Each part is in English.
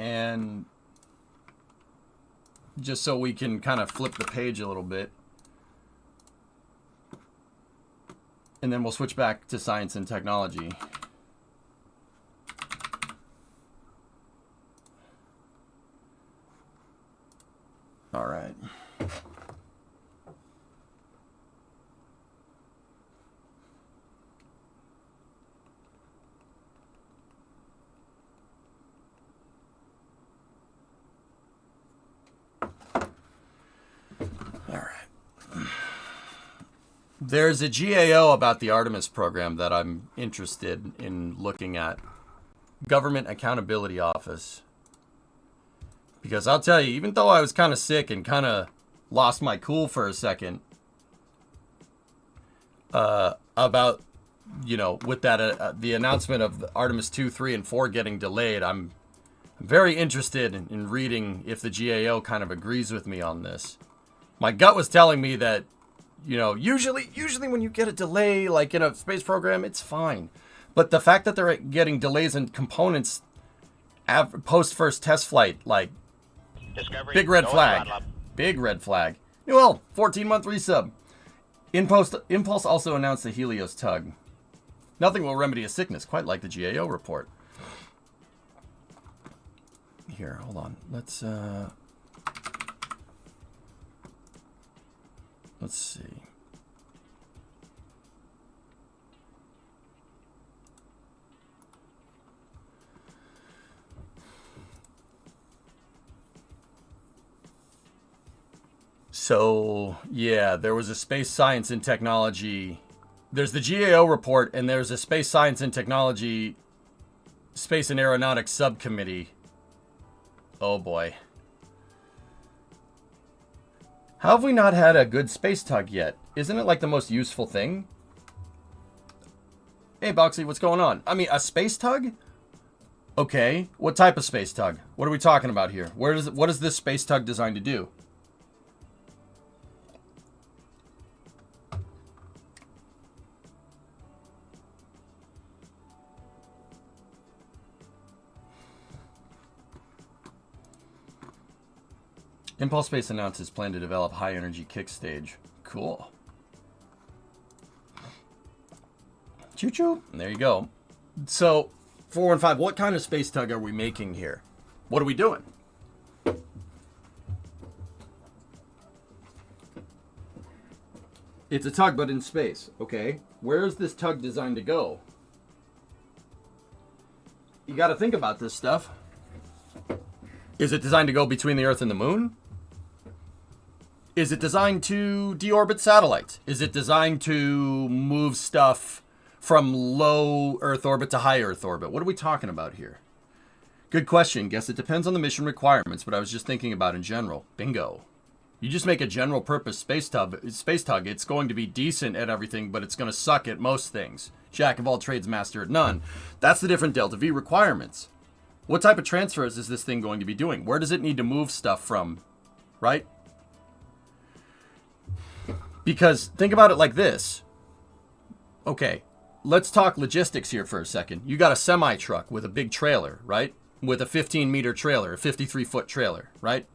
And just so we can kind of flip the page a little bit. And then we'll switch back to science and technology. All right. There's a GAO about the Artemis program that I'm interested in looking at. Government Accountability Office. Because I'll tell you, even though I was kind of sick and kind of lost my cool for a second about, you know, with that the announcement of Artemis 2, 3, and 4 getting delayed, I'm very interested in reading if the GAO kind of agrees with me on this. My gut was telling me that, you know, usually when you get a delay, like in a space program, it's fine. But the fact that they're getting delays in components post first test flight, like, Discovery, big red flag. Big red flag. Well, 14-month resub. Impulse also announced the Helios tug. Nothing will remedy a sickness, quite like the GAO report. Here, hold on. Let's see. So, yeah, there was a space science and technology. There's the GAO report, and there's a space science and technology, space and aeronautics subcommittee. Oh boy. How have we not had a good space tug yet? Isn't it like the most useful thing? Hey, Boxy, what's going on? I mean, a space tug? Okay, what type of space tug? What are we talking about here? What is this space tug designed to do? Impulse Space announces plan to develop high-energy kick stage. Cool. Choo-choo. There you go. So, 415, what kind of space tug are we making here? What are we doing? It's a tug, but in space. Okay. Where is this tug designed to go? You got to think about this stuff. Is it designed to go between the Earth and the Moon? Is it designed to deorbit satellites? Is it designed to move stuff from low Earth orbit to high Earth orbit? What are we talking about here? Good question. Guess it depends on the mission requirements, but I was just thinking about in general. Bingo. You just make a general purpose space tug, it's going to be decent at everything, but it's going to suck at most things. Jack of all trades, master at none. That's the different Delta V requirements. What type of transfers is this thing going to be doing? Where does it need to move stuff from? Right? Because think about it like this. Okay, let's talk logistics here for a second. You got a semi-truck with a big trailer, right? With a 15-meter trailer, a 53-foot trailer, right?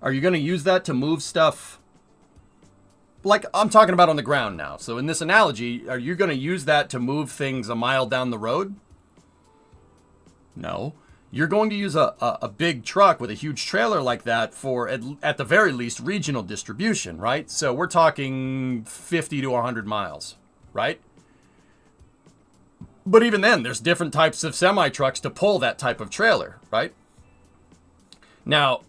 Are you going to use that to move stuff? Like, I'm talking about on the ground now. So in this analogy, are you going to use that to move things a mile down the road? No. You're going to use a big truck with a huge trailer like that for, at the very least, regional distribution, right? So we're talking 50 to 100 miles, right? But even then, there's different types of semi-trucks to pull that type of trailer, right? Now,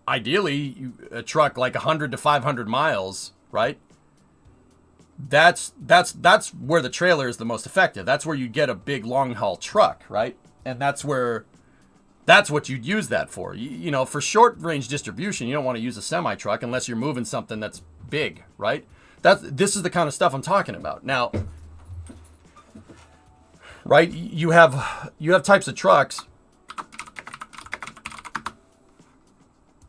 ideally, a truck like 100 to 500 miles, right? That's where the trailer is the most effective. That's where you get a big long-haul truck, right? And that's what you'd use that for. You know, for short-range distribution, you don't want to use a semi-truck unless you're moving something that's big, right? This is the kind of stuff I'm talking about. Now, right, you have types of trucks.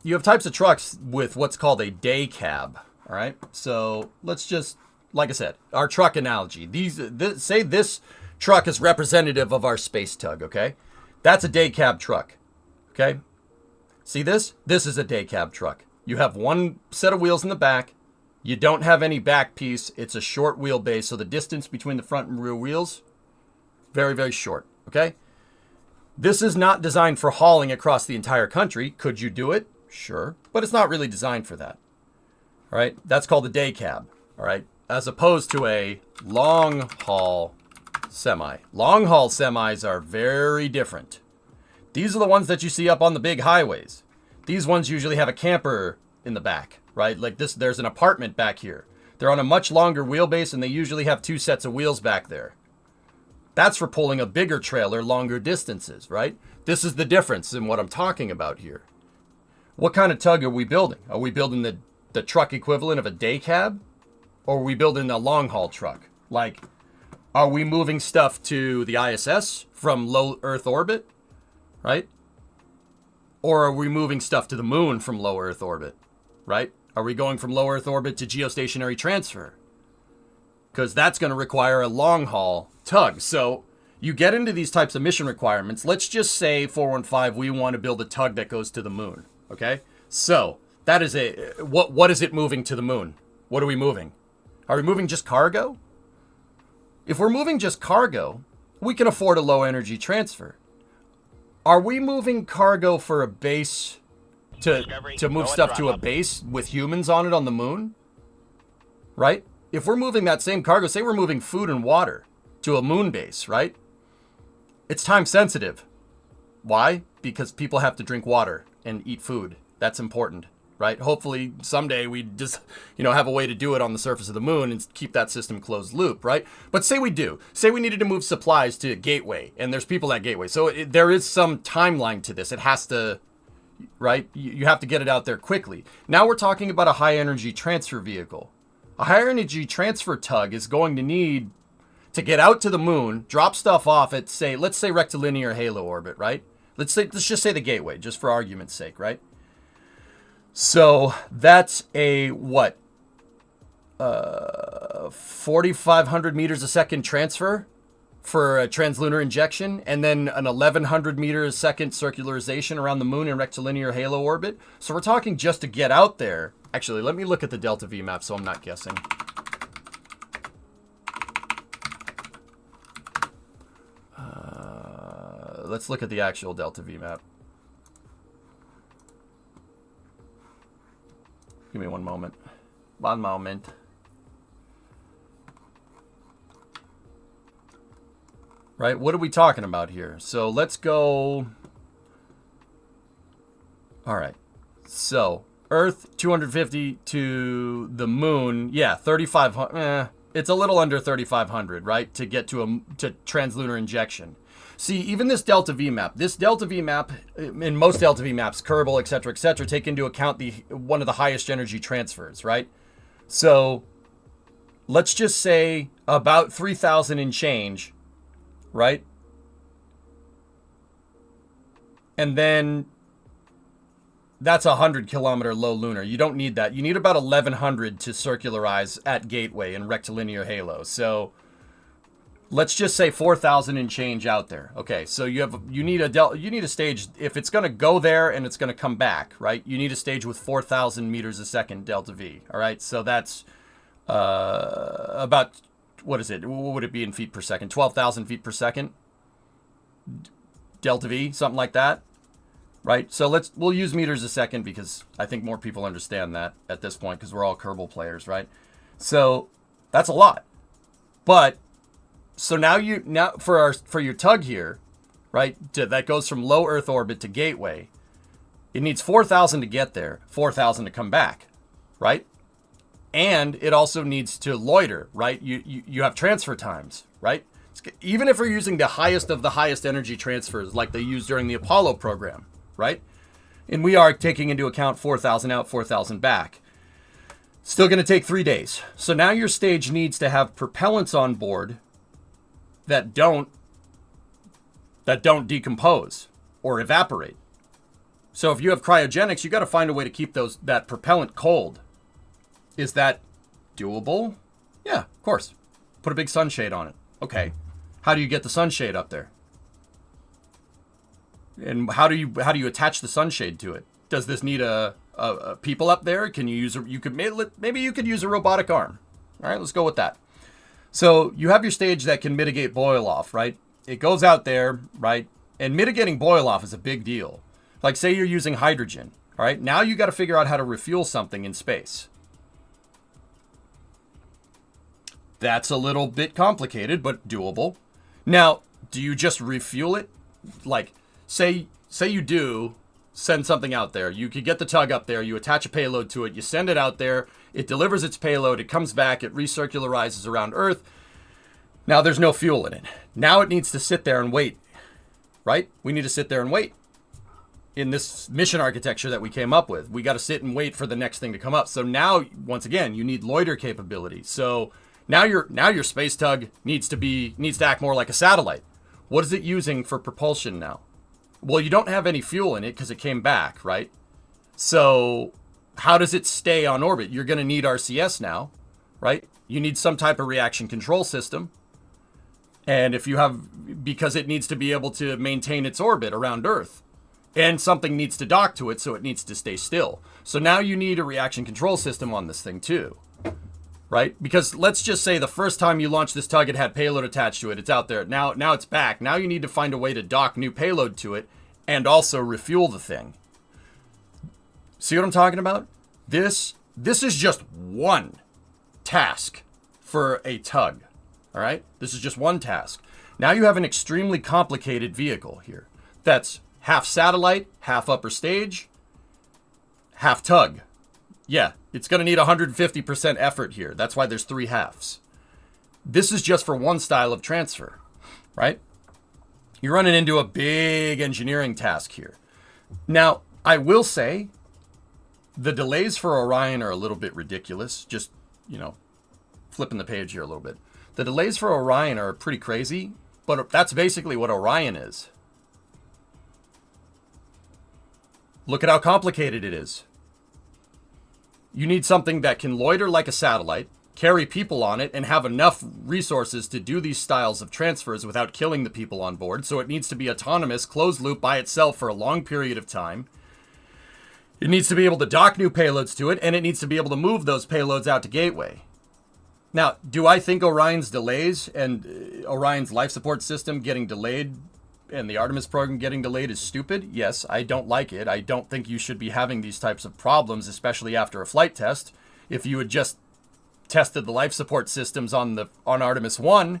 You have types of trucks with what's called a day cab, all right? So let's just, like I said, our truck analogy. Say this truck is representative of our space tug, okay? That's a day cab truck. Okay? See this? This is a day cab truck. You have one set of wheels in the back. You don't have any back piece. It's a short wheelbase, so the distance between the front and rear wheels, very, very short. Okay? This is not designed for hauling across the entire country. Could you do it? Sure. But it's not really designed for that. All right? That's called a day cab. All right? As opposed to a long haul semi. Long haul semis are very different. These are the ones that you see up on the big highways. These ones usually have a camper in the back, right? Like this, there's an apartment back here. They're on a much longer wheelbase and they usually have 2 sets of wheels back there. That's for pulling a bigger trailer longer distances, right? This is the difference in what I'm talking about here. What kind of tug are we building? Are we building the truck equivalent of a day cab? Or are we building a long haul truck? Like, are we moving stuff to the ISS from low Earth orbit, right? Or are we moving stuff to the moon from low Earth orbit, right? Are we going from low Earth orbit to geostationary transfer? Because that's going to require a long haul tug. So you get into these types of mission requirements. Let's just say 415, we want to build a tug that goes to the moon. Okay. So that is what is it moving to the moon? What are we moving? Are we moving just cargo? If we're moving just cargo, we can afford a low energy transfer. Are we moving cargo for a base to move stuff to a base with humans on it on the moon? Right? If we're moving that same cargo, say we're moving food and water to a moon base, right? It's time sensitive. Why? Because people have to drink water and eat food. That's important, right? Hopefully someday we just, have a way to do it on the surface of the moon and keep that system closed loop, right? But say we do. Say we needed to move supplies to Gateway and there's people at Gateway. So there is some timeline to this. It has to, right? You have to get it out there quickly. Now we're talking about a high energy transfer vehicle. A high energy transfer tug is going to need to get out to the moon, drop stuff off at let's say rectilinear halo orbit, right? Let's just say the Gateway, just for argument's sake, right? So that's a 4,500 meters a second transfer for a translunar injection, and then an 1,100 meters a second circularization around the moon in rectilinear halo orbit. So we're talking just to get out there. Actually, let me look at the delta V map so I'm not guessing. Let's look at the actual delta V map. Give me one moment. One moment. Right, what are we talking about here? So let's go. All right. So Earth 250 to the moon. Yeah, 3,500. It's a little under 3,500, right? To get to translunar injection. See, even this delta V map, in most delta V maps, Kerbal, et cetera, take into account one of the highest energy transfers, right? So let's just say about 3,000 and change, right? And then that's a 100-kilometer low lunar. You don't need that. You need about 1,100 to circularize at Gateway in rectilinear halo. So let's just say 4,000 and change out there. Okay, so you need a stage if it's going to go there and it's going to come back, right? You need a stage with 4,000 meters a second delta V. All right, so that's about, what is it? What would it be in feet per second? 12,000 feet per second delta V, something like that, right? So we'll use meters a second because I think more people understand that at this point because we're all Kerbal players, right? So that's a lot, but. So now for your tug here, right, that goes from low Earth orbit to Gateway, it needs 4,000 to get there, 4,000 to come back, right? And it also needs to loiter, right? You have transfer times, right? Even if we're using the highest of the highest energy transfers like they used during the Apollo program, right? And we are taking into account 4,000 out, 4,000 back. Still going to take 3 days. So now your stage needs to have propellants on board that don't decompose or evaporate. So if you have cryogenics, you got to find a way to keep that propellant cold. Is that doable? Yeah, of course. Put a big sunshade on it. Okay. How do you get the sunshade up there? And how do you attach the sunshade to it? Does this need a people up there? Can you use maybe you could use a robotic arm. All right, let's go with that. So you have your stage that can mitigate boil off, right? It goes out there, right? And mitigating boil off is a big deal. Like say you're using hydrogen, all right? Now you got to figure out how to refuel something in space. That's a little bit complicated, but doable. Now, do you just refuel it? Like, say you do send something out there. You could get the tug up there, you attach a payload to it, you send it out there, it delivers its payload, it comes back, it recircularizes around Earth. Now there's no fuel in it. Now it needs to sit there and wait, right? We need to sit there and wait. In this mission architecture that we came up with, we got to sit and wait for the next thing to come up. So now, once again, you need loiter capability. So now your space tug needs to act more like a satellite. What is it using for propulsion now? Well, you don't have any fuel in it because it came back, right? So how does it stay on orbit? You're going to need RCS now, right? You need some type of reaction control system. And because it needs to be able to maintain its orbit around Earth. And something needs to dock to it, so it needs to stay still. So now you need a reaction control system on this thing too. Right? Because let's just say the first time you launched this tug, it had payload attached to it. It's out there. Now it's back. Now you need to find a way to dock new payload to it and also refuel the thing. See what I'm talking about? This is just one task for a tug. All right? This is just one task. Now you have an extremely complicated vehicle here. That's half satellite, half upper stage, half tug. Yeah, it's going to need 150% effort here. That's why there's 3 halves. This is just for one style of transfer, right? You're running into a big engineering task here. Now, I will say the delays for Orion are a little bit ridiculous. Just, flipping the page here a little bit. The delays for Orion are pretty crazy, but that's basically what Orion is. Look at how complicated it is. You need something that can loiter like a satellite, carry people on it, and have enough resources to do these styles of transfers without killing the people on board. So it needs to be autonomous, closed loop by itself for a long period of time. It needs to be able to dock new payloads to it, and it needs to be able to move those payloads out to Gateway. Now, do I think Orion's delays and Orion's life support system getting delayed and the Artemis program getting delayed is stupid? Yes, I don't like it. I don't think you should be having these types of problems, especially after a flight test. If you had just tested the life support systems on Artemis 1,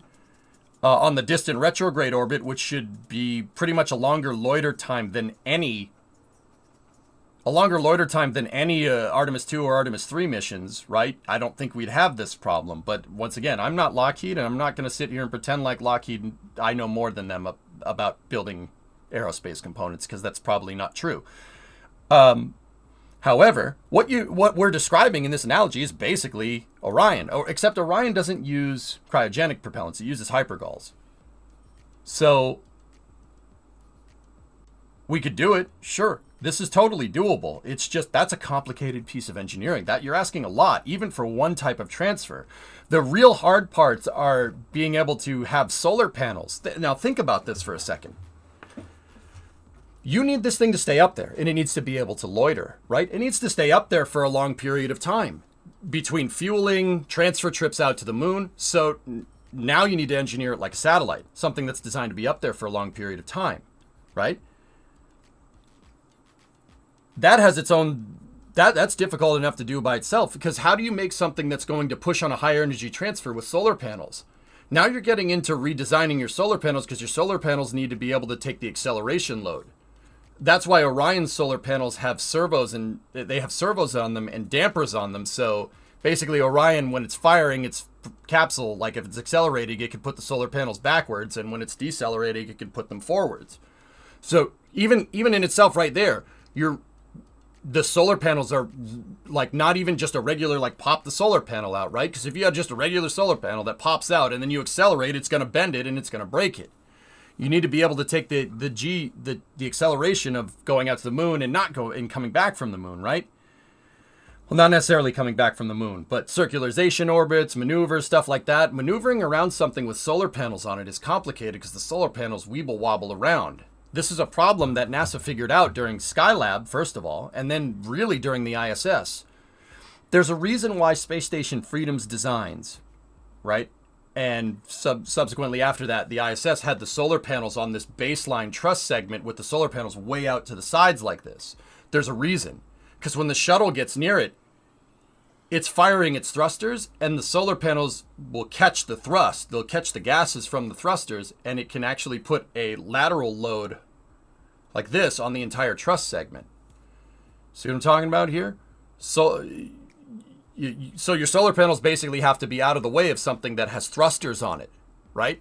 on the distant retrograde orbit, which should be pretty much a longer loiter time than any Artemis 2 or Artemis 3 missions, right? I don't think we'd have this problem. But once again, I'm not Lockheed, and I'm not going to sit here and pretend like Lockheed, I know more than them about building aerospace components, because that's probably not true. However, what we're describing in this analogy is basically Orion, except Orion doesn't use cryogenic propellants; it uses hypergalls. So we could do it, sure. This is totally doable. It's just that's a complicated piece of engineering. That you're asking a lot, even for one type of transfer. The real hard parts are being able to have solar panels. Now think about this for a second. You need this thing to stay up there, and it needs to be able to loiter, right? It needs to stay up there for a long period of time between fueling, transfer trips out to the moon. So now you need to engineer it like a satellite, something that's designed to be up there for a long period of time, right? That has its own, that's difficult enough to do by itself, because how do you make something that's going to push on a higher energy transfer with solar panels? Now you're getting into redesigning your solar panels, because your solar panels need to be able to take the acceleration load. That's why Orion's solar panels have servos, and they have servos on them and dampers on them. So basically Orion, when it's firing its capsule, like if it's accelerating, it can put the solar panels backwards, and when it's decelerating, it can put them forwards. So even in itself right there, the solar panels are like not even just a regular, like pop the solar panel out, right? Because if you have just a regular solar panel that pops out and then you accelerate, it's going to bend it and it's going to break it. You need to be able to take the acceleration of going out to the moon and coming back from the moon, right? Well, not necessarily coming back from the moon, but circularization orbits, maneuvers, stuff like that. Maneuvering around something with solar panels on it is complicated because the solar panels weeble wobble around. This is a problem that NASA figured out during Skylab, first of all, and then really during the ISS. There's a reason why Space Station Freedom's designs, right? And subsequently after that, the ISS had the solar panels on this baseline truss segment with the solar panels way out to the sides like this. There's a reason. Because when the shuttle gets near it, it's firing its thrusters, and the solar panels will catch the thrust. They'll catch the gases from the thrusters, and it can actually put a lateral load like this on the entire truss segment. See what I'm talking about here? So your solar panels basically have to be out of the way of something that has thrusters on it, right?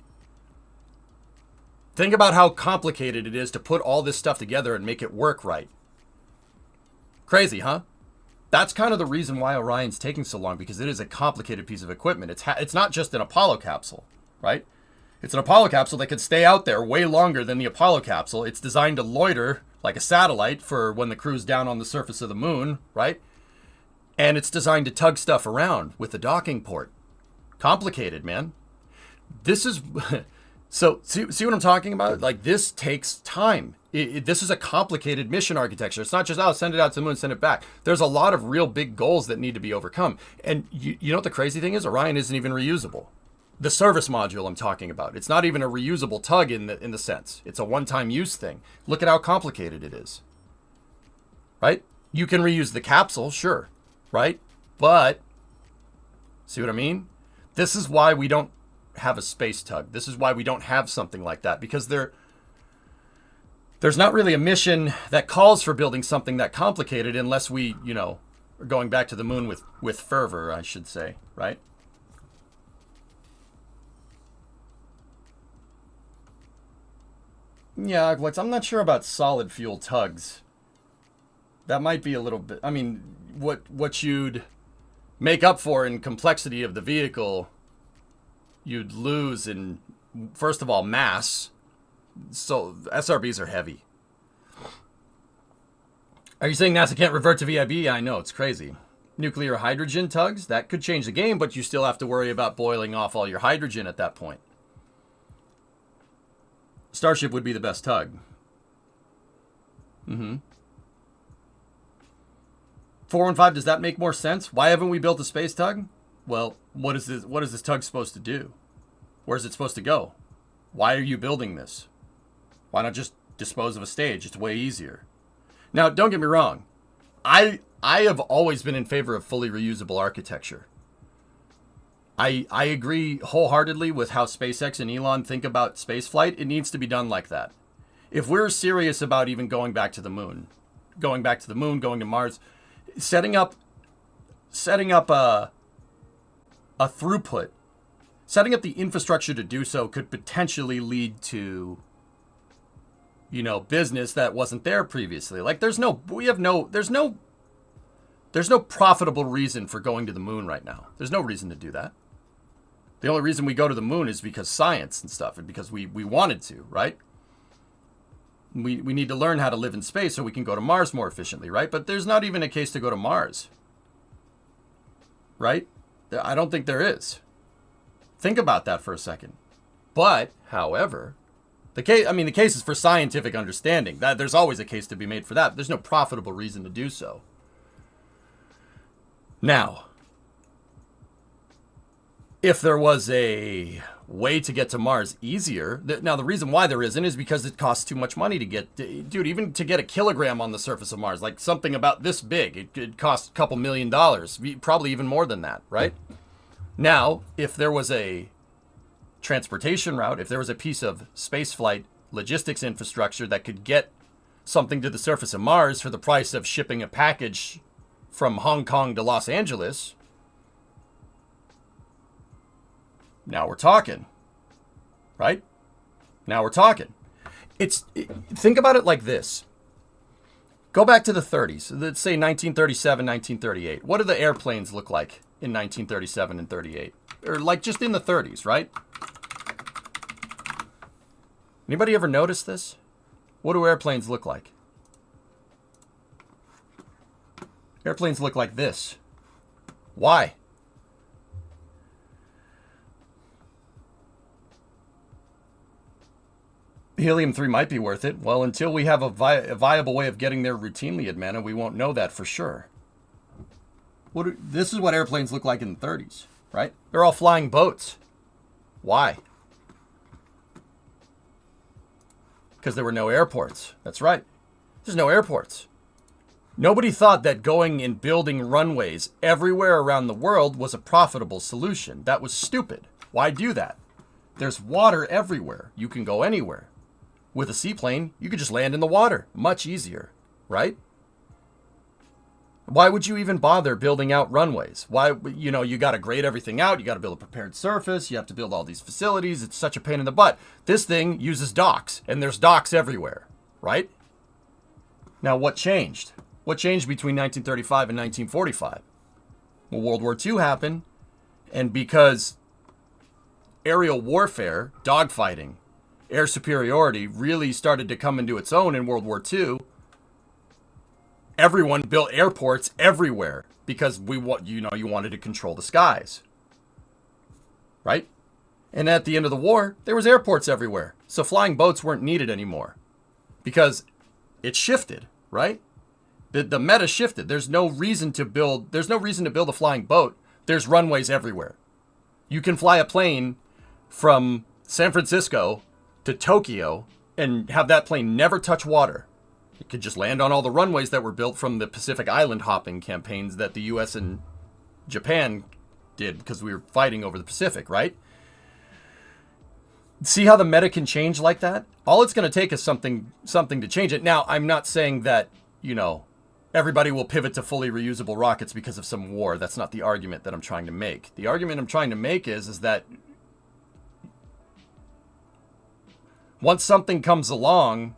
Think about how complicated it is to put all this stuff together and make it work right. Crazy, huh? That's kind of the reason why Orion's taking so long, because it is a complicated piece of equipment. It's not just an Apollo capsule, right? It's an Apollo capsule that could stay out there way longer than the Apollo capsule. It's designed to loiter like a satellite for when the crew's down on the surface of the moon, right? And it's designed to tug stuff around with the docking port. Complicated, man. This is... So, see what I'm talking about? Like, this takes time. This is a complicated mission architecture. It's not just, oh, send it out to the moon, send it back. There's a lot of real big goals that need to be overcome. And you know what the crazy thing is? Orion isn't even reusable. The service module I'm talking about, it's not even a reusable tug in the sense. It's a one-time use thing. Look at how complicated it is. Right? You can reuse the capsule, sure. Right? But, see what I mean? This is why we don't have a space tug. This is why we don't have something like that, because there's not really a mission that calls for building something that complicated unless we, are going back to the moon with fervor, I should say, right? Yeah, I'm not sure about solid fuel tugs. That might be a little bit, I mean, what you'd make up for in complexity of the vehicle, you'd lose in, first of all, mass. So SRBs are heavy. Are you saying NASA can't revert to VIB? I know, it's crazy. Nuclear hydrogen tugs, that could change the game, but you still have to worry about boiling off all your hydrogen at that point. Starship would be the best tug. 415, does that make more sense? Why haven't we built a space tug? Well, what is this tug supposed to do? Where's it supposed to go? Why are you building this? Why not just dispose of a stage? It's way easier. Now, don't get me wrong. I have always been in favor of fully reusable architecture. I agree wholeheartely with how SpaceX and Elon think about spaceflight. It needs to be done like that. If we're serious about even going back to the moon, going to Mars, setting up a throughput, setting up the infrastructure to do so could potentially lead to, business that wasn't there previously. Like there's no profitable reason for going to the moon right now. There's no reason to do that. The only reason we go to the moon is because science and stuff, and because we wanted to, right? We need to learn how to live in space so we can go to Mars more efficiently, right? But there's not even a case to go to Mars, right? I don't think there is. Think about that for a second. But, however, the case is for scientific understanding. That there's always a case to be made for that. There's no profitable reason to do so. Now, if there was a way to get to Mars easier, now the reason why there isn't is because it costs too much money to get, dude, even to get a kilogram on the surface of Mars, like something about this big, it costs a couple $1 million, probably even more than that, right? Now, if there was a transportation route, if there was a piece of spaceflight logistics infrastructure that could get something to the surface of Mars for the price of shipping a package from Hong Kong to Los Angeles, now we're talking, right? Now we're talking. Think about it like this. Go back to the 30s. Let's say 1937, 1938. What do the airplanes look like in 1937 and 38? Or like just in the 30s, right? Anybody ever notice this? What do airplanes look like? Airplanes look like this. Why? Helium-3 might be worth it. Well, until we have a viable way of getting there routinely at Mana, we won't know that for sure. This is what airplanes look like in the 30s, right? They're all flying boats. Why? Because there were no airports. That's right. There's no airports. Nobody thought that going and building runways everywhere around the world was a profitable solution. That was stupid. Why do that? There's water everywhere. You can go anywhere. With a seaplane, you could just land in the water. Much easier, right? Why would you even bother building out runways? Why, you got to grade everything out. You got to build a prepared surface. You have to build all these facilities. It's such a pain in the butt. This thing uses docks, and there's docks everywhere, right? Now, what changed? What changed between 1935 and 1945? Well, World War II happened, and because aerial warfare, dogfighting, air superiority really started to come into its own in World War II, everyone built airports everywhere because you wanted to control the skies, right? And at the end of the war, there was airports everywhere. So flying boats weren't needed anymore because it shifted, right? The meta shifted. There's no reason to build a flying boat. There's runways everywhere. You can fly a plane from San Francisco to Tokyo and have that plane never touch water. It could just land on all the runways that were built from the Pacific Island hopping campaigns that the US and Japan did because we were fighting over the Pacific, right? See how the meta can change like that? All it's going to take is something to change it. Now, I'm not saying that, everybody will pivot to fully reusable rockets because of some war. That's not the argument that I'm trying to make. The argument I'm trying to make is that once something comes along,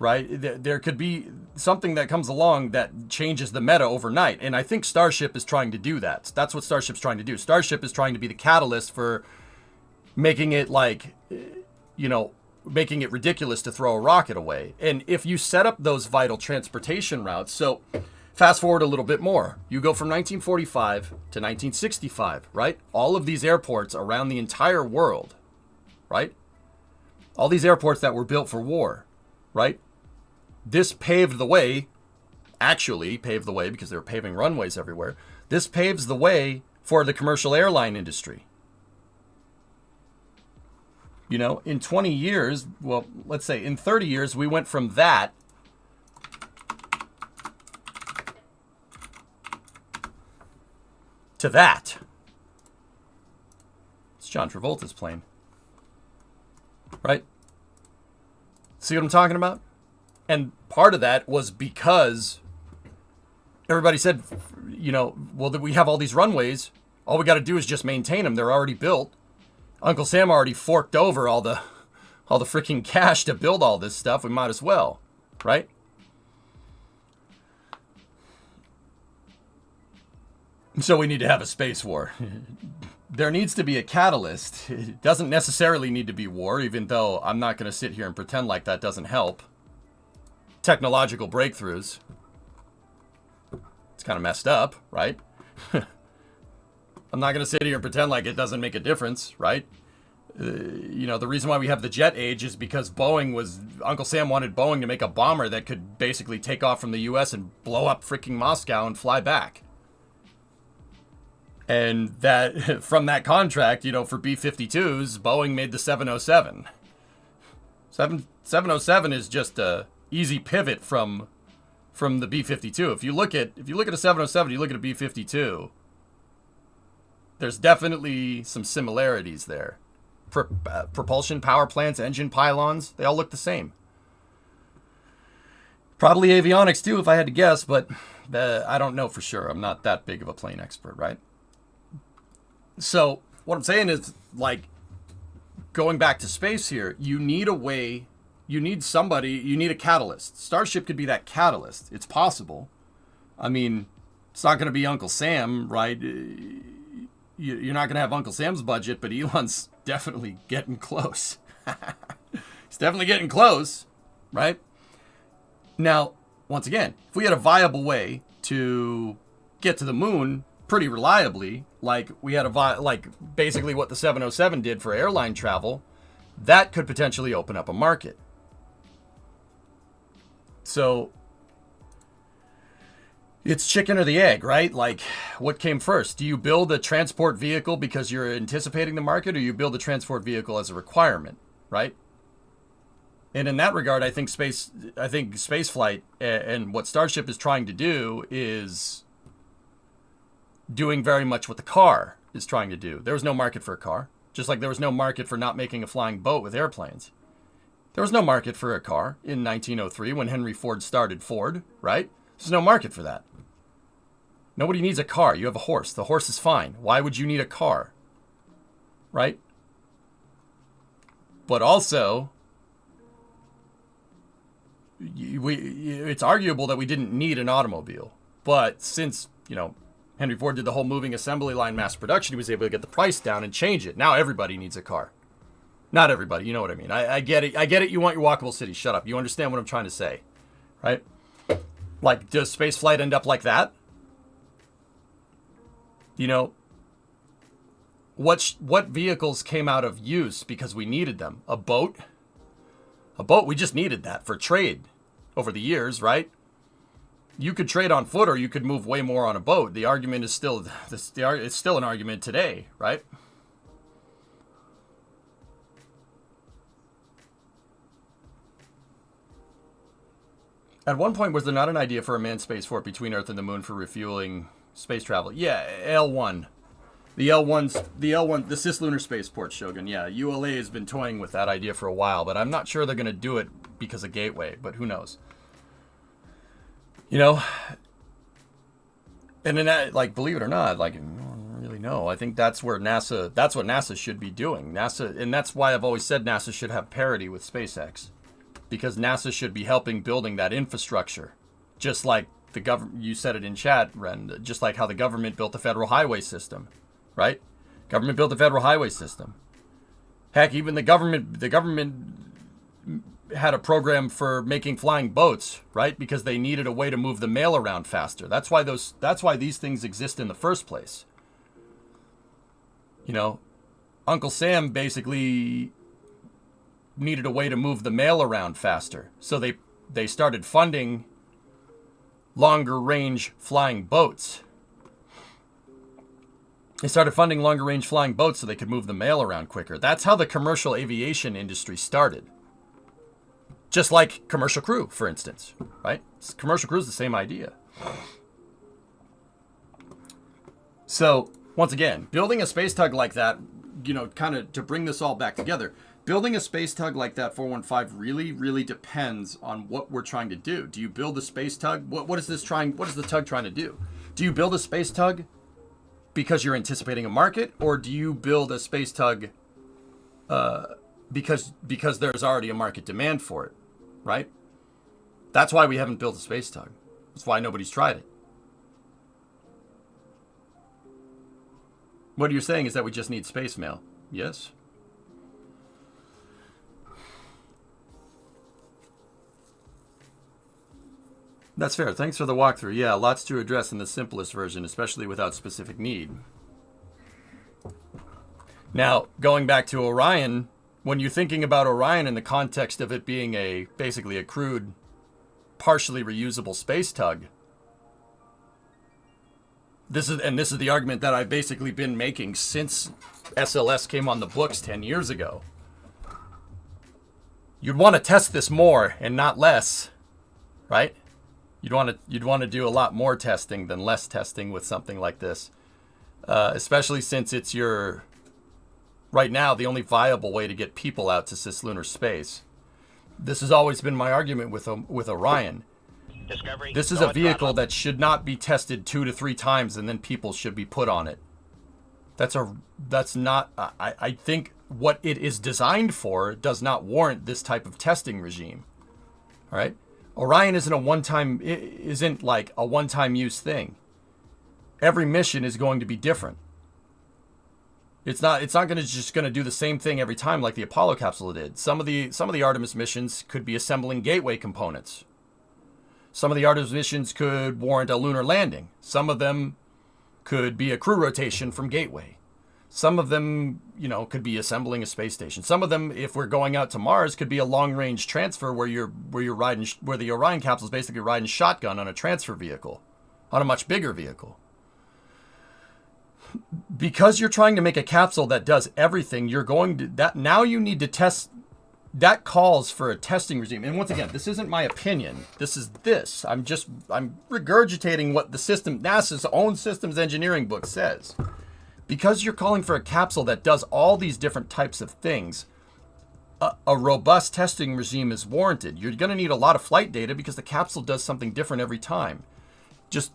right, there could be something that comes along that changes the meta overnight. And I think Starship is trying to do that. That's what Starship's trying to do. Starship is trying to be the catalyst for making it making it ridiculous to throw a rocket away. And if you set up those vital transportation routes, so fast forward a little bit more, you go from 1945 to 1965, right? All of these airports around the entire world, right? All these airports that were built for war, right? This paved the way, actually paved the way because they were paving runways everywhere. This paves the way for the commercial airline industry. In 20 years, well, let's say in 30 years, we went from that to that. It's John Travolta's plane. Right? See what I'm talking about? And part of that was because everybody said, well, that we have all these runways. All we got to do is just maintain them. They're already built. Uncle Sam already forked over all the freaking cash to build all this stuff. We might as well, right? So we need to have a space war. There needs to be a catalyst. It doesn't necessarily need to be war, even though I'm not going to sit here and pretend like that doesn't help. Technological breakthroughs. It's kind of messed up, right? I'm not going to sit here and pretend like it doesn't make a difference, right? The reason why we have the jet age is because Uncle Sam wanted Boeing to make a bomber that could basically take off from the US and blow up freaking Moscow and fly back. And that from that contract, for B-52s, Boeing made the 707. 707 is just a easy pivot from the B-52. If you look at a 707, you look at a B-52. There's definitely some similarities there. Propulsion power plants, engine pylons, they all look the same. Probably avionics too, if I had to guess, but I don't know for sure. I'm not that big of a plane expert, right? So what I'm saying is, going back to space here, you need a way, you need a catalyst. Starship could be that catalyst. It's possible. I mean, it's not going to be Uncle Sam, right? You're not going to have Uncle Sam's budget, but Elon's definitely getting close. He's definitely getting close, right? Now, once again, if we had a viable way to get to the moon pretty reliably, like we had basically what the 707 did for airline travel, that could potentially open up a market. So it's chicken or the egg, right? Like, what came first? Do you build a transport vehicle because you're anticipating the market, or you build a transport vehicle as a requirement, right? And in that regard, I think space flight and what Starship is trying to do is doing very much what the car is trying to do. There was no market for a car, just like there was no market for not making a flying boat with airplanes. There was no market for a car in 1903 when Henry Ford started Ford, right? There's no market for that. Nobody needs a car. You have a horse. The horse is fine. Why would you need a car? Right? But also, it's arguable that we didn't need an automobile. But since, Henry Ford did the whole moving assembly line mass production, he was able to get the price down and change it. Now everybody needs a car. Not everybody, you know what I mean. I get it. I get it. You want your walkable city. Shut up. You understand what I'm trying to say, right? Like, does space flight end up like that? What vehicles came out of use because we needed them? A boat? A boat, we just needed that for trade over the years, right? You could trade on foot, or you could move way more on a boat. The argument is still, it's still an argument today, right? At one point, was there not an idea for a manned spaceport between Earth and the Moon for refueling space travel? Yeah, L1. The L1, the cislunar spaceport, Shogun. Yeah, ULA has been toying with that idea for a while, but I'm not sure they're going to do it because of Gateway, but who knows? And then that, like, believe it or not, like, I don't really know. I think that's what NASA should be doing. And that's why I've always said NASA should have parity with SpaceX. Because NASA should be helping building that infrastructure. Just like the government, you said it in chat, Ren, just like how the government built the federal highway system, right? Government built the federal highway system. Heck, even the government had a program for making flying boats, right? Because they needed a way to move the mail around faster. That's why these things exist in the first place. Uncle Sam basically needed a way to move the mail around faster. So they started funding longer range flying boats. They started funding longer range flying boats so they could move the mail around quicker. That's how the commercial aviation industry started. Just like Commercial Crew, for instance, right? Commercial Crew is the same idea. So, once again, building a space tug like that, kind of to bring this all back together, building a space tug like that 415 really, really depends on what we're trying to do. Do you build a space tug? What is the tug trying to do? Do you build a space tug because you're anticipating a market, or do you build a space tug because there's already a market demand for it, right? That's why we haven't built a space tug. That's why nobody's tried it. What you're saying is that we just need space mail. Yes. That's fair. Thanks for the walkthrough. Yeah, lots to address in the simplest version, especially without specific need. Now, going back to Orion, when you're thinking about Orion in the context of it being basically a crude, partially reusable space tug, this is the argument that I've basically been making since SLS came on the books 10 years ago. You'd want to test this more and not less, right? You'd want to do a lot more testing than less testing with something like this, especially since it's right now the only viable way to get people out to cislunar space. This has always been my argument with Orion. Discovery, this is a vehicle that should not be tested 2 to 3 times and then people should be put on it. That's not. I think what it is designed for does not warrant this type of testing regime. All right. Orion isn't like a one-time use thing. Every mission is going to be different. It's not going to do the same thing every time like the Apollo capsule did. Some of the Artemis missions could be assembling gateway components. Some of the Artemis missions could warrant a lunar landing. Some of them could be a crew rotation from gateway. Some of them, you know, could be assembling a space station. Some of them, if we're going out to Mars, could be a long-range transfer where you're riding, where the Orion capsule is basically riding shotgun on a transfer vehicle, on a much bigger vehicle. Because you're trying to make a capsule that does everything, you're going to that now you need to test. That calls for a testing regime. And once again, this isn't my opinion. I'm regurgitating what the system, NASA's own systems engineering book says. Because you're calling for a capsule that does all these different types of things, a robust testing regime is warranted. You're going to need a lot of flight data because the capsule does something different every time. Just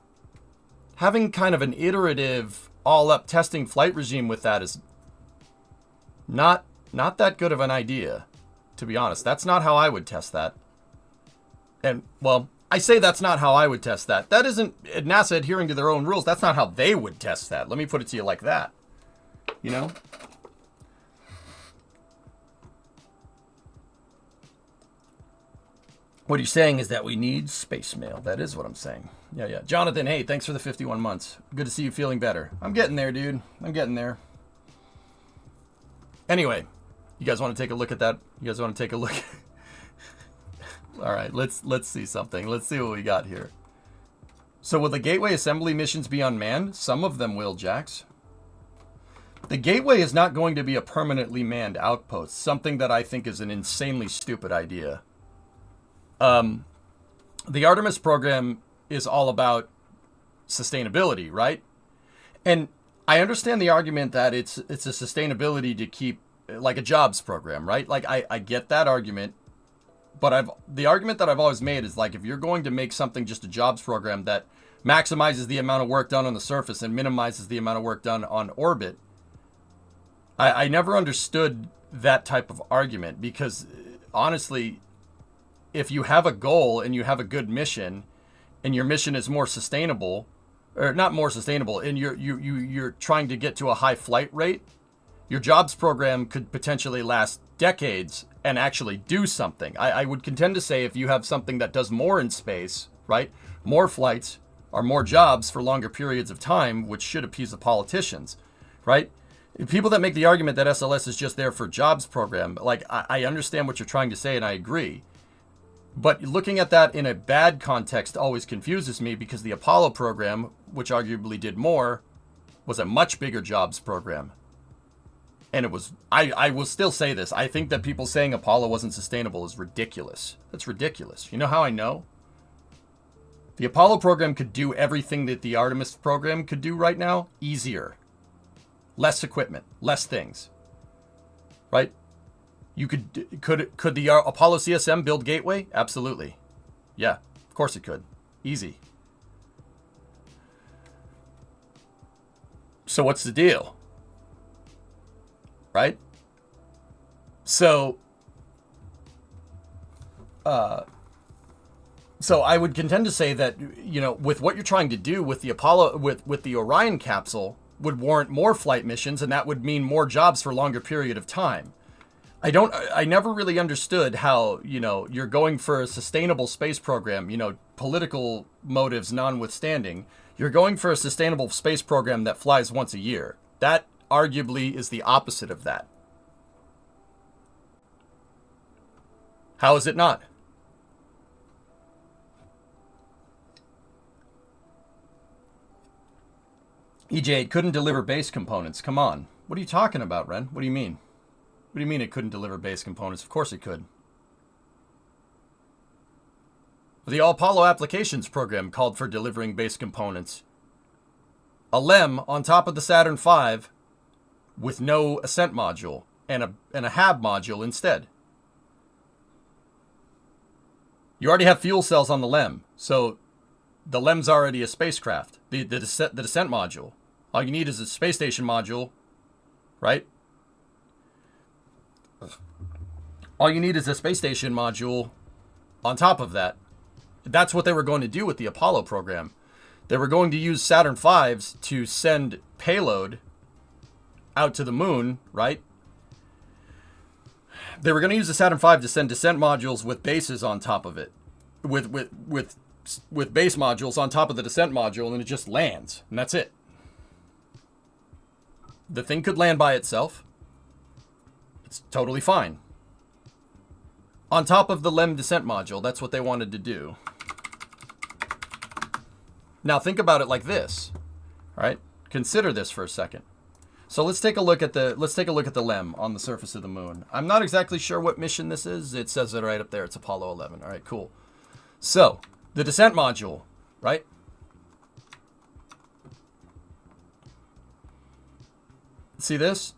having kind of an iterative, all-up testing flight regime with that is not that good of an idea. To be honest, that's not how I would test that. And, well, I say that's not how I would test that. That isn't NASA adhering to their own rules. That's not how they would test that. Let me put it to you like that. You know? What you're saying is that we need space mail. That is what I'm saying. Yeah. Jonathan, hey, thanks for the 51 months. Good to see you feeling better. I'm getting there, dude. I'm getting there. Anyway. You guys want to take a look at that? You guys want to take a look? All right, let's see something. Let's see what we got here. So will the Gateway assembly missions be unmanned? Some of them will, Jax. The Gateway is not going to be a permanently manned outpost, something that I think is an insanely stupid idea. The Artemis program is all about sustainability, right? And I understand the argument that it's a sustainability to keep, like a jobs program, right? Like I get that argument, but the argument that I've always made is like, if you're going to make something just a jobs program that maximizes the amount of work done on the surface and minimizes the amount of work done on orbit, I never understood that type of argument, because honestly, if you have a goal and you have a good mission and your mission is more sustainable, or not more sustainable, and you're trying to get to a high flight rate, your jobs program could potentially last decades and actually do something. I would contend to say if you have something that does more in space, right? More flights are more jobs for longer periods of time, which should appease the politicians, right? People that make the argument that SLS is just there for jobs program, like I understand what you're trying to say and I agree. But looking at that in a bad context always confuses me, because the Apollo program, which arguably did more, was a much bigger jobs program. And it was, I will still say this, I think that people saying Apollo wasn't sustainable is ridiculous. That's ridiculous. You know how I know? The Apollo program could do everything that the Artemis program could do right now, easier. Less equipment, less things. Right? You could the Apollo CSM build Gateway? Absolutely. Yeah, of course it could. Easy. So what's the deal? Right? So I would contend to say that, you know, with what you're trying to do with the Apollo, with the Orion capsule, would warrant more flight missions, and that would mean more jobs for a longer period of time. I never really understood how, you know, you're going for a sustainable space program, you know, political motives notwithstanding, you're going for a sustainable space program that flies once a year. That arguably is the opposite of that. How is it not? EJ, it couldn't deliver base components. Come on. What are you talking about, Ren? What do you mean? What do you mean it couldn't deliver base components? Of course it could. The Apollo Applications program called for delivering base components. A LEM on top of the Saturn V with no ascent module and a HAB module instead. You already have fuel cells on the LEM, so the LEM's already a spacecraft. The descent module. All you need is a space station module, right? All you need is a space station module on top of that. That's what they were going to do with the Apollo program. They were going to use Saturn V's to send payload out to the moon, right? They were going to use the Saturn V to send descent modules with bases on top of it. With base modules on top of the descent module, and it just lands. And that's it. The thing could land by itself. It's totally fine. On top of the LEM descent module, that's what they wanted to do. Now think about it like this, all right? Consider this for a second. So let's take a look at the LEM on the surface of the moon. I'm not exactly sure what mission this is. It says it right up there. It's Apollo 11. All right, cool. So the descent module, right? See this?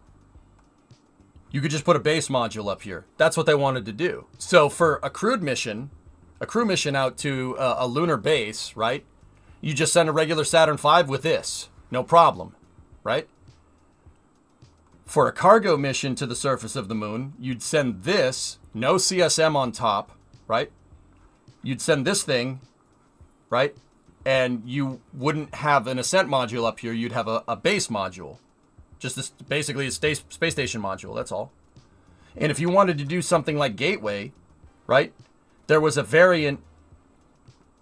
You could just put a base module up here. That's what they wanted to do. So for a crew mission out to a lunar base, right? You just send a regular Saturn V with this. No problem, right? For a cargo mission to the surface of the moon, you'd send this, no CSM on top, right? You'd send this thing, right? And you wouldn't have an ascent module up here. You'd have a base module. Just this, basically a space station module, that's all. And if you wanted to do something like Gateway, right? There was a variant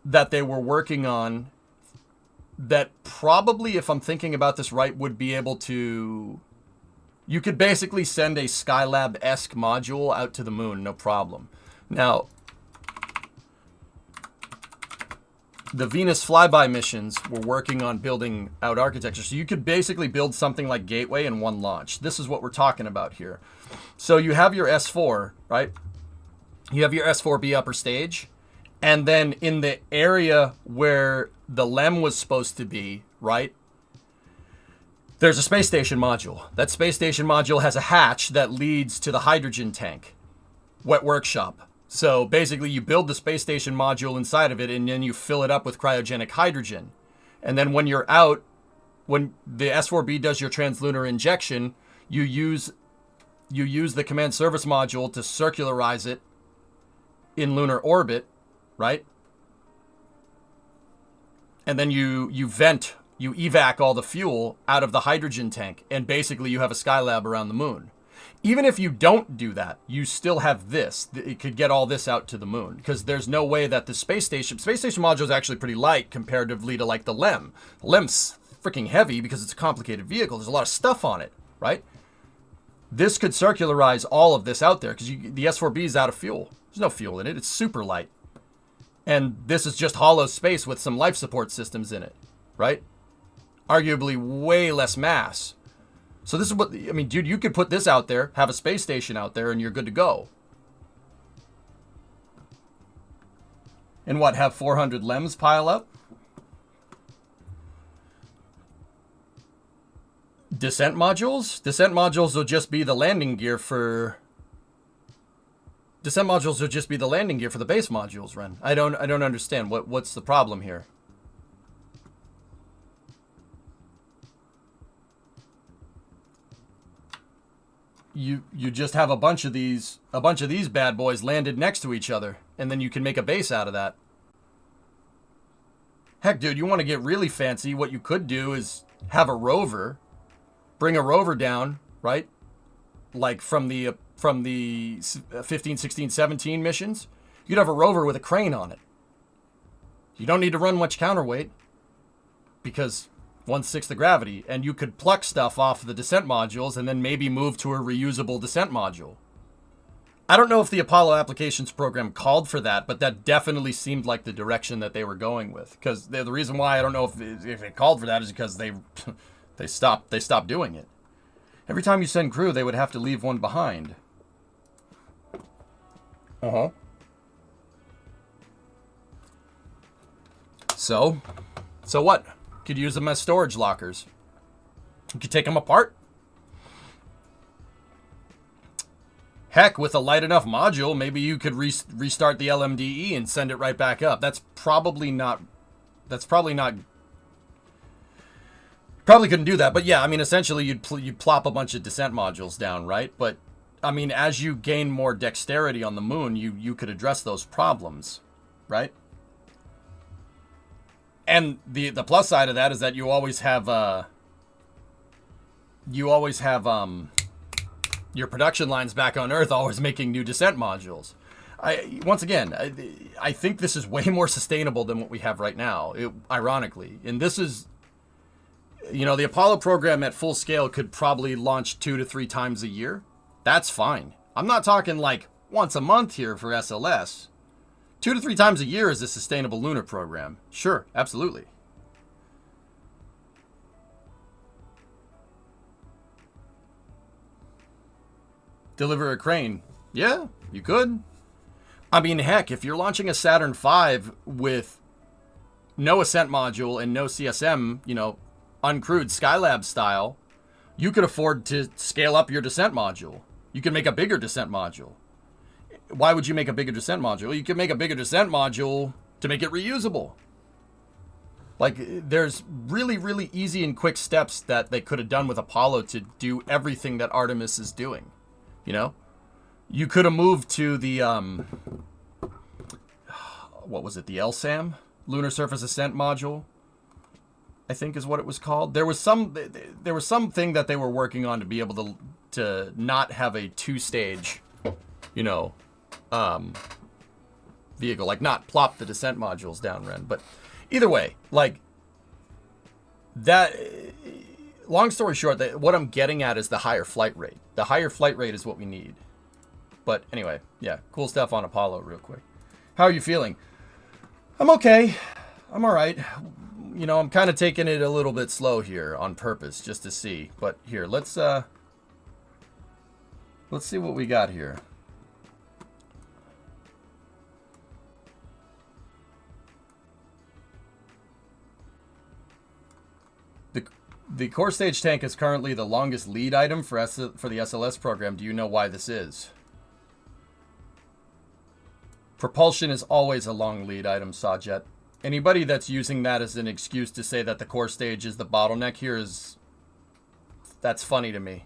that they were working on that probably, if I'm thinking about this right, would be able to... You could basically send a Skylab-esque module out to the moon, no problem. Now, the Venus flyby missions were working on building out architecture. So you could basically build something like Gateway in one launch. This is what we're talking about here. So you have your S4, right? You have your S4B upper stage. And then in the area where the LEM was supposed to be, right? There's a space station module. That space station module has a hatch that leads to the hydrogen tank. Wet workshop. So basically you build the space station module inside of it and then you fill it up with cryogenic hydrogen. And then when you're out, when the S4B does your translunar injection, you use the command service module to circularize it in lunar orbit, right? And then you evac all the fuel out of the hydrogen tank, and basically you have a Skylab around the moon. Even if you don't do that, you still have this. It could get all this out to the moon, because there's no way that the space station module is actually pretty light comparatively to like the LEM. The LEM's freaking heavy because it's a complicated vehicle. There's a lot of stuff on it, right? This could circularize all of this out there because the S4B is out of fuel. There's no fuel in it. It's super light. And this is just hollow space with some life support systems in it, right? Arguably way less mass. So this is what, I mean, dude, you could put this out there, have a space station out there, and you're good to go. And what, have 400 LEMs pile up? Descent modules? Descent modules will just be the landing gear for... Descent modules will just be the landing gear for the base modules, Ren. I don't understand. What's the problem here? You just have a bunch of these bad boys landed next to each other, and then you can make a base out of that. Heck, dude, you want to get really fancy, what you could do is have a rover, bring a rover down, right? Like from the 15, 16, 17 missions, you'd have a rover with a crane on it. You don't need to run much counterweight because 1/6 the gravity, and you could pluck stuff off the descent modules and then maybe move to a reusable descent module. I don't know if the Apollo applications program called for that, but that definitely seemed like the direction that they were going with. Because the reason why I don't know if it called for that is because they stopped doing it. Every time you send crew, they would have to leave one behind. So what? Could use them as storage lockers. You could take them apart. Heck, with a light enough module, maybe you could restart the LMDE and send it right back up. Probably couldn't do that. But yeah, I mean, essentially you'd plop a bunch of descent modules down, right? But I mean, as you gain more dexterity on the moon, you could address those problems, right? And the plus side of that is that you always have your production lines back on Earth always making new descent modules. I think this is way more sustainable than what we have right now, ironically. And this is You know, the Apollo program at full scale could probably launch 2 to 3 times a year. That's fine. I'm not talking like once a month here for SLS. 2 to 3 times a year is a sustainable lunar program. Sure, absolutely. Deliver a crane. Yeah, you could. I mean, heck, if you're launching a Saturn V with no ascent module and no CSM, you know, uncrewed Skylab style, you could afford to scale up your descent module. You could make a bigger descent module. Why would you make a bigger descent module? You could make a bigger descent module to make it reusable. Like, there's really, really easy and quick steps that they could have done with Apollo to do everything that Artemis is doing. You know? You could have moved to the, what was it? The LSAM? Lunar Surface Ascent Module, I think is what it was called. There was something that they were working on to be able to not have a 2-stage, you know, vehicle, like not plop the descent modules down, Ren. But either way, like that. Long story short, what I'm getting at is the higher flight rate. The higher flight rate is what we need. But anyway, yeah, cool stuff on Apollo real quick. How are you feeling? I'm okay. I'm all right. You know, I'm kind of taking it a little bit slow here on purpose just to see. But here, let's see what we got here. The core stage tank is currently the longest lead item for the SLS program. Do you know why this is? Propulsion is always a long lead item, Sajet. Anybody that's using that as an excuse to say that the core stage is the bottleneck here that's funny to me.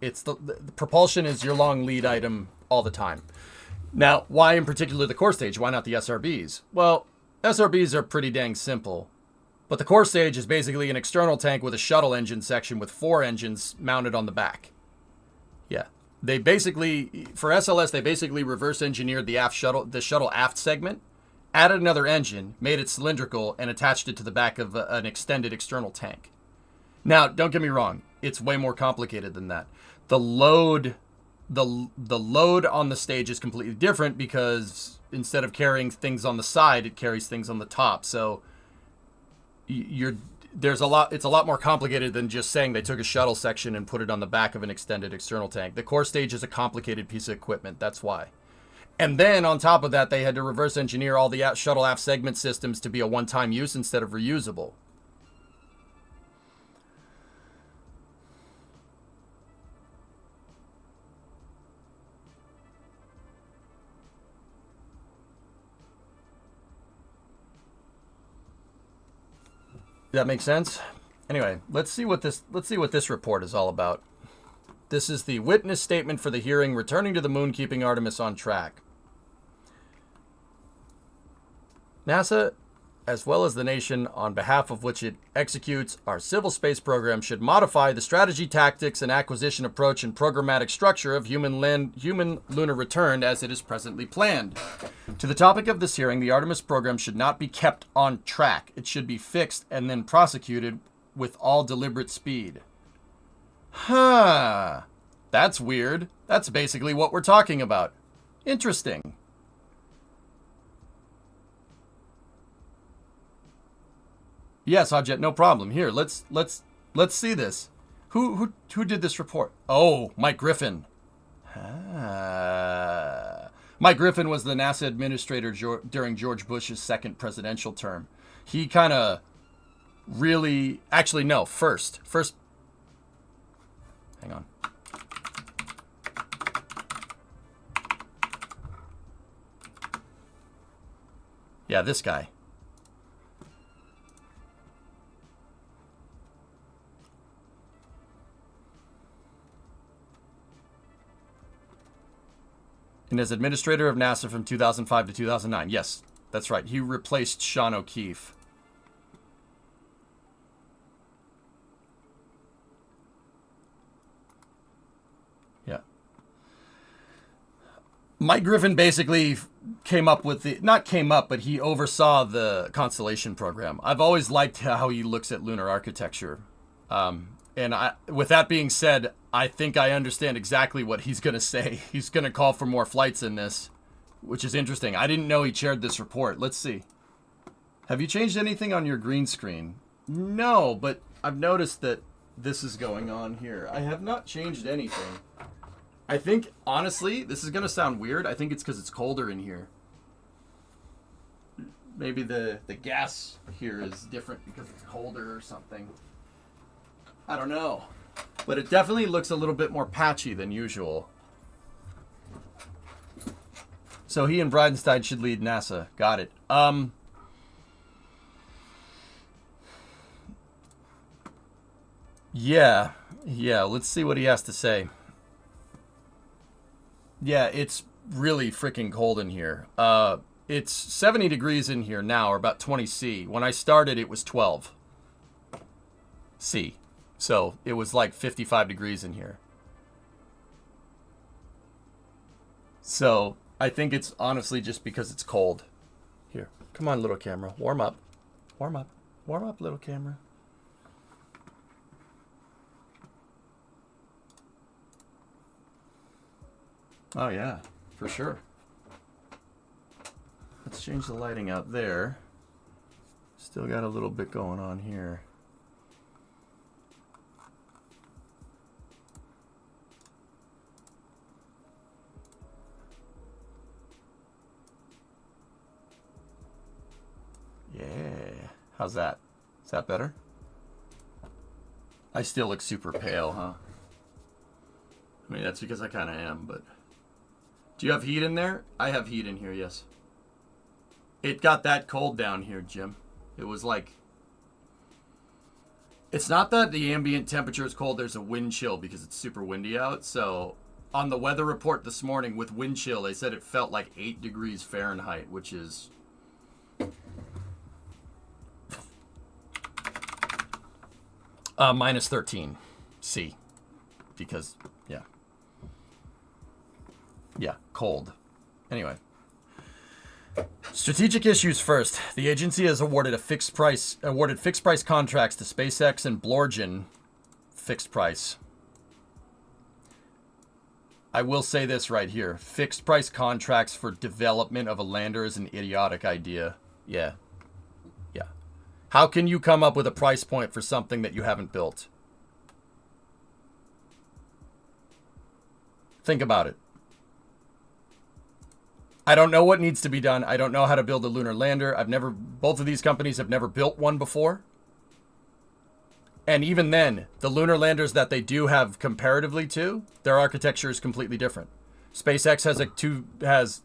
It's the propulsion is your long lead item all the time. Now, why in particular the core stage? Why not the SRBs? Well, SRBs are pretty dang simple. But the core stage is basically an external tank with a shuttle engine section with 4 engines mounted on the back. Yeah. They basically, for SLS, they basically reverse engineered the shuttle aft segment, added another engine, made it cylindrical, and attached it to the back of an extended external tank. Now, don't get me wrong, it's way more complicated than that. The load on the stage is completely different because instead of carrying things on the side, it carries things on the top. So it's a lot more complicated than just saying they took a shuttle section and put it on the back of an extended external tank. The core stage is a complicated piece of equipment. That's why. And then on top of that, they had to reverse engineer all the shuttle aft segment systems to be a one-time use instead of reusable. That makes sense? Anyway, let's see what this report is all about. This is the witness statement for the hearing returning to the moon, keeping Artemis on track. NASA, as well as the nation on behalf of which it executes our civil space program, should modify the strategy, tactics, and acquisition approach and programmatic structure of human lunar return as it is presently planned. To the topic of this hearing, the Artemis program should not be kept on track. It should be fixed and then prosecuted with all deliberate speed. Huh. That's weird. That's basically what we're talking about. Interesting. Yes, Ajit, no problem. Here, let's see this. Who did this report? Oh, Mike Griffin. Mike Griffin was the NASA administrator during George Bush's second presidential term. He kind of really, actually no, first. Hang on. Yeah, this guy. And as administrator of NASA from 2005 to 2009. Yes, that's right. He replaced Sean O'Keefe. Yeah. Mike Griffin basically came up with the, not came up, but he oversaw the constellation program. I've always liked how he looks at lunar architecture. With that being said, I think I understand exactly what he's going to say. He's going to call for more flights in this, which is interesting. I didn't know he chaired this report. Let's see. Have you changed anything on your green screen? No, but I've noticed that this is going on here. I have not changed anything. I think, honestly, this is going to sound weird. I think it's because it's colder in here. Maybe the gas here is different because it's colder or something. I don't know. But it definitely looks a little bit more patchy than usual. So he and Bridenstine should lead NASA. Got it. Yeah, let's see what he has to say. Yeah, it's really freaking cold in here. It's 70 degrees in here now, or about 20 C. When I started, it was 12 C. So it was like 55 degrees in here. So I think it's honestly just because it's cold. Here, come on, little camera. Warm up. Warm up. Warm up, little camera. Oh, yeah, for sure. Let's change the lighting out there. Still got a little bit going on here. Yeah. How's that? Is that better? I still look super pale, huh? I mean, that's because I kind of am, but... Do you have heat in there? I have heat in here, yes. It got that cold down here, Jim. It was like... It's not that the ambient temperature is cold. There's a wind chill because it's super windy out. So on the weather report this morning with wind chill, they said it felt like 8 degrees Fahrenheit, which is... minus 13 C. Because, yeah. Yeah, cold. Anyway. Strategic issues first. The agency has awarded fixed price contracts to SpaceX and Blorgen. Fixed price. I will say this right here. Fixed price contracts for development of a lander is an idiotic idea. Yeah. Yeah. How can you come up with a price point for something that you haven't built? Think about it. I don't know what needs to be done. I don't know how to build a lunar lander. Both of these companies have never built one before. And even then, the lunar landers that they do have comparatively to, their architecture is completely different. SpaceX has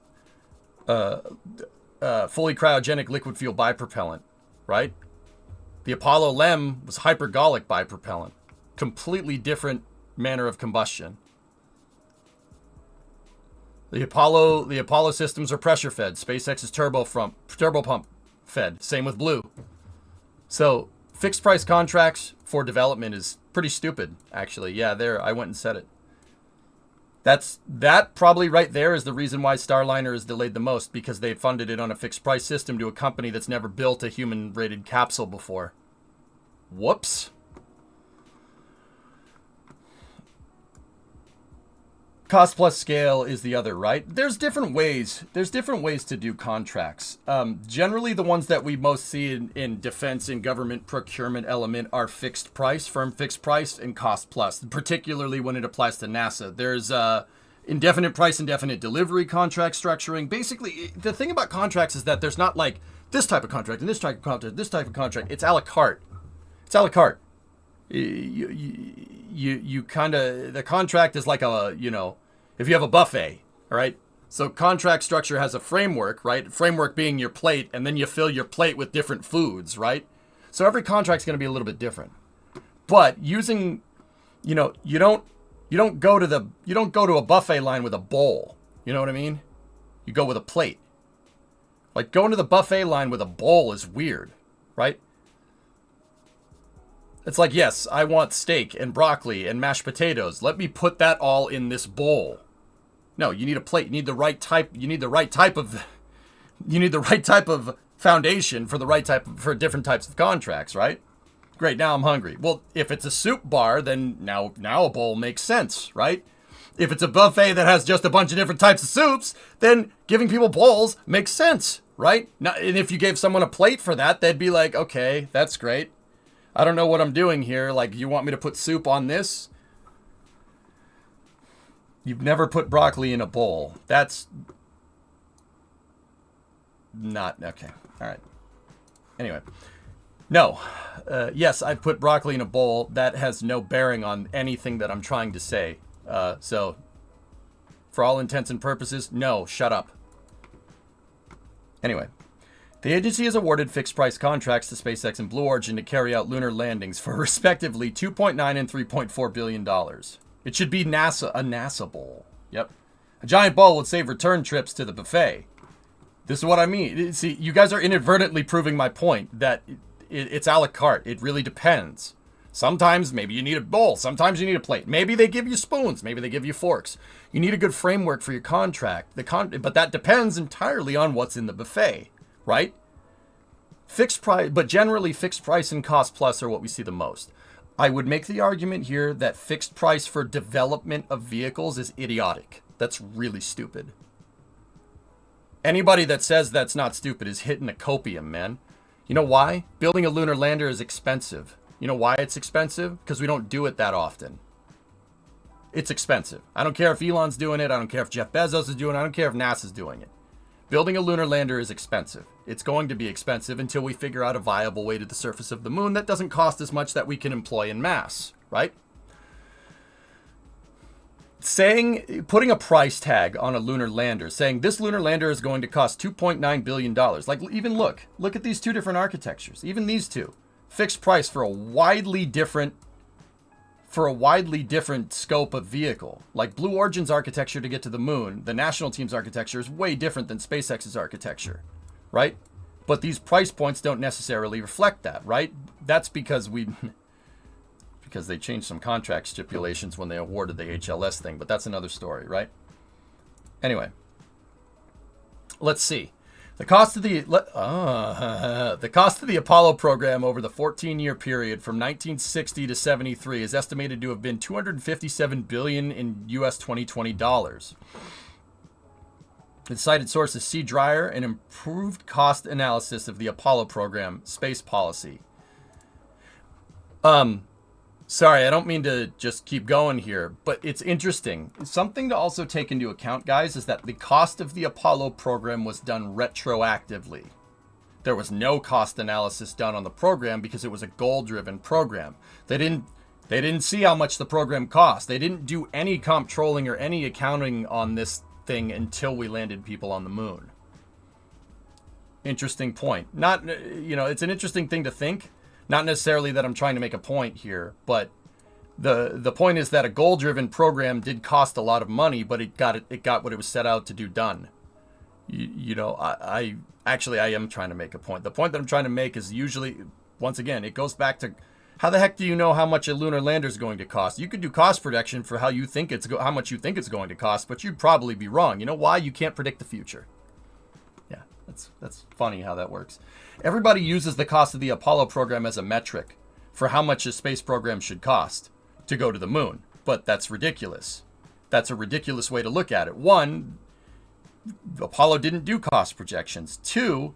fully cryogenic liquid fuel bipropellant, right? The Apollo LEM was hypergolic bipropellant. Completely different manner of combustion. The Apollo systems are pressure fed. SpaceX is turbo pump fed. Same with Blue. So fixed price contracts for development is pretty stupid, actually. Yeah, there, I went and said it. That probably right there is the reason why Starliner is delayed the most, because they funded it on a fixed price system to a company that's never built a human rated capsule before. Whoops. Cost plus scale is the other, right? There's different ways to do contracts. Generally, the ones that we most see in defense and government procurement element are fixed price, firm fixed price, and cost plus, particularly when it applies to NASA. There's indefinite price, indefinite delivery contract structuring. Basically, the thing about contracts is that there's not like this type of contract and this type of contract, this type of contract. It's a la carte. It's a la carte. You kind of, the contract is like a, if you have a buffet, all right? So contract structure has a framework, right? Framework being your plate, and then you fill your plate with different foods, right? So every contract's going to be a little bit different. But using, you don't go to a buffet line with a bowl. You know what I mean? You go with a plate. Like going to the buffet line with a bowl is weird, right? It's like, yes, I want steak and broccoli and mashed potatoes. Let me put that all in this bowl. No, you need a plate. You need the right type. You need the right type of. You need the right type of foundation for the right type for different types of contracts, right? Great. Now I'm hungry. Well, if it's a soup bar, then now a bowl makes sense, right? If it's a buffet that has just a bunch of different types of soups, then giving people bowls makes sense, right? Now, and if you gave someone a plate for that, they'd be like, okay, that's great. I don't know what I'm doing here. Like, you want me to put soup on this? You've never put broccoli in a bowl. That's not okay. All right. Anyway, no. Yes, I put broccoli in a bowl. That has no bearing on anything that I'm trying to say. So, for all intents and purposes, no, shut up. Anyway, the agency has awarded fixed-price contracts to SpaceX and Blue Origin to carry out lunar landings for respectively $2.9 and $3.4 billion. It should be a NASA bowl. Yep. A giant bowl would save return trips to the buffet. This is what I mean. See, you guys are inadvertently proving my point that it's a la carte. It really depends. Sometimes maybe you need a bowl. Sometimes you need a plate. Maybe they give you spoons. Maybe they give you forks. You need a good framework for your contract. But that depends entirely on what's in the buffet, right? Fixed price, but generally fixed price and cost plus are what we see the most. I would make the argument here that fixed price for development of vehicles is idiotic. That's really stupid. Anybody that says that's not stupid is hitting a copium, man. You know why? Building a lunar lander is expensive. You know why it's expensive? Because we don't do it that often. It's expensive. I don't care if Elon's doing it. I don't care if Jeff Bezos is doing it. I don't care if NASA's doing it. Building a lunar lander is expensive. It's going to be expensive until we figure out a viable way to the surface of the moon that doesn't cost as much that we can employ in mass, right? Putting a price tag on a lunar lander, saying this lunar lander is going to cost $2.9 billion. Like, even look at these two different architectures. Even these two. Fixed price for a widely different scope of vehicle. Like Blue Origin's architecture to get to the moon, the national team's architecture is way different than SpaceX's architecture, right? But these price points don't necessarily reflect that, right? That's because they changed some contract stipulations when they awarded the HLS thing, but that's another story, right? Anyway, let's see. The cost of the Apollo program over the 14-year period from 1960 to 73 is estimated to have been $257 billion in U.S. 2020 dollars. The cited source is C. Dreyer, an improved cost analysis of the Apollo program space policy. Sorry, I don't mean to just keep going here, but it's interesting. Something to also take into account, guys, is that the cost of the Apollo program was done retroactively. There was no cost analysis done on the program because it was a goal-driven program. They didn't see how much the program cost. They didn't do any comptrolling or any accounting on this thing until we landed people on the moon. Interesting point. It's an interesting thing to think. Not necessarily that I'm trying to make a point here, but the point is that a goal-driven program did cost a lot of money, but it got what it was set out to do done. I am trying to make a point. The point that I'm trying to make is usually, once again, it goes back to how the heck do you know how much a lunar lander is going to cost? You could do cost projection for how much you think it's going to cost, but you'd probably be wrong. You know why? You can't predict the future. Yeah, that's funny how that works. Everybody uses the cost of the Apollo program as a metric for how much a space program should cost to go to the moon. But that's ridiculous. That's a ridiculous way to look at it. One, Apollo didn't do cost projections. Two,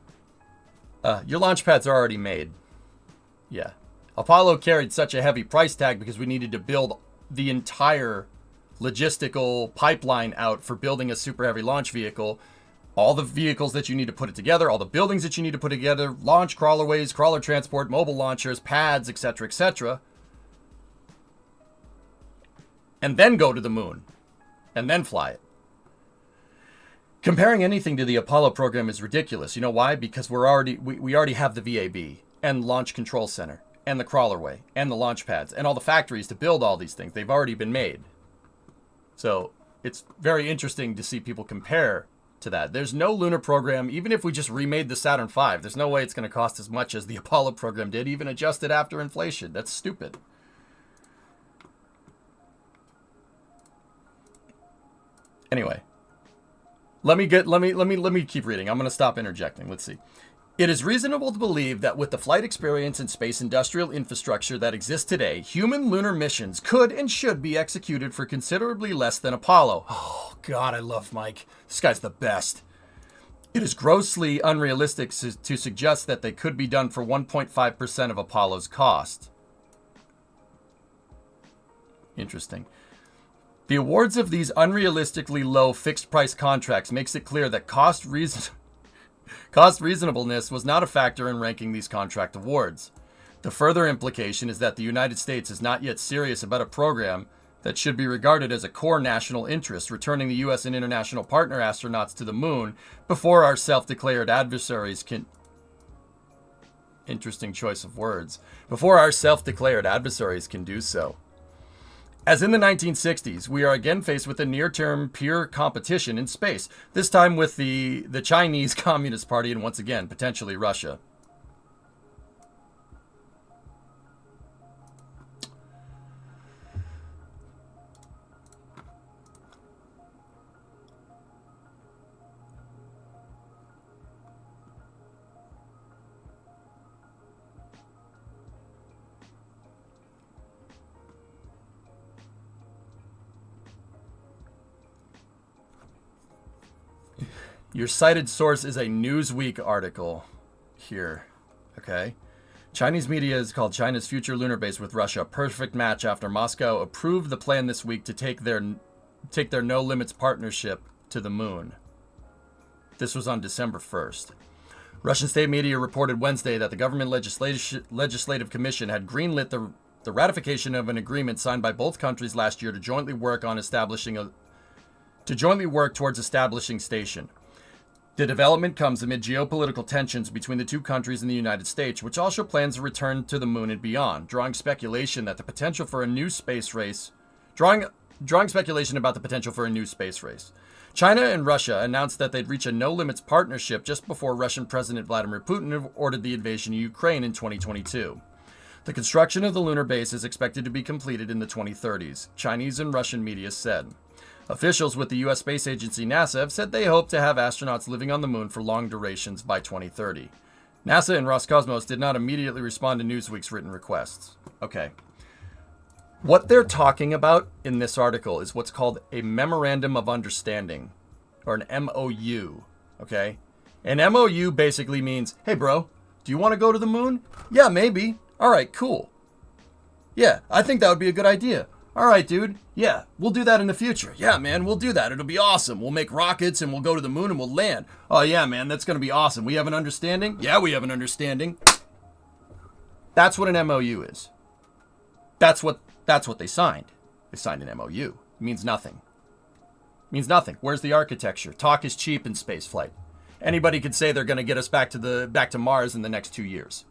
your launch pads are already made. Yeah. Apollo carried such a heavy price tag because we needed to build the entire logistical pipeline out for building a super heavy launch vehicle. All the vehicles that you need to put it together, all the buildings that you need to put together, launch crawlerways, crawler transport, mobile launchers, pads, etc., etc. And then go to the moon. And then fly it. Comparing anything to the Apollo program is ridiculous. You know why? Because we already have the VAB and Launch Control Center and the crawlerway and the launch pads and all the factories to build all these things. They've already been made. So it's very interesting to see people compare to that. There's no lunar program, even if we just remade the Saturn V, there's no way it's going to cost as much as the Apollo program did, even adjusted after inflation. That's stupid. Anyway, Let me keep reading. I'm going to stop interjecting. Let's see. It is reasonable to believe that with the flight experience and space industrial infrastructure that exists today, human lunar missions could and should be executed for considerably less than Apollo. Oh, God, I love Mike. This guy's the best. It is grossly unrealistic to suggest that they could be done for 1.5% of Apollo's cost. Interesting. The awards of these unrealistically low fixed-price contracts makes it clear that cost reasonableness was not a factor in ranking these contract awards. The further implication is that the United States is not yet serious about a program that should be regarded as a core national interest, returning the U.S. and international partner astronauts to the moon before our self-declared adversaries can... Interesting choice of words. Before our self-declared adversaries can do so. As in the 1960s, we are again faced with a near-term peer competition in space, this time with the Chinese Communist Party and once again, potentially Russia. Your cited source is a Newsweek article here. Okay. Chinese media has called China's future lunar base with Russia a perfect match after Moscow approved the plan this week to take their no limits partnership to the moon. This was on December 1st. Russian state media reported Wednesday that the government legislative commission had greenlit the ratification of an agreement signed by both countries last year to jointly work towards establishing station. The development comes amid geopolitical tensions between the two countries and the United States, which also plans a return to the moon and beyond, drawing speculation about the potential for a new space race. China and Russia announced that they'd reach a no-limits partnership just before Russian President Vladimir Putin ordered the invasion of Ukraine in 2022. The construction of the lunar base is expected to be completed in the 2030s, Chinese and Russian media said. Officials with the U.S. Space Agency NASA have said they hope to have astronauts living on the moon for long durations by 2030. NASA and Roscosmos did not immediately respond to Newsweek's written requests. Okay. What they're talking about in this article is what's called a Memorandum of Understanding, or an MOU, okay? An MOU basically means, hey bro, do you want to go to the moon? Yeah, maybe. All right, cool. Yeah, I think that would be a good idea. All right, dude. Yeah, we'll do that in the future. Yeah, man, we'll do that. It'll be awesome. We'll make rockets and we'll go to the moon and we'll land. Oh, yeah, man, that's going to be awesome. We have an understanding? Yeah, we have an understanding. That's what an MOU is. That's what they signed. They signed an MOU. It means nothing. It means nothing. Where's the architecture? Talk is cheap in spaceflight. Anybody could say they're going to get us back to Mars in the next 2 years.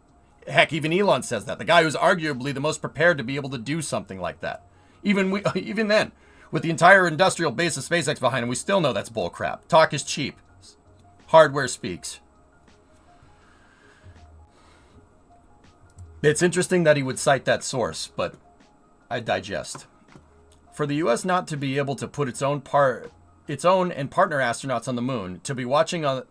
Heck, even Elon says that. The guy who's arguably the most prepared to be able to do something like that. Even then, with the entire industrial base of SpaceX behind him, we still know that's bullcrap. Talk is cheap. Hardware speaks. It's interesting that he would cite that source, but I digest. For the U.S. not to be able to put its own and partner astronauts on the moon, to be watching on...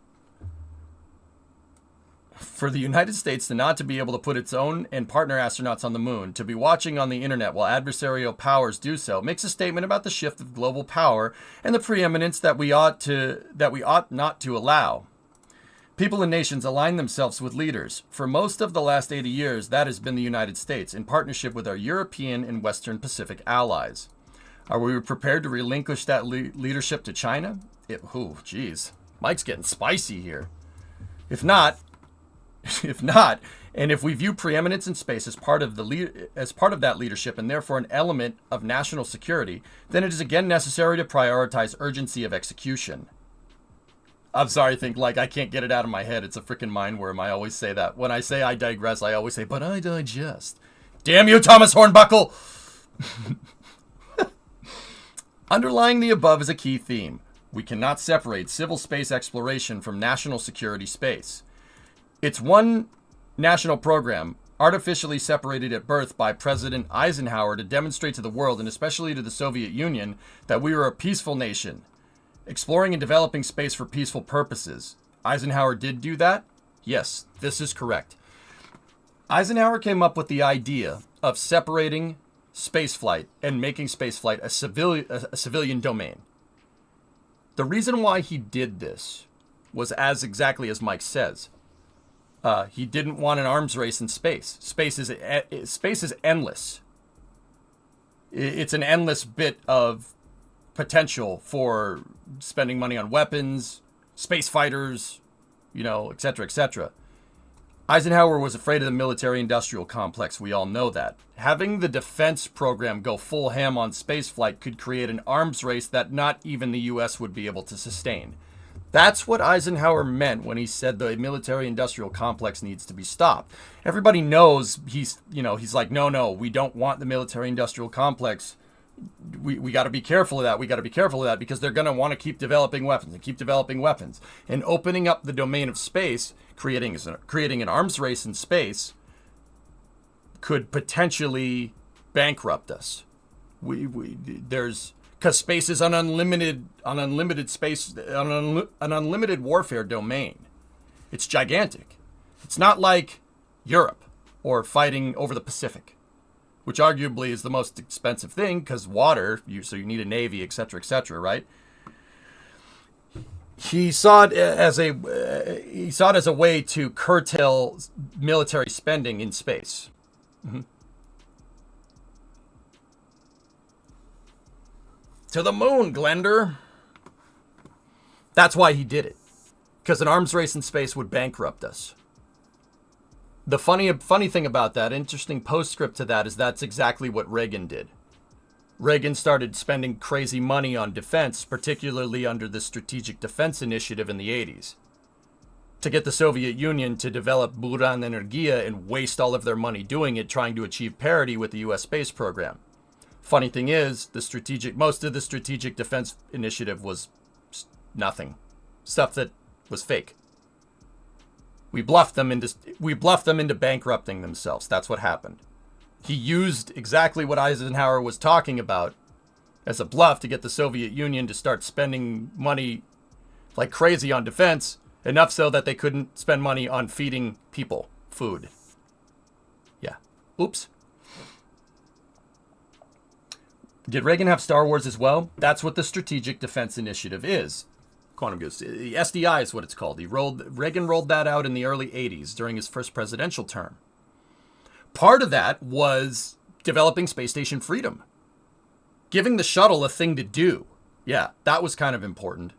For the United States to not to be able to put its own and partner astronauts on the moon, to be watching on the internet while adversarial powers do so, makes a statement about the shift of global power and the preeminence that we ought not to allow. People and nations align themselves with leaders. For most of the last 80 years, that has been the United States, in partnership with our European and Western Pacific allies. Are we prepared to relinquish that leadership to China? Mike's getting spicy here. If not, and if we view preeminence in space as part of that leadership and therefore an element of national security, then it is again necessary to prioritize urgency of execution. I'm sorry, I can't get it out of my head. It's a freaking mind worm. I always say that. When I say I digress, I always say, but I digest. Damn you, Thomas Hornbuckle! Underlying the above is a key theme. We cannot separate civil space exploration from national security space. It's one national program, artificially separated at birth by President Eisenhower to demonstrate to the world, and especially to the Soviet Union, that we were a peaceful nation. Exploring and developing space for peaceful purposes. Eisenhower did do that? Yes, this is correct. Eisenhower came up with the idea of separating spaceflight and making spaceflight a civilian domain. The reason why he did this was exactly as Mike says. He didn't want an arms race in space. Space is endless. It's an endless bit of potential for spending money on weapons, space fighters, et cetera, et cetera. Eisenhower was afraid of the military-industrial complex. We all know that. Having the defense program go full ham on spaceflight could create an arms race that not even the U.S. would be able to sustain. That's what Eisenhower meant when he said the military-industrial complex needs to be stopped. Everybody knows he's like, no, we don't want the military-industrial complex. We got to be careful of that. We got to be careful of that because they're going to want to keep developing weapons and keep developing weapons. And opening up the domain of space, creating an arms race in space, could potentially bankrupt us. Because space is an unlimited warfare domain. It's gigantic. It's not like Europe or fighting over the Pacific, which arguably is the most expensive thing because water, so you need a navy, et cetera, right? He saw it as a way to curtail military spending in space. Mm-hmm. To the moon, Glender. That's why he did it. Because an arms race in space would bankrupt us. The funny thing about that, interesting postscript to that, is that's exactly what Reagan did. Reagan started spending crazy money on defense, particularly under the Strategic Defense Initiative in the 80s, to get the Soviet Union to develop Buran Energia and waste all of their money doing it, trying to achieve parity with the U.S. space program. Funny thing is, most of the Strategic Defense Initiative was nothing. Stuff that was fake. We bluffed them into bankrupting themselves. That's what happened. He used exactly what Eisenhower was talking about as a bluff to get the Soviet Union to start spending money like crazy on defense, enough so that they couldn't spend money on feeding people food. Yeah. Oops. Did Reagan have Star Wars as well? That's what the Strategic Defense Initiative is. Quantum Goose. The SDI is what it's called. Reagan rolled that out in the early 80s during his first presidential term. Part of that was developing space station freedom. Giving the shuttle a thing to do. Yeah, that was kind of important.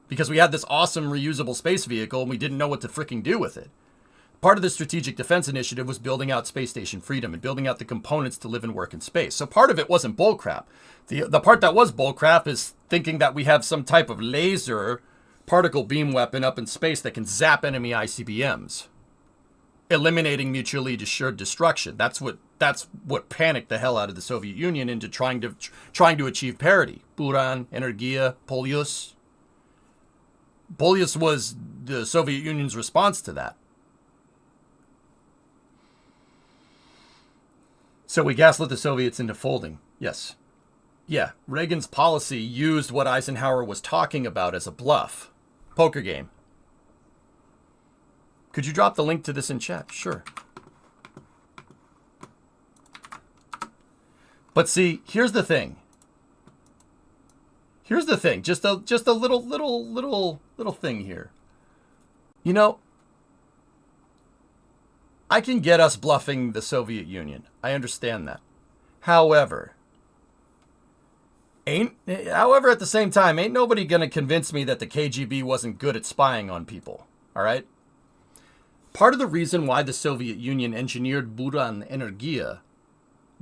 Because we had this awesome reusable space vehicle and we didn't know what to freaking do with it. Part of the Strategic Defense Initiative was building out space station freedom and building out the components to live and work in space. So part of it wasn't bullcrap. The part that was bullcrap is thinking that we have some type of laser particle beam weapon up in space that can zap enemy ICBMs, eliminating mutually assured destruction. That's what panicked the hell out of the Soviet Union into trying to achieve parity. Buran, Energia, Polyus. Polyus was the Soviet Union's response to that. So we gaslit the Soviets into folding. Yes. Yeah, Reagan's policy used what Eisenhower was talking about as a bluff. Poker game. Could you drop the link to this in chat? Sure. But see, here's the thing. Just a little thing here. I can get us bluffing the Soviet Union. I understand that. However, at the same time, ain't nobody gonna convince me that the KGB wasn't good at spying on people. All right? Part of the reason why the Soviet Union engineered Buran Energia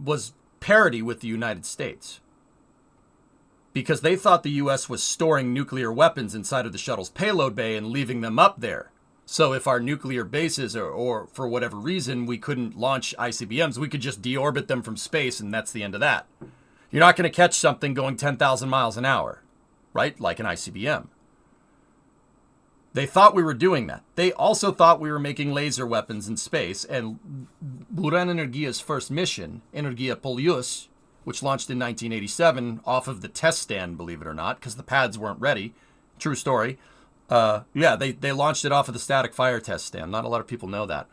was parity with the United States. Because they thought the U.S. was storing nuclear weapons inside of the shuttle's payload bay and leaving them up there. So if our nuclear bases, or for whatever reason, we couldn't launch ICBMs, we could just deorbit them from space and that's the end of that. You're not going to catch something going 10,000 miles an hour, right? Like an ICBM. They thought we were doing that. They also thought we were making laser weapons in space, and Buran Energia's first mission, Energia Polyus, which launched in 1987 off of the test stand, believe it or not, because the pads weren't ready. True story. Yeah, they launched it off of the static fire test stand. Not a lot of people know that.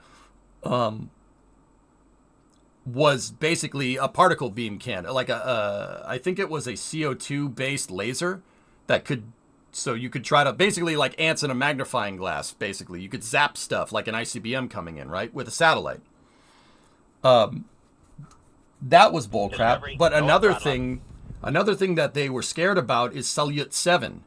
Was basically a particle beam cannon, like I think it was a CO2 based laser that could, so you could try to basically like ants in a magnifying glass. Basically, you could zap stuff like an ICBM coming in, right, with a satellite. That was bullcrap. But another thing that they were scared about is Salyut 7.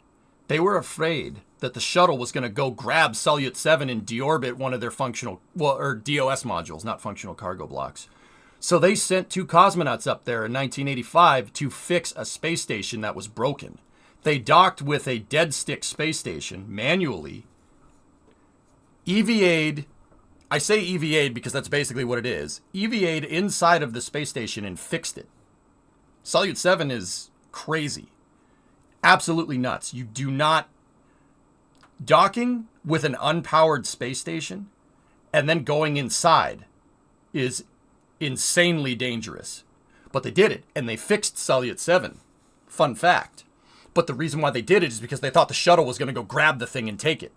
They were afraid that the shuttle was going to go grab Salyut 7 and deorbit one of their or DOS modules, not functional cargo blocks. So they sent 2 cosmonauts up there in 1985 to fix a space station that was broken. They docked with a dead stick space station manually, EVA'd, I say EVA'd because that's basically what it is, EVA'd inside of the space station and fixed it. Salyut 7 is crazy. Absolutely nuts. You do not... Docking with an unpowered space station and then going inside is insanely dangerous. But they did it, and they fixed Salyut 7. Fun fact. But the reason why they did it is because they thought the shuttle was going to go grab the thing and take it.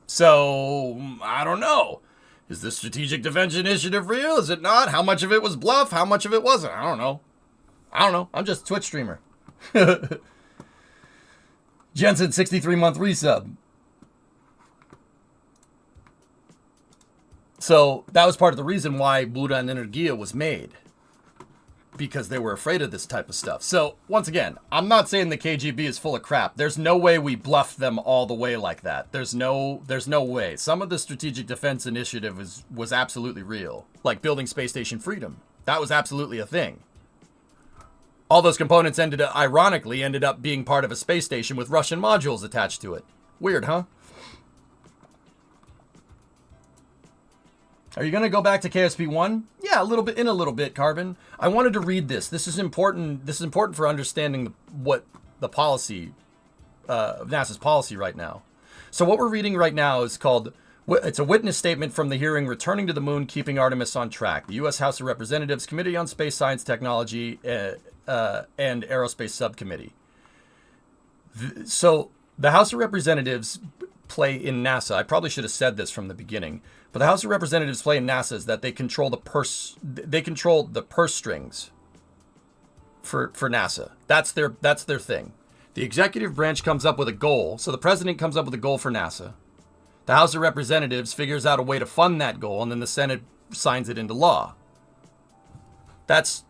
So, I don't know. Is this Strategic Defense Initiative real? Is it not? How much of it was bluff? How much of it wasn't? I don't know. I'm just a Twitch streamer. Jensen, 63-month resub. So that was part of the reason why Buran Energia was made. Because they were afraid of this type of stuff. So, once again, I'm not saying the KGB is full of crap. There's no way we bluffed them all the way like that. There's no way. Some of the Strategic Defense Initiative was absolutely real. Like building Space Station Freedom. That was absolutely a thing. All those components ironically ended up being part of a space station with Russian modules attached to it. Weird, huh? Are you going to go back to KSP-1? Yeah, a little bit, Carbon. I wanted to read this. This is important. This is important for understanding what the policy, NASA's policy right now. So what we're reading right now is called, it's a witness statement from the hearing Returning to the Moon, Keeping Artemis on Track. The U.S. House of Representatives Committee on Space Science Technology and Aerospace Subcommittee. So the House of Representatives play in NASA. I probably should have said this from the beginning. But the House of Representatives play in NASA is that they control the purse strings for NASA. That's their thing. The executive branch comes up with a goal. So the president comes up with a goal for NASA. The House of Representatives figures out a way to fund that goal, and then the Senate signs it into law. That's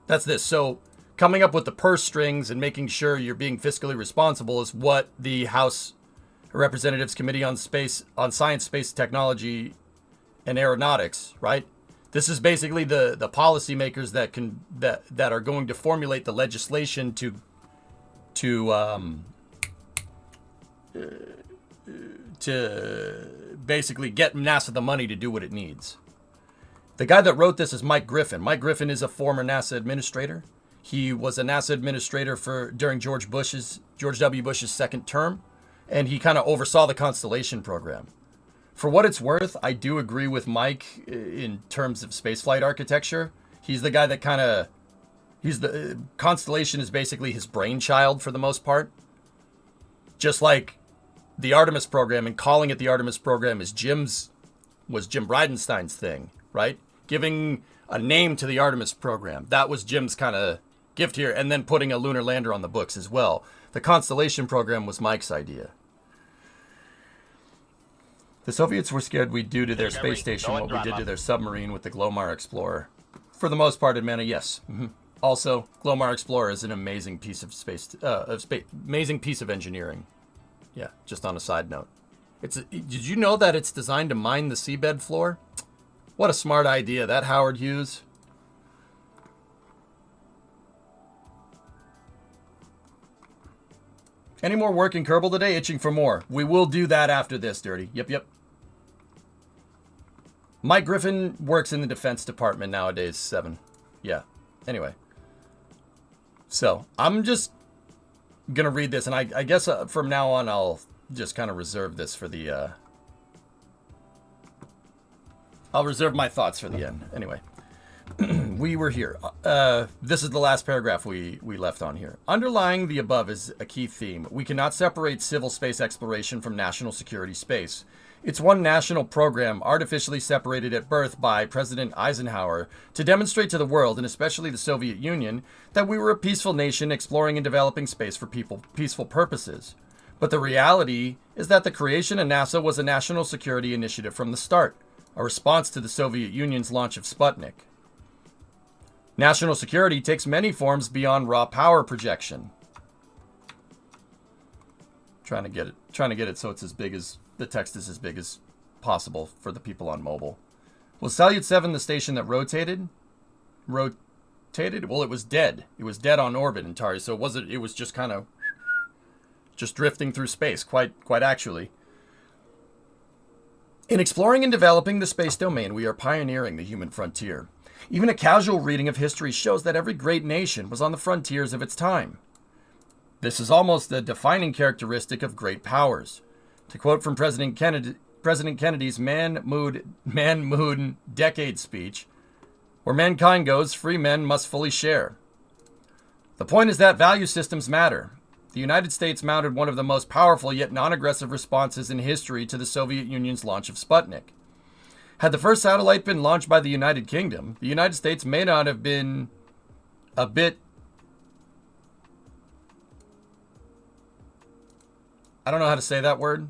this. So coming up with the purse strings and making sure you're being fiscally responsible is what the House Representatives Committee on Science, Space Technology, and Aeronautics, right? This is basically the policymakers that are going to formulate the legislation to basically get NASA the money to do what it needs. The guy that wrote this is Mike Griffin. Mike Griffin is a former NASA administrator. He was a NASA administrator during George W. Bush's second term. And he kind of oversaw the Constellation program. For what it's worth, I do agree with Mike in terms of spaceflight architecture. He's the guy that Constellation is basically his brainchild for the most part. Just like the Artemis program, and calling it the Artemis program was Jim Bridenstine's thing, right? Giving a name to the Artemis program. That was Jim's kind of gift here. And then putting a lunar lander on the books as well. The Constellation program was Mike's idea. The Soviets were scared we'd do to their space station what we did to their submarine with the Glomar Explorer. For the most part, Admana, yes. Mm-hmm. Also, Glomar Explorer is an amazing piece of amazing piece of engineering. Yeah, just on a side note. Did you know that it's designed to mine the seabed floor? What a smart idea, that Howard Hughes. Any more work in Kerbal today? Itching for more. We will do that after this, Dirty. Yep. Mike Griffin works in the Defense Department nowadays, 7. Yeah. Anyway. So, I'm just going to read this, and I guess from now on I'll just kind of reserve this for the... I'll reserve my thoughts for the end. Anyway. We were here. This is the last paragraph we left on here. Underlying the above is a key theme. We cannot separate civil space exploration from national security space. It's one national program artificially separated at birth by President Eisenhower to demonstrate to the world, and especially the Soviet Union, that we were a peaceful nation exploring and developing space for peaceful purposes. But the reality is that the creation of NASA was a national security initiative from the start, a response to the Soviet Union's launch of Sputnik. National security takes many forms beyond raw power projection. Trying to get it so it's as big as the text is as big as possible for the people on mobile. Was Salyut 7 the station that rotated? Rotated? Well, it was dead. It was dead on orbit entirely, so it was just kind of just drifting through space, quite actually. In exploring and developing the space domain, we are pioneering the human frontier. Even a casual reading of history shows that every great nation was on the frontiers of its time. This is almost the defining characteristic of great powers. To quote from President Kennedy's Man Moon Decade speech, where mankind goes, free men must fully share. The point is that value systems matter. The United States mounted one of the most powerful yet non-aggressive responses in history to the Soviet Union's launch of Sputnik. Had the first satellite been launched by the United Kingdom, the United States may not have been a bit... I don't know how to say that word,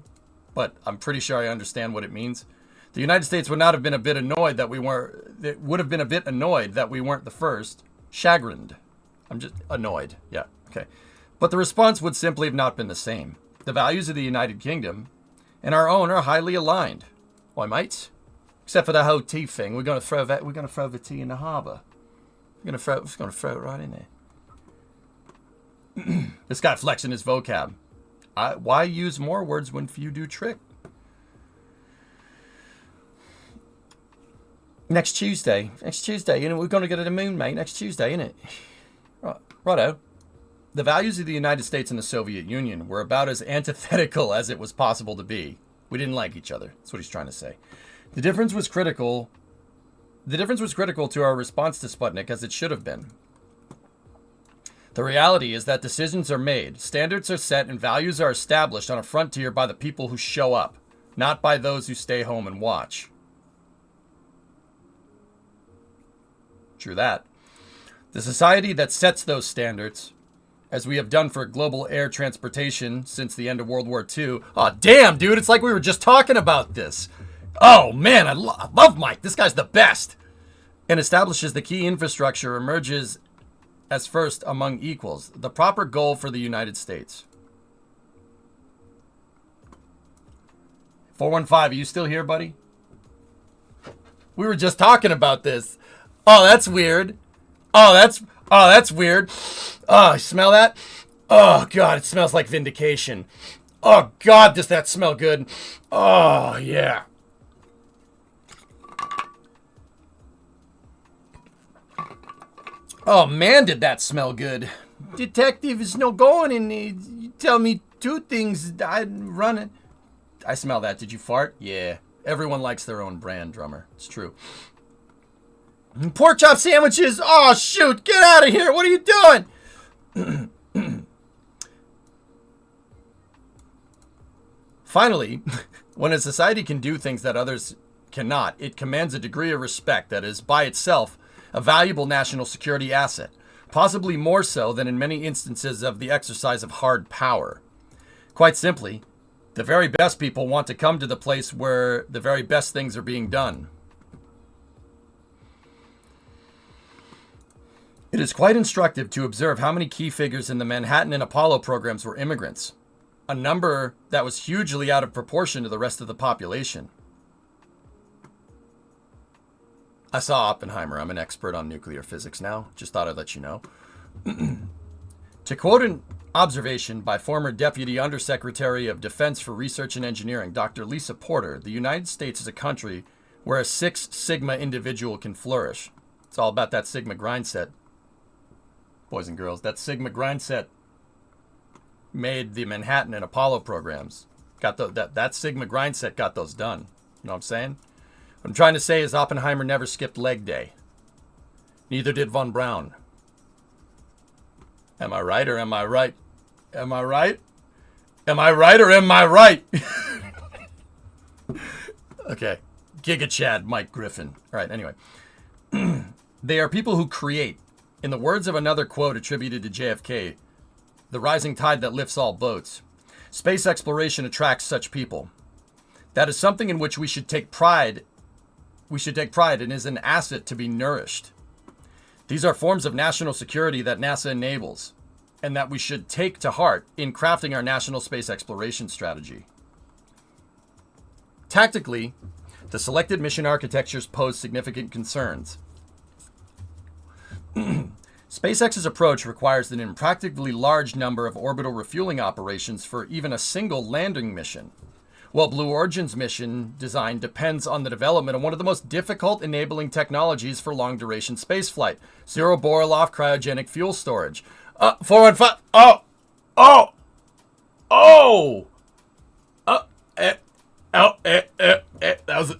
but I'm pretty sure I understand what it means. The United States would not have been a bit annoyed that we weren't... It would have been a bit annoyed that we weren't the first. Chagrined. I'm just annoyed. Yeah, okay. But the response would simply have not been the same. The values of the United Kingdom and our own are highly aligned. Why, mates? Except for the whole tea thing, we're going to throw the tea in the harbour. We're going to throw it right in there. This guy flexing his vocab. Why use more words when few do trick? Next Tuesday, you know, we're going to go to the moon, mate. Next Tuesday, innit? Righto. The values of the United States and the Soviet Union were about as antithetical as it was possible to be. We didn't like each other. That's what he's trying to say. The difference was critical to our response to Sputnik, as it should have been. The reality is that decisions are made, standards are set, and values are established on a frontier by the people who show up, not by those who stay home and watch. True that. The society that sets those standards, as we have done for global air transportation since the end of World War II. Oh, damn, dude, it's like we were just talking about this. Oh, man, I love Mike. This guy's the best. And establishes the key infrastructure, emerges as first among equals, the proper goal for the United States. 415, are you still here, buddy? We were just talking about this. Oh, that's weird. Oh, that's weird. Oh, smell that? Oh, God, it smells like vindication. Oh, God, does that smell good? Oh, yeah. Oh, man, did that smell good. Detective is no going in there. You tell me two things, I'd run it. I smell that. Did you fart? Yeah. Everyone likes their own brand, drummer. It's true. Pork chop sandwiches. Oh, shoot. Get out of here. What are you doing? Finally, when a society can do things that others cannot, it commands a degree of respect that is, by itself, a valuable national security asset, possibly more so than in many instances of the exercise of hard power. Quite simply, the very best people want to come to the place where the very best things are being done. It is quite instructive to observe how many key figures in the Manhattan and Apollo programs were immigrants, a number that was hugely out of proportion to the rest of the population. I saw Oppenheimer. I'm an expert on nuclear physics now. Just thought I'd let you know. To quote an observation by former Deputy Undersecretary of Defense for Research and Engineering, Dr. Lisa Porter, the United States is a country where a Six Sigma individual can flourish. It's all about that Sigma grind set. Boys and girls, that Sigma grind set made the Manhattan and Apollo programs. That Sigma grind set got those done. You know what I'm saying? What I'm trying to say is Oppenheimer never skipped leg day. Neither did von Braun. Am I right or am I right? Am I right? Am I right or am I right? Okay. Giga Chad, Mike Griffin. All right, anyway. They are people who create. In the words of another quote attributed to JFK, the rising tide that lifts all boats. Space exploration attracts such people. That is something in which we should take pride. We should take pride and is an asset to be nourished. These are forms of national security that NASA enables, and that we should take to heart in crafting our national space exploration strategy. Tactically, the selected mission architectures pose significant concerns. SpaceX's approach requires an impracticably large number of orbital refueling operations for even a single landing mission, while Blue Origin's mission design depends on the development of one of the most difficult enabling technologies for long-duration spaceflight, zero Boriloff cryogenic fuel storage. 415. That was it.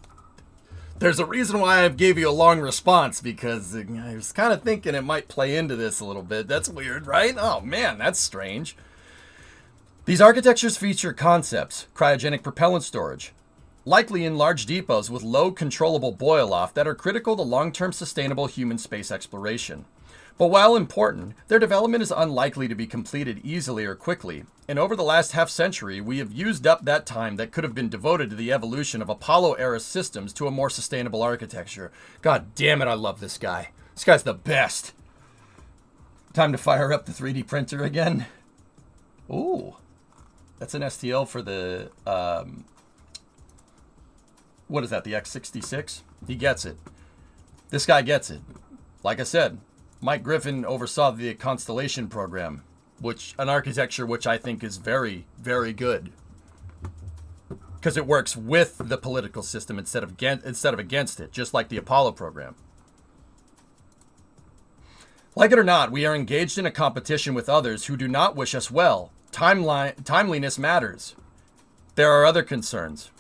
There's a reason why I gave you a long response, because I was kind of thinking it might play into this a little bit. That's weird, right? Oh man, that's strange. These architectures feature concepts, cryogenic propellant storage, likely in large depots with low controllable boil-off that are critical to long-term sustainable human space exploration. But while important, their development is unlikely to be completed easily or quickly, and over the last half-century, we have used up that time that could have been devoted to the evolution of Apollo-era systems to a more sustainable architecture. God damn it, I love this guy. This guy's the best. Time to fire up the 3D printer again. Ooh. That's an STL for the, what is that, the X66? He gets it. This guy gets it. Like I said, Mike Griffin oversaw the Constellation program, which an architecture which I think is very, very good, because it works with the political system instead of against it, just like the Apollo program. Like it or not, we are engaged in a competition with others who do not wish us well. Timeliness matters. There are other concerns.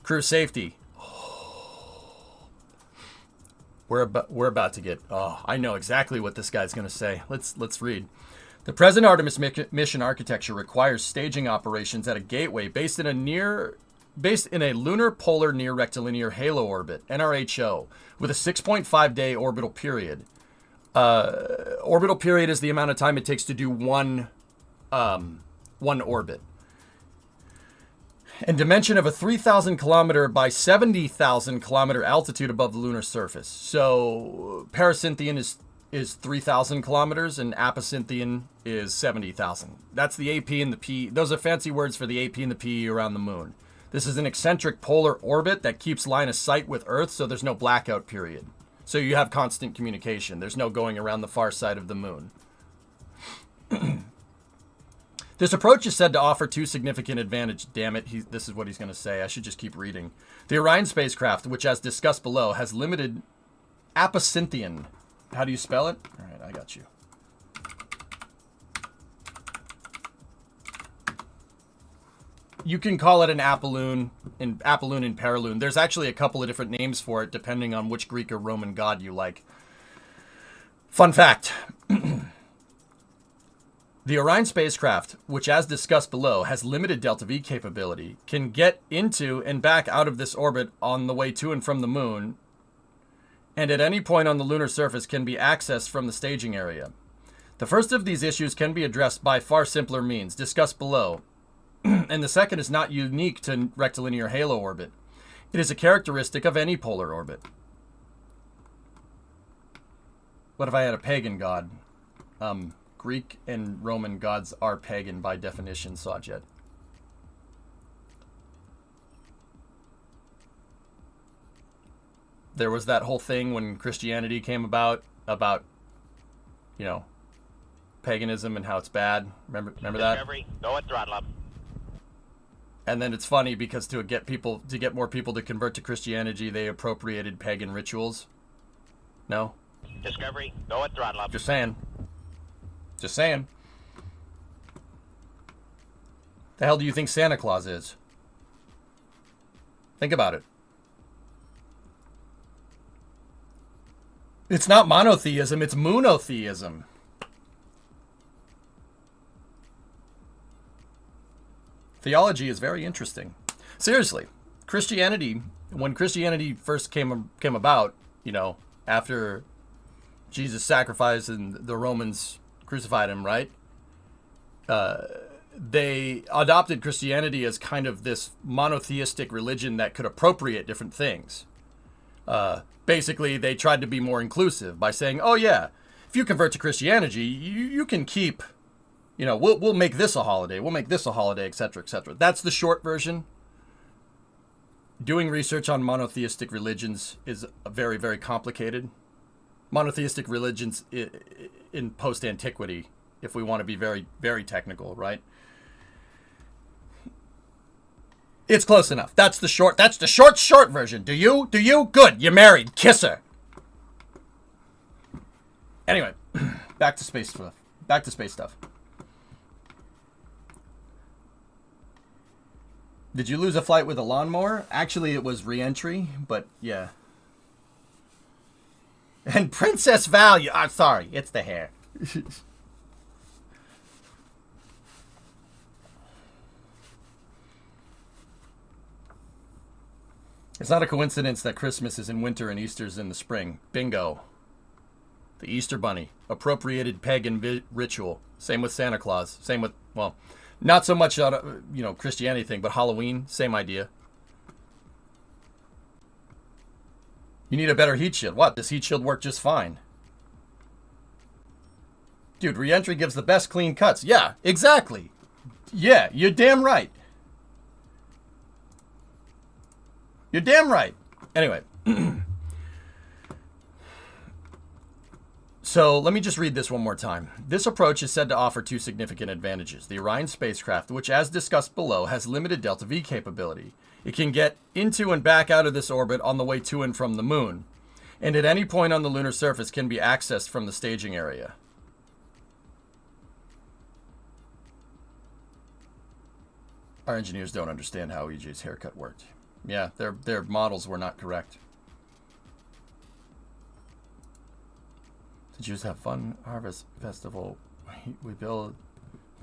Crew safety. We're about to get. Oh, I know exactly what this guy's going to say. Let's read. The present Artemis mission architecture requires staging operations at a gateway based in a lunar polar near rectilinear halo orbit (NRHO) with a 6.5-day orbital period. Orbital period is the amount of time it takes to do one orbit. And dimension of a 3,000 kilometer by 70,000 kilometer altitude above the lunar surface. So parasynthian is 3,000 kilometers and apocynthian is 70,000. That's the AP and the P. Those are fancy words for the AP and the P around the moon. This is an eccentric polar orbit that keeps line of sight with Earth, so there's no blackout period. So you have constant communication. There's no going around the far side of the moon. This approach is said to offer two significant advantages. Damn it, this is what he's going to say. I should just keep reading. The Orion spacecraft, which as discussed below, has limited apocynthian. How do you spell it? All right, I got you. You can call it an apolloon and paraloon. There's actually a couple of different names for it, depending on which Greek or Roman god you like. Fun fact. The Orion spacecraft, which as discussed below, has limited delta-V capability, can get into and back out of this orbit on the way to and from the moon, and at any point on the lunar surface can be accessed from the staging area. The first of these issues can be addressed by far simpler means, discussed below, and the second is not unique to rectilinear halo orbit. It is a characteristic of any polar orbit. What if I had a pagan god? Greek and Roman gods are pagan by definition, Sajed. There was that whole thing when Christianity came about, paganism and how it's bad. Remember that? Discovery, go at throttle up. And then it's funny because to get more people to convert to Christianity, they appropriated pagan rituals. No? Discovery, go at throttle up. Just saying. Just saying. The hell do you think Santa Claus is? Think about it. It's not monotheism, it's monotheism. Theology is very interesting. Seriously, Christianity, when Christianity first came about, you know, after Jesus sacrificed and the Romans crucified him, right? They adopted Christianity as kind of this monotheistic religion that could appropriate different things. Basically, they tried to be more inclusive by saying, oh yeah, if you convert to Christianity, you can keep, you know, we'll make this a holiday, we'll make this a holiday, etc., etc. That's the short version. Doing research on monotheistic religions is very, very complicated. Monotheistic religions in post-antiquity, if we want to be very, very technical, right? It's close enough. That's the short version. Do you? Good. You're married. Kiss her. Anyway, back to space stuff. Did you lose a flight with a lawnmower? Actually, it was re-entry, but yeah. And Princess Value. I'm sorry, it's the hair. It's not a coincidence that Christmas is in winter and Easter's in the spring. Bingo. The Easter Bunny. Appropriated pagan ritual. Same with Santa Claus. Same with, well, not so much, Christianity thing, but Halloween. Same idea. You need a better heat shield. What? This heat shield worked just fine. Dude, re-entry gives the best clean cuts. Yeah, exactly. Yeah, you're damn right. You're damn right. Anyway. So let me just read this one more time. This approach is said to offer two significant advantages. The Orion spacecraft, which as discussed below, has limited delta V capability. It can get into and back out of this orbit on the way to and from the moon. And at any point on the lunar surface can be accessed from the staging area. Our engineers don't understand how EJ's haircut worked. Yeah, their models were not correct. Did you just have fun? Harvest Festival. We build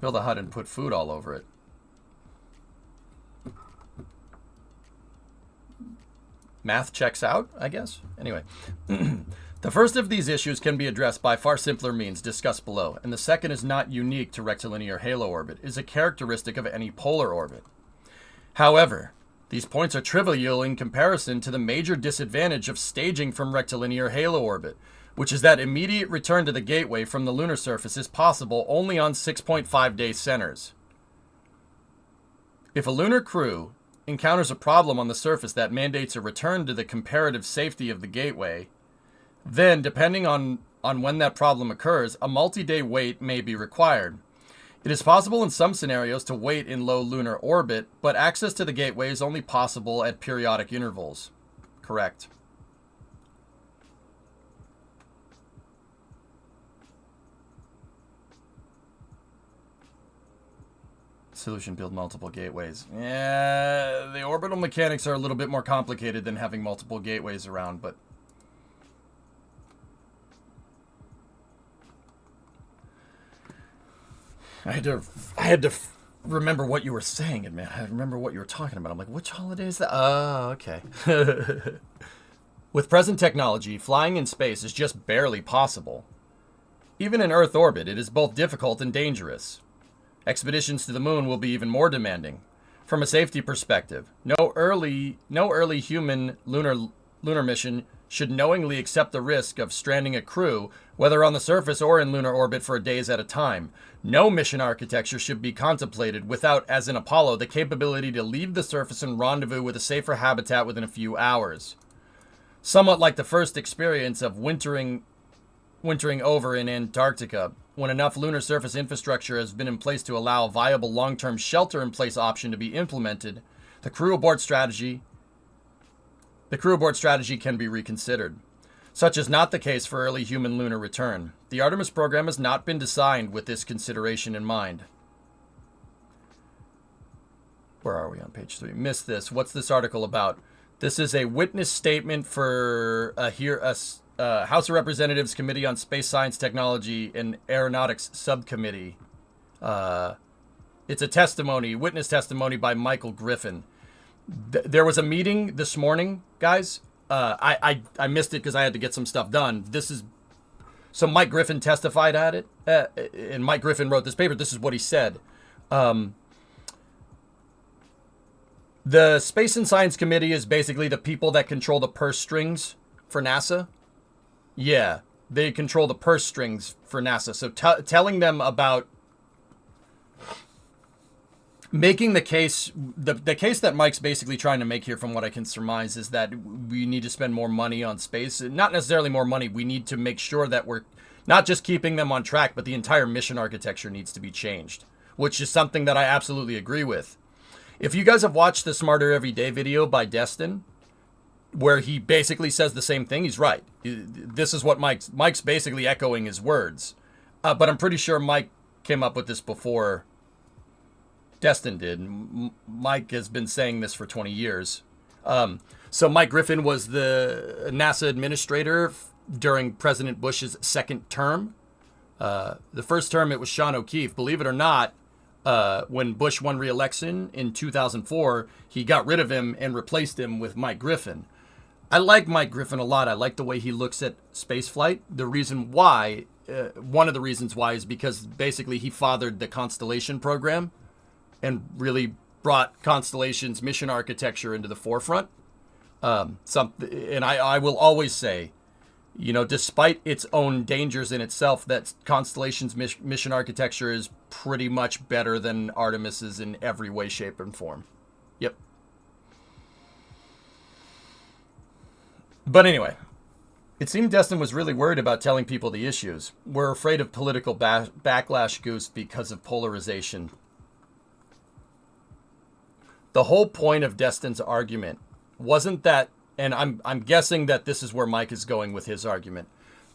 a hut and put food all over it. Math checks out, I guess. Anyway, the first of these issues can be addressed by far simpler means discussed below, and the second is not unique to rectilinear halo orbit. It is a characteristic of any polar orbit. However, these points are trivial in comparison to the major disadvantage of staging from rectilinear halo orbit, which is that immediate return to the gateway from the lunar surface is possible only on 6.5-day centers. If a lunar crew encounters a problem on the surface that mandates a return to the comparative safety of the gateway, then, depending on when that problem occurs, a multi-day wait may be required. It is possible in some scenarios to wait in low lunar orbit, but access to the gateway is only possible at periodic intervals. Correct. Solution: build multiple gateways. Yeah, the orbital mechanics are a little bit more complicated than having multiple gateways around, but I had to remember what you were saying, and man, I remember what you were talking about. I'm like, which holiday is that? Oh, okay. With present technology, flying in space is just barely possible. Even in Earth orbit, it is both difficult and dangerous. Expeditions to the moon will be even more demanding. From a safety perspective, no early human lunar mission should knowingly accept the risk of stranding a crew, whether on the surface or in lunar orbit for days at a time. No mission architecture should be contemplated without, as in Apollo, the capability to leave the surface and rendezvous with a safer habitat within a few hours. Somewhat like the first experience of wintering over in Antarctica, when enough lunar surface infrastructure has been in place to allow a viable long-term shelter-in-place option to be implemented, the crew aboard strategy can be reconsidered. Such is not the case for early human lunar return. The Artemis program has not been designed with this consideration in mind. Where are we on page 3? Missed this. What's this article about? This is a witness statement for a House of Representatives Committee on Space Science, Technology, and Aeronautics Subcommittee. It's a testimony, witness testimony by Michael Griffin. There was a meeting this morning, guys. I missed it because I had to get some stuff done. So Mike Griffin testified at it, and Mike Griffin wrote this paper. This is what he said. The Space and Science Committee is basically the people that control the purse strings for NASA. Yeah, they control the purse strings for NASA. So telling them about making the case, the case that Mike's basically trying to make here, from what I can surmise, is that we need to spend more money on space. Not necessarily more money. We need to make sure that we're not just keeping them on track, but the entire mission architecture needs to be changed, which is something that I absolutely agree with. If you guys have watched the Smarter Every Day video by Destin, where he basically says the same thing, he's right. This is what Mike's basically echoing his words. But I'm pretty sure Mike came up with this before Destin did. Mike has been saying this for 20 years. So Mike Griffin was the NASA administrator during President Bush's second term. The first term, it was Sean O'Keefe. Believe it or not, when Bush won re-election in 2004, he got rid of him and replaced him with Mike Griffin. I like Mike Griffin a lot. I like the way he looks at spaceflight. The reason why, one of the reasons why, is because basically he fathered the Constellation program and really brought Constellation's mission architecture into the forefront. And I will always say, despite its own dangers in itself, that Constellation's mission architecture is pretty much better than Artemis's in every way, shape, and form. Yep. But anyway, it seemed Destin was really worried about telling people the issues. We're afraid of political backlash, Goose, because of polarization. The whole point of Destin's argument wasn't that, and I'm guessing that this is where Mike is going with his argument.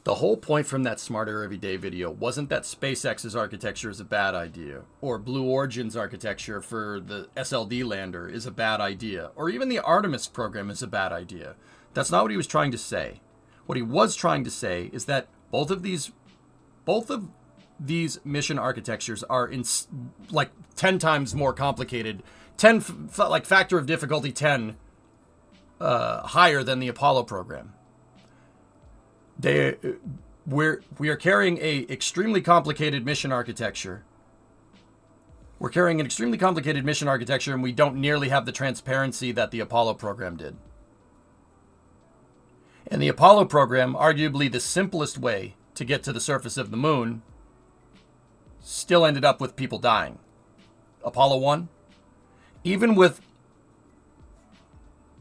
The whole point from that Smarter Everyday video wasn't that SpaceX's architecture is a bad idea, or Blue Origin's architecture for the SLD lander is a bad idea, or even the Artemis program is a bad idea. That's not what he was trying to say. What he was trying to say is that both of these mission architectures are in like 10 times more complicated, like factor of difficulty 10 higher than the Apollo program. We are carrying a extremely complicated mission architecture. We're carrying an extremely complicated mission architecture, and we don't nearly have the transparency that the Apollo program did. And the Apollo program, arguably the simplest way to get to the surface of the moon, still ended up with people dying. Apollo 1, even with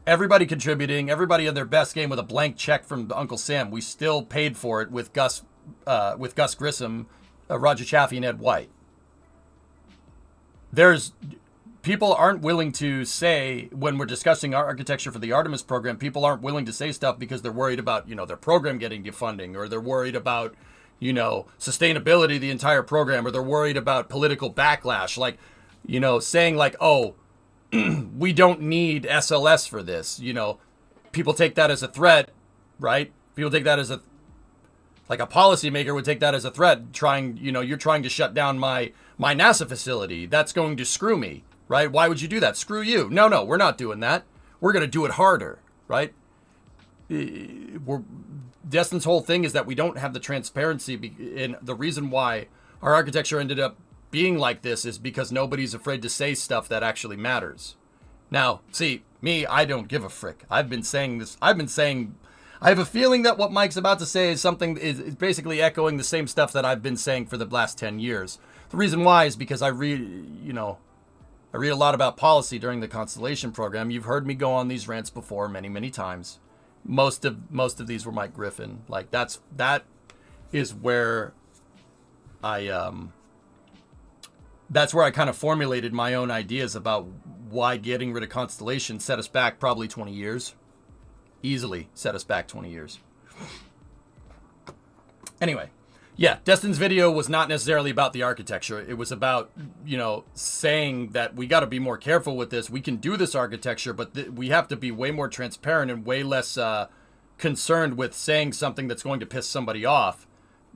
everybody contributing, everybody in their best game with a blank check from Uncle Sam, we still paid for it with Gus Grissom, Roger Chaffee, and Ed White. People aren't willing to say, when we're discussing our architecture for the Artemis program, people aren't willing to say stuff because they're worried about, their program getting defunding, or they're worried about, sustainability of the entire program, or they're worried about political backlash. Like, saying like, oh, we don't need SLS for this. People take that as a threat, right? People take that as like a policymaker would take that as a threat, you're trying to shut down my NASA facility. That's going to screw me, right? Why would you do that? Screw you. No, we're not doing that. We're going to do it harder, right? Destin's whole thing is that we don't have the transparency, and the reason why our architecture ended up being like this is because nobody's afraid to say stuff that actually matters. Now, see, me, I don't give a frick. I've been saying this. I have a feeling that what Mike's about to say is basically echoing the same stuff that I've been saying for the last 10 years. The reason why is because I read a lot about policy during the Constellation program. You've heard me go on these rants before many, many times. Most of these were Mike Griffin. Like that is where that's where I kind of formulated my own ideas about why getting rid of Constellation set us back probably 20 years. Easily set us back 20 years. Anyway, yeah, Destin's video was not necessarily about the architecture. It was about, saying that we got to be more careful with this. We can do this architecture, but we have to be way more transparent and way less concerned with saying something that's going to piss somebody off,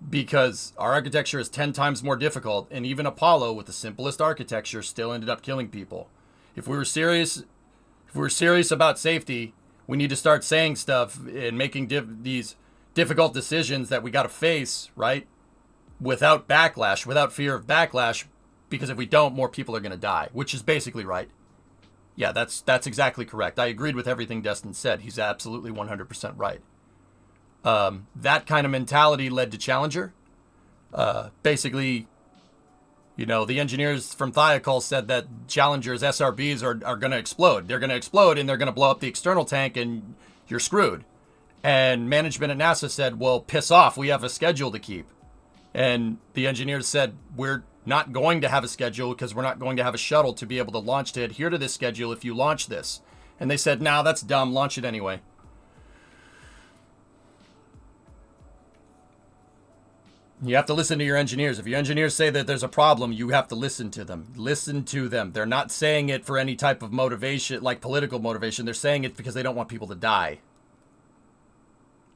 because our architecture is 10 times more difficult, and even Apollo with the simplest architecture still ended up killing people. If we were serious about safety, we need to start saying stuff and making these difficult decisions that we got to face, right? Without backlash, without fear of backlash, because if we don't, more people are going to die, which is basically right. Yeah, that's exactly correct. I agreed with everything Destin said. He's absolutely 100% right. That kind of mentality led to Challenger. Basically, the engineers from Thiokol said that Challenger's SRBs are going to explode. They're going to explode and they're going to blow up the external tank and you're screwed. And management at NASA said, well, piss off. We have a schedule to keep. And the engineers said, we're not going to have a schedule because we're not going to have a shuttle to be able to launch to adhere to this schedule if you launch this. And they said, nah, that's dumb. Launch it anyway. You have to listen to your engineers. If your engineers say that there's a problem, you have to listen to them. Listen to them. They're not saying it for any type of motivation, like political motivation. They're saying it because they don't want people to die.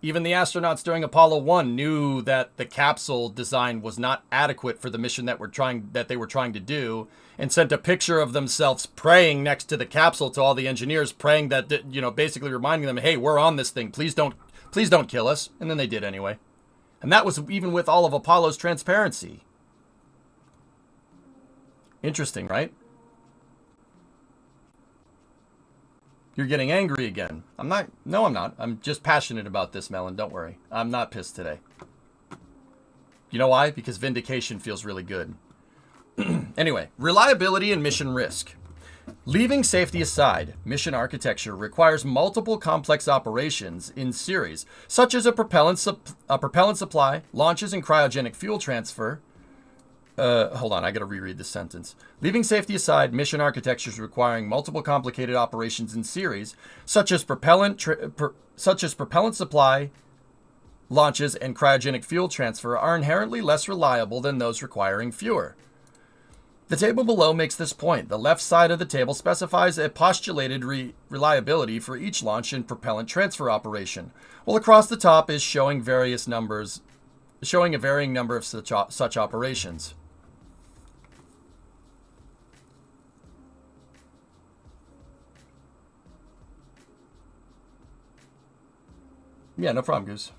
Even the astronauts during Apollo 1 knew that the capsule design was not adequate for the mission that they were trying to do, and sent a picture of themselves praying next to the capsule to all the engineers, praying that, basically reminding them, hey, we're on this thing. Please don't kill us. And then they did anyway. And that was even with all of Apollo's transparency. Interesting, right? You're getting angry again. I'm not. No, I'm not. I'm just passionate about this, Melon. Don't worry. I'm not pissed today. You know why? Because vindication feels really good. Anyway, reliability and mission risk. Leaving safety aside, mission architecture requires multiple complex operations in series, such as a propellant supply, launches and cryogenic fuel transfer. Hold on, I gotta reread this sentence. Leaving safety aside, mission architectures requiring multiple complicated operations in series, such as propellant supply, launches, and cryogenic fuel transfer, are inherently less reliable than those requiring fewer. The table below makes this point. The left side of the table specifies a postulated reliability for each launch and propellant transfer operation, while across the top is showing a varying number of such operations. Yeah, no problem, Goose.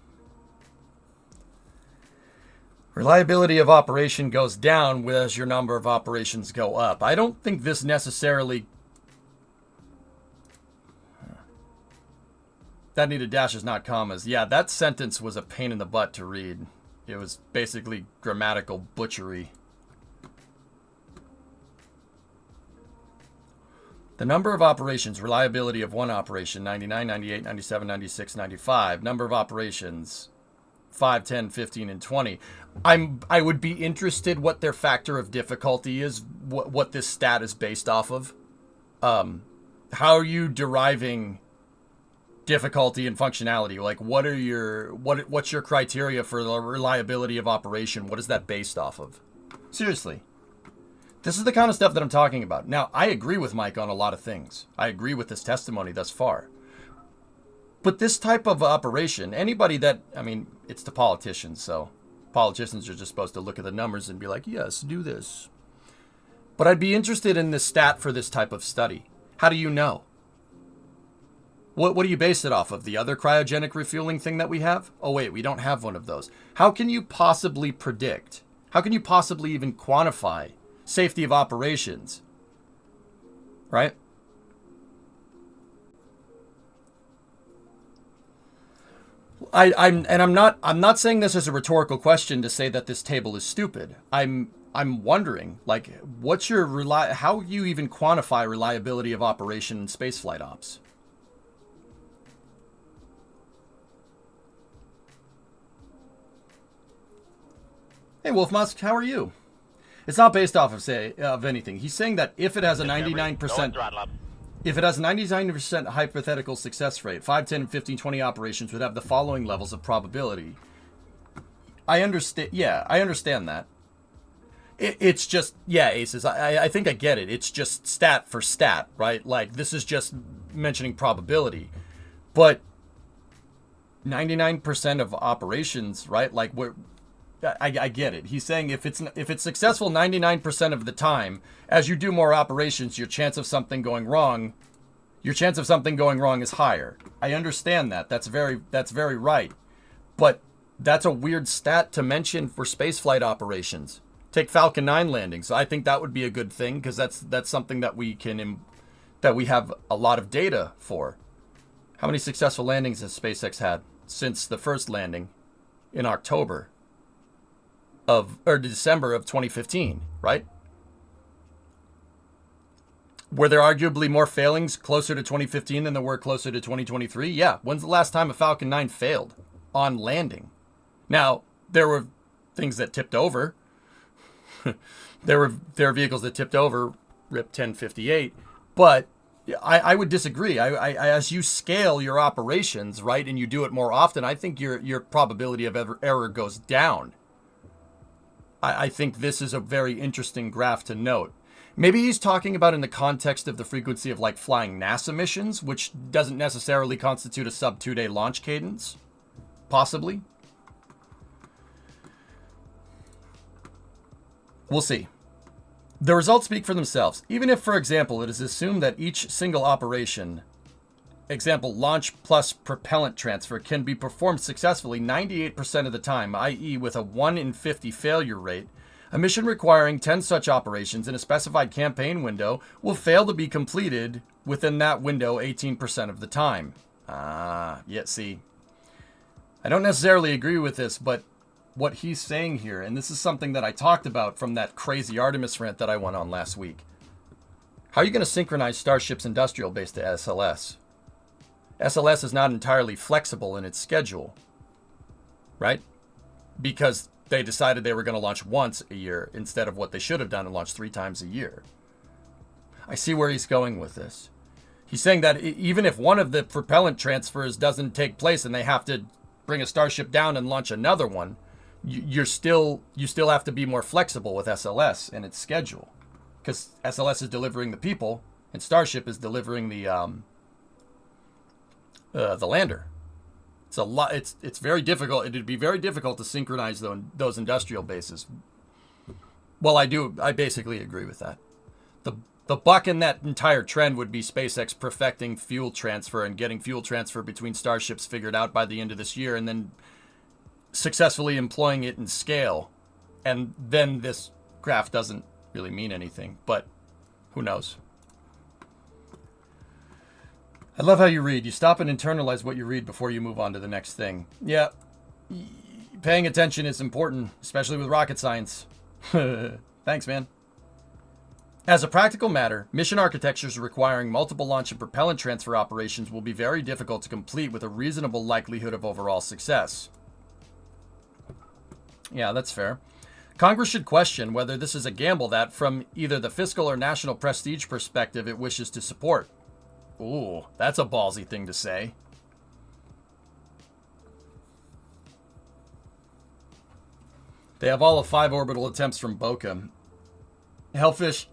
Reliability of operation goes down as your number of operations go up. I don't think this necessarily... That needed dashes, not commas. Yeah, that sentence was a pain in the butt to read. It was basically grammatical butchery. The number of operations, reliability of one operation, 99, 98, 97, 96, 95. Number of operations, 5, 10, 15, and 20. I would be interested what their factor of difficulty is, what this stat is based off of. How are you deriving difficulty and functionality? Like, what's your criteria for the reliability of operation? What is that based off of? Seriously. This is the kind of stuff that I'm talking about. Now, I agree with Mike on a lot of things. I agree with his testimony thus far. But this type of operation, it's the politicians, so politicians are just supposed to look at the numbers and be like, yes, do this. But I'd be interested in the stat for this type of study. How do you know? What do you base it off of? The other cryogenic refueling thing that we have? Oh, wait, we don't have one of those. How can you possibly predict? How can you possibly even quantify safety of operations? Right? I'm not saying this as a rhetorical question to say that this table is stupid. I'm wondering, like, how you even quantify reliability of operation in spaceflight ops? Hey, Wolf Musk, how are you? It's not based off of anything. He's saying that if it has a 99%, if it has a 99% hypothetical success rate, 5, 10, 15, 20 operations would have the following levels of probability. I understand. Yeah, I understand that. It's just, yeah, Aces, I think I get it. It's just stat for stat, right? Like, this is just mentioning probability. But 99% of operations, right? Like I get it. He's saying if it's successful 99% of the time, as you do more operations, your chance of something going wrong is higher. I understand that. That's very right. But that's a weird stat to mention for spaceflight operations. Take Falcon 9 landings. I think that would be a good thing because that's something that we have a lot of data for. How many successful landings has SpaceX had since the first landing in December of 2015, right? Were there arguably more failings closer to 2015 than there were closer to 2023? Yeah. When's the last time a Falcon 9 failed on landing? Now, there were things that tipped over. there were vehicles that tipped over, RIP 1058, but I would disagree. As you scale your operations, right, and you do it more often, I think your probability of error goes down. I think this is a very interesting graph to note. Maybe he's talking about in the context of the frequency of like flying NASA missions, which doesn't necessarily constitute a sub 2-day launch cadence. Possibly. We'll see. The results speak for themselves. Even if, for example, it is assumed that each single operation, example, launch plus propellant transfer, can be performed successfully 98% of the time, i.e. with a 1 in 50 failure rate, a mission requiring 10 such operations in a specified campaign window will fail to be completed within that window 18% of the time. See. I don't necessarily agree with this, but what he's saying here, and this is something that I talked about from that crazy Artemis rant that I went on last week. How are you going to synchronize Starship's industrial base to SLS? SLS is not entirely flexible in its schedule, right? Because they decided they were going to launch once a year instead of what they should have done and launch 3 times a year. I see where he's going with this. He's saying that even if one of the propellant transfers doesn't take place and they have to bring a Starship down and launch another one, you still have to be more flexible with SLS and its schedule, because SLS is delivering the people and Starship is delivering the lander. It's a lot. It's very difficult. It'd be very difficult to synchronize those industrial bases. Well, I basically agree with that. The buck in that entire trend would be SpaceX perfecting fuel transfer and getting fuel transfer between Starships figured out by the end of this year, and then successfully employing it in scale. And then this graph doesn't really mean anything, but who knows? I love how you read. You stop and internalize what you read before you move on to the next thing. Yeah, paying attention is important, especially with rocket science. Thanks, man. As a practical matter, mission architectures requiring multiple launch and propellant transfer operations will be very difficult to complete with a reasonable likelihood of overall success. Yeah, that's fair. Congress should question whether this is a gamble that, from either the fiscal or national prestige perspective, it wishes to support. Ooh, that's a ballsy thing to say. They have all of 5 orbital attempts from Boca. Hellfish.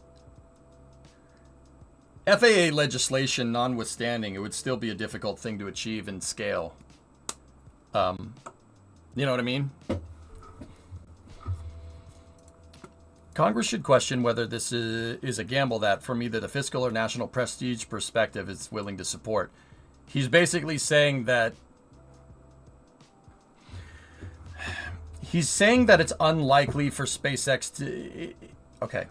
FAA legislation notwithstanding, it would still be a difficult thing to achieve in scale. You know what I mean? Congress should question whether this is a gamble that, from either the fiscal or national prestige perspective, it's willing to support. He's basically saying that it's unlikely for SpaceX to... Okay.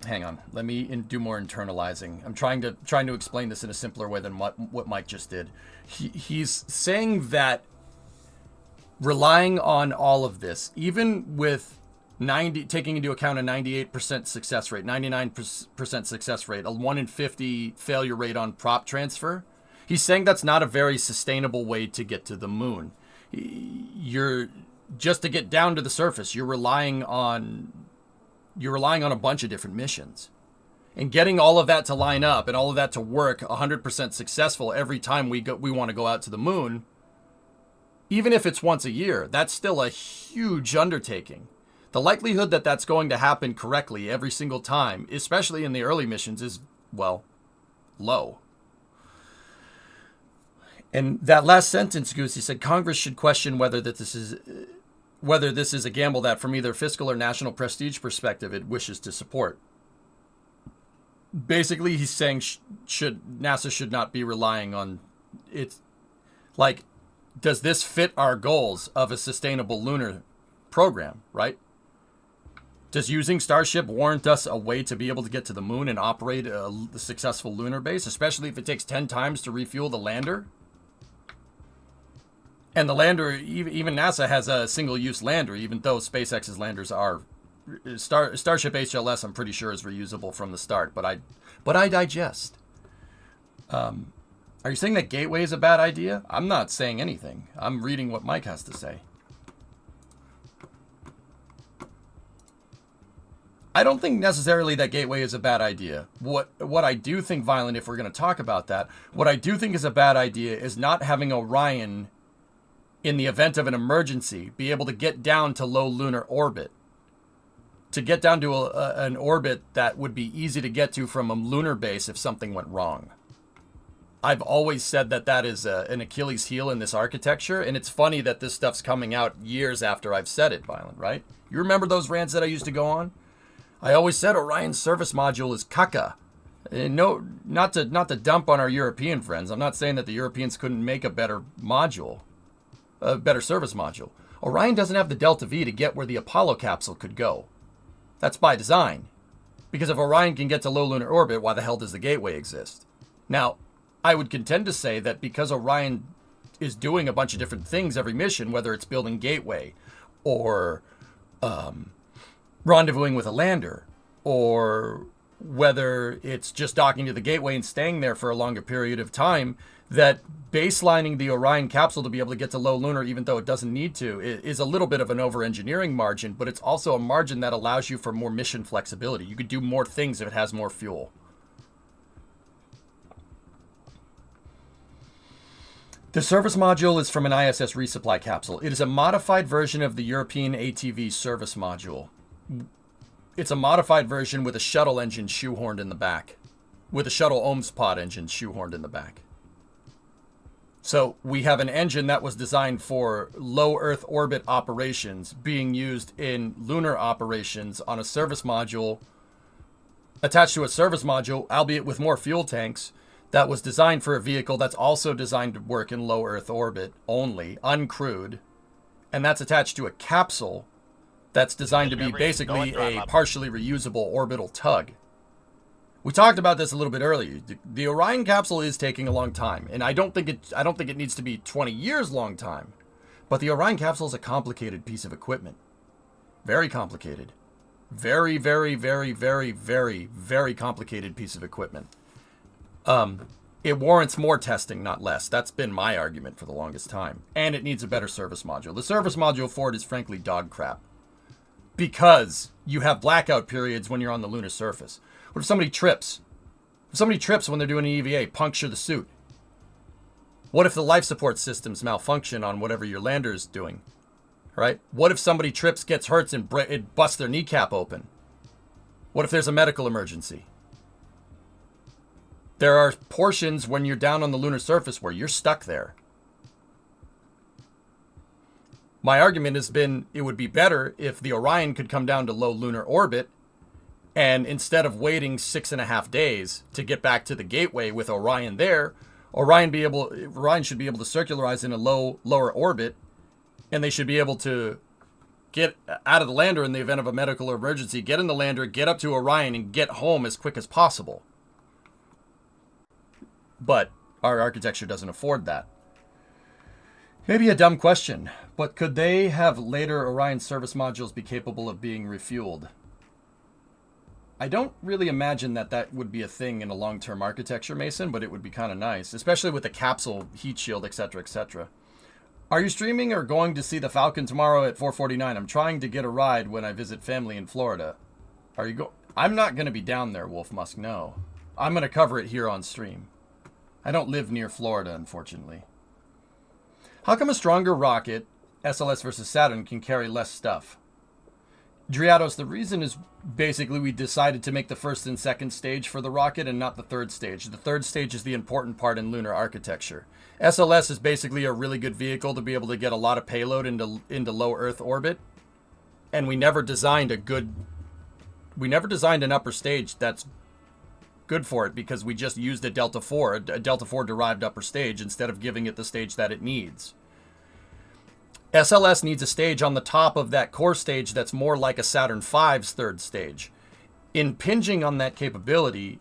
Hang on. Let me do more internalizing. I'm trying to explain this in a simpler way than what Mike just did. He's saying that relying on all of this, even with taking into account a 98% success rate, 99% success rate, a 1 in 50 failure rate on prop transfer, he's saying that's not a very sustainable way to get to the moon. Just to get down to the surface, you're relying on a bunch of different missions. And getting all of that to line up and all of that to work 100% successful every time we want to go out to the moon, even if it's once a year, that's still a huge undertaking. The likelihood that that's going to happen correctly every single time, especially in the early missions, is, well, low. And that last sentence, Goose, he said Congress should question whether this is a gamble that, from either fiscal or national prestige perspective, it wishes to support. Basically, he's saying NASA should not be relying on its, like, does this fit our goals of a sustainable lunar program, right? Does using Starship warrant us a way to be able to get to the moon and operate a successful lunar base, especially if it takes 10 times to refuel the lander? And the lander, even NASA has a single-use lander, even though SpaceX's landers are Starship HLS, I'm pretty sure, is reusable from the start. But I digest. Are you saying that Gateway is a bad idea? I'm not saying anything. I'm reading what Mike has to say. I don't think necessarily that Gateway is a bad idea. What I do think, Violent, if we're going to talk about that, what I do think is a bad idea is not having Orion, in the event of an emergency, be able to get down to low lunar orbit. To get down to an orbit that would be easy to get to from a lunar base if something went wrong. I've always said that is an Achilles heel in this architecture, and it's funny that this stuff's coming out years after I've said it, Violent, right? You remember those rants that I used to go on? I always said Orion's service module is caca. No, not to dump on our European friends. I'm not saying that the Europeans couldn't make a better module, a better service module. Orion doesn't have the delta V to get where the Apollo capsule could go. That's by design. Because if Orion can get to low lunar orbit, why the hell does the Gateway exist? Now, I would contend to say that because Orion is doing a bunch of different things every mission, whether it's building Gateway or rendezvousing with a lander, or whether it's just docking to the Gateway and staying there for a longer period of time, that baselining the Orion capsule to be able to get to low lunar, even though it doesn't need to, is a little bit of an over-engineering margin, but it's also a margin that allows you for more mission flexibility. You could do more things if it has more fuel. The service module is from an ISS resupply capsule. It is a modified version of the European ATV service module. It's a modified version with a shuttle engine shoehorned in the back. With a shuttle OMS pod engine shoehorned in the back. So we have an engine that was designed for low Earth orbit operations being used in lunar operations on a service module, attached to a service module, albeit with more fuel tanks, that was designed for a vehicle that's also designed to work in low Earth orbit only, uncrewed, and that's attached to a capsule that's designed to be basically a partially reusable orbital tug. We talked about this a little bit earlier. The Orion capsule is taking a long time, and I don't think it needs to be 20 years long time. But the Orion capsule is a complicated piece of equipment. Very complicated. Very, very, very, very, very, very complicated piece of equipment. It warrants more testing, not less. That's been my argument for the longest time. And it needs a better service module. The service module for it is frankly dog crap. Because you have blackout periods when you're on the lunar surface. What if somebody trips? If somebody trips when they're doing an EVA, puncture the suit. What if the life support systems malfunction on whatever your lander is doing? Right? What if somebody trips, gets hurt, and it busts their kneecap open? What if there's a medical emergency? There are portions when you're down on the lunar surface where you're stuck there. My argument has been it would be better if the Orion could come down to low lunar orbit, and instead of waiting 6.5 days to get back to the Gateway with Orion there, Orion should be able to circularize in a lower orbit, and they should be able to get out of the lander in the event of a medical emergency, get in the lander, get up to Orion, and get home as quick as possible. But our architecture doesn't afford that. Maybe a dumb question, but could they have later Orion service modules be capable of being refueled? I don't really imagine that would be a thing in a long-term architecture, Mason, but it would be kind of nice, especially with the capsule, heat shield, etc., etc. Are you streaming or going to see the Falcon tomorrow at 4:49? I'm trying to get a ride when I visit family in Florida. I'm not going to be down there, Wolf Musk, no. I'm going to cover it here on stream. I don't live near Florida, unfortunately. How come a stronger rocket, SLS versus Saturn, can carry less stuff? Driados, the reason is basically we decided to make the first and second stage for the rocket and not the third stage. The third stage is the important part in lunar architecture. SLS is basically a really good vehicle to be able to get a lot of payload into low Earth orbit. And we never designed an upper stage that's good for it because we just used a Delta IV derived upper stage instead of giving it the stage that it needs. SLS needs a stage on the top of that core stage that's more like a Saturn V's third stage. Impinging on that capability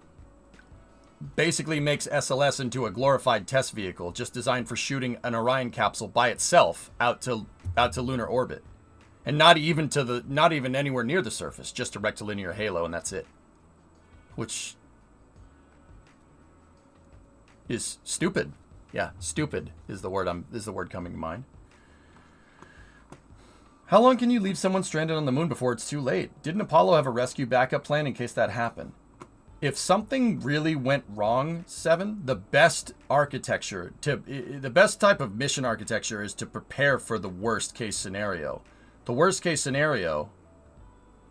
basically makes SLS into a glorified test vehicle, just designed for shooting an Orion capsule by itself out to lunar orbit, and not even anywhere near the surface, just a rectilinear halo, and that's it. Which is stupid. Yeah, stupid is the word coming to mind. How long can you leave someone stranded on the moon before it's too late? Didn't Apollo have a rescue backup plan in case that happened? If something really went wrong, 7, the best type of mission architecture is to prepare for the worst case scenario. The worst case scenario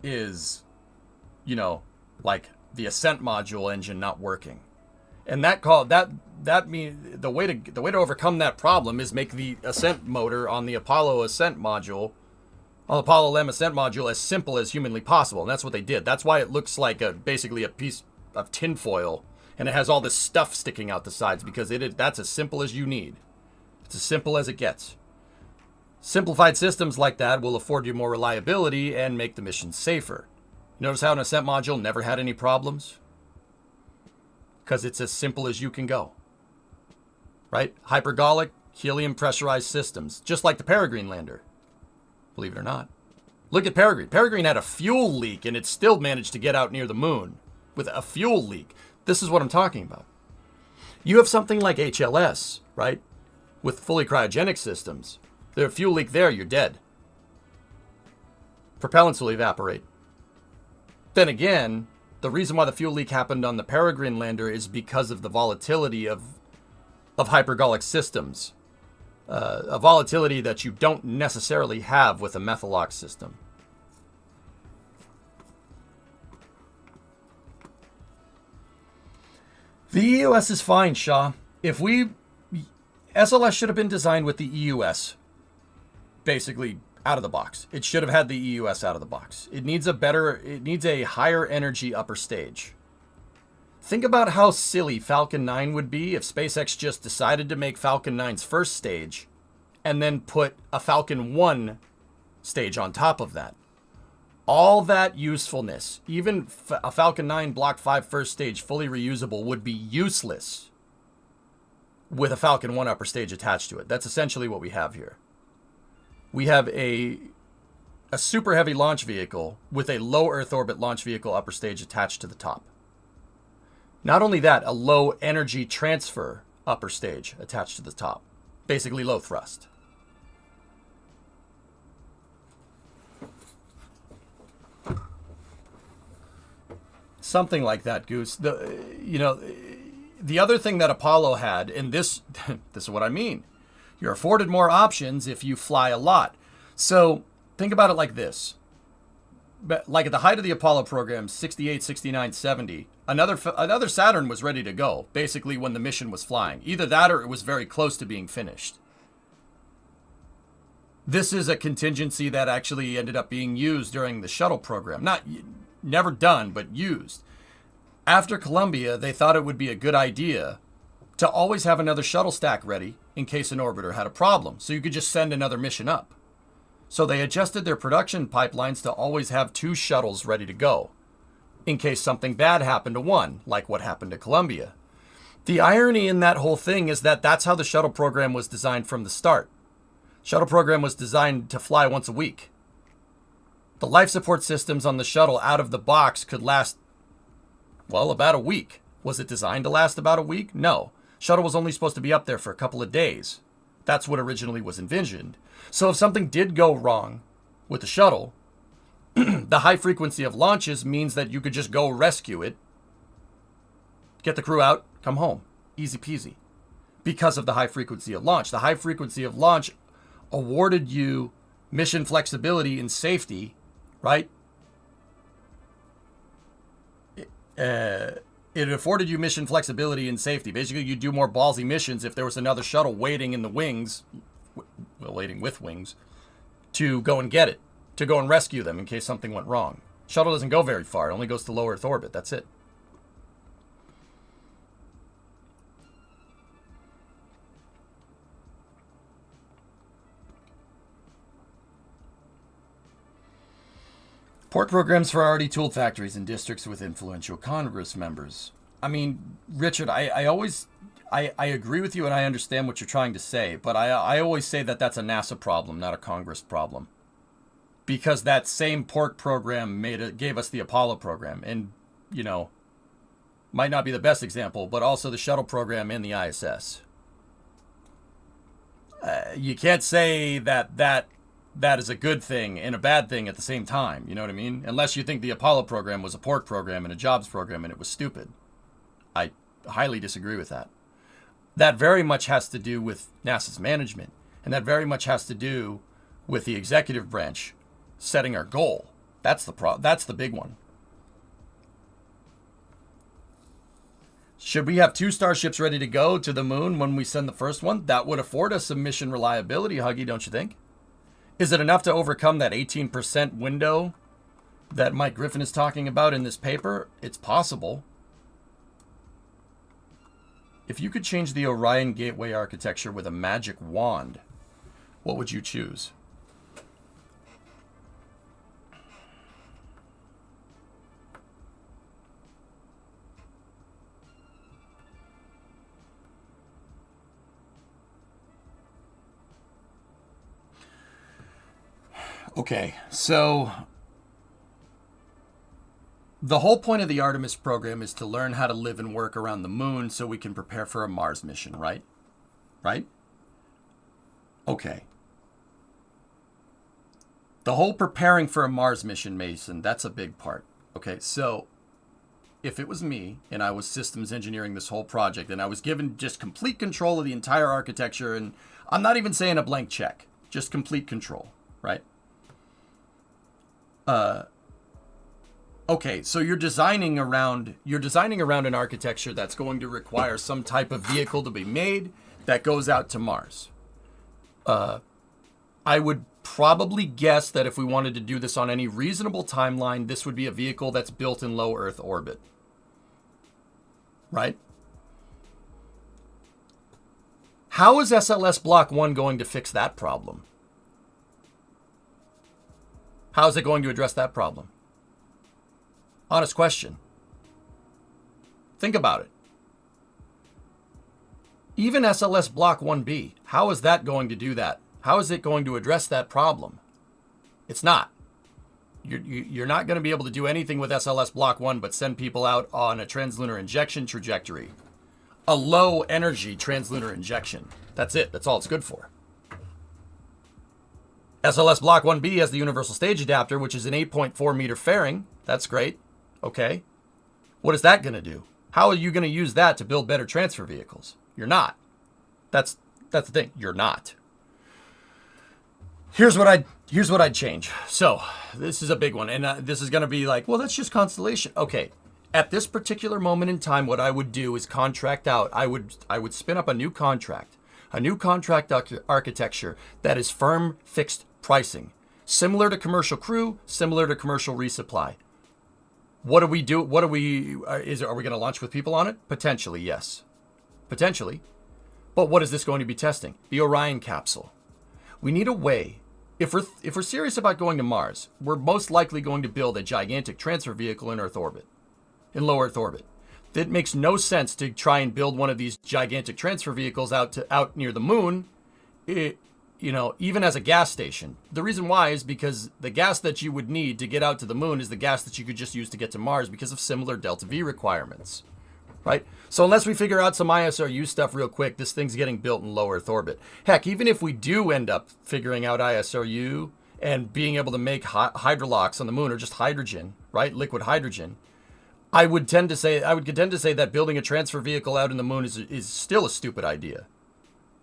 is, like the ascent module engine not working. And that means the way to overcome that problem is make the ascent motor on the Apollo ascent module, on the Apollo LEM ascent module, as simple as humanly possible. And that's what they did. That's why it looks like basically a piece of tinfoil, and it has all this stuff sticking out the sides, because that's as simple as you need. It's as simple as it gets. Simplified systems like that will afford you more reliability and make the mission safer. Notice how an ascent module never had any problems? Because it's as simple as you can go. Right? Hypergolic, helium pressurized systems, just like the Peregrine lander. Believe it or not. Look at Peregrine. Peregrine had a fuel leak, and it still managed to get out near the moon with a fuel leak. This is what I'm talking about. You have something like HLS, right? With fully cryogenic systems. There's a fuel leak there, you're dead. Propellants will evaporate. Then again, the reason why the fuel leak happened on the Peregrine lander is because of the volatility of hypergolic systems. A volatility that you don't necessarily have with a methalox system. The EUS is fine, Shaw. SLS should have been designed with the EUS basically out of the box. It should have had the EUS out of the box. It needs a higher energy upper stage. Think about how silly Falcon 9 would be if SpaceX just decided to make Falcon 9's first stage and then put a Falcon 1 stage on top of that. All that usefulness, even a Falcon 9 Block 5 first stage fully reusable, would be useless with a Falcon 1 upper stage attached to it. That's essentially what we have here. We have a super heavy launch vehicle with a low Earth orbit launch vehicle upper stage attached to the top. Not only that, a low energy transfer upper stage attached to the top. Basically low thrust. Something like that, Goose. The other thing that Apollo had, and this is what I mean. You're afforded more options if you fly a lot. So think about it like this. Like at the height of the Apollo program, 68, 69, 70, another Saturn was ready to go, basically when the mission was flying. Either that or it was very close to being finished. This is a contingency that actually ended up being used during the shuttle program. Never done, but used. After Columbia, they thought it would be a good idea to always have another shuttle stack ready in case an orbiter had a problem, so you could just send another mission up. So they adjusted their production pipelines to always have 2 shuttles ready to go, in case something bad happened to one, like what happened to Columbia. The irony in that whole thing is that that's how the shuttle program was designed from the start. Shuttle program was designed to fly once a week. The life support systems on the shuttle out of the box could last, about a week. Was it designed to last about a week? No. Shuttle was only supposed to be up there for a couple of days. That's what originally was envisioned. So if something did go wrong with the shuttle, the high frequency of launches means that you could just go rescue it, get the crew out, come home. Easy peasy. Because of the high frequency of launch. The high frequency of launch awarded you mission flexibility and safety, right? It afforded you mission flexibility and safety. Basically, you'd do more ballsy missions if there was another shuttle waiting in the wings, well, waiting with wings, to go and get it, to go and rescue them in case something went wrong. Shuttle doesn't go very far. It only goes to low Earth orbit. That's it. Port programs for already tooled factories in districts with influential Congress members. I mean, Richard, I agree with you and I understand what you're trying to say, but I always say that that's a NASA problem, not a Congress problem. Because that same port program gave us the Apollo program. And, you know, might not be the best example, but also the shuttle program and the ISS. You can't say that is a good thing and a bad thing at the same time. You know what I mean? Unless you think the Apollo program was a port program and a jobs program and it was stupid. I highly disagree with that. That very much has to do with NASA's management. And that very much has to do with the executive branch setting our goal. That's the big one. Should we have 2 starships ready to go to the moon when we send the first one? That would afford us some mission reliability, Huggy, don't you think? Is it enough to overcome that 18% window that Mike Griffin is talking about in this paper? It's possible. If you could change the Orion Gateway architecture with a magic wand, what would you choose? Okay, so the whole point of the Artemis program is to learn how to live and work around the moon so we can prepare for a Mars mission, right? Right? Okay. The whole preparing for a Mars mission, Mason, that's a big part. Okay, so if it was me and I was systems engineering this whole project and I was given just complete control of the entire architecture, and I'm not even saying a blank check, just complete control, right? Okay, so you're designing around an architecture that's going to require some type of vehicle to be made that goes out to Mars. I would probably guess that if we wanted to do this on any reasonable timeline, this would be a vehicle that's built in low Earth orbit. Right? How is SLS Block 1 going to fix that problem? How is it going to address that problem? Honest question. Think about it. Even SLS Block 1B, how is that going to do that? How is it going to address that problem? It's not. You're not going to be able to do anything with SLS Block 1 but send people out on a translunar injection trajectory. A low energy translunar injection. That's it. That's all it's good for. SLS Block 1B has the universal stage adapter, which is an 8.4 meter fairing. That's great. Okay. What is that going to do? How are you going to use that to build better transfer vehicles? You're not. That's the thing. You're not. Here's what I'd change. So this is a big one, and this is going to be like, well, that's just Constellation. Okay. At this particular moment in time, what I would do is contract out. I would spin up a new contract architecture that is firm, fixed pricing, similar to commercial crew, similar to commercial resupply. What do we do? Are we going to launch with people on it? Potentially, yes. Potentially. But what is this going to be testing? The Orion capsule. We need a way. If we're serious about going to Mars, we're most likely going to build a gigantic transfer vehicle in low Earth orbit. It makes no sense to try and build one of these gigantic transfer vehicles out near the moon, even as a gas station. The reason why is because the gas that you would need to get out to the moon is the gas that you could just use to get to Mars because of similar delta V requirements, right? So unless we figure out some ISRU stuff real quick, this thing's getting built in low Earth orbit. Heck, even if we do end up figuring out ISRU and being able to make hydrolox on the moon, or just hydrogen, right? Liquid hydrogen. I would contend to say that building a transfer vehicle out in the moon is still a stupid idea.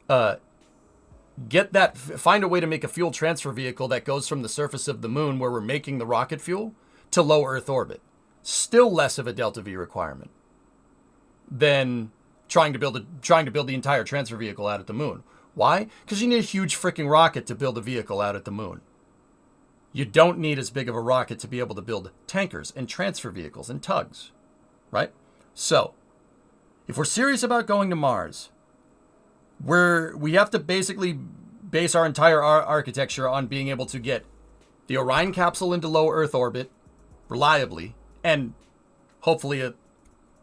Find a way to make a fuel transfer vehicle that goes from the surface of the moon, where we're making the rocket fuel, to low Earth orbit. Still less of a delta V requirement than trying to build the entire transfer vehicle out at the moon. Why? Because you need a huge freaking rocket to build a vehicle out at the moon. You don't need as big of a rocket to be able to build tankers and transfer vehicles and tugs, right? So, if we're serious about going to Mars, we have to basically base our entire architecture on being able to get the Orion capsule into low Earth orbit reliably, and hopefully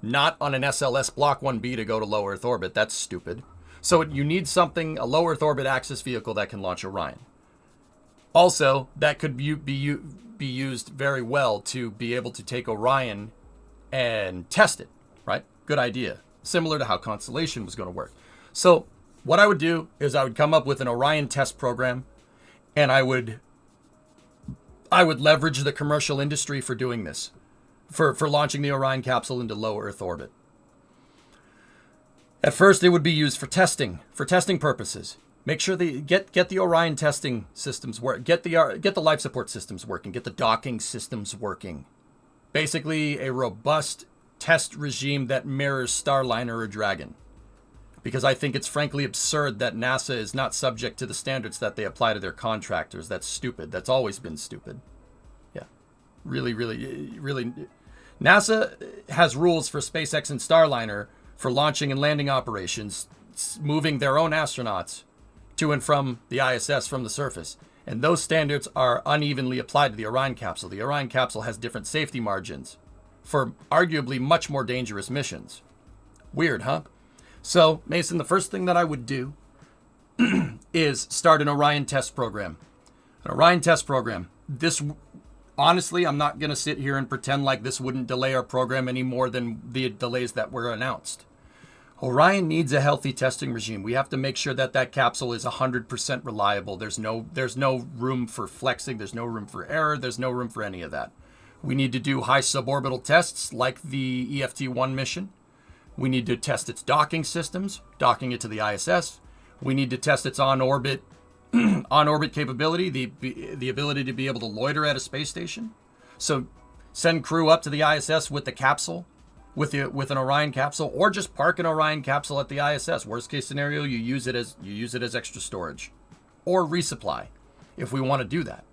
not on an SLS Block 1B to go to low Earth orbit. That's stupid. So you need a low Earth orbit access vehicle that can launch Orion. Also, that could be used very well to be able to take Orion and test it, right? Good idea. Similar to how Constellation was going to work. So what I would do is I would come up with an Orion test program, and I would leverage the commercial industry for doing this, for launching the Orion capsule into low Earth orbit. At first, it would be used for testing purposes. Make sure that get the Orion testing systems work, get the life support systems working, get the docking systems working. Basically, a robust test regime that mirrors Starliner or Dragon. Because I think it's frankly absurd that NASA is not subject to the standards that they apply to their contractors. That's stupid. That's always been stupid. Yeah. Really, really, really. NASA has rules for SpaceX and Starliner for launching and landing operations, moving their own astronauts to and from the ISS from the surface. And those standards are unevenly applied to the Orion capsule. The Orion capsule has different safety margins for arguably much more dangerous missions. Weird, huh? So, Mason, the first thing that I would do is start an Orion test program. An Orion test program. Honestly, I'm not going to sit here and pretend like this wouldn't delay our program any more than the delays that were announced. Orion needs a healthy testing regime. We have to make sure that capsule is 100% reliable. There's no room for flexing. There's no room for error. There's no room for any of that. We need to do high suborbital tests like the EFT-1 mission. We need to test its docking systems, docking it to the ISS. We need to test its on-orbit capability, the ability to be able to loiter at a space station. So send crew up to the ISS with the capsule, with an Orion capsule, or just park an Orion capsule at the ISS. Worst case scenario, you use it as extra storage or resupply if we want to do that.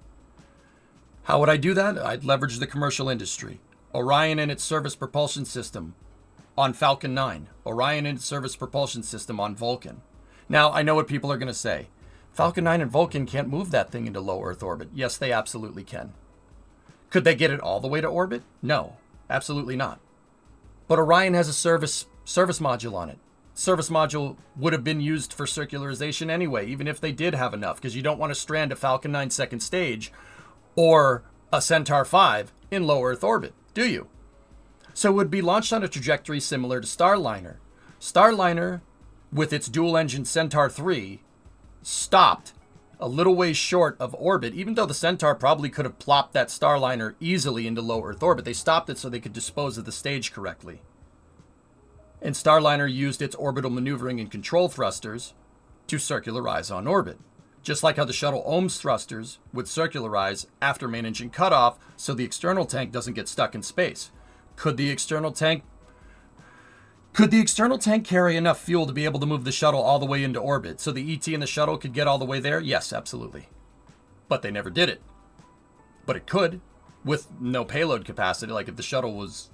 How would I do that? I'd leverage the commercial industry. Orion and its service propulsion system on Falcon 9. Orion and its service propulsion system on Vulcan. Now, I know what people are going to say. Falcon 9 and Vulcan can't move that thing into low Earth orbit. Yes, they absolutely can. Could they get it all the way to orbit? No, absolutely not. But Orion has a service module on it. Service module would have been used for circularization anyway, even if they did have enough, because you don't want to strand a Falcon 9 second stage or a Centaur 5 in low Earth orbit, do you? So it would be launched on a trajectory similar to Starliner. Starliner, with its dual-engine Centaur 3, stopped a little ways short of orbit, even though the Centaur probably could have plopped that Starliner easily into low Earth orbit. They stopped it so they could dispose of the stage correctly. And Starliner used its orbital maneuvering and control thrusters to circularize on orbit. Just like how the shuttle Ohm's thrusters would circularize after main engine cutoff so the external tank doesn't get stuck in space. Could the external tank carry enough fuel to be able to move the shuttle all the way into orbit so the ET and the shuttle could get all the way there? Yes, absolutely. But they never did it. But it could, with no payload capacity. Like if the shuttle was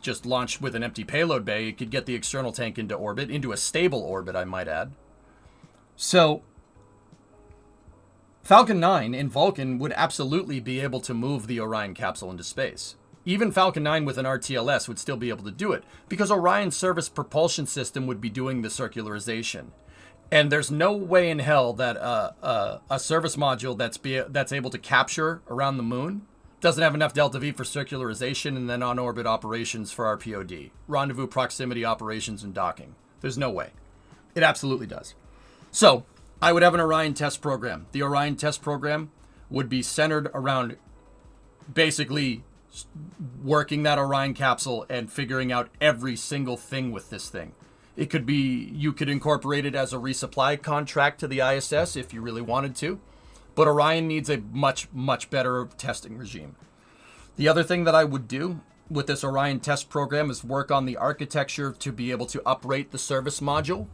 just launched with an empty payload bay, it could get the external tank into orbit, into a stable orbit, I might add. So Falcon 9 in Vulcan would absolutely be able to move the Orion capsule into space. Even Falcon 9 with an RTLS would still be able to do it because Orion's service propulsion system would be doing the circularization. And there's no way in hell that a service module that's able to capture around the moon doesn't have enough delta V for circularization and then on-orbit operations for RPOD, rendezvous proximity operations and docking. There's no way. It absolutely does. So I would have an Orion test program. The Orion test program would be centered around basically working that Orion capsule and figuring out every single thing with this thing. It could be, you could incorporate it as a resupply contract to the ISS if you really wanted to, but Orion needs a much, much better testing regime. The other thing that I would do with this Orion test program is work on the architecture to be able to uprate the service module.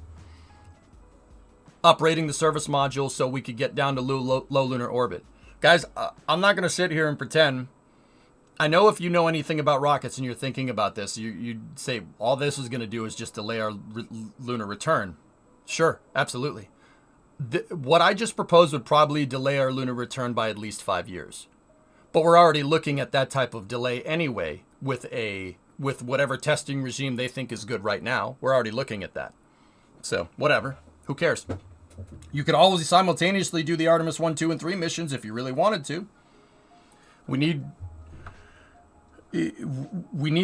Uprating the service module so we could get down to low lunar orbit. Guys, I'm not going to sit here and pretend. I know if you know anything about rockets and you're thinking about this, you'd say all this is going to do is just delay our lunar return. Sure, absolutely. What I just proposed would probably delay our lunar return by at least 5 years. But we're already looking at that type of delay anyway with whatever testing regime they think is good right now. We're already looking at that. So, whatever. Who cares? You could always simultaneously do the Artemis 1, 2, and 3 missions if you really wanted to. We need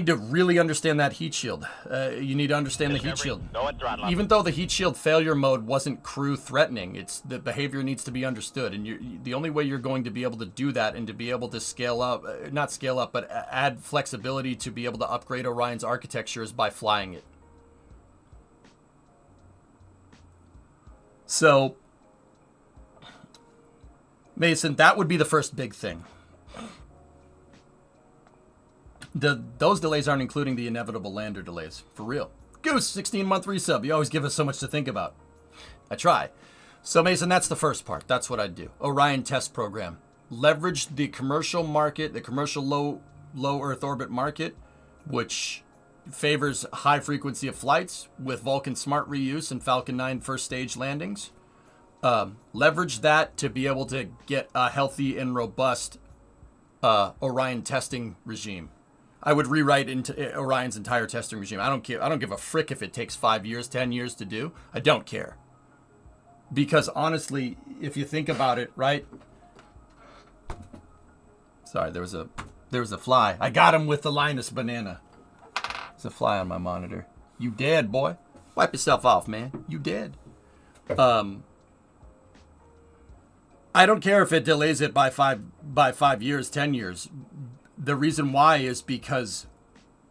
to really understand that heat shield. You need to understand the heat shield. Even though the heat shield failure mode wasn't crew threatening, the behavior needs to be understood. And the only way you're going to be able to do that and to be able to scale up, not scale up, but add flexibility to be able to upgrade Orion's architecture is by flying it. So, Mason, that would be the first big thing. Those delays aren't including the inevitable lander delays. For real. Goose, 16-month resub. You always give us so much to think about. I try. So, Mason, that's the first part. That's what I'd do. Orion test program. Leverage the commercial market, the commercial low Earth orbit market, which favors high frequency of flights with Vulcan Smart reuse and Falcon 9 first stage landings. Leverage that to be able to get a healthy and robust Orion testing regime. I would rewrite into Orion's entire testing regime. I don't care. I don't give a frick if it takes 5 years, 10 years to do. I don't care. Because honestly, if you think about it, right? Sorry, there was a fly. I got him with the Linus banana. There's a fly on my monitor. You dead, boy. Wipe yourself off, man. You dead. I don't care if it delays it by 5 years, 10 years. The reason why is because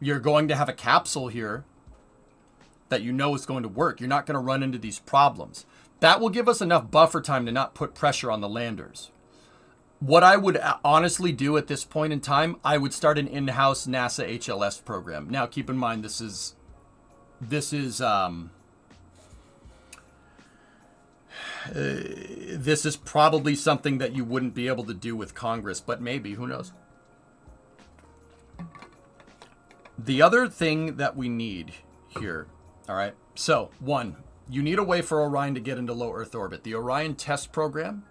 you're going to have a capsule here that you know is going to work. You're not going to run into these problems. That will give us enough buffer time to not put pressure on the landers. What I would honestly do at this point in time, I would start an in-house NASA HLS program. Now, keep in mind, this is probably something that you wouldn't be able to do with Congress, but maybe, who knows? The other thing that we need here, all right? So, one, you need a way for Orion to get into low Earth orbit. The Orion test program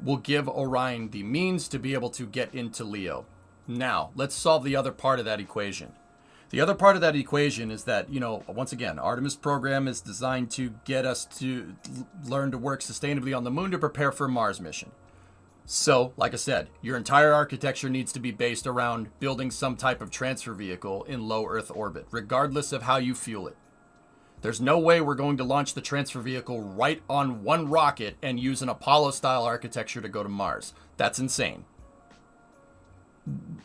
will give Orion the means to be able to get into LEO. Now, let's solve the other part of that equation. The other part of that equation is that, once again, Artemis program is designed to get us to learn to work sustainably on the moon to prepare for a Mars mission. So, like I said, your entire architecture needs to be based around building some type of transfer vehicle in low Earth orbit, regardless of how you fuel it. There's no way we're going to launch the transfer vehicle right on one rocket and use an Apollo-style architecture to go to Mars. That's insane.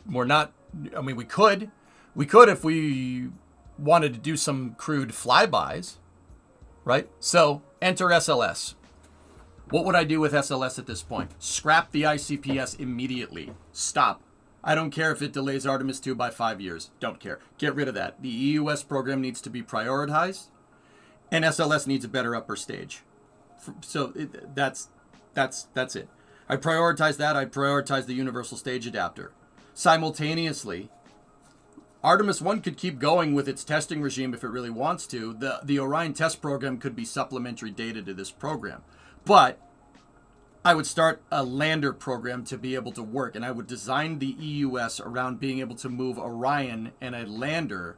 We could. We could if we wanted to do some crude flybys, right? So, enter SLS. What would I do with SLS at this point? Scrap the ICPS immediately. Stop. I don't care if it delays Artemis 2 by 5 years. Don't care. Get rid of that. The EUS program needs to be prioritized, and SLS needs a better upper stage. So that's it. I prioritize that. I prioritize the universal stage adapter. Simultaneously, Artemis 1 could keep going with its testing regime if it really wants to. The Orion test program could be supplementary data to this program. But I would start a lander program to be able to work, and I would design the EUS around being able to move Orion and a lander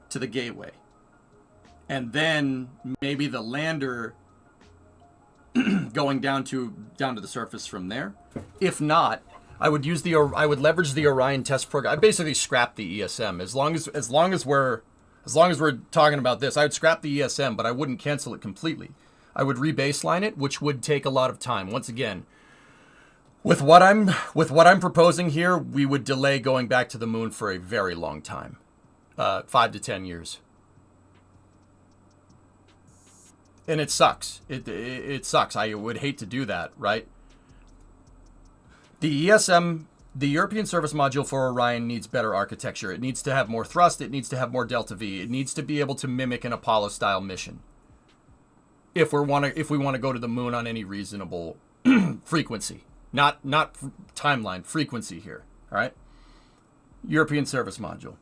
to the gateway. And then maybe the lander going down to the surface from there. If not, I would leverage the Orion test program. I basically scrap the ESM as long as we're talking about this. I would scrap the ESM, but I wouldn't cancel it completely. I would rebaseline it, which would take a lot of time. Once again, with what I'm proposing here, we would delay going back to the moon for a very long time, 5 to 10 years, and it sucks. It sucks. I would hate to do that, right? The ESM the European service module for Orion needs better architecture. It needs to have more thrust. It needs to have more delta V. It needs to be able to mimic an Apollo-style mission. If we want to go to the moon on any reasonable frequency, not timeline, frequency here. All right. European service module.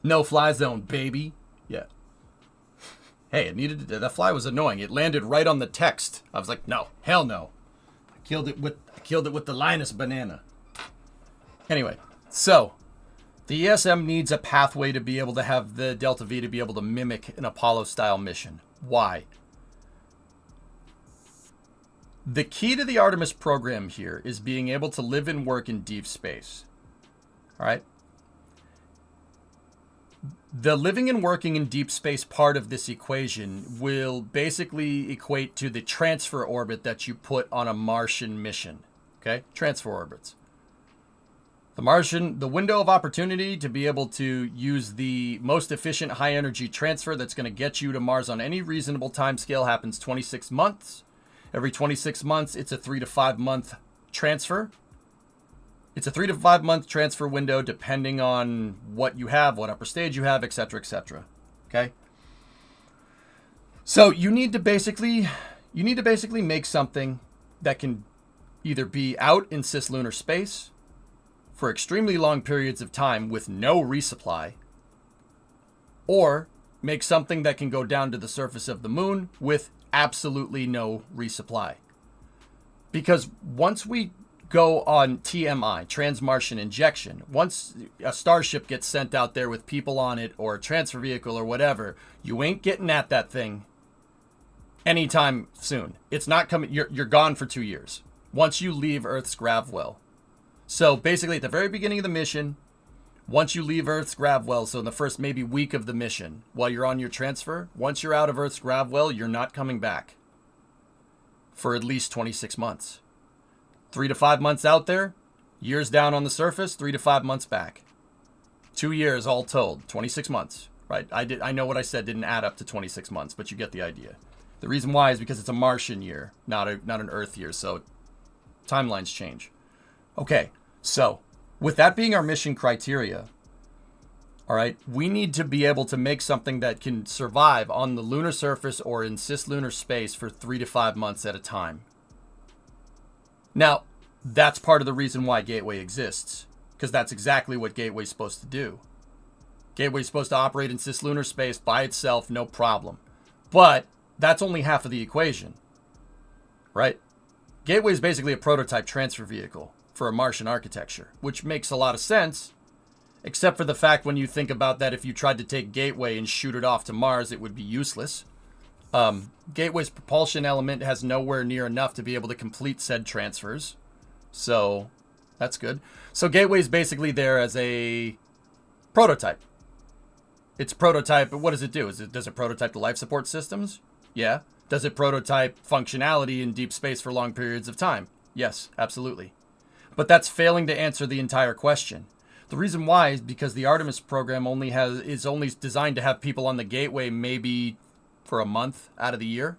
No fly zone, baby. Yeah. Hey, it needed to, that fly was annoying. It landed right on the text. I was like, no, hell no. I killed it with the Linus banana. Anyway, so the ESM needs a pathway to be able to have the Delta V to be able to mimic an Apollo-style mission. Why? The key to the Artemis program here is being able to live and work in deep space. All right? The living and working in deep space part of this equation will basically equate to the transfer orbit that you put on a Martian mission. Okay? Transfer orbits. The window of opportunity to be able to use the most efficient high energy transfer that's going to get you to Mars on any reasonable time scale happens 26 months. Every 26 months, it's a 3 to 5 month transfer. It's a 3 to 5 month transfer window depending on what you have, what upper stage you have, etc., etc. Okay? So you need to basically make something that can either be out in cislunar space for extremely long periods of time with no resupply, or make something that can go down to the surface of the moon with absolutely no resupply. Because once we go on TMI, Trans-Martian Injection, once a Starship gets sent out there with people on it or a transfer vehicle or whatever, you ain't getting at that thing anytime soon. It's not coming. You're gone for 2 years once you leave Earth's grav well. So basically at the very beginning of the mission, once you leave Earth's grav well, so in the first maybe week of the mission, while you're on your transfer, once you're out of Earth's grav well, you're not coming back for at least 26 months. 3 to 5 months out there, years down on the surface, 3 to 5 months back. 2 years all told, 26 months, right? I know what I said didn't add up to 26 months, but you get the idea. The reason why is because it's a Martian year, not an Earth year, so timelines change. Okay, so with that being our mission criteria, all right, we need to be able to make something that can survive on the lunar surface or in cislunar space for 3 to 5 months at a time. Now, that's part of the reason why Gateway exists, because that's exactly what Gateway's supposed to do. Gateway's supposed to operate in cislunar space by itself, no problem. But that's only half of the equation, right? Gateway is basically a prototype transfer vehicle for a Martian architecture, which makes a lot of sense, except for the fact when you think about that, if you tried to take Gateway and shoot it off to Mars, it would be useless. Gateway's propulsion element has nowhere near enough to be able to complete said transfers, so that's good. So Gateway's basically there as a prototype. It's prototype, but what does it do? Does it prototype the life support systems? Yeah. Does it prototype functionality in deep space for long periods of time? Yes, absolutely. But that's failing to answer the entire question. The reason why is because the Artemis program is only designed to have people on the Gateway maybe for a month out of the year.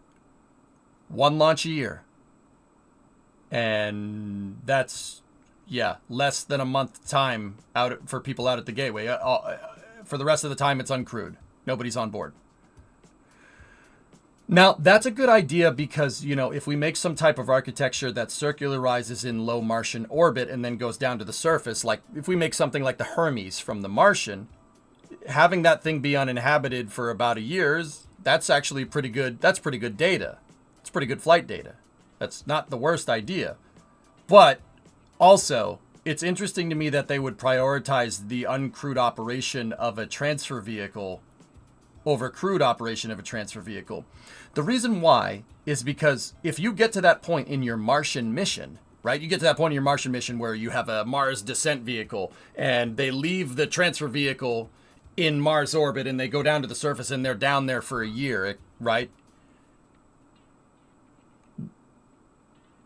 1 launch a year. And that's, less than a month time out for people out at the Gateway. For the rest of the time, it's uncrewed. Nobody's on board. Now, that's a good idea because, if we make some type of architecture that circularizes in low Martian orbit and then goes down to the surface, like if we make something like the Hermes from the Martian, having that thing be uninhabited for about a year, that's actually pretty good. That's pretty good data. It's pretty good flight data. That's not the worst idea. But also, it's interesting to me that they would prioritize the uncrewed operation of a transfer vehicle over crewed operation of a transfer vehicle. The reason why is because if you get to that point in your Martian mission, right? You get to that point in your Martian mission where you have a Mars descent vehicle and they leave the transfer vehicle in Mars orbit and they go down to the surface and they're down there for a year, right?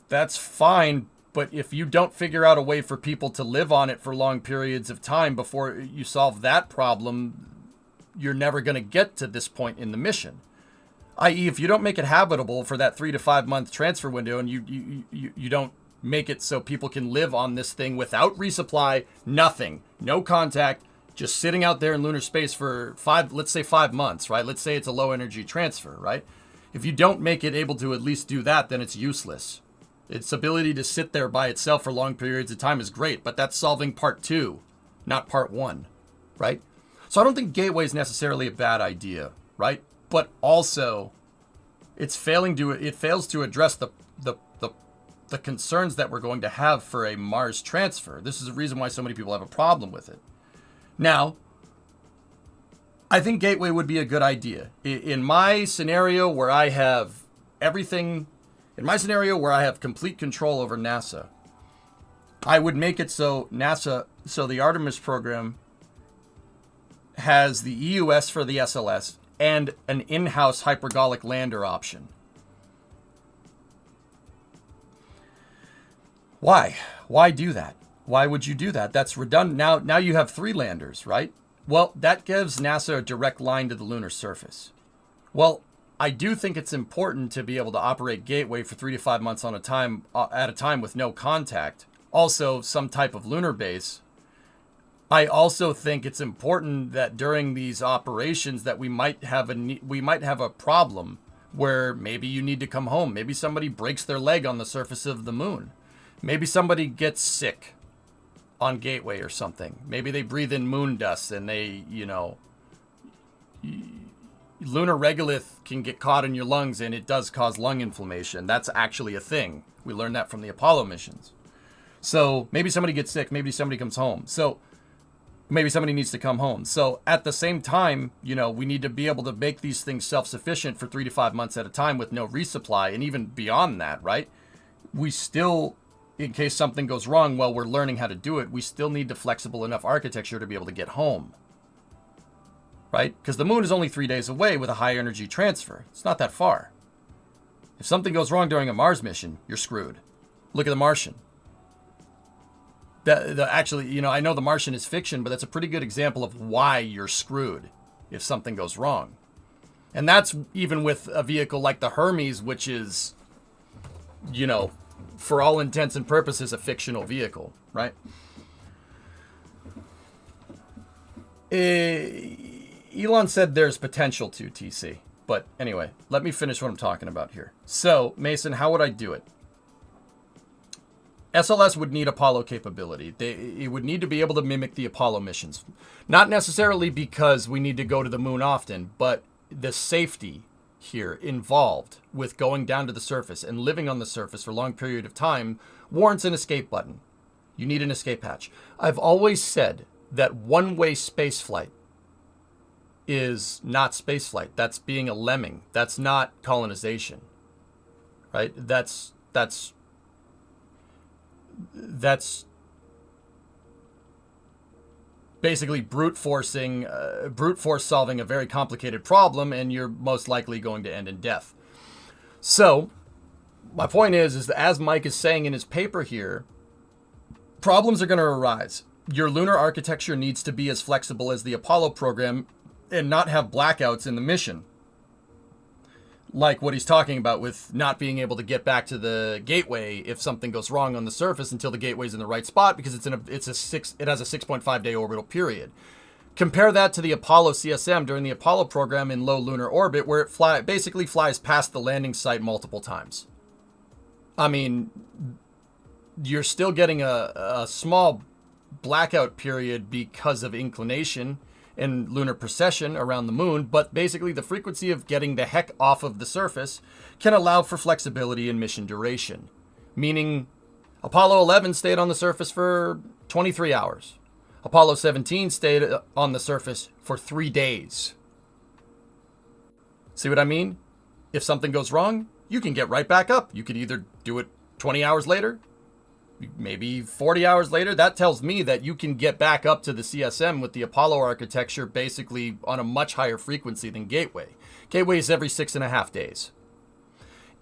That's fine, but if you don't figure out a way for people to live on it for long periods of time before you solve that problem, you're never going to get to this point in the mission. I.e., if you don't make it habitable for that 3 to 5 month transfer window and you don't make it so people can live on this thing without resupply, nothing, no contact, just sitting out there in lunar space for let's say 5 months, right? Let's say it's a low energy transfer, right? If you don't make it able to at least do that, then it's useless. Its ability to sit there by itself for long periods of time is great, but that's solving part 2, not part 1, right? So I don't think Gateway is necessarily a bad idea, right? But also, it fails to address the concerns that we're going to have for a Mars transfer. This is the reason why so many people have a problem with it. Now, I think Gateway would be a good idea. In my scenario where I have complete control over NASA, I would make it so the Artemis program has the EUS for the SLS and an in-house hypergolic lander option. Why? Why do that? Why would you do that? That's redundant. Now you have 3 landers, right? Well, that gives NASA a direct line to the lunar surface. Well, I do think it's important to be able to operate Gateway for 3 to 5 months at a time with no contact. Also, some type of lunar base. I also think it's important that during these operations that we might have a problem where maybe you need to come home. Maybe somebody breaks their leg on the surface of the moon. Maybe somebody gets sick on Gateway or something. Maybe they breathe in moon dust and lunar regolith can get caught in your lungs and it does cause lung inflammation. That's actually a thing. We learned that from the Apollo missions. So maybe somebody gets sick. Maybe somebody comes home. So maybe somebody needs to come home. So at the same time, we need to be able to make these things self-sufficient for 3 to 5 months at a time with no resupply. And even beyond that, right? We still, in case something goes wrong while we're learning how to do it, we still need the flexible enough architecture to be able to get home. Right? Because the moon is only 3 days away with a high energy transfer. It's not that far. If something goes wrong during a Mars mission, you're screwed. Look at The Martian. Actually, I know The Martian is fiction, but that's a pretty good example of why you're screwed if something goes wrong. And that's even with a vehicle like the Hermes, which is, for all intents and purposes, a fictional vehicle, right? Elon said there's potential to TC. But anyway, let me finish what I'm talking about here. So, Mason, how would I do it? SLS would need Apollo capability. It would need to be able to mimic the Apollo missions. Not necessarily because we need to go to the moon often, but the safety here involved with going down to the surface and living on the surface for a long period of time warrants an escape button. You need an escape hatch. I've always said that one-way spaceflight is not spaceflight. That's being a lemming. That's not colonization, right? That's basically brute force solving a very complicated problem, and you're most likely going to end in death. So my point is that as Mike is saying in his paper here, problems are going to arise. Your lunar architecture needs to be as flexible as the Apollo program and not have blackouts in the mission. Like what he's talking about with not being able to get back to the gateway if something goes wrong on the surface until the gateway's in the right spot because it has a 6.5 day orbital period. Compare that to the Apollo CSM during the Apollo program in low lunar orbit where it basically flies past the landing site multiple times. I mean, you're still getting a small blackout period because of inclination and lunar precession around the moon, but basically the frequency of getting the heck off of the surface can allow for flexibility in mission duration. Meaning, Apollo 11 stayed on the surface for 23 hours. Apollo 17 stayed on the surface for 3 days. See what I mean? If something goes wrong, you can get right back up. You could either do it 20 hours later, maybe 40 hours later. That tells me that you can get back up to the CSM with the Apollo architecture basically on a much higher frequency than Gateway. Gateway is every 6.5 days.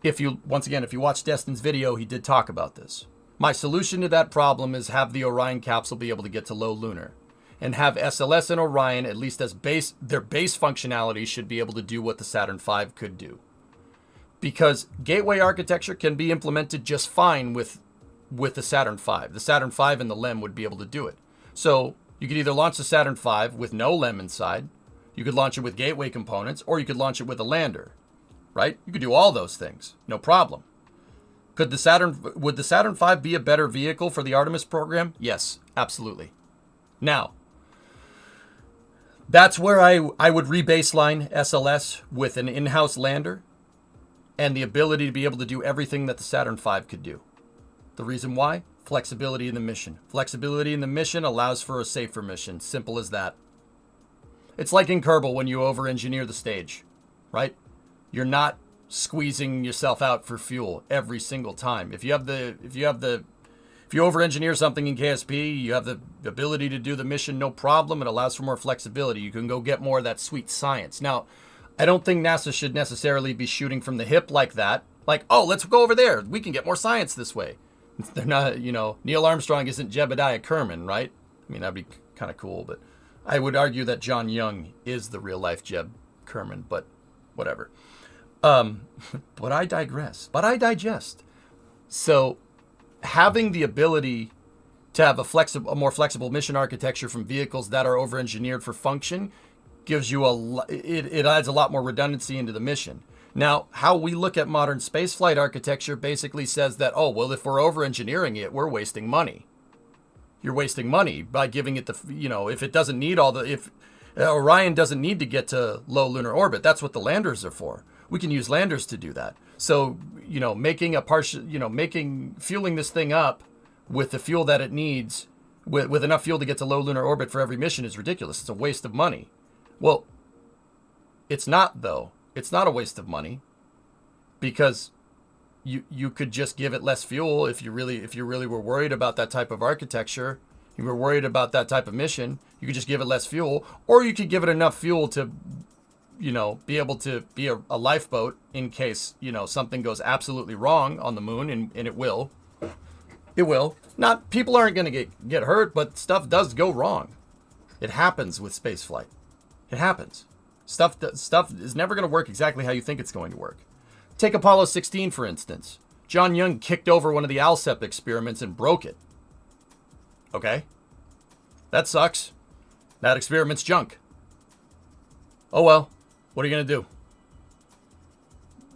If you watch Destin's video, he did talk about this. My solution to that problem is have the Orion capsule be able to get to low lunar. And have SLS and Orion, at least as their base functionality, should be able to do what the Saturn V could do. Because Gateway architecture can be implemented just fine with with the Saturn V. The Saturn V and the LEM would be able to do it. So you could either launch the Saturn V with no LEM inside, you could launch it with gateway components, or you could launch it with a lander, right? You could do all those things, no problem. Would the Saturn V be a better vehicle for the Artemis program? Yes, absolutely. Now, that's where I would rebaseline SLS with an in-house lander and the ability to be able to do everything that the Saturn V could do. The reason why? Flexibility in the mission. Flexibility in the mission allows for a safer mission. Simple as that. It's like in Kerbal when you over-engineer the stage, right? You're not squeezing yourself out for fuel every single time. If you over-engineer something in KSP, you have the ability to do the mission no problem. It allows for more flexibility. You can go get more of that sweet science. Now, I don't think NASA should necessarily be shooting from the hip like that. Like, oh, let's go over there. We can get more science this way. They're not, Neil Armstrong isn't Jebediah Kerman, right? I mean, that'd be kind of cool, but I would argue that John Young is the real-life Jeb Kerman, but whatever. But I digress. But I digest. So having the ability to have a more flexible mission architecture from vehicles that are over-engineered for function gives you it adds a lot more redundancy into the mission. Now, how we look at modern spaceflight architecture basically says that, oh, well, if we're over-engineering it, we're wasting money. You're wasting money by giving it if it doesn't need if Orion doesn't need to get to low lunar orbit, that's what the landers are for. We can use landers to do that. So, fueling this thing up with the fuel that it needs, with enough fuel to get to low lunar orbit for every mission is ridiculous. It's a waste of money. Well, it's not, though. It's not a waste of money because you could just give it less fuel if you really were worried about that type of architecture. You were worried about that type of mission. You could just give it less fuel, or you could give it enough fuel to be able to be a lifeboat in case, something goes absolutely wrong on the moon, and it will. It will. Not, people aren't going to get hurt, but stuff does go wrong. It happens with spaceflight. It happens. Stuff is never going to work exactly how you think it's going to work. Take Apollo 16, for instance. John Young kicked over one of the ALSEP experiments and broke it. Okay? That sucks. That experiment's junk. Oh well. What are you going to do?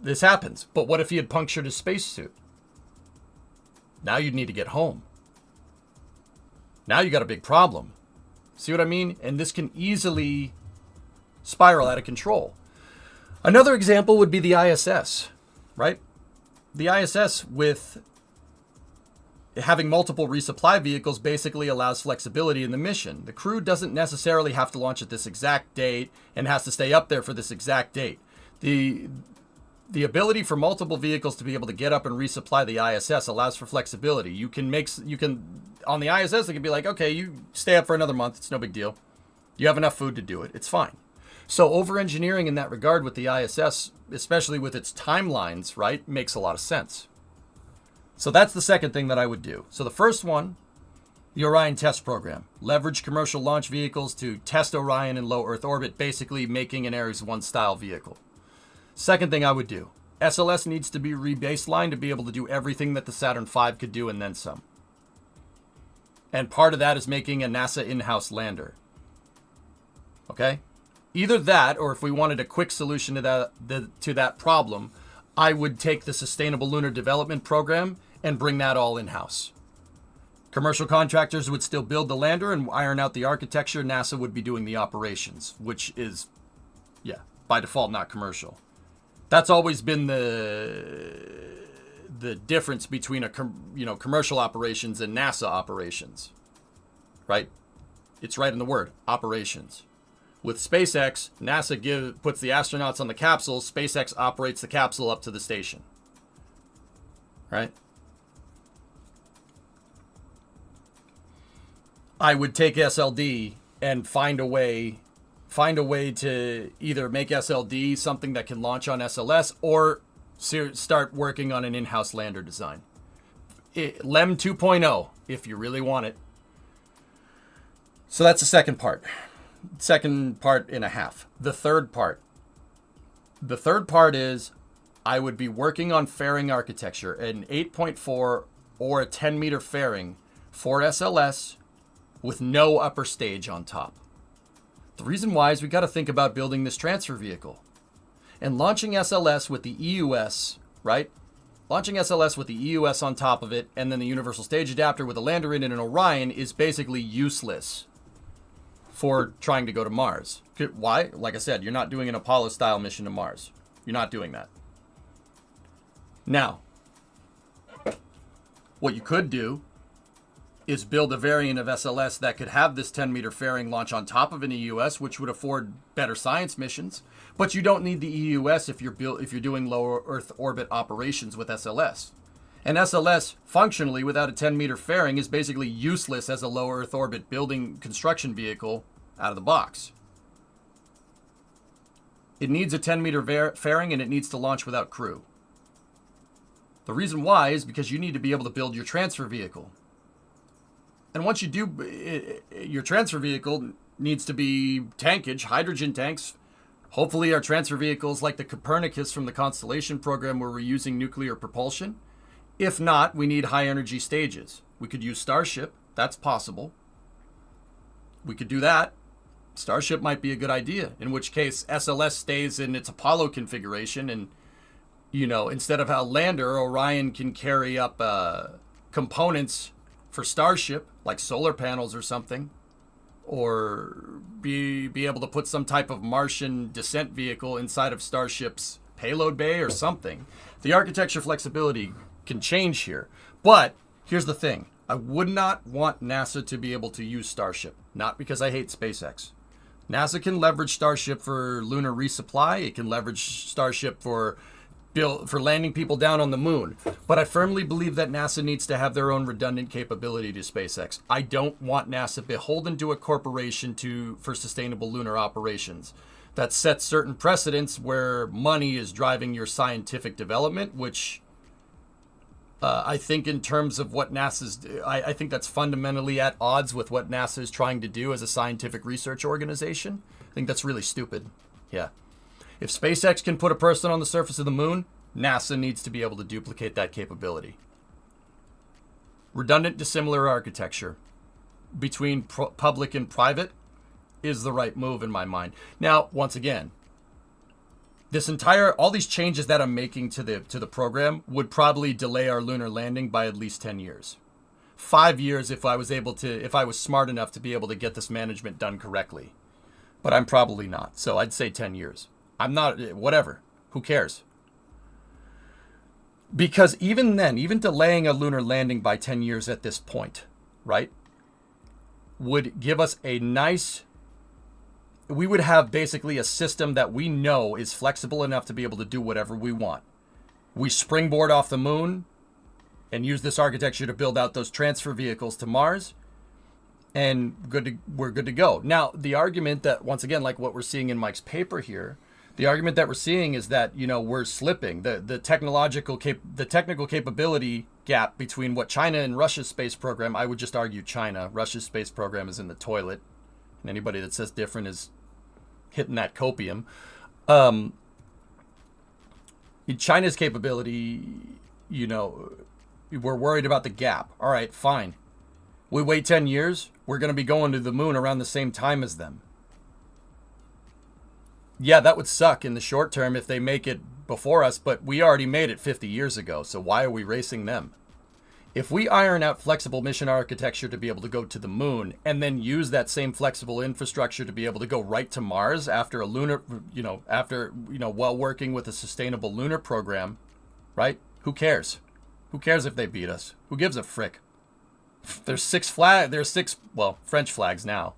This happens. But what if he had punctured his spacesuit? Now you'd need to get home. Now you got a big problem. See what I mean? And this can easily spiral out of control. Another example would be the ISS, right? The ISS, with having multiple resupply vehicles, basically allows flexibility in the mission. The crew doesn't necessarily have to launch at this exact date and has to stay up there for this exact date. The ability for multiple vehicles to be able to get up and resupply the ISS allows for flexibility. You can on the ISS, it can be like, okay, you stay up for another month. It's no big deal. You have enough food to do it. It's fine. So over-engineering in that regard with the ISS, especially with its timelines, right, makes a lot of sense. So that's the second thing that I would do. So the first one, the Orion test program. Leverage commercial launch vehicles to test Orion in low Earth orbit, basically making an Ares 1 style vehicle. Second thing I would do, SLS needs to be rebaselined to be able to do everything that the Saturn V could do and then some. And part of that is making a NASA in-house lander. Okay? Either that, or if we wanted a quick solution to that problem, I would take the Sustainable Lunar Development Program and bring that all in-house. Commercial contractors would still build the lander and iron out the architecture. NASA would be doing the operations, which is, by default, not commercial. That's always been the difference between commercial operations and NASA operations, right? It's right in the word, operations. With SpaceX, NASA puts the astronauts on the capsule. SpaceX operates the capsule up to the station, right? I would take SLD and find a way to either make SLD something that can launch on SLS or start working on an in-house lander design. LEM 2.0, if you really want it. So that's the second part. Second part and a half. The third part is I would be working on fairing architecture, an 8.4 or a 10-meter fairing for SLS with no upper stage on top. The reason why is we got to think about building this transfer vehicle. And launching SLS with the EUS, right? Launching SLS with the EUS on top of it, and then the Universal Stage Adapter with a lander in it and an Orion is basically useless for trying to go to Mars. Why? Like I said, you're not doing an Apollo-style mission to Mars. You're not doing that. Now, what you could do is build a variant of SLS that could have this 10-meter fairing launch on top of an EUS, which would afford better science missions. But you don't need the EUS if you're doing low Earth orbit operations with SLS. And SLS, functionally, without a 10-meter fairing, is basically useless as a low Earth orbit building construction vehicle out of the box. It needs a 10-meter fairing, and it needs to launch without crew. The reason why is because you need to be able to build your transfer vehicle. And once you do, your transfer vehicle needs to be tankage, hydrogen tanks. Hopefully our transfer vehicles like the Copernicus from the Constellation program where we're using nuclear propulsion. If not, we need high energy stages. We could use Starship. That's possible. We could do that. Starship might be a good idea, in which case SLS stays in its Apollo configuration and, you know, instead of a lander, Orion can carry up components for Starship, like solar panels or something, or be able to put some type of Martian descent vehicle inside of Starship's payload bay or something. The architecture flexibility can change here. But here's the thing. I would not want NASA to be able to use Starship, not because I hate SpaceX. NASA can leverage Starship for lunar resupply. It can leverage Starship for landing people down on the moon. But I firmly believe that NASA needs to have their own redundant capability to SpaceX. I don't want NASA beholden to a corporation for sustainable lunar operations. That sets certain precedents where money is driving your scientific development, which I think in terms of what NASA's... I think that's fundamentally at odds with what NASA is trying to do as a scientific research organization. I think that's really stupid. Yeah. If SpaceX can put a person on the surface of the moon, NASA needs to be able to duplicate that capability. Redundant dissimilar architecture between public and private is the right move in my mind. Now, once again, all these changes that I'm making to the program would probably delay our lunar landing by at least 10 years. 5 years if I was smart enough to be able to get this management done correctly. But I'm probably not. So I'd say 10 years. I'm not, whatever. Who cares? Because even then, even delaying a lunar landing by 10 years at this point, right, would give us we would have basically a system that we know is flexible enough to be able to do whatever we want. We springboard off the moon and use this architecture to build out those transfer vehicles to Mars, and we're good to go. Now, the argument that, once again, like what we're seeing in Mike's paper here, the argument that we're seeing is that, you know, we're slipping. The technical capability gap between what China and Russia's space program, I would just argue China. Russia's space program is in the toilet. And anybody that says different is hitting that copium. China's capability, you know, we're worried about the gap. All right, fine. We wait 10 years, we're going to be going to the moon around the same time as them. Yeah, that would suck in the short term if they make it before us, but we already made it 50 years ago, so why are we racing them? If we iron out flexible mission architecture to be able to go to the moon, and then use that same flexible infrastructure to be able to go right to Mars after while working with a sustainable lunar program, right? Who cares? Who cares if they beat us? Who gives a frick? There's six French flags now.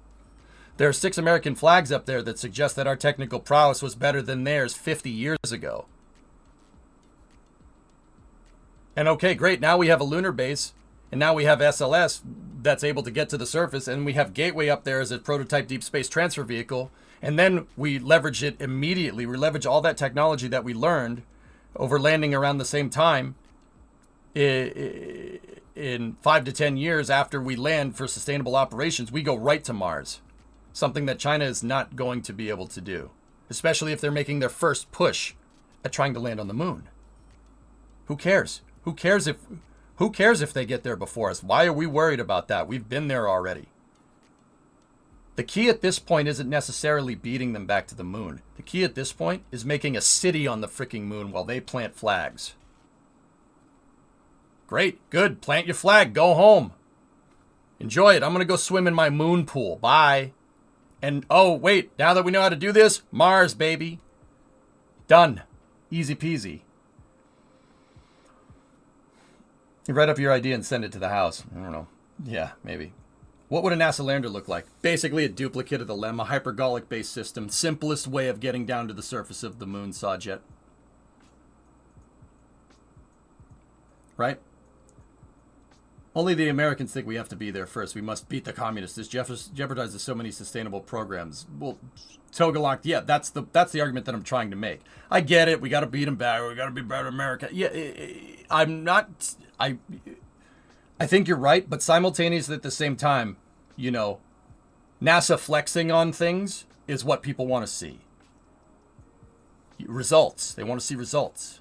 There are 6 American flags up there that suggest that our technical prowess was better than theirs 50 years ago. And okay, great, now we have a lunar base, and now we have SLS that's able to get to the surface, and we have Gateway up there as a prototype deep space transfer vehicle, and then we leverage it immediately. We leverage all that technology that we learned over landing around the same time in 5 to 10 years after we land for sustainable operations. We go right to Mars. Something that China is not going to be able to do, especially if they're making their first push at trying to land on the moon. Who cares? Who cares Who cares if they get there before us? Why are we worried about that? We've been there already. The key at this point isn't necessarily beating them back to the moon. The key at this point is making a city on the freaking moon while they plant flags. Great, good, plant your flag, go home. Enjoy it, I'm gonna go swim in my moon pool, bye. And, oh, wait, now that we know how to do this, Mars, baby. Done, easy peasy. You write up your idea and send it to the house. I don't know, yeah, maybe. What would a NASA lander look like? Basically a duplicate of the LEM, a hypergolic-based system. Simplest way of getting down to the surface of the moon, Sawjet. Right? Only the Americans think we have to be there first. We must beat the communists. This jeopardizes so many sustainable programs. Well, Togalok, yeah, that's the argument that I'm trying to make. I get it. We got to beat them back. We got to be better America. Yeah, I'm not... I think you're right, but simultaneously at the same time, you know, NASA flexing on things is what people want to see. Results. They want to see results.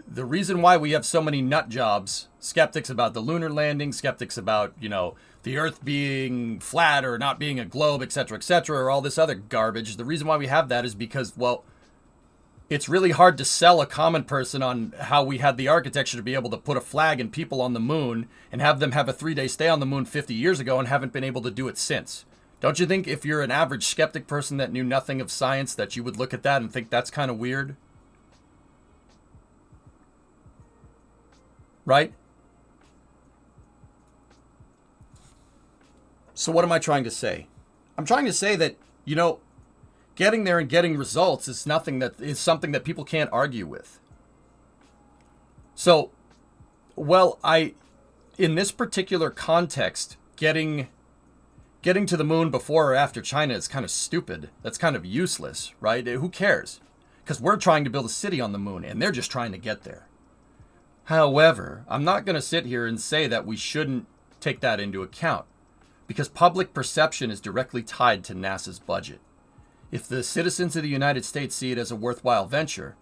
The reason why we have so many nut jobs, skeptics about the lunar landing, skeptics about, you know, the Earth being flat or not being a globe, etc., or all this other garbage, the reason why we have that is because, well, it's really hard to sell a common person on how we had the architecture to be able to put a flag and people on the moon and have them have a 3-day stay on the moon 50 years ago and haven't been able to do it since. Don't you think if you're an average skeptic person that knew nothing of science that you would look at that and think that's kind of weird? Right? So what am I trying to say? I'm trying to say that, you know, getting there and getting results is something that people can't argue with. So, well, in this particular context, getting to the moon before or after China is kind of stupid. That's kind of useless, right? Who cares? Because we're trying to build a city on the moon, and they're just trying to get there. However, I'm not going to sit here and say that we shouldn't take that into account, because public perception is directly tied to NASA's budget. If the citizens of the United States see it as a worthwhile venture,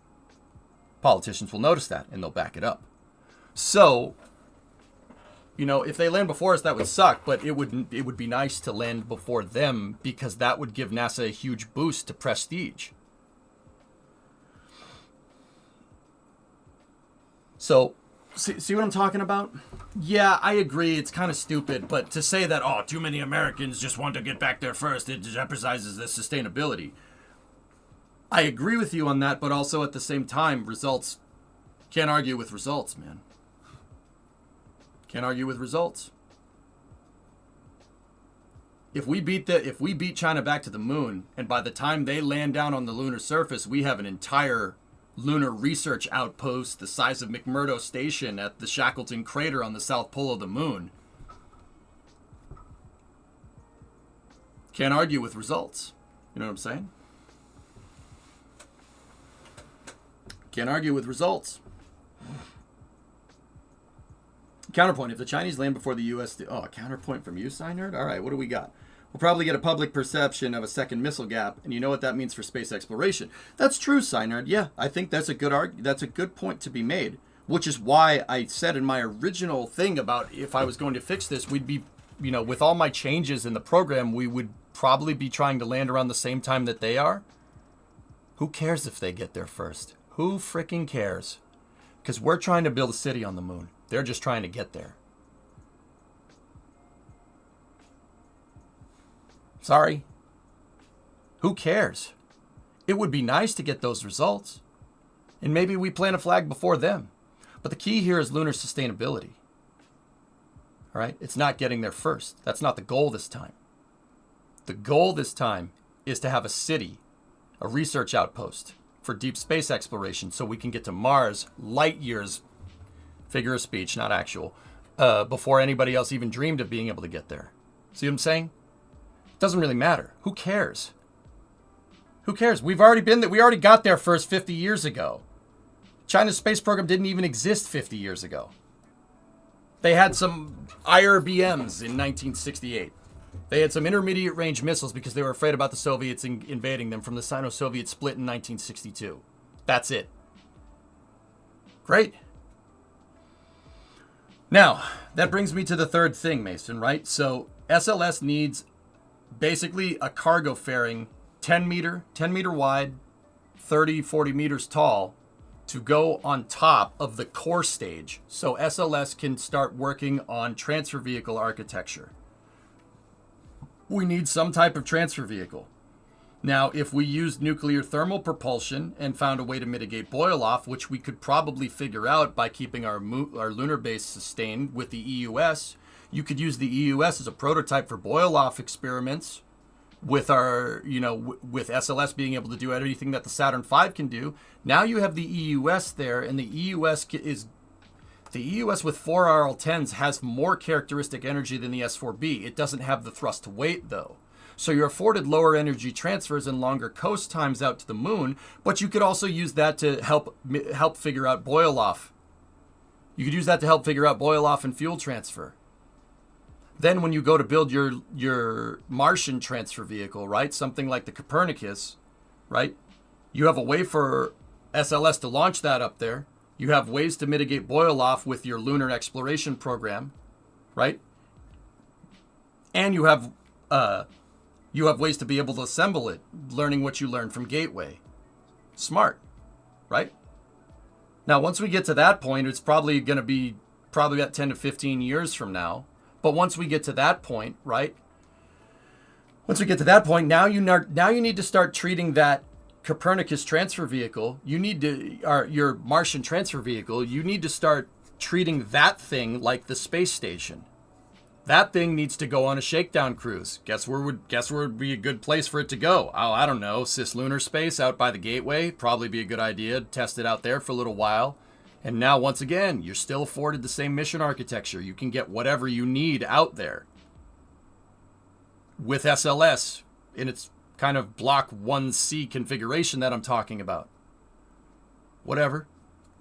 politicians will notice that and they'll back it up. So, you know, if they land before us, that would suck, but it would be nice to land before them because that would give NASA a huge boost to prestige. So, see what I'm talking about? Yeah, I agree. It's kind of stupid, but to say that, oh, too many Americans just want to get back there first, it jeopardizes the sustainability. I agree with you on that, but also at the same time, results, can't argue with results, man. Can't argue with results. If we beat China back to the moon, and by the time they land down on the lunar surface, we have an entire lunar research outpost the size of McMurdo Station at the Shackleton crater on the south pole of the moon. Can't argue with results. You know what I'm saying? Can't argue with results. Counterpoint. If the Chinese land before the U.S. A counterpoint from you, Synerd? All right, what do we got? We'll probably get a public perception of a second missile gap, and you know what that means for space exploration. That's true, Synerd. Yeah, I think that's a good point to be made, which is why I said in my original thing about if I was going to fix this, we'd be, you know, with all my changes in the program, we would probably be trying to land around the same time that they are. Who cares if they get there first? Who freaking cares? Because we're trying to build a city on the moon. They're just trying to get there. Sorry. Who cares? It would be nice to get those results. And maybe we plant a flag before them. But the key here is lunar sustainability. All right? It's not getting there first. That's not the goal this time. The goal this time is to have a city, a research outpost for deep space exploration so we can get to Mars light years, figure of speech, not actual, before anybody else even dreamed of being able to get there. See what I'm saying? Doesn't really matter. Who cares? Who cares? We've already been there. We already got there first 50 years ago. China's space program didn't even exist 50 years ago. They had some IRBMs in 1968. They had some intermediate range missiles because they were afraid about the Soviets invading them from the Sino-Soviet split in 1962. That's it. Great. Now, that brings me to the third thing, Mason, right? So SLS needs basically a cargo fairing 10 meter wide, 30, 40 meters tall to go on top of the core stage so SLS can start working on transfer vehicle architecture. We need some type of transfer vehicle. Now, if we used nuclear thermal propulsion and found a way to mitigate boil-off, which we could probably figure out by keeping our lunar base sustained with the EUS, you could use the EUS as a prototype for boil-off experiments with our, with SLS being able to do everything that the Saturn V can do. Now you have the EUS there, and the EUS with 4 RL-10s has more characteristic energy than the S4B. It doesn't have the thrust to weight, though. So you're afforded lower energy transfers and longer coast times out to the moon, but you could also use that to help figure out boil-off. You could use that to help figure out boil-off and fuel transfer. Then when you go to build your Martian transfer vehicle, right, something like the Copernicus, right, you have a way for SLS to launch that up there. You have ways to mitigate boil-off with your lunar exploration program, right? And you have ways to be able to assemble it, learning what you learned from Gateway. Smart, right? Now, once we get to that point, it's probably going to be about 10 to 15 years from now. But once we get to that point, right? Once we get to that point, now you need to start treating that Copernicus transfer vehicle. You need to, your Martian transfer vehicle, you need to start treating that thing like the space station. That thing needs to go on a shakedown cruise. Guess where would be a good place for it to go? Oh, I don't know. Cislunar space out by the Gateway. Probably be a good idea. Test it out there for a little while. And now, once again, you're still afforded the same mission architecture. You can get whatever you need out there with SLS in its kind of Block 1C configuration that I'm talking about. Whatever.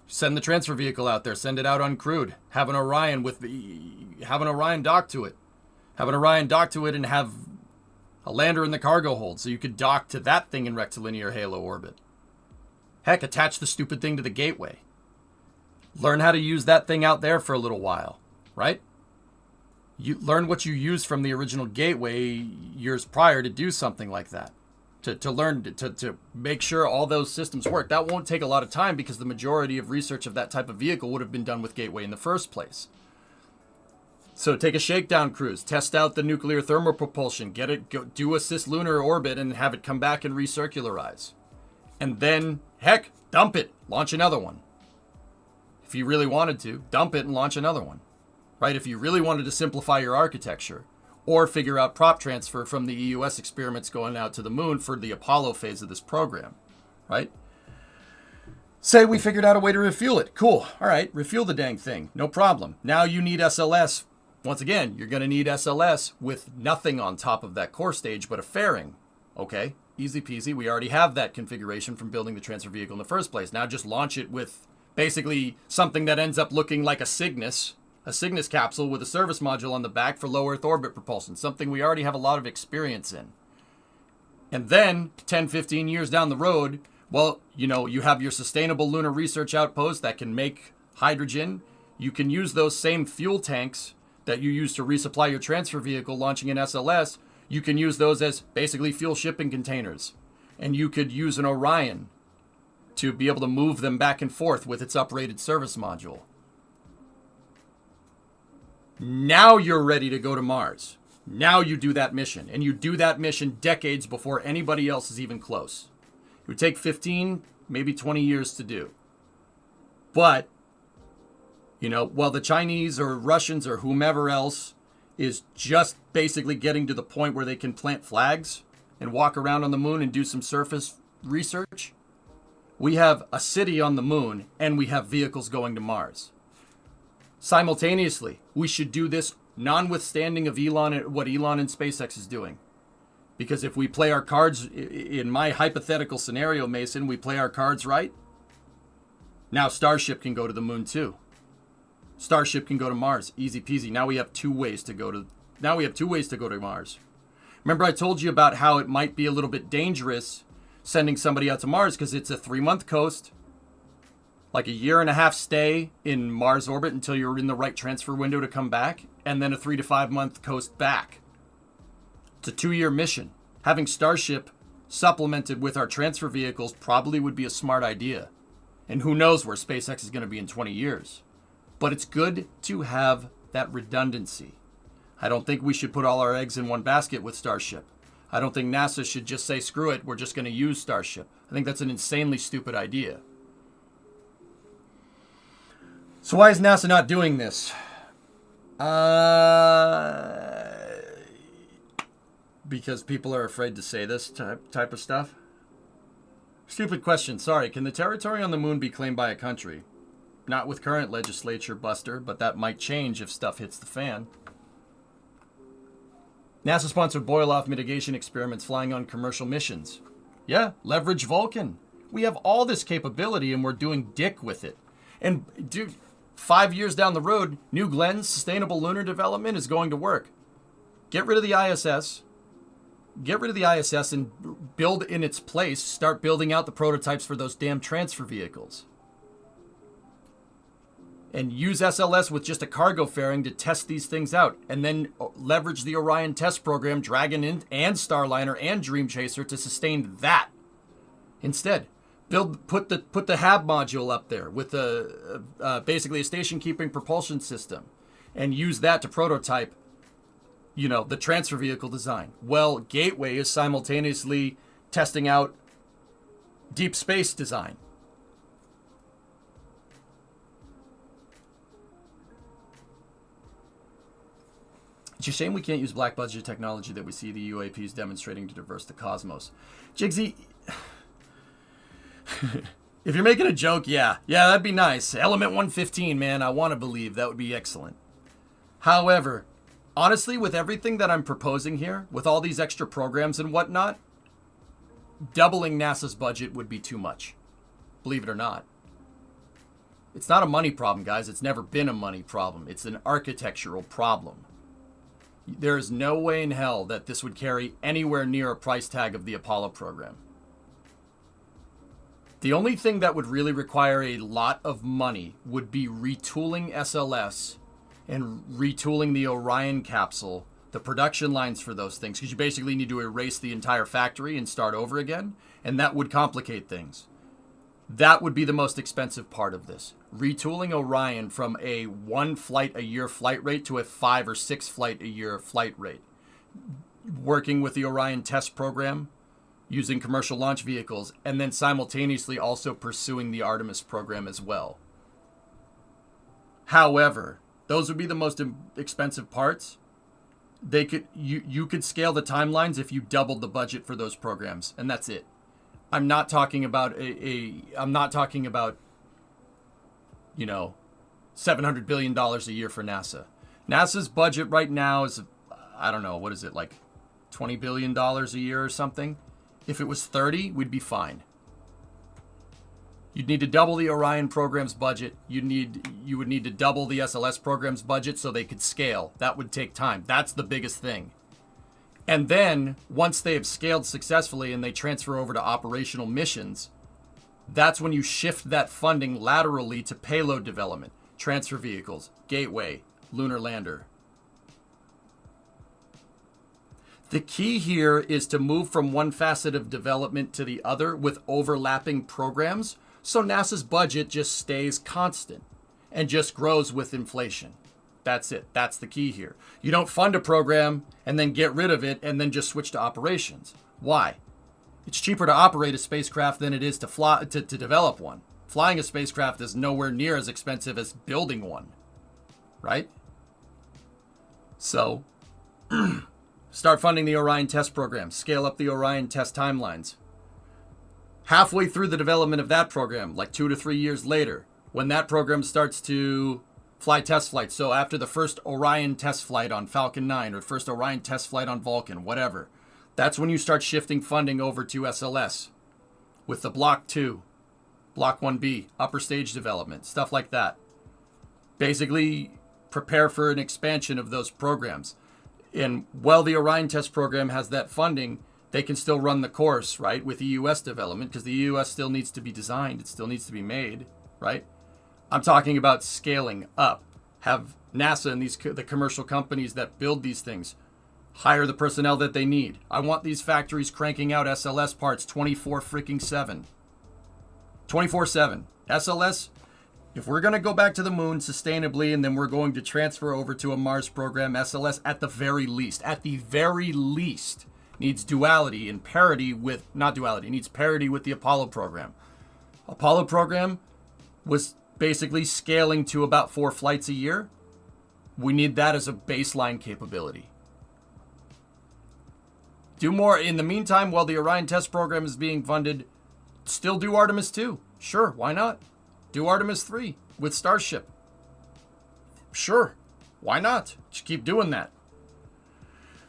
Send the transfer vehicle out there. Send it out uncrewed. Have an Orion dock to it. Have an Orion dock to it and have a lander in the cargo hold so you could dock to that thing in rectilinear halo orbit. Heck, attach the stupid thing to the Gateway. Learn how to use that thing out there for a little while, right? You learn what you used from the original Gateway years prior to do something like that. To make sure all those systems work. That won't take a lot of time because the majority of research of that type of vehicle would have been done with Gateway in the first place. So take a shakedown cruise, test out the nuclear thermal propulsion, do a cislunar orbit and have it come back and recircularize. And then, heck, dump it, launch another one. If you really wanted to, dump it and launch another one, right? If you really wanted to simplify your architecture or figure out prop transfer from the EUS experiments going out to the moon for the Apollo phase of this program, right? Say we figured out a way to refuel it. Cool. All right, refuel the dang thing. No problem. Now you need SLS. Once again, you're going to need SLS with nothing on top of that core stage but a fairing. Okay, easy peasy. We already have that configuration from building the transfer vehicle in the first place. Now just launch it with basically something that ends up looking like a Cygnus capsule with a service module on the back for low Earth orbit propulsion, something we already have a lot of experience in. And then 10, 15 years down the road, well, you have your sustainable lunar research outpost that can make hydrogen. You can use those same fuel tanks that you use to resupply your transfer vehicle launching an SLS. You can use those as basically fuel shipping containers. And you could use an Orion to be able to move them back and forth with its uprated service module. Now you're ready to go to Mars. Now you do that mission. And you do that mission decades before anybody else is even close. It would take 15, maybe 20 years to do. But, while the Chinese or Russians or whomever else is just basically getting to the point where they can plant flags and walk around on the moon and do some surface research, we have a city on the moon and we have vehicles going to Mars. Simultaneously, we should do this notwithstanding of what Elon and SpaceX is doing. Because if we play our cards, in my hypothetical scenario, Mason, we play our cards right, now Starship can go to the moon too. Starship can go to Mars, easy peasy. Now we have two ways to go to Mars. Remember I told you about how it might be a little bit dangerous sending somebody out to Mars because it's a 3-month coast. like a 1.5 year stay in Mars orbit until you're in the right transfer window to come back, and then a 3 to 5 month coast back. It's a 2-year mission. Having Starship supplemented with our transfer vehicles probably would be a smart idea. And who knows where SpaceX is going to be in 20 years. But it's good to have that redundancy. I don't think we should put all our eggs in one basket with Starship. I don't think NASA should just say, screw it, we're just going to use Starship. I think that's an insanely stupid idea. So why is NASA not doing this? Because people are afraid to say this type of stuff. Stupid question. Sorry. Can the territory on the moon be claimed by a country? Not with current legislature, Buster, but that might change if stuff hits the fan. NASA-sponsored boil-off mitigation experiments flying on commercial missions. Yeah, leverage Vulcan. We have all this capability and we're doing dick with it. And dude, 5 years down the road, New Glenn's sustainable lunar development is going to work. Get rid of the ISS. Get rid of the ISS and build in its place. Start building out the prototypes for those damn transfer vehicles. And use SLS with just a cargo fairing to test these things out. And then leverage the Orion test program, Dragon and Starliner and Dream Chaser to sustain that. Instead, put the HAB module up there with basically a station-keeping propulsion system. And use that to prototype, the transfer vehicle design. Well, Gateway is simultaneously testing out deep space design. It's a shame we can't use black budget technology that we see the UAPs demonstrating to traverse the cosmos. Jigsy, if you're making a joke, yeah, that'd be nice. Element 115, man, I want to believe that would be excellent. However, honestly, with everything that I'm proposing here, with all these extra programs and whatnot, doubling NASA's budget would be too much. Believe it or not. It's not a money problem, guys. It's never been a money problem. It's an architectural problem. There is no way in hell that this would carry anywhere near a price tag of the Apollo program. The only thing that would really require a lot of money would be retooling SLS and retooling the Orion capsule, the production lines for those things, because you basically need to erase the entire factory and start over again, and that would complicate things. That would be the most expensive part of this. Retooling Orion from a 1 flight a year flight rate to a 5 or 6 flight a year flight rate. Working with the Orion test program, using commercial launch vehicles, and then simultaneously also pursuing the Artemis program as well. However, those would be the most expensive parts. You could scale the timelines if you doubled the budget for those programs, and that's it. I'm not talking about $700 billion a year for NASA. NASA's budget right now is, I don't know, what is it, like $20 billion a year or something? If it was 30, we'd be fine. You'd need to double the Orion program's budget. You would need to double the SLS program's budget so they could scale. That would take time. That's the biggest thing. And then, once they have scaled successfully and they transfer over to operational missions, that's when you shift that funding laterally to payload development, transfer vehicles, Gateway, lunar lander. The key here is to move from one facet of development to the other with overlapping programs, so NASA's budget just stays constant and just grows with inflation. That's it. That's the key here. You don't fund a program and then get rid of it and then just switch to operations. Why? It's cheaper to operate a spacecraft than it is to develop one. Flying a spacecraft is nowhere near as expensive as building one. Right? So, start funding the Orion test program. Scale up the Orion test timelines. Halfway through the development of that program, like 2 to 3 years later, when that program starts to fly test flights. So after the first Orion test flight on Falcon 9 or first Orion test flight on Vulcan, whatever, that's when you start shifting funding over to SLS with the Block 2, Block 1B, upper stage development, stuff like that. Basically, prepare for an expansion of those programs. And while the Orion test program has that funding, they can still run the course, right, with EUS development, because the EUS still needs to be designed. It still needs to be made. right? I'm talking about scaling up. Have NASA and the commercial companies that build these things hire the personnel that they need. I want these factories cranking out SLS parts 24/7. 24/7. SLS, if we're going to go back to the moon sustainably and then we're going to transfer over to a Mars program, SLS at the very least, needs duality and parity with, not duality, needs parity with the Apollo program. Apollo program was basically scaling to about 4 flights a year. We need that as a baseline capability. Do more. In the meantime, while the Orion test program is being funded, still do Artemis 2. Sure, why not? Do Artemis 3 with Starship. Sure, why not? Just keep doing that.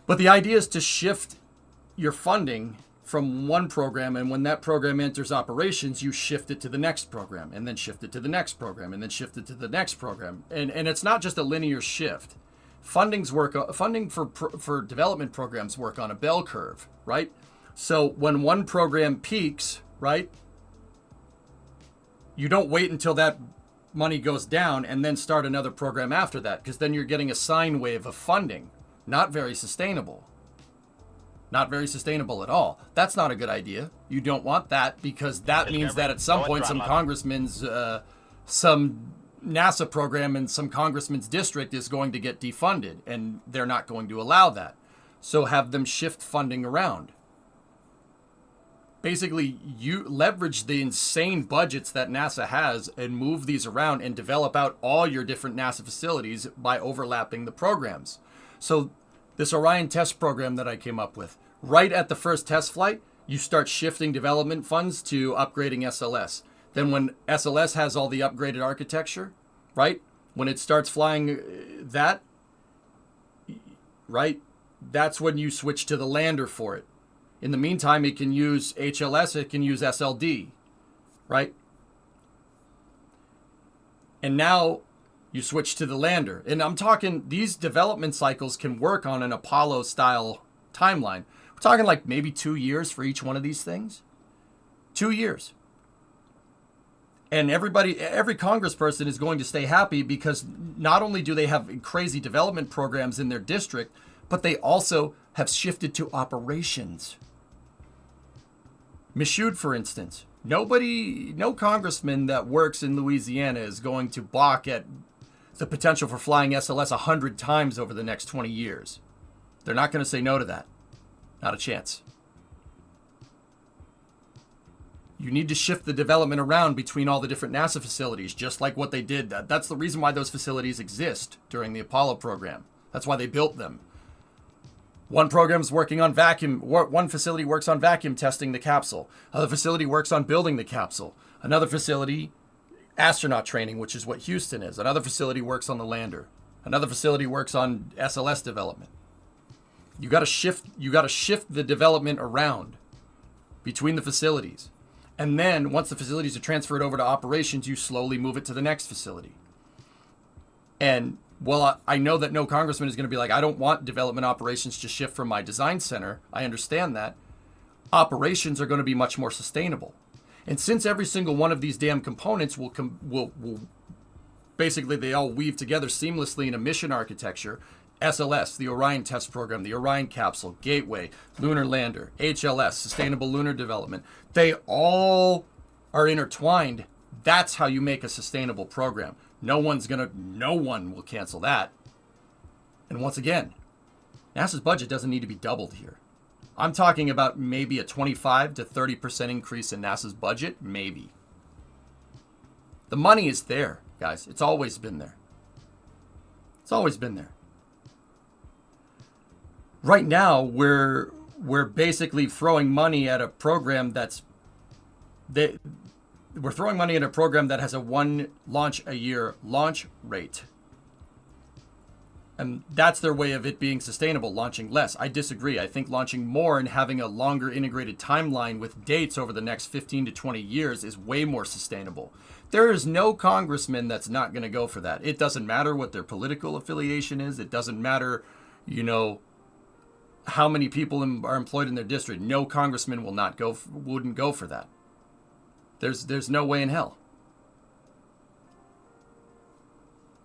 But the idea is to shift your funding from one program, and when that program enters operations, you shift it to the next program, and then shift it to the next program, and then shift it to the next program. And it's not just a linear shift. Funding for development programs work on a bell curve, right? So when one program peaks, right, you don't wait until that money goes down and then start another program after that, because then you're getting a sine wave of funding. Not very sustainable. Not very sustainable at all. That's not a good idea. You don't want that, because that means that at some point some congressman's, some NASA program in some congressman's district is going to get defunded, and they're not going to allow that. So have them shift funding around. Basically, you leverage the insane budgets that NASA has and move these around and develop out all your different NASA facilities by overlapping the programs. So this Orion test program that I came up with, right at the first test flight, you start shifting development funds to upgrading SLS. Then when SLS has all the upgraded architecture, right, when it starts flying that, right, that's when you switch to the lander for it. In the meantime, it can use HLS, it can use SLD, right? And now you switch to the lander. And I'm talking, these development cycles can work on an Apollo-style timeline. We're talking like maybe 2 years for each one of these things. 2 years. And every congressperson is going to stay happy, because not only do they have crazy development programs in their district, but they also have shifted to operations. Michoud, for instance. No congressman that works in Louisiana is going to balk at the potential for flying SLS 100 times over the next 20 years. They're not going to say no to that. Not a chance. You need to shift the development around between all the different NASA facilities, just like what they did. That's the reason why those facilities exist during the Apollo program. That's why they built them. One program's working on one facility works on vacuum testing the capsule. Another facility works on building the capsule. Another facility, astronaut training, which is what Houston is. Another facility works on the lander. Another facility works on SLS development. You got to shift the development around between the facilities. And then once the facilities are transferred over to operations, you slowly move it to the next facility. And well, I know that no congressman is going to be like, I don't want development operations to shift from my design center. I understand that. Operations are going to be much more sustainable. And since every single one of these damn components will basically, they all weave together seamlessly in a mission architecture, SLS, the Orion test program, the Orion capsule, Gateway, Lunar Lander, HLS, Sustainable Lunar Development, they all are intertwined. That's how you make a sustainable program. No one will cancel that. And once again, NASA's budget doesn't need to be doubled here. I'm talking about maybe a 25 to 30% increase in NASA's budget, maybe. The money is there, guys. It's always been there. It's always been there. Right now, we're basically throwing money at a program we're throwing money at a program that has a 1 launch a year launch rate. And that's their way of it being sustainable, launching less. I disagree. I think launching more and having a longer integrated timeline with dates over the next 15 to 20 years is way more sustainable. There is no congressman that's not going to go for that. It doesn't matter what their political affiliation is. It doesn't matter, how many people are employed in their district. No congressman wouldn't go for that. There's no way in hell.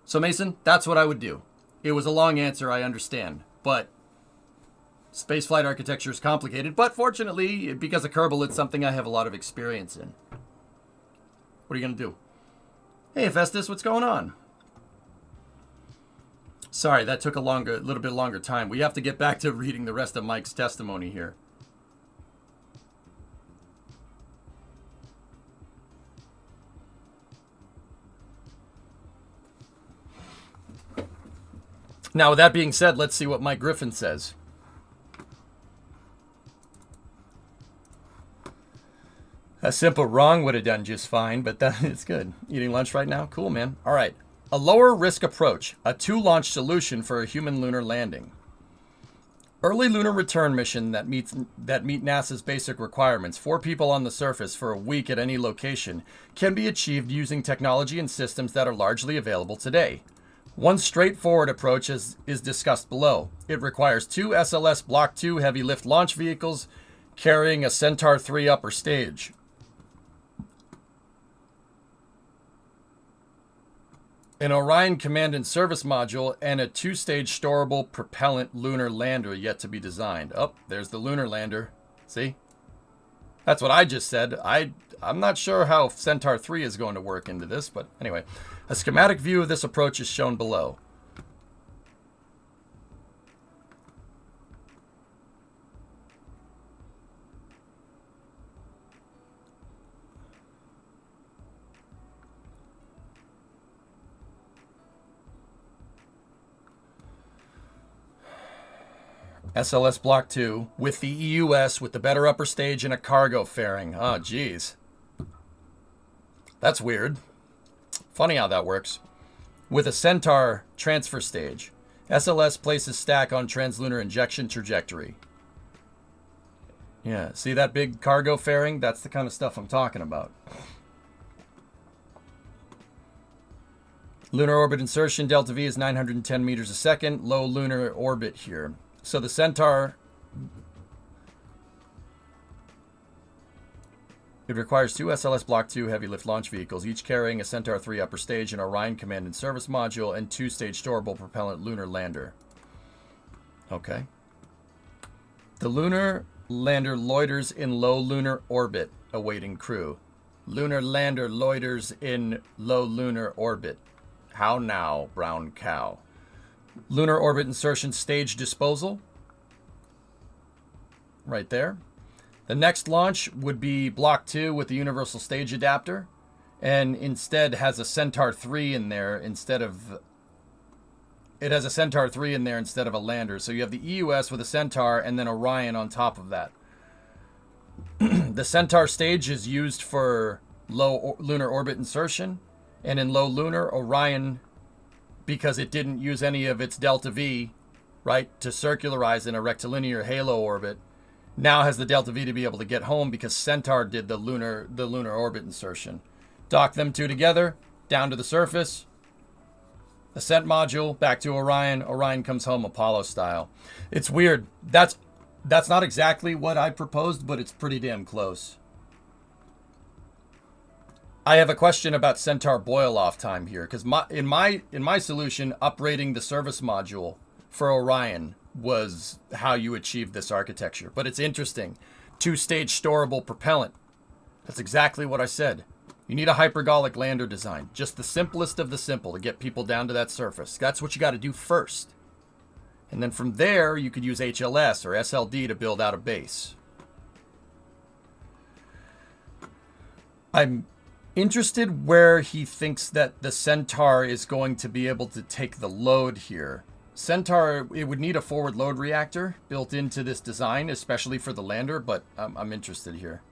So Mason, that's what I would do. It was a long answer, I understand, but spaceflight architecture is complicated, but fortunately, because of Kerbal, it's something I have a lot of experience in. What are you going to do? Hey, Festus, what's going on? Sorry, that took a little bit longer time. We have to get back to reading the rest of Mike's testimony here. Now, with that being said, let's see what Mike Griffin says. A simple wrong would have done just fine, but it's good. Eating lunch right now? Cool, man. All right. A lower risk approach, a 2-launch solution for a human lunar landing. Early lunar return mission that meet NASA's basic requirements, 4 people on the surface for a week at any location, can be achieved using technology and systems that are largely available today. One straightforward approach is discussed below. It requires 2 SLS Block 2 heavy lift launch vehicles carrying a Centaur 3 upper stage. An Orion Command and Service Module, and a 2-stage storable propellant lunar lander yet to be designed. Oh, there's the lunar lander. See? That's what I just said. I'm not sure how Centaur 3 is going to work into this, but anyway. A schematic view of this approach is shown below. SLS Block 2 with the EUS with the better upper stage and a cargo fairing. Oh, geez. That's weird. Funny how that works. With a Centaur transfer stage. SLS places stack on translunar injection trajectory. Yeah, see that big cargo fairing? That's the kind of stuff I'm talking about. Lunar orbit insertion, delta V is 910 meters a second. Low lunar orbit here. So the Centaur, it requires 2 SLS Block 2 heavy lift launch vehicles, each carrying a Centaur 3 upper stage, an Orion Command and Service Module, and 2-stage storable propellant lunar lander. Okay. The lunar lander loiters in low lunar orbit, awaiting crew. Lunar lander loiters in low lunar orbit. How now, brown cow? Lunar orbit insertion stage disposal. Right there. The next launch would be Block 2 with the universal stage adapter. And instead has a Centaur 3 in there instead of... It has a Centaur 3 in there instead of a lander. So you have the EUS with a Centaur and then Orion on top of that. The Centaur stage is used for low lunar orbit insertion. And in low lunar, Orion, because it didn't use any of its delta V, right, to circularize in a rectilinear halo orbit, now has the delta V to be able to get home because Centaur did the lunar orbit insertion. Dock them two together, down to the surface, ascent module, back to Orion. Orion comes home Apollo style. It's weird. That's not exactly what I proposed, but it's pretty damn close. I have a question about Centaur boil-off time here, because in my solution, uprating the service module for Orion was how you achieve this architecture. But it's interesting. 2-stage storable propellant. That's exactly what I said. You need a hypergolic lander design. Just the simplest of the simple to get people down to that surface. That's what you got to do first. And then from there, you could use HLS or SLD to build out a base. I'm interested where he thinks that the Centaur is going to be able to take the load here. Centaur, it would need a forward load reactor built into this design, especially for the lander, but I'm interested here.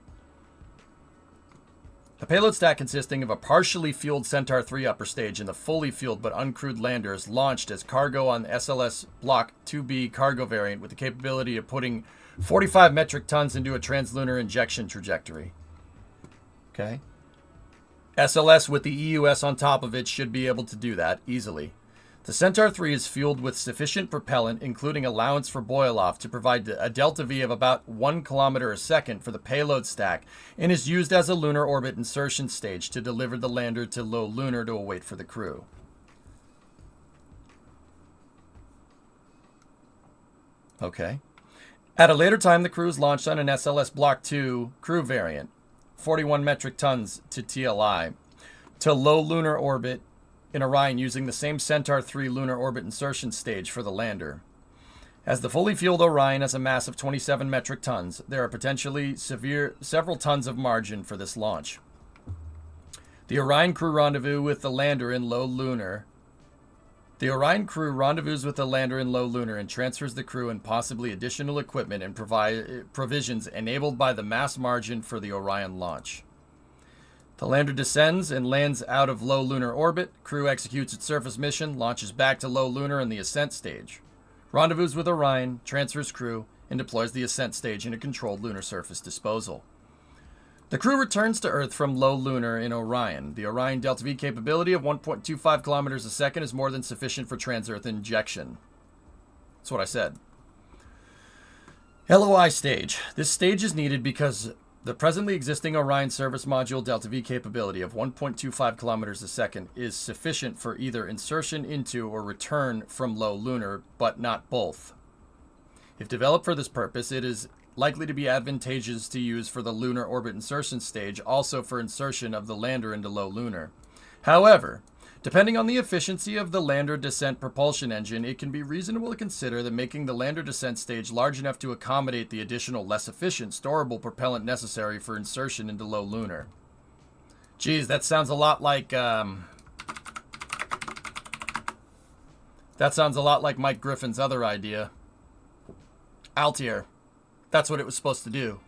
A payload stack consisting of a partially fueled Centaur 3 upper stage and the fully fueled but uncrewed lander is launched as cargo on the SLS Block 2B cargo variant with the capability of putting 45 metric tons into a translunar injection trajectory. Okay. SLS with the EUS on top of it should be able to do that easily. The Centaur 3 is fueled with sufficient propellant, including allowance for boil-off, to provide a delta V of about 1 kilometer a second for the payload stack, and is used as a lunar orbit insertion stage to deliver the lander to low lunar to await for the crew. Okay. At a later time, the crew is launched on an SLS Block 2 crew variant, 41 metric tons to TLI, to low lunar orbit in Orion using the same Centaur 3 lunar orbit insertion stage for the lander. As the fully fueled Orion has a mass of 27 metric tons, there are potentially several tons of margin for this launch. The Orion crew rendezvous with the lander in low lunar. The Orion crew rendezvous with the lander in low lunar and transfers the crew and possibly additional equipment and provisions enabled by the mass margin for the Orion launch. The lander descends and lands out of low lunar orbit. Crew executes its surface mission, launches back to low lunar in the ascent stage. Rendezvous with Orion, transfers crew, and deploys the ascent stage into controlled lunar surface disposal. The crew returns to Earth from low lunar in Orion. The Orion Delta V capability of 1.25 kilometers a second is more than sufficient for trans-Earth injection. That's what I said. LOI stage. This stage is needed because the presently existing Orion service module Delta V capability of 1.25 kilometers a second is sufficient for either insertion into or return from low lunar, but not both. If developed for this purpose, it is likely to be advantageous to use for the lunar orbit insertion stage, also for insertion of the lander into low lunar. However, depending on the efficiency of the lander descent propulsion engine, it can be reasonable to consider that making the lander descent stage large enough to accommodate the additional, less efficient, storable propellant necessary for insertion into low lunar. Geez, that sounds a lot like Mike Griffin's other idea. Altair. That's what it was supposed to do.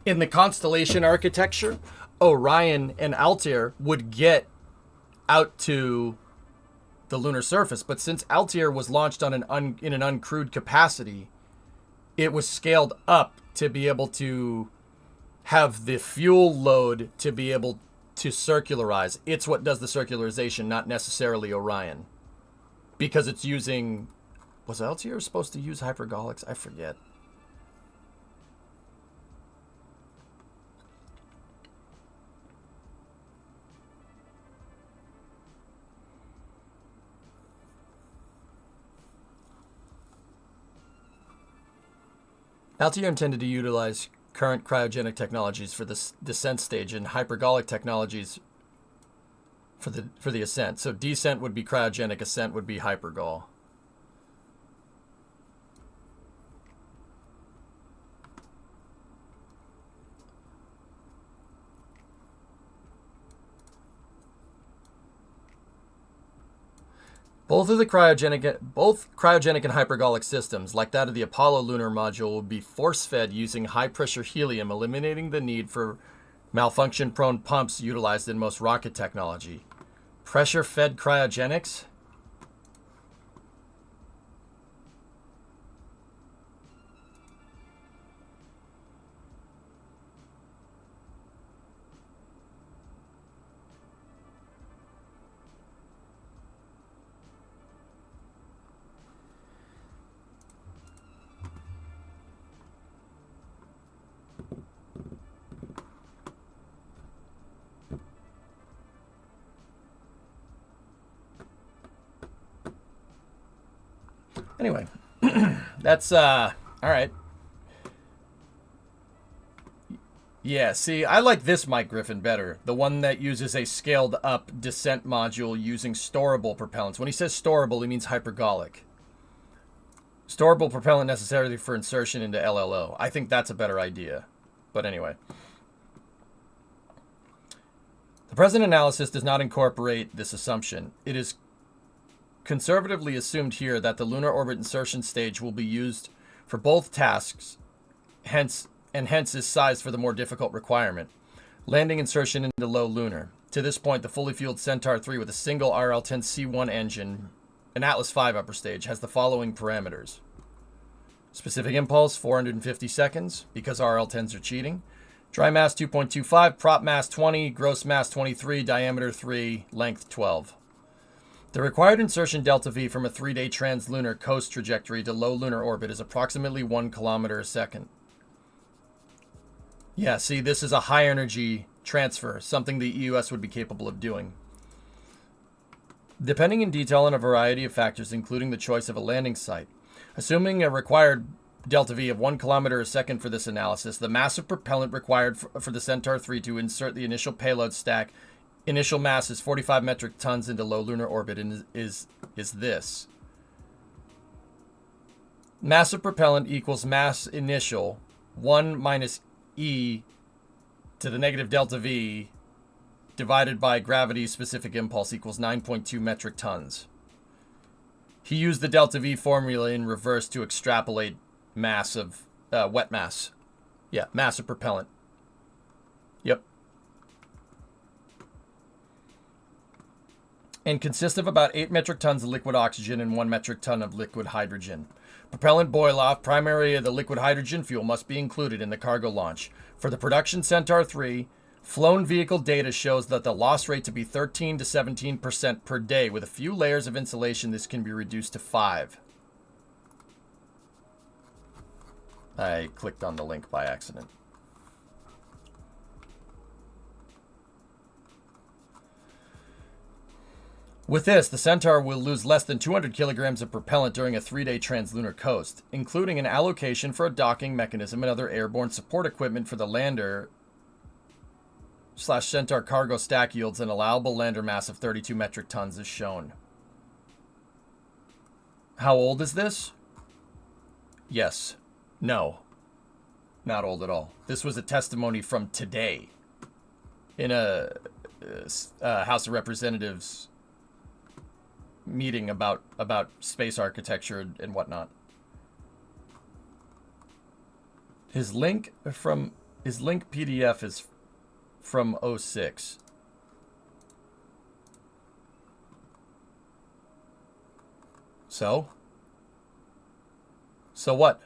In the constellation architecture, Orion and Altair would get out to the lunar surface, but since Altair was launched on in an uncrewed capacity, it was scaled up to be able to have the fuel load to be able to circularize. It's what does the circularization, not necessarily Orion. Because it's using... Was Altair supposed to use hypergolics? I forget. Altair intended to utilize current cryogenic technologies for the descent stage and hypergolic technologies for the ascent. So descent would be cryogenic, ascent would be hypergol. Both cryogenic and hypergolic systems, like that of the Apollo lunar module, will be force-fed using high-pressure helium, eliminating the need for malfunction-prone pumps utilized in most rocket technology. Pressure-fed cryogenics? Anyway, that's, all right. Yeah, see, I like this Mike Griffin better. The one that uses a scaled-up descent module using storable propellants. When he says storable, he means hypergolic. Storable propellant necessary for insertion into LLO. I think that's a better idea. But anyway. The present analysis does not incorporate this assumption. It is conservatively assumed here that the lunar orbit insertion stage will be used for both tasks, hence is sized for the more difficult requirement, landing insertion into low lunar. To this point, the fully fueled Centaur 3 with a single RL-10C1 engine, an Atlas V upper stage, has the following parameters. Specific impulse, 450 seconds, because RL-10s are cheating. Dry mass, 2.25, prop mass, 20, gross mass, 23, diameter, 3, length, 12. The required insertion delta V from a 3-day trans-lunar coast trajectory to low lunar orbit is approximately 1 kilometer a second. Yeah, see, this is a high-energy transfer, something the EUS would be capable of doing. Depending in detail on a variety of factors, including the choice of a landing site, assuming a required delta V of 1 kilometer a second for this analysis. The mass of propellant required for the Centaur 3 to insert the initial payload stack, initial mass is 45 metric tons into low lunar orbit, and is this. Mass of propellant equals mass initial 1 minus E to the negative delta V divided by gravity specific impulse equals 9.2 metric tons. He used the delta V formula in reverse to extrapolate mass of wet mass. Yeah, mass of propellant. Yep. And consists of about 8 metric tons of liquid oxygen and 1 metric ton of liquid hydrogen. Propellant boil-off, primary of the liquid hydrogen fuel must be included in the cargo launch. For the production Centaur 3, flown vehicle data shows that the loss rate to be 13 to 17% per day. With a few layers of insulation, this can be reduced to 5. I clicked on the link by accident. With this, the Centaur will lose less than 200 kilograms of propellant during a 3-day translunar coast, including an allocation for a docking mechanism and other airborne support equipment for the lander / Centaur cargo stack yields an allowable lander mass of 32 metric tons as shown. How old is this? Yes. No. Not old at all. This was a testimony from today in a House of Representatives meeting about space architecture and whatnot. His link PDF is from 06. So what?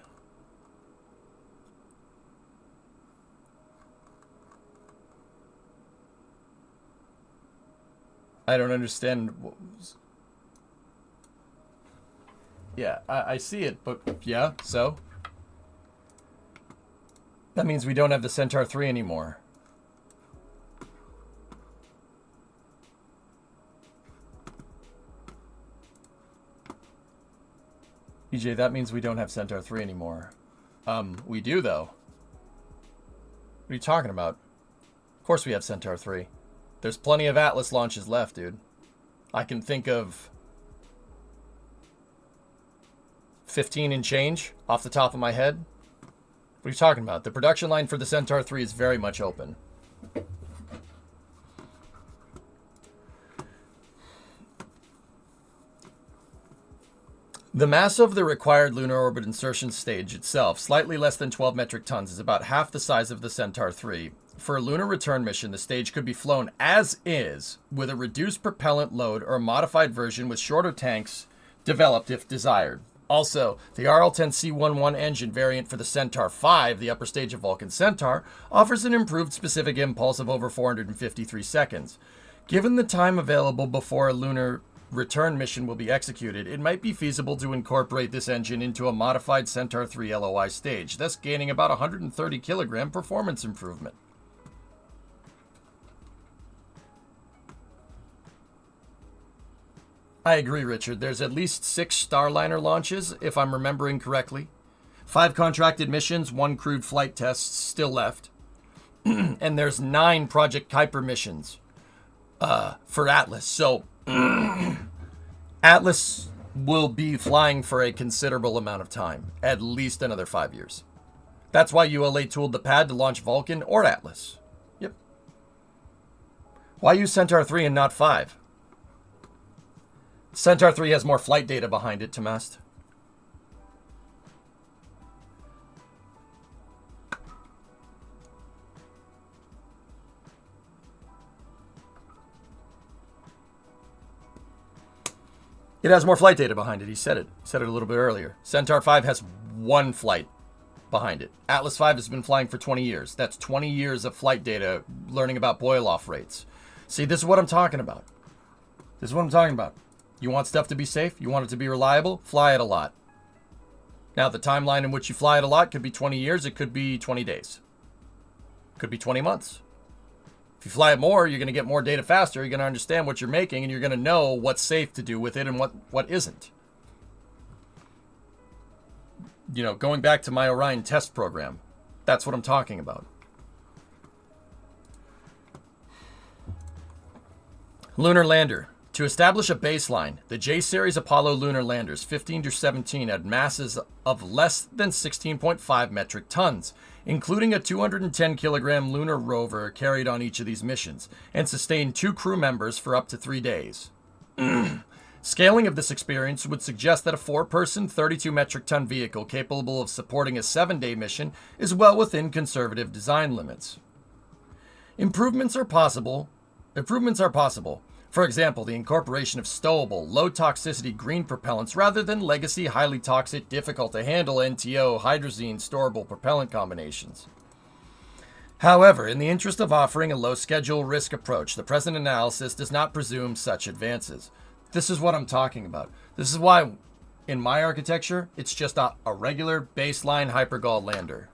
I don't understand. Yeah, I see it, but yeah, so? That means we don't have the Centaur 3 anymore. EJ, that means we don't have Centaur 3 anymore. We do, though. What are you talking about? Of course we have Centaur 3. There's plenty of Atlas launches left, dude. I can think of 15 and change off the top of my head. What are you talking about? The production line for the Centaur 3 is very much open. The mass of the required lunar orbit insertion stage itself, slightly less than 12 metric tons, is about half the size of the Centaur 3. For a lunar return mission, the stage could be flown as is, with a reduced propellant load or a modified version with shorter tanks developed if desired. Also, the RL-10C11 engine variant for the Centaur 5, the upper stage of Vulcan Centaur, offers an improved specific impulse of over 453 seconds. Given the time available before a lunar return mission will be executed, it might be feasible to incorporate this engine into a modified Centaur 3 LOI stage, thus gaining about 130 kilogram performance improvement. I agree, Richard. There's at least 6 Starliner launches, if I'm remembering correctly. 5 contracted missions, 1 crewed flight test still left. And there's 9 Project Kuiper missions for Atlas. So Atlas will be flying for a considerable amount of time, at least another 5 years. That's why ULA tooled the pad to launch Vulcan or Atlas. Yep. Why use Centaur 3 and not 5? Centaur 3 has more flight data behind it, Tomast. It has more flight data behind it. He said it. He said it a little bit earlier. Centaur 5 has 1 flight behind it. Atlas 5 has been flying for 20 years. That's 20 years of flight data learning about boil-off rates. See, this is what I'm talking about. This is what I'm talking about. You want stuff to be safe? You want it to be reliable? Fly it a lot. Now, the timeline in which you fly it a lot could be 20 years. It could be 20 days. It could be 20 months. If you fly it more, you're going to get more data faster. You're going to understand what you're making, and you're going to know what's safe to do with it and what isn't. going back to my Orion test program. That's what I'm talking about. Lunar lander. To establish a baseline, the J-series Apollo lunar landers 15 to 17 had masses of less than 16.5 metric tons, including a 210 kilogram lunar rover carried on each of these missions, and sustained 2 crew members for up to 3 days. Scaling of this experience would suggest that a 4-person, 32 metric ton vehicle capable of supporting a 7-day mission is well within conservative design limits. Improvements are possible. For example, the incorporation of stowable, low-toxicity green propellants rather than legacy, highly toxic, difficult-to-handle NTO, hydrazine, storable propellant combinations. However, in the interest of offering a low-schedule risk approach, the present analysis does not presume such advances. This is what I'm talking about. This is why, in my architecture, it's just a regular baseline hypergol lander.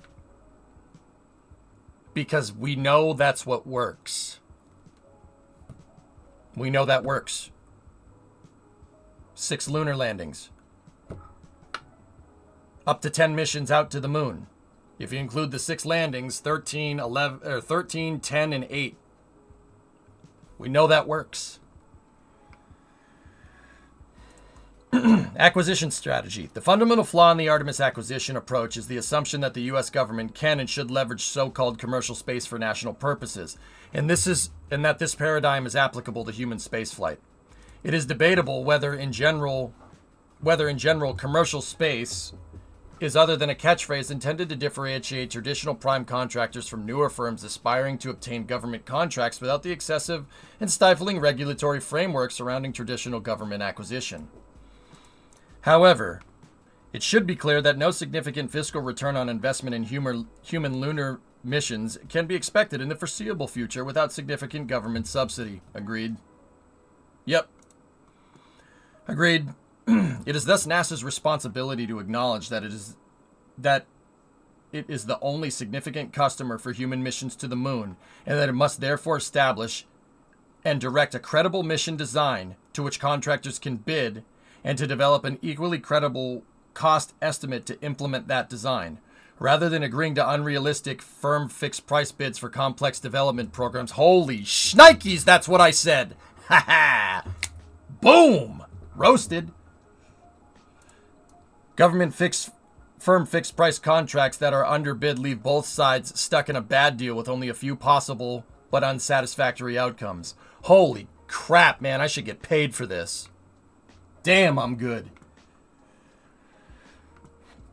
Because we know that's what works. We know that works. 6 lunar landings. Up to 10 missions out to the moon. If you include the 6 landings, 13, 10, and 8. We know that works. Acquisition strategy. The fundamental flaw in the Artemis acquisition approach is the assumption that the U.S. government can and should leverage so-called commercial space for national purposes, and that this paradigm is applicable to human spaceflight. It is debatable whether in general commercial space is other than a catchphrase intended to differentiate traditional prime contractors from newer firms aspiring to obtain government contracts without the excessive and stifling regulatory framework surrounding traditional government acquisition. However, it should be clear that no significant fiscal return on investment in human lunar missions can be expected in the foreseeable future without significant government subsidy. Agreed? Yep. Agreed. It is thus NASA's responsibility to acknowledge that it is the only significant customer for human missions to the moon, and that it must therefore establish and direct a credible mission design to which contractors can bid, and to develop an equally credible cost estimate to implement that design, rather than agreeing to unrealistic, firm fixed-price bids for complex development programs. Holy shnikes, that's what I said! Ha ha! Boom! Roasted. Firm fixed-price contracts that are underbid leave both sides stuck in a bad deal with only a few possible but unsatisfactory outcomes. Holy crap, man, I should get paid for this. Damn, I'm good.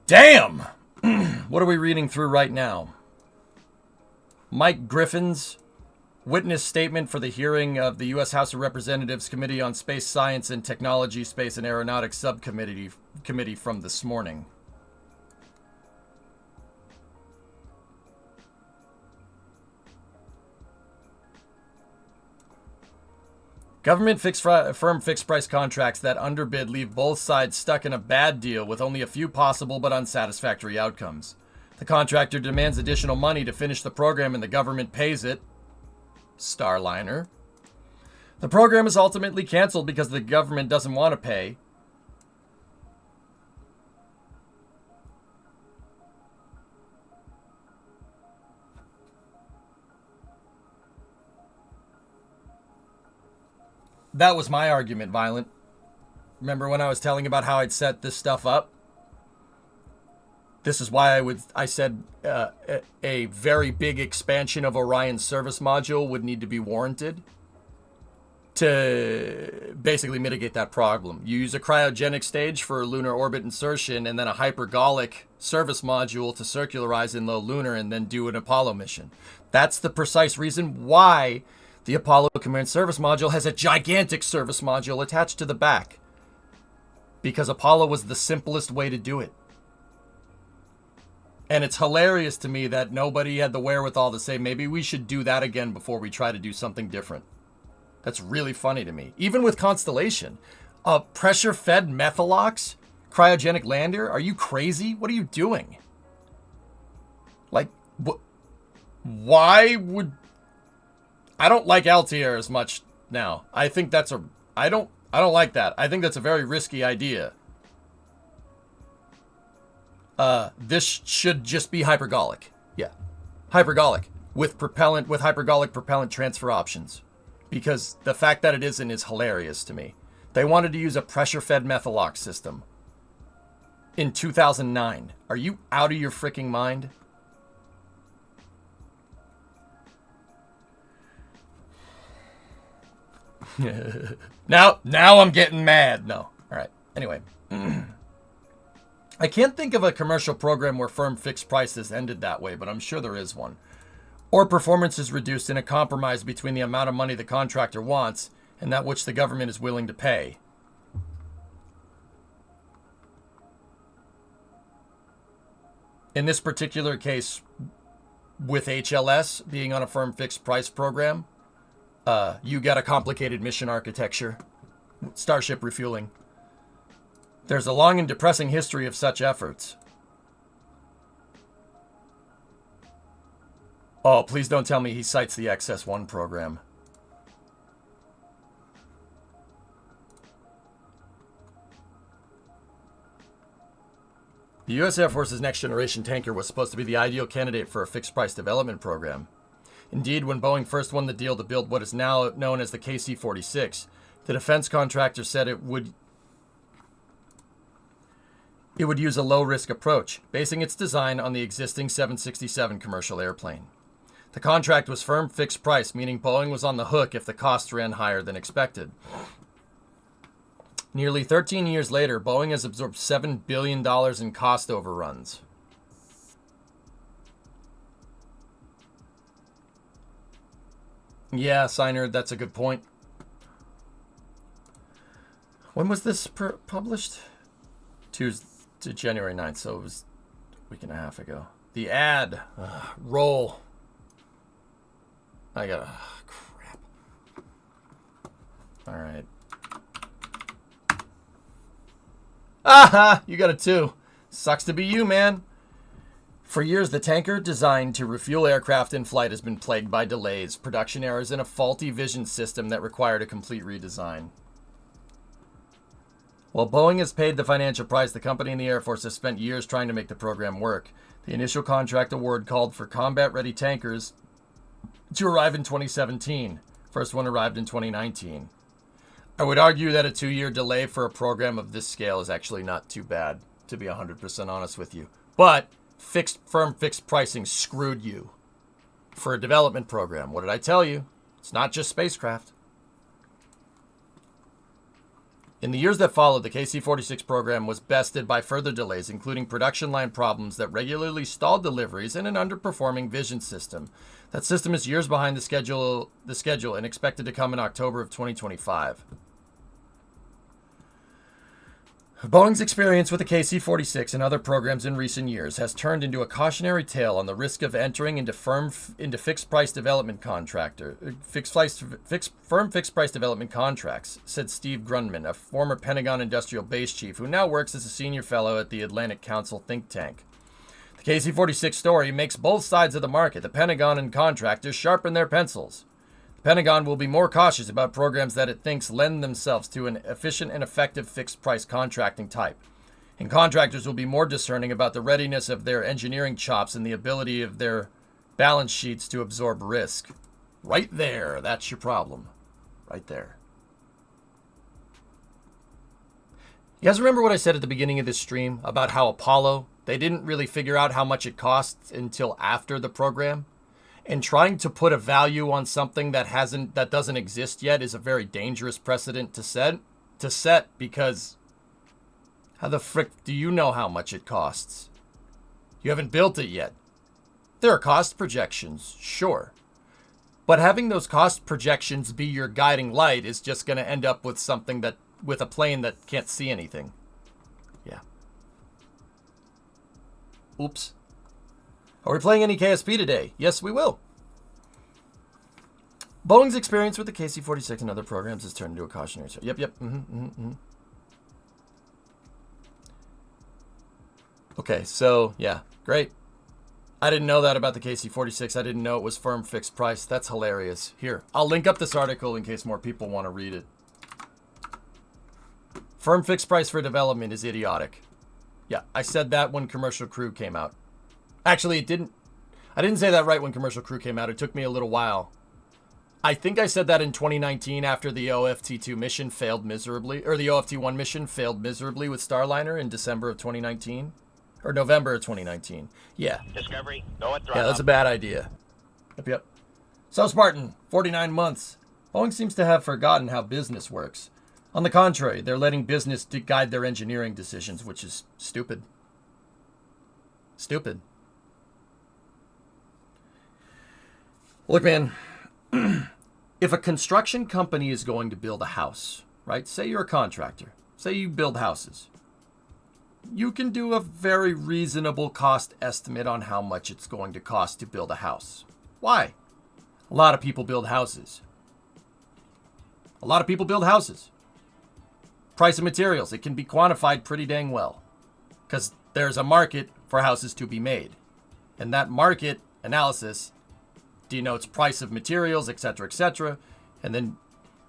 Damn! What are we reading through right now? Mike Griffin's witness statement for the hearing of the U.S. House of Representatives Committee on Space Science and Technology, Space and Aeronautics Subcommittee from this morning. Government firm fixed-price contracts that underbid leave both sides stuck in a bad deal with only a few possible but unsatisfactory outcomes. The contractor demands additional money to finish the program and the government pays it. Starliner. The program is ultimately canceled because the government doesn't want to pay. That was my argument, Violent. Remember when I was telling about how I'd set this stuff up? This is why I said a very big expansion of Orion's service module would need to be warranted to basically mitigate that problem. You use a cryogenic stage for lunar orbit insertion and then a hypergolic service module to circularize in low lunar and then do an Apollo mission. That's the precise reason why the Apollo Command Service Module has a gigantic service module attached to the back. Because Apollo was the simplest way to do it. And it's hilarious to me that nobody had the wherewithal to say, maybe we should do that again before we try to do something different. That's really funny to me. Even with Constellation, a pressure-fed Methalox cryogenic lander? Are you crazy? What are you doing? Like, why would... I don't like Altair as much now. I think that's a... I don't like that. I think that's a very risky idea. This should just be hypergolic. Yeah. Hypergolic. With hypergolic propellant transfer options. Because the fact that it isn't is hilarious to me. They wanted to use a pressure-fed methalox system in 2009. Are you out of your freaking mind? Now I'm getting mad. No. All right. Anyway. I can't think of a commercial program where firm fixed prices ended that way, but I'm sure there is one. Or performance is reduced in a compromise between the amount of money the contractor wants and that which the government is willing to pay. In this particular case, with HLS being on a firm fixed price program, you got a complicated mission architecture, starship refueling. There's a long and depressing history of such efforts. Oh, please don't tell me he cites the XS-1 program. The U.S. Air Force's next generation tanker was supposed to be the ideal candidate for a fixed price development program. Indeed, when Boeing first won the deal to build what is now known as the KC-46, the defense contractor said it would use a low-risk approach, basing its design on the existing 767 commercial airplane. The contract was firm fixed price, meaning Boeing was on the hook if the costs ran higher than expected. Nearly 13 years later, Boeing has absorbed $7 billion in cost overruns. Yeah, Signer, that's a good point. When was this published? Tuesday, January 9th, so it was a week and a half ago. The ad. Roll. I got crap. All right. Aha! You got it too. Sucks to be you, man. For years, the tanker designed to refuel aircraft in flight has been plagued by delays, production errors, and a faulty vision system that required a complete redesign. While Boeing has paid the financial price, the company and the Air Force have spent years trying to make the program work. The initial contract award called for combat-ready tankers to arrive in 2017. First one arrived in 2019. I would argue that a 2-year delay for a program of this scale is actually not too bad, to be 100% honest with you. But firm fixed pricing screwed you. For a development program, what did I tell you? It's not just spacecraft. In the years that followed, the KC-46 program was bested by further delays, including production line problems that regularly stalled deliveries and an underperforming vision system. That system is years behind the schedule and expected to come in October of 2025. Boeing's experience with the KC-46 and other programs in recent years has turned into a cautionary tale on the risk of entering into fixed price development development contracts, said Steve Grundman, a former Pentagon industrial base chief who now works as a senior fellow at the Atlantic Council think tank. The KC-46 story makes both sides of the market, the Pentagon and contractors, sharpen their pencils. The Pentagon will be more cautious about programs that it thinks lend themselves to an efficient and effective fixed-price contracting type. And contractors will be more discerning about the readiness of their engineering chops and the ability of their balance sheets to absorb risk. Right there, that's your problem. Right there. You guys remember what I said at the beginning of this stream about how Apollo, they didn't really figure out how much it costs until after the program? And trying to put a value on something that doesn't exist yet is a very dangerous precedent to set because how the frick do you know how much it costs? You haven't built it yet. There are cost projections, sure. But having those cost projections be your guiding light is just going to end up with with a plane that can't see anything. Yeah. Oops. Are we playing any KSP today? Yes, we will. Boeing's experience with the KC-46 and other programs has turned into a cautionary tale. Yep. Okay, so, yeah, great. I didn't know that about the KC-46. I didn't know it was firm fixed price. That's hilarious. Here, I'll link up this article in case more people want to read it. Firm fixed price for development is idiotic. Yeah, I said that when Commercial Crew came out. Actually, it didn't. I didn't say that right when Commercial Crew came out. It took me a little while. I think I said that in 2019 after the OFT2 mission failed miserably, or the OFT1 mission failed miserably with Starliner in December of 2019, or November of 2019. Yeah. Discovery, go at throttle. Yeah, that's a bad idea. Yep. So Spartan, 49 months. Boeing seems to have forgotten how business works. On the contrary, they're letting business guide their engineering decisions, which is stupid. Stupid. Look, man, if a construction company is going to build a house, right? Say you're a contractor. Say you build houses. You can do a very reasonable cost estimate on how much it's going to cost to build a house. Why? A lot of people build houses. A lot of people build houses. Price of materials, it can be quantified pretty dang well. Because there's a market for houses to be made. And that market analysis denotes price of materials, etc., etc. And then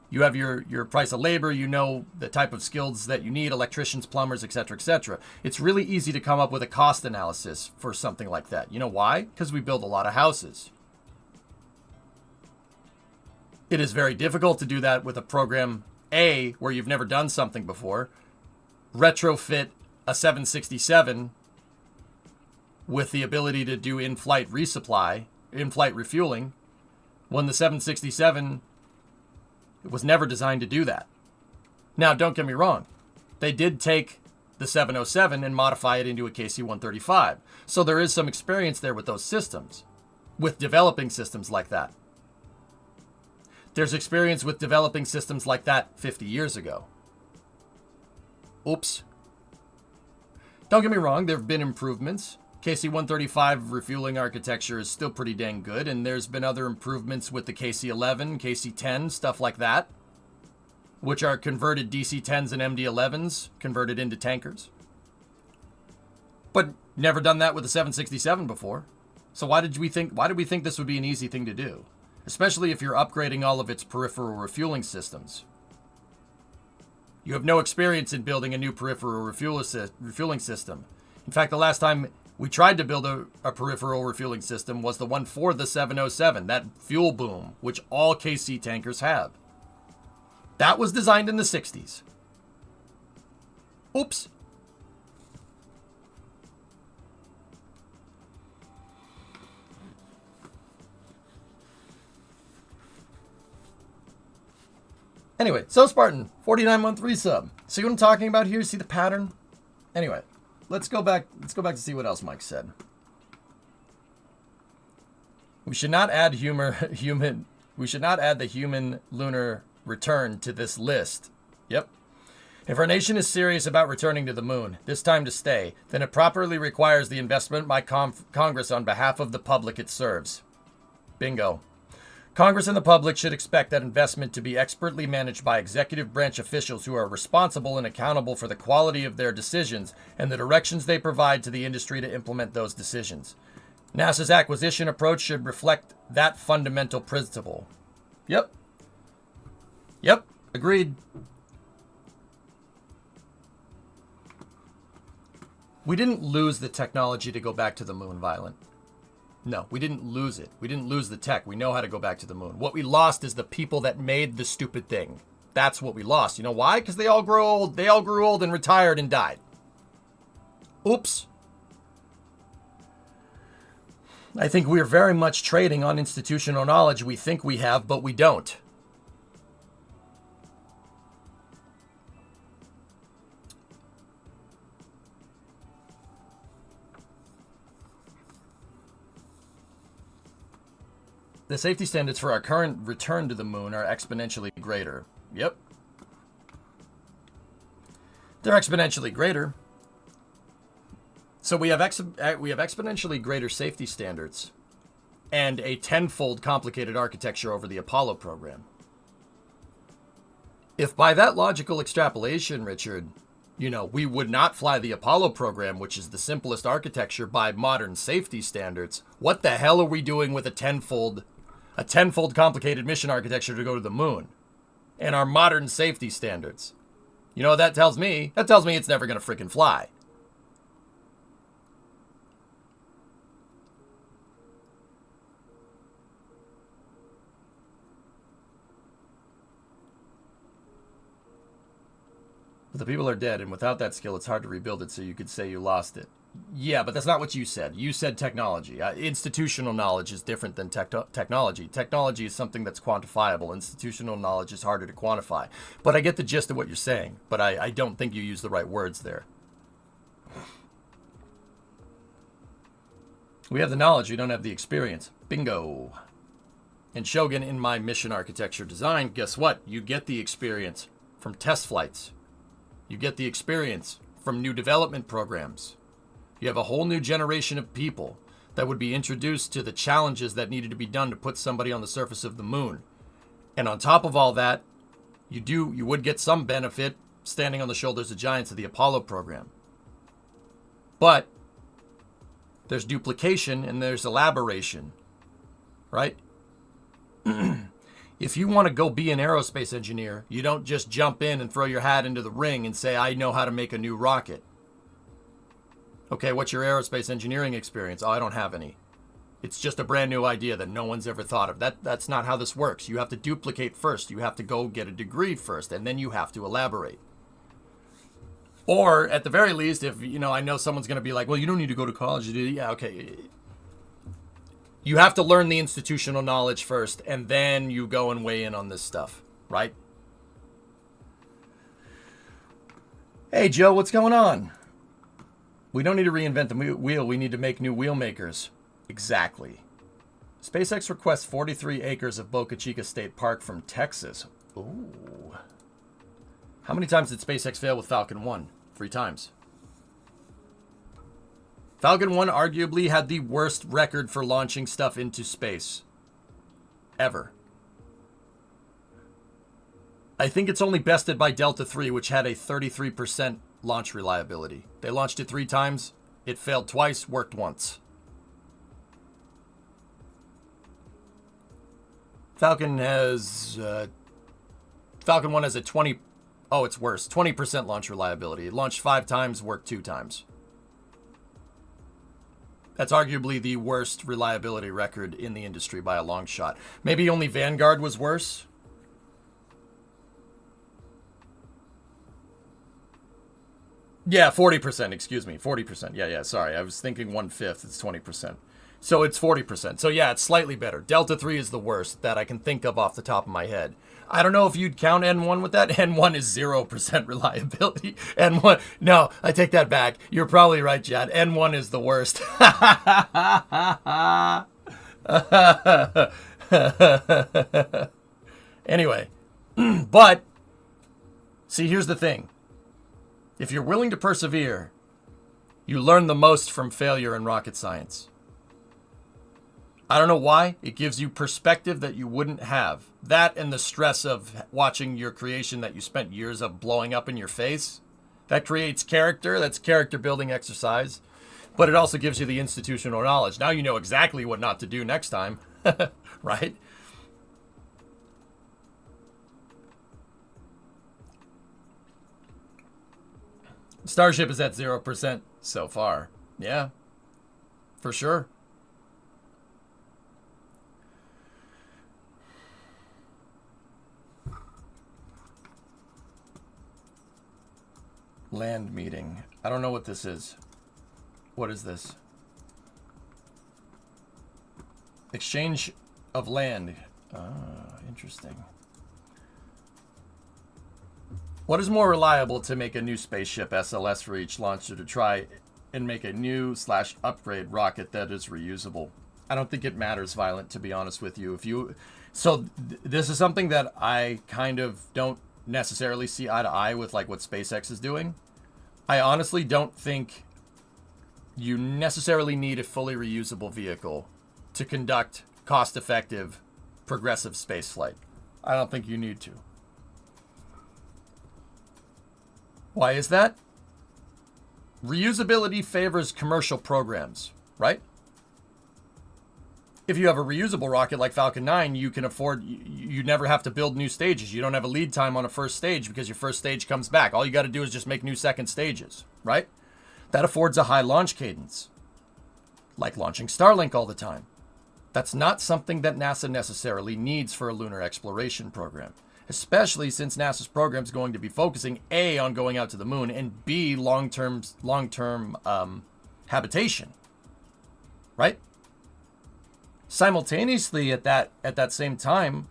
you have your price of labor, you know the type of skills that you need, electricians, plumbers, etc., etc. It's really easy to come up with a cost analysis for something like that. You know why? Because we build a lot of houses. It is very difficult to do that with a program A, where you've never done something before. Retrofit a 767 with the ability to do in-flight resupply, in-flight refueling, when the 767 was never designed to do that. Now, don't get me wrong. They did take the 707 and modify it into a KC-135. So there is some experience there with those systems, with developing systems like that. There's experience with developing systems like that 50 years ago. Oops. Don't get me wrong, there have been improvements. KC-135 refueling architecture is still pretty dang good, and there's been other improvements with the KC-11, KC-10, stuff like that, which are converted DC-10s and MD-11s, converted into tankers. But never done that with the 767 before. So why did we think this would be an easy thing to do? Especially if you're upgrading all of its peripheral refueling systems. You have no experience in building a new peripheral refueling system. In fact, the last time we tried to build a peripheral refueling system was the one for the 707, that fuel boom, which all KC tankers have. That was designed in the 60s. Oops. Anyway, so Spartan, 49-month resub. See what I'm talking about here? See the pattern? Anyway, let's go back to see what else Mike said. We should not add the human lunar return to this list. Yep. If our nation is serious about returning to the moon, this time to stay, then it properly requires the investment by Congress on behalf of the public it serves. Bingo. Congress and the public should expect that investment to be expertly managed by executive branch officials who are responsible and accountable for the quality of their decisions and the directions they provide to the industry to implement those decisions. NASA's acquisition approach should reflect that fundamental principle. Yep. Agreed. We didn't lose the technology to go back to the moon, Violent. No, we didn't lose it. We didn't lose the tech. We know how to go back to the moon. What we lost is the people that made the stupid thing. That's what we lost. You know why? Because they all grew old. They all grew old and retired and died. Oops. I think we're very much trading on institutional knowledge we think we have, but we don't. The safety standards for our current return to the moon are exponentially greater. Yep. They're exponentially greater. So we have exponentially greater safety standards and a tenfold complicated architecture over the Apollo program. If by that logical extrapolation, Richard, we would not fly the Apollo program, which is the simplest architecture by modern safety standards, what the hell are we doing with a tenfold complicated mission architecture to go to the moon and our modern safety standards? You know what that tells me? That tells me it's never going to freaking fly. But the people are dead, and without that skill, it's hard to rebuild it, so you could say you lost it. Yeah, but that's not what you said. You said technology. Institutional knowledge is different than technology. Technology is something that's quantifiable. Institutional knowledge is harder to quantify. But I get the gist of what you're saying, but I don't think you use the right words there. We have the knowledge, we don't have the experience. Bingo. And Shogun, in my mission architecture design, guess what? You get the experience from test flights. You get the experience from new development programs. You have a whole new generation of people that would be introduced to the challenges that needed to be done to put somebody on the surface of the moon. And on top of all that, you would get some benefit standing on the shoulders of giants of the Apollo program. But there's duplication and there's elaboration, right? If you want to go be an aerospace engineer, you don't just jump in and throw your hat into the ring and say, I know how to make a new rocket. Okay, what's your aerospace engineering experience? Oh, I don't have any. It's just a brand new idea that no one's ever thought of. That's not how this works. You have to duplicate first. You have to go get a degree first, and then you have to elaborate. Or, at the very least, if, I know someone's going to be like, well, you don't need to go to college to do it. Yeah, okay. You have to learn the institutional knowledge first, and then you go and weigh in on this stuff, right? Hey, Joe, what's going on? We don't need to reinvent the wheel. We need to make new wheel makers. Exactly. SpaceX requests 43 acres of Boca Chica State Park from Texas. Ooh. How many times did SpaceX fail with Falcon 1? 3 times. Falcon 1 arguably had the worst record for launching stuff into space. Ever. I think it's only bested by Delta 3, which had a 33% launch reliability. They launched it 3 times. It failed twice, worked once. Falcon 1 has a 20... Oh, it's worse. 20% launch reliability. It launched 5 times, worked 2 times. That's arguably the worst reliability record in the industry by a long shot. Maybe only Vanguard was worse. Yeah, 40%, excuse me. 40%. Yeah, sorry. I was thinking 1/5. It's 20%. So it's 40%. So yeah, it's slightly better. Delta 3 is the worst that I can think of off the top of my head. I don't know if you'd count N1 with that. N1 is 0% reliability. N1, no, I take that back. You're probably right, Chad. N1 is the worst. Anyway, but see, here's the thing. If you're willing to persevere, you learn the most from failure in rocket science. I don't know why. It gives you perspective that you wouldn't have. That and the stress of watching your creation that you spent years of blowing up in your face. That creates character. That's character building exercise. But it also gives you the institutional knowledge. Now you know exactly what not to do next time. Right? Starship is at 0% so far. Yeah. For sure. Land meeting. I don't know what this is. What is this? Exchange of land. Ah, interesting. What is more reliable to make a new spaceship SLS for each launcher to try and make a new / upgrade rocket that is reusable? I don't think it matters, Violent, to be honest with you. This is something that I kind of don't necessarily see eye to eye with, like what SpaceX is doing. I honestly don't think you necessarily need a fully reusable vehicle to conduct cost-effective, progressive spaceflight. I don't think you need to. Why is that? Reusability favors commercial programs, right? If you have a reusable rocket like Falcon 9, you can afford, you never have to build new stages. You don't have a lead time on a first stage because your first stage comes back. All you got to do is just make new second stages, right? That affords a high launch cadence, like launching Starlink all the time. That's not something that NASA necessarily needs for a lunar exploration program. especially since NASA's program is going to be focusing A, on going out to the moon, and B, long-term habitation, right? Simultaneously, at that same time,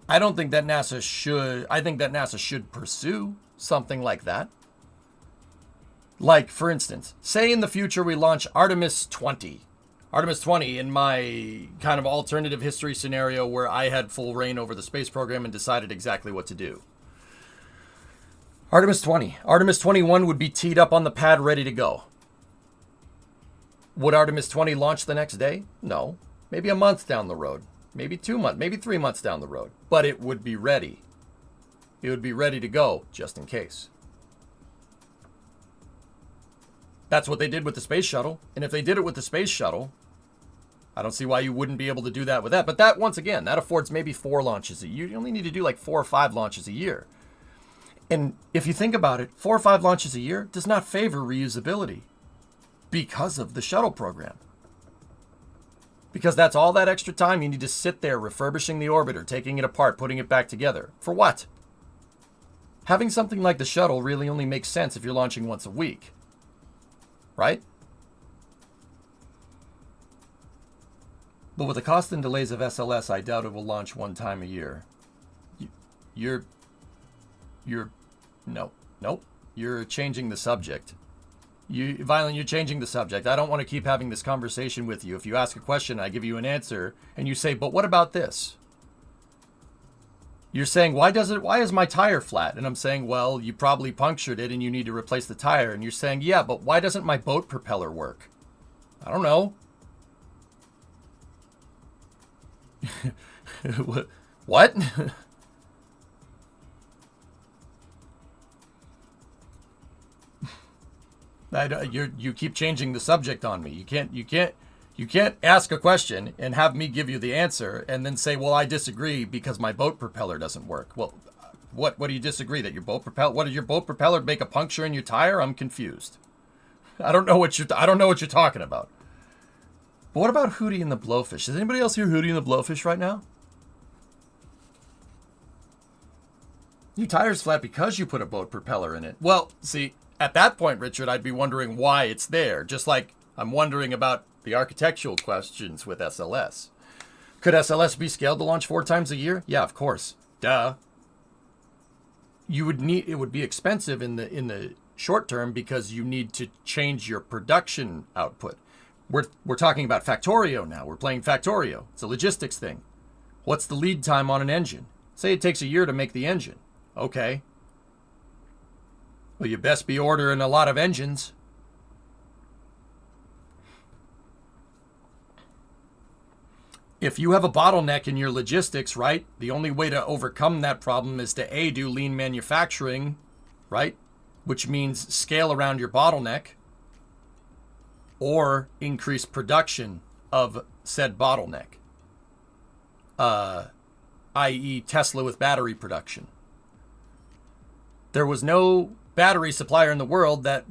I think that NASA should pursue something like that. Like, for instance, say in the future we launch Artemis 20 in my kind of alternative history scenario where I had full reign over the space program and decided exactly what to do. Artemis 20. Artemis 21 would be teed up on the pad ready to go. Would Artemis 20 launch the next day? No. Maybe a month down the road. Maybe 2 months. Maybe 3 months down the road. But it would be ready. It would be ready to go just in case. That's what they did with the space shuttle. And if they did it with the space shuttle, I don't see why you wouldn't be able to do that with that. But that, once again, that affords maybe 4 launches a year. You only need to do like 4 or 5 launches a year. And if you think about it, 4 or 5 launches a year does not favor reusability because of the shuttle program. Because that's all that extra time you need to sit there refurbishing the orbiter, taking it apart, putting it back together. For what? Having something like the shuttle really only makes sense if you're launching once a week. Right? But with the cost and delays of SLS, I doubt it will launch 1 time a year. You're changing the subject. Violent, you're changing the subject. I don't want to keep having this conversation with you. If you ask a question, I give you an answer, and you say, but what about this? You're saying, why is my tire flat? And I'm saying, well, you probably punctured it and you need to replace the tire. And you're saying, yeah, but why doesn't my boat propeller work? I don't know. What? You keep changing the subject on me. You can't ask a question and have me give you the answer and then say, well, I disagree because my boat propeller doesn't work. Well, what do you disagree? That your boat propeller? What, did your boat propeller make a puncture in your tire? I'm confused. I don't know what you're talking about. But what about Hootie and the Blowfish? Does anybody else hear Hootie and the Blowfish right now? Your tire's flat because you put a boat propeller in it. Well, see, at that point, Richard, I'd be wondering why it's there. Just like I'm wondering about the architectural questions with SLS. Could SLS be scaled to launch 4 times a year? Yeah, of course. Duh. It would be expensive in the short term because you need to change your production output. We're talking about Factorio now. We're playing Factorio. It's a logistics thing. What's the lead time on an engine? Say it takes a year to make the engine. Okay. Well, you best be ordering a lot of engines. If you have a bottleneck in your logistics, right, the only way to overcome that problem is to A, do lean manufacturing, right, which means scale around your bottleneck, or increase production of said bottleneck, i.e. Tesla with battery production. There was no battery supplier in the world that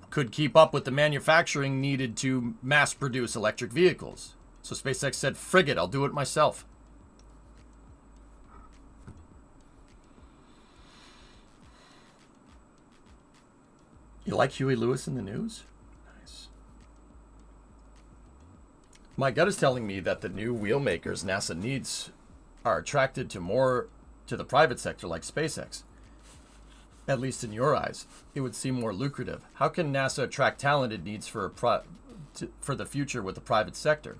could keep up with the manufacturing needed to mass produce electric vehicles. So SpaceX said, frig it, I'll do it myself. You like Huey Lewis in the news? Nice. My gut is telling me that the new wheel makers NASA needs are attracted to the private sector like SpaceX. At least in your eyes, it would seem more lucrative. How can NASA attract talent it needs for the future with the private sector?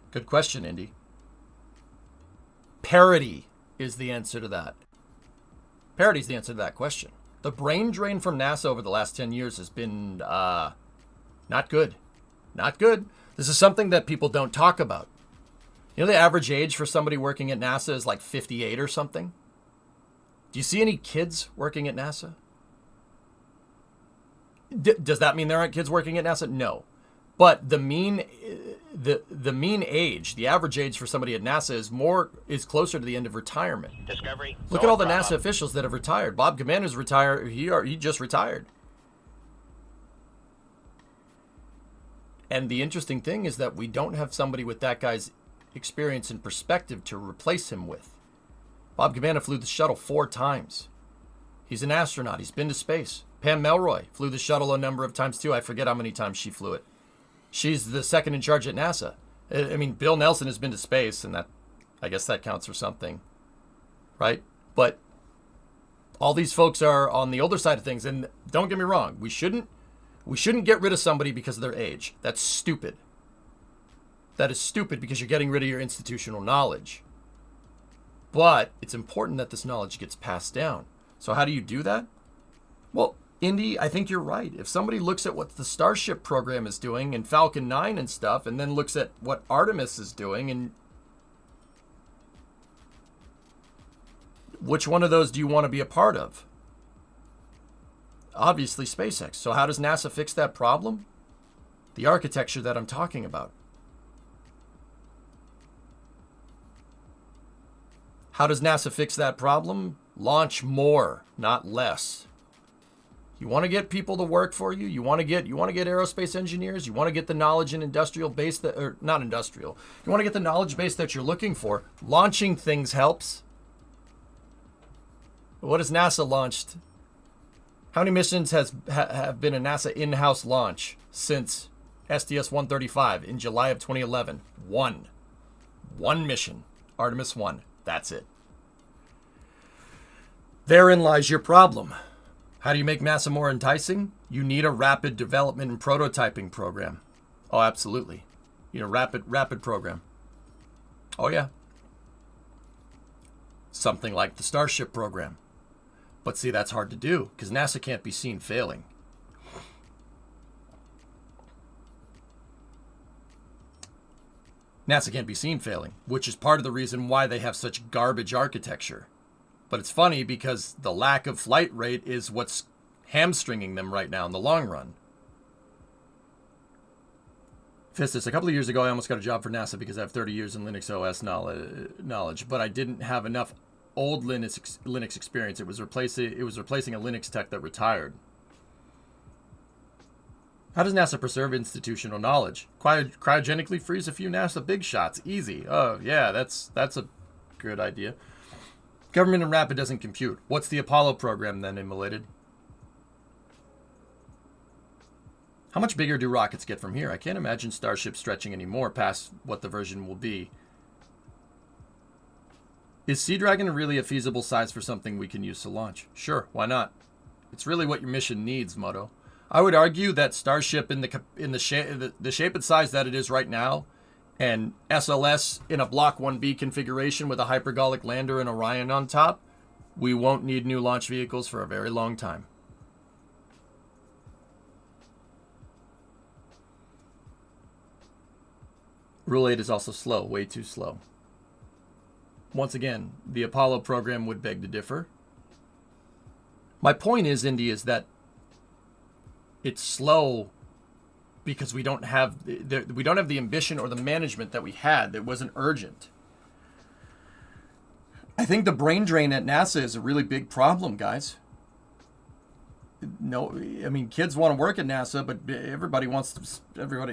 Good question, Indy. Parity is the answer to that. Parity is the answer to that question. The brain drain from NASA over the last 10 years has been not good. Not good. This is something that people don't talk about. You know, the average age for somebody working at NASA is like 58 or something. Do you see any kids working at NASA? Does that mean there aren't kids working at NASA? No. But the mean age, the average age for somebody at NASA is closer to the end of retirement. Discovery. Look at all the NASA officials that have retired. Bob Commander's retired. He just retired. And the interesting thing is that we don't have somebody with that guy's experience and perspective to replace him with. Bob Cabana flew the shuttle 4 times. He's an astronaut. He's been to space. Pam Melroy flew the shuttle a number of times too. I forget how many times she flew it. She's the second in charge at NASA. I mean, Bill Nelson has been to space, and I guess that counts for something, right? But all these folks are on the older side of things, and don't get me wrong, we shouldn't get rid of somebody because of their age. That's stupid. That is stupid because you're getting rid of your institutional knowledge. But it's important that this knowledge gets passed down. So how do you do that? Well, Indy, I think you're right. If somebody looks at what the Starship program is doing and Falcon 9 and stuff, and then looks at what Artemis is doing, and which one of those do you want to be a part of? Obviously SpaceX. So how does NASA fix that problem? The architecture that I'm talking about. How does NASA fix that problem? Launch more, not less. You want to get people to work for you. You want to get aerospace engineers. You want to get the knowledge and industrial base that, or not industrial. You want to get the knowledge base that you're looking for. Launching things helps. What has NASA launched? How many missions have been a NASA in-house launch since STS-135 in July of 2011? One mission, Artemis 1. That's it. Therein lies your problem. How do you make NASA more enticing? You need a rapid development and prototyping program. Oh, absolutely. You know, rapid program. Oh, yeah. Something like the Starship program. But see, that's hard to do because NASA can't be seen failing. NASA can't be seen failing, which is part of the reason why they have such garbage architecture. But it's funny because the lack of flight rate is what's hamstringing them right now in the long run. Fistus, a couple of years ago, I almost got a job for NASA because I have 30 years in Linux OS knowledge, but I didn't have enough old Linux experience. It was replacing a Linux tech that retired. How does NASA preserve institutional knowledge? Cryogenically freeze a few NASA big shots. Easy. Oh, yeah, that's a good idea. Government and rapid doesn't compute. What's the Apollo program then, immolated? How much bigger do rockets get from here? I can't imagine Starship stretching any more past what the version will be. Is Sea Dragon really a feasible size for something we can use to launch? Sure, why not? It's really what your mission needs, Moto. I would argue that Starship in the shape and size that it is right now, and SLS in a Block 1B configuration with a hypergolic lander and Orion on top, we won't need new launch vehicles for a very long time. Rule 8 is also slow, way too slow. Once again, the Apollo program would beg to differ. My point is, Indy, is that it's slow because we don't have the ambition or the management that we had. That wasn't urgent. I think the brain drain at NASA is a really big problem, guys. No, I mean, kids want to work at NASA, but everybody,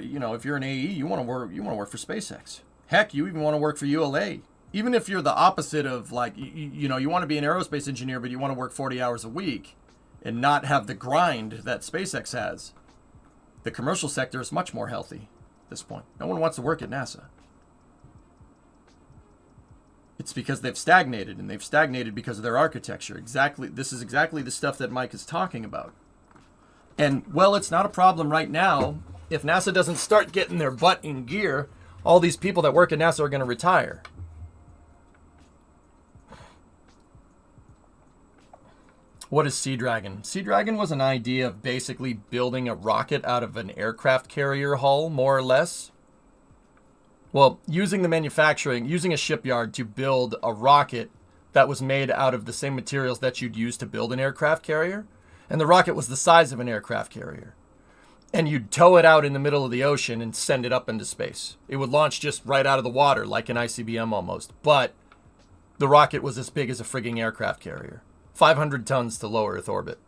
you know, if you're an AE, you want to work for SpaceX. Heck, you even want to work for ULA. Even if you're the opposite of, like, you know, you want to be an aerospace engineer, but you want to work 40 hours a week and not have the grind that SpaceX has. The commercial sector is much more healthy at this point. No one wants to work at NASA. It's because they've stagnated, and they've stagnated because of their architecture. This is exactly the stuff that Mike is talking about. And, well, it's not a problem right now. If NASA doesn't start getting their butt in gear, all these people that work at NASA are going to retire. What is Sea Dragon? Sea Dragon was an idea of basically building a rocket out of an aircraft carrier hull, more or less. Well, using a shipyard to build a rocket that was made out of the same materials that you'd use to build an aircraft carrier. And the rocket was the size of an aircraft carrier. And you'd tow it out in the middle of the ocean and send it up into space. It would launch just right out of the water, like an ICBM almost. But the rocket was as big as a frigging aircraft carrier. 500 tons to low Earth orbit.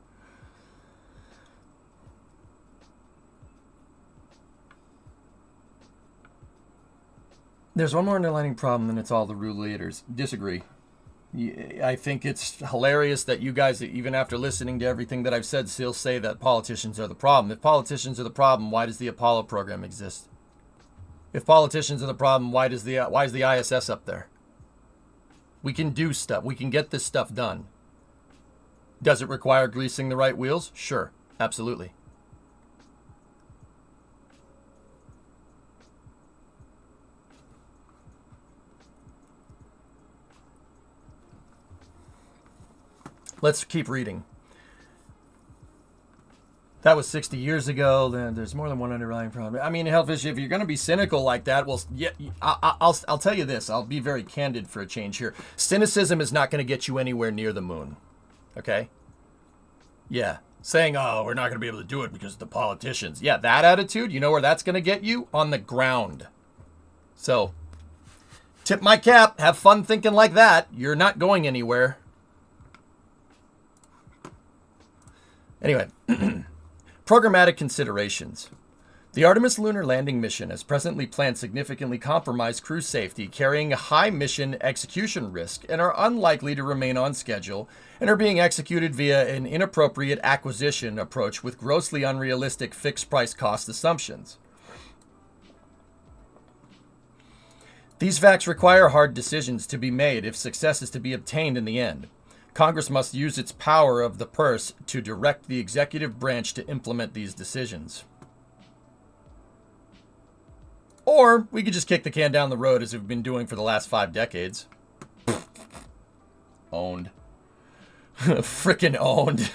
There's one more underlying problem, and it's all the rulators. Disagree. I think it's hilarious that you guys, even after listening to everything that I've said, still say that politicians are the problem. If politicians are the problem, why does the Apollo program exist? If politicians are the problem, why is the ISS up there? We can do stuff. We can get this stuff done. Does it require greasing the right wheels? Sure, absolutely. Let's keep reading. That was 60 years ago. Then there's more than one underlying problem. I mean, Hellfish, if you're going to be cynical like that, well, yeah, I'll tell you this. I'll be very candid for a change here. Cynicism is not going to get you anywhere near the moon. Okay? Yeah. Saying, oh, we're not going to be able to do it because of the politicians. Yeah, that attitude, you know where that's going to get you? On the ground. So, tip my cap. Have fun thinking like that. You're not going anywhere. Anyway, programmatic considerations. The Artemis lunar landing mission has presently planned significantly compromised crew safety, carrying a high mission execution risk, and are unlikely to remain on schedule, and are being executed via an inappropriate acquisition approach with grossly unrealistic fixed price cost assumptions. These facts require hard decisions to be made if success is to be obtained in the end. Congress must use its power of the purse to direct the executive branch to implement these decisions. Or we could just kick the can down the road as we've been doing for the last 5 decades. Owned. Frickin' owned.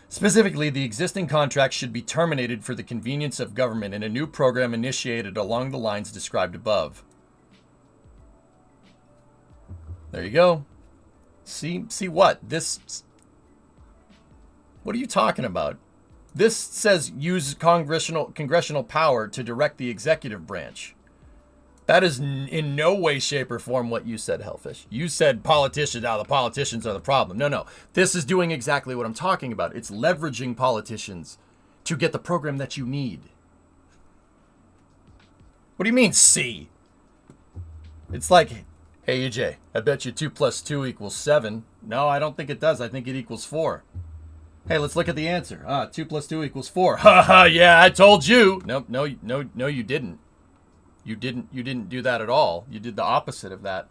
Specifically, the existing contract should be terminated for the convenience of government and a new program initiated along the lines described above. There you go. See what? What are you talking about? This says use congressional power to direct the executive branch. That is in no way, shape, or form what you said, Hellfish. You said politicians, the politicians are the problem. No. This is doing exactly what I'm talking about. It's leveraging politicians to get the program that you need. What do you mean, see? It's like, hey, EJ, I bet you 2 + 2 = 7. No, I don't think it does. I think it equals 4. Hey, let's look at the answer. 2 + 2 = 4. Ha ha, yeah, I told you. No, you didn't. You didn't do that at all. You did the opposite of that.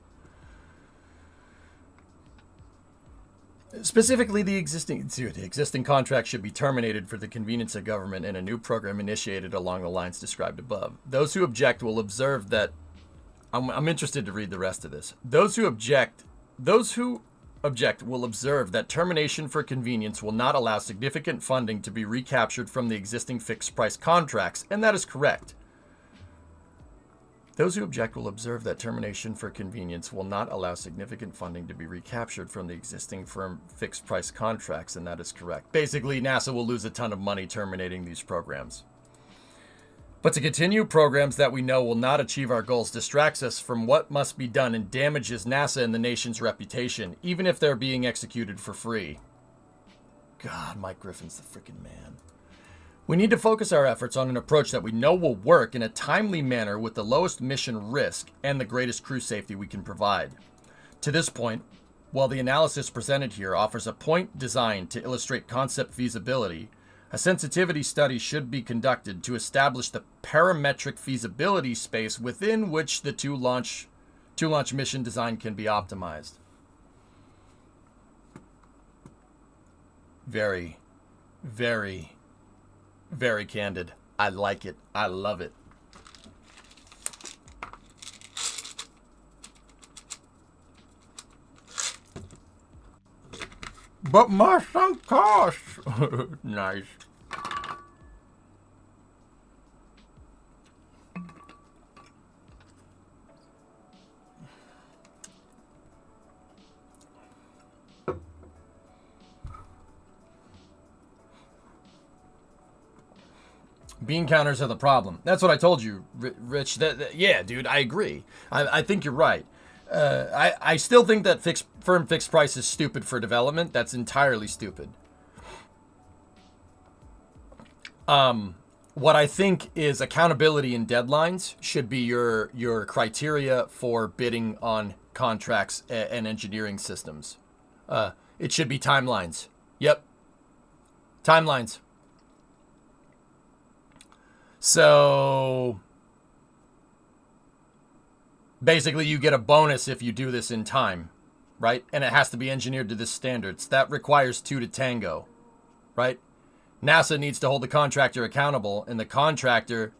Specifically, the existing contract should be terminated for the convenience of government and a new program initiated along the lines described above. Those who object will observe that I'm interested to read the rest of this. Those who object will observe that termination for convenience will not allow significant funding to be recaptured from the existing fixed price contracts, and that is correct. Those who object will observe that termination for convenience will not allow significant funding to be recaptured from the existing firm fixed price contracts, and that is correct. Basically, NASA will lose a ton of money terminating these programs. But to continue programs that we know will not achieve our goals distracts us from what must be done and damages NASA and the nation's reputation, even if they're being executed for free. God, Mike Griffin's the freaking man. We need to focus our efforts on an approach that we know will work in a timely manner with the lowest mission risk and the greatest crew safety we can provide. To this point, while the analysis presented here offers a point designed to illustrate concept feasibility, a sensitivity study should be conducted to establish the parametric feasibility space within which the two-launch mission design can be optimized. Very, very, very candid. I like it. I love it. But my sunk cost. Nice. Bean counters are the problem. That's what I told you, Rich. Yeah, dude, I agree. I think you're right. I still think that firm fixed price is stupid for development. That's entirely stupid. What I think is accountability and deadlines should be your criteria for bidding on contracts and engineering systems. It should be timelines. Yep. Timelines. So basically you get a bonus if you do this in time, right? And it has to be engineered to this standards. That requires 2 to tango, right? NASA needs to hold the contractor accountable, and the contractor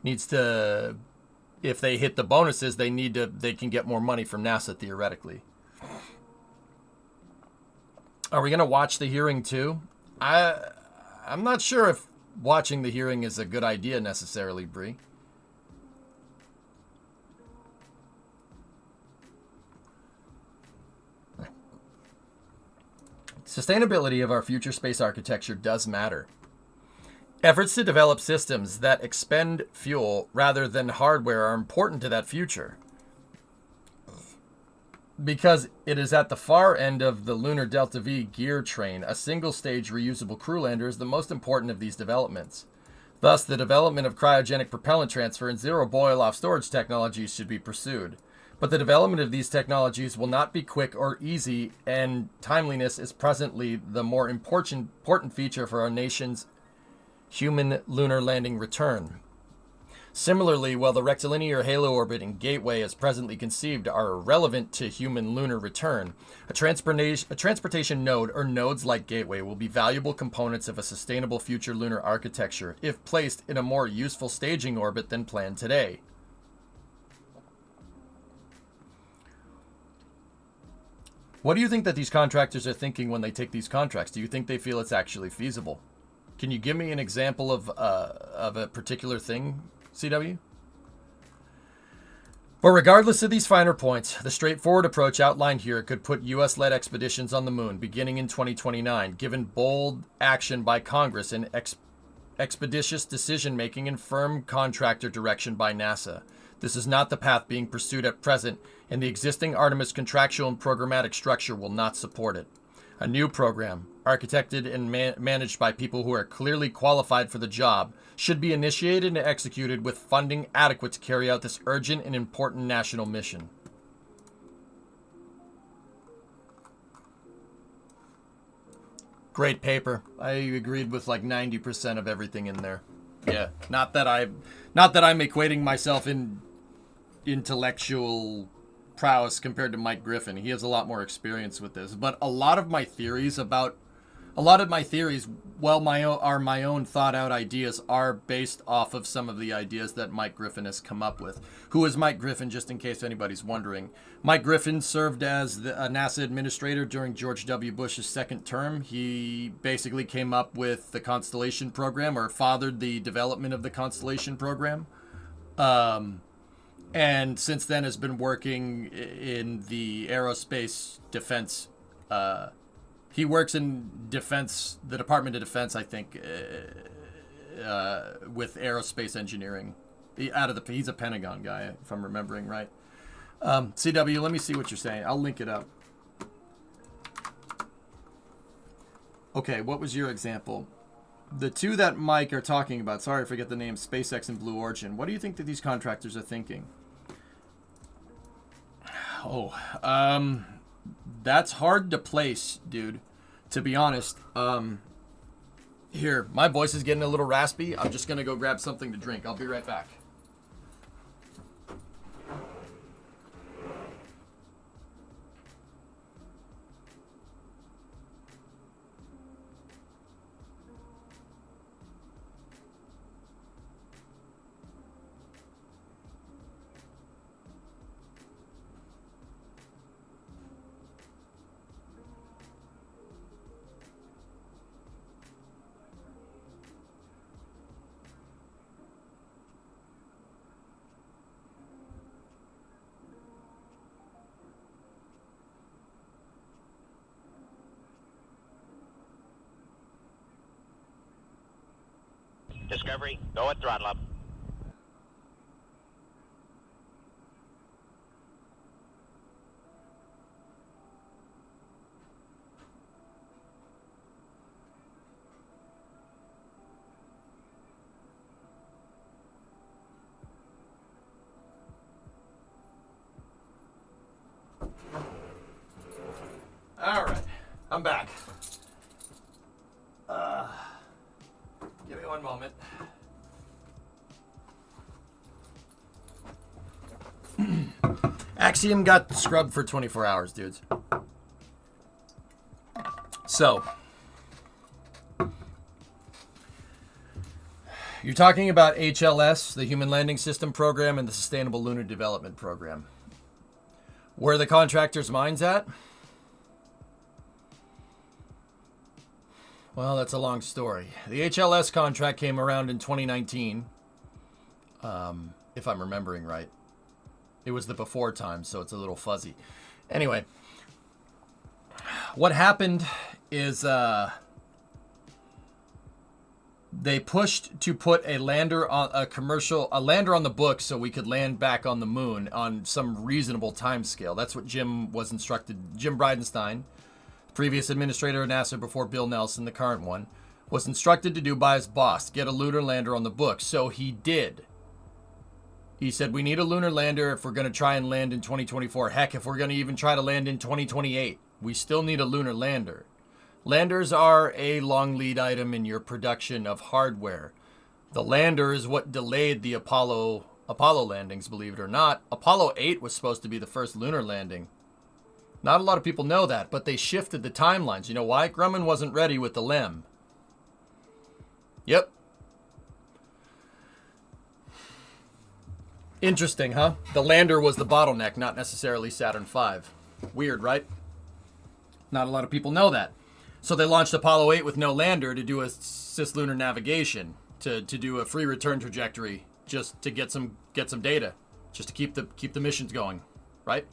needs to, if they hit the bonuses, they can get more money from NASA theoretically. Are we going to watch the hearing too? I'm not sure if watching the hearing is a good idea necessarily, Bree. Sustainability of our future space architecture does matter. Efforts to develop systems that expend fuel rather than hardware are important to that future, because it is at the far end of the Lunar Delta V gear train. A single-stage reusable crew lander is the most important of these developments. Thus, the development of cryogenic propellant transfer and zero boil-off storage technologies should be pursued. But the development of these technologies will not be quick or easy, and timeliness is presently the more important feature for our nation's human lunar landing return. Similarly, while the rectilinear halo orbit and gateway as presently conceived are irrelevant to human lunar return, a transportation node or nodes like gateway will be valuable components of a sustainable future lunar architecture if placed in a more useful staging orbit than planned today. What do you think that these contractors are thinking when they take these contracts? Do you think they feel it's actually feasible? Can you give me an example of a particular thing, CW? But regardless of these finer points, the straightforward approach outlined here could put U.S.-led expeditions on the moon beginning in 2029, given bold action by Congress and expeditious decision-making and firm contractor direction by NASA. This is not the path being pursued at present, and the existing Artemis contractual and programmatic structure will not support it. A new program, architected and managed by people who are clearly qualified for the job, should be initiated and executed with funding adequate to carry out this urgent and important national mission. Great paper. I agreed with like 90% of everything in there. Yeah, not that I'm equating myself in intellectual prowess compared to Mike Griffin. He has a lot more experience with this, but a lot of my theories, well, my own thought out ideas, are based off of some of the ideas that Mike Griffin has come up with. Who is Mike Griffin, just in case anybody's wondering? Mike Griffin served as a NASA administrator during George W. Bush's second term. He basically came up with the Constellation program, or fathered the development of the Constellation program. And since then has been working in the aerospace defense. He works in defense, the Department of Defense, I think, with aerospace engineering. He's a Pentagon guy, if I'm remembering right. CW, let me see what you're saying. I'll link it up. Okay, what was your example? The two that Mike are talking about, sorry I forget the name, SpaceX and Blue Origin. What do you think that these contractors are thinking? That's hard to place, dude. To be honest. Here, my voice is getting a little raspy. I'm just gonna go grab something to drink. I'll be right back. Discovery, go at throttle up. All right, I'm back. Give me one moment. Axiom got scrubbed for 24 hours, dudes. So, you're talking about HLS, the Human Landing System Program, and the Sustainable Lunar Development Program. Where are the contractors' minds at? Well, that's a long story. The HLS contract came around in 2019, if I'm remembering right. It was the before time, so it's a little fuzzy. Anyway, what happened is they pushed to put a lander on a lander on the books so we could land back on the moon on some reasonable time scale. That's what Jim was instructed. Jim Bridenstine, previous administrator of NASA before Bill Nelson, the current one, was instructed to do by his boss, get a lunar lander on the books. So he did. He said, we need a lunar lander if we're going to try and land in 2024. Heck, if we're going to even try to land in 2028, we still need a lunar lander. Landers are a long lead item in your production of hardware. The lander is what delayed the Apollo landings, believe it or not. Apollo 8 was supposed to be the first lunar landing. Not a lot of people know that, but they shifted the timelines. You know why? Grumman wasn't ready with the LEM. Yep. Interesting, huh? The lander was the bottleneck, not necessarily Saturn V. Weird, right? Not a lot of people know that. So they launched Apollo 8 with no lander to do a cislunar navigation, to do a free return trajectory, just to get some data, just to keep the missions going, right?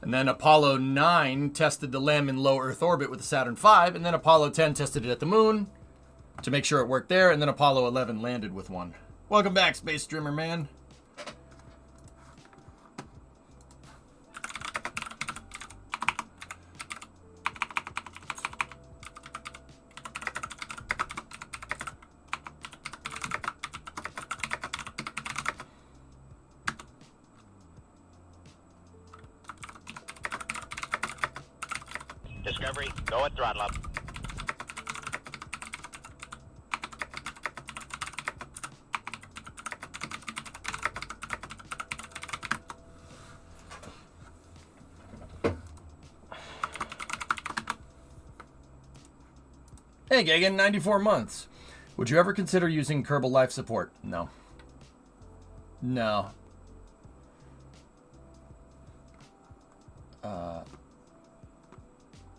And then Apollo 9 tested the LEM in low Earth orbit with the Saturn V, and then Apollo 10 tested it at the moon to make sure it worked there, and then Apollo 11 landed with one. Welcome back, Space Streamer Man. Discovery, go at throttle up. Hey, Gagan, 94 months. Would you ever consider using Kerbal life support? No. No.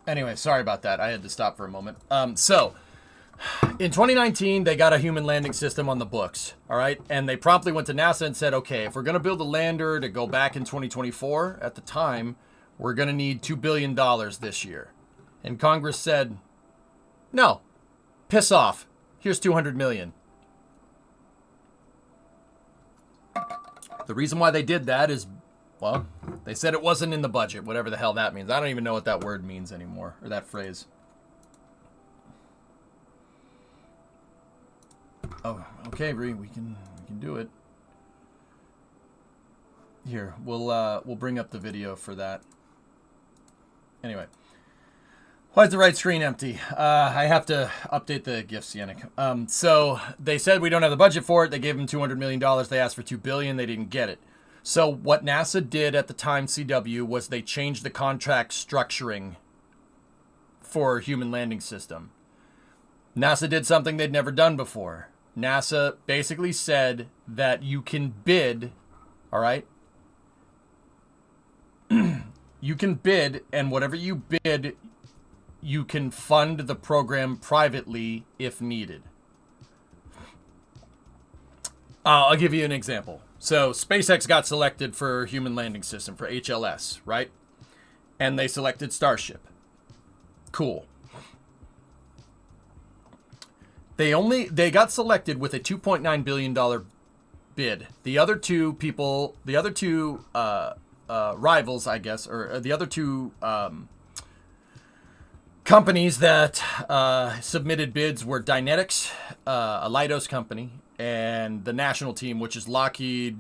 Anyway, sorry about that. I had to stop for a moment. So, in 2019, they got a human landing system on the books, all right? And they promptly went to NASA and said, okay, if we're going to build a lander to go back in 2024, at the time, we're going to need $2 billion this year. And Congress said, no, piss off. Here's $200 million. The reason why they did that is, well, they said it wasn't in the budget, whatever the hell that means. I don't even know what that word means anymore, or that phrase. Oh, okay, we can do it. Here, we'll bring up the video for that. Anyway, why is the right screen empty? I have to update the GIFs, Yannick. So they said we don't have the budget for it. They gave them $200 million. They asked for $2 billion. They didn't get it. So what NASA did at the time, CW, was they changed the contract structuring for Human Landing System. NASA did something they'd never done before. NASA basically said that you can bid, all right? You can bid, and whatever you bid, you can fund the program privately if needed. I'll give you an example. So SpaceX got selected for Human Landing System, for HLS, right? And they selected Starship. Cool. They got selected with a $2.9 billion bid. The other two rivals, I guess, or the other two companies that submitted bids were Dynetics, a Leidos company, and the national team, which is Lockheed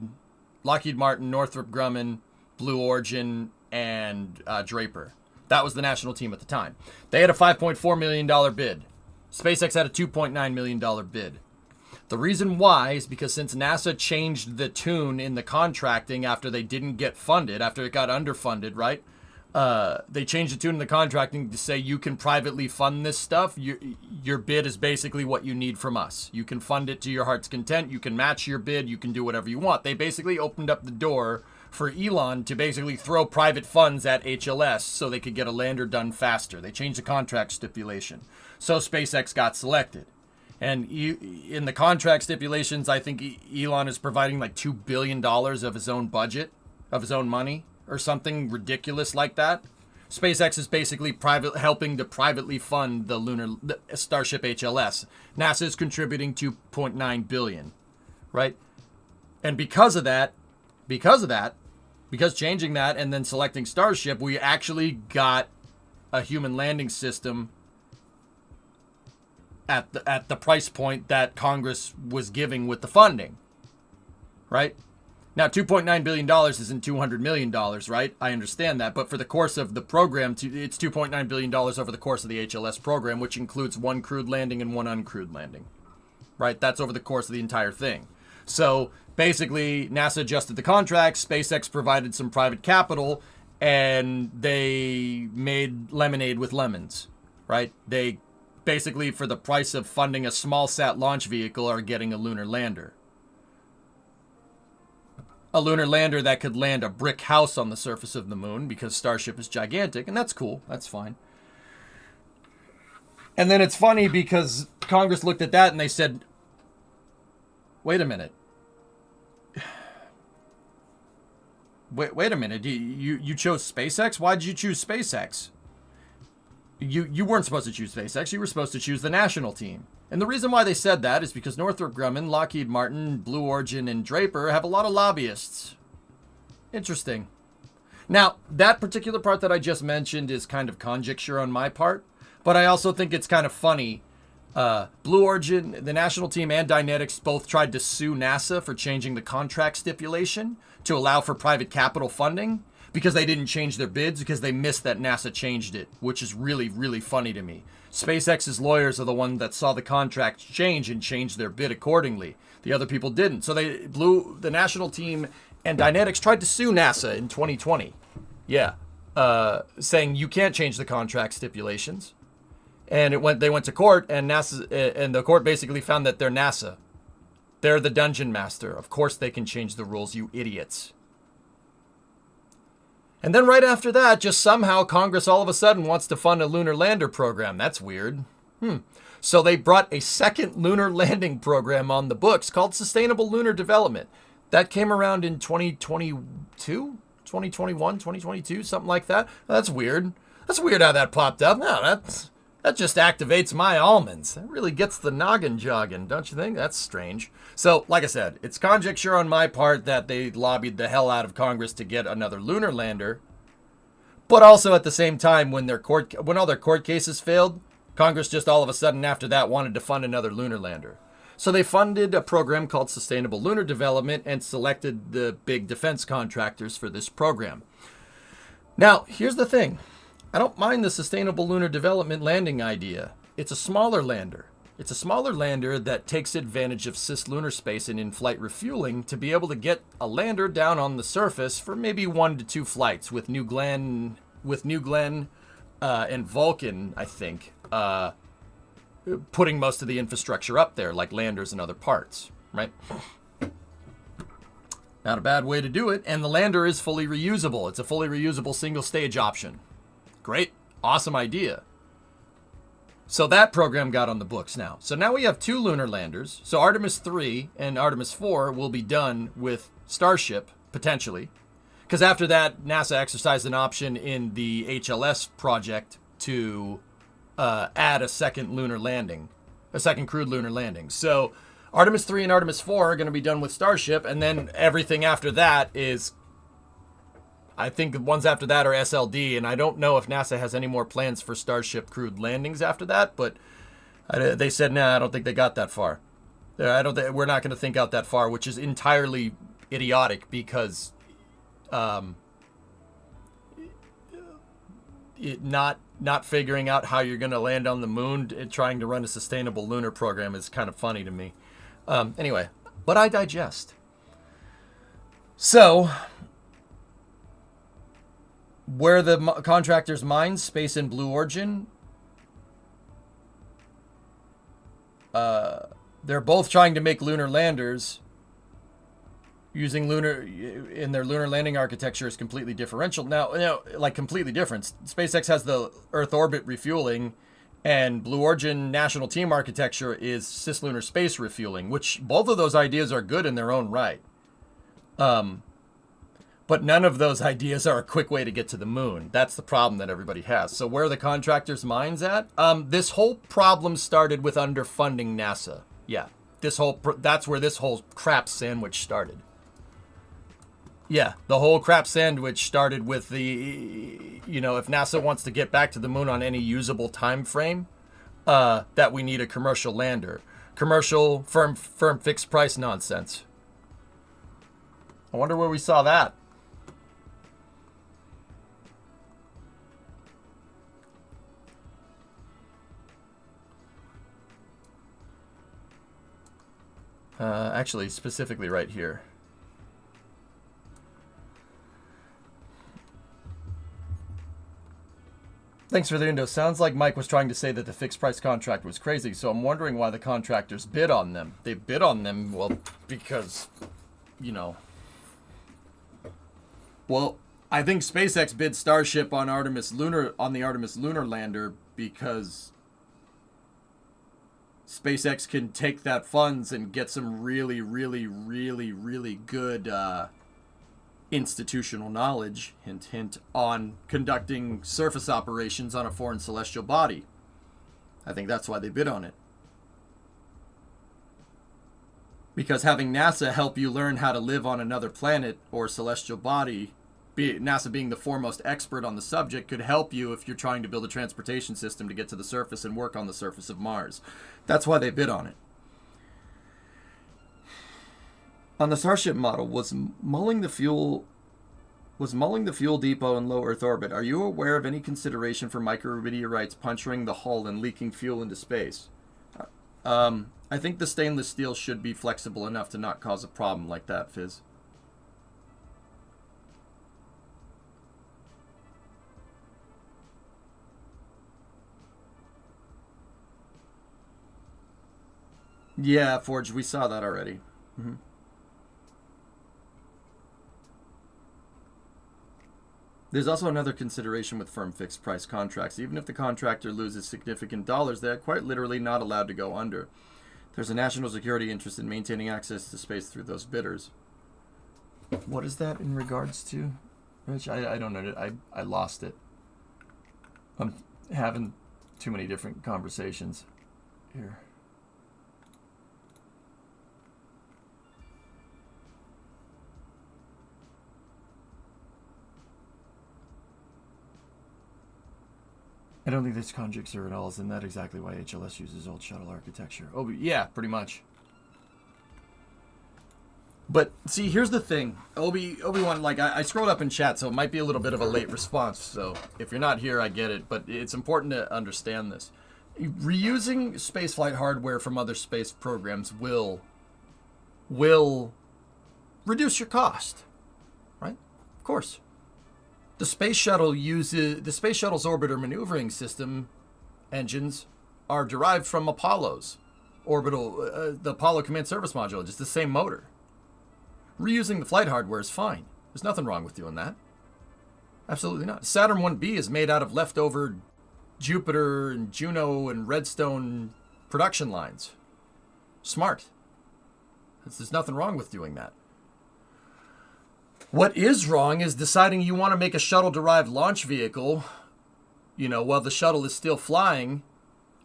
Martin, Northrop Grumman, Blue Origin, and Draper. That was the national team at the time. They had a $5.4 million bid. SpaceX had a $2.9 million bid. The reason why is because since NASA changed the tune in the contracting after they didn't get funded, after it got underfunded, right? They changed the tune in the contracting to say you can privately fund this stuff. Your bid is basically what you need from us. You can fund it to your heart's content. You can match your bid. You can do whatever you want. They basically opened up the door for Elon to basically throw private funds at HLS so they could get a lander done faster. They changed the contract stipulation. So SpaceX got selected. And in the contract stipulations, I think Elon is providing like $2 billion of his own budget, of his own money, or something ridiculous like that. SpaceX is basically helping to privately fund the Starship HLS. NASA is contributing $2.9 billion, right? And because changing that and then selecting Starship, we actually got a human landing system at the price point that Congress was giving with the funding, right? Now, $2.9 billion isn't $200 million, right? I understand that. But for the course of the program, it's $2.9 billion over the course of the HLS program, which includes one crewed landing and one uncrewed landing, right? That's over the course of the entire thing. So basically, NASA adjusted the contract, SpaceX provided some private capital, and they made lemonade with lemons, right? They basically, for the price of funding a small sat launch vehicle, are getting a lunar lander. A lunar lander that could land a brick house on the surface of the moon because Starship is gigantic, and that's cool. That's fine. And then it's funny because Congress looked at that and they said, wait a minute. Wait a minute. You chose SpaceX? Why did you choose SpaceX? You weren't supposed to choose SpaceX. You were supposed to choose the national team. And the reason why they said that is because Northrop Grumman, Lockheed Martin, Blue Origin, and Draper have a lot of lobbyists. Interesting. Now, that particular part that I just mentioned is kind of conjecture on my part, but I also think it's kind of funny. Blue Origin, the national team, and Dynetics both tried to sue NASA for changing the contract stipulation to allow for private capital funding because they didn't change their bids because they missed that NASA changed it, which is really, really funny to me. SpaceX's lawyers are the one that saw the contract change and changed their bid accordingly. The other people didn't. So the national team and Dynetics tried to sue NASA in 2020. Yeah. Saying you can't change the contract stipulations. And they went to court, and the court basically found that they're NASA. They're the dungeon master. Of course they can change the rules, you idiots. And then right after that, just somehow Congress all of a sudden wants to fund a lunar lander program. That's weird. So they brought a second lunar landing program on the books called Sustainable Lunar Development. That came around in 2022, 2021, 2022, something like that. That's weird. That's weird how that popped up. No, that just activates my almonds. That really gets the noggin jogging, don't you think? That's strange. So, like I said, it's conjecture on my part that they lobbied the hell out of Congress to get another lunar lander. But also at the same time, when all their court cases failed, Congress just all of a sudden after that wanted to fund another lunar lander. So they funded a program called Sustainable Lunar Development and selected the big defense contractors for this program. Now, here's the thing. I don't mind the Sustainable Lunar Development landing idea. It's a smaller lander. It's a smaller lander that takes advantage of cislunar space and in-flight refueling to be able to get a lander down on the surface for maybe 1 to 2 flights with New Glenn and Vulcan, I think, putting most of the infrastructure up there, like landers and other parts, right? Not a bad way to do it, and the lander is fully reusable. It's a fully reusable single-stage option. Great. Awesome idea. So that program got on the books now. So now we have 2 lunar landers. So Artemis 3 and Artemis 4 will be done with Starship, potentially. Because after that, NASA exercised an option in the HLS project to add a second lunar landing, a second crewed lunar landing. So Artemis 3 and Artemis 4 are going to be done with Starship, and then everything after that is, I think the ones after that are SLD, and I don't know if NASA has any more plans for Starship crewed landings after that, but they said, nah, I don't think they got that far. We're not going to think out that far, which is entirely idiotic because not figuring out how you're going to land on the moon, trying to run a sustainable lunar program is kind of funny to me. Anyway, but I digest. So, where the contractors' mines, Space and Blue Origin, they're both trying to make lunar landers. Using lunar in their lunar landing architecture is completely differential. Now, like completely different. SpaceX has the Earth orbit refueling, and Blue Origin national team architecture is cislunar space refueling, which both of those ideas are good in their own right. But none of those ideas are a quick way to get to the moon. That's the problem that everybody has. So where are the contractors' minds at? This whole problem started with underfunding NASA. Yeah, that's where this whole crap sandwich started. Yeah, the whole crap sandwich started with the, if NASA wants to get back to the moon on any usable time frame, that we need a commercial lander. Commercial, firm fixed price nonsense. I wonder where we saw that. Actually, specifically right here. Thanks for the window. Sounds like Mike was trying to say that the fixed price contract was crazy, so I'm wondering why the contractors bid on them. They bid on them, well, because, Well, I think SpaceX bid Starship on the Artemis lunar lander because SpaceX can take that funds and get some really, really, really, really good institutional knowledge, hint, hint, on conducting surface operations on a foreign celestial body. I think that's why they bid on it. Because having NASA help you learn how to live on another planet or celestial body, NASA being the foremost expert on the subject, could help you if you're trying to build a transportation system to get to the surface and work on the surface of Mars. That's why they bid on it. On the Starship model, was mulling the fuel depot in low Earth orbit. Are you aware of any consideration for micrometeorites puncturing the hull and leaking fuel into space? I think the stainless steel should be flexible enough to not cause a problem like that, Fizz. Yeah, Forge, we saw that already. Mm-hmm. There's also another consideration with firm fixed price contracts. Even if the contractor loses significant dollars, they are quite literally not allowed to go under. There's a national security interest in maintaining access to space through those bidders. What is that in regards to, Rich? I don't know. I lost it. I'm having too many different conversations here. I don't think these conjuncts are at all. Isn't that exactly why HLS uses old shuttle architecture? Oh, yeah, pretty much. But see, here's the thing, Obi-Wan. Like I scrolled up in chat, so it might be a little bit of a late response. So if you're not here, I get it. But it's important to understand this. Reusing spaceflight hardware from other space programs will reduce your cost, right? Of course. The space shuttle's orbiter maneuvering system engines are derived from Apollo's the Apollo Command Service Module. It's the same motor. Reusing the flight hardware is fine. There's nothing wrong with doing that. Absolutely not. Saturn 1B is made out of leftover Jupiter and Juno and Redstone production lines. Smart. There's nothing wrong with doing that. What is wrong is deciding you want to make a shuttle-derived launch vehicle, while the shuttle is still flying,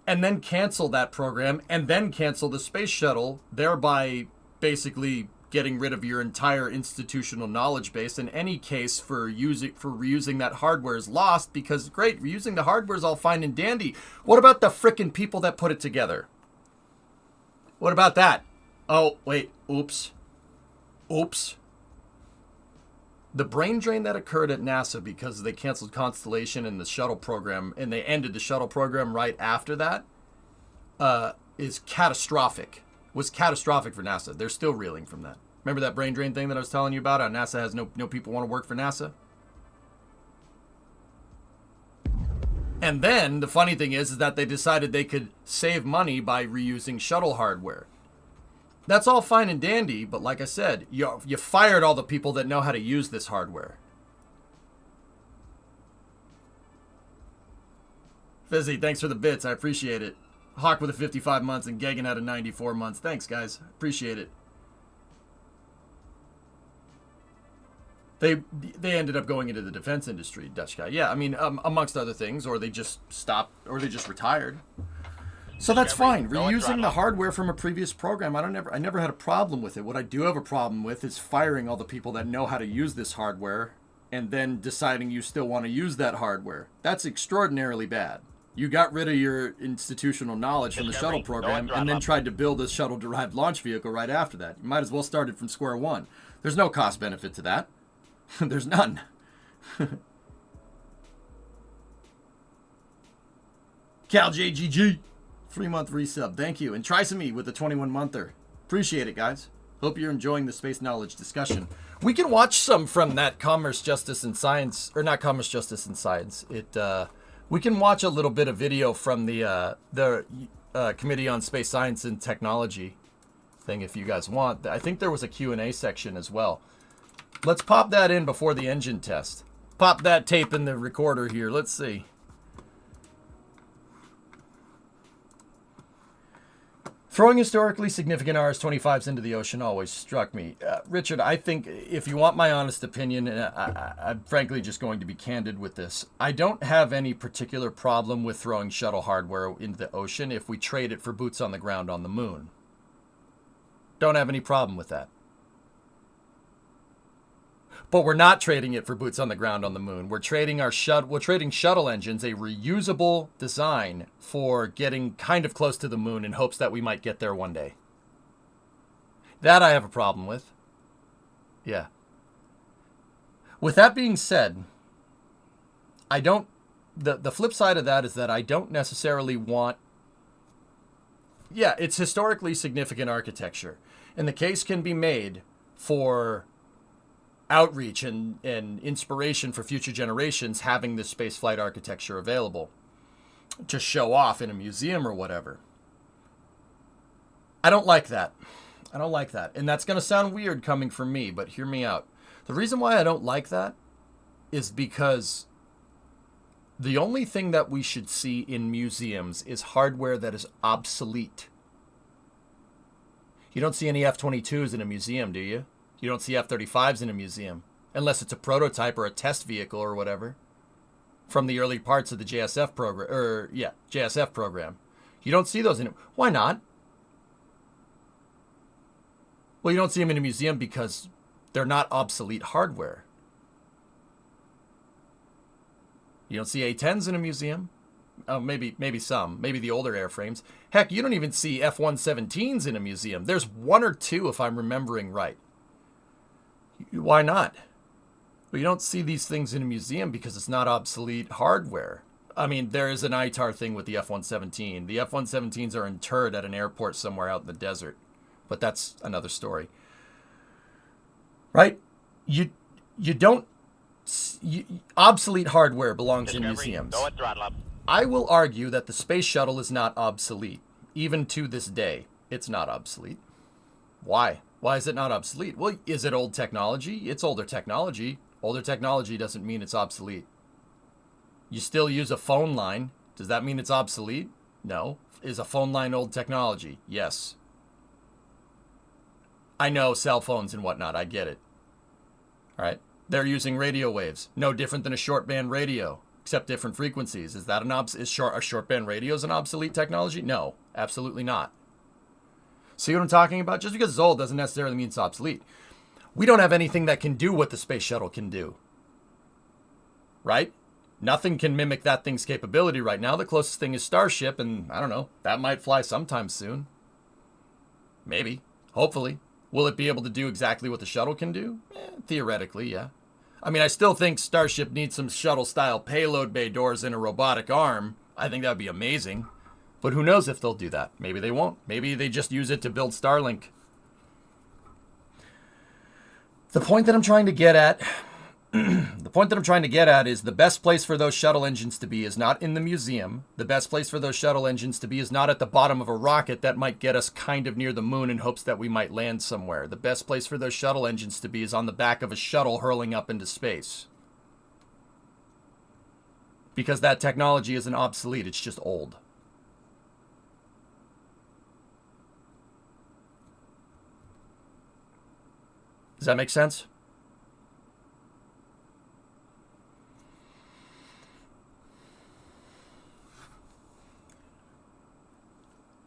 and then cancel that program, and then cancel the space shuttle, thereby basically getting rid of your entire institutional knowledge base. In any case, for reusing that hardware is lost, because great, reusing the hardware is all fine and dandy. What about the frickin' people that put it together? What about that? Oh, wait, oops. The brain drain that occurred at NASA because they canceled Constellation and the shuttle program, and they ended the shuttle program right after that, is catastrophic. Was catastrophic for NASA. They're still reeling from that. Remember that brain drain thing that I was telling you about? How NASA has no people want to work for NASA? And then the funny thing is that they decided they could save money by reusing shuttle hardware. That's all fine and dandy, but like I said, you fired all the people that know how to use this hardware. Fizzy, thanks for the bits. I appreciate it. Hawk with a 55 months and Gagan out of 94 months. Thanks, guys. Appreciate it. They ended up going into the defense industry, Dutch guy. Yeah, I mean, amongst other things, or they just stopped, or they just retired. So that's fine. Reusing the hardware from a previous program, I never had a problem with it. What I do have a problem with is firing all the people that know how to use this hardware and then deciding you still want to use that hardware. That's extraordinarily bad. You got rid of your institutional knowledge from the shuttle program and then tried to build a shuttle-derived launch vehicle right after that. You might as well start it from square one. There's no cost benefit to that. There's none. Cal JGG, 3-month resub. Thank you. And Trisome with the 21-monther. Appreciate it, guys. Hope you're enjoying the space knowledge discussion. We can watch some from that Commerce, Justice, and Science, or not Commerce, Justice, and Science. We can watch a little bit of video from the Committee on Space Science and Technology thing if you guys want. I think there was a Q&A section as well. Let's pop that in before the engine test. Pop that tape in the recorder here. Let's see. Throwing historically significant RS-25s into the ocean always struck me. Richard, I think if you want my honest opinion, and I'm frankly just going to be candid with this, I don't have any particular problem with throwing shuttle hardware into the ocean if we trade it for boots on the ground on the moon. Don't have any problem with that. But we're not trading it for boots on the ground on the moon. We're trading shuttle engines, a reusable design, for getting kind of close to the moon in hopes that we might get there one day. That I have a problem with. Yeah. With that being said, the flip side of that is that I don't necessarily want, it's historically significant architecture. And the case can be made for outreach and inspiration for future generations having this spaceflight architecture available to show off in a museum or whatever. I don't like that. And that's going to sound weird coming from me, but hear me out. The reason why I don't like that is because the only thing that we should see in museums is hardware that is obsolete. You don't see any F-22s in a museum, do you? You don't see F-35s in a museum, unless it's a prototype or a test vehicle or whatever from the early parts of the JSF program. You don't see those in it. Why not? Well, you don't see them in a museum because they're not obsolete hardware. You don't see A-10s in a museum. Oh, maybe some. Maybe the older airframes. Heck, you don't even see F-117s in a museum. There's one or two, if I'm remembering right. Why not? Well, you don't see these things in a museum because it's not obsolete hardware. I mean, there is an ITAR thing with the F-117. The F-117s are interred at an airport somewhere out in the desert. But that's another story. Right? Obsolete hardware belongs in museums. Go at throttle up. I will argue that the space shuttle is not obsolete. Even to this day, it's not obsolete. Why? Why is it not obsolete? Well, is it old technology? It's older technology. Older technology doesn't mean it's obsolete. You still use a phone line. Does that mean it's obsolete? No. Is a phone line old technology? Yes. I know cell phones and whatnot. I get it. All right. They're using radio waves. No different than a short band radio, except different frequencies. Is that a short band radio is an obsolete technology? No, absolutely not. See what I'm talking about? Just because it's old doesn't necessarily mean it's obsolete. We don't have anything that can do what the space shuttle can do. Right? Nothing can mimic that thing's capability right now. The closest thing is Starship, and I don't know, that might fly sometime soon. Maybe. Hopefully. Will it be able to do exactly what the shuttle can do? Theoretically, yeah. I mean, I still think Starship needs some shuttle-style payload bay doors and a robotic arm. I think that would be amazing. But who knows if they'll do that? Maybe they won't. Maybe they just use it to build Starlink. The point that I'm trying to get at... is the best place for those shuttle engines to be is not in the museum. The best place for those shuttle engines to be is not at the bottom of a rocket that might get us kind of near the moon in hopes that we might land somewhere. The best place for those shuttle engines to be is on the back of a shuttle hurling up into space. Because that technology isn't obsolete, it's just old. Does that make sense?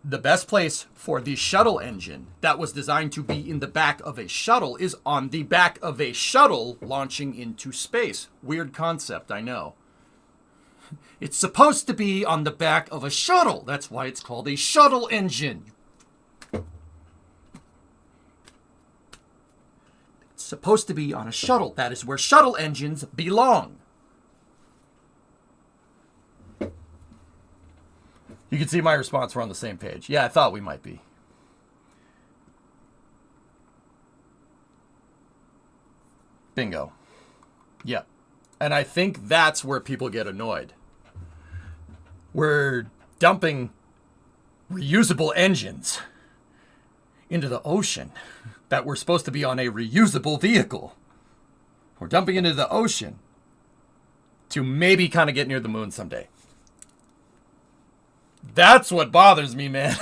The best place for the shuttle engine that was designed to be in the back of a shuttle is on the back of a shuttle launching into space. Weird concept, I know. It's supposed to be on the back of a shuttle. That's why it's called a shuttle engine. It's supposed to be on a shuttle. That is where shuttle engines belong. You can see my response. We're on the same page. Yeah, I thought we might be. Bingo. Yep. And I think that's where people get annoyed. We're dumping reusable engines into the ocean that were supposed to be on a reusable vehicle. We're dumping into the ocean to maybe kind of get near the moon someday. That's what bothers me, man.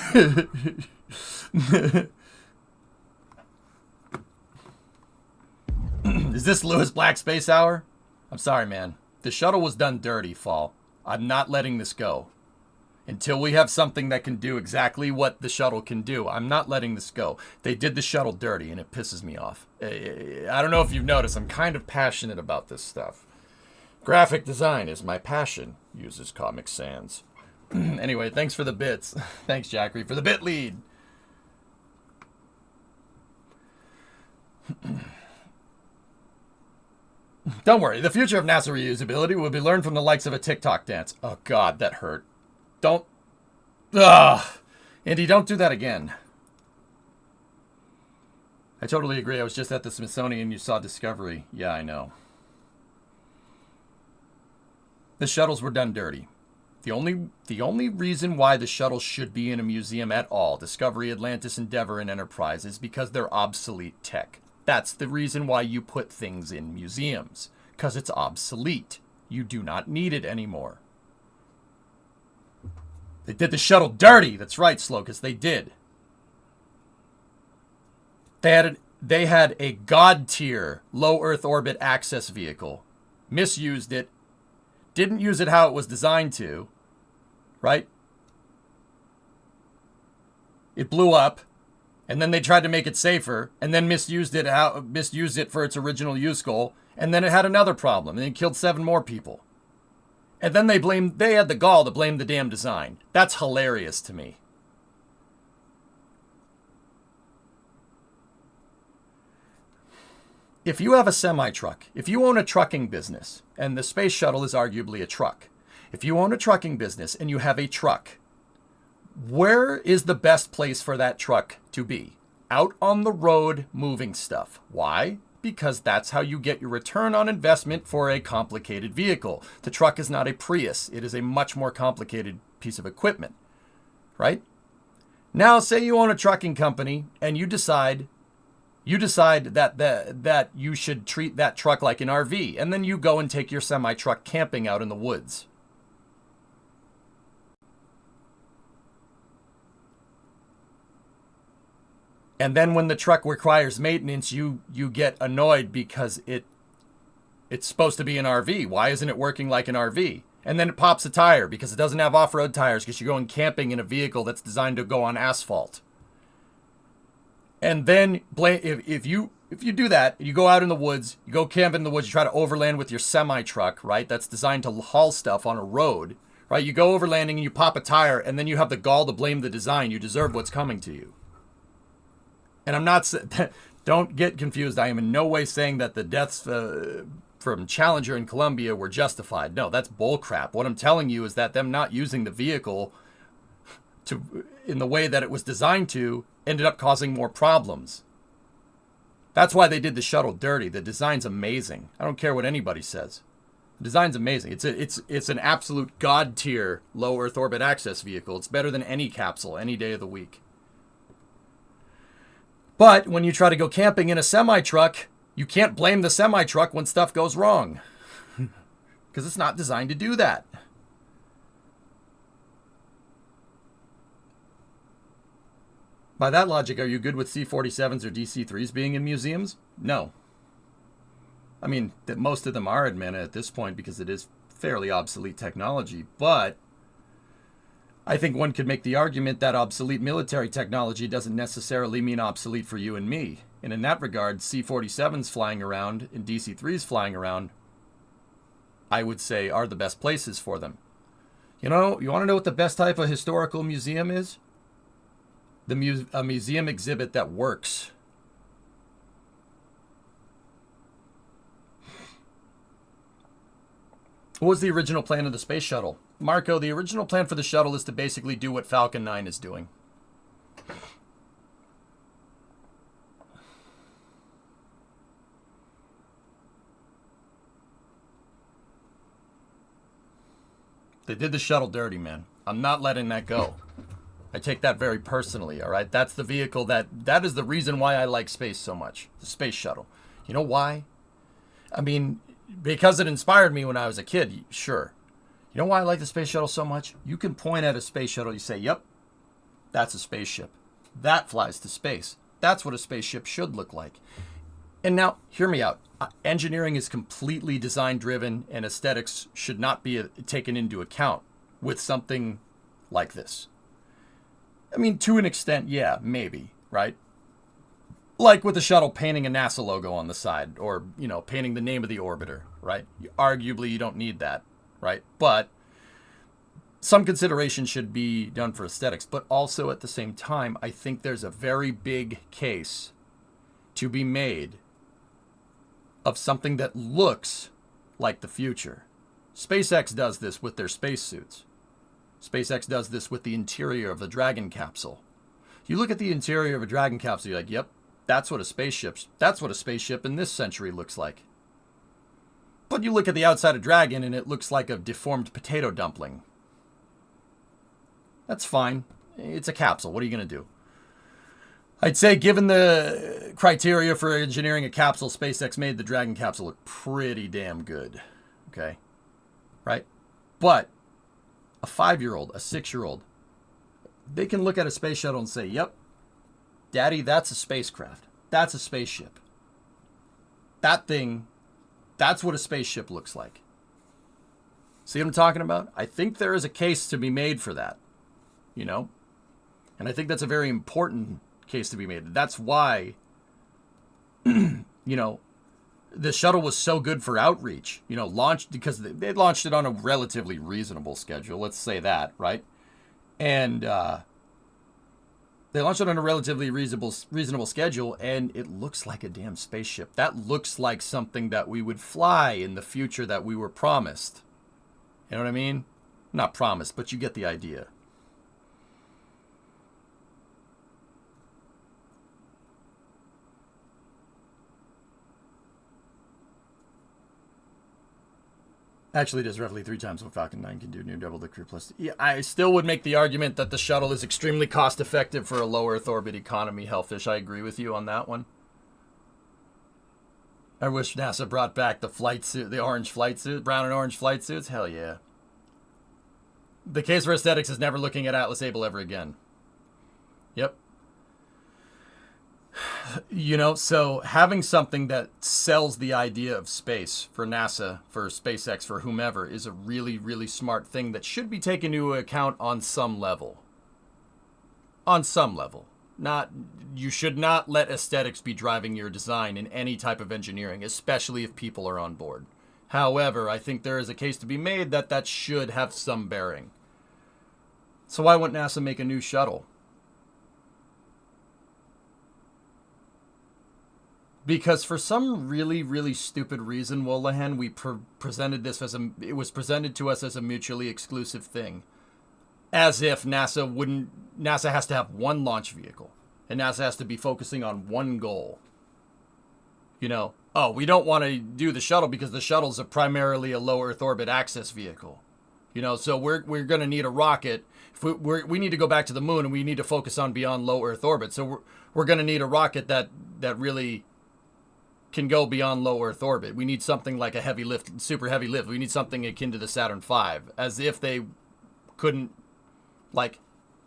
Is this Lewis Black Space Hour? I'm sorry, man. The shuttle was done dirty, Fall. I'm not letting this go. Until we have something that can do exactly what the shuttle can do, I'm not letting this go. They did the shuttle dirty, and it pisses me off. I don't know if you've noticed, I'm kind of passionate about this stuff. Graphic design is my passion, uses Comic Sans. Anyway, thanks for the bits. Thanks, Jackery, for the bit lead. Don't worry, the future of NASA reusability will be learned from the likes of a TikTok dance. Oh, God, that hurt. Don't... Ugh! Andy, don't do that again. I totally agree. I was just at the Smithsonian. You saw Discovery. Yeah, I know. The shuttles were done dirty. The only reason why the shuttle should be in a museum at all, Discovery, Atlantis, Endeavour, and Enterprise, is because they're obsolete tech. That's the reason why you put things in museums. Because it's obsolete. You do not need it anymore. They did the shuttle dirty. That's right, Slokus. They did. They had a god-tier low Earth orbit access vehicle. Misused it. Didn't use it how it was designed to, right? It blew up, and then they tried to make it safer, and then misused it for its original use goal, and then it had another problem, and it killed 7 more people. And then they had the gall to blame the damn design. That's hilarious to me. If you have a semi-truck, if you own a trucking business, and the space shuttle is arguably a truck, if you own a trucking business and you have a truck, where is the best place for that truck to be? Out on the road moving stuff. Why? Because that's how you get your return on investment for a complicated vehicle. The truck is not a Prius. It is a much more complicated piece of equipment, right? Now, say you own a trucking company and you decide that you should treat that truck like an RV, and then you go and take your semi-truck camping out in the woods. And then when the truck requires maintenance, you get annoyed because it's supposed to be an RV. Why isn't it working like an RV? And then it pops a tire because it doesn't have off-road tires because you're going camping in a vehicle that's designed to go on asphalt. And then if you do that, you go out in the woods, you go camp in the woods, you try to overland with your semi-truck, right? That's designed to haul stuff on a road, right? You go overlanding and you pop a tire, and then you have the gall to blame the design. You deserve what's coming to you. And I'm not... Don't get confused. I am in no way saying that the deaths from Challenger and Columbia were justified. No, that's bullcrap. What I'm telling you is that them not using the vehicle in the way that it was designed to ended up causing more problems. That's why they did the shuttle dirty. The design's amazing. I don't care what anybody says. The design's amazing. It's an absolute god tier low Earth orbit access vehicle. It's better than any capsule any day of the week. But when you try to go camping in a semi-truck, you can't blame the semi-truck when stuff goes wrong. Because it's not designed to do that. By that logic, are you good with C-47s or DC-3s being in museums? No. I mean, that most of them are admitted at this point because it is fairly obsolete technology. But I think one could make the argument that obsolete military technology doesn't necessarily mean obsolete for you and me. And in that regard, C-47s flying around and DC-3s flying around, I would say, are the best places for them. You know, you want to know what the best type of historical museum is? A museum exhibit that works. What was the original plan of the space shuttle? Marco, the original plan for the shuttle is to basically do what Falcon 9 is doing. They did the shuttle dirty, man. I'm not letting that go. I take that very personally, all right? That's the vehicle that is the reason why I like space so much. The space shuttle. You know why? I mean, because it inspired me when I was a kid, sure. You know why I like the space shuttle so much? You can point at a space shuttle, you say, yep, that's a spaceship. That flies to space. That's what a spaceship should look like. And now, hear me out. Engineering is completely design-driven, and aesthetics should not be taken into account with something like this. I mean, to an extent, yeah, maybe, right? Like with the shuttle painting a NASA logo on the side, or, you know, painting the name of the orbiter, right? Arguably, you don't need that, right? But some consideration should be done for aesthetics. But also, at the same time, I think there's a very big case to be made of something that looks like the future. SpaceX does this with their spacesuits. SpaceX does this with the interior of the Dragon capsule. You look at the interior of a Dragon capsule, you're like, yep, that's what a spaceship in this century looks like. But you look at the outside of Dragon and it looks like a deformed potato dumpling. That's fine. It's a capsule. What are you going to do? I'd say given the criteria for engineering a capsule, SpaceX made the Dragon capsule look pretty damn good. Okay? Right? But a 5-year-old, a 6-year-old, they can look at a space shuttle and say, yep, Daddy, that's a spacecraft. That's a spaceship. That thing, that's what a spaceship looks like. See what I'm talking about? I think there is a case to be made for that, you know? And I think that's a very important case to be made. That's why, you know, the shuttle was so good for outreach, you know, launched because they launched it on a relatively reasonable schedule. Let's say that, right? And they launched it on a relatively reasonable schedule, and it looks like a damn spaceship. That looks like something that we would fly in the future that we were promised. You know what I mean? Not promised, but you get the idea. Actually, it is roughly 3 times what Falcon 9 can do, near double the crew plus. Yeah, I still would make the argument that the shuttle is extremely cost effective for a low Earth orbit economy, Hellfish. I agree with you on that one. I wish NASA brought back the flight suit, the orange flight suit, brown and orange flight suits. Hell yeah. The case for aesthetics is never looking at Atlas Able ever again. Yep. You know, so having something that sells the idea of space for NASA, for SpaceX, for whomever, is a really, really smart thing that should be taken into account on some level. On some level. You should not let aesthetics be driving your design in any type of engineering, especially if people are on board. However, I think there is a case to be made that should have some bearing. So why wouldn't NASA make a new shuttle? Because for some really, really stupid reason, Wolahan, we presented this it was presented to us as a mutually exclusive thing. As if NASA has to have one launch vehicle. And NASA has to be focusing on one goal. Oh, we don't want to do the shuttle because the shuttle's primarily a low Earth orbit access vehicle. So we're going to need a rocket. If we need to go back to the moon and we need to focus on beyond low Earth orbit. So we're going to need a rocket that really can go beyond low Earth orbit. We need something like a heavy lift, super heavy lift. We need something akin to the Saturn V, as if they couldn't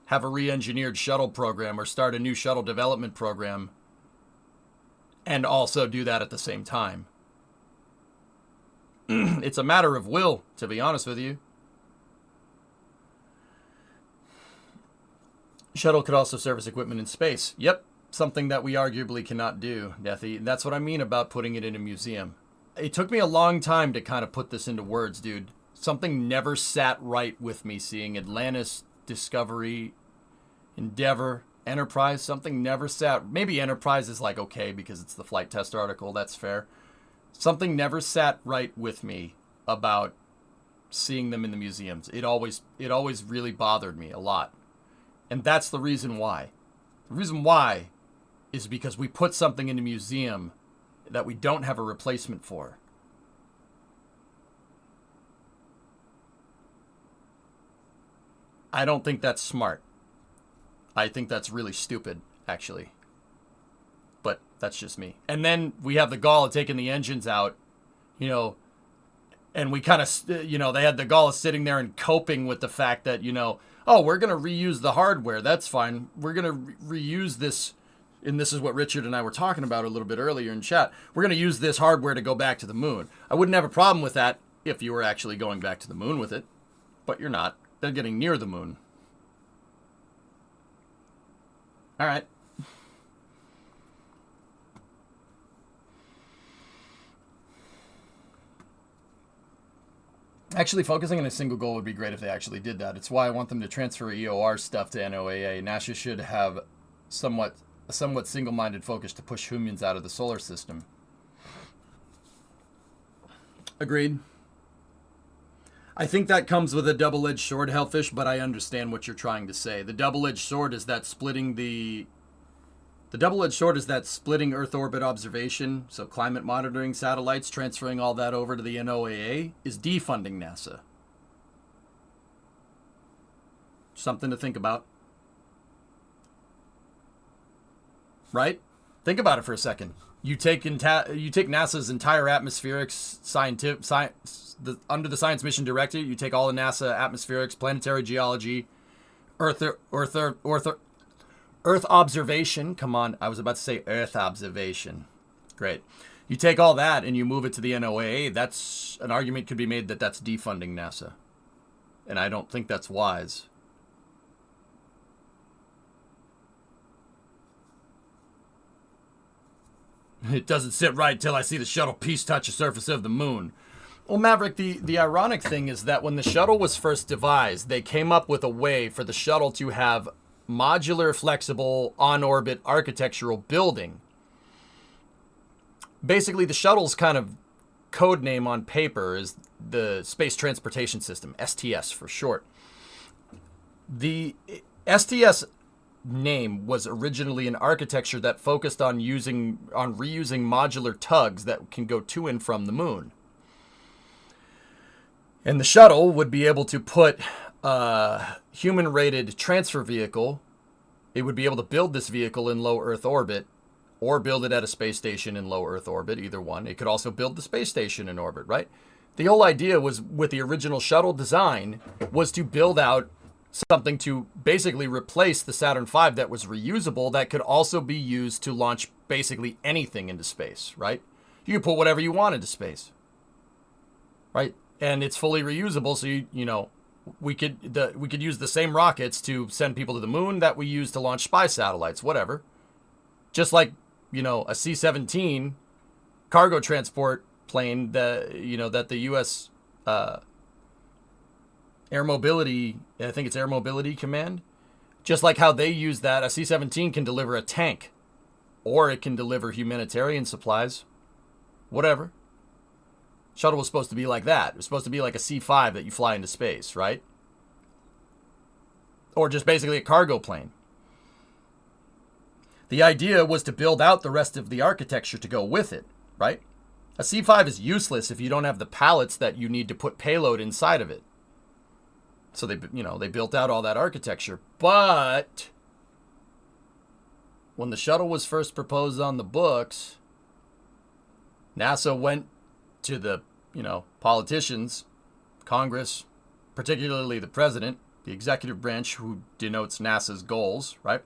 have a re-engineered shuttle program or start a new shuttle development program and also do that at the same time. It's a matter of will, to be honest with you. Shuttle could also serve as equipment in space. Yep, something that we arguably cannot do, Deathy. That's what I mean about putting it in a museum. It took me a long time to kind of put this into words, dude. Something never sat right with me seeing Atlantis, Discovery, Endeavor, Enterprise. Something never sat. Maybe Enterprise is okay because it's the flight test article. That's fair. Something never sat right with me about seeing them in the museums. It always really bothered me a lot. And that's the reason why. The reason why is because we put something in a museum that we don't have a replacement for. I don't think that's smart. I think that's really stupid, actually. But that's just me. And then we have the gall of taking the engines out, and we kind of, they had the gall of sitting there and coping with the fact that, oh, we're going to reuse the hardware. That's fine. We're going to reuse this. And this is what Richard and I were talking about a little bit earlier in chat. We're going to use this hardware to go back to the moon. I wouldn't have a problem with that if you were actually going back to the moon with it. But you're not. They're getting near the moon. All right. Actually, focusing on a single goal would be great if they actually did that. It's why I want them to transfer EOR stuff to NOAA. NASA should have a somewhat single-minded focus to push humans out of the solar system. Agreed. I think that comes with a double-edged sword, Hellfish, but I understand what you're trying to say. The double-edged sword is that splitting splitting Earth orbit observation, so climate monitoring satellites, transferring all that over to the NOAA, is defunding NASA. Something to think about. Right? Think about it for a second. You take NASA's entire atmospherics under the Science Mission Directive, you take all the NASA atmospherics, planetary geology, Earth observation. Come on, I was about to say Earth observation. Great. You take all that and you move it to the NOAA. That's an argument could be made that that's defunding NASA, and I don't think that's wise. It doesn't sit right till I see the shuttle piece touch the surface of the moon. Well, Maverick, the ironic thing is that when the shuttle was first devised, they came up with a way for the shuttle to have modular, flexible, on-orbit architectural building. Basically, the shuttle's kind of code name on paper is the Space Transportation System, STS for short. The STS name was originally an architecture that focused on reusing modular tugs that can go to and from the moon. And the shuttle would be able to put a human-rated transfer vehicle. It would be able to build this vehicle in low Earth orbit or build it at a space station in low Earth orbit, either one. It could also build the space station in orbit, right? The whole idea was, with the original shuttle design, was to build out something to basically replace the Saturn V that was reusable, that could also be used to launch basically anything into space, right? You can put whatever you want into space, right? And it's fully reusable, so we could use the same rockets to send people to the moon that we use to launch spy satellites, whatever. Just like, a C-17 cargo transport plane that the U.S. Air Mobility, I think it's Air Mobility Command, just like how they use that, a C-17 can deliver a tank Or it can deliver humanitarian supplies. Whatever. Shuttle was supposed to be like that. It was supposed to be like a C-5 that you fly into space, right? Or just basically a cargo plane. The idea was to build out the rest of the architecture to go with it, right? A C-5 is useless if you don't have the pallets that you need to put payload inside of it. So they built out all that architecture. But when the shuttle was first proposed on the books, NASA went to the, politicians, Congress, particularly the president, the executive branch who denotes NASA's goals, right?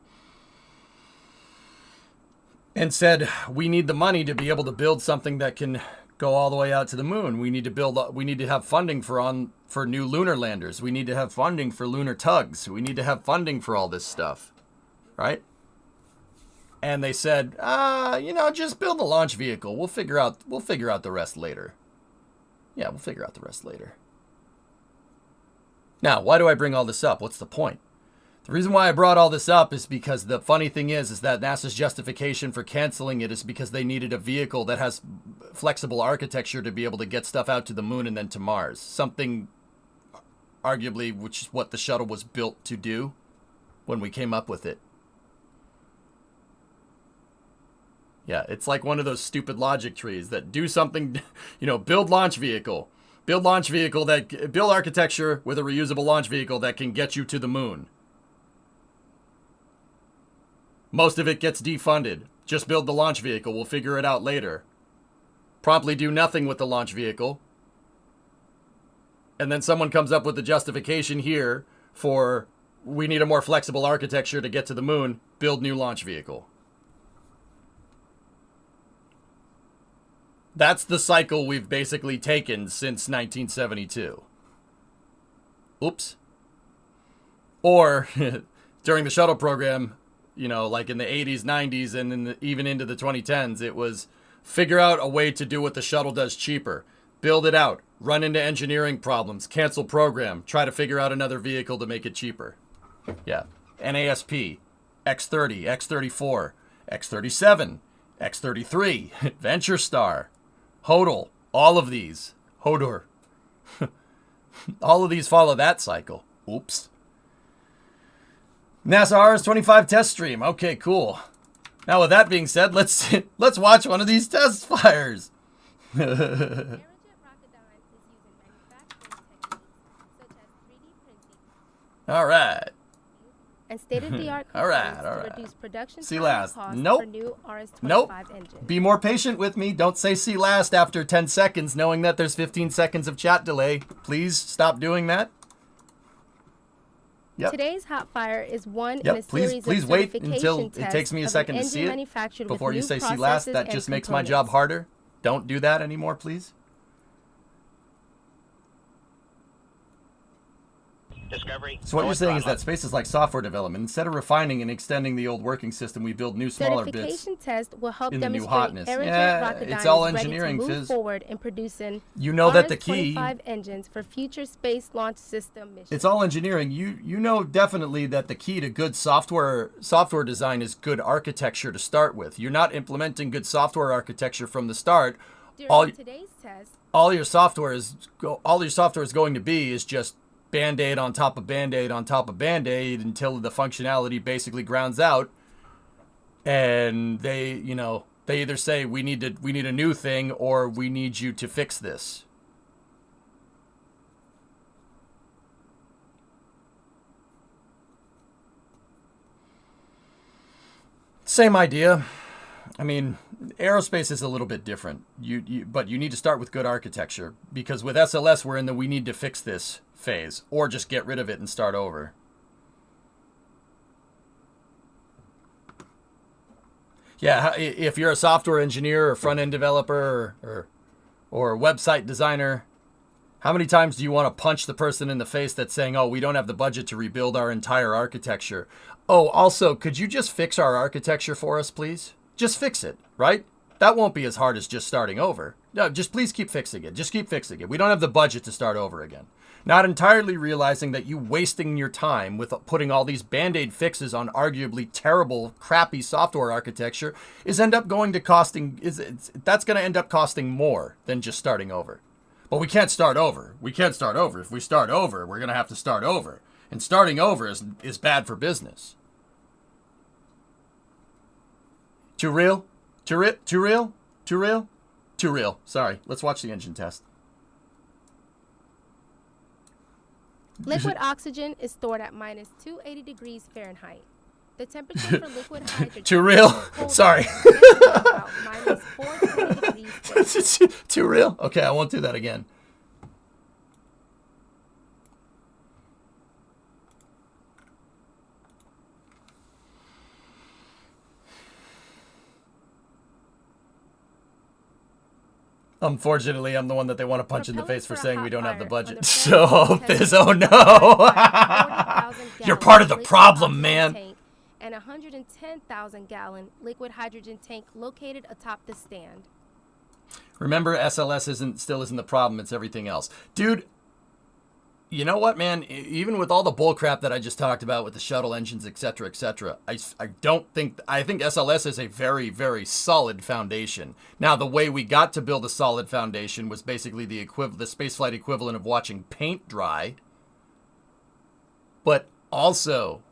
And said, we need the money to be able to build something that can go all the way out to the moon. We need to have funding for new lunar landers. We need to have funding for lunar tugs. We need to have funding for all this stuff, right? And they said, just build a launch vehicle. We'll figure out the rest later. Yeah, we'll figure out the rest later. Now, why do I bring all this up? What's the point? The reason why I brought all this up is because the funny thing is that NASA's justification for canceling it is because they needed a vehicle that has flexible architecture to be able to get stuff out to the moon and then to Mars. Something, arguably, which is what the shuttle was built to do when we came up with it. Yeah, it's like one of those stupid logic trees that do something, build launch vehicle. Build architecture with a reusable launch vehicle that can get you to the moon. Most of it gets defunded. Just build the launch vehicle. We'll figure it out later. Promptly do nothing with the launch vehicle. And then someone comes up with the justification here for we need a more flexible architecture to get to the moon. Build new launch vehicle. That's the cycle we've basically taken since 1972. Oops. Or during the shuttle program, like in the 80s, 90s, and even into the 2010s, it was figure out a way to do what the shuttle does cheaper. Build it out. Run into engineering problems. Cancel program. Try to figure out another vehicle to make it cheaper. Yeah. NASP, X-30, X-34, X-37, X-33, Venture Star, HODL, all of these. HODOR. All of these follow that cycle. Oops. NASA RS-25 test stream. Okay, cool. Now with that being said, let's watch one of these test fires. All right. And state-of-the-art all right. to reduce production see last. costs Nope. for new RS-25 Nope. engines. Be more patient with me. Don't say see last after 10 seconds, knowing that there's 15 seconds of chat delay. Please stop doing that. Yep. Today's hot fire is one in a Please series of wait certification until it tests takes me a of second an to see engine it manufactured before with you new say see last. processes That and just makes my components. job harder. Don't do that anymore, please. Discovery. So what go you're with saying is throttle that space is like software development. Instead of refining and extending the old working system, we build new smaller bits. Certification test will help in the new demonstrate hotness. Aerojet Yeah, Rocketdyne it's all is ready engineering, to move Fizz. forward in producing You know that the key. RS-25 engines for future space launch system missions. It's all engineering. You know definitely that the key to good software design is good architecture to start with. You're not implementing good software architecture from the start. During today's test, All your software is going to be is just Band-Aid on top of Band-Aid on top of Band-Aid until the functionality basically grounds out. And they either say we need a new thing or we need you to fix this. Same idea. I mean, aerospace is a little bit different. But you need to start with good architecture, because with SLS we're in the we need to fix this phase, or just get rid of it and start over. Yeah, if you're a software engineer or front-end developer or website designer, how many times do you want to punch the person in the face that's saying, oh, we don't have the budget to rebuild our entire architecture? Oh, also, could you just fix our architecture for us, please? Just fix it, right? That won't be as hard as just starting over. No, just please keep fixing it. Just keep fixing it. We don't have the budget to start over again. Not entirely realizing that you wasting your time with putting all these band-aid fixes on arguably terrible, crappy software architecture that's going to end up costing more than just starting over. But we can't start over. If we start over, we're going to have to start over. And starting over is bad for business. Too real? Too real? Sorry, let's watch the engine test. Liquid oxygen is stored at minus 280 degrees Fahrenheit. The temperature for liquid hydrogen Too real? is colder Sorry. than about minus 420 degrees Fahrenheit. Too real? Okay, I won't do that again. Unfortunately, I'm the one that they want to punch in the face for saying we don't have the budget. So, oh no. You're part of the problem, man. And a 110,000-gallon liquid hydrogen tank located atop the stand. Remember, SLS still isn't the problem. It's everything else. Dude, you know what, man? Even with all the bullcrap that I just talked about with the shuttle engines, etc., I think SLS is a very, very solid foundation. Now, the way we got to build a solid foundation was basically the spaceflight equivalent of watching paint dry. But also,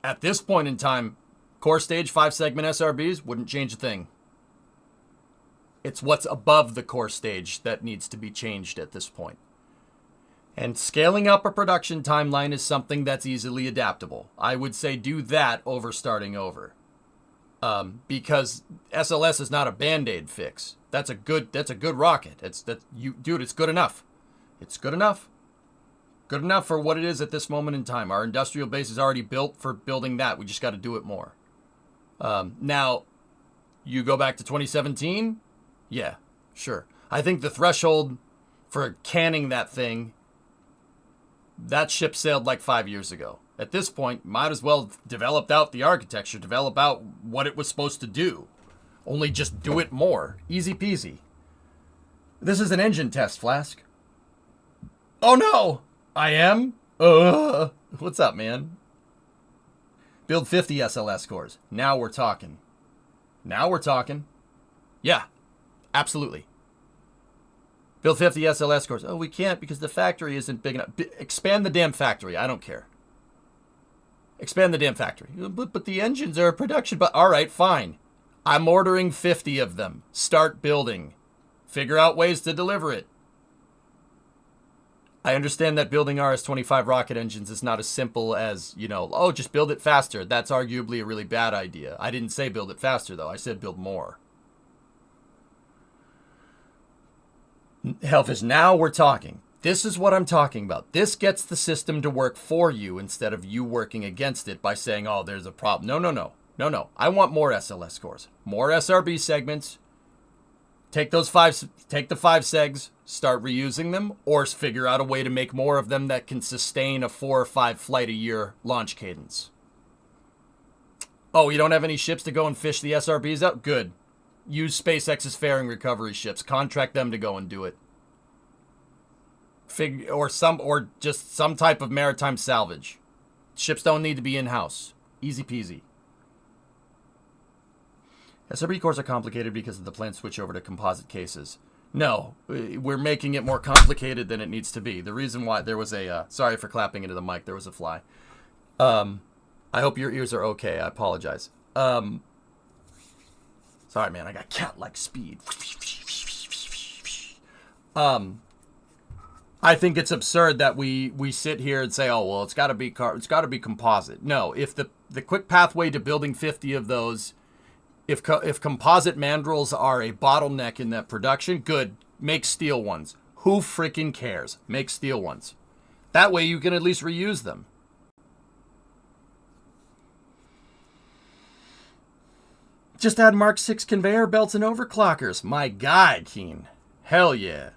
at this point in time, core stage 5-segment SRBs wouldn't change a thing. It's what's above the core stage that needs to be changed at this point. And scaling up a production timeline is something that's easily adaptable. I would say do that over starting over. Because SLS is not a band-aid fix. That's a good rocket. It's good enough. It's good enough. Good enough for what it is at this moment in time. Our industrial base is already built for building that. We just got to do it more. Now, you go back to 2017? Yeah, sure. I think the threshold for canning that thing, that ship sailed like 5 years ago. At this point, might as well develop out the architecture, develop out what it was supposed to do. Only just do it more. Easy peasy. This is an engine test, Flask. Oh no! I am? What's up, man? Build 50 SLS cores. Now we're talking. Yeah, absolutely. Build 50 SLS cores. Oh, we can't because the factory isn't big enough. Expand the damn factory. I don't care. Expand the damn factory. But the engines are a production. But all right, fine. I'm ordering 50 of them. Start building. Figure out ways to deliver it. I understand that building RS-25 rocket engines is not as simple as, just build it faster. That's arguably a really bad idea. I didn't say build it faster, though. I said build more. Hellfish, now we're talking. This is what I'm talking about. This gets the system to work for you instead of you working against it by saying, oh, there's a problem. No. I want more SLS cores. More SRB segments. Take the 5 segs, start reusing them, or figure out a way to make more of them that can sustain a 4 or 5 flight a year launch cadence. Oh, you don't have any ships to go and fish the SRBs out? Good. Use SpaceX's fairing recovery ships. Contract them to go and do it. Or just some type of maritime salvage. Ships don't need to be in-house. Easy peasy. SRB cores are complicated because of the planned switch over to composite cases. No, we're making it more complicated than it needs to be. The reason why there was a... sorry for clapping into the mic. There was a fly. I hope your ears are okay. I apologize. Sorry, man. I got cat-like speed. I think it's absurd that we sit here and say, oh, well, it's got to be composite. No, if the quick pathway to building 50 of those... If composite mandrels are a bottleneck in that production, good. Make steel ones. Who freaking cares? Make steel ones. That way you can at least reuse them. Just add Mark 6 conveyor belts and overclockers. My God, Keen. Hell yeah.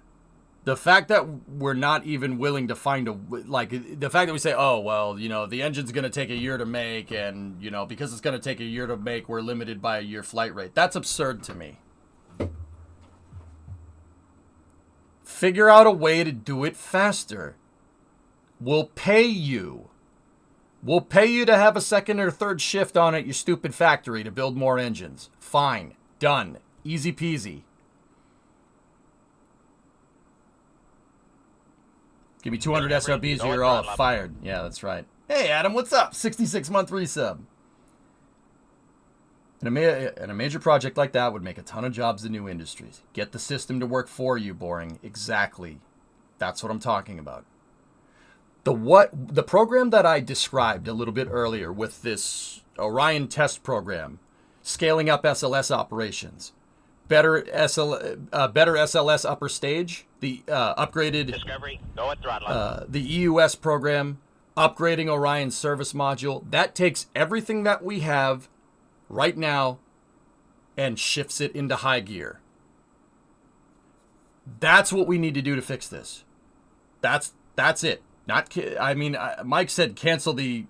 The fact that we're not even willing to find the fact that we say, oh, well, the engine's going to take a year to make, and, because it's going to take a year to make, we're limited by a year flight rate. That's absurd to me. Figure out a way to do it faster. We'll pay you. We'll pay you to have a second or third shift on at your stupid factory to build more engines. Fine. Done. Easy peasy. Give me 200 SRBs or you're all fired. Yeah, that's right. Hey, Adam, what's up? 66-month resub. And a major project like that would make a ton of jobs in new industries. Get the system to work for you, boring. Exactly. That's what I'm talking about. The program that I described a little bit earlier with this Orion test program, scaling up SLS operations, better SLS upper stage, the upgraded Discovery, go at throttle. the EUS program, upgrading Orion service module, that takes everything that we have right now and shifts it into high gear. That's what we need to do to fix this. That's it. Mike said cancel the...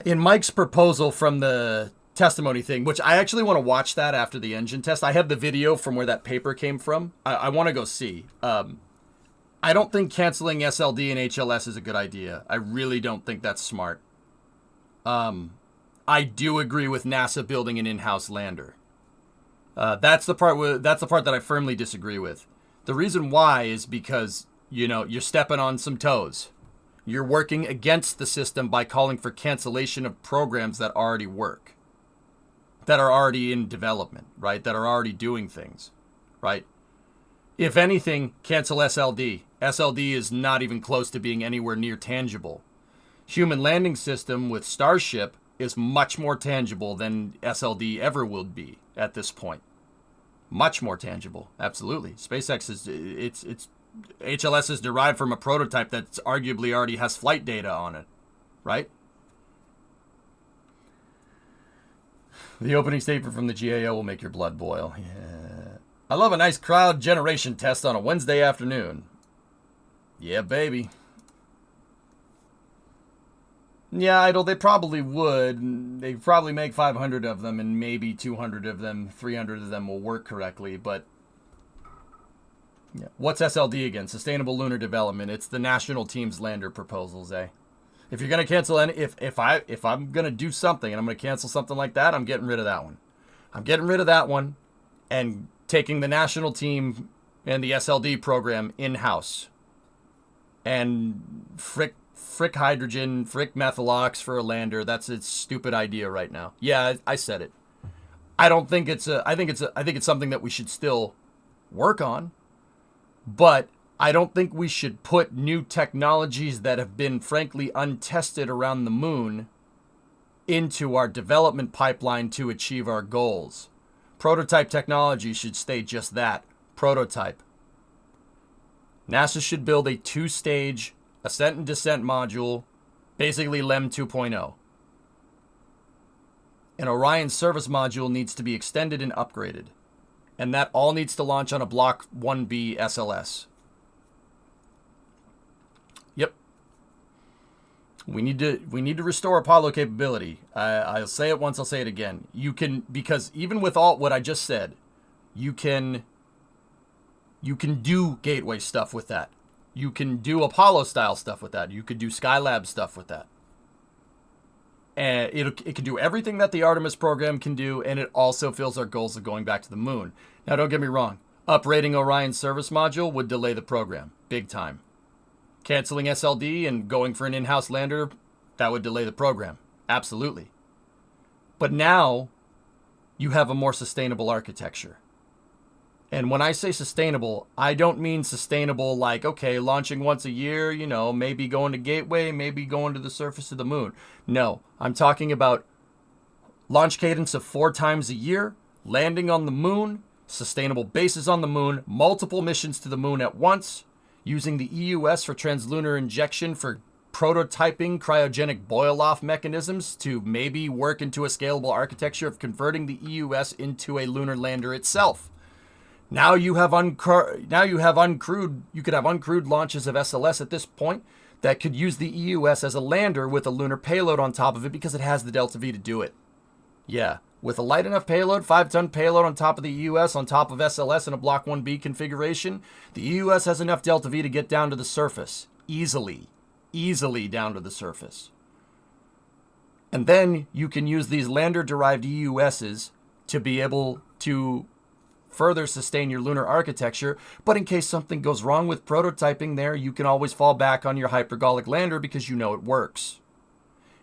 In Mike's proposal from the testimony thing, which I actually want to watch that after the engine test. I have the video from where that paper came from. I want to go see. I don't think canceling SLD and HLS is a good idea. I really don't think that's smart. I do agree with NASA building an in-house lander. That's the part that I firmly disagree with. The reason why is because, you're stepping on some toes. You're working against the system by calling for cancellation of programs that already work, that are already in development, right? That are already doing things, right? If anything, cancel SLD. SLD is not even close to being anywhere near tangible. Human landing system with Starship is much more tangible than SLD ever will be at this point. Much more tangible, absolutely. SpaceX it's HLS is derived from a prototype that's arguably already has flight data on it, right? The opening statement from the GAO will make your blood boil. Yeah. I love a nice crowd generation test on a Wednesday afternoon. Yeah, baby. Yeah, Idle, they probably would. They'd probably make 500 of them, and maybe 200 of them, 300 of them will work correctly, but... Yeah. What's SLD again? Sustainable Lunar Development. It's the national team's lander proposals, eh? If you're gonna cancel any, if I'm gonna do something and I'm gonna cancel something like that, I'm getting rid of that one. I'm getting rid of that one, and taking the national team and the SLD program in-house. And frick hydrogen, frick methalox for a lander. That's a stupid idea right now. Yeah, I said it. I don't think it's I think it's something that we should still work on. But I don't think we should put new technologies that have been frankly untested around the moon into our development pipeline to achieve our goals. Prototype technology should stay just that, prototype. NASA should build a 2-stage ascent and descent module, basically LEM 2.0. An Orion service module needs to be extended and upgraded. And that all needs to launch on a Block 1B SLS. Yep. We need to restore Apollo capability. I'll say it once, I'll say it again. You can, because even with all what I just said, you can do Gateway stuff with that. You can do Apollo style stuff with that. You could do Skylab stuff with that. And it can do everything that the Artemis program can do, and it also fills our goals of going back to the moon. Now, don't get me wrong. Uprating Orion service module would delay the program. Big time. Canceling SLD and going for an in-house lander, that would delay the program. Absolutely. But now, you have a more sustainable architecture. And when I say sustainable, I don't mean sustainable like, okay, launching once a year, maybe going to Gateway, maybe going to the surface of the moon. No, I'm talking about launch cadence of 4 times a year, landing on the moon, sustainable bases on the moon, multiple missions to the moon at once, using the EUS for translunar injection for prototyping cryogenic boil-off mechanisms to maybe work into a scalable architecture of converting the EUS into a lunar lander itself. Now you have uncrewed launches of SLS at this point that could use the EUS as a lander with a lunar payload on top of it because it has the Delta V to do it. Yeah, with a light enough payload, 5-ton payload on top of the EUS, on top of SLS in a Block 1B configuration, the EUS has enough Delta V to get down to the surface. easily down to the surface. And then you can use these lander-derived EUSs to be able to further sustain your lunar architecture. But in case something goes wrong with prototyping there, you can always fall back on your hypergolic lander because you know it works.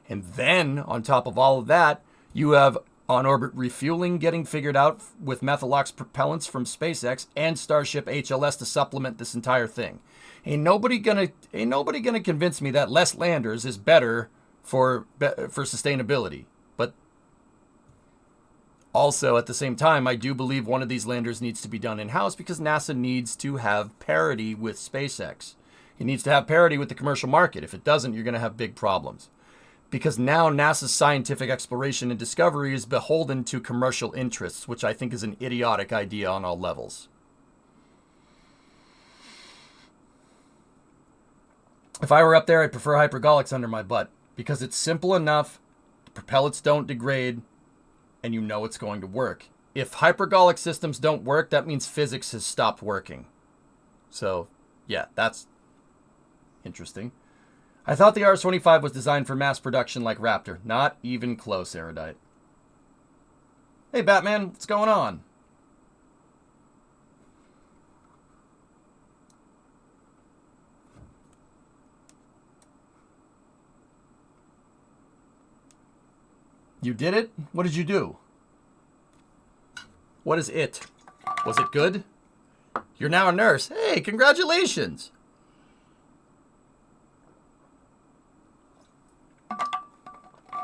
And then, on top of all of that, you have on-orbit refueling getting figured out with Methalox propellants from SpaceX and Starship HLS to supplement this entire thing. Ain't nobody gonna convince me that less landers is better for sustainability. But also, at the same time, I do believe one of these landers needs to be done in-house because NASA needs to have parity with SpaceX. It needs to have parity with the commercial market. If it doesn't, you're going to have big problems. Because now NASA's scientific exploration and discovery is beholden to commercial interests, which I think is an idiotic idea on all levels. If I were up there, I'd prefer hypergolics under my butt. Because it's simple enough, the propellants don't degrade, and you know it's going to work. If hypergolic systems don't work, that means physics has stopped working. So, yeah, that's interesting. I thought the RS-25 was designed for mass production like Raptor. Not even close, Erudite. Hey, Batman, what's going on? You did it? What did you do? What is it? Was it good? You're now a nurse. Hey, congratulations!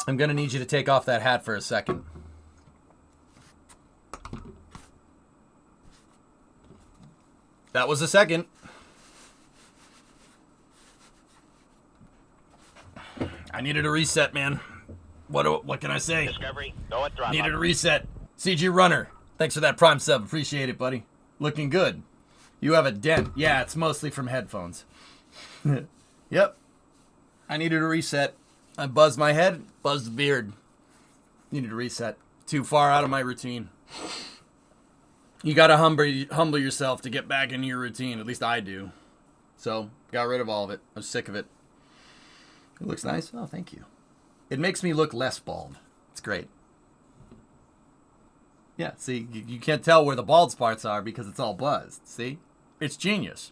I'm going to need you to take off that hat for a second. That was a second. I needed a reset, man. What can I say? Discovery, go at throttle. Needed a reset. CG Runner, thanks for that Prime sub. Appreciate it, buddy. Looking good. You have a dent. Yeah, it's mostly from headphones. Yep. I needed a reset. I buzzed my head, buzzed the beard. Needed a reset. Too far out of my routine. You gotta humble yourself to get back into your routine. At least I do. So, got rid of all of it. I was sick of it. It looks nice. Oh, thank you. It makes me look less bald. It's great. Yeah, see, you can't tell where the bald parts are because it's all buzzed. See? It's genius.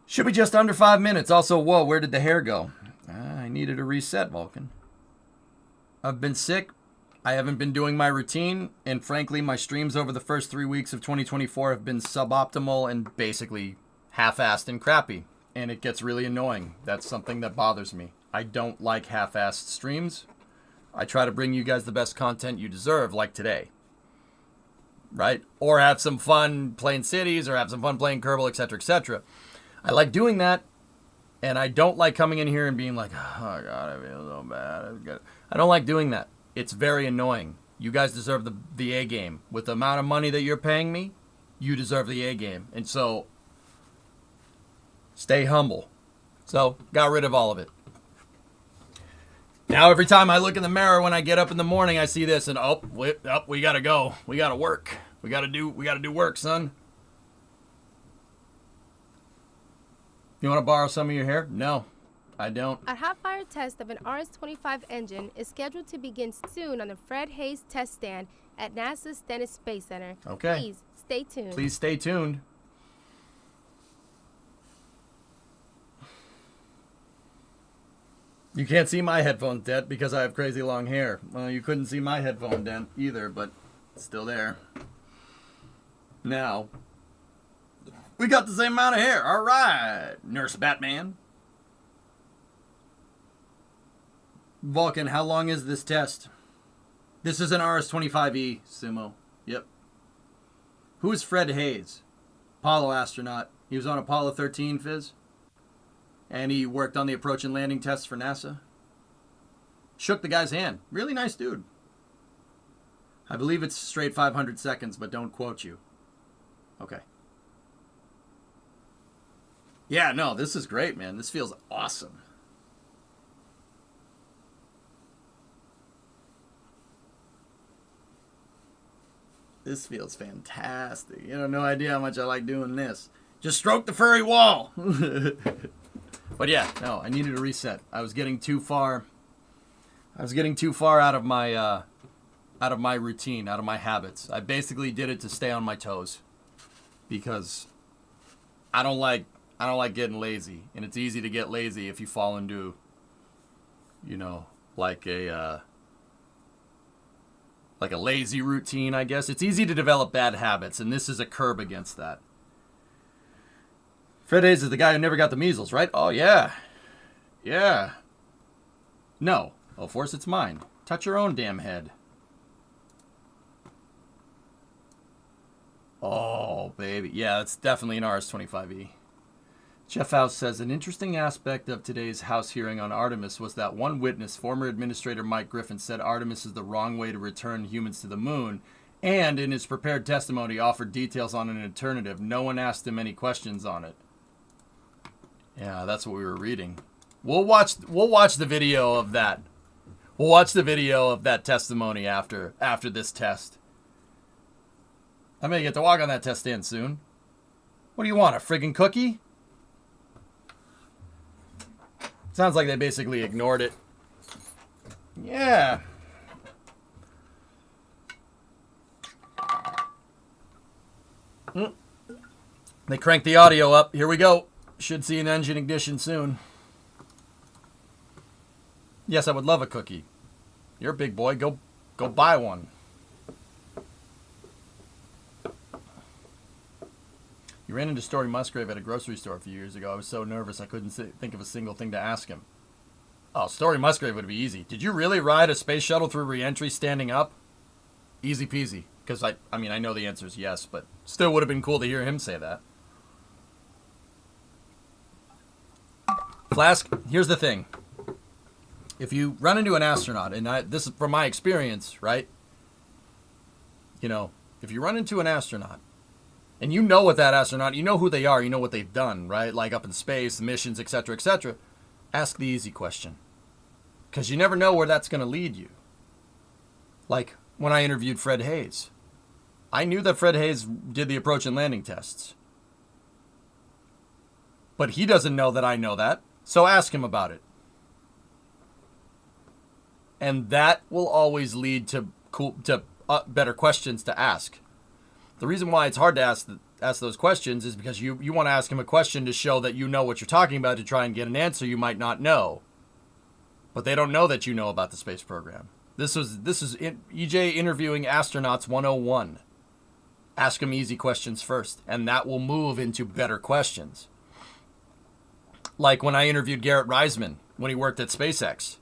Should be just under 5 minutes. Also, whoa, where did the hair go? I needed a reset, Vulcan. I've been sick. I haven't been doing my routine. And frankly, my streams over the first 3 weeks of 2024 have been suboptimal and basically half-assed and crappy. And it gets really annoying. That's something that bothers me. I don't like half-assed streams. I try to bring you guys the best content you deserve, like today. Right? Or have some fun playing cities, or have some fun playing Kerbal, etc., etc. I like doing that, and I don't like coming in here and being like, oh, God, I feel so bad. I don't like doing that. It's very annoying. You guys deserve the A game. With the amount of money that you're paying me, you deserve the A game. And so, stay humble. So, got rid of all of it. Now every time I look in the mirror when I get up in the morning, I see this and we gotta go. We gotta work. We gotta do work, son. You want to borrow some of your hair? No, I don't. A hot fire test of an RS-25 engine is scheduled to begin soon on the Fred Hayes test stand at NASA's Stennis Space Center. Okay. Please stay tuned. Please stay tuned. You can't see my headphone dent because I have crazy long hair. Well, you couldn't see my headphone dent either, but it's still there. Now, we got the same amount of hair. All right, Nurse Batman. Vulcan, how long is this test? This is an RS-25E, Simo. Yep. Who is Fred Hayes? Apollo astronaut. He was on Apollo 13, Fizz. And he worked on the approach and landing tests for NASA. Shook the guy's hand. Really nice dude. I believe it's straight 500 seconds, but don't quote you. Okay. Yeah, no, this is great, man. This feels awesome. This feels fantastic. You have no idea how much I like doing this. Just stroke the furry wall. But yeah, no, I needed a reset. I was getting too far. I was getting too far out of my routine, out of my habits. I basically did it to stay on my toes, because I don't like getting lazy, and it's easy to get lazy if you fall into, you know, like a lazy routine, I guess. It's easy to develop bad habits, and this is a curb against that. Fred Hayes is the guy who never got the measles, right? Oh, yeah. Yeah. No. Oh, force, it's mine. Touch your own damn head. Oh, baby. Yeah, it's definitely an RS-25E. Jeff House says, an interesting aspect of today's House hearing on Artemis was that one witness, former Administrator Mike Griffin, said Artemis is the wrong way to return humans to the moon, and in his prepared testimony offered details on an alternative. No one asked him any questions on it. Yeah, that's what we were reading. We'll watch the video of that. We'll watch the video of that testimony after this test. I may get to walk on that test stand soon. What do you want, a friggin' cookie? Sounds like they basically ignored it. Yeah. They cranked the audio up. Here we go. Should see an engine ignition soon. Yes, I would love a cookie. You're a big boy. Go buy one. You ran into Story Musgrave at a grocery store a few years ago. I was so nervous I couldn't think of a single thing to ask him. Oh, Story Musgrave would be easy. Did you really ride a space shuttle through re-entry standing up? Easy peasy. Because I mean, I know the answer is yes, but still would have been cool to hear him say that. Flask, here's the thing. If you run into an astronaut, and this is from my experience, right? You know, if you run into an astronaut, and you know what that astronaut, you know who they are, you know what they've done, right? Like up in space, the missions, etc., etc. Ask the easy question. Because you never know where that's going to lead you. Like when I interviewed Fred Hayes. I knew that Fred Hayes did the approach and landing tests. But he doesn't know that I know that. So ask him about it. And that will always lead to better questions to ask. The reason why it's hard to ask those questions is because you want to ask him a question to show that you know what you're talking about, to try and get an answer you might not know. But they don't know that you know about the space program. This is EJ interviewing astronauts 101. Ask them easy questions first, and that will move into better questions. Like when I interviewed Garrett Reisman when he worked at SpaceX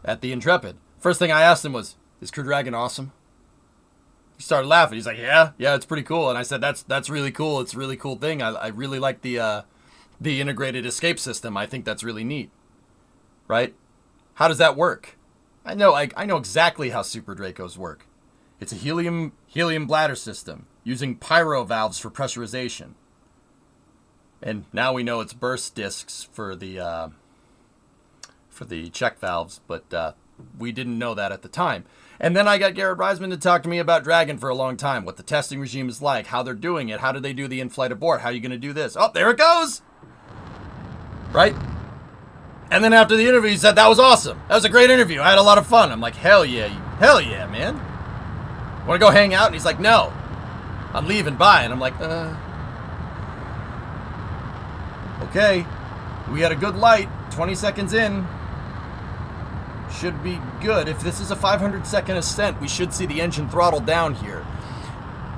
at the Intrepid. First thing I asked him was, "Is Crew Dragon awesome?" He started laughing. He's like, yeah, it's pretty cool. And I said, that's really cool. It's a really cool thing. I really like the integrated escape system. I think that's really neat. Right? How does that work? I know exactly how Super Dracos work. It's a helium bladder system using pyro valves for pressurization. And now we know it's burst discs for the check valves, but we didn't know that at the time. And then I got Garrett Reisman to talk to me about Dragon for a long time, what the testing regime is like, how they're doing it, how do they do the in-flight abort, how are you going to do this? Oh, there it goes! Right? And then after the interview, he said, that was awesome. That was a great interview. I had a lot of fun. I'm like, hell yeah, man. Want to go hang out? And he's like, no. I'm leaving, bye. And I'm like, okay. We had a good light. 20 seconds in. Should be good. If this is a 500-second ascent, we should see the engine throttle down here.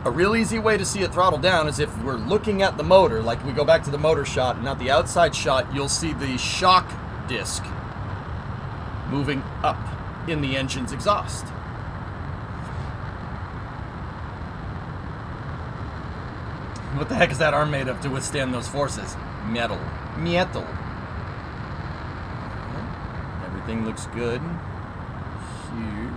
A real easy way to see it throttle down is if we're looking at the motor, like we go back to the motor shot, and not the outside shot, you'll see the shock disc moving up in the engine's exhaust. What the heck is that arm made of to withstand those forces? Metal. Everything looks good. Here.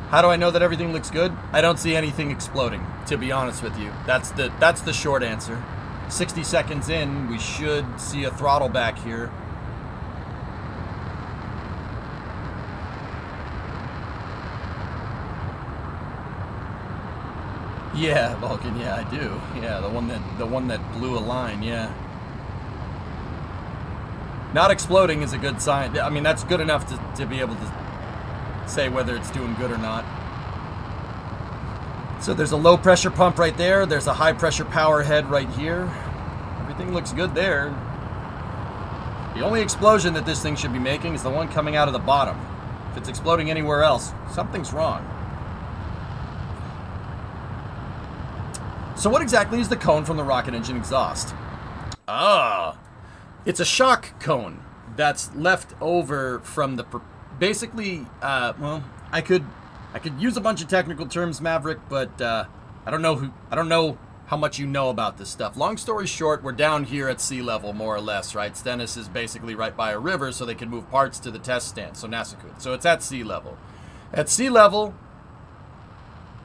How do I know that everything looks good? I don't see anything exploding, to be honest with you. That's the short answer. 60 seconds in, we should see a throttle back here. Yeah, Vulcan. Yeah, I do. Yeah, the one that blew a line. Yeah. Not exploding is a good sign. I mean, that's good enough to be able to say whether it's doing good or not. So there's a low pressure pump right there. There's a high pressure power head right here. Everything looks good there. The only explosion that this thing should be making is the one coming out of the bottom. If it's exploding anywhere else, something's wrong. So what exactly is the cone from the rocket engine exhaust? It's a shock cone that's left over from the... Basically, well, I could use a bunch of technical terms, Maverick, but I don't know how much you know about this stuff. Long story short, we're down here at sea level, more or less, right? Stennis is basically right by a river, so they can move parts to the test stand, so NASA could. So it's at sea level. At sea level,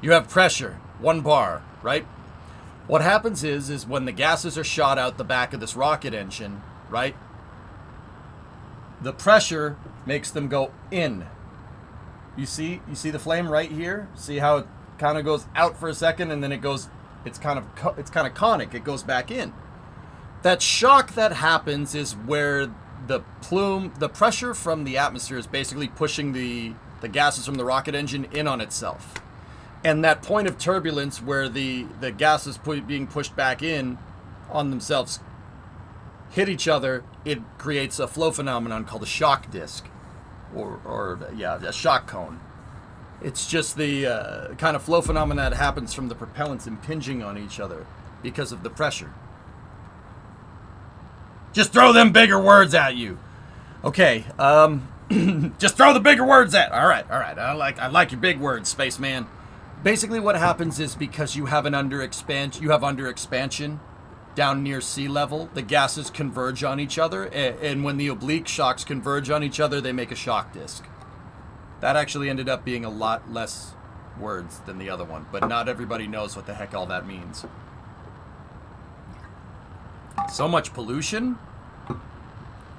you have pressure, 1 bar, right? What happens is when the gases are shot out the back of this rocket engine, right? The pressure makes them go in. You see the flame right here? See how it kind of goes out for a second and then it goes, it's kind of conic, it goes back in. That shock that happens is where the pressure from the atmosphere is basically pushing the gases from the rocket engine in on itself. And that point of turbulence where the gases being pushed back in on themselves hit each other, it creates a flow phenomenon called a shock disk, or a shock cone. It's just the kind of flow phenomenon that happens from the propellants impinging on each other because of the pressure. Just throw them bigger words at you. Okay, just throw the bigger words at. All right. I like your big words, spaceman. Basically, what happens is because you have under expansion down near sea level, the gases converge on each other, and when the oblique shocks converge on each other, they make a shock disk. That actually ended up being a lot less words than the other one, but not everybody knows what the heck all that means. So much pollution.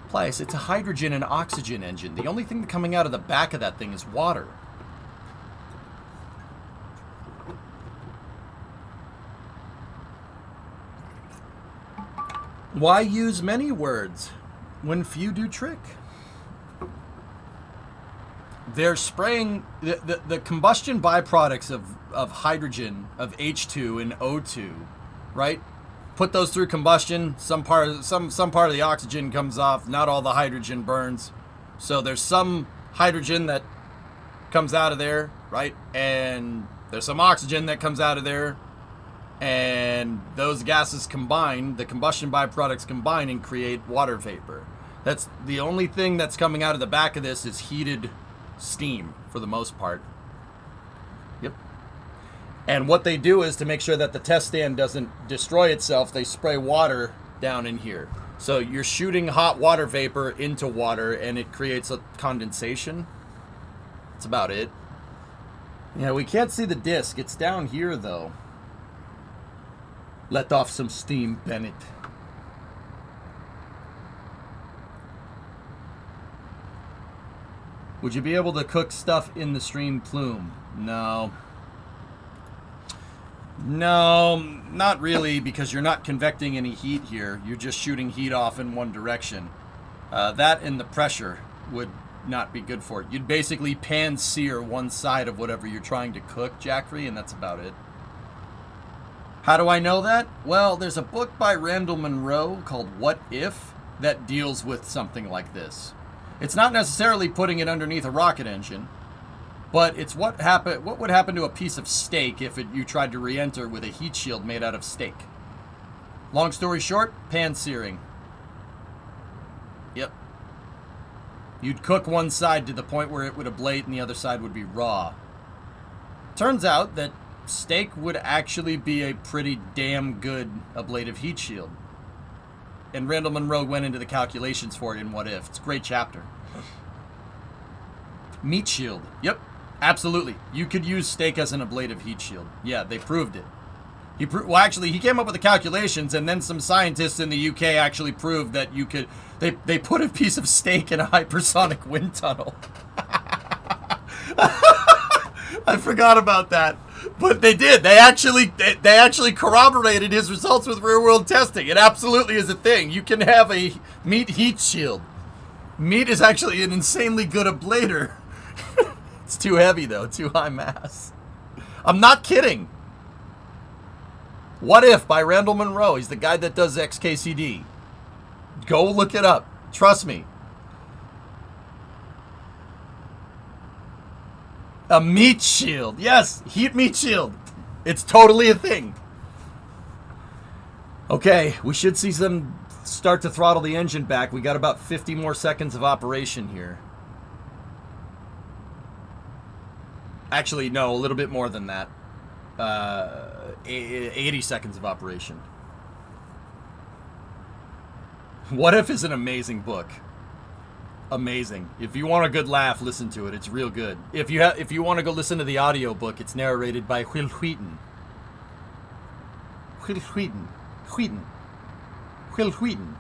Plus, it's a hydrogen and oxygen engine. The only thing coming out of the back of that thing is water. Why use many words when few do trick? They're spraying the combustion byproducts of hydrogen, of H2 and O2, right? Put those through combustion, some part of the oxygen comes off, not all the hydrogen burns. So there's some hydrogen that comes out of there, right? And there's some oxygen that comes out of there. And those gases combine, the combustion byproducts combine and create water vapor. That's the only thing that's coming out of the back of this is heated steam for the most part. Yep. And what they do is to make sure that the test stand doesn't destroy itself, they spray water down in here. So you're shooting hot water vapor into water and it creates a condensation. That's about it. Yeah, we can't see the disc. It's down here though. Let off some steam, Bennett. Would you be able to cook stuff in the stream plume? No. No, not really, because you're not convecting any heat here. You're just shooting heat off in one direction. That and the pressure would not be good for it. You'd basically pan-sear one side of whatever you're trying to cook, Jackery, and that's about it. How do I know that? Well, there's a book by Randall Munroe called What If that deals with something like this. It's not necessarily putting it underneath a rocket engine, but it's what would happen to a piece of steak if you tried to re-enter with a heat shield made out of steak. Long story short, pan-searing. Yep. You'd cook one side to the point where it would ablate and the other side would be raw. Turns out that steak would actually be a pretty damn good ablative heat shield. And Randall Munroe went into the calculations for it in What If. It's a great chapter. Meat shield. Yep, absolutely. You could use steak as an ablative heat shield. Yeah, they proved it. Well, actually, he came up with the calculations, and then some scientists in the UK actually proved that you could... They put a piece of steak in a hypersonic wind tunnel. I forgot about that. But they did. They actually corroborated his results with real-world testing. It absolutely is a thing. You can have a meat heat shield. Meat is actually an insanely good ablator. It's too heavy, though. Too high mass. I'm not kidding. What If by Randall Munroe. He's the guy that does XKCD. Go look it up. Trust me. A meat shield. Yes, heat meat shield. It's totally a thing. Okay, we should see them start to throttle the engine back. We got about 50 more seconds of operation here. Actually, no, a little bit more than that. 80 seconds of operation. What If is an amazing book. Amazing. If you want a good laugh, listen to it. It's real good. If you want to go listen to the audio book, it's narrated by Will Wheaton. Will Wheaton. Will Wheaton.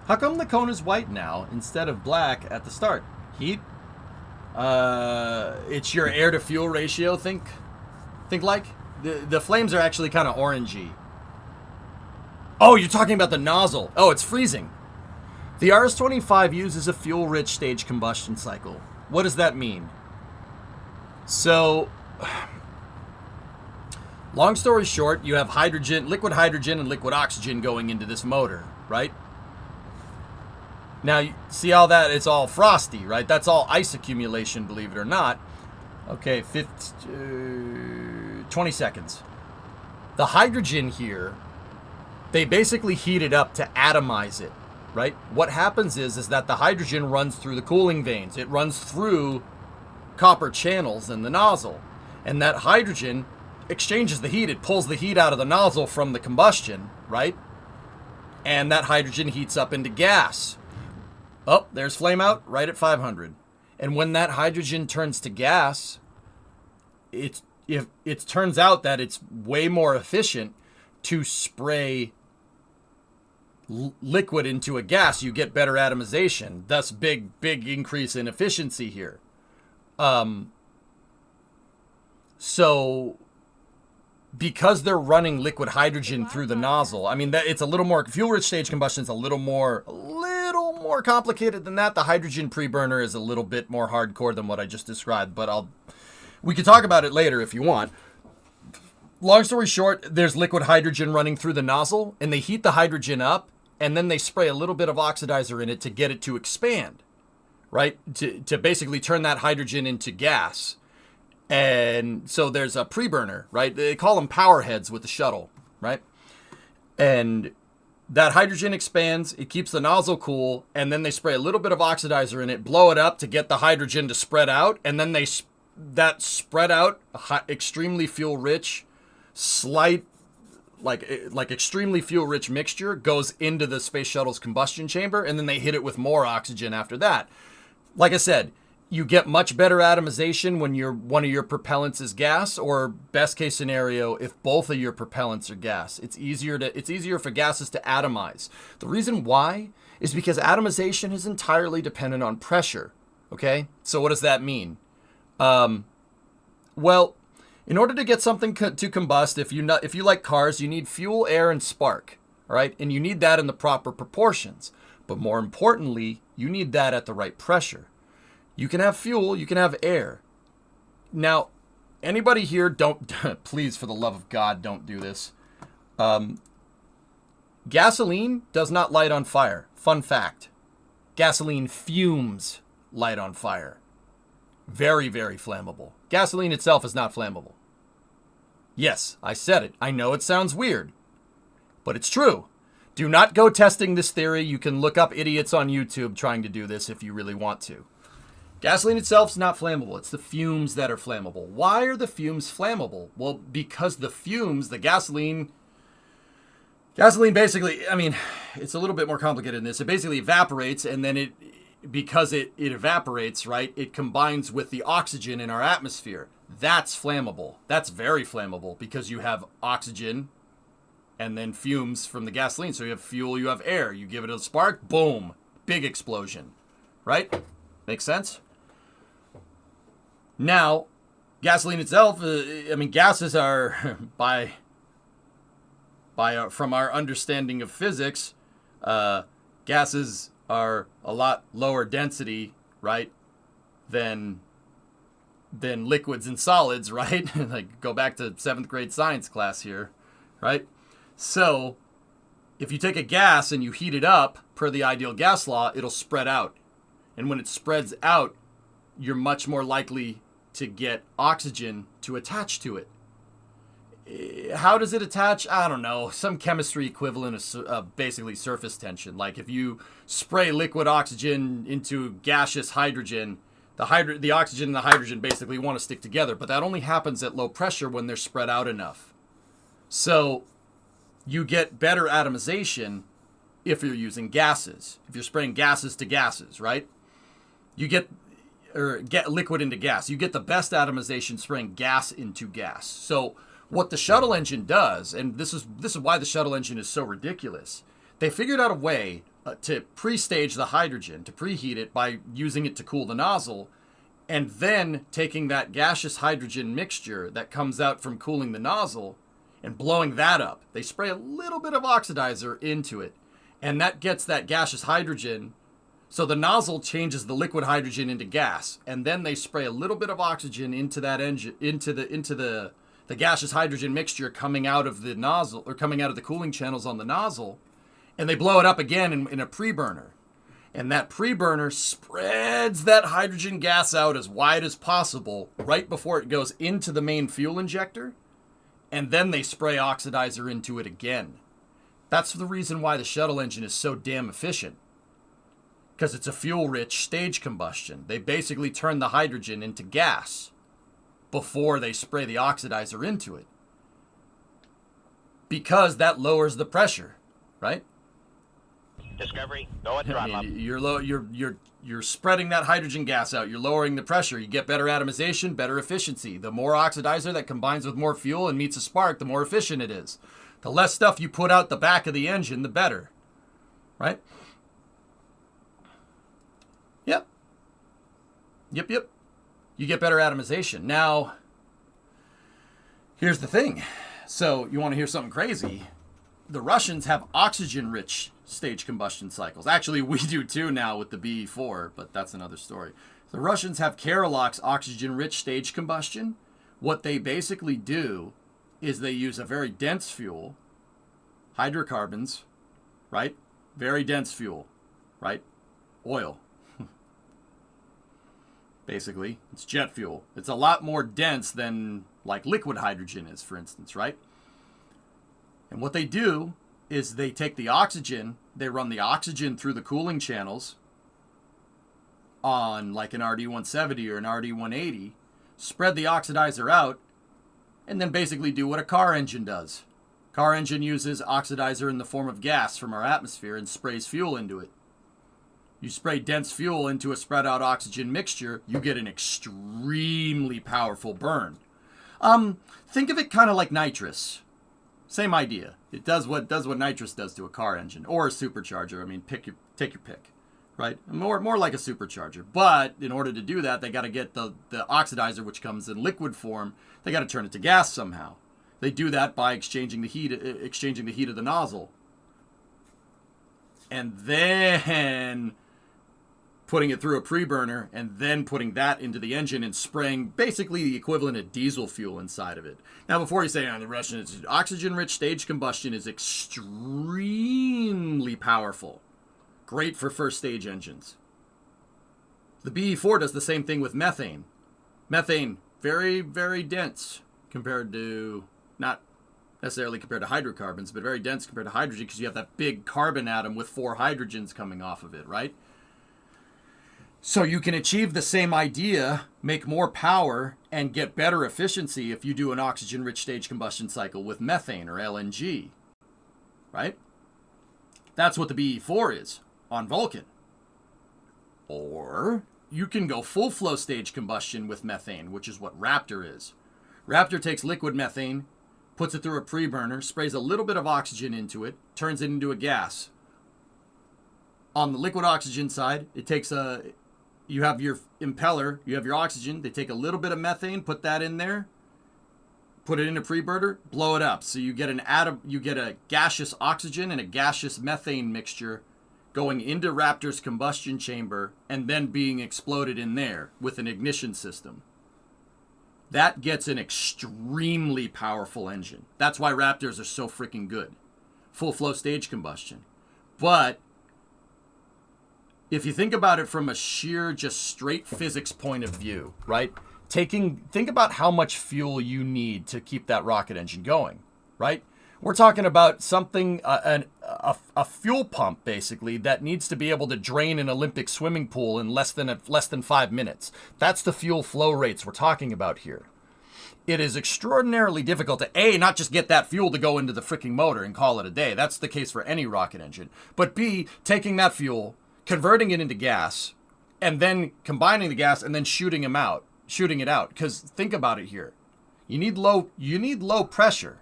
How come the cone is white now instead of black at the start? Heat? It's your air to fuel ratio. Think like the flames are actually kind of orangey. Oh, you're talking about the nozzle. Oh, it's freezing. The RS-25 uses a fuel-rich stage combustion cycle. What does that mean? So, long story short, you have hydrogen, liquid hydrogen and liquid oxygen going into this motor, right? Now, you see how that it's all frosty, right? That's all ice accumulation, believe it or not. Okay, 20 seconds. The hydrogen here, they basically heat it up to atomize it. Right? What happens is that the hydrogen runs through the cooling vanes. It runs through copper channels in the nozzle. And that hydrogen exchanges the heat. It pulls the heat out of the nozzle from the combustion, right? And that hydrogen heats up into gas. Oh, there's flame out right at 500. And when that hydrogen turns to gas, it turns out that it's way more efficient to spray liquid into a gas. You get better atomization, thus big increase in efficiency here. So because they're running liquid hydrogen through the nozzle, I mean that it's a little more fuel-rich stage combustion is a little more complicated than that. The hydrogen pre-burner is a little bit more hardcore than what I just described, but we can talk about it later if you want. Long story short, there's liquid hydrogen running through the nozzle, and they heat the hydrogen up, and then they spray a little bit of oxidizer in it to get it to expand, right? To basically turn that hydrogen into gas. And so there's a pre-burner, right? They call them power heads with the shuttle, right? And that hydrogen expands, it keeps the nozzle cool, and then they spray a little bit of oxidizer in it, blow it up to get the hydrogen to spread out, and then that spread out, extremely fuel-rich, slight, like extremely fuel-rich mixture goes into the space shuttle's combustion chamber, and then they hit it with more oxygen after that. Like I said, you get much better atomization when one of your propellants is gas, or best case scenario, if both of your propellants are gas. It's easier for gases to atomize. The reason why is because atomization is entirely dependent on pressure. Okay, so what does that mean? Well, in order to get something to combust, if you like cars, you need fuel, air, and spark, all right? And you need that in the proper proportions. But more importantly, you need that at the right pressure. You can have fuel, you can have air. Now, anybody here, please, for the love of God, don't do this. Gasoline does not light on fire. Fun fact. Gasoline fumes light on fire. Very, very flammable. Gasoline itself is not flammable. Yes, I said it. I know it sounds weird, but it's true. Do not go testing this theory. You can look up idiots on YouTube trying to do this if you really want to. Gasoline itself is not flammable. It's the fumes that are flammable. Why are the fumes flammable? Well, because the fumes, the gasoline basically, I mean, it's a little bit more complicated than this. It basically evaporates, and then because it evaporates, right, it combines with the oxygen in our atmosphere. That's flammable. That's very flammable because you have oxygen and then fumes from the gasoline. So you have fuel, you have air. You give it a spark, boom, big explosion, right? Makes sense? Now, gasoline itself, gases are, from our understanding of physics, gases are a lot lower density, right, than liquids and solids, right? Like, go back to 7th grade science class here, right? So if you take a gas and you heat it up per the ideal gas law, it'll spread out. And when it spreads out, you're much more likely to get oxygen to attach to it. How does it attach? I don't know. Some chemistry equivalent of basically surface tension. Like if you spray liquid oxygen into gaseous hydrogen, the oxygen and the hydrogen basically want to stick together. But that only happens at low pressure when they're spread out enough. So you get better atomization if you're using gases. If you're spraying gases to gases, right? You get liquid into gas. You get the best atomization spraying gas into gas. So what the shuttle engine does, and this is why the shuttle engine is so ridiculous, they figured out a way to pre-stage the hydrogen, to preheat it by using it to cool the nozzle, and then taking that gaseous hydrogen mixture that comes out from cooling the nozzle and blowing that up. They spray a little bit of oxidizer into it, and that gets that gaseous hydrogen. So the nozzle changes the liquid hydrogen into gas, and then they spray a little bit of oxygen into that engine, into the gaseous hydrogen mixture coming out of the nozzle, or coming out of the cooling channels on the nozzle, and they blow it up again in a pre-burner. And that pre-burner spreads that hydrogen gas out as wide as possible right before it goes into the main fuel injector, and then they spray oxidizer into it again. That's the reason why the shuttle engine is so damn efficient. Because it's a fuel-rich stage combustion. They basically turn the hydrogen into gas before they spray the oxidizer into it. Because that lowers the pressure, right? Discovery, go at throttle up. You're spreading that hydrogen gas out. You're lowering the pressure. You get better atomization, better efficiency. The more oxidizer that combines with more fuel and meets a spark, the more efficient it is. The less stuff you put out the back of the engine, the better, right? Yep. You get better atomization. Now, here's the thing. So, you want to hear something crazy? The Russians have oxygen-rich stage combustion cycles. Actually, we do too now with the BE4, but that's another story. The Russians have Karolak's oxygen-rich stage combustion. What they basically do is they use a very dense fuel, hydrocarbons, right? Very dense fuel, right? Oil. Basically, it's jet fuel. It's a lot more dense than like liquid hydrogen is, for instance, right? And what they do is they take the oxygen, they run the oxygen through the cooling channels on like an RD-170 or an RD-180, spread the oxidizer out, and then basically do what a car engine does. Car engine uses oxidizer in the form of gas from our atmosphere and sprays fuel into it. You spray dense fuel into a spread out oxygen mixture, you get an extremely powerful burn. Think of it kind of like nitrous. Same idea. It does what nitrous does to a car engine or a supercharger. I mean, take your pick, right? More like a supercharger. But in order to do that, they got to get the oxidizer, which comes in liquid form. They got to turn it to gas somehow. They do that by exchanging the heat of the nozzle, and then putting it through a pre-burner, and then putting that into the engine and spraying basically the equivalent of diesel fuel inside of it. Now, before you say, the Russian, oxygen-rich stage combustion is extremely powerful. Great for first stage engines. The BE4 does the same thing with methane. Methane, very, very dense compared to, not necessarily compared to hydrocarbons, but very dense compared to hydrogen because you have that big carbon atom with 4 hydrogens coming off of it, right? So you can achieve the same idea, make more power, and get better efficiency if you do an oxygen-rich stage combustion cycle with methane or LNG, right? That's what the BE4 is on Vulcan. Or you can go full flow stage combustion with methane, which is what Raptor is. Raptor takes liquid methane, puts it through a pre-burner, sprays a little bit of oxygen into it, turns it into a gas. On the liquid oxygen side, it takes you have your impeller, you have your oxygen. They take a little bit of methane, put that in there, put it in a preburner, blow it up. So you get a gaseous oxygen and a gaseous methane mixture going into Raptor's combustion chamber and then being exploded in there with an ignition system. That gets an extremely powerful engine. That's why Raptors are so freaking good. Full flow stage combustion. But if you think about it from a sheer, just straight physics point of view, right? Think about how much fuel you need to keep that rocket engine going, right? We're talking about something, a fuel pump, basically, that needs to be able to drain an Olympic swimming pool in less than 5 minutes. That's the fuel flow rates we're talking about here. It is extraordinarily difficult to, A, not just get that fuel to go into the freaking motor and call it a day. That's the case for any rocket engine. But B, taking that fuel, converting it into gas, and then combining the gas and then shooting it out. Because think about it here. You need low pressure.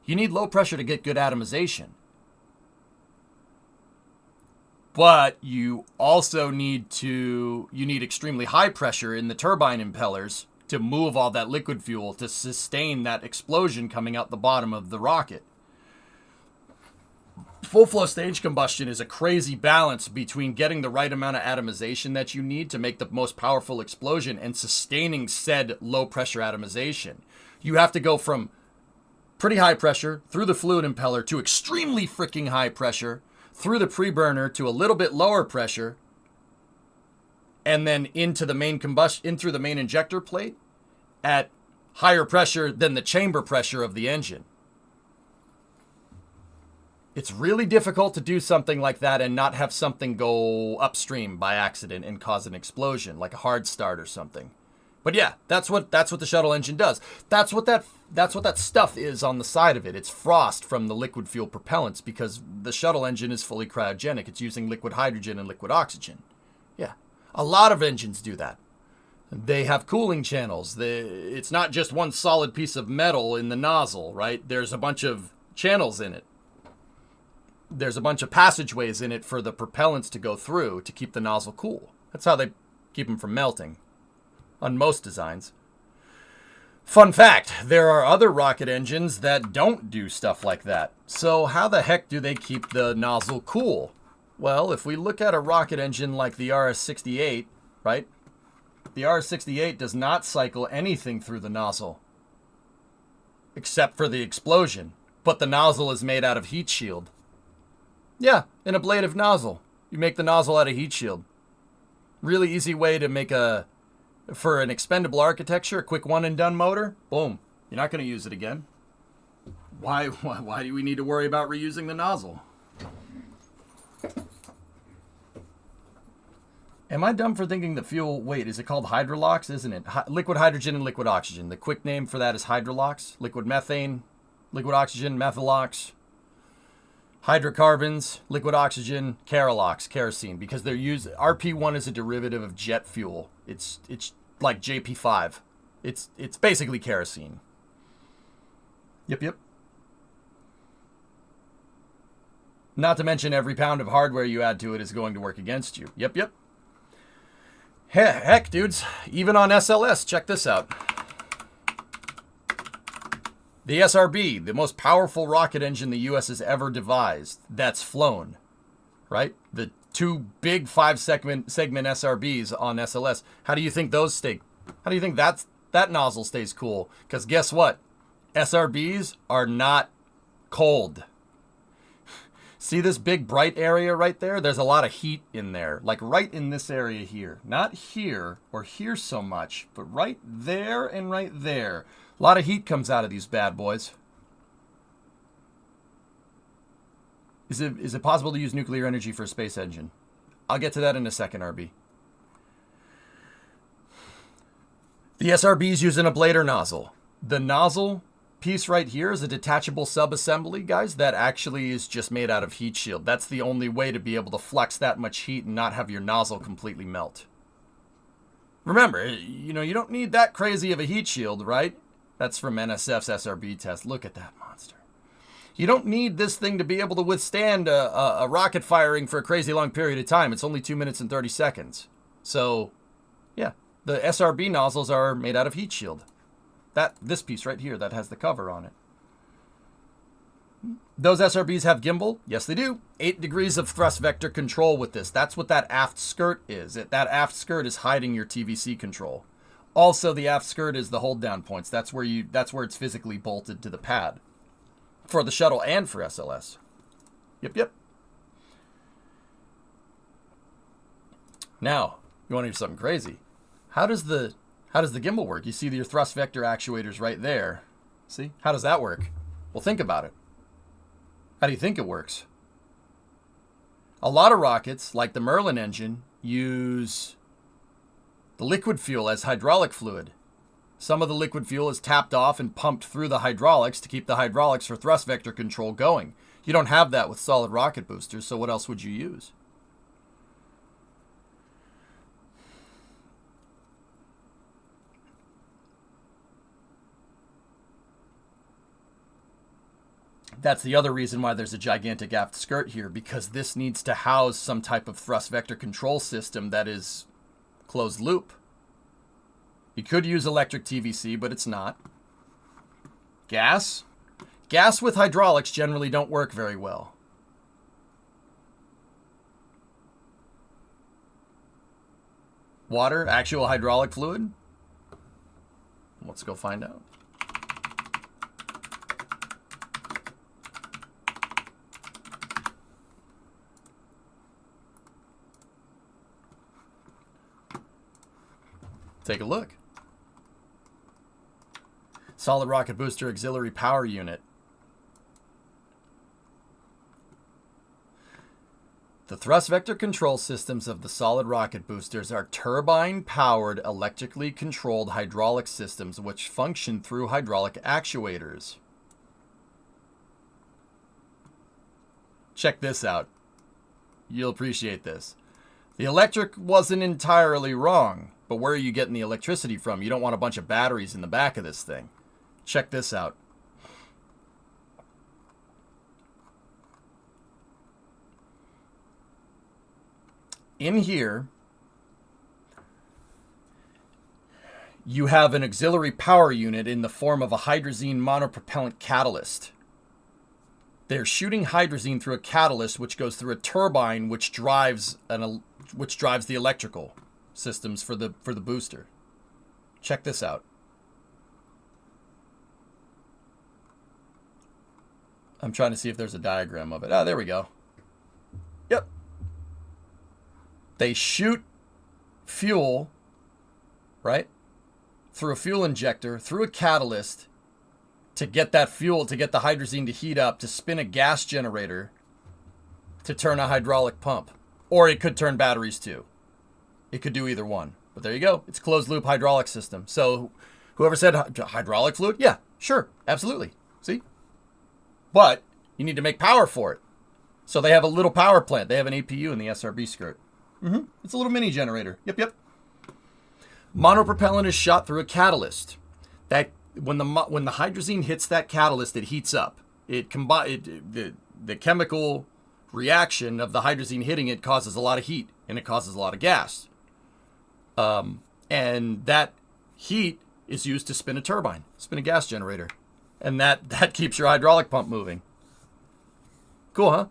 You need low pressure to get good atomization. But you also need extremely high pressure in the turbine impellers to move all that liquid fuel to sustain that explosion coming out the bottom of the rocket. Full flow stage combustion is a crazy balance between getting the right amount of atomization that you need to make the most powerful explosion and sustaining said low pressure atomization. You have to go from pretty high pressure through the fluid impeller to extremely freaking high pressure through the preburner to a little bit lower pressure and then into the main in through the main injector plate at higher pressure than the chamber pressure of the engine. It's really difficult to do something like that and not have something go upstream by accident and cause an explosion, like a hard start or something. But yeah, that's what the shuttle engine does. That's what that stuff is on the side of it. It's frost from the liquid fuel propellants because the shuttle engine is fully cryogenic. It's using liquid hydrogen and liquid oxygen. Yeah, a lot of engines do that. They have cooling channels. It's not just one solid piece of metal in the nozzle, right? There's a bunch of channels in it. There's a bunch of passageways in it for the propellants to go through to keep the nozzle cool. That's how they keep them from melting on most designs. Fun fact, there are other rocket engines that don't do stuff like that. So how the heck do they keep the nozzle cool? Well, if we look at a rocket engine like the RS-68, right? The RS-68 does not cycle anything through the nozzle except for the explosion, but the nozzle is made out of heat shield. Yeah, an ablative nozzle. You make the nozzle out of heat shield. Really easy way to make for an expendable architecture, a quick one and done motor. Boom. You're not going to use it again. Why do we need to worry about reusing the nozzle? Am I dumb for thinking the fuel, wait, is it called hydrolox, isn't it? Liquid hydrogen and liquid oxygen. The quick name for that is hydrolox. Liquid methane, liquid oxygen, methylox. Hydrocarbons, liquid oxygen, kerosene, because they're used. RP1 is a derivative of jet fuel. It's like JP5. It's basically kerosene. Yep. Not to mention every pound of hardware you add to it is going to work against you. Yep. Heck, dudes, even on SLS, check this out. The SRB, the most powerful rocket engine the U.S. has ever devised, that's flown, right? The two big 5-segment SRBs on SLS. How do you think those stay? How do you think that nozzle stays cool? Because guess what? SRBs are not cold. See this big bright area right there? There's a lot of heat in there, like right in this area here. Not here or here so much, but right there and right there. A lot of heat comes out of these bad boys. Is it possible to use nuclear energy for a space engine? I'll get to that in a second, RB. The SRBs use an ablator nozzle. The nozzle piece right here is a detachable sub-assembly, guys, that actually is just made out of heat shield. That's the only way to be able to flex that much heat and not have your nozzle completely melt. Remember, you don't need that crazy of a heat shield, right? That's from NSF's SRB test. Look at that monster. You don't need this thing to be able to withstand a rocket firing for a crazy long period of time. It's only 2 minutes and 30 seconds. So, yeah, the SRB nozzles are made out of heat shield. This piece right here that has the cover on it. Those SRBs have gimbal? Yes, they do. 8 degrees of thrust vector control with this. That's what that aft skirt is. That aft skirt is hiding your TVC control. Also, the aft skirt is the hold down points. That's where it's physically bolted to the pad for the shuttle and for SLS. Yep. Now, you want to hear something crazy? How does the gimbal work? You see your thrust vector actuators right there. See? How does that work? Well, think about it. How do you think it works? A lot of rockets, like the Merlin engine, use the liquid fuel as hydraulic fluid. Some of the liquid fuel is tapped off and pumped through the hydraulics to keep the hydraulics for thrust vector control going. You don't have that with solid rocket boosters, so what else would you use? That's the other reason why there's a gigantic aft skirt here, because this needs to house some type of thrust vector control system that is closed loop. You could use electric TVC, but it's not. Gas? Gas with hydraulics generally don't work very well. Water? Actual hydraulic fluid? Let's go find out. Take a look. Solid rocket booster auxiliary power unit. The thrust vector control systems of the solid rocket boosters are turbine-powered, electrically controlled hydraulic systems which function through hydraulic actuators. Check this out. You'll appreciate this. The electric wasn't entirely wrong, but where are you getting the electricity from? You don't want a bunch of batteries in the back of this thing. Check this out. In here, you have an auxiliary power unit in the form of a hydrazine monopropellant catalyst. They're shooting hydrazine through a catalyst which goes through a turbine which drives the electrical systems for the booster. Check this out. I'm trying to see if there's a diagram of it. Ah, there we go. Yep. They shoot fuel, right, through a fuel injector, through a catalyst, to get that fuel, to get the hydrazine to heat up, to spin a gas generator, to turn a hydraulic pump. Or it could turn batteries too. It could do either one. But there you go. It's a closed loop hydraulic system. So whoever said hydraulic fluid, yeah, sure, absolutely. See? But you need to make power for it. So they have a little power plant. They have an APU in the SRB skirt. It's a little mini generator. Yep. Monopropellant is shot through a catalyst. That when the hydrazine hits that catalyst, it heats up. The chemical reaction of the hydrazine hitting it causes a lot of heat, and it causes a lot of gas. And that heat is used to spin a turbine, spin a gas generator. And that keeps your hydraulic pump moving. Cool, huh?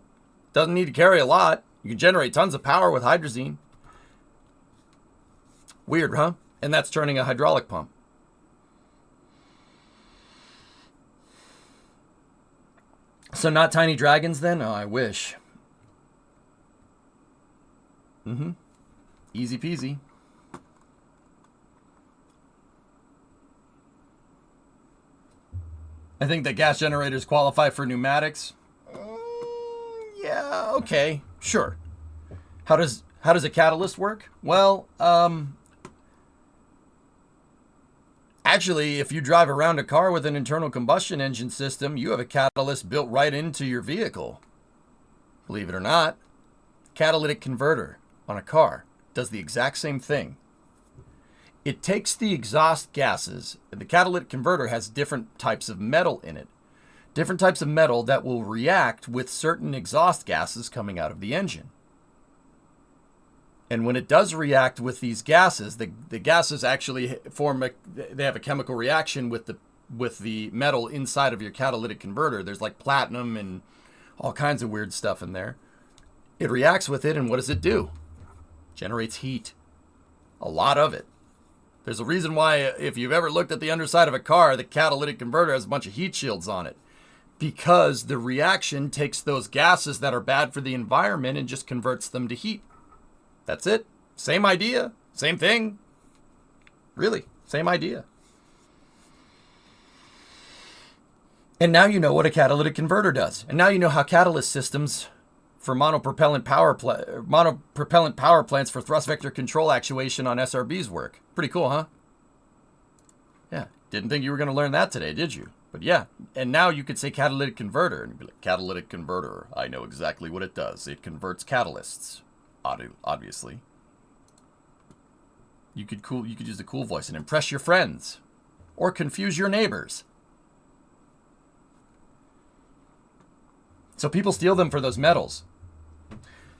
Doesn't need to carry a lot. You can generate tons of power with hydrazine. Weird, huh? And that's turning a hydraulic pump. So not tiny dragons then? Oh, I wish. Easy peasy. I think that gas generators qualify for pneumatics. Yeah, okay, sure. How does a catalyst work? Well, actually, if you drive around a car with an internal combustion engine system, you have a catalyst built right into your vehicle. Believe it or not, catalytic converter on a car does the exact same thing. It takes the exhaust gases. The catalytic converter has different types of metal in it. Different types of metal that will react with certain exhaust gases coming out of the engine. And when it does react with these gases, the gases actually they have a chemical reaction with the metal inside of your catalytic converter. There's like platinum and all kinds of weird stuff in there. It reacts with it, and what does it do? Generates heat. A lot of it. There's a reason why, if you've ever looked at the underside of a car, the catalytic converter has a bunch of heat shields on it. Because the reaction takes those gases that are bad for the environment and just converts them to heat. That's it. Same idea. Same thing. Really, same idea. And now you know what a catalytic converter does. And now you know how catalyst systems for monopropellant power plants for thrust vector control actuation on SRBs work. Pretty cool, huh? Yeah. Didn't think you were going to learn that today, did you? But yeah. And now you could say catalytic converter and be like, catalytic converter. I know exactly what it does. It converts catalysts. Obviously. You could use the cool voice and impress your friends. Or confuse your neighbors. So people steal them for those metals.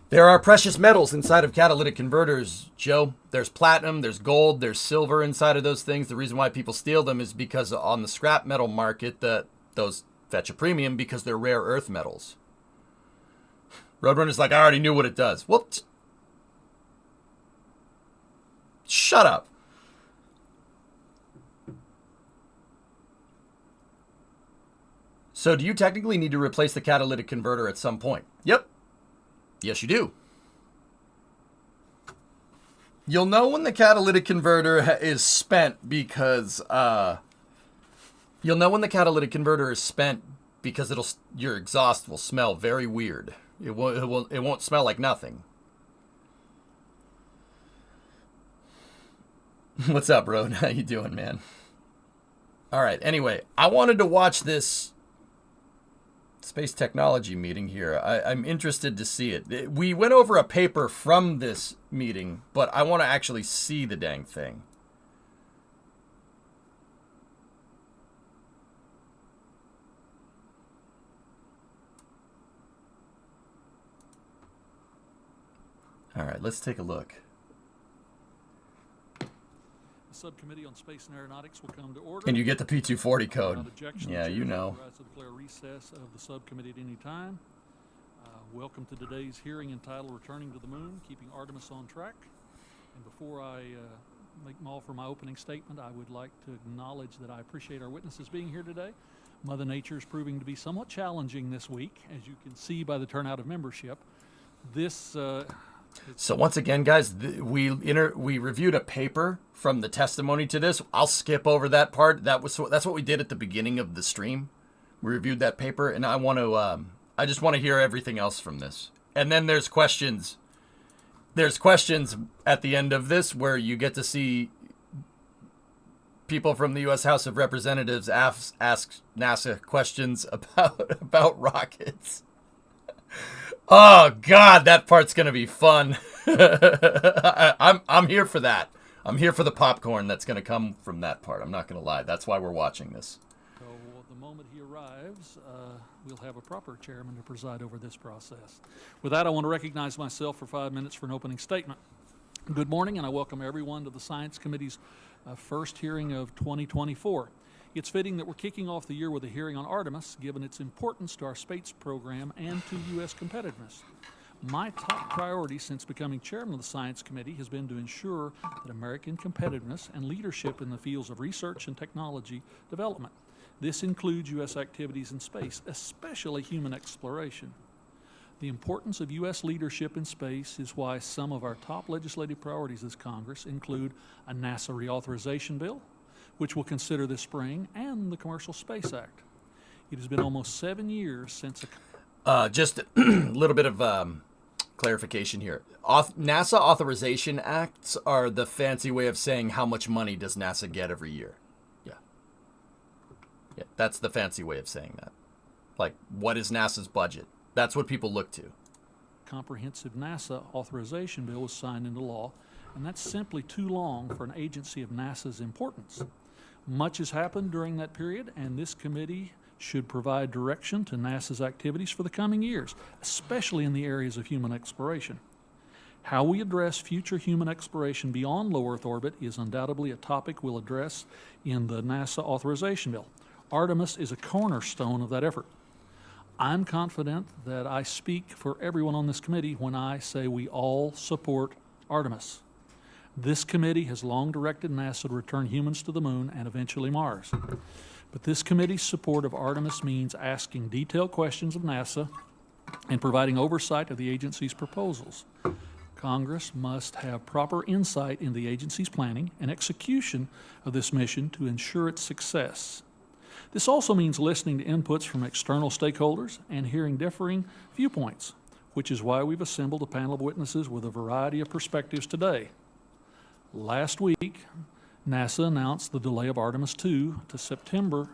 There are precious metals inside of catalytic converters, Joe. There's platinum, there's gold, there's silver inside of those things. The reason why people steal them is because on the scrap metal market, those fetch a premium because they're rare earth metals. Roadrunner's like, I already knew what it does. Well, shut up. So do you technically need to replace the catalytic converter at some point? Yep. Yes, you do. You'll know when the catalytic converter is spent because your exhaust will smell very weird. It won't smell like nothing. What's up, Road? How you doing, man? All right. Anyway, I wanted to watch this space technology meeting here. I'm interested to see it. We went over a paper from this meeting, but I want to actually see the dang thing. All right, let's take a look. Subcommittee on Space and Aeronautics will come to order. And you get the P240 code. Yeah, you know. To declare recess of the subcommittee at any time. Welcome to today's hearing entitled Returning to the Moon, Keeping Artemis on Track. And before I offer my opening statement, I would like to acknowledge that I appreciate our witnesses being here today. Mother Nature is proving to be somewhat challenging this week, as you can see by the turnout of membership. So once again, guys, we reviewed a paper from the testimony to this. I'll skip over that part. That's what we did at the beginning of the stream. We reviewed that paper, and I just want to hear everything else from this. And then there's questions. There's questions at the end of this where you get to see people from the U.S. House of Representatives ask NASA questions about rockets. Oh God, that part's gonna be fun. I'm here for that. I'm here for the popcorn that's gonna come from that part. I'm not gonna lie. That's why we're watching this. So the moment he arrives, we'll have a proper chairman to preside over this process. With that, I want to recognize myself for 5 minutes for an opening statement. Good morning, and I welcome everyone to the Science Committee's first hearing of 2024. It's fitting that we're kicking off the year with a hearing on Artemis, given its importance to our space program and to U.S. competitiveness. My top priority since becoming chairman of the Science Committee has been to ensure that American competitiveness and leadership in the fields of research and technology development. This includes U.S. activities in space, especially human exploration. The importance of U.S. leadership in space is why some of our top legislative priorities this Congress include a NASA reauthorization bill, which we'll consider this spring, and the Commercial Space Act. It has been almost 7 years since just a little bit of clarification here. NASA authorization acts are the fancy way of saying how much money does NASA get every year. Yeah, that's the fancy way of saying that. Like, what is NASA's budget? That's what people look to. Comprehensive NASA authorization bill was signed into law, and that's simply too long for an agency of NASA's importance. Much has happened during that period, and this committee should provide direction to NASA's activities for the coming years, especially in the areas of human exploration. How we address future human exploration beyond low Earth orbit is undoubtedly a topic we'll address in the NASA authorization bill. Artemis is a cornerstone of that effort. I'm confident that I speak for everyone on this committee when I say we all support Artemis. This committee has long directed NASA to return humans to the moon and eventually Mars. But this committee's support of Artemis means asking detailed questions of NASA and providing oversight of the agency's proposals. Congress must have proper insight in the agency's planning and execution of this mission to ensure its success. This also means listening to inputs from external stakeholders and hearing differing viewpoints, which is why we've assembled a panel of witnesses with a variety of perspectives today. Last week, NASA announced the delay of Artemis 2 to September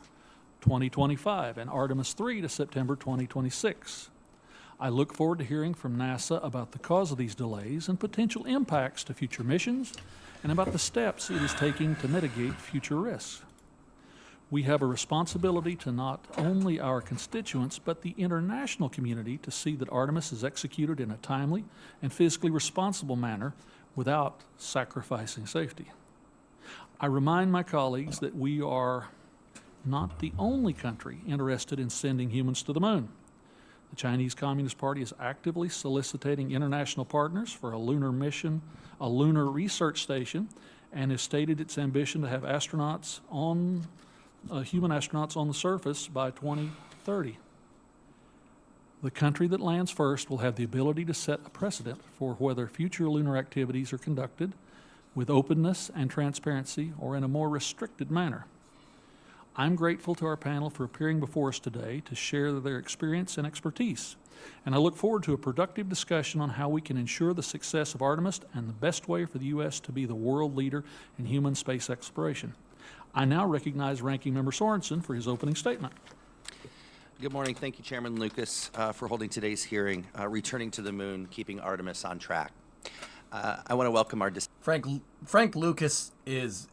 2025 and Artemis 3 to September 2026. I look forward to hearing from NASA about the cause of these delays and potential impacts to future missions and about the steps it is taking to mitigate future risks. We have a responsibility to not only our constituents, but the international community to see that Artemis is executed in a timely and physically responsible manner without sacrificing safety. I remind my colleagues that we are not the only country interested in sending humans to the moon. The Chinese Communist Party is actively soliciting international partners for a lunar mission, a lunar research station, and has stated its ambition to have human astronauts on the surface by 2030. The country that lands first will have the ability to set a precedent for whether future lunar activities are conducted with openness and transparency or in a more restricted manner. I'm grateful to our panel for appearing before us today to share their experience and expertise, and I look forward to a productive discussion on how we can ensure the success of Artemis and the best way for the U.S. to be the world leader in human space exploration. I now recognize Ranking Member Sorensen for his opening statement. Good morning. Thank you, Chairman Lucas, for holding today's hearing, Returning to the Moon, Keeping Artemis on Track. I want to welcome our... Frank Lucas is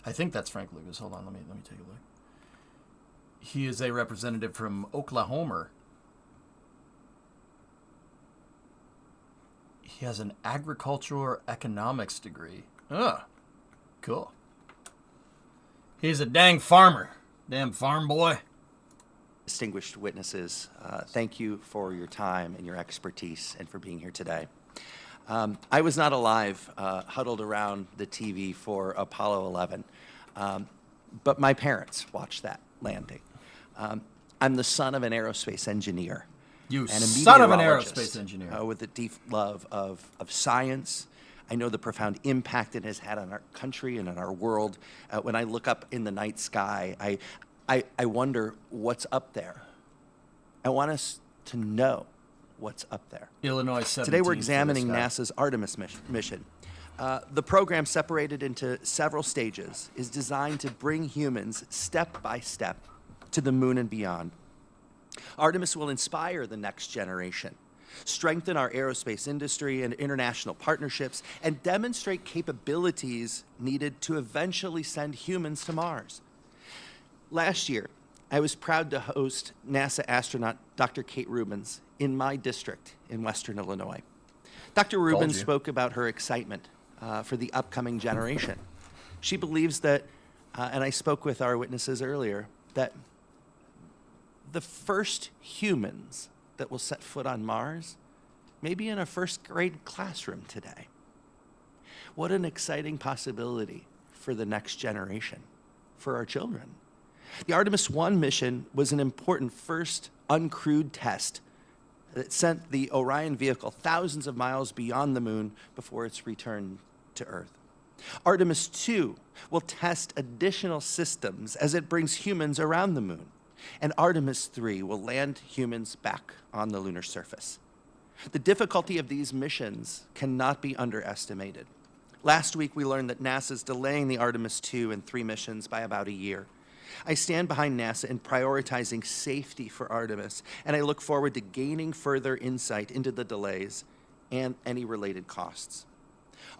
I think that's Frank Lucas. Hold on, let me take a look. He is a representative from Oklahoma. He has an agricultural economics degree. Cool. He's a dang farmer. Damn farm boy. Distinguished witnesses, thank you for your time and your expertise and for being here today. I was not alive, huddled around the TV for Apollo 11, but my parents watched that landing. I'm the son of an aerospace engineer. You and a son of an meteorologist, aerospace engineer. with a deep love of science. I know the profound impact it has had on our country and on our world. When I look up in the night sky, I wonder what's up there. I want us to know what's up there. Illinois 17. Today we're examining NASA's Artemis mission. The program, separated into several stages, is designed to bring humans step by step to the moon and beyond. Artemis will inspire the next generation, strengthen our aerospace industry and international partnerships, and demonstrate capabilities needed to eventually send humans to Mars. Last year, I was proud to host NASA astronaut Dr. Kate Rubins in my district in Western Illinois. Dr. Rubins spoke about her excitement for the upcoming generation. She believes that, and I spoke with our witnesses earlier, that the first humans that will set foot on Mars may be in a first grade classroom today. What an exciting possibility for the next generation, for our children. The Artemis 1 mission was an important first uncrewed test that sent the Orion vehicle thousands of miles beyond the moon before its return to Earth. Artemis 2 will test additional systems as it brings humans around the moon. And Artemis 3 will land humans back on the lunar surface. The difficulty of these missions cannot be underestimated. Last week, we learned that NASA is delaying the Artemis 2 and 3 missions by about a year. I stand behind NASA in prioritizing safety for Artemis, and I look forward to gaining further insight into the delays and any related costs.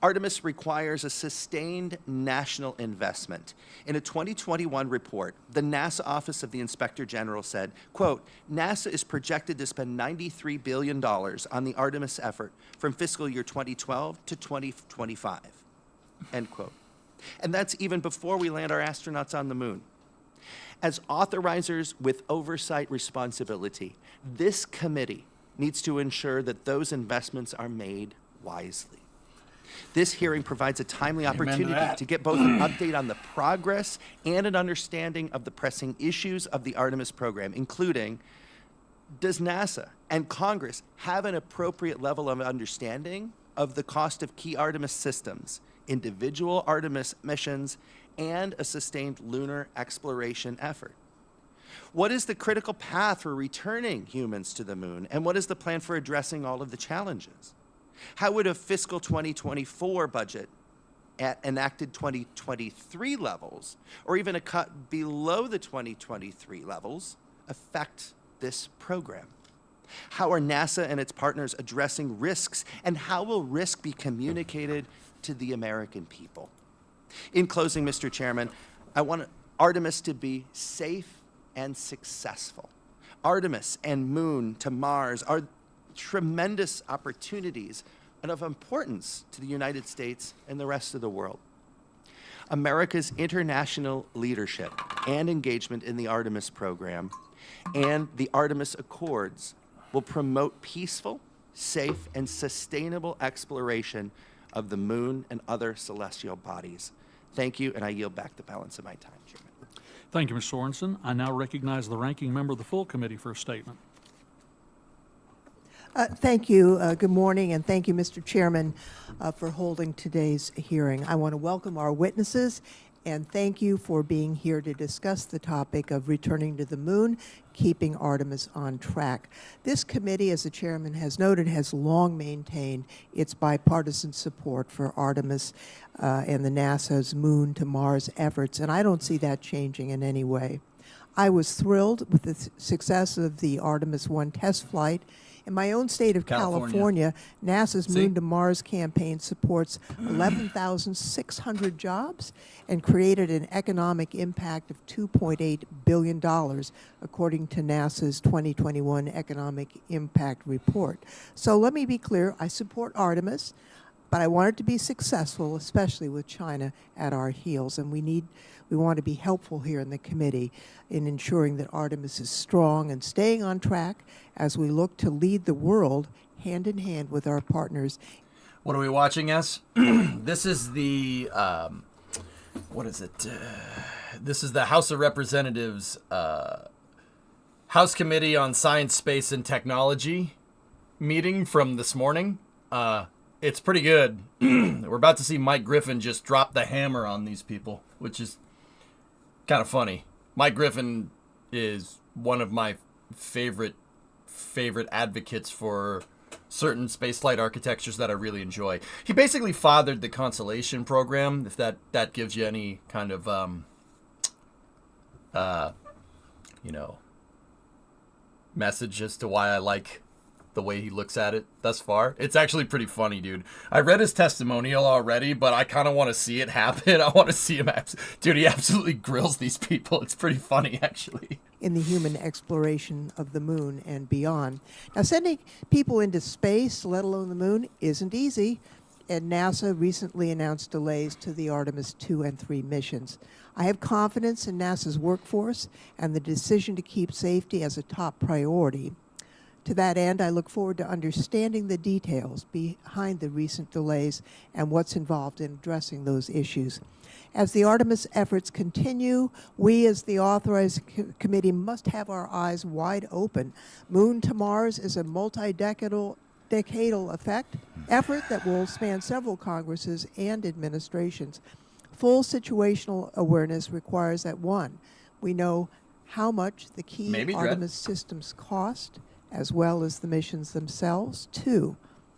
Artemis requires a sustained national investment. In a 2021 report, the NASA Office of the Inspector General said, quote, NASA is projected to spend $93 billion on the Artemis effort from fiscal year 2012 to 2025, end quote. And that's even before we land our astronauts on the moon. As authorizers with oversight responsibility, this committee needs to ensure that those investments are made wisely. This hearing provides a timely opportunity to get both an update on the progress and an understanding of the pressing issues of the Artemis program, including, does NASA and Congress have an appropriate level of understanding of the cost of key Artemis systems, individual Artemis missions, and a sustained lunar exploration effort? What is the critical path for returning humans to the moon, and what is the plan for addressing all of the challenges? How would a fiscal 2024 budget at enacted 2023 levels, or even a cut below the 2023 levels, affect this program? How are NASA and its partners addressing risks, and how will risk be communicated to the American people? In closing, Mr. Chairman, I want Artemis to be safe and successful. Artemis and Moon to Mars are tremendous opportunities and of importance to the United States and the rest of the world. America's international leadership and engagement in the Artemis program and the Artemis Accords will promote peaceful, safe, and sustainable exploration of the moon and other celestial bodies. Thank you, and I yield back the balance of my time, Chairman. Thank you, Mr. Sorensen. I now recognize the ranking member of the full committee for a statement. Thank you. Good morning, and thank you, Mr. Chairman, for holding today's hearing. I want to welcome our witnesses and thank you for being here to discuss the topic of returning to the moon, keeping Artemis on track. This committee, as the chairman has noted, has long maintained its bipartisan support for Artemis and the NASA's Moon to Mars efforts, and I don't see that changing in any way. I was thrilled with the success of the Artemis 1 test flight. In my own state of California, NASA's Moon to Mars campaign supports 11,600 jobs and created an economic impact of $2.8 billion, according to NASA's 2021 Economic Impact Report. So let me be clear, I support Artemis, but I want it to be successful, especially with China at our heels, and we want to be helpful here in the committee in ensuring that Artemis is strong and staying on track as we look to lead the world hand in hand with our partners. What are we watching as? This is the, what is it? This is the House of Representatives House Committee on Science, Space, and Technology meeting from this morning. It's pretty good. We're about to see Mike Griffin just drop the hammer on these people, which is kind of funny. Mike Griffin is one of my favorite advocates for certain spaceflight architectures that I really enjoy. He basically fathered the Constellation program, if that gives you any kind of message as to why I like the way he looks at it thus far. It's actually pretty funny, dude. I read his testimonial already, but I kind of want to see it happen. I want to see him. Dude, he absolutely grills these people. It's pretty funny, actually. In the human exploration of the moon and beyond. Now, sending people into space, let alone the moon, isn't easy, and NASA recently announced delays to the Artemis 2 and 3 missions. I have confidence in NASA's workforce and the decision to keep safety as a top priority. To that end, I look forward to understanding the details behind the recent delays and what's involved in addressing those issues. As the Artemis efforts continue, we as the authorized committee must have our eyes wide open. Moon to Mars is a multi-decadal effort that will span several Congresses and administrations. Full situational awareness requires that, one, we know how much the key Artemis systems cost, as well as the missions themselves. Two,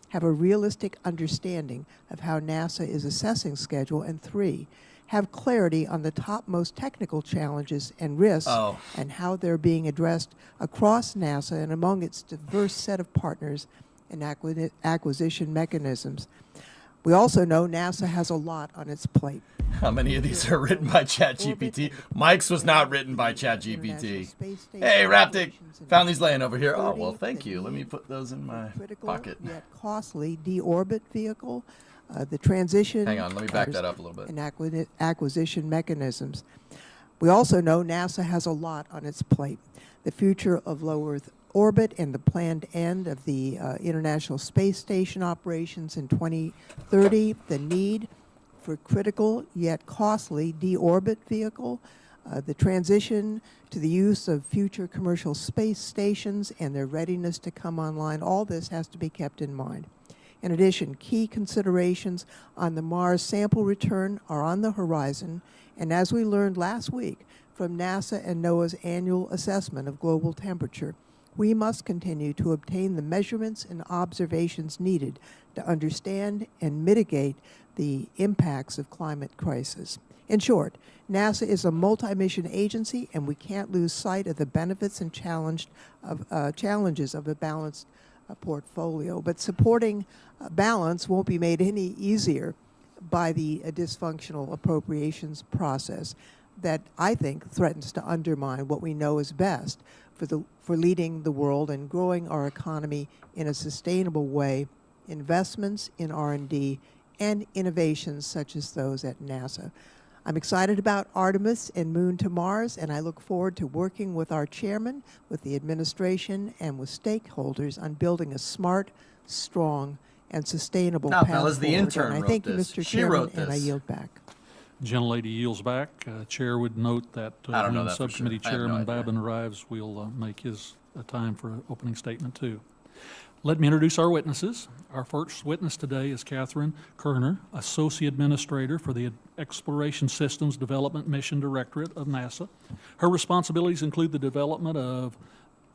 have a realistic understanding of how NASA is assessing schedule. And three, have clarity on the topmost technical challenges and risks and how they're being addressed across NASA and among its diverse set of partners and acquisition mechanisms. We also know NASA has a lot on its plate. How many of these are written by ChatGPT? Mike's was not written by ChatGPT. Hey, Raptic, found these laying over here. Oh, well, thank you. Let me put those in my pocket. Yet costly deorbit vehicle, the transition. Hang on, let me back that up a little bit. And acquisition mechanisms. We also know NASA has a lot on its plate. The future of low Earth orbit and the planned end of the International Space Station operations in 2030, the need for critical yet costly deorbit vehicle, the transition to the use of future commercial space stations and their readiness to come online, all this has to be kept in mind. In addition, key considerations on the Mars sample return are on the horizon, and as we learned last week from NASA and NOAA's annual assessment of global temperature, we must continue to obtain the measurements and observations needed to understand and mitigate the impacts of climate crisis. In short, NASA is a multi-mission agency, and we can't lose sight of the benefits and challenges of a balanced portfolio. But supporting balance won't be made any easier by the dysfunctional appropriations process that I think threatens to undermine what we know is best for leading the world and growing our economy in a sustainable way, investments in R&D and innovations such as those at NASA. I'm excited about Artemis and Moon to Mars, and I look forward to working with our chairman, with the administration, and with stakeholders on building a smart, strong, and sustainable path fellas, the forward. intern And I wrote thank you, this. Mr. She Chairman, wrote and I this. yield back. Gentlelady yields back. Chair would note that I don't know when that for Subcommittee sure. I have no Chairman idea. Babin arrives, we'll make his time for an opening statement too. Let me introduce our witnesses. Our first witness today is Catherine Kerner, Associate Administrator for the Exploration Systems Development Mission Directorate of NASA. Her responsibilities include the development of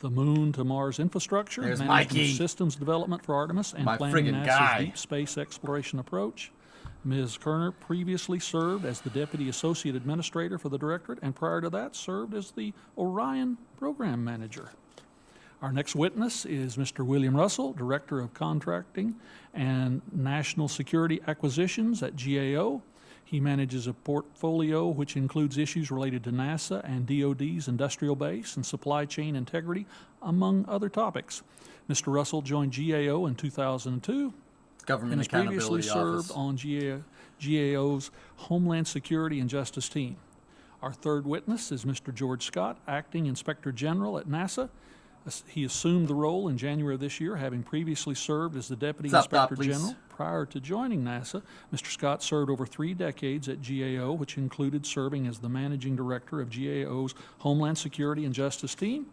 the Moon to Mars infrastructure, There's management Mikey. of systems development for Artemis, and My planning friggin' NASA's guy. deep space exploration approach. Ms. Kerner previously served as the Deputy Associate Administrator for the Directorate, and prior to that served as the Orion Program Manager. Our next witness is Mr. William Russell, Director of Contracting and National Security Acquisitions at GAO. He manages a portfolio which includes issues related to NASA and DoD's industrial base and supply chain integrity, among other topics. Mr. Russell joined GAO in 2002 Government and has previously Accountability served Office. on GAO's Homeland Security and Justice team. Our third witness is Mr. George Scott, Acting Inspector General at NASA. He assumed the role in January of this year, having previously served as the Deputy What's up, Doc, Inspector please? General. Prior to joining NASA, Mr. Scott served over 3 decades at GAO, which included serving as the Managing Director of GAO's Homeland Security and Justice team.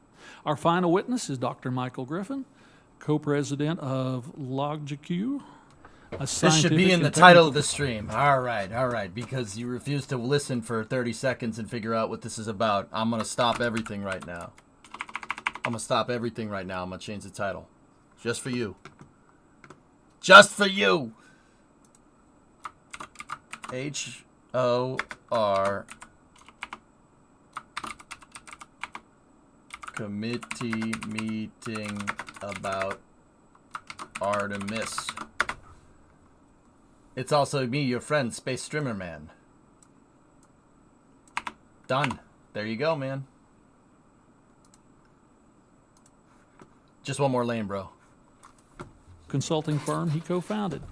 Our final witness is Dr. Michael Griffin, Co-President of LogicQ. This should be in the title of the stream. All right. Because you refuse to listen for 30 seconds and figure out what this is about, I'm going to stop everything right now. I'm going to change the title. Just for you. Just for you. HoR Committee meeting about Artemis. It's also me, your friend, Space Streamer Man. Done. There you go, man. Just one more lane, bro. Consulting firm he co-founded.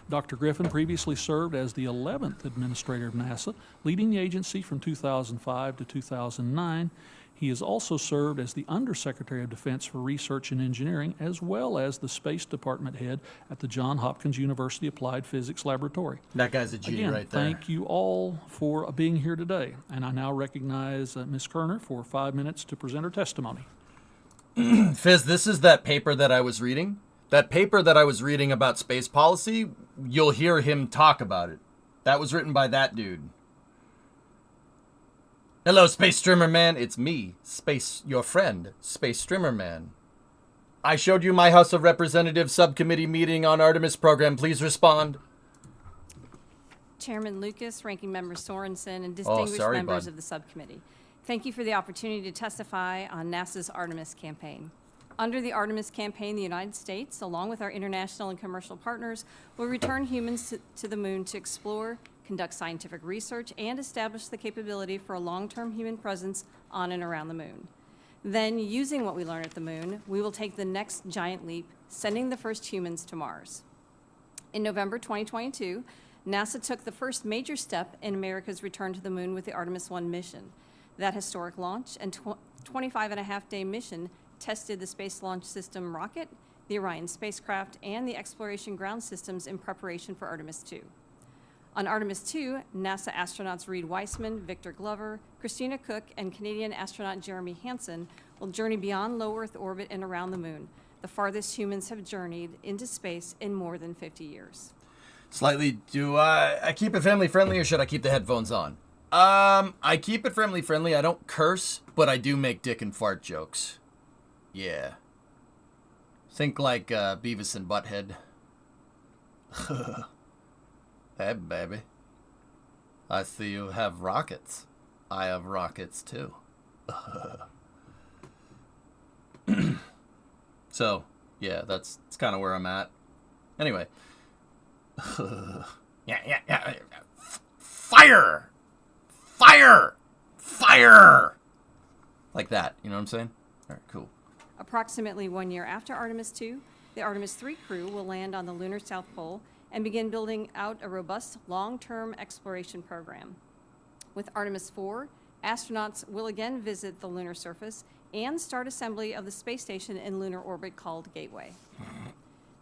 Dr. Griffin previously served as the 11th Administrator of NASA, leading the agency from 2005 to 2009. He has also served as the Undersecretary of Defense for Research and Engineering, as well as the Space Department head at the Johns Hopkins University Applied Physics Laboratory. That guy's a G Again, right there. thank you all for being here today. And I now recognize Ms. Kerner for 5 minutes to present her testimony. Fizz, this is that paper that I was reading. That paper that I was reading about space policy, you'll hear him talk about it. That was written by that dude. Hello, Space Streamer Man. It's me, your friend, Space Streamer Man. I showed you my House of Representatives subcommittee meeting on Artemis program. Please respond. Chairman Lucas, Ranking Member Sorensen, and distinguished members of the subcommittee. Thank you for the opportunity to testify on NASA's Artemis campaign. Under the Artemis campaign, the United States, along with our international and commercial partners, will return humans to the moon to explore, conduct scientific research, and establish the capability for a long-term human presence on and around the moon. Then, using what we learn at the moon, we will take the next giant leap, sending the first humans to Mars. In November 2022, NASA took the first major step in America's return to the moon with the Artemis 1 mission. That historic launch and 25-and-a-half-day mission tested the Space Launch System rocket, the Orion spacecraft, and the exploration ground systems in preparation for Artemis 2. On Artemis 2, NASA astronauts Reed Weissman, Victor Glover, Christina Cook, and Canadian astronaut Jeremy Hansen will journey beyond low Earth orbit and around the moon, the farthest humans have journeyed into space in more than 50 years. Slightly, do I keep it family friendly or should I keep the headphones on? I keep it family friendly. I don't curse, but I do make dick and fart jokes. Yeah. Think like Beavis and Butthead. Hey, baby. I see you have rockets. I have rockets, too. So, yeah, that's kind of where I'm at. Anyway. Yeah. Fire! Fire! Fire! Like that, you know what I'm saying? All right, cool. Approximately 1 year after Artemis 2, the Artemis 3 crew will land on the lunar South Pole and begin building out a robust long-term exploration program. With Artemis 4, astronauts will again visit the lunar surface and start assembly of the space station in lunar orbit called Gateway.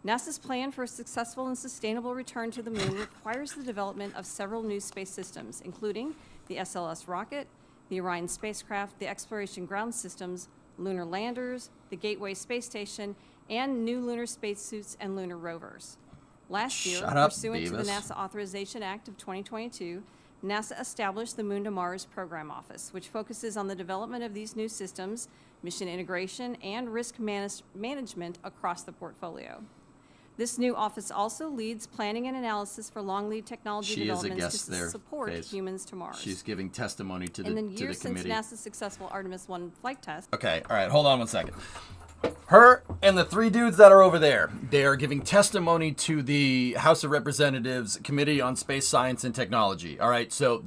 NASA's plan for a successful and sustainable return to the moon requires the development of several new space systems, including the SLS rocket, the Orion spacecraft, the exploration ground systems, lunar landers, the Gateway space station, and new lunar spacesuits and lunar rovers. Last year, pursuant to the NASA Authorization Act of 2022, NASA established the Moon to Mars Program Office, which focuses on the development of these new systems, mission integration, and risk management across the portfolio. This new office also leads planning and analysis for long lead technology developments to support humans to Mars. She's giving testimony to the committee. In the years since NASA's successful Artemis 1 flight test. Okay, all right, hold on 1 second. Her and the three dudes that are over there, they are giving testimony to the House of Representatives Committee on Space Science and Technology. All right, so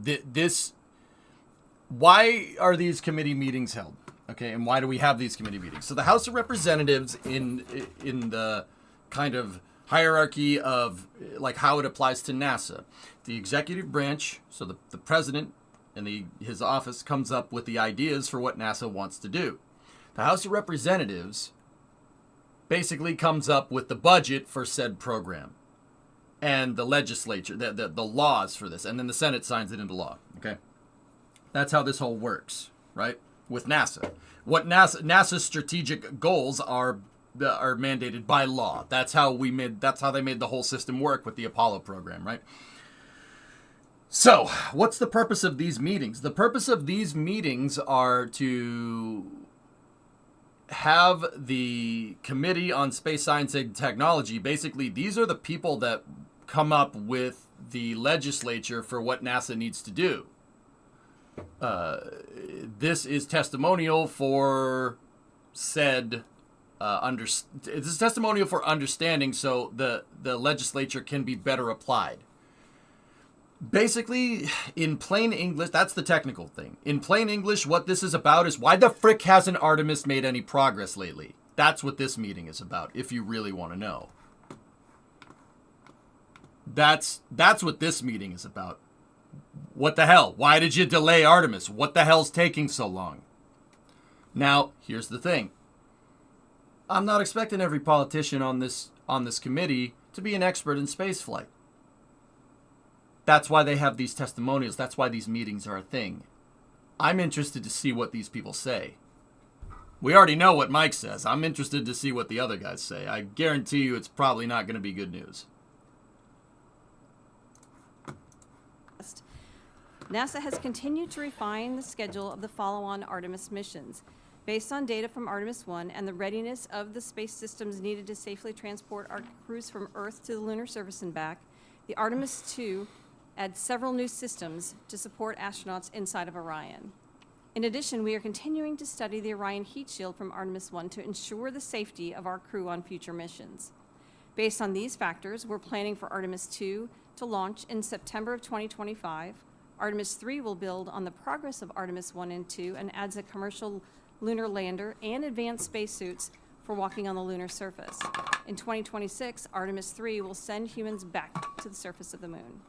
why are these committee meetings held? Okay, and why do we have these committee meetings? So the House of Representatives in the kind of hierarchy of like how it applies to NASA, the executive branch, so the president and his office comes up with the ideas for what NASA wants to do. The House of Representatives basically comes up with the budget for said program and the legislature, the laws for this, and then the Senate signs it into law. Okay, that's how this whole works, right? With NASA, what NASA's strategic goals are mandated by law. That's how they made the whole system work with the Apollo program, right? So, what's the purpose of these meetings? The purpose of these meetings are to have the Committee on Space Science and Technology, basically, these are the people that come up with the legislature for what NASA needs to do. This is testimonial for said this is testimonial for understanding, so the legislature can be better applied. Basically, in plain English, that's the technical thing. In plain English, what this is about is why the frick hasn't Artemis made any progress lately? That's what this meeting is about, if you really want to know. That's what this meeting is about. What the hell? Why did you delay Artemis? What the hell's taking so long? Now, here's the thing. I'm not expecting every politician on this committee to be an expert in spaceflight. That's why they have these testimonials. That's why these meetings are a thing. I'm interested to see what these people say. We already know what Mike says. I'm interested to see what the other guys say. I guarantee you it's probably not going to be good news. NASA has continued to refine the schedule of the follow-on Artemis missions. Based on data from Artemis 1 and the readiness of the space systems needed to safely transport our crews from Earth to the lunar surface and back, the Artemis 2 adds several new systems to support astronauts inside of Orion. In addition, we are continuing to study the Orion heat shield from Artemis 1 to ensure the safety of our crew on future missions. Based on these factors, we're planning for Artemis 2 to launch in September of 2025. Artemis 3 will build on the progress of Artemis 1 and 2 and adds a commercial lunar lander and advanced spacesuits for walking on the lunar surface. In 2026, Artemis 3 will send humans back to the surface of the moon.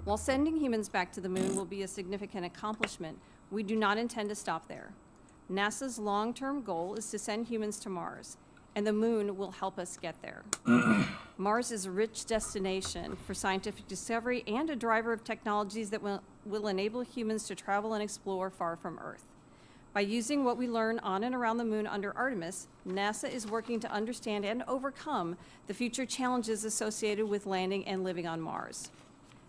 While sending humans back to the moon will be a significant accomplishment, we do not intend to stop there. NASA's long-term goal is to send humans to Mars, and the moon will help us get there. Mars is a rich destination for scientific discovery and a driver of technologies that will enable humans to travel and explore far from Earth. By using what we learn on and around the moon under Artemis, NASA is working to understand and overcome the future challenges associated with landing and living on Mars.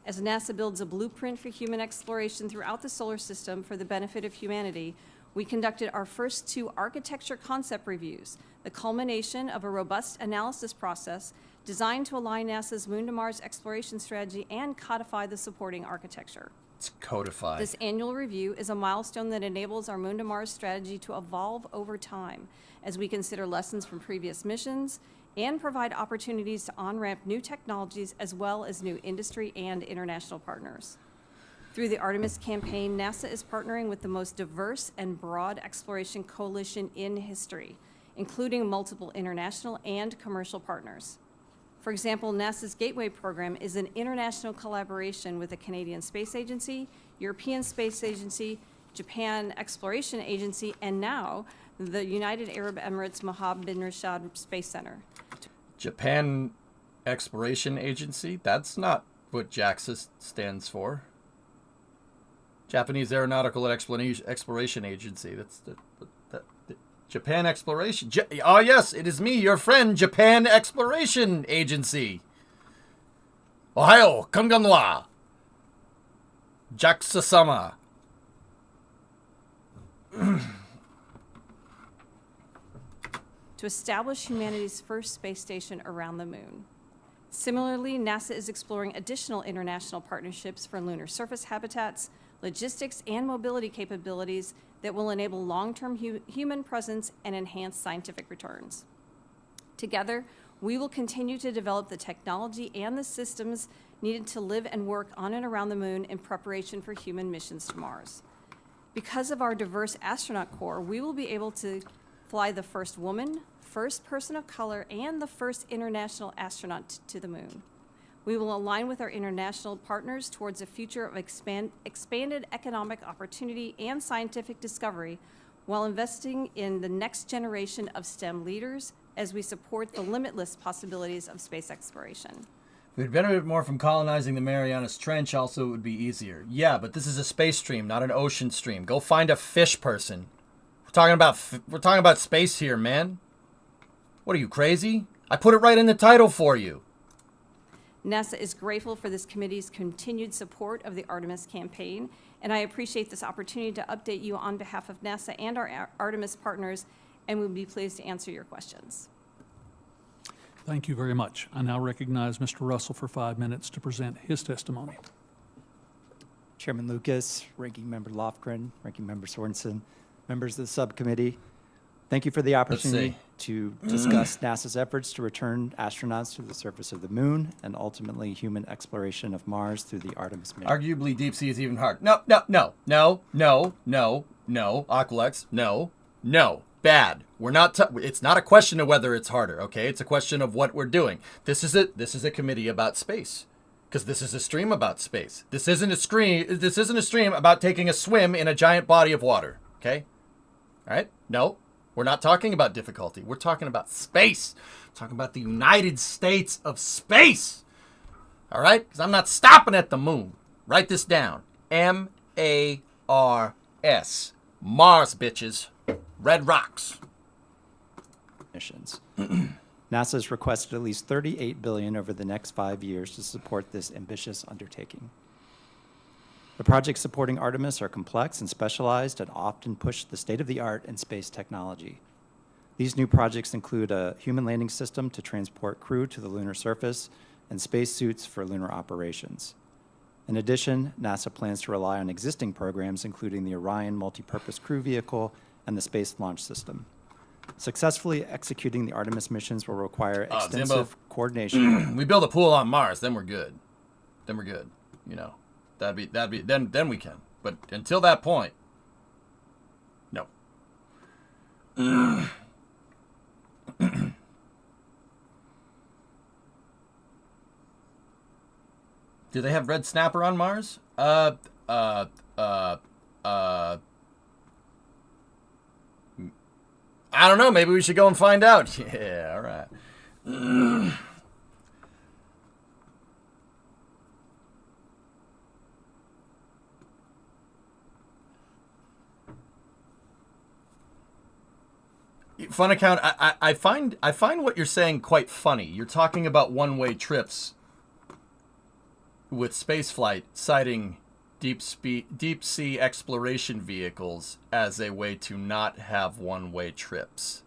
As NASA builds a blueprint for human exploration throughout the solar system for the benefit of humanity, we conducted our first 2 architecture concept reviews, the culmination of a robust analysis process designed to align NASA's Moon to Mars exploration strategy and codify the supporting architecture. It's codified. This annual review is a milestone that enables our Moon to Mars strategy to evolve over time as we consider lessons from previous missions and provide opportunities to on-ramp new technologies as well as new industry and international partners. Through the Artemis campaign, NASA is partnering with the most diverse and broad exploration coalition in history, including multiple international and commercial partners. For example, NASA's Gateway program is an international collaboration with the Canadian Space Agency, European Space Agency, Japan Exploration Agency, and now the United Arab Emirates Mohammed bin Rashid Space Center. Japan Exploration Agency? That's not what JAXA stands for. Japanese Aeronautical Exploration Agency. That's the Japan Exploration. Oh, yes, it is me, your friend, Japan Exploration Agency. Ohio, konbanwa. JAXA-sama. To establish humanity's first space station around the moon. Similarly, NASA is exploring additional international partnerships for lunar surface habitats, logistics, and mobility capabilities that will enable long-term human presence and enhance scientific returns. Together, we will continue to develop the technology and the systems needed to live and work on and around the moon in preparation for human missions to Mars. Because of our diverse astronaut corps, we will be able to fly the first woman, first person of color, and the first international astronaut to the moon. We will align with our international partners towards a future of expanded economic opportunity and scientific discovery while investing in the next generation of STEM leaders as we support the limitless possibilities of space exploration. If we'd benefit more from colonizing the Marianas Trench, also it would be easier. Yeah, but this is a space stream, not an ocean stream. Go find a fish person. We're talking about space here, man. What are you, crazy? I put it right in the title for you. NASA is grateful for this committee's continued support of the Artemis campaign, and I appreciate this opportunity to update you on behalf of NASA and our Artemis partners, and we'll be pleased to answer your questions. Thank you very much. I now recognize Mr. Russell for 5 minutes to present his testimony. Chairman Lucas, Ranking Member Lofgren, Ranking Member Sorensen, members of the subcommittee, thank you for the opportunity to discuss NASA's efforts to return astronauts to the surface of the moon and ultimately human exploration of Mars through the Artemis mission. Arguably, deep sea is even hard. No, Aqualex, no. Bad. We're not. It's not a question of whether it's harder. Okay, it's a question of what we're doing. This is a committee about space, because this is a stream about space. This isn't a stream about taking a swim in a giant body of water. Okay, all right. No, we're not talking about difficulty. We're talking about space. We're talking about the United States of space. All right, because I'm not stopping at the moon. Write this down. MARS. Mars, bitches. Red rocks. Missions. NASA has requested at least $38 billion over the next 5 years to support this ambitious undertaking. The projects supporting Artemis are complex and specialized and often push the state-of-the-art in space technology. These new projects include a human landing system to transport crew to the lunar surface and spacesuits for lunar operations. In addition, NASA plans to rely on existing programs, including the Orion Multipurpose Crew Vehicle and the Space Launch System. Successfully executing the Artemis missions will require extensive coordination. We build a pool on Mars, then we're good. Then we're good. You know, then we can. But until that point, no. Do they have red snapper on Mars? I don't know. Maybe we should go and find out. Yeah, all right. Fun account. I find what you're saying quite funny. You're talking about one-way trips with spaceflight, citing deep sea exploration vehicles as a way to not have one-way trips.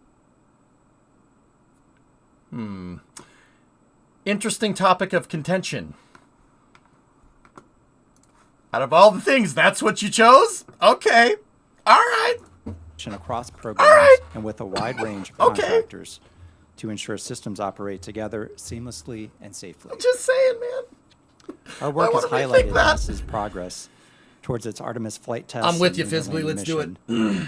Interesting topic of contention. Out of all the things, that's what you chose? Okay. All right. Across programs and with a wide range of contractors to ensure systems operate together seamlessly and safely. I'm just saying, man. Our work has highlighted NASA's progress towards its Artemis flight tests. I'm with you, and physically. Let's do it.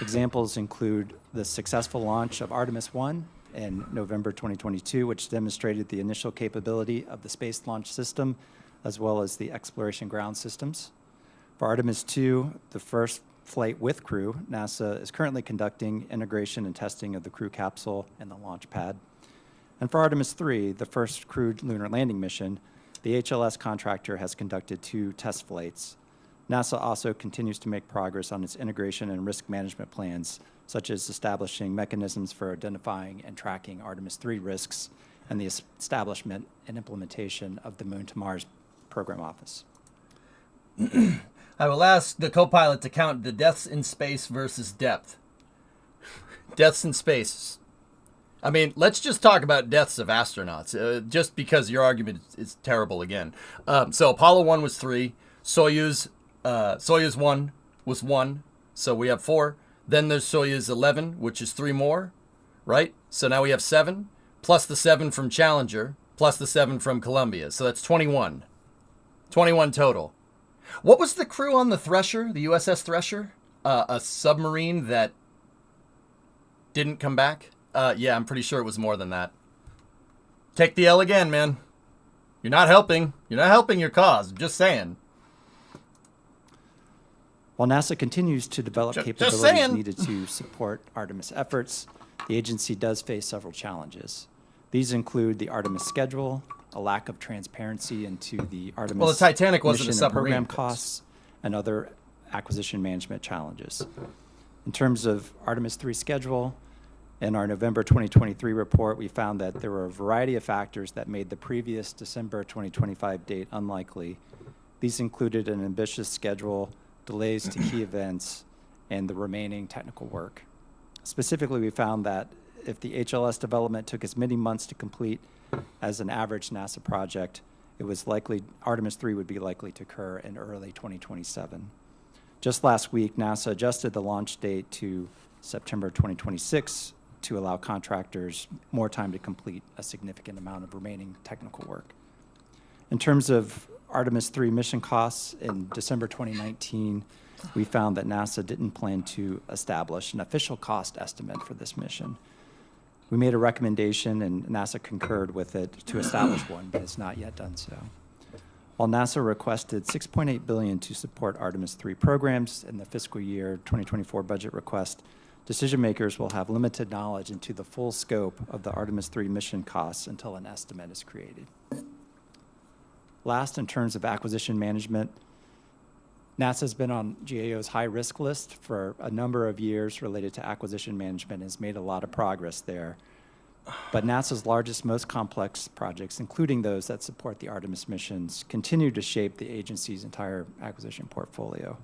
Examples include the successful launch of Artemis 1 in November 2022, which demonstrated the initial capability of the Space Launch System, as well as the Exploration Ground Systems. For Artemis 2, the first flight with crew, NASA is currently conducting integration and testing of the crew capsule and the launch pad. And for Artemis 3, the first crewed lunar landing mission, the HLS contractor has conducted 2 test flights. NASA also continues to make progress on its integration and risk management plans, such as establishing mechanisms for identifying and tracking Artemis 3 risks and the establishment and implementation of the Moon to Mars Program Office. I will ask the co-pilot to count the deaths in space versus depth. Deaths in space. I mean, let's just talk about deaths of astronauts, just because your argument is terrible again. So Apollo 1 was 3. Soyuz 1 was 1. So we have 4. Then there's Soyuz 11, which is 3 more, right? So now we have 7, plus the 7 from Challenger, plus the 7 from Columbia. So that's 21. 21 total. What was the crew on the Thresher, the USS Thresher? A submarine that didn't come back? Yeah, I'm pretty sure it was more than that. Take the L again, man. You're not helping. You're not helping your cause. I'm just saying. While NASA continues to develop capabilities needed to support Artemis efforts, the agency does face several challenges. These include the Artemis schedule, a lack of transparency into the Artemis well, the Titanic wasn't a mission and submarine program costs, and other acquisition management challenges. In terms of Artemis 3 schedule, in our November 2023 report, we found that there were a variety of factors that made the previous December 2025 date unlikely. These included an ambitious schedule, delays to key events, and the remaining technical work. Specifically, we found that if the HLS development took as many months to complete as an average NASA project, it was likely Artemis 3 would be likely to occur in early 2027. Just last week, NASA adjusted the launch date to September 2026 to allow contractors more time to complete a significant amount of remaining technical work. In terms of Artemis 3 mission costs, in December 2019, we found that NASA didn't plan to establish an official cost estimate for this mission. We made a recommendation, and NASA concurred with it to establish one, but it's not yet done so. While NASA requested $6.8 billion to support Artemis 3 programs in the fiscal year 2024 budget request, decision makers will have limited knowledge into the full scope of the Artemis 3 mission costs until an estimate is created. Last, in terms of acquisition management, NASA's been on GAO's high-risk list for a number of years related to acquisition management and has made a lot of progress there. But NASA's largest, most complex projects, including those that support the Artemis missions, continue to shape the agency's entire acquisition portfolio.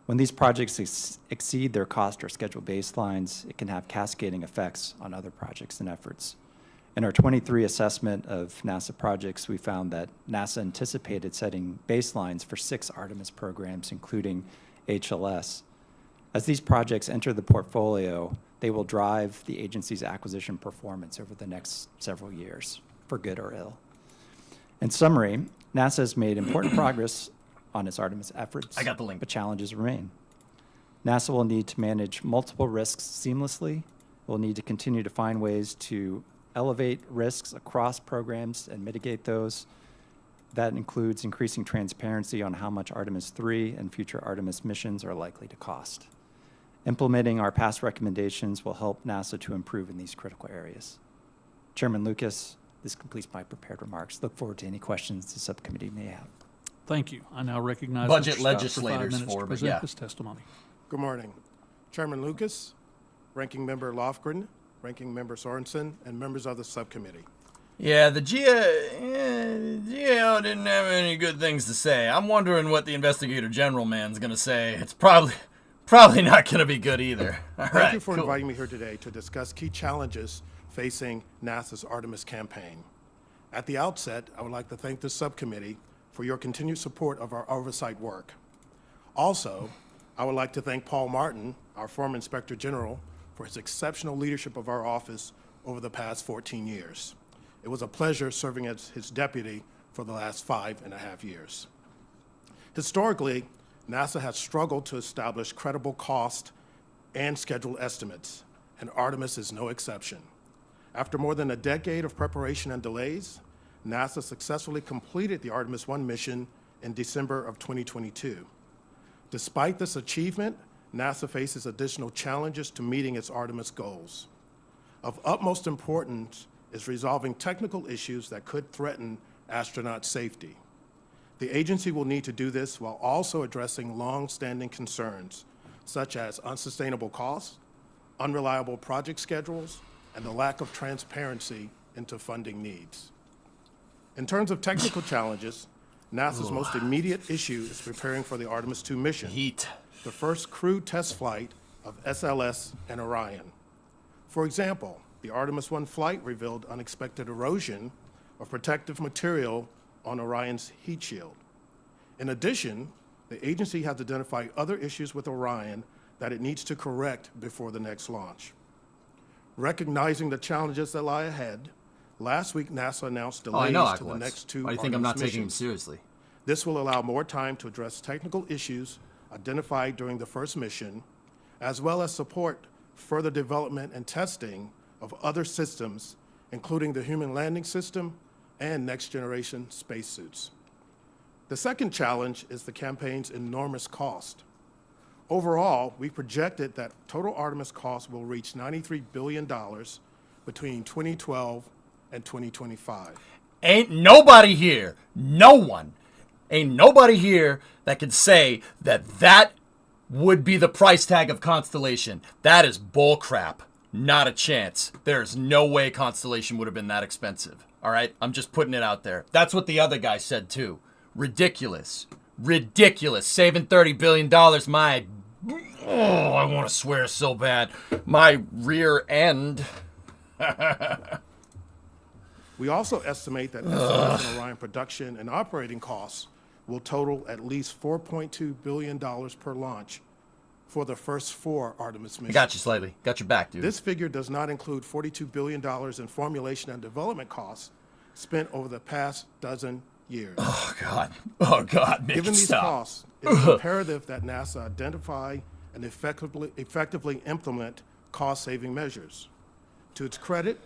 When these projects exceed their cost or schedule baselines, it can have cascading effects on other projects and efforts. In our 23 assessment of NASA projects, we found that NASA anticipated setting baselines for 6 Artemis programs, including HLS. As these projects enter the portfolio, they will drive the agency's acquisition performance over the next several years, for good or ill. In summary, NASA has made important progress on its Artemis efforts. I got the link. But challenges remain. NASA will need to manage multiple risks seamlessly. We'll need to continue to find ways to elevate risks across programs and mitigate those. That includes increasing transparency on how much Artemis 3 and future Artemis missions are likely to cost. Implementing our past recommendations will help NASA to improve in these critical areas. Chairman Lucas, this completes my prepared remarks. Look forward to any questions the subcommittee may have. Thank you. I now recognize Budget Mr. Scott legislators for 5 minutes for, to but present yeah. this testimony. Good morning. Chairman Lucas, Ranking Member Lofgren, Ranking Member Sorensen, and members of the subcommittee. Yeah, the GAO didn't have any good things to say. I'm wondering what the Investigator General man's going to say. It's probably not going to be good either. All Thank right, you for cool. inviting me here today to discuss key challenges facing NASA's Artemis campaign. At the outset, I would like to thank this subcommittee for your continued support of our oversight work. Also, I would like to thank Paul Martin, our former Inspector General, for his exceptional leadership of our office over the past 14 years. It was a pleasure serving as his deputy for the last 5.5 years. Historically, NASA has struggled to establish credible cost and schedule estimates, and Artemis is no exception. After more than a decade of preparation and delays, NASA successfully completed the Artemis 1 mission in December of 2022. Despite this achievement, NASA faces additional challenges to meeting its Artemis goals. Of utmost importance is resolving technical issues that could threaten astronaut safety. The agency will need to do this while also addressing long-standing concerns, such as unsustainable costs, unreliable project schedules, and the lack of transparency into funding needs. In terms of technical challenges, NASA's most immediate issue is preparing for the Artemis 2 mission, Heat. the first crew test flight of SLS and Orion. For example, the Artemis 1 flight revealed unexpected erosion of protective material on Orion's heat shield. In addition, the agency has identified other issues with Orion that it needs to correct before the next launch. Recognizing the challenges that lie ahead, last week NASA announced Oh, I delays know to the next 2 Why do you think I'm Artemis not taking him missions. seriously? This will allow more time to address technical issues identified during the first mission, as well as support further development and testing of other systems, including the Human Landing System and next-generation spacesuits. The second challenge is the campaign's enormous cost. Overall, we projected that total Artemis costs will reach $93 billion between 2012 and 2025. Ain't nobody here, ain't nobody here that could say that would be the price tag of Constellation. That is bull crap. Not a chance. There is no way Constellation would have been that expensive. All right? I'm just putting it out there. That's what the other guy said too. Ridiculous. Ridiculous. Saving $30 billion, I want to swear so bad. My rear end. We also estimate that SLS and Orion production and operating costs will total at least $4.2 billion per launch for the first 4 Artemis missions. Got you slightly. Got your back, dude. This figure does not include $42 billion in formulation and development costs spent over the past dozen years. Oh, God. Make Given it these stop. costs, it is imperative that NASA identify and effectively implement cost-saving measures. To its credit,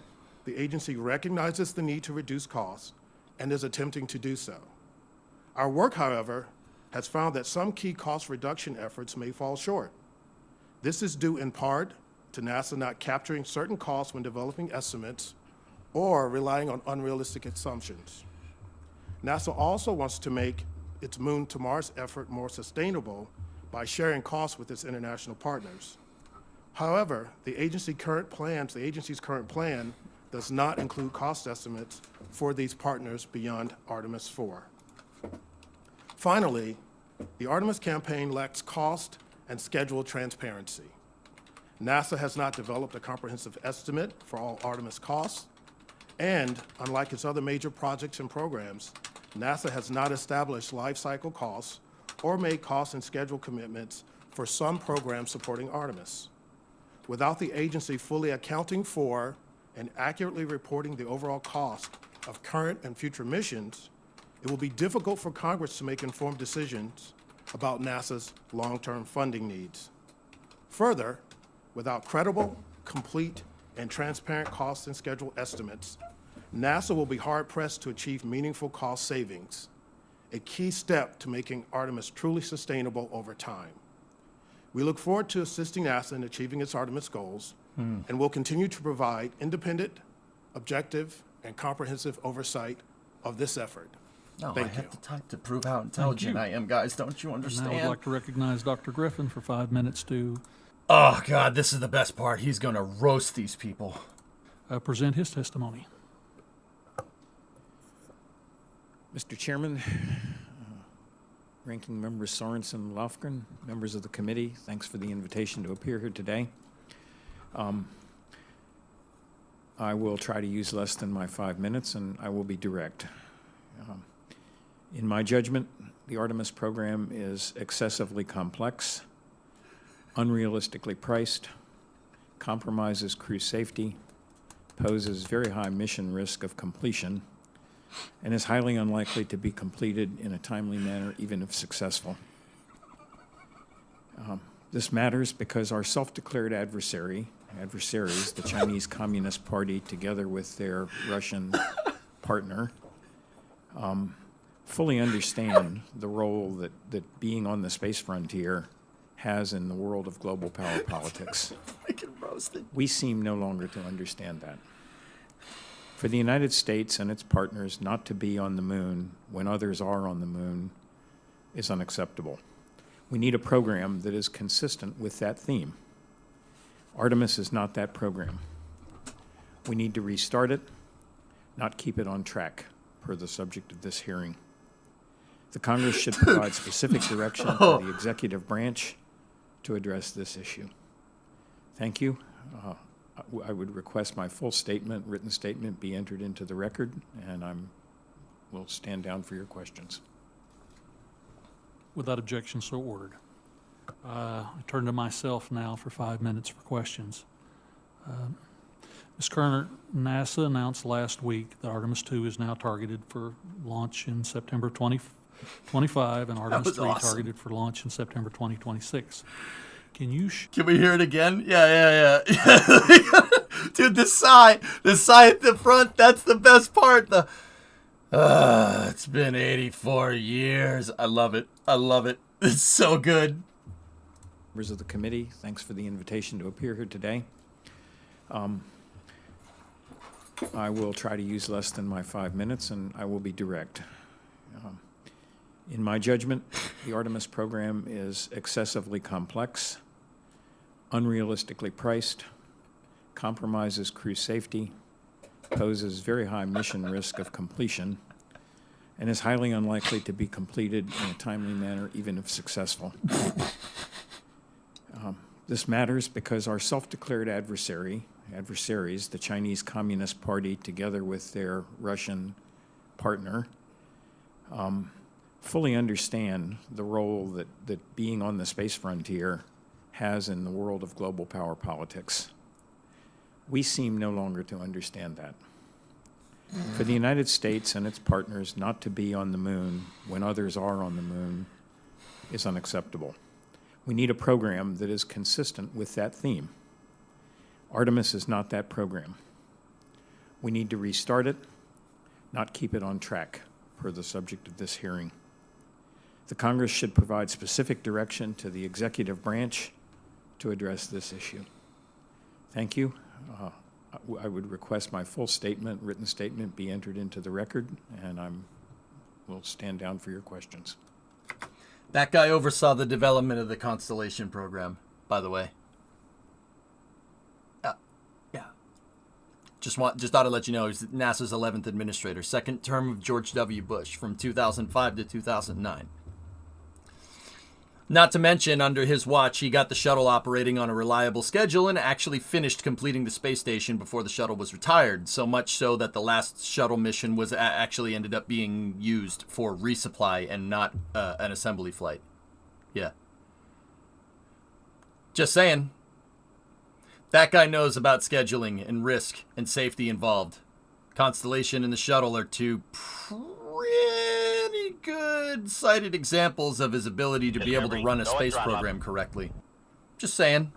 the agency recognizes the need to reduce costs and is attempting to do so. Our work, however, has found that some key cost reduction efforts may fall short. This is due in part to NASA not capturing certain costs when developing estimates or relying on unrealistic assumptions. NASA also wants to make its Moon to Mars effort more sustainable by sharing costs with its international partners. However, the agency's current plan does not include cost estimates for these partners beyond Artemis 4. Finally, the Artemis campaign lacks cost and schedule transparency. NASA has not developed a comprehensive estimate for all Artemis costs. And unlike its other major projects and programs, NASA has not established life cycle costs or made cost and schedule commitments for some programs supporting Artemis. Without the agency fully accounting for and accurately reporting the overall cost of current and future missions, it will be difficult for Congress to make informed decisions about NASA's long-term funding needs. Further, without credible, complete, and transparent cost and schedule estimates, NASA will be hard-pressed to achieve meaningful cost savings, a key step to making Artemis truly sustainable over time. We look forward to assisting NASA in achieving its Artemis goals, and will continue to provide independent, objective, and comprehensive oversight of this effort. No, Thank I have you. to type to prove how intelligent you. I am, guys. Don't you And now understand? I'd like to recognize Dr. Griffin for 5 minutes to Oh, God, this is the best part. He's going to roast these people. present his testimony. Mr. Chairman, Ranking Member Sorensen Lofgren, members of the committee, thanks for the invitation to appear here today. I will try to use less than my 5 minutes, and I will be direct. In my judgment, the Artemis program is excessively complex, unrealistically priced, compromises crew safety, poses very high mission risk of completion, and is highly unlikely to be completed in a timely manner, even if successful. This matters because our self-declared adversaries, the Chinese Communist Party, together with their Russian partner, fully understand the role that being on the space frontier has in the world of global power politics. I get roasted. We seem no longer to understand that. For the United States and its partners not to be on the moon when others are on the moon is unacceptable. We need a program that is consistent with that theme. Artemis is not that program. We need to restart it, not keep it on track, per the subject of this hearing. The Congress should provide specific direction to the executive branch to address this issue. Thank you. I would request my full statement, written statement, be entered into the record, and will stand down for your questions. Without objection, so ordered. I turn to myself now for 5 minutes for questions. Ms. Kerner, NASA announced last week that Artemis 2 is now targeted for launch in September 2025, and Artemis 3 awesome. targeted for launch in September 2026. Can you Can we hear it again? Yeah. Dude, the sigh at the front, that's the best part. It's been 84 years. I love it. It's so good. Members of the committee, thanks for the invitation to appear here today. I will try to use less than my 5 minutes, and I will be direct. In my judgment, the Artemis program is excessively complex, unrealistically priced, compromises crew safety, poses very high mission risk of completion, and is highly unlikely to be completed in a timely manner, even if successful. This matters because our self-declared adversaries, the Chinese Communist Party, together with their Russian partner, fully understand the role that being on the space frontier has in the world of global power politics. We seem no longer to understand that. For the United States and its partners not to be on the moon when others are on the moon is unacceptable. We need a program that is consistent with that theme. Artemis is not that program. We need to restart it, not keep it on track, per the subject of this hearing. The Congress should provide specific direction to the executive branch to address this issue. Thank you. I would request my full statement, written statement, be entered into the record, and will stand down for your questions. That guy oversaw the development of the Constellation program, by the way. Yeah. Just thought I'd let you know, he's NASA's 11th administrator, second term of George W. Bush from 2005 to 2009. Not to mention, under his watch, he got the shuttle operating on a reliable schedule and actually finished completing the space station before the shuttle was retired, so much so that the last shuttle mission was actually ended up being used for resupply and not an assembly flight. Yeah. Just saying. That guy knows about scheduling and risk and safety involved. Constellation and the shuttle are two pretty good cited examples of his ability to be able to run a space program correctly. Just saying.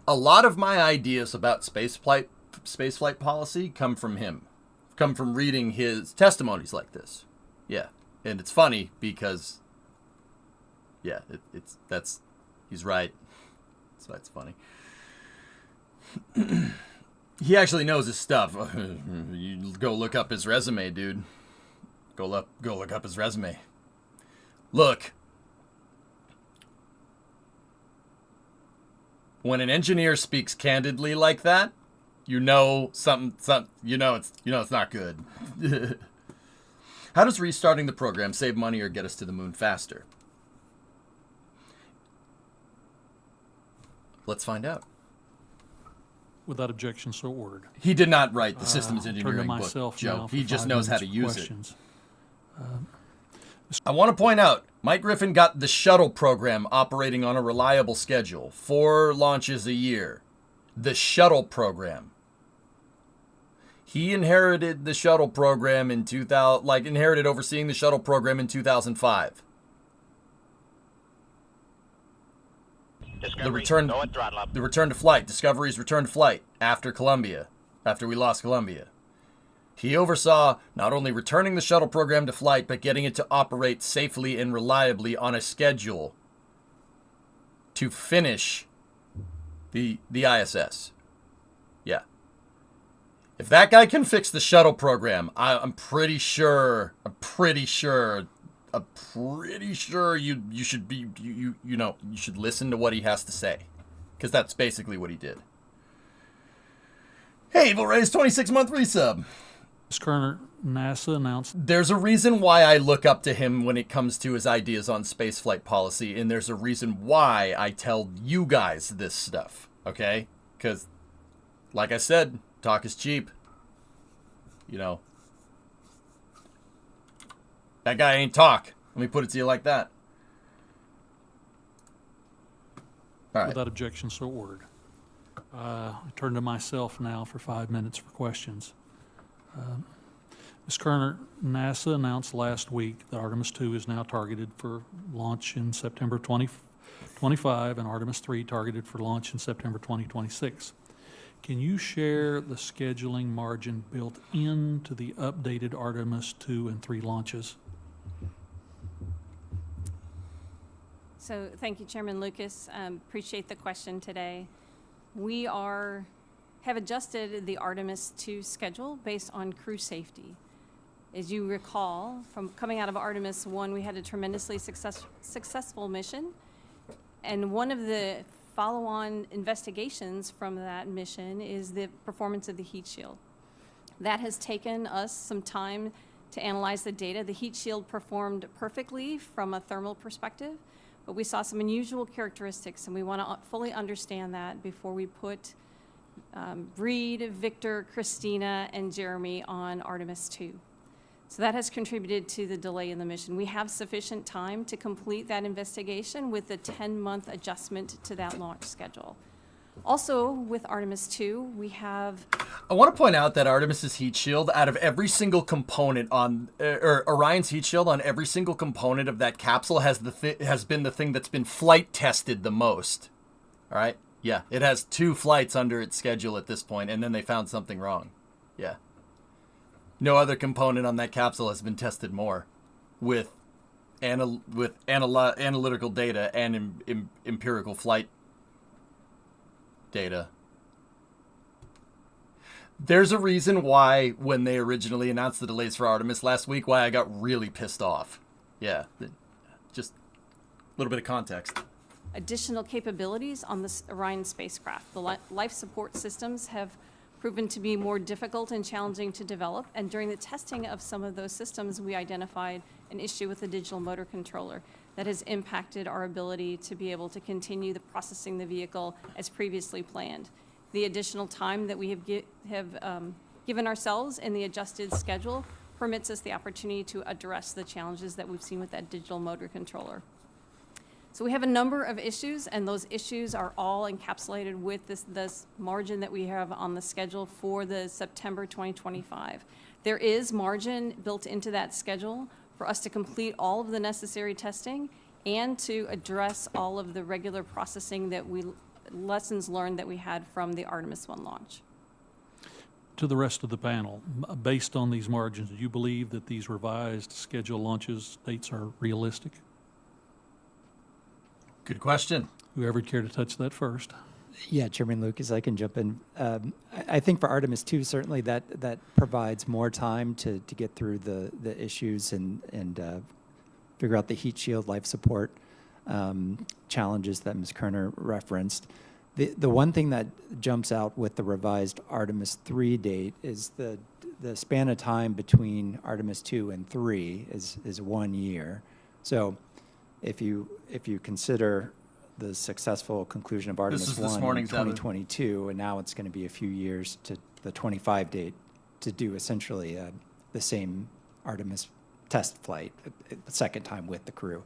A lot of my ideas about spaceflight policy come from him. Come from reading his testimonies like this. Yeah. And it's funny because, yeah, he's right. That's why it's funny. He actually knows his stuff. You go look up his resume, dude. Go look up his resume. Look. When an engineer speaks candidly like that, you know it's not good. How does restarting the program save money or get us to the moon faster? Let's find out. Without objection, so ordered. He did not write the systems engineering book, myself Joe. now He for just 5 knows how to minutes use questions. it. I want to point out, Mike Griffin got the shuttle program operating on a reliable schedule, 4 launches a year. The shuttle program. He inherited the shuttle program in inherited overseeing the shuttle program in 2005. The return to flight, Discovery's return to flight after we lost Columbia. He oversaw not only returning the shuttle program to flight, but getting it to operate safely and reliably on a schedule to finish the ISS. Yeah. If that guy can fix the shuttle program, I'm pretty sure you should listen to what he has to say, because that's basically what he did. Hey, Evil Ray's 26-month resub. Ms. Kerner, NASA announced. There's a reason why I look up to him when it comes to his ideas on spaceflight policy, and there's a reason why I tell you guys this stuff, okay? Because, like I said, talk is cheap. You know. That guy ain't talk. Let me put it to you like that. All right. Without objection, so ordered. I turn to myself now for 5 minutes for questions. Ms. Kerner, NASA announced last week that Artemis 2 is now targeted for launch in September 2025 and Artemis 3 targeted for launch in September 2026. Can you share the scheduling margin built into the updated Artemis 2 and 3 launches? So thank you, Chairman Lucas. Appreciate the question today. We have adjusted the Artemis 2 schedule based on crew safety. As you recall, from coming out of Artemis 1, we had a tremendously successful mission. And one of the follow-on investigations from that mission is the performance of the heat shield. That has taken us some time to analyze the data. The heat shield performed perfectly from a thermal perspective, but we saw some unusual characteristics, and we want to fully understand that before we put Reed, Victor, Christina, and Jeremy on Artemis 2. So that has contributed to the delay in the mission. We have sufficient time to complete that investigation with a 10-month adjustment to that launch schedule. Also, with Artemis 2, we have... I want to point out that Artemis's heat shield, out of every single component on... Orion's heat shield on every single component of that capsule has been the thing that's been flight tested the most. All right? Yeah, it has 2 flights under its schedule at this point, and then they found something wrong. Yeah. No other component on that capsule has been tested more with analytical data and empirical flight data. There's a reason why, when they originally announced the delays for Artemis last week, why I got really pissed off. Yeah, just a little bit of context. Additional capabilities on the Orion spacecraft. The life support systems have proven to be more difficult and challenging to develop. And during the testing of some of those systems, we identified an issue with the digital motor controller that has impacted our ability to be able to continue processing the vehicle as previously planned. The additional time that we have given ourselves in the adjusted schedule permits us the opportunity to address the challenges that we've seen with that digital motor controller. So we have a number of issues, and those issues are all encapsulated with this margin that we have on the schedule for the September 2025. There is margin built into that schedule for us to complete all of the necessary testing and to address all of the regular processing lessons learned that we had from the Artemis 1 launch. To the rest of the panel, based on these margins, do you believe that these revised schedule launches dates are realistic? Good question. Whoever care to touch that first? Yeah, Chairman Lucas, I can jump in. I think for Artemis 2, certainly that provides more time to get through the issues and figure out the heat shield life support challenges that Ms. Kerner referenced. The one thing that jumps out with the revised Artemis 3 date is the span of time between Artemis 2 and 3 is 1 year. So if you consider the successful conclusion of Artemis 1 in 2022, and now it's going to be a few years to the 25 date to do essentially the same Artemis test flight, the second time with the crew.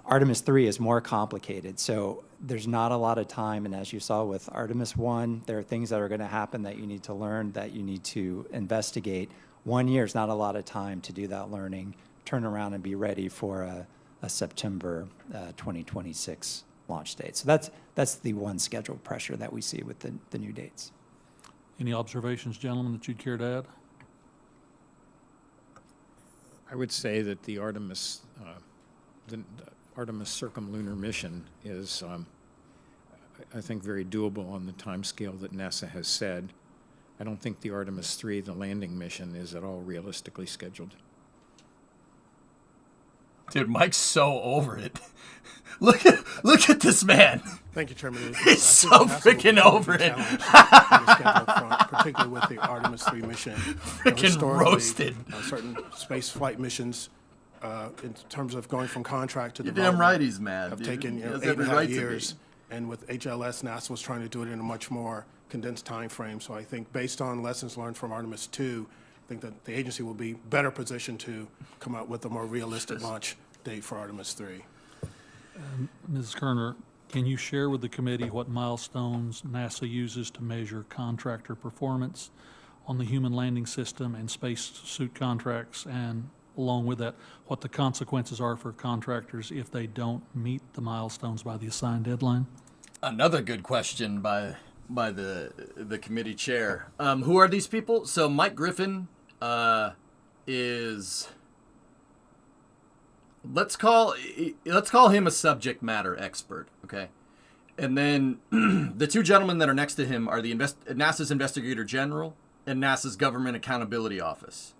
Artemis 3 is more complicated, so there's not a lot of time, and as you saw with Artemis 1, there are things that are going to happen that you need to learn, that you need to investigate. 1 year is not a lot of time to do that learning, turn around and be ready for a September 2026 launch date. So that's the one schedule pressure that we see with the new dates. Any observations, gentlemen, that you'd care to add? I would say that the Artemis circumlunar mission is, I think, very doable on the timescale that NASA has said. I don't think the Artemis 3, the landing mission, is at all realistically scheduled. Dude, Mike's so over it. Look at this man. Thank you, Chairman. He's so freaking over it. Particularly with the Artemis 3 mission. Freaking roasted. Certain space flight missions, in terms of going from contract to You're development, damn right he's mad. have Dude. taken He has 8.5 every right to years. be. And with HLS, NASA was trying to do it in a much more condensed time frame. So I think based on lessons learned from Artemis 2, I think that the agency will be better positioned to come out with a more realistic launch date for Artemis 3. Ms. Kerner, can you share with the committee what milestones NASA uses to measure contractor performance on the human landing system and spacesuit contracts, and along with that, what the consequences are for contractors if they don't meet the milestones by the assigned deadline? Another good question by the committee chair. Who are these people? So Mike Griffin is, let's call him a subject matter expert, okay? And then the two gentlemen that are next to him are the NASA's Investigator General and NASA's Government Accountability Office.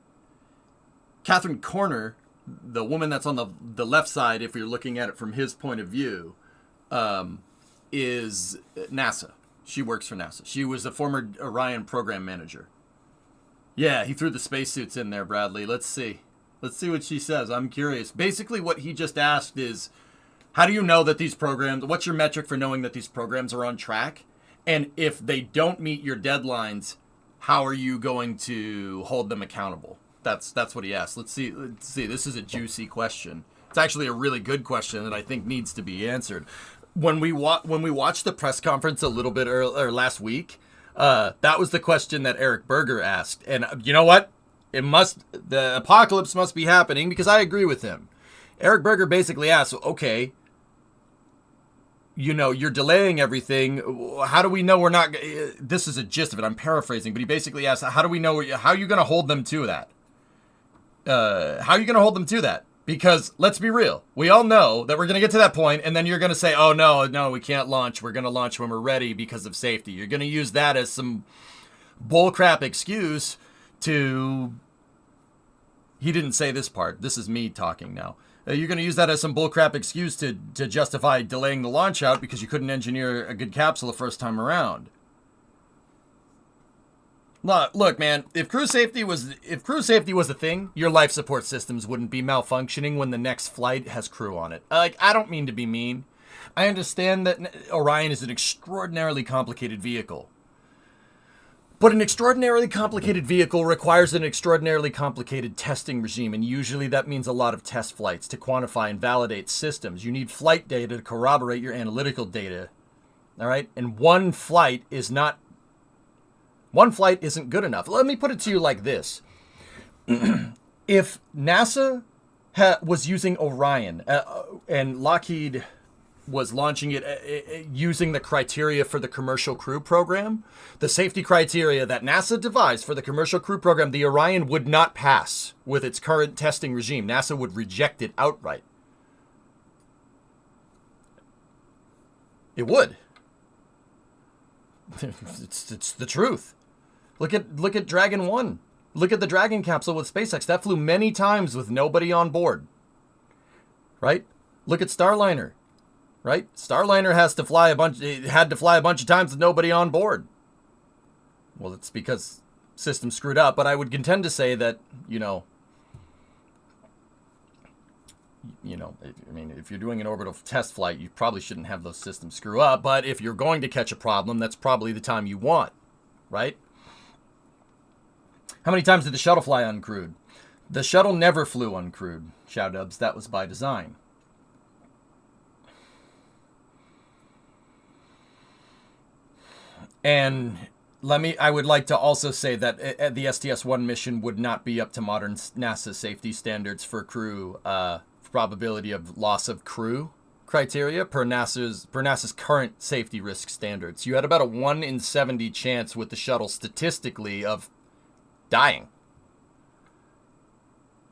Catherine Corner, the woman that's on the left side, if you're looking at it from his point of view, is NASA. She works for NASA. She was a former Orion program manager. Yeah, he threw the spacesuits in there, Bradley. Let's see what she says. I'm curious. Basically, what he just asked is, how do you know that these programs, what's your metric for knowing that these programs are on track? And if they don't meet your deadlines, how are you going to hold them accountable? That's what he asked. Let's see. This is a juicy question. It's actually a really good question that I think needs to be answered. When we watched the press conference a little bit earlier last week, that was the question that Eric Berger asked. And you know what? The apocalypse must be happening, because I agree with him. Eric Berger basically asked, okay, you're delaying everything. How do we know we're not? This is a gist of it. I'm paraphrasing, but he basically asked, how do we know? How are you going to hold them to that? How are you going to hold them to that? Because let's be real. We all know that we're going to get to that point, and then you're going to say, oh, no, we can't launch. We're going to launch when we're ready because of safety. You're going to use that as some bullcrap excuse to... He didn't say this part. This is me talking now. You're going to use that as some bullcrap excuse to justify delaying the launch out because you couldn't engineer a good capsule the first time around. Look, man. If crew safety was a thing, your life support systems wouldn't be malfunctioning when the next flight has crew on it. Like, I don't mean to be mean. I understand that Orion is an extraordinarily complicated vehicle. But an extraordinarily complicated vehicle requires an extraordinarily complicated testing regime, and usually that means a lot of test flights to quantify and validate systems. You need flight data to corroborate your analytical data. All right? And one flight isn't good enough. Let me put it to you like this. If NASA was using Orion and Lockheed was launching it using the criteria for the commercial crew program, the safety criteria that NASA devised for the commercial crew program, the Orion would not pass with its current testing regime. NASA would reject it outright. It would. It's the truth. Look at Dragon 1. Look at the Dragon capsule with SpaceX. That flew many times with nobody on board. Right? Look at Starliner. Right? Starliner had to fly a bunch of times with nobody on board. Well, it's because systems screwed up, but I would contend to say that, I mean, if you're doing an orbital test flight, you probably shouldn't have those systems screw up, but if you're going to catch a problem, that's probably the time you want, right? How many times did the shuttle fly uncrewed? The shuttle never flew uncrewed, Showdubs. That was by design. And I would like to also say that the STS-1 mission would not be up to modern NASA safety standards for crew, probability of loss of crew criteria per NASA's current safety risk standards. You had about a 1 in 70 chance with the shuttle statistically of dying.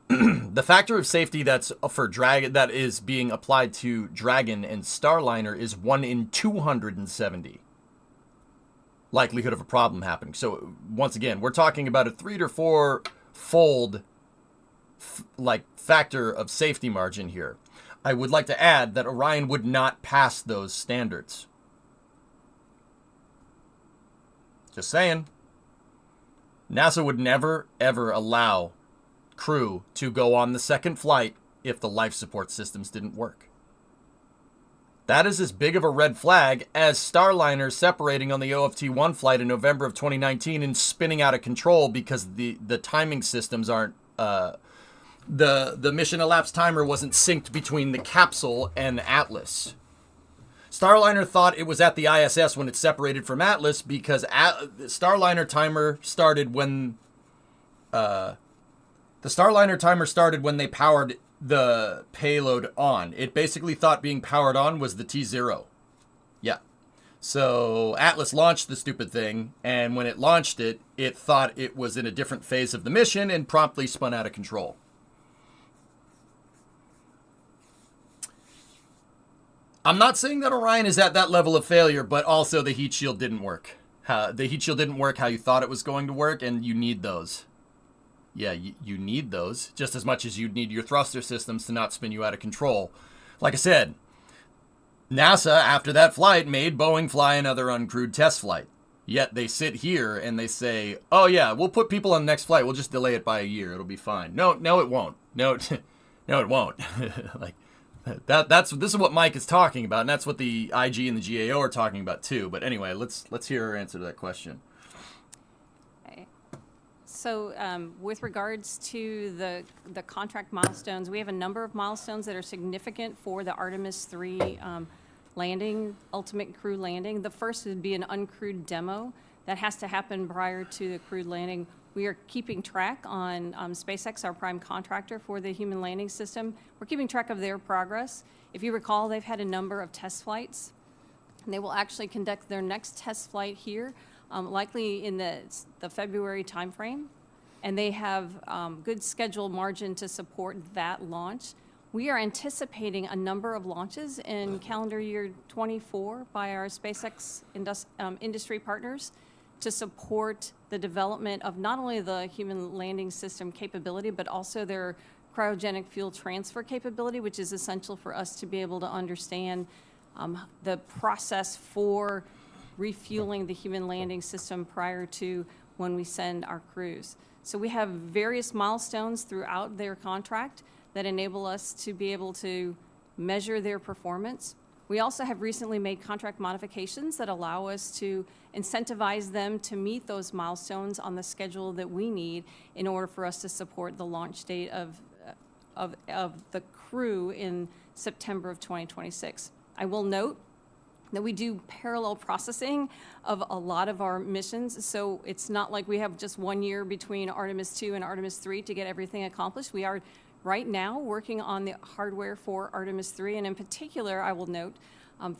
The factor of safety that's for Dragon that is being applied to Dragon and Starliner is 1 in 270. Likelihood of a problem happening. So once again, we're talking about a 3 to 4 fold factor of safety margin here. I would like to add that Orion would not pass those standards. Just saying. NASA would never ever allow crew to go on the second flight if the life support systems didn't work. That is as big of a red flag as Starliner separating on the OFT-1 flight in November of 2019 and spinning out of control because the timing systems aren't... The mission elapsed timer wasn't synced between the capsule and Atlas. Starliner thought it was at the ISS when it separated from Atlas because Starliner timer started when... the Starliner timer started when they powered the payload on. It basically thought being powered on was the T0. Yeah. So Atlas launched the stupid thing, and when it launched it, it thought it was in a different phase of the mission and promptly spun out of control. I'm not saying that Orion is at that level of failure, but also the heat shield didn't work. The heat shield didn't work how you thought it was going to work, and you need those. Yeah, you need those just as much as you'd need your thruster systems to not spin you out of control. Like I said, NASA, after that flight, made Boeing fly another uncrewed test flight. Yet they sit here and they say, oh yeah, we'll put people on the next flight. We'll just delay it by a year. It'll be fine. No, it won't. No, it won't. This is what Mike is talking about, and that's what the IG and the GAO are talking about too. But anyway, let's hear her answer to that question. So with regards to the contract milestones, we have a number of milestones that are significant for the Artemis 3 landing, ultimate crew landing. The first would be an uncrewed demo. That has to happen prior to the crewed landing. We are keeping track on SpaceX, our prime contractor for the human landing system. We're keeping track of their progress. If you recall, they've had a number of test flights, and they will actually conduct their next test flight here, likely in the February timeframe. And they have good schedule margin to support that launch. We are anticipating a number of launches in calendar year 24 by our SpaceX industry partners to support the development of not only the human landing system capability, but also their cryogenic fuel transfer capability, which is essential for us to be able to understand the process for refueling the human landing system prior to when we send our crews. So we have various milestones throughout their contract that enable us to be able to measure their performance. We also have recently made contract modifications that allow us to incentivize them to meet those milestones on the schedule that we need in order for us to support the launch date of the crew in September of 2026. I will note that we do parallel processing of a lot of our missions, so it's not like we have just 1 year between Artemis 2 and Artemis 3 to get everything accomplished. We are right now working on the hardware for Artemis 3, and in particular, I will note,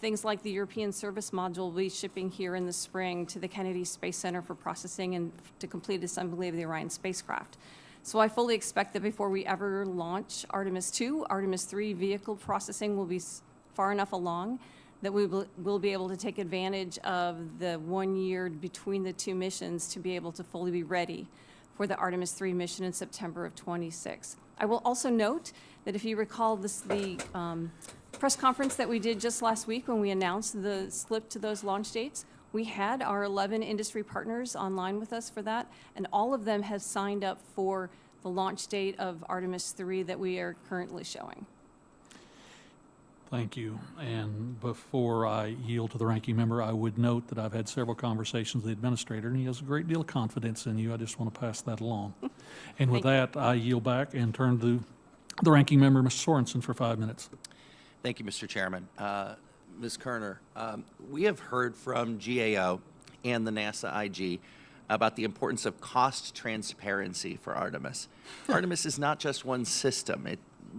things like the European Service Module will be shipping here in the spring to the Kennedy Space Center for processing and to complete assembly of the Orion spacecraft. So I fully expect that before we ever launch Artemis 2, Artemis 3 vehicle processing will be far enough along that we will be able to take advantage of the 1 year between the two missions to be able to fully be ready for the Artemis 3 mission in September of 26. I will also note that if you recall the press conference that we did just last week when we announced the slip to those launch dates, we had our 11 industry partners online with us for that, and all of them have signed up for the launch date of Artemis 3 that we are currently showing. Thank you. And before I yield to the ranking member, I would note that I've had several conversations with the administrator, and he has a great deal of confidence in you. I just want to pass that along. And with that, I yield back and turn to the ranking member, Mr. Sorensen, for 5 minutes. Thank you, Mr. Chairman. Ms. Kerner, we have heard from GAO and the NASA IG about the importance of cost transparency for Artemis. Artemis is not just one system,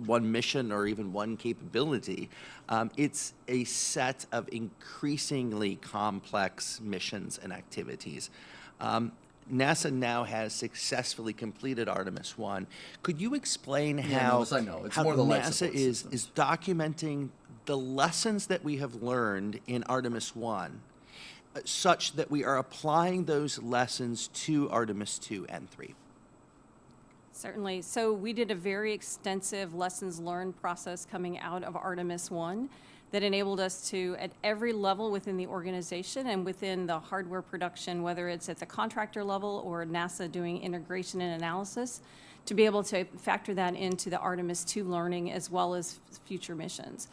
one mission, or even one capability. It's a set of increasingly complex missions and activities. NASA now has successfully completed Artemis 1. Could you explain how NASA is documenting the lessons that we have learned in Artemis 1 such that we are applying those lessons to Artemis 2 and 3? Certainly. So we did a very extensive lessons learned process coming out of Artemis 1 that enabled us to, at every level within the organization and within the hardware production, whether it's at the contractor level or NASA doing integration and analysis, to be able to factor that into the Artemis 2 learning as well as future missions.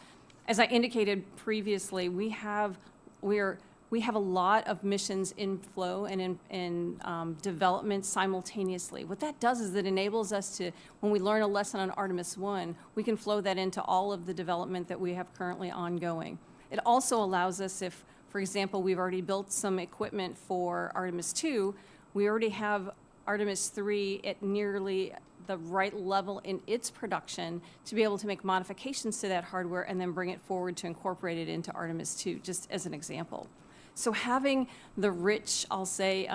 As I indicated previously, we have a lot of missions in flow and in development simultaneously. What that does is it enables us to, when we learn a lesson on Artemis 1, we can flow that into all of the development that we have currently ongoing. It also allows us, if, for example, we've already built some equipment for Artemis 2, we already have Artemis 3 at nearly the right level in its production to be able to make modifications to that hardware and then bring it forward to incorporate it into Artemis 2, just as an example. So having the rich, I'll say,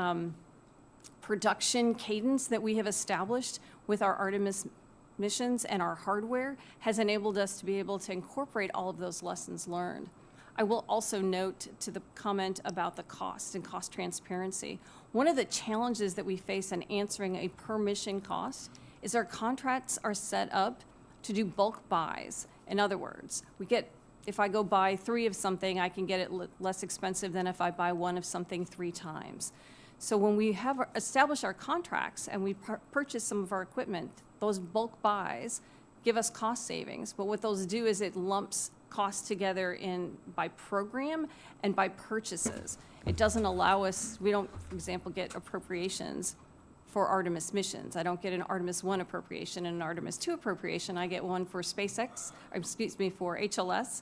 production cadence that we have established with our Artemis missions and our hardware has enabled us to be able to incorporate all of those lessons learned. I will also note to the comment about the cost and cost transparency. One of the challenges that we face in answering a per mission cost is our contracts are set up to do bulk buys. In other words, if I go buy 3 of something, I can get it less expensive than if I buy 1 of something 3 times. So when we have established our contracts and we purchase some of our equipment, those bulk buys give us cost savings. But what those do is it lumps costs together by program and by purchases. It doesn't allow us, we don't, for example, get appropriations for Artemis missions. I don't get an Artemis 1 appropriation and an Artemis 2 appropriation. I get one for SpaceX, for HLS,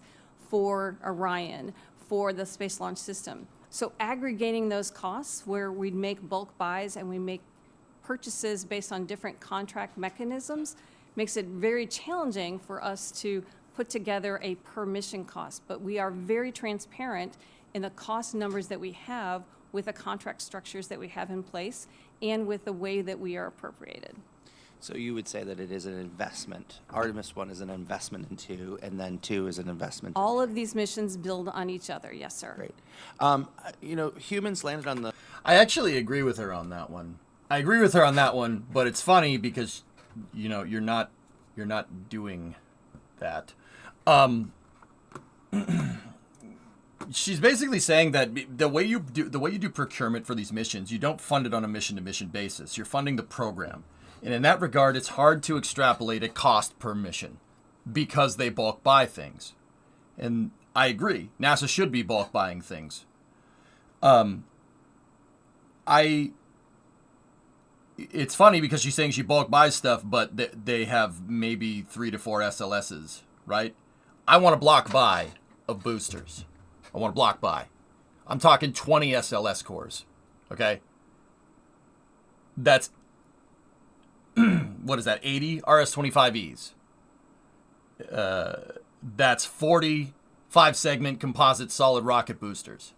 for Orion, for the Space Launch System. So aggregating those costs where we make bulk buys and we make purchases based on different contract mechanisms makes it very challenging for us to put together a per mission cost. But we are very transparent in the cost numbers that we have with the contract structures that we have in place and with the way that we are appropriated. So you would say that it is an investment. Artemis 1 is an investment in 2, and then 2 is an investment in all of these missions build on each other, yes, sir. Great. Humans landed on the... I actually agree with her on that one. But it's funny because, you're not doing that. she's basically saying that the way you do procurement for these missions, you don't fund it on a mission-to-mission basis. You're funding the program. And in that regard, it's hard to extrapolate a cost per mission because they bulk buy things. And I agree. NASA should be bulk buying things. It's funny because she's saying she bulk buys stuff, but they have maybe 3 to 4 SLSs, right? I want a block buy of boosters. I want a block buy. I'm talking 20 SLS cores, okay? That's, what is that, 80 RS-25Es. That's 40 5-segment composite solid rocket boosters.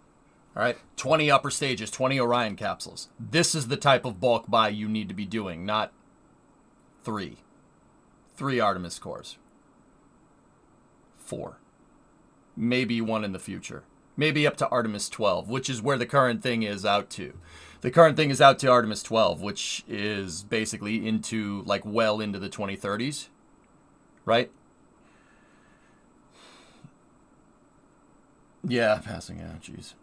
All right, 20 upper stages, 20 Orion capsules. This is the type of bulk buy you need to be doing, not 3. 3 Artemis cores. 4. Maybe 1 in the future. Maybe up to Artemis 12, which is where the current thing is out to. The current thing is out to Artemis 12, which is basically into, like, well into the 2030s, right? Yeah, passing out, jeez.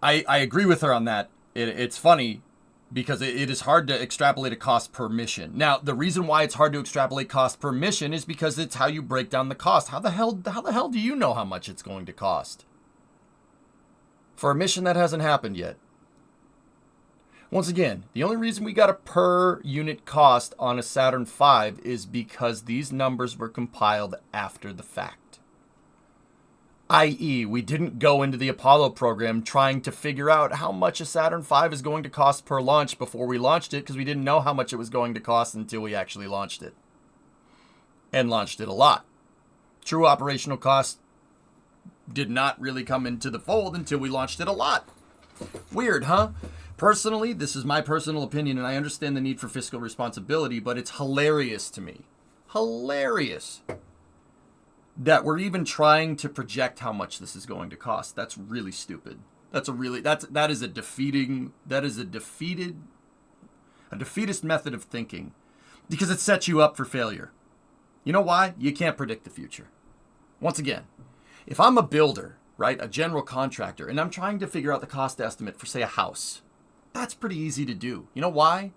I agree with her on that. It's funny because it is hard to extrapolate a cost per mission. Now, the reason why it's hard to extrapolate cost per mission is because it's how you break down the cost. How the hell do you know how much it's going to cost for a mission that hasn't happened yet? Once again, the only reason we got a per unit cost on a Saturn V is because these numbers were compiled after the fact. I.e., we didn't go into the Apollo program trying to figure out how much a Saturn V is going to cost per launch before we launched it, because we didn't know how much it was going to cost until we actually launched it. And launched it a lot. True operational cost did not really come into the fold until we launched it a lot. Weird, huh? Personally, this is my personal opinion, and I understand the need for fiscal responsibility, but it's hilarious to me. Hilarious. That we're even trying to project how much this is going to cost. That's really stupid. That is a defeatist method of thinking, because it sets you up for failure. You know why? You can't predict the future. Once again, if I'm a builder, right, a general contractor, and I'm trying to figure out the cost estimate for, say, a house, that's pretty easy to do. You know why?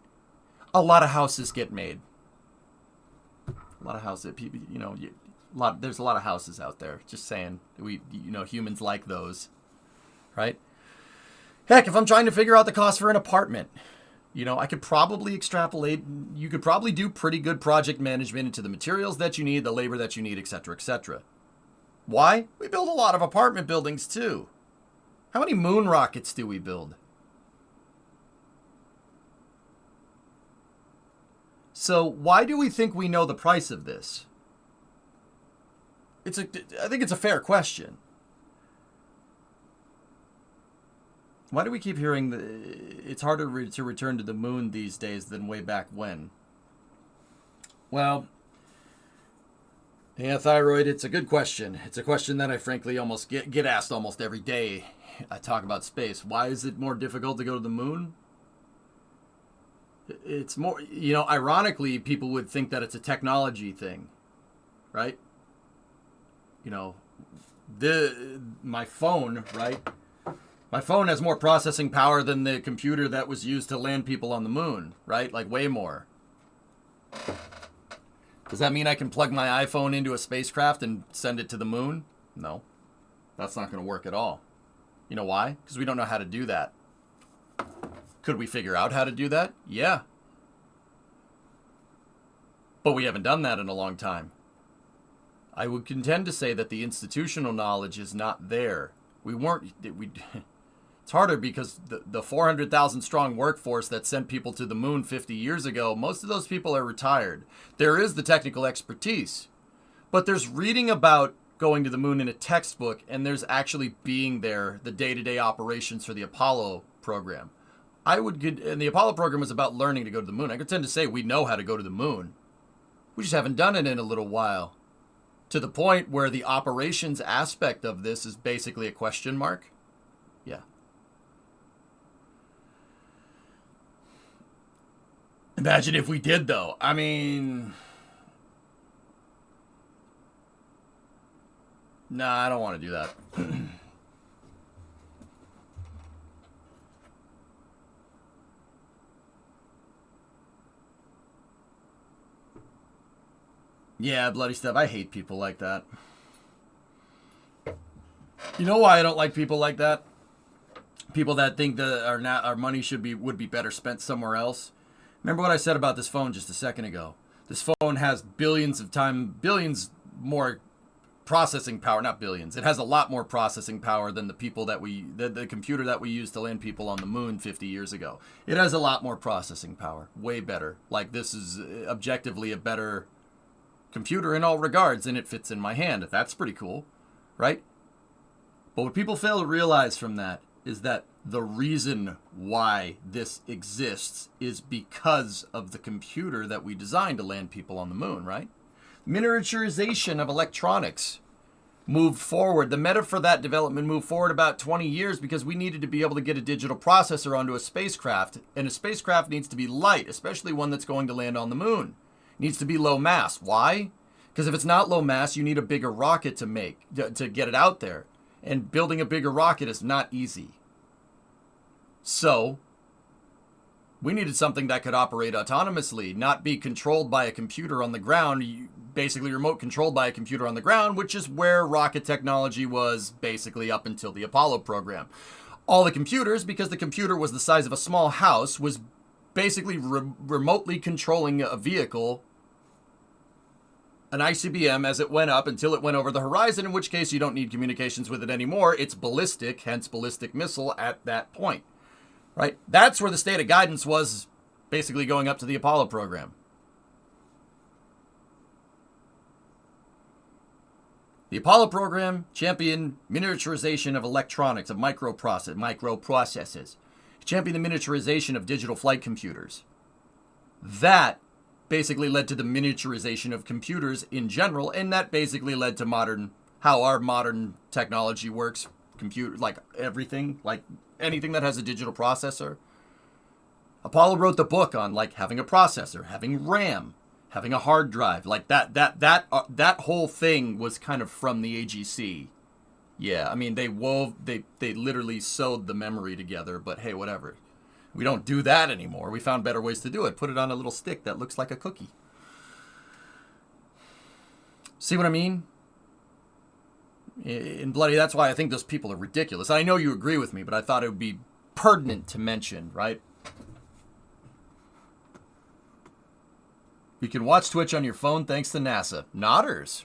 A lot of houses get made. A lot of houses, you know, there's a lot of houses out there. Just saying, humans like those, right? Heck, if I'm trying to figure out the cost for an apartment, I could probably extrapolate. You could probably do pretty good project management into the materials that you need, the labor that you need, etc., etc. Why? We build a lot of apartment buildings too. How many moon rockets do we build? So why do we think we know the price of this? I think it's a fair question. Why do we keep hearing that it's harder to return to the moon these days than way back when? Well, yeah, thyroid, it's a good question. It's a question that I frankly almost get asked almost every day I talk about space. Why is it more difficult to go to the moon? It's more, ironically, people would think that it's a technology thing, right? My phone, right? My phone has more processing power than the computer that was used to land people on the moon, right? Like way more. Does that mean I can plug my iPhone into a spacecraft and send it to the moon? No, that's not going to work at all. You know why? Because we don't know how to do that. Could we figure out how to do that? Yeah. But we haven't done that in a long time. I would contend to say that the institutional knowledge is not there. It's harder because the 400,000 strong workforce that sent people to the moon 50 years ago, most of those people are retired. There is the technical expertise, but there's reading about going to the moon in a textbook, and there's actually being there, the day-to-day operations for the Apollo program. And the Apollo program was about learning to go to the moon. I could tend to say we know how to go to the moon. We just haven't done it in a little while. To the point where the operations aspect of this is basically a question mark? Yeah. Imagine if we did, though. I mean... Nah, I don't want to do that. Yeah, bloody stuff. I hate people like that. You know why I don't like people like that? People that think that our money would be better spent somewhere else. Remember what I said about this phone just a second ago. This phone has billions more processing power, not billions. It has a lot more processing power than the computer that we used to land people on the moon 50 years ago. It has a lot more processing power, way better. Like, this is objectively a better computer in all regards, and it fits in my hand. That's pretty cool, right? But what people fail to realize from that is that the reason why this exists is because of the computer that we designed to land people on the moon, right? Miniaturization of electronics moved forward. The meta for that development moved forward about 20 years because we needed to be able to get a digital processor onto a spacecraft, and a spacecraft needs to be light, especially one that's going to land on the moon. It needs to be low mass. Why? Because if it's not low mass, you need a bigger rocket to get it out there. And building a bigger rocket is not easy. So, we needed something that could operate autonomously, not be controlled by a computer on the ground, basically remote controlled by a computer on the ground, which is where rocket technology was basically up until the Apollo program. All the computers, because the computer was the size of a small house, was basically remotely controlling a vehicle, an ICBM, as it went up until it went over the horizon, in which case you don't need communications with it anymore. It's ballistic, hence ballistic missile at that point. Right? That's where the state of guidance was basically going up to the Apollo program. The Apollo program championed miniaturization of electronics, of microprocessors. Championed the miniaturization of digital flight computers. That basically led to the miniaturization of computers in general, and that basically led to how our modern technology works. Like everything, like anything that has a digital processor. Apollo wrote the book on like having a processor, having RAM, having a hard drive, like that whole thing was kind of from the AGC. Yeah, I mean they literally sewed the memory together, but hey, whatever. We don't do that anymore. We found better ways to do it. Put it on a little stick that looks like a cookie. See what I mean? And bloody, that's why I think those people are ridiculous. I know you agree with me, but I thought it would be pertinent to mention, right? You can watch Twitch on your phone thanks to NASA. Nodders.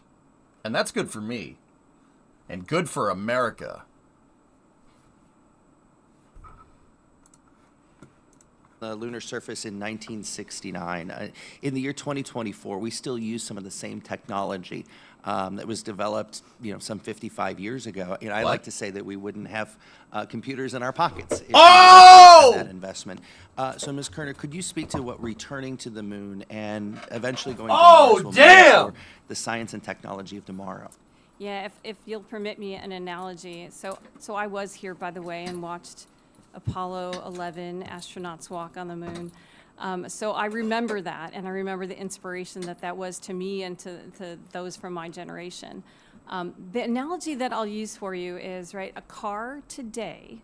And that's good for me. And good for America. The lunar surface in 1969. In the year 2024, we still use some of the same technology that was developed, some 55 years ago. I like to say that we wouldn't have computers in our pockets if we had that investment. So, Ms. Kerner, could you speak to what returning to the moon and eventually going to Mars will mean for the science and technology of tomorrow? Yeah, if you'll permit me an analogy. So I was here, by the way, and watched Apollo 11 astronauts walk on the moon. So I remember that, and I remember the inspiration that was to me and to those from my generation. The analogy that I'll use for you is, right, a car today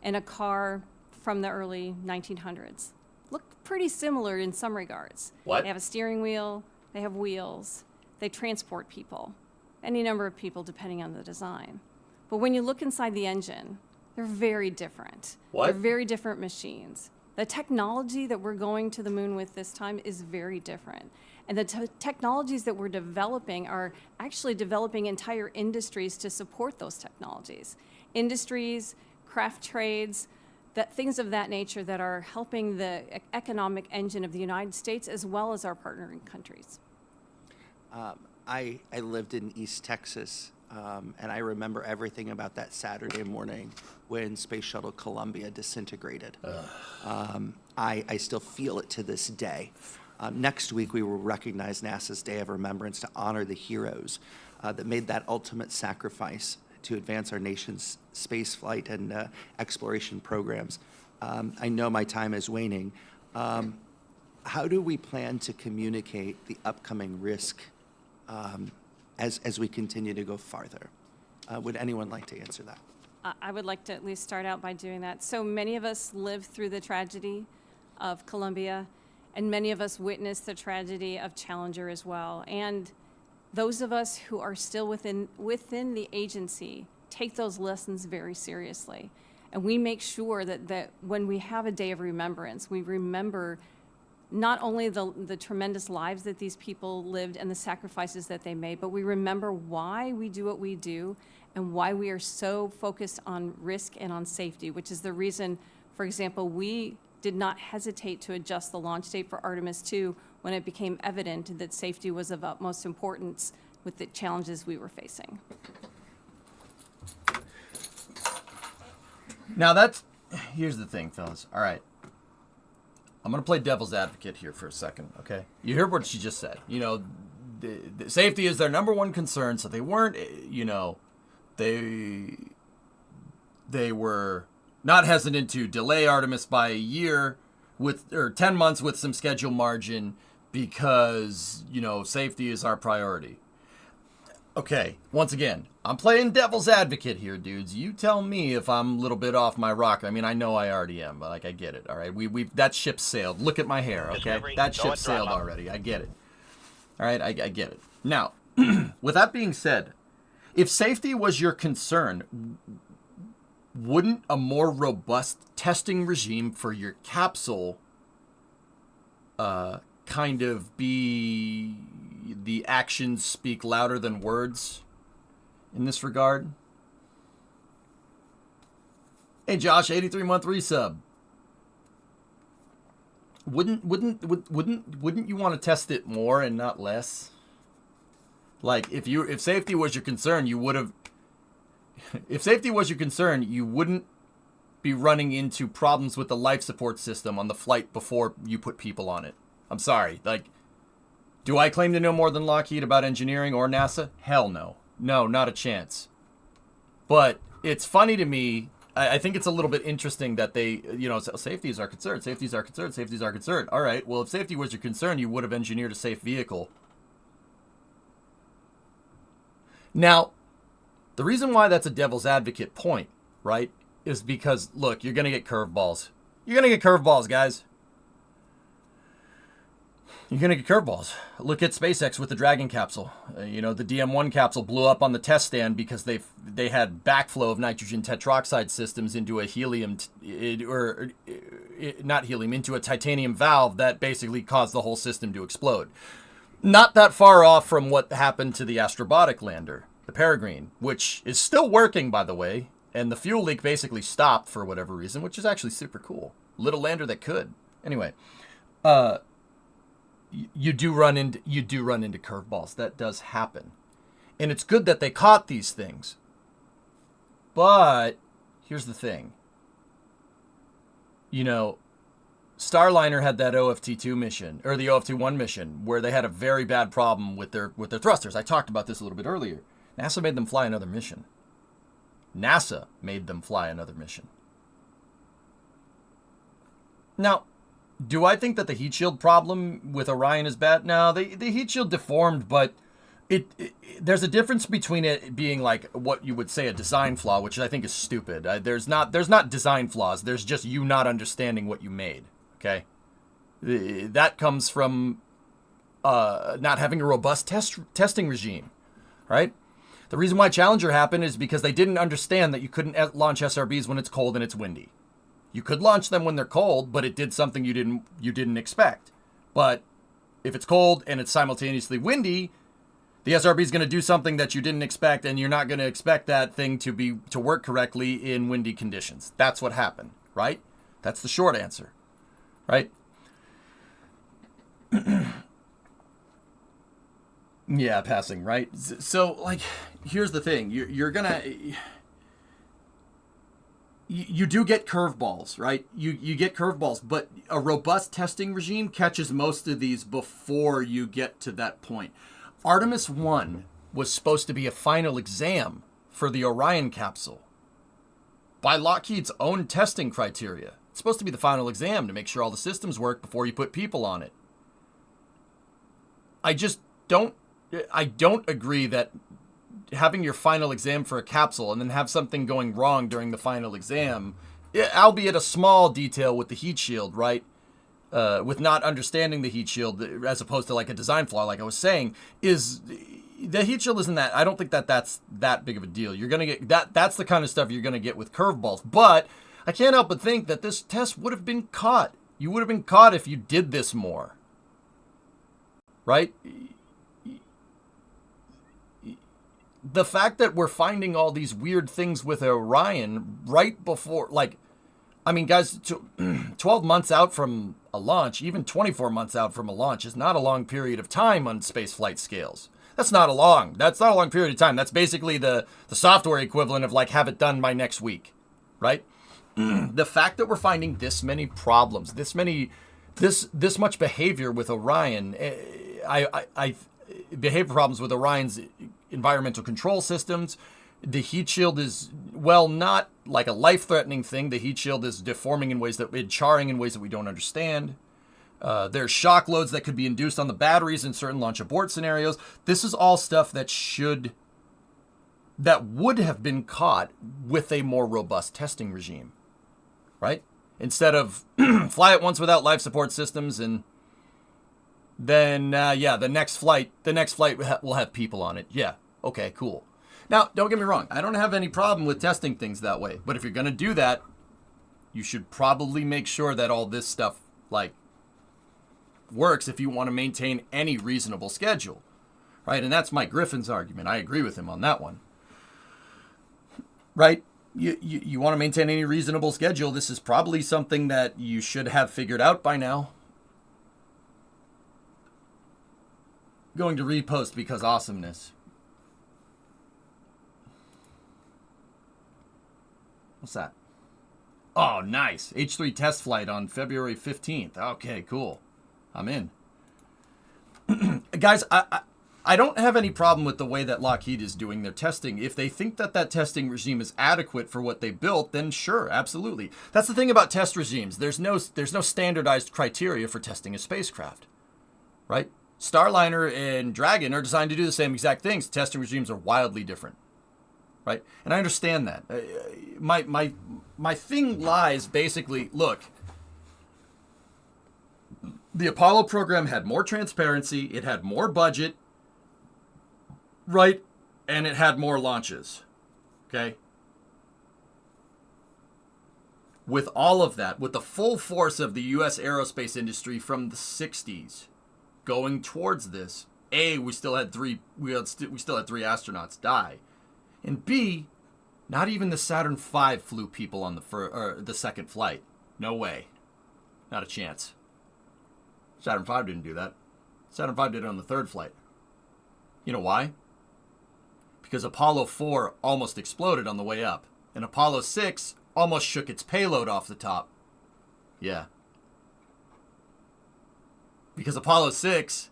and a car from the early 1900s look pretty similar in some regards. What? They have a steering wheel, they have wheels, they transport people, any number of people depending on the design. But when you look inside the engine, they're very different. What? They're very different machines. The technology that we're going to the moon with this time is very different. And the technologies that we're developing are actually developing entire industries to support those technologies. Industries, craft trades, things of that nature that are helping the economic engine of the United States as well as our partnering countries. I lived in East Texas. And I remember everything about that Saturday morning when Space Shuttle Columbia disintegrated. I still feel it to this day. Next week, we will recognize NASA's Day of Remembrance to honor the heroes that made that ultimate sacrifice to advance our nation's space flight and exploration programs. I know my time is waning. How do we plan to communicate the upcoming risk as we continue to go farther? Would anyone like to answer that? I would like to at least start out by doing that. So many of us lived through the tragedy of Columbia, and many of us witnessed the tragedy of Challenger as well. And those of us who are still within the agency take those lessons very seriously. And we make sure that when we have a day of remembrance, we remember not only the tremendous lives that these people lived and the sacrifices that they made, but we remember why we do what we do and why we are so focused on risk and on safety, which is the reason, for example, we did not hesitate to adjust the launch date for Artemis 2 when it became evident that safety was of utmost importance with the challenges we were facing. Now here's the thing, fellas. All right. I'm going to play devil's advocate here for a second, okay? You hear what she just said. You know, the safety is their number one concern, so they weren't, you know, they were not hesitant to delay Artemis by a year or 10 months with some schedule margin because, you know, safety is our priority. Okay, once again, I'm playing devil's advocate here, dudes. You tell me if I'm a little bit off my rocker. I mean, I know I already am, but like I get it. All right, that ship sailed. Look at my hair, okay? That ship sailed already. I get it. All right, I get it. Now, with that being said, if safety was your concern, wouldn't a more robust testing regime for your capsule kind of be the actions speak louder than words in this regard? Hey Josh, 83-month resub. Wouldn't you want to test it more and not less? Like if safety was your concern, you would have. If safety was your concern, you wouldn't be running into problems with the life support system on the flight before you put people on it. I'm sorry. Like, do I claim to know more than Lockheed about engineering or NASA? Hell no. No, not a chance. But it's funny to me. I think it's a little bit interesting that they, you know, safety is our concern. Safety is our concern. Safety is our concern. All right. Well, if safety was your concern, you would have engineered a safe vehicle. Now, the reason why that's a devil's advocate point, right, is because, look, you're going to get curveballs. You're going to get curveballs, guys. You're going to get curveballs. Look at SpaceX with the Dragon capsule. You know, the DM-1 capsule blew up on the test stand because they had backflow of nitrogen tetroxide systems into a into a titanium valve that basically caused the whole system to explode. Not that far off from what happened to the Astrobotic lander, the Peregrine, which is still working, by the way, and the fuel leak basically stopped for whatever reason, which is actually super cool. Little lander that could. Anyway, you do run into curveballs. That does happen. And it's good that they caught these things. But here's the thing. You know, Starliner had that OFT-2 mission, or the OFT-1 mission, where they had a very bad problem with their thrusters. I talked about this a little bit earlier. NASA made them fly another mission. NASA made them fly another mission. Now, do I think that the heat shield problem with Orion is bad? No, the heat shield deformed, but there's a difference between it being like what you would say a design flaw, which I think is stupid. There's not design flaws. There's just you not understanding what you made. Okay, that comes from not having a robust testing regime, right? The reason why Challenger happened is because they didn't understand that you couldn't launch SRBs when it's cold and it's windy. You could launch them when they're cold, but it did something you didn't expect. But if it's cold and it's simultaneously windy, the SRB is going to do something that you didn't expect, and you're not going to expect that thing to work correctly in windy conditions. That's what happened, right? That's the short answer, right? Yeah, passing, right? So, like, here's the thing. You're going to... You do get curveballs, right? You get curveballs, but a robust testing regime catches most of these before you get to that point. Artemis 1 was supposed to be a final exam for the Orion capsule. By Lockheed's own testing criteria. It's supposed to be the final exam to make sure all the systems work before you put people on it. I don't agree that having your final exam for a capsule and then have something going wrong during the final exam, albeit a small detail with the heat shield, right? With not understanding the heat shield as opposed to like a design flaw, like I was saying, is the heat shield isn't that. I don't think that's that big of a deal. You're gonna get that. That's the kind of stuff you're gonna get with curveballs. But I can't help but think that this test would have been caught. You would have been caught if you did this more, right? The fact that we're finding all these weird things with Orion right before, like, I mean, guys, 12 months out from a launch, even 24 months out from a launch is not a long period of time on space flight scales. That's not a long period of time. That's basically the software equivalent of like, have it done by next week, right? The fact that we're finding this many problems, this much behavior with Orion, behavior problems with Orion's environmental control systems. The heat shield is, well, not like a life-threatening thing. The heat shield is deforming in ways charring in ways that we don't understand. There's shock loads that could be induced on the batteries in certain launch abort scenarios. This is all stuff that would have been caught with a more robust testing regime, right? Instead of fly it once without life support systems and then, the next flight will have people on it. Yeah, okay, cool. Now, don't get me wrong. I don't have any problem with testing things that way. But if you're going to do that, you should probably make sure that all this stuff, like, works if you want to maintain any reasonable schedule, right? And that's Mike Griffin's argument. I agree with him on that one, right? You want to maintain any reasonable schedule. This is probably something that you should have figured out by now. Going to repost because awesomeness. What's that? Oh, nice. H3 test flight on February 15th. Okay, cool. I'm in. Guys, I don't have any problem with the way that Lockheed is doing their testing. If they think that testing regime is adequate for what they built, then sure, absolutely. That's the thing about test regimes. There's no standardized criteria for testing a spacecraft, right? Starliner and Dragon are designed to do the same exact things. Testing regimes are wildly different, right? And I understand that. My thing lies basically, look, the Apollo program had more transparency, it had more budget, right? And it had more launches, okay? With all of that, with the full force of the U.S. aerospace industry from the 60s going towards this, A, we still had three astronauts die. And B, not even the Saturn V flew people on the second flight. No way. Not a chance. Saturn V didn't do that. Saturn V did it on the third flight. You know why? Because Apollo 4 almost exploded on the way up. And Apollo 6 almost shook its payload off the top. Yeah. Because Apollo 6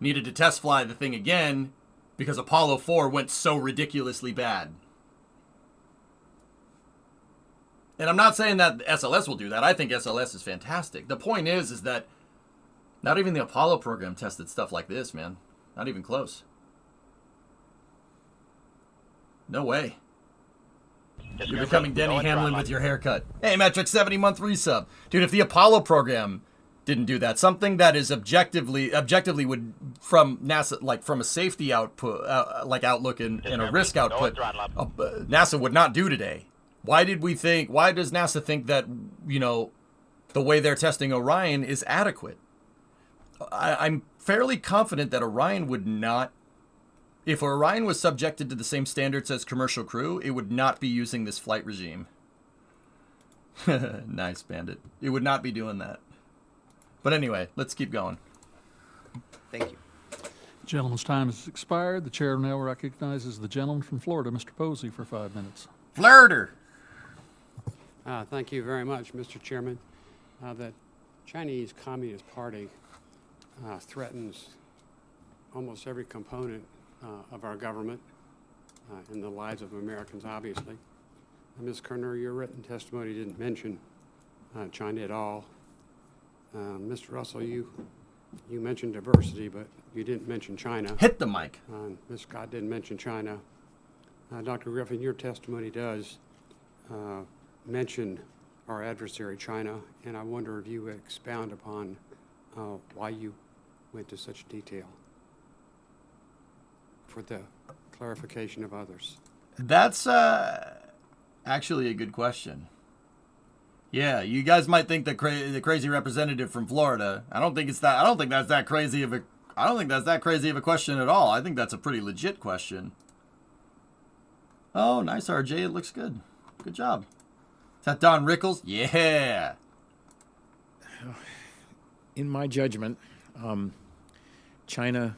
needed to test fly the thing again because Apollo 4 went so ridiculously bad. And I'm not saying that SLS will do that. I think SLS is fantastic. The point is that not even the Apollo program tested stuff like this, man. Not even close. No way. You're becoming Denny Hamlin with your haircut. Hey, Metric 70-month resub. Dude, if the Apollo program didn't do that, something that is objectively would, from NASA, like from a safety output, outlook and a risk output, NASA would not do today. Why does NASA think that, the way they're testing Orion is adequate? I'm fairly confident that Orion would not, if Orion was subjected to the same standards as commercial crew, it would not be using this flight regime. Nice, Bandit. It would not be doing that. But anyway, let's keep going. Thank you. Gentleman's time has expired. The chair now recognizes the gentleman from Florida, Mr. Posey, for 5 minutes. Flirter. Thank you very much, Mr. Chairman. The Chinese Communist Party threatens almost every component of our government and the lives of Americans, obviously. Ms. Kerner, your written testimony didn't mention China at all. Mr. Russell, you mentioned diversity, but you didn't mention China. Hit the mic. Ms. Scott didn't mention China. Dr. Griffin, your testimony does mention our adversary, China, and I wonder if you would expound upon why you went to such detail. for the clarification of others? That's actually a good question. Yeah, you guys might think that the crazy representative from Florida. I don't think that's that crazy of a question at all. I think that's a pretty legit question. Oh, nice, RJ. It looks good. Good job. Is that Don Rickles? Yeah. In my judgment, China,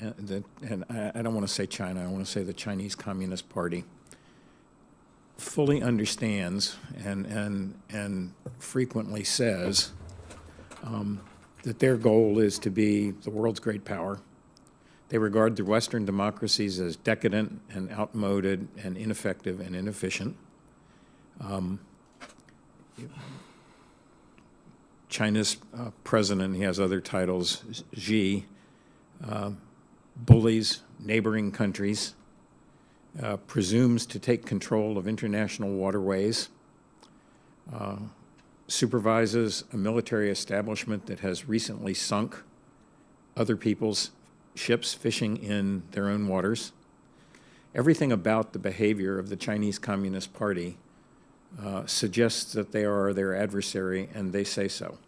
and I don't want to say China, I want to say the Chinese Communist Party, fully understands and frequently says that their goal is to be the world's great power. They regard the Western democracies as decadent and outmoded and ineffective and inefficient. China's president, he has other titles, Xi, bullies neighboring countries, presumes to take control of international waterways, supervises a military establishment that has recently sunk other people's ships fishing in their own waters. Everything about the behavior of the Chinese Communist Party suggests that they are their adversary, and they say so.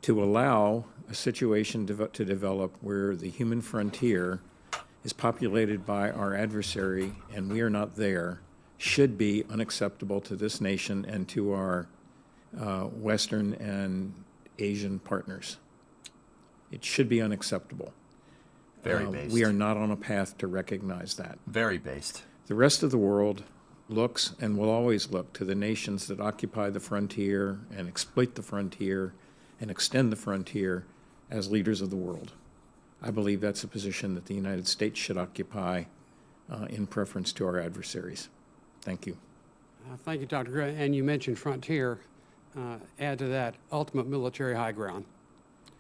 To allow a situation to develop where the human frontier is populated by our adversary and we are not there should be unacceptable to this nation and to our Western and Asian partners. It should be unacceptable. Very based. We are not on a path to recognize that. Very based. The rest of the world looks and will always look to the nations that occupy the frontier and exploit the frontier and extend the frontier as leaders of the world. I believe that's a position that the United States should occupy in preference to our adversaries. Thank you. Thank you, Dr. Gray. And you mentioned frontier. Add to that ultimate military high ground.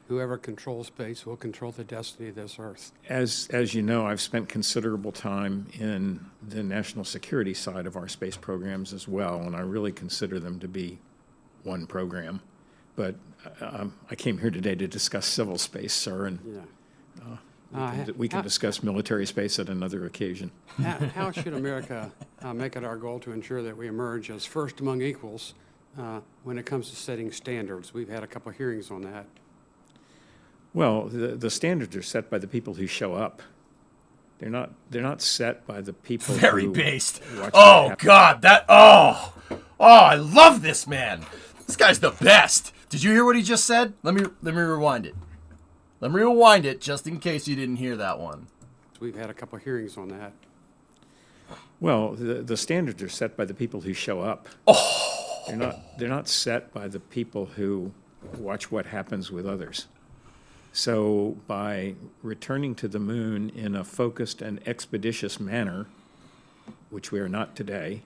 Whoever controls space will control the destiny of this Earth. As you know, I've spent considerable time in the national security side of our space programs as well, and I really consider them to be one program. But I came here today to discuss civil space, sir, and we can discuss military space at another occasion. How should America make it our goal to ensure that we emerge as first among equals when it comes to setting standards? We've had a couple of hearings on that. Well, the standards are set by the people who show up. They're not set by the people Very who based. watch Oh what God, I love this man. This guy's the best. Did you hear what he just said? Let me rewind it. Let me rewind it just in case you didn't hear that one. We've had a couple of hearings on that. Well, the standards are set by the people who show up. They're not set by the people who watch what happens with others. So by returning to the moon in a focused and expeditious manner, which we are not today,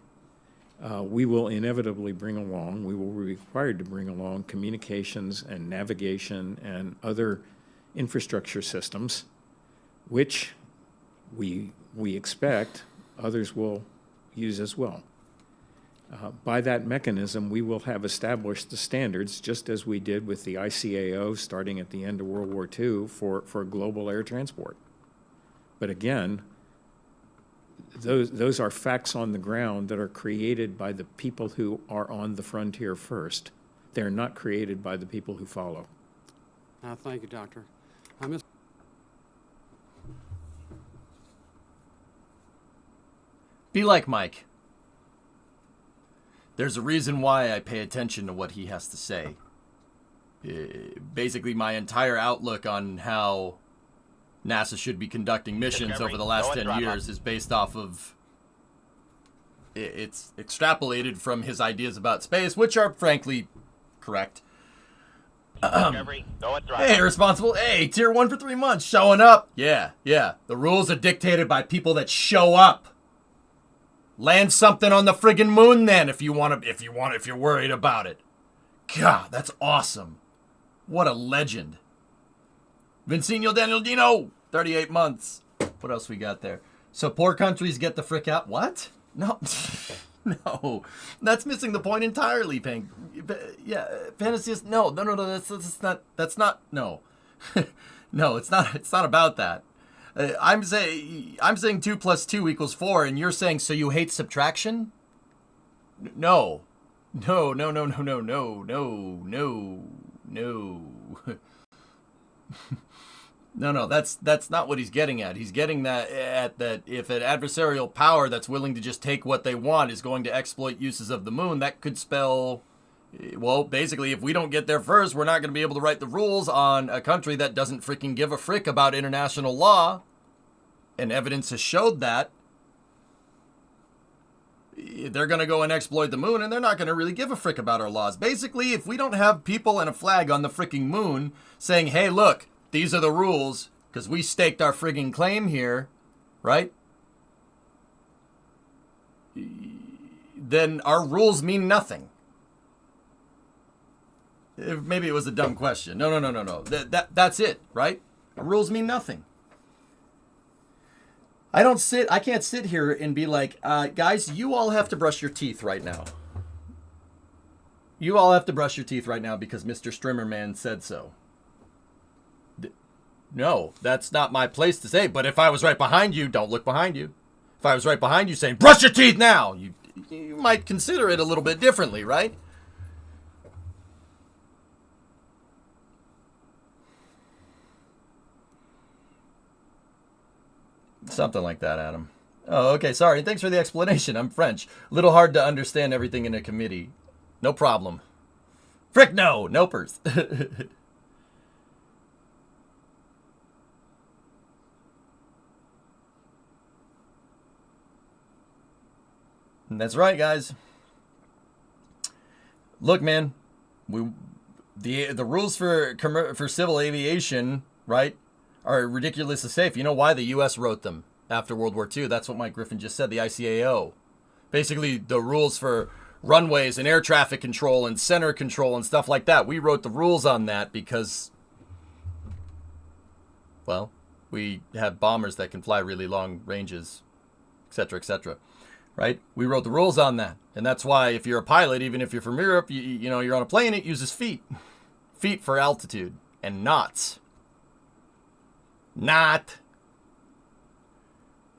we will inevitably we will be required to bring along communications and navigation and other infrastructure systems, which we expect others will use as well. By that mechanism, we will have established the standards, just as we did with the ICAO starting at the end of World War II for global air transport. But again, those are facts on the ground that are created by the people who are on the frontier first. They're not created by the people who follow. Thank you, Doctor. Be like Mike. There's a reason why I pay attention to what he has to say. Basically, my entire outlook on how NASA should be conducting missions over the last 10 years is based off of... It's extrapolated from his ideas about space, which are, frankly, correct. Hey, responsible. Hey, tier 1 for 3 months, showing up. Yeah. The rules are dictated by people that show up. Land something on the friggin' moon then if you're worried about it. God, that's awesome. What a legend. Vincenzo Daniel, 38 months. What else we got there? So poor countries get the frick out. What? No. No. That's missing the point entirely, Fantasiast. No, no, that's not no. No, it's not about that. I'm saying 2 + 2 = 4, and you're saying so you hate subtraction? No. No. No, that's not what he's getting at. He's getting at that if an adversarial power that's willing to just take what they want is going to exploit uses of the moon, that could spell, well, basically, if we don't get there first, we're not going to be able to write the rules on a country that doesn't freaking give a frick about international law. And evidence has showed that. They're going to go and exploit the moon, and they're not going to really give a frick about our laws. Basically, if we don't have people and a flag on the freaking moon saying, hey, look, these are the rules, because we staked our frigging claim here, right? Then our rules mean nothing. Maybe it was a dumb question. No. That's it, right? Our rules mean nothing. I can't sit here and be like, guys, you all have to brush your teeth right now. You all have to brush your teeth right now because Mr. Strimmerman said so. No, that's not my place to say. But if I was right behind you, don't look behind you. If I was right behind you saying, brush your teeth now, you might consider it a little bit differently, right? Something like that, Adam. Oh, okay, sorry. Thanks for the explanation. I'm French. A little hard to understand everything in a committee. No problem. Frick no! Nopers. That's right, guys. Look, man, the rules for civil aviation, right, are ridiculously safe. You know why? The U.S. wrote them after World War II. That's what Mike Griffin just said, the ICAO. Basically, the rules for runways and air traffic control and center control and stuff like that. We wrote the rules on that because, well, we have bombers that can fly really long ranges, etc., etc. Right? We wrote the rules on that. And that's why if you're a pilot, even if you're from Europe, you know, you're on a plane, it uses feet. Feet for altitude and knots. Not.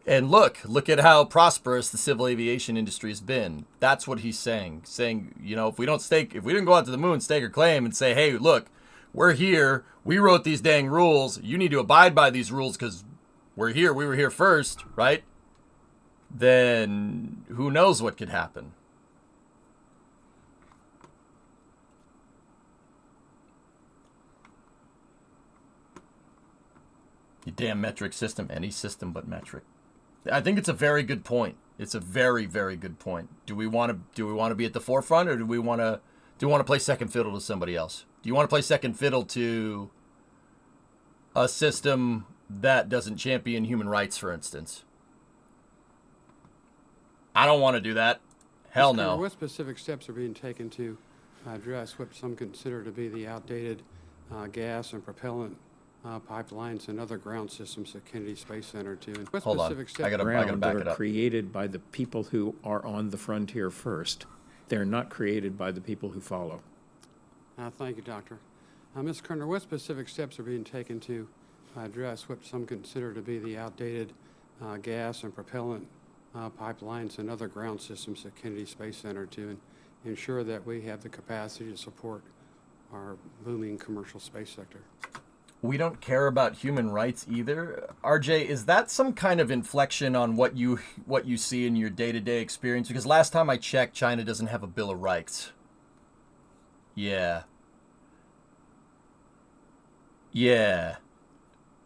And look at how prosperous the civil aviation industry has been. That's what he's saying. Saying, you know, if we didn't go out to the moon, stake our claim and say, hey, look, we're here. We wrote these dang rules. You need to abide by these rules because we're here. We were here first, right? Then who knows what could happen. You damn metric system. Any system but metric. I think it's a very good point. It's a very, very good point. Do we want to be at the forefront, or do we want to play second fiddle to somebody else? Do you want to play second fiddle to a system that doesn't champion human rights, for instance? I don't want to do that. Hell no. What specific steps are being taken to address what some consider to be the outdated gas and propellant pipelines and other ground systems at Kennedy Space Center too? And what Hold on. specific steps I gotta back it up. Created by the people who are on the frontier first. They're not created by the people who follow. Thank you, Doctor. Ms. Kerner, what specific steps are being taken to address what some consider to be the outdated gas and propellant pipelines and other ground systems at Kennedy Space Center to ensure that we have the capacity to support our booming commercial space sector? We don't care about human rights either. RJ, is that some kind of inflection on what you see in your day-to-day experience? Because last time I checked, China doesn't have a Bill of Rights. Yeah.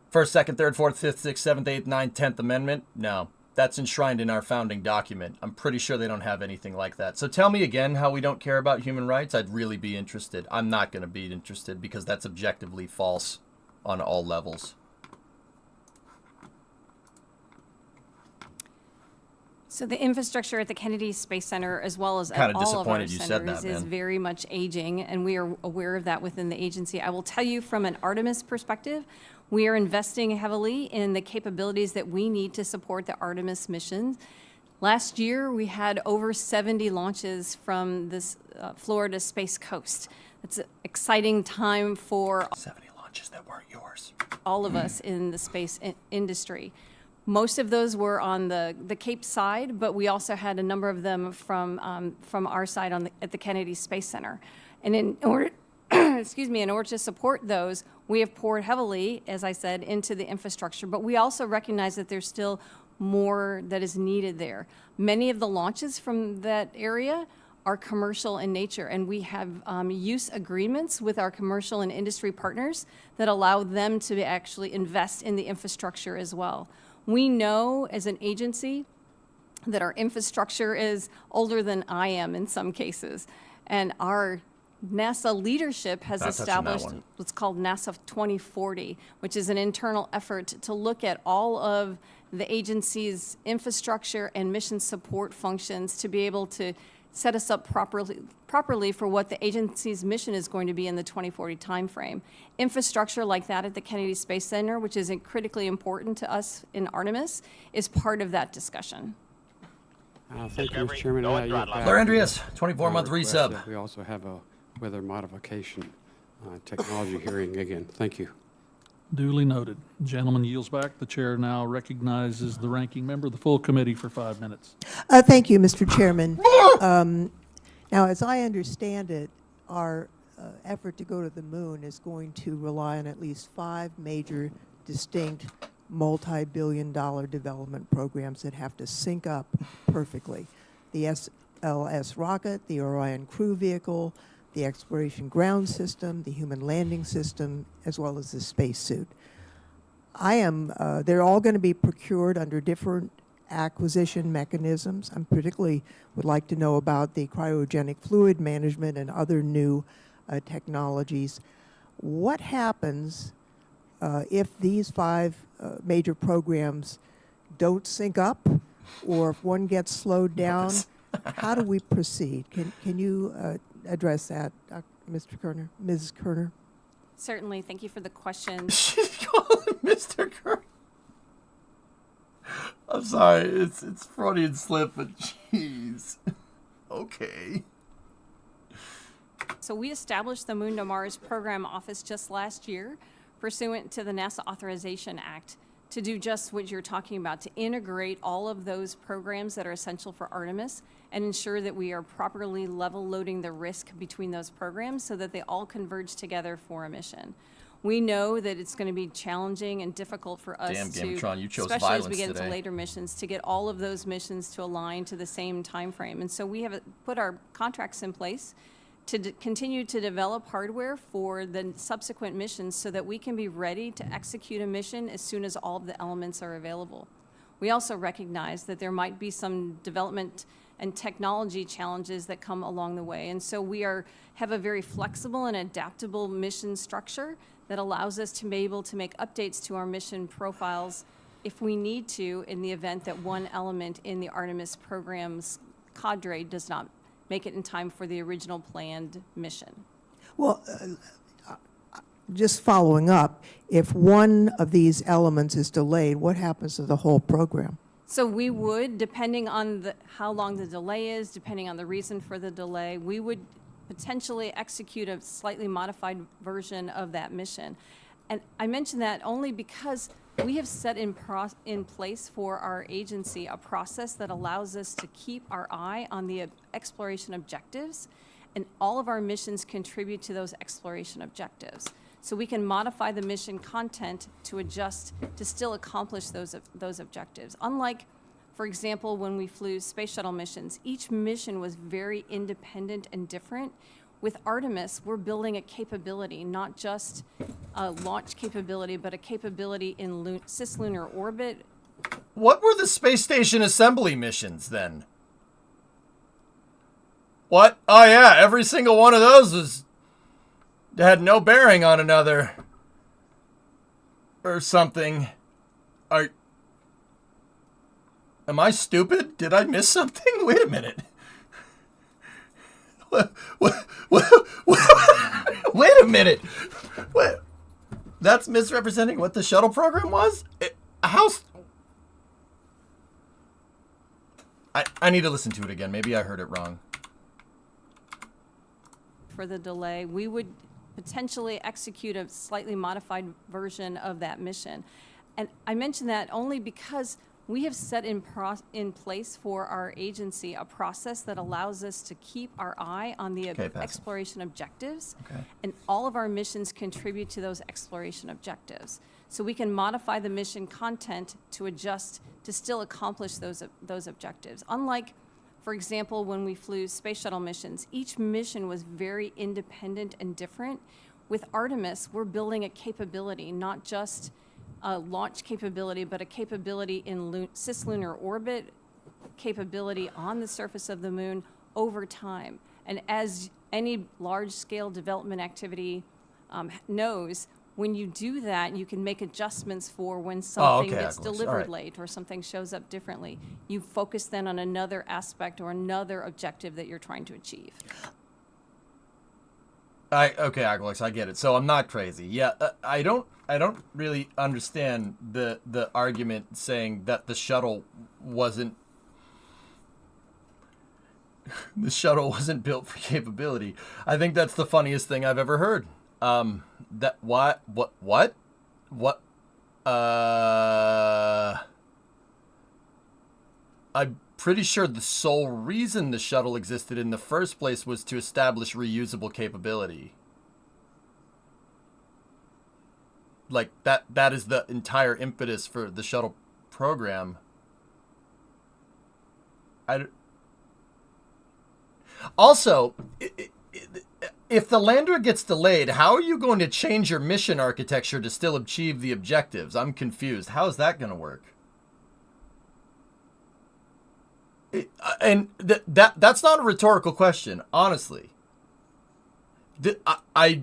First, second, third, fourth, fifth, sixth, seventh, eighth, ninth, 10th Amendment? No. That's enshrined in our founding document. I'm pretty sure they don't have anything like that. So tell me again how we don't care about human rights. I'd really be interested. I'm not going to be interested because that's objectively false on all levels. So the infrastructure at the Kennedy Space Center, as well as Kinda at all of our disappointed you said that, centers, is man. very much aging, and we are aware of that within the agency. I will tell you from an Artemis perspective, we are investing heavily in the capabilities that we need to support the Artemis mission. Last year, we had over 70 launches from this Florida Space Coast. It's an exciting time for launches that weren't yours. All of us in the space industry. Most of those were on the Cape side, but we also had a number of them from our side at the Kennedy Space Center. And in order, in order to support those, we have poured heavily, as I said, into the infrastructure. But we also recognize that there's still more that is needed there. Many of the launches from that area are commercial in nature, and we have use agreements with our commercial and industry partners that allow them to actually invest in the infrastructure as well. We know as an agency that our infrastructure is older than I am in some cases, and our NASA leadership has established what's called NASA 2040, which is an internal effort to look at all of the agency's infrastructure and mission support functions to be able to set us up properly for what the agency's mission is going to be in the 2040 timeframe. Infrastructure like that at the Kennedy Space Center, which is critically important to us in Artemis, is part of that discussion. Thank you, Mr. Chairman. Claire Andreas, 24-month resub. We also have a weather modification technology hearing again. Thank you. Duly noted. Gentleman yields back. The chair now recognizes the ranking member of the full committee for 5 minutes. Thank you, Mr. Chairman. Now, as I understand it, our effort to go to the moon is going to rely on at least 5 major, distinct, multi-billion-dollar development programs that have to sync up perfectly. The SLS rocket, the Orion crew vehicle, the exploration ground system, the human landing system, as well as the spacesuit. They're all going to be procured under different acquisition mechanisms. I particularly would like to know about the cryogenic fluid management and other new technologies. What happens if these 5 major programs don't sync up, or if one gets slowed down? How do we proceed? Can you address that, Mr. Kerner, Ms. Kerner? Certainly. Thank you for the question. She's calling Mr. Kerner. I'm sorry, it's Freudian slip, but jeez. Okay. So we established the Moon to Mars Program Office just last year, pursuant to the NASA Authorization Act, to do just what you're talking about, to integrate all of those programs that are essential for Artemis and ensure that we are properly level loading the risk between those programs so that they all converge together for a mission. We know that it's going to be challenging and difficult for us Damn, to, Gametron, you chose especially as we violence get today. into later missions, to get all of those missions to align to the same time frame. And so we have put our contracts in place to continue to develop hardware for the subsequent missions so that we can be ready to execute a mission as soon as all of the elements are available. We also recognize that there might be some development and technology challenges that come along the way. And so we have a very flexible and adaptable mission structure that allows us to be able to make updates to our mission profiles if we need to, in the event that one element in the Artemis program's cadre does not make it in time for the original planned mission. Well, just following up, if one of these elements is delayed, what happens to the whole program? So we would, depending on how long the delay is, depending on the reason for the delay, we would potentially execute a slightly modified version of that mission. And I mention that only because we have set in place for our agency a process that allows us to keep our eye on the exploration objectives, and all of our missions contribute to those exploration objectives. So we can modify the mission content to adjust to still accomplish those objectives. Unlike, for example, when we flew space shuttle missions, each mission was very independent and different. With Artemis, we're building a capability, not just a launch capability, but a capability in cislunar orbit. What were the space station assembly missions then? What? Oh yeah, every single one of those had no bearing on another. Or something. Am I stupid? Did I miss something? Wait a minute. Wait a minute. What? That's misrepresenting what the shuttle program was? I need to listen to it again. Maybe I heard it wrong. For the delay, we would potentially execute a slightly modified version of that mission. And I mention that only because we have set in place for our agency a process that allows us to keep our eye on the exploration objectives. And all of our missions contribute to those exploration objectives. So we can modify the mission content to adjust to still accomplish those objectives. Unlike, for example, when we flew space shuttle missions, each mission was very independent and different. With Artemis, we're building a capability, not just a launch capability, but a capability in cislunar orbit, capability on the surface of the moon over time. And as any large-scale development activity knows, when you do that, you can make adjustments for when something gets delivered late or something shows up differently. You focus then on another aspect or another objective that you're trying to achieve. Okay, Agalex, I get it. So I'm not crazy. Yeah, I don't really understand the argument saying that the shuttle wasn't built for capability. I think that's the funniest thing I've ever heard. I'm pretty sure the sole reason the shuttle existed in the first place was to establish reusable capability. Like, that is the entire impetus for the shuttle program. Also, if the lander gets delayed, how are you going to change your mission architecture to still achieve the objectives? I'm confused. How is that going to work? And that's not a rhetorical question, honestly. I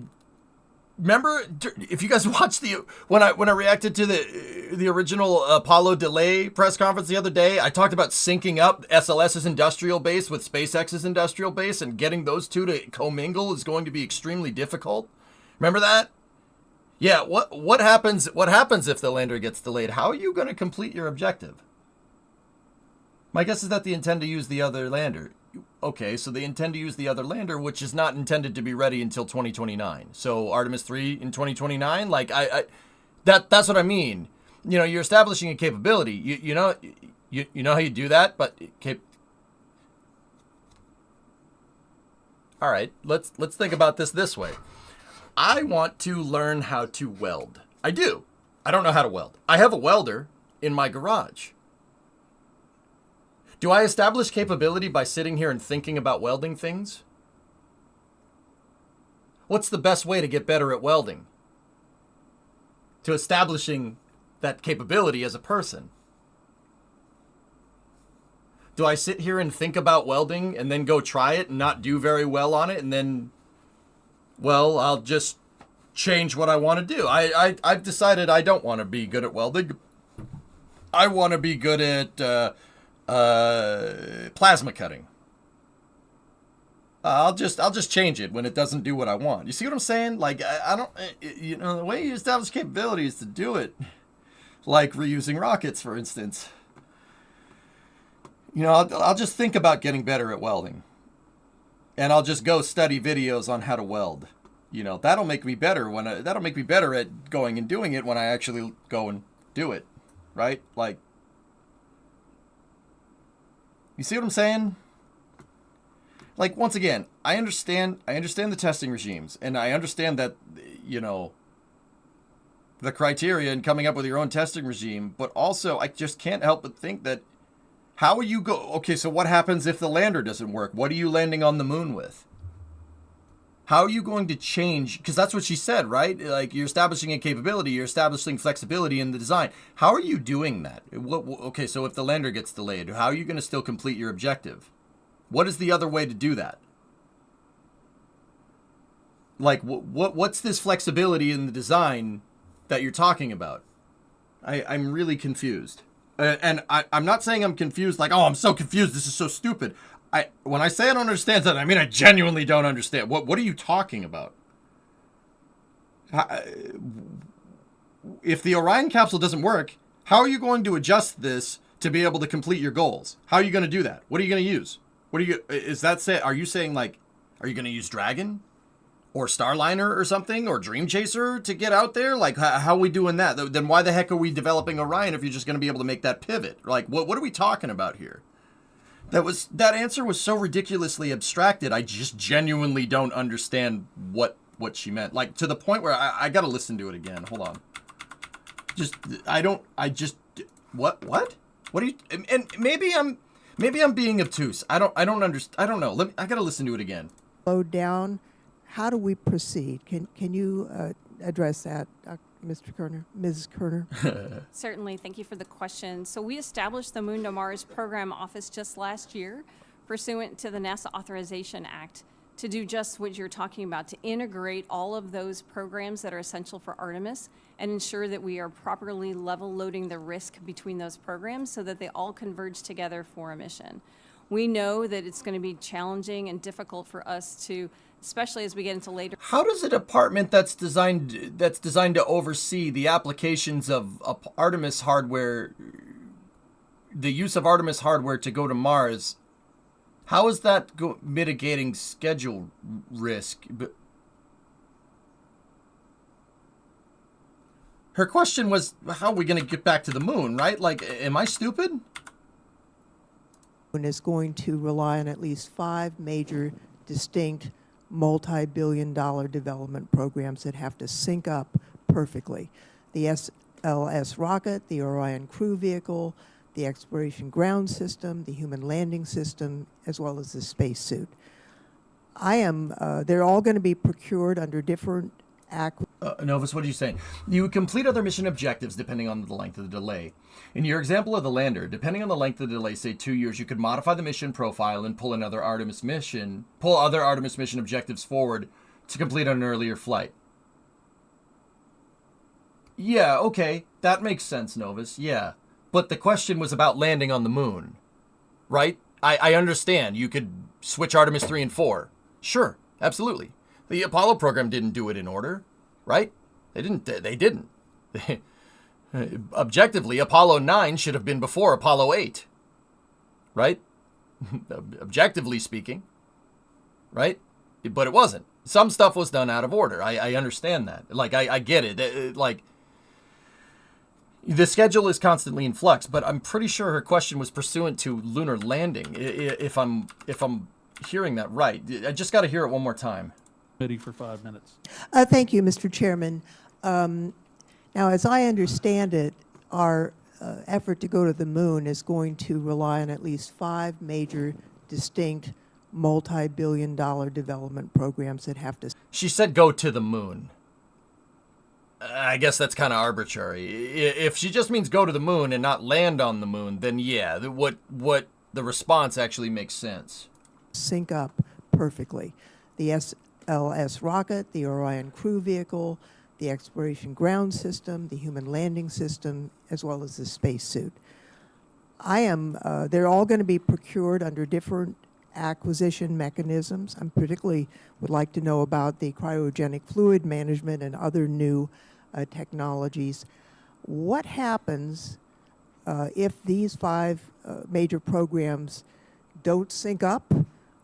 remember, if you guys watched when I reacted to the original Apollo delay press conference the other day, I talked about syncing up SLS's industrial base with SpaceX's industrial base, and getting those two to commingle is going to be extremely difficult. Remember that? Yeah. What happens if the lander gets delayed? How are you going to complete your objective? My guess is that they intend to use the other lander. Okay, so they intend to use the other lander, which is not intended to be ready until 2029. So Artemis 3 in 2029? Like, that's what I mean. You know, you're establishing a capability. You know how you do that, but all right, let's think about this way. I want to learn how to weld. I do. I don't know how to weld. I have a welder in my garage. Do I establish capability by sitting here and thinking about welding things? What's the best way to get better at welding? To establishing that capability as a person? Do I sit here and think about welding and then go try it and not do very well on it, and then, well, I'll just change what I want to do? I've decided I don't want to be good at welding. I want to be good at plasma cutting. I'll just change it when it doesn't do what I want. You see what I'm saying? Like, I don't, the way you establish capability is to do it. Like reusing rockets, for instance. I'll just think about getting better at welding. And I'll just go study videos on how to weld. That'll make me better that'll make me better at going and doing it when I actually go and do it. Right? Like, you see what I'm saying? Like, once again, I understand the testing regimes, and I understand that, the criteria in coming up with your own testing regime, but also I just can't help but think that how are you okay, so what happens if the lander doesn't work? What are you landing on the moon with? How are you going to change? Because that's what she said, right? Like, you're establishing a capability, you're establishing flexibility in the design. How are you doing that? Okay, so if the lander gets delayed, how are you going to still complete your objective? What is the other way to do that? Like, what's this flexibility in the design that you're talking about? I'm really confused. And I'm not saying I'm confused like, oh, I'm so confused, this is so stupid. When I say I don't understand that, I mean I genuinely don't understand. What are you talking about? If the Orion capsule doesn't work, how are you going to adjust this to be able to complete your goals? How are you going to do that? What are you going to use? Are you saying, like, are you going to use Dragon? or Starliner or something, or Dream Chaser to get out there? Like, how are we doing that? Then why the heck are we developing Orion if you're just going to be able to make that pivot? Like, what are we talking about here? That answer was so ridiculously abstracted. I just genuinely don't understand what she meant. Like, to the point where I got to listen to it again. Hold on. What? What are you? And maybe I'm being obtuse. I don't understand. I don't know. I got to listen to it again. Slowed down. How do we proceed? Can you address that, Mr. Kerner, Ms. Kerner? Certainly, thank you for the question. So we established the Moon to Mars Program Office just last year, pursuant to the NASA Authorization Act, to do just what you're talking about, to integrate all of those programs that are essential for Artemis and ensure that we are properly level loading the risk between those programs so that they all converge together for a mission. We know that it's going to be challenging and difficult for us to, especially as we get into later. How does a department that's designed to oversee the applications of Artemis hardware, the use of Artemis hardware to go to Mars, how is that mitigating schedule risk? Her question was, how are we going to get back to the moon, right? Like, am I stupid? Is going to rely on at least 5 major, distinct, multi-billion-dollar development programs that have to sync up perfectly. The SLS rocket, the Orion crew vehicle, the exploration ground system, the human landing system, as well as the spacesuit. They're all going to be procured under different Novus, what are you saying? You would complete other mission objectives depending on the length of the delay. In your example of the lander, depending on the length of the delay, say 2 years, you could modify the mission profile and pull other Artemis mission objectives forward to complete an earlier flight. Yeah, okay, that makes sense, Novus, yeah. But the question was about landing on the moon, right? I understand you could switch Artemis 3 and 4. Sure, absolutely. The Apollo program didn't do it in order, right? They didn't. Objectively, Apollo 9 should have been before Apollo 8, right? Objectively speaking, right? But it wasn't. Some stuff was done out of order. I understand that. Like, I get it. Like, the schedule is constantly in flux, but I'm pretty sure her question was pursuant to lunar landing, if I'm hearing that right. I just got to hear it one more time. Committee for 5 minutes. Thank you, Mr. Chairman. Now, as I understand it, our effort to go to the moon is going to rely on at least 5 major, distinct, multi-billion-dollar development programs that have to... She said go to the moon. I guess that's kind of arbitrary. If she just means go to the moon and not land on the moon, then yeah, what the response actually makes sense. Sync up perfectly. The SLS rocket, the Orion crew vehicle, the exploration ground system, the human landing system, as well as the spacesuit. They're all going to be procured under different acquisition mechanisms. I particularly would like to know about the cryogenic fluid management and other new technologies. What happens if these 5 major programs don't sync up,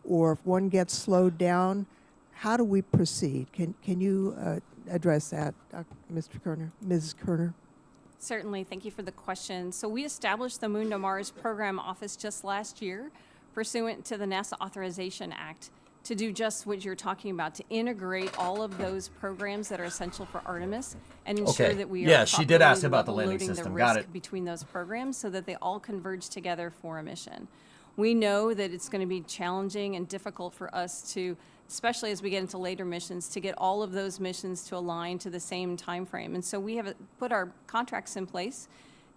or if one gets slowed down? How do we proceed? Can you address that, Mr. Kerner, Ms. Kerner? Certainly, thank you for the question. So we established the Moon to Mars Program Office just last year, pursuant to the NASA Authorization Act, to do just what you're talking about, to integrate all of those programs that are essential for Artemis and ensure that we are she did ask about the level landing loading system. the Got risk it. between those programs so that they all converge together for a mission. We know that it's going to be challenging and difficult for us to, especially as we get into later missions, to get all of those missions to align to the same time frame. And so we have put our contracts in place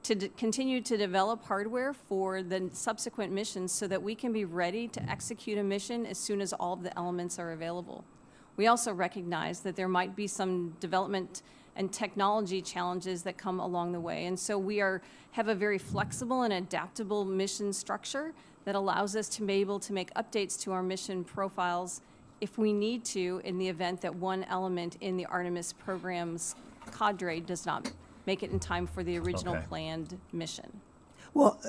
to continue to develop hardware for the subsequent missions so that we can be ready to execute a mission as soon as all of the elements are available. We also recognize that there might be some development and technology challenges that come along the way. And so we have a very flexible and adaptable mission structure that allows us to be able to make updates to our mission profiles if we need to, in the event that one element in the Artemis program's cadre does not make it in time for the original planned mission. Well,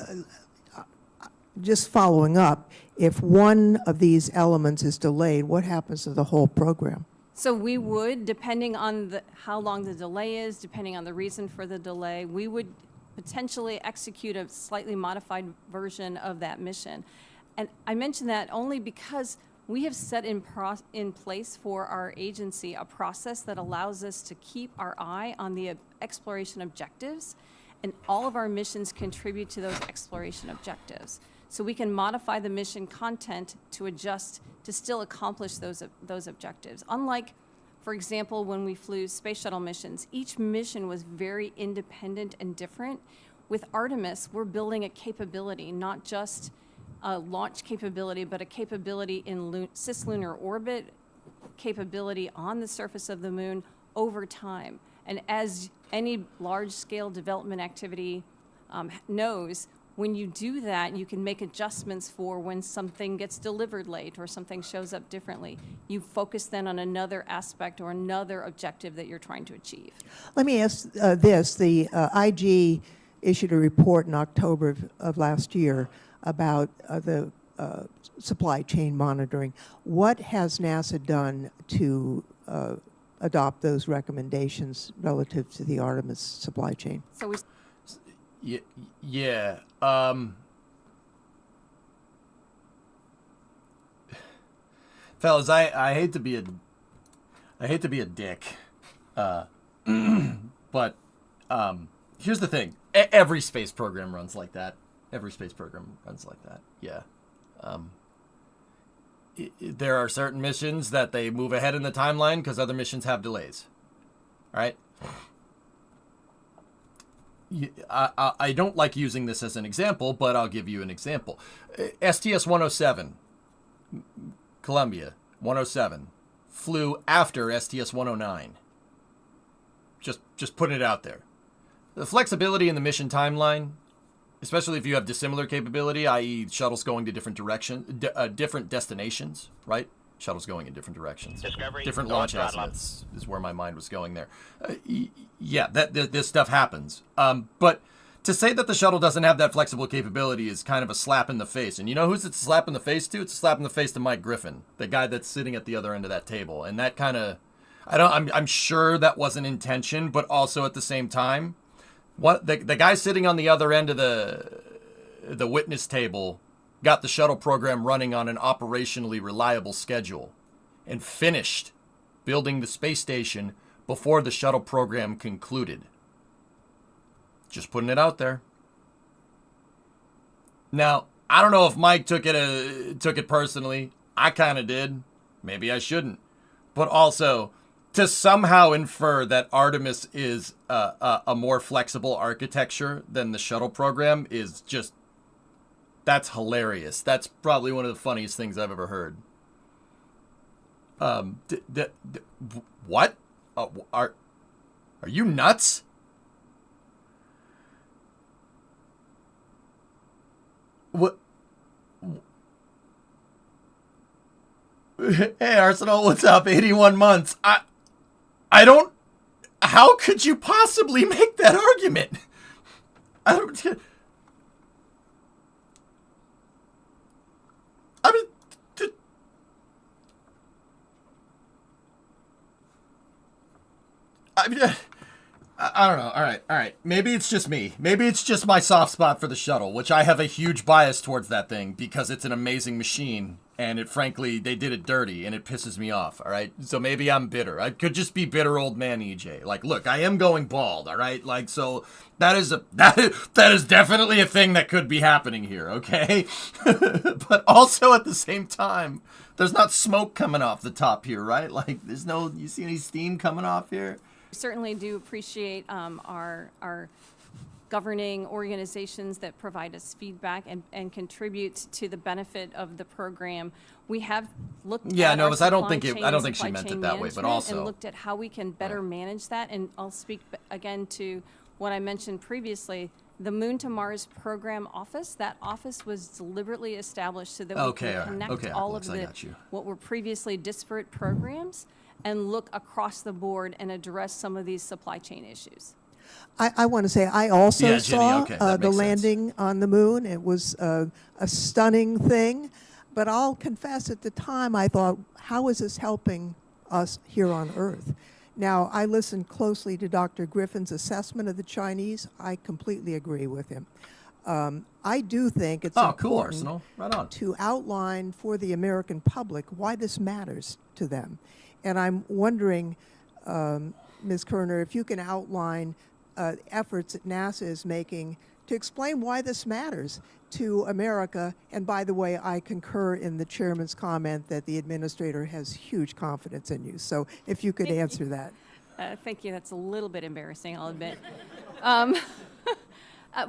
just following up, if one of these elements is delayed, what happens to the whole program? So we would, depending on how long the delay is, depending on the reason for the delay, we would potentially execute a slightly modified version of that mission. And I mention that only because we have set in place for our agency a process that allows us to keep our eye on the exploration objectives, and all of our missions contribute to those exploration objectives. So we can modify the mission content to adjust to still accomplish those objectives. Unlike, for example, when we flew space shuttle missions, each mission was very independent and different. With Artemis, we're building a capability, not just a launch capability, but a capability in cislunar orbit, capability on the surface of the moon over time. And as any large-scale development activity knows, when you do that, you can make adjustments for when something gets delivered late or something shows up differently. You focus then on another aspect or another objective that you're trying to achieve. Let me ask this. The IG issued a report in October of last year about the supply chain monitoring. What has NASA done to adopt those recommendations relative to the Artemis supply chain? So we Yeah. Fellas, I hate to be a dick, but here's the thing: every space program runs like that. Every space program runs like that. Yeah. There are certain missions that they move ahead in the timeline because other missions have delays. All right. I don't like using this as an example, but I'll give you an example. STS-107, Columbia 107, flew after STS-109. Just putting it out there. The flexibility in the mission timeline, especially if you have dissimilar capability, i.e. shuttles going to different destinations, right? Shuttles going in different directions. Discovery, different go launch on throttle up. assets is where my mind was going there. Yeah, this stuff happens. But to say that the shuttle doesn't have that flexible capability is kind of a slap in the face. And you know who's it's a slap in the face to? It's a slap in the face to Mike Griffin, the guy that's sitting at the other end of that table. And that kind of, I'm sure that wasn't intention, but also at the same time, the guy sitting on the other end of the witness table got the shuttle program running on an operationally reliable schedule and finished building the space station before the shuttle program concluded. Just putting it out there. Now, I don't know if Mike took it personally. I kind of did. Maybe I shouldn't. But also, to somehow infer that Artemis is a more flexible architecture than the shuttle program is just, that's hilarious. That's probably one of the funniest things I've ever heard. What? Are you nuts? What? Hey, Arsenal, what's up? 81 months. I don't... How could you possibly make that argument? I don't... I mean... I don't know. All right. Maybe it's just me. Maybe it's just my soft spot for the shuttle, which I have a huge bias towards that thing because it's an amazing machine. And it, frankly, they did it dirty, and it pisses me off, all right? So maybe I'm bitter. I could just be bitter old man EJ. Like, look, I am going bald, all right? Like, so that is definitely a thing that could be happening here, okay? But also at the same time, there's not smoke coming off the top here, right? Like, there's no, you see any steam coming off here? certainly do appreciate our governing organizations that provide us feedback and contribute to the benefit of the program. We have looked at our I don't think supply she meant chain it that way, but management also and looked at how we can better manage that. And I'll speak again to what I mentioned previously. The Moon to Mars Program Office, that office was deliberately established so that we can connect all of the what were previously disparate programs and look across the board and address some of these supply chain issues. I want to say I also saw the sense. landing on the moon. It was a stunning thing, but I'll confess at the time I thought, how is this helping us here on Earth. Now, I listened closely to Dr. Griffin's assessment of the Chinese. I completely agree with him. I do think it's Cool, important Arsenal. Right on. to outline for the American public why this matters to them. And I'm wondering, Ms. Kerner, if you can outline efforts that NASA is making to explain why this matters to America. And by the way, I concur in the chairman's comment that the administrator has huge confidence in you. So if you could answer that. Thank you. That's a little bit embarrassing, I'll admit.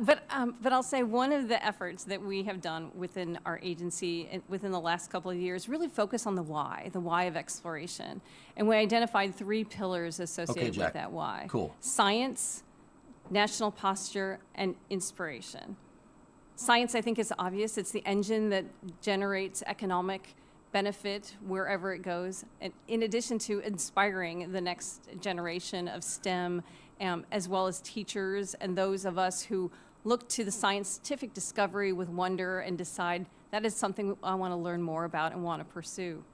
But I'll say one of the efforts that we have done within our agency within the last couple of years really focus on the why of exploration. And we identified 3 pillars associated Jack. with that why. Cool. Science, national posture, and inspiration. Science, I think, is obvious. It's the engine that generates economic benefit wherever it goes, and in addition to inspiring the next generation of STEM, as well as teachers and those of us who look to the scientific discovery with wonder and decide that is something I want to learn more about and want to pursue.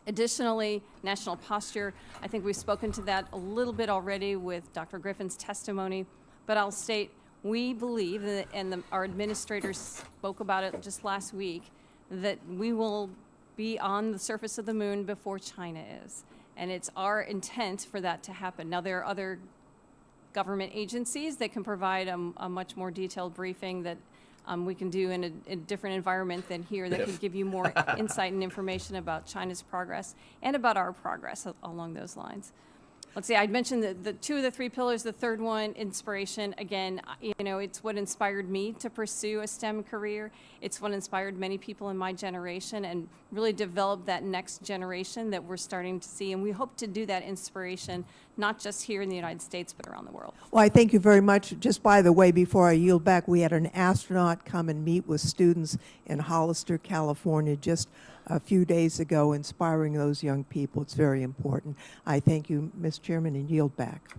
Additionally, national posture, I think we've spoken to that a little bit already with Dr. Griffin's testimony, but I'll state we believe, and our administrators spoke about it just last week, that we will be on the surface of the moon before China is. And it's our intent for that to happen. Now, there are other government agencies that can provide a much more detailed briefing that we can do in a different environment than here that could give you more insight and information about China's progress and about our progress along those lines. Let's see, I mentioned the 2 of the 3 pillars. The third one, inspiration. Again, it's what inspired me to pursue a STEM career. It's what inspired many people in my generation and really developed that next generation that we're starting to see. And we hope to do that inspiration, not just here in the United States, but around the world. Well, I thank you very much. Just by the way, before I yield back, we had an astronaut come and meet with students in Hollister, California, just a few days ago, inspiring those young people. It's very important. I thank you, Ms. Chairman, and yield back.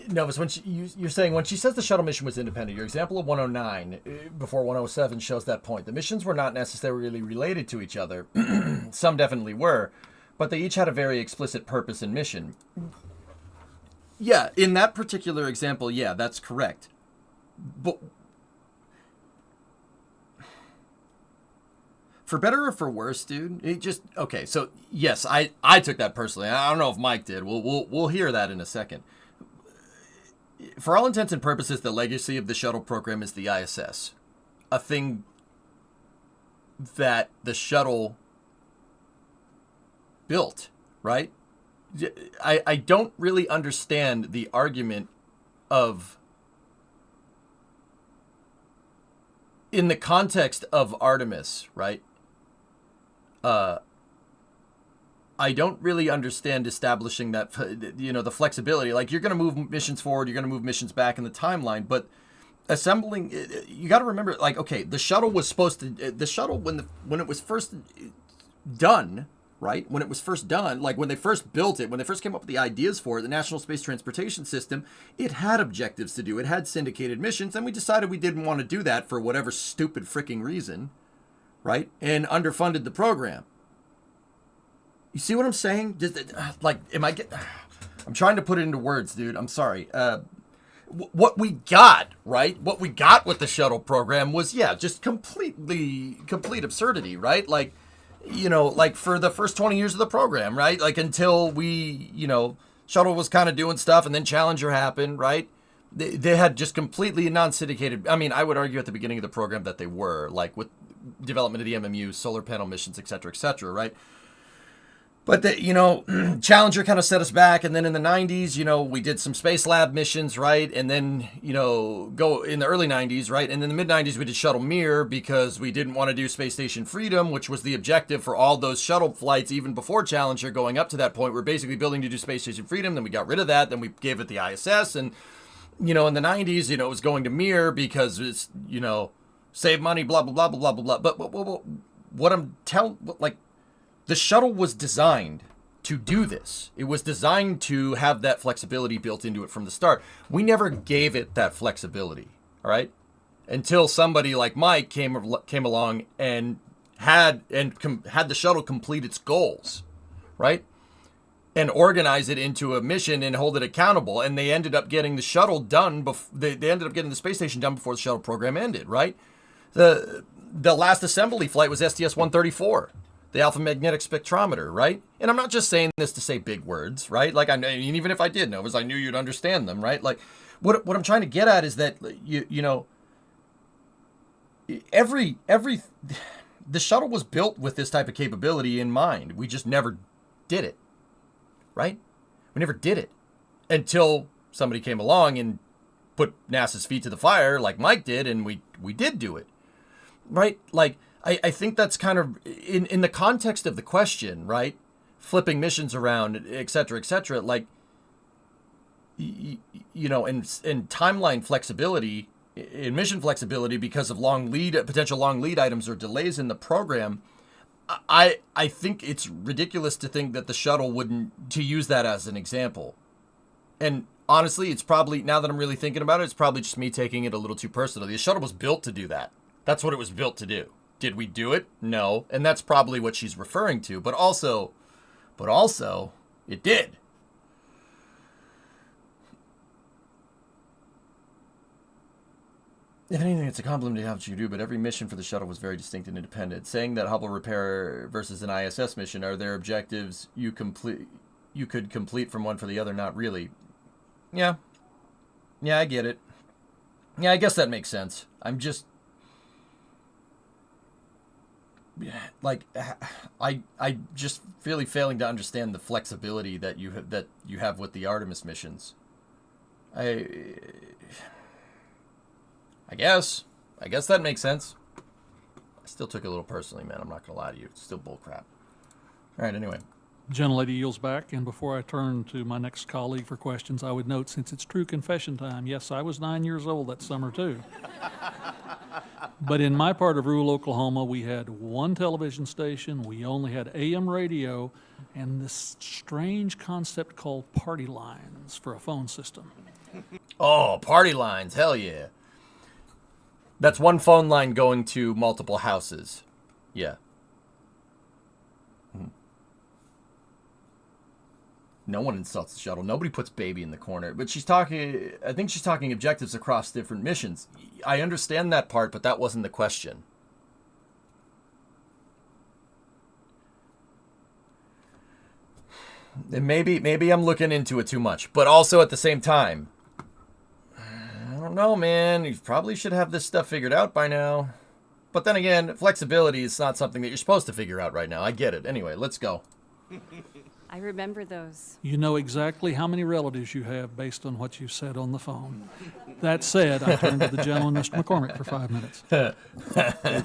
Novus, when you're saying when she says the shuttle mission was independent, your example of 109 before 107 shows that point. The missions were not necessarily related to each other. Some definitely were, but they each had a very explicit purpose and mission. Yeah, in that particular example, yeah, that's correct. But for better or for worse, dude, it just okay. So yes, I took that personally. I don't know if Mike did. We'll hear that in a second. For all intents and purposes, the legacy of the shuttle program is the ISS, a thing that the shuttle built, right? I don't really understand the argument of, in the context of Artemis, right? I don't really understand establishing that, the flexibility. Like, you're going to move missions forward, you're going to move missions back in the timeline, but assembling, you got to remember, like, okay, the shuttle was supposed to, when it was first done, right? When it was first done, like when they first built it, when they first came up with the ideas for it, the National Space Transportation System, it had objectives to do. It had syndicated missions, and we decided we didn't want to do that for whatever stupid freaking reason, right? And underfunded the program. You see what I'm saying? I'm trying to put it into words, dude. I'm sorry. What we got, right? What we got with the shuttle program was, just complete absurdity, right? Like, like for the first 20 years of the program, right? Like until we, shuttle was kind of doing stuff and then Challenger happened, right? They had just completely non-syndicated. I mean, I would argue at the beginning of the program that they were, like with development of the MMU, solar panel missions, et cetera, right? But, Challenger kind of set us back. And then in the 90s, we did some Space Lab missions, right? And then, go in the early 90s, right? And in the mid-90s, we did Shuttle Mir because we didn't want to do Space Station Freedom, which was the objective for all those shuttle flights, even before Challenger. Going up to that point, we're basically building to do Space Station Freedom. Then we got rid of that. Then we gave it the ISS. And, in the 90s, it was going to Mir because it's, save money, blah, blah, blah, blah, blah, blah. But what I'm telling, like, the shuttle was designed to do this. It was designed to have that flexibility built into it from the start. We never gave it that flexibility, all right? Until somebody like Mike came along and had the shuttle complete its goals, right? and organize it into a mission and hold it accountable. And they ended up getting the shuttle done. They ended up getting the space station done before the shuttle program ended, right? The last assembly flight was STS-134, the alpha magnetic spectrometer, right? And I'm not just saying this to say big words, right? Like, I mean, even if I did know, I knew you'd understand them, right? Like, what I'm trying to get at is that you know, the shuttle was built with this type of capability in mind. We just never did it, right? We never did it until somebody came along and put NASA's feet to the fire like Mike did, and we did do it, right? Like, I think that's kind of, in the context of the question, right? Flipping missions around, et cetera, like, you know, and timeline flexibility, in mission flexibility because of potential long lead items or delays in the program, I think it's ridiculous to think that the shuttle to use that as an example. And honestly, it's probably, now that I'm really thinking about it, it's probably just me taking it a little too personally. The shuttle was built to do that. That's what it was built to do. Did we do it? No. And that's probably what she's referring to. But also, it did. If anything, it's a compliment to how what you do, but every mission for the shuttle was very distinct and independent. Saying that Hubble repair versus an ISS mission, are there objectives you could complete from one for the other? Not really. Yeah, I get it. Yeah, I guess that makes sense. I'm just, like, I just really failing to understand the flexibility that you have with the Artemis missions. I guess that makes sense. I still took it a little personally, man. I'm not gonna lie to you. It's still bullcrap. All right, anyway. Gentlelady yields back, and before I turn to my next colleague for questions, I would note, since it's true confession time, yes, I was 9 years old that summer too. But in my part of rural Oklahoma, we had one television station, we only had AM radio, and this strange concept called party lines for a phone system. Oh, party lines, hell yeah. That's one phone line going to multiple houses. Yeah. No one insults the shuttle. Nobody puts baby in the corner. But I think she's talking objectives across different missions. I understand that part, but that wasn't the question. And maybe I'm looking into it too much. But also at the same time, I don't know, man. You probably should have this stuff figured out by now. But then again, flexibility is not something that you're supposed to figure out right now. I get it. Anyway, let's go. I remember those. You know exactly how many relatives you have based on what you said on the phone. That said, I turn to the gentleman, Mr. McCormick, for 5 minutes. Thank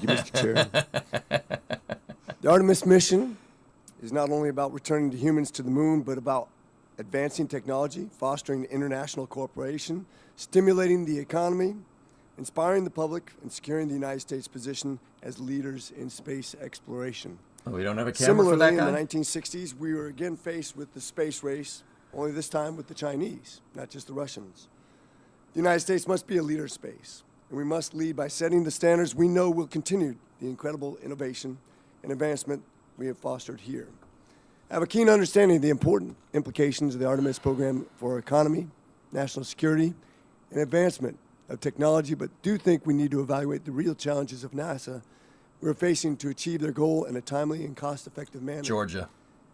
you, Mr. Chair. The Artemis mission is not only about returning the humans to the moon, but about advancing technology, fostering international cooperation, stimulating the economy, inspiring the public, and securing the United States' position as leaders in space exploration. We don't have a camera for that guy? Similarly, in the 1960s, we were again faced with the space race, only this time with the Chinese, not just the Russians. The United States must be a leader in space, and we must lead by setting the standards we know will continue the incredible innovation and advancement we have fostered here. I have a keen understanding of the important implications of the Artemis program for our economy, national security, and advancement of technology, but do think we need to evaluate the real challenges of NASA we're facing to achieve their goal in a timely and cost-effective manner. Georgia.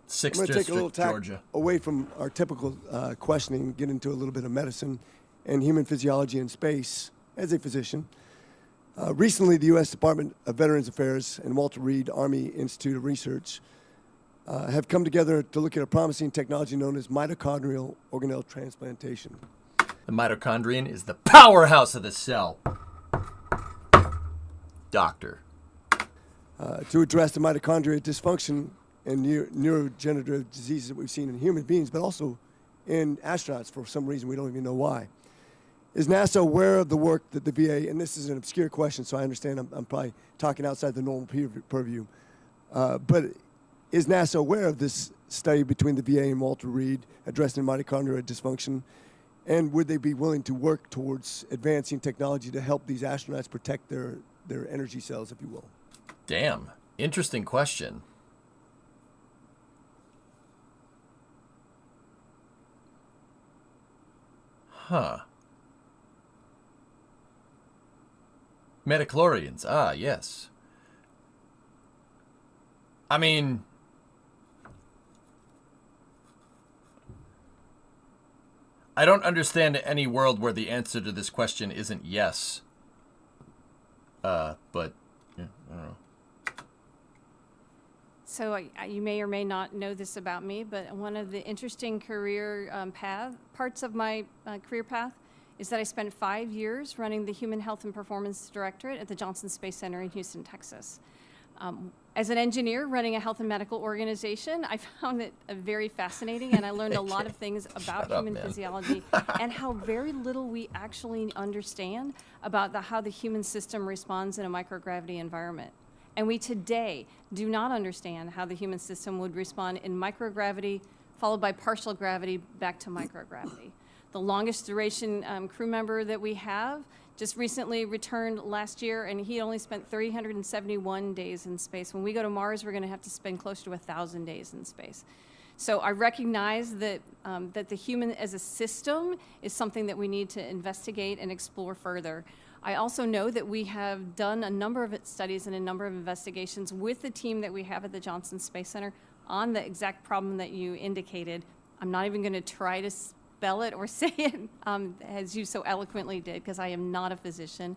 6th I'm going to take a District, little tack Georgia. away from our typical questioning, get into a little bit of medicine and human physiology in space as a physician. Recently, the U.S. Department of Veterans Affairs and Walter Reed Army Institute of Research have come together to look at a promising technology known as mitochondrial organelle transplantation. The mitochondrion is the powerhouse of the cell. Doctor. To address the mitochondrial dysfunction and neurodegenerative diseases that we've seen in human beings, but also in astronauts for some reason we don't even know why. Is NASA aware of the work that the VA, and this is an obscure question, so I understand I'm probably talking outside the normal purview, but is NASA aware of this study between the VA and Walter Reed addressing mitochondrial dysfunction, and would they be willing to work towards advancing technology to help these astronauts protect their energy cells, if you will? Damn. Interesting question. Huh. Metachlorians. Ah, yes. I mean, I don't understand any world where the answer to this question isn't yes. But yeah, I don't know. So you may or may not know this about me, but one of the interesting career parts of my career path is that I spent 5 years running the Human Health and Performance Directorate at the Johnson Space Center in Houston, Texas. As an engineer running a health and medical organization, I found it very fascinating, and I learned a lot of things about human physiology and how very little we actually understand about how the human system responds in a microgravity environment. And we today do not understand how the human system would respond in microgravity, followed by partial gravity, back to microgravity. The longest duration crew member that we have just recently returned last year, and he only spent 371 days in space. When we go to Mars, we're going to have to spend close to 1,000 days in space. So I recognize that, that the human as a system is something that we need to investigate and explore further. I also know that we have done a number of studies and a number of investigations with the team that we have at the Johnson Space Center on the exact problem that you indicated. I'm not even going to try to spell it or say it as you so eloquently did, because I am not a physician.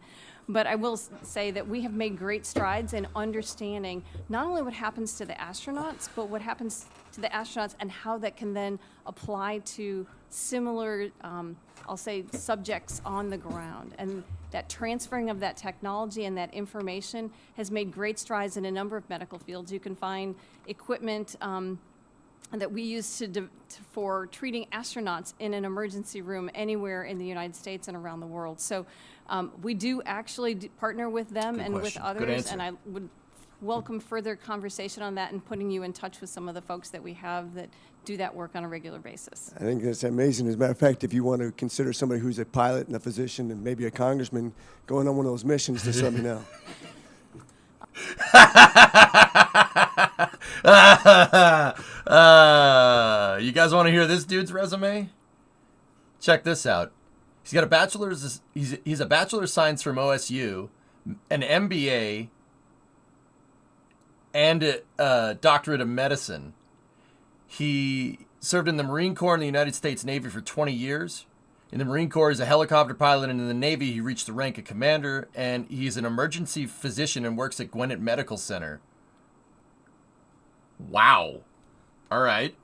But I will say that we have made great strides in understanding not only what happens to the astronauts, but what happens to the astronauts and how that can then apply to similar, I'll say, subjects on the ground. And that transferring of that technology and that information has made great strides in a number of medical fields. You can find equipment that we use for treating astronauts in an emergency room anywhere in the United States and around the world. So we do actually partner with them and with others, and I would welcome further conversation on that and putting you in touch with some of the folks that we have that do that work on a regular basis. I think that's amazing. As a matter of fact, if you want to consider somebody who's a pilot and a physician and maybe a congressman going on one of those missions, just let me know. You guys want to hear this dude's resume? Check this out. He's got a bachelor's. He's a bachelor of science from OSU, an MBA, and a doctorate of medicine. He served in the Marine Corps and the United States Navy for 20 years. In the Marine Corps, he's a helicopter pilot, and in the Navy, he reached the rank of commander, and he's an emergency physician and works at Gwinnett Medical Center. Wow. All right.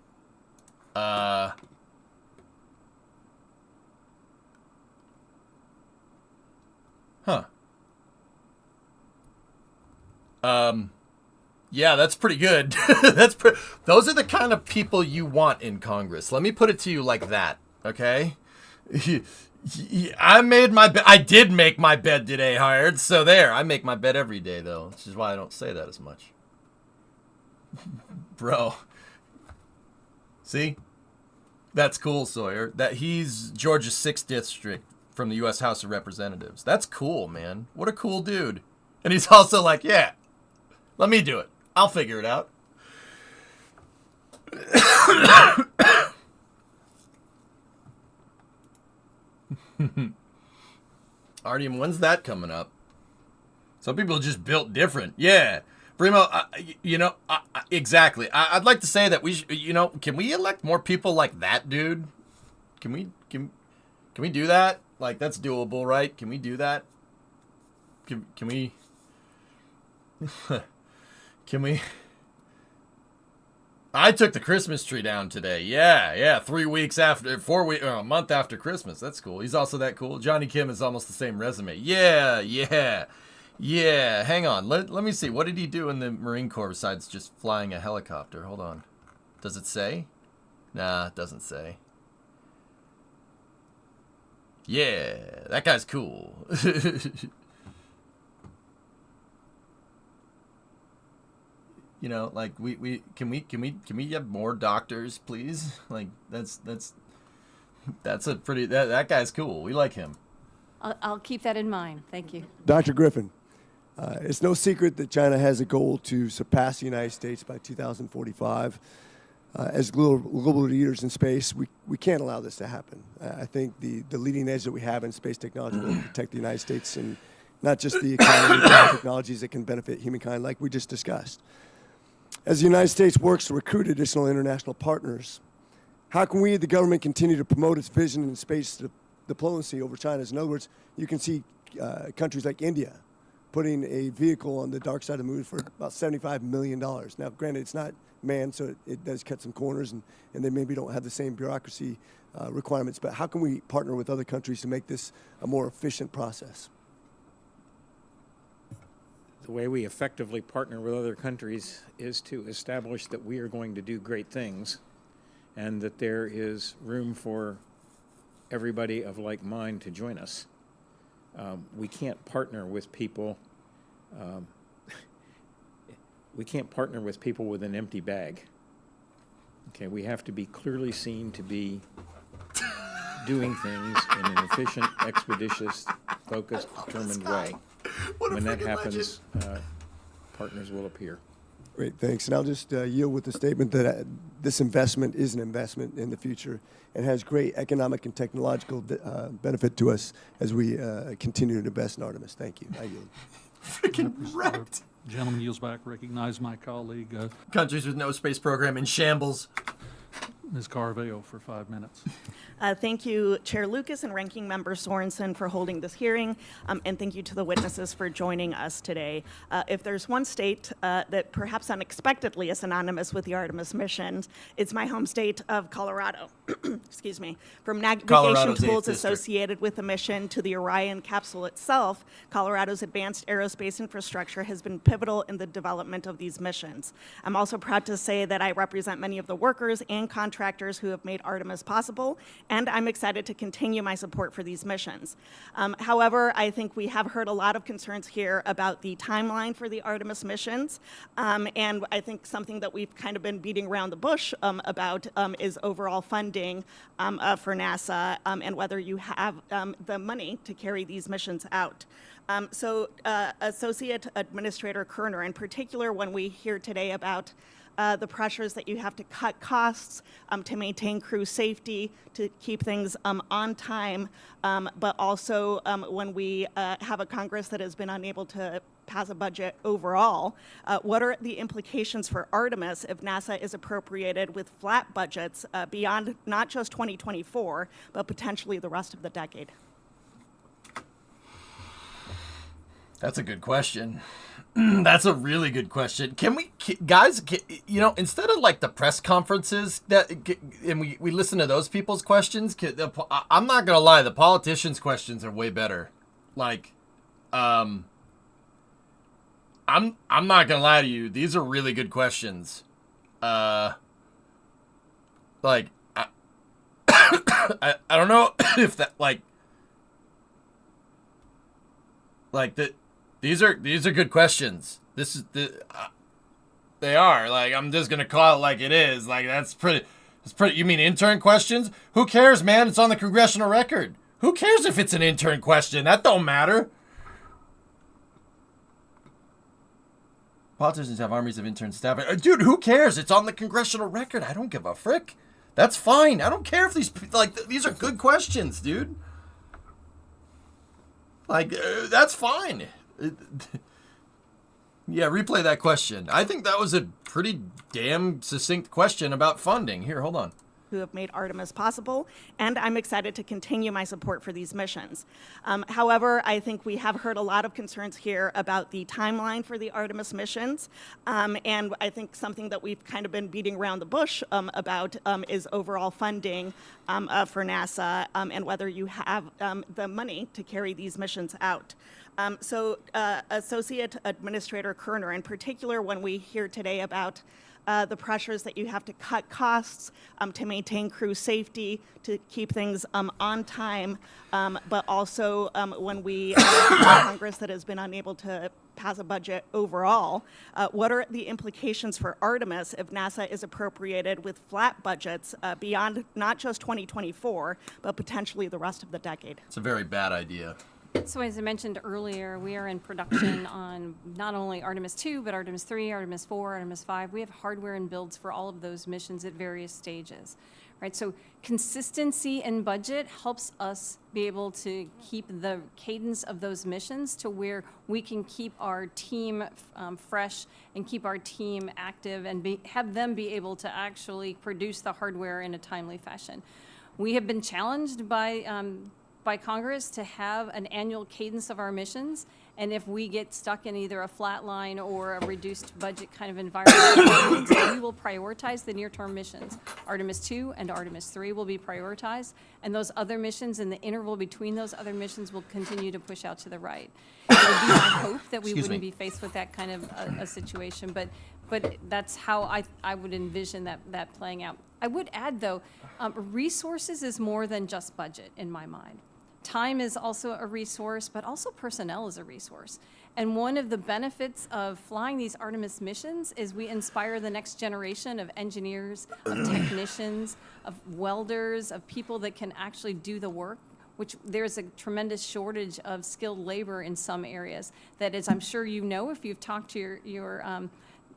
Huh. Yeah, that's pretty good. Those are the kind of people you want in Congress. Let me put it to you like that, okay? I did make my bed today, Hired. So there, I make my bed every day, though. Which is why I don't say that as much. Bro. See? That's cool, Sawyer. That he's Georgia's 6th district from the U.S. House of Representatives. That's cool, man. What a cool dude. And he's also like, yeah, let me do it. I'll figure it out. Artyom, when's that coming up? Some people just built different. Yeah. Primo, exactly. I'd like to say that we can we elect more people like that, dude? Can we do that? Like, that's doable, right? Can we do that? Can we? Can we? I took the Christmas tree down today. Yeah. 3 weeks after, 4 weeks, a month after Christmas. That's cool. He's also that cool. Johnny Kim is almost the same resume. Yeah. Hang on. Let me see. What did he do in the Marine Corps besides just flying a helicopter? Hold on. Does it say? Nah, it doesn't say. Yeah, that guy's cool. Like we can we have more doctors, please? Like that's a pretty that guy's cool. We like him. I'll keep that in mind. Thank you. Dr. Griffin, it's no secret that China has a goal to surpass the United States by 2045. as global leaders in space, we can't allow this to happen. I think the leading edge that we have in space technology will protect the United States and not just the economy, but the technologies that can benefit humankind, like we just discussed. As the United States works to recruit additional international partners, how can we, the government, continue to promote its vision in space diplomacy over China's? In other words, you can see countries like India putting a vehicle on the dark side of the moon for about $75 million. Now, granted, it's not manned, so it does cut some corners, and they maybe don't have the same bureaucracy requirements, but how can we partner with other countries to make this a more efficient process? The way we effectively partner with other countries is to establish that we are going to do great things and that there is room for everybody of like mind to join us. We can't partner with people. We can't partner with people with an empty bag. Okay, we have to be clearly seen to be doing things in an efficient, expeditious, focused, determined way. When that happens, partners will appear. Great, thanks. And I'll just yield with the statement that this investment is an investment in the future and has great economic and technological benefit to us as we continue to invest in Artemis. Thank you. I yield. Freaking wrecked. Gentleman yields back. Recognize my colleague, Countries with no space program in shambles. Ms. Carveo, for 5 minutes. Thank you, Chair Lucas and Ranking Member Sorensen, for holding this hearing, and thank you to the witnesses for joining us today. If there's one state that perhaps unexpectedly is synonymous with the Artemis mission, it's my home state of Colorado. Excuse me. From navigation tools associated with the mission to the Orion capsule itself, Colorado's advanced aerospace infrastructure has been pivotal in the development of these missions. I'm also proud to say that I represent many of the workers and contractors who have made Artemis possible, and I'm excited to continue my support for these missions. However, I think we have heard a lot of concerns here about the timeline for the Artemis missions, and I think something that we've kind of been beating around the bush about is overall funding for NASA and whether you have the money to carry these missions out. Associate Administrator Kerner, in particular, when we hear today about the pressures that you have to cut costs to maintain crew safety, to keep things on time, but also when we have a Congress that has been unable to pass a budget overall, what are the implications for Artemis if NASA is appropriated with flat budgets beyond not just 2024, but potentially the rest of the decade? That's a good question. That's a really good question. Can we, guys, you know, instead of like the press conferences and we listen to those people's questions, I'm not going to lie, the politicians' questions are way better. Like, I'm not going to lie to you. These are really good questions. I don't know if that, these are good questions. They are. Like, I'm just gonna call it like it is. Like, that's pretty. You mean intern questions? Who cares, man? It's on the congressional record. Who cares if it's an intern question? That don't matter. Politicians have armies of intern staff. Dude, who cares? It's on the congressional record. I don't give a frick. That's fine. I don't care if these are good questions, dude. Like, that's fine. Yeah, replay that question. I think that was a pretty damn succinct question about funding. Here, hold on. Who have made Artemis possible, and I'm excited to continue my support for these missions. However, I think we have heard a lot of concerns here about the timeline for the Artemis missions, and I think something that we've kind of been beating around the bush about is overall funding for NASA and whether you have the money to carry these missions out. Associate Administrator Kerner, in particular, when we hear today about the pressures that you have to cut costs to maintain crew safety, to keep things on time, but also when we have a Congress that has been unable to pass a budget overall, what are the implications for Artemis if NASA is appropriated with flat budgets beyond not just 2024, but potentially the rest of the decade? It's a very bad idea. So as I mentioned earlier, we are in production on not only Artemis 2, but Artemis 3, Artemis 4, Artemis 5. We have hardware and builds for all of those missions at various stages, right? So consistency in budget helps us be able to keep the cadence of those missions to where we can keep our team fresh and keep our team active and have them be able to actually produce the hardware in a timely fashion. We have been challenged by Congress to have an annual cadence of our missions, and if we get stuck in either a flat line or a reduced budget kind of environment, we will prioritize the near-term missions. Artemis 2 and Artemis 3 will be prioritized, and those other missions and the interval between those other missions will continue to push out to the right. It would be my hope that we wouldn't be faced with that kind of a situation, but that's how I would envision that playing out. I would add, though, resources is more than just budget in my mind. Time is also a resource, but also personnel is a resource. And one of the benefits of flying these Artemis missions is we inspire the next generation of engineers, of technicians, of welders, of people that can actually do the work, which there's a tremendous shortage of skilled labor in some areas. That is, I'm sure you know, if you've talked to your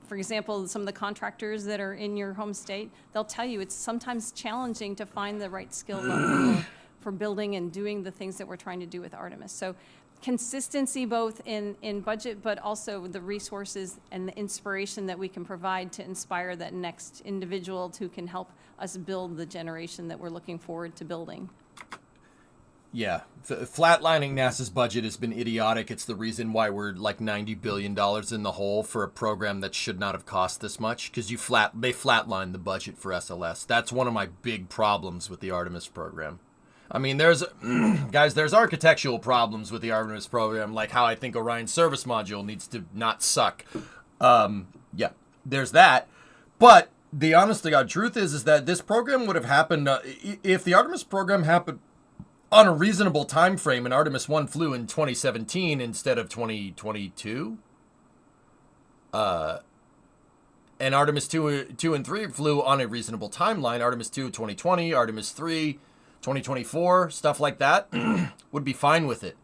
for example, some of the contractors that are in your home state, they'll tell you it's sometimes challenging to find the right skill level for building and doing the things that we're trying to do with Artemis. So consistency both in budget, but also the resources and the inspiration that we can provide to inspire that next individual who can help us build the generation that we're looking forward to building. Yeah, flatlining NASA's budget has been idiotic. It's the reason why we're like $90 billion in the hole for a program that should not have cost this much, because they flatlined the budget for SLS. That's one of my big problems with the Artemis program. I mean, there's architectural problems with the Artemis program, like how I think Orion's service module needs to not suck. Yeah, there's that. But the honest to God truth is that this program would have happened if the Artemis program happened on a reasonable time frame, and Artemis 1 flew in 2017 instead of 2022. And Artemis 2 and 3 flew on a reasonable timeline. Artemis 2 2020, Artemis 3 2024, stuff like that, would be fine with it.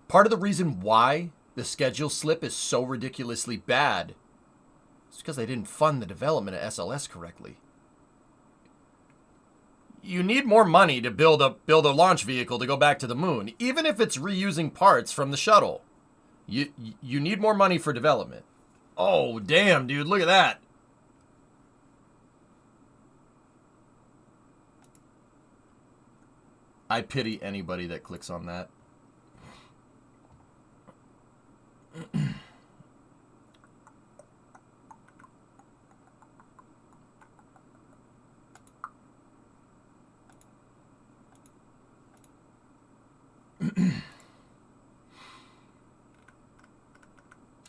Part of the reason why the schedule slip is so ridiculously bad is because they didn't fund the development of SLS correctly. You need more money to build a launch vehicle to go back to the moon, even if it's reusing parts from the shuttle. You need more money for development. Oh, damn, dude, look at that. I pity anybody that clicks on that.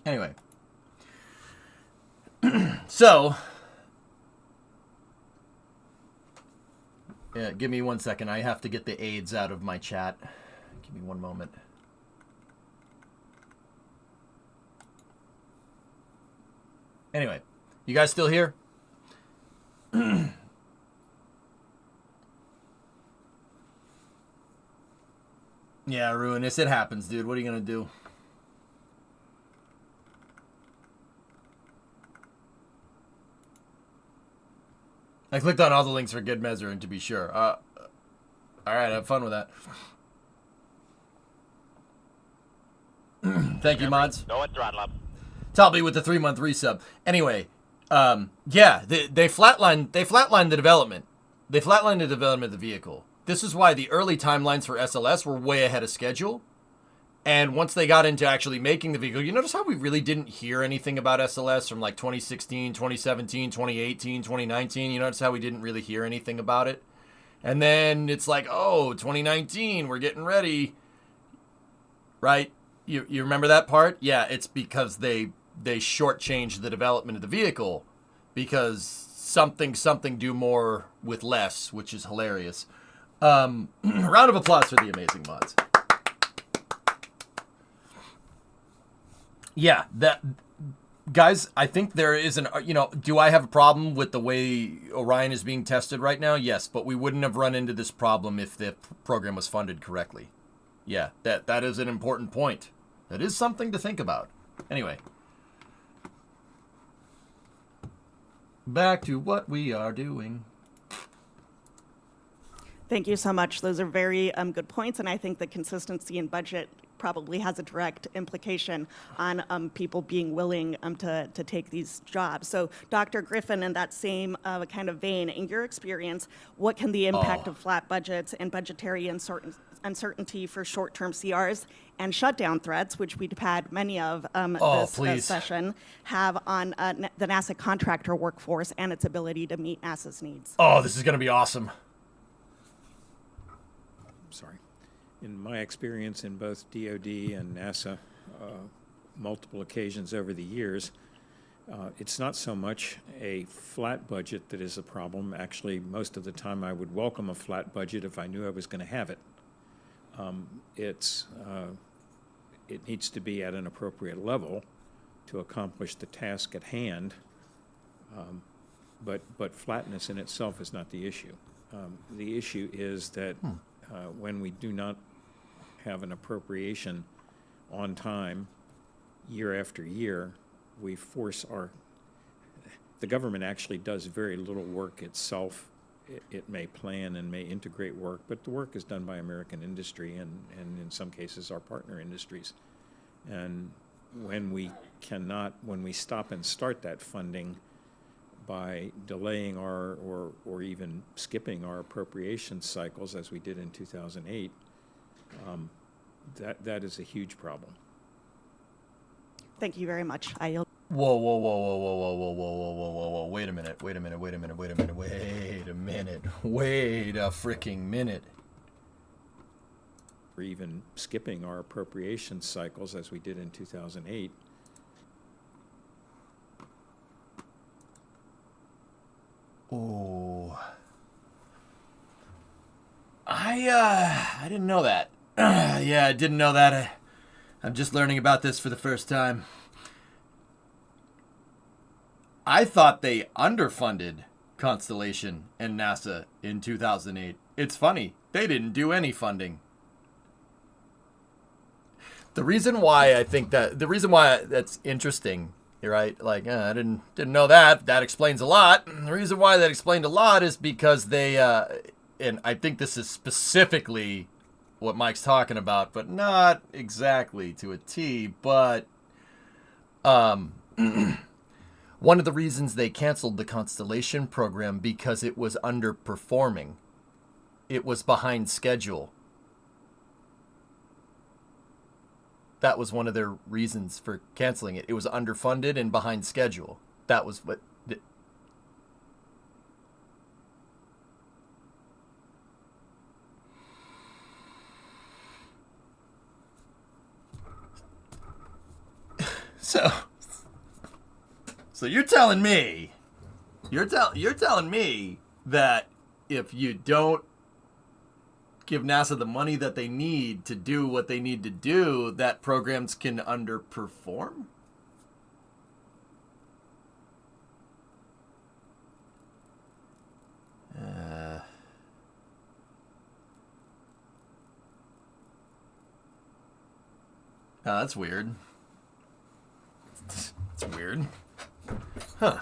Anyway. So, yeah, give me 1 second. I have to get the aids out of my chat. Give me one moment. Anyway, you guys still here? Yeah, Ruinous, it happens, dude. What are you gonna do? I clicked on all the links for good measure, and to be sure. All right, have fun with that. Thank you, mods. Go and throttle up. Talby with the 3-month resub. Anyway, yeah, they flatlined the development. They flatlined the development of the vehicle. This is why the early timelines for SLS were way ahead of schedule. And once they got into actually making the vehicle, you notice how we really didn't hear anything about SLS from like 2016, 2017, 2018, 2019. You notice how we didn't really hear anything about it? And then it's like, oh, 2019, we're getting ready. Right? You remember that part? Yeah, it's because they shortchanged the development of the vehicle. Because something do more with less, which is hilarious. Round of applause for the amazing mods. Yeah, guys, I think there is do I have a problem with the way Orion is being tested right now? Yes, but we wouldn't have run into this problem if the program was funded correctly. Yeah, that is an important point. That is something to think about. Anyway. Back to what we are doing. Thank you so much. Those are very good points, and I think the consistency in budget probably has a direct implication on people being willing to take these jobs. So, Dr. Griffin, in that same kind of vein, in your experience, what can the impact of flat budgets and budgetary uncertainty for short-term CRs and shutdown threats, which we've had many of this session, have on the NASA contractor workforce and its ability to meet NASA's needs? Oh, this is going to be awesome. Sorry. In my experience in both DoD and NASA, multiple occasions over the years, it's not so much a flat budget that is a problem. Actually, most of the time I would welcome a flat budget if I knew I was going to have it. It needs to be at an appropriate level to accomplish the task at hand, but flatness in itself is not the issue. The issue is that when we do not have an appropriation on time year after year, we force the government actually does very little work itself. It may plan and may integrate work, but the work is done by American industry and in some cases our partner industries. And when we stop and start that funding by delaying or even skipping our appropriation cycles as we did in 2008, that is a huge problem. Thank you very much. I yield. Whoa. Wait a freaking minute. Or even skipping our appropriation cycles as we did in 2008. Oh. I didn't know that. Yeah, I didn't know that. I'm just learning about this for the first time. I thought they underfunded Constellation and NASA in 2008. It's funny, they didn't do any funding. The reason why that's interesting, right? Like, I didn't know that. That explains a lot. The reason why that explained a lot is because they, and I think this is specifically what Mike's talking about, but not exactly to a T, but one of the reasons they canceled the Constellation program because it was underperforming. It was behind schedule. That was one of their reasons for canceling it. It was underfunded and behind schedule. That was what... So you're telling me, you're telling me that if you don't give NASA the money that they need to do what they need to do, that programs can underperform? Oh, that's weird. It's weird. Huh.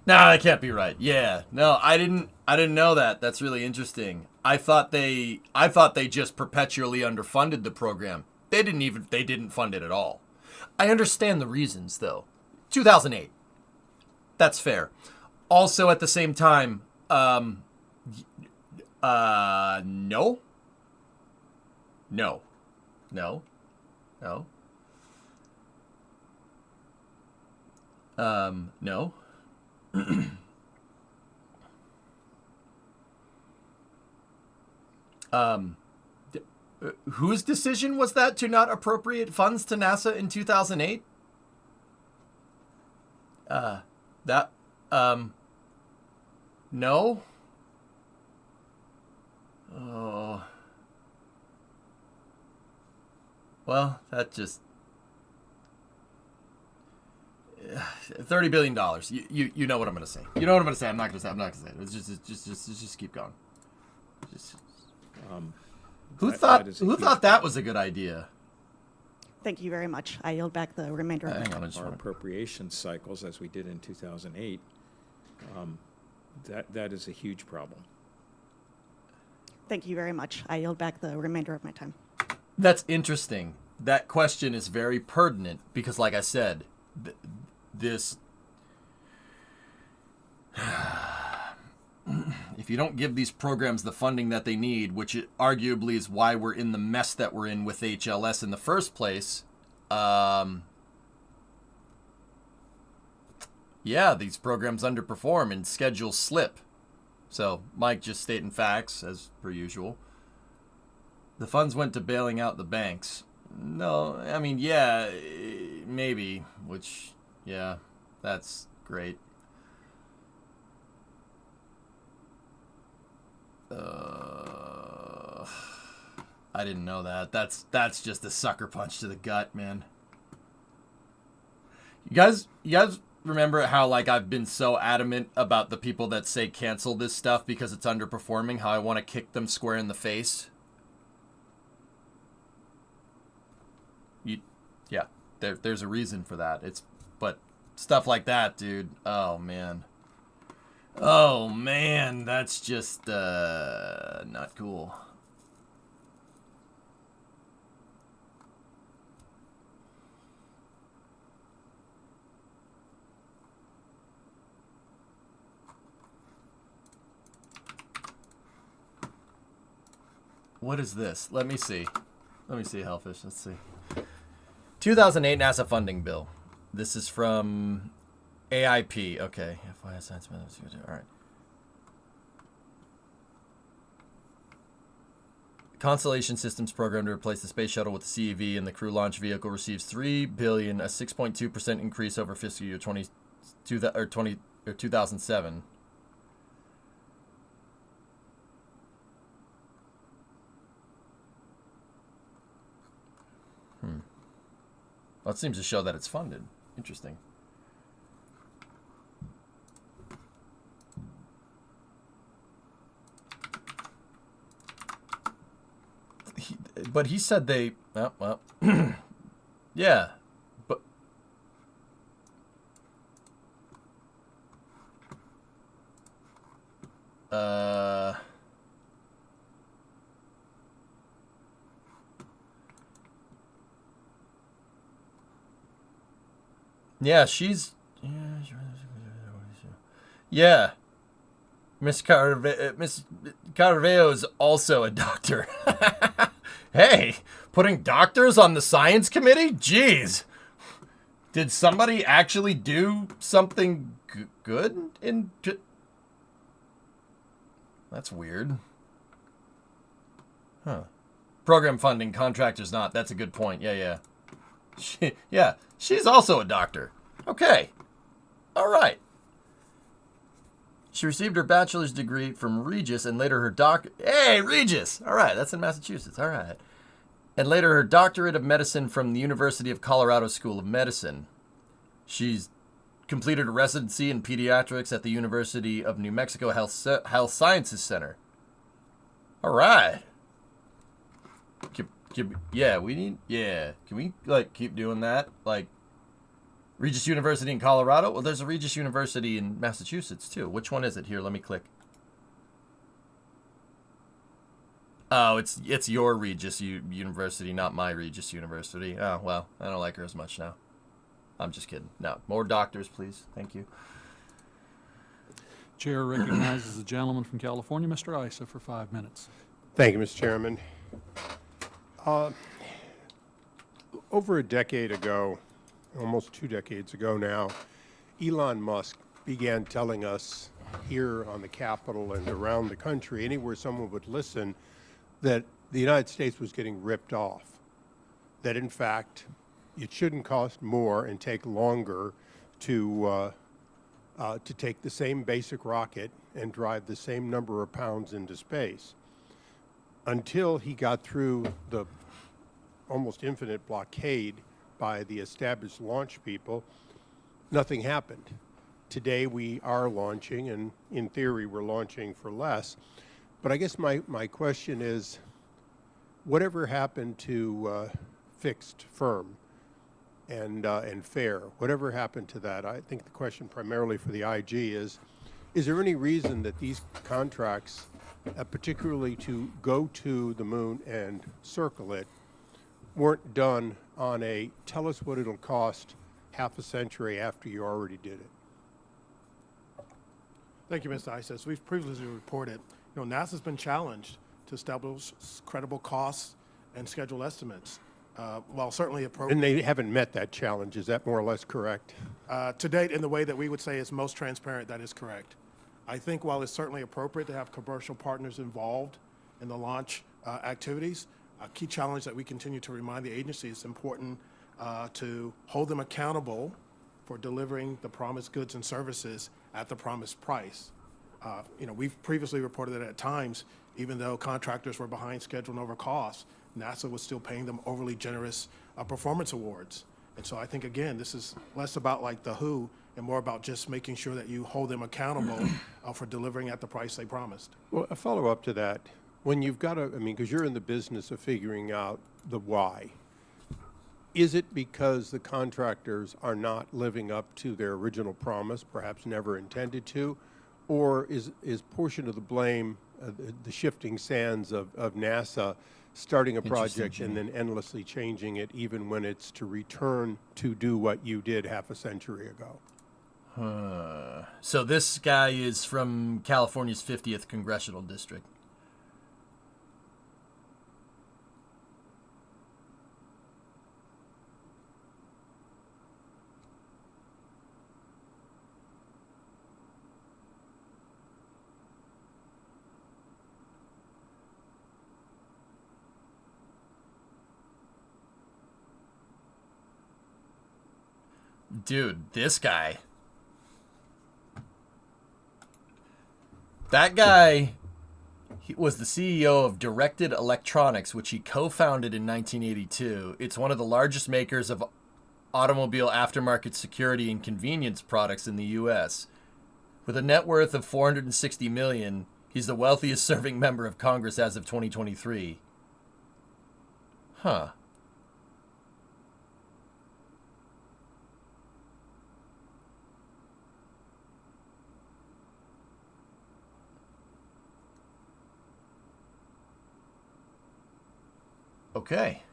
No, that can't be right. Yeah. No, I didn't know that. That's really interesting. I thought they just perpetually underfunded the program. They didn't fund it at all. I understand the reasons though. 2008. That's fair. Also at the same time, no. No. Whose decision was that to not appropriate funds to NASA in 2008? No. Oh. Well, that just... $30 billion. You know what I'm going to say. You know what I'm going to say. I'm not going to say it. It's just keep going. Who That- thought that is a who huge thought that was a good idea? Thank you very much. I yield back the remainder of my Hang time. on, I just Our want appropriation cycles, as we did in 2008, that is a huge problem. Thank you very much. I yield back the remainder of my time. That's interesting. That question is very pertinent because, like I said, this. If you don't give these programs the funding that they need, which arguably is why we're in the mess that we're in with HLS in the first place, yeah, these programs underperform and schedules slip. So, Mike just stating facts, as per usual. The funds went to bailing out the banks. No, I mean, yeah, maybe, which, yeah, that's great. I didn't know that. That's just a sucker punch to the gut, man. You guys remember how, like, I've been so adamant about the people that say cancel this stuff because it's underperforming, how I want to kick them square in the face? Yeah, there's a reason for that. But stuff like that, dude, oh man, that's just not cool. What is this? Let me see, Hellfish. Let's see. 2008 NASA funding bill. This is from AIP. Okay. FYI Science. All right. Constellation Systems program to replace the space shuttle with the CEV and the crew launch vehicle receives $3 billion, a 6.2% increase over fiscal year 2007. Well, it seems to show that it's funded. Interesting. But he said they... well. Yeah. But... Yeah, she's... Yeah. Miss Carveo's also a doctor. Hey, putting doctors on the science committee? Jeez. Did somebody actually do something good in... That's weird. Huh. Program funding, contractors not. That's a good point. Yeah. Yeah, she's also a doctor. Okay. All right. She received her bachelor's degree from Regis and later her Hey, Regis! All right, that's in Massachusetts. All right. And later her doctorate of medicine from the University of Colorado School of Medicine. She's completed a residency in pediatrics at the University of New Mexico Health Sciences Center. All right. Yeah, we need... Yeah. Can we, like, keep doing that? Like, Regis University in Colorado? Well, there's a Regis University in Massachusetts, too. Which one is it? Here, let me click. Oh, it's your Regis University, not my Regis University. Oh, well, I don't like her as much now. I'm just kidding. No, more doctors, please. Thank you. Chair recognizes the gentleman from California, Mr. Issa, for 5 minutes. Thank you, Mr. Chairman. Over a decade ago, almost 2 decades ago now, Elon Musk began telling us here on the Capitol and around the country, anywhere someone would listen, that the United States was getting ripped off. That in fact, it shouldn't cost more and take longer to take the same basic rocket and drive the same number of pounds into space. Until he got through the almost infinite blockade by the established launch people, nothing happened. Today we are launching, and in theory we're launching for less. But I guess my question is, whatever happened to fixed firm and fair? Whatever happened to that? I think the question primarily for the IG is there any reason that these contracts, particularly to go to the moon and circle it, weren't done on a tell us what it'll cost half a century after you already did it? Thank you, Mr. Isis. We've previously reported, NASA's been challenged to establish credible costs and schedule estimates. While certainly appropriate. And they haven't met that challenge. Is that more or less correct? To date, in the way that we would say is most transparent, that is correct. I think while it's certainly appropriate to have commercial partners involved in the launch activities, a key challenge that we continue to remind the agency is important to hold them accountable for delivering the promised goods and services at the promised price. We've previously reported that at times, even though contractors were behind schedule and over cost, NASA was still paying them overly generous performance awards. And so I think, again, this is less about like the who and more about just making sure that you hold them accountable for delivering at the price they promised. Well, a follow-up to that, when you've got because you're in the business of figuring out the why, is it because the contractors are not living up to their original promise, perhaps never intended to, or is portion of the blame the shifting sands of NASA starting a project and then endlessly changing it even when it's to return to do what you did half a century ago? So this guy is from California's 50th Congressional District. Dude, this guy. That guy, he was the CEO of Directed Electronics, which he co-founded in 1982. It's one of the largest makers of automobile aftermarket security and convenience products in the U.S. With a net worth of $460 million, he's the wealthiest serving member of Congress as of 2023. Huh. Okay.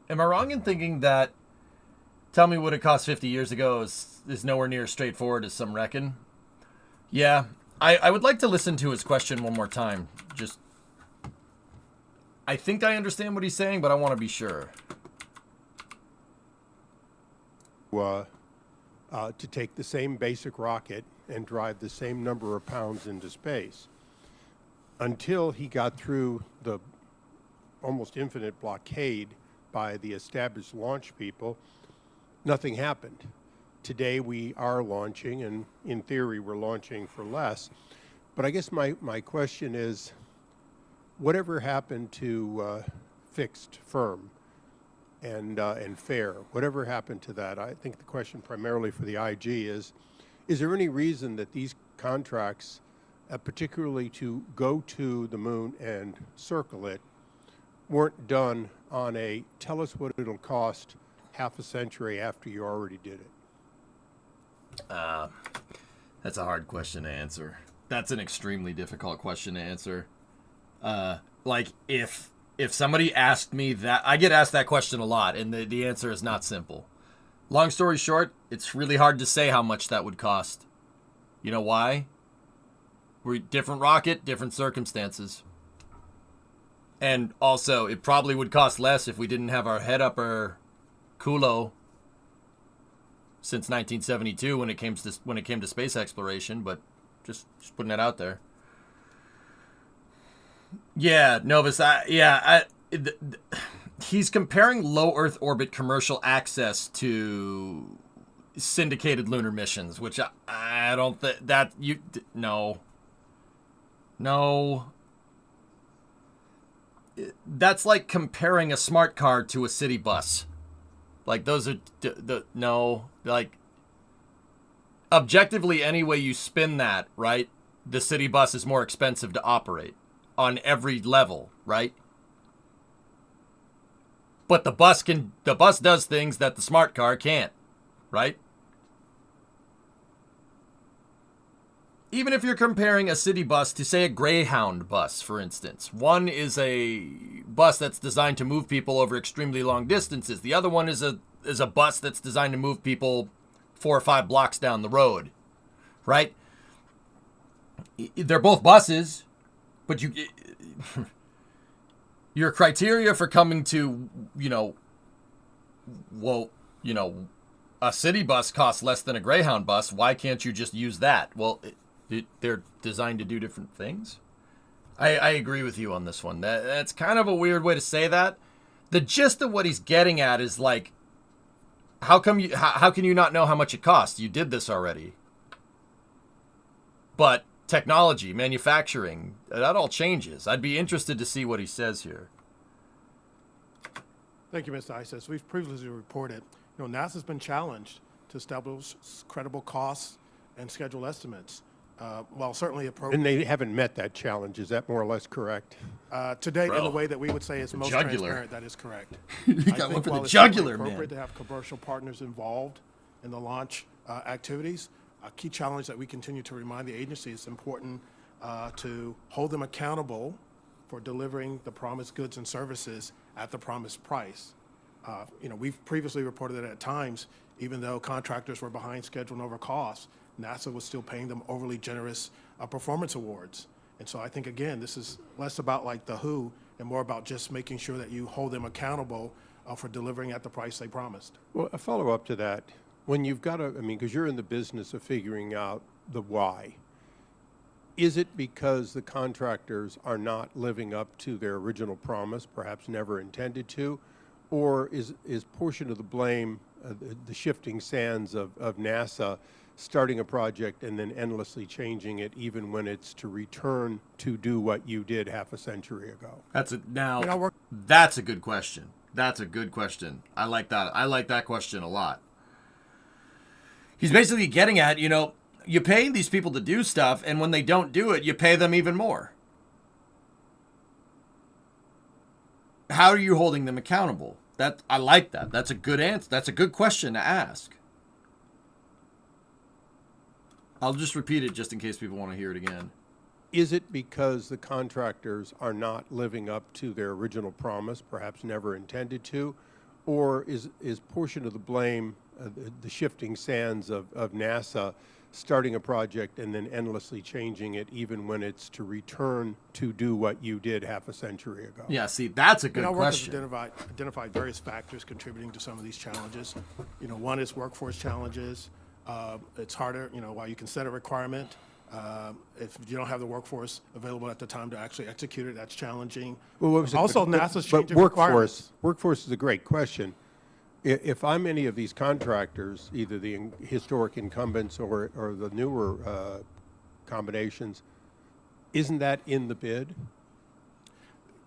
Am I wrong in thinking that tell me what it cost 50 years ago is nowhere near as straightforward as some reckon? Yeah. I would like to listen to his question one more time. Just, I think I understand what he's saying, but I want to be sure. To take the same basic rocket and drive the same number of pounds into space until he got through the almost infinite blockade by the established launch people, nothing happened. Today we are launching, and in theory we're launching for less. But I guess my question is, whatever happened to fixed firm and fair? Whatever happened to that? I think the question primarily for the IG is there any reason that these contracts, particularly to go to the moon and circle it, weren't done on a tell us what it'll cost half a century after you already did it? That's a hard question to answer. That's an extremely difficult question to answer. Like if somebody asked me that, I get asked that question a lot, and the answer is not simple. Long story short, it's really hard to say how much that would cost. You know why? We're different rocket, different circumstances. And also, it probably would cost less if we didn't have our head up our culo since 1972 when it came to space exploration. But just putting it out there. Yeah, Novus. He's comparing low Earth orbit commercial access to syndicated lunar missions, which I don't think that you no. That's like comparing a smart car to a city bus. Like those are no, like objectively any way you spin that, right? The city bus is more expensive to operate on every level, right? But the bus does things that the smart car can't, right? Even if you're comparing a city bus to, say, a Greyhound bus, for instance. One is a bus that's designed to move people over extremely long distances. The other one is a bus that's designed to move people 4 or 5 blocks down the road, right? They're both buses, but your criteria for coming to, a city bus costs less than a Greyhound bus. Why can't you just use that? Well, they're designed to do different things. I agree with you on this one. That's kind of a weird way to say that. The gist of what he's getting at is like, how can you not know how much it costs? You did this already. But technology, manufacturing, that all changes. I'd be interested to see what he says here. Thank you, Mr. Isis. We've previously reported, NASA's been challenged to establish credible costs and schedule estimates. While certainly appropriate. And they haven't met that challenge. Is that more or less correct? To date, in the way that we would say is most transparent, that is correct. You got one for the jugular, man. It's appropriate to have commercial partners involved in the launch activities. A key challenge that we continue to remind the agency is important to hold them accountable for delivering the promised goods and services at the promised price. We've previously reported that at times, even though contractors were behind schedule and over costs, NASA was still paying them overly generous performance awards. And so I think, again, this is less about like the who and more about just making sure that you hold them accountable for delivering at the price they promised. Well, a follow-up to that, when you've got because you're in the business of figuring out the why, is it because the contractors are not living up to their original promise, perhaps never intended to, or is portion of the blame the shifting sands of NASA starting a project and then endlessly changing it, even when it's to return to do what you did half a century ago? That's a good question. That's a good question. I like that. I like that question a lot. He's basically getting at, you pay these people to do stuff, and when they don't do it, you pay them even more. How are you holding them accountable? I like that. That's a good answer. That's a good question to ask. I'll just repeat it just in case people want to hear it again. Is it because the contractors are not living up to their original promise, perhaps never intended to, or is portion of the blame the shifting sands of NASA starting a project and then endlessly changing it, even when it's to return to do what you did half a century ago? Yeah, see, that's a good question. Our work has identified various factors contributing to some of these challenges. One is workforce challenges. It's harder, while you can set a requirement, if you don't have the workforce available at the time to actually execute it, that's challenging. Well, also, NASA's changing requirements. Workforce is a great question. If I'm any of these contractors, either the historic incumbents or the newer combinations, isn't that in the bid?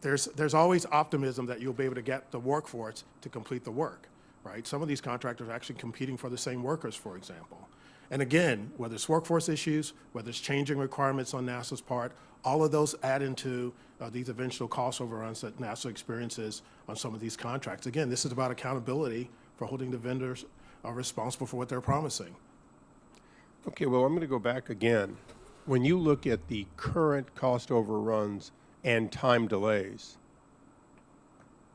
There's always optimism that you'll be able to get the workforce to complete the work, right? Some of these contractors are actually competing for the same workers, for example. And again, whether it's workforce issues, whether it's changing requirements on NASA's part, all of those add into these eventual cost overruns that NASA experiences on some of these contracts. Again, this is about accountability for holding the vendors responsible for what they're promising. Okay, well, I'm going to go back again. When you look at the current cost overruns and time delays,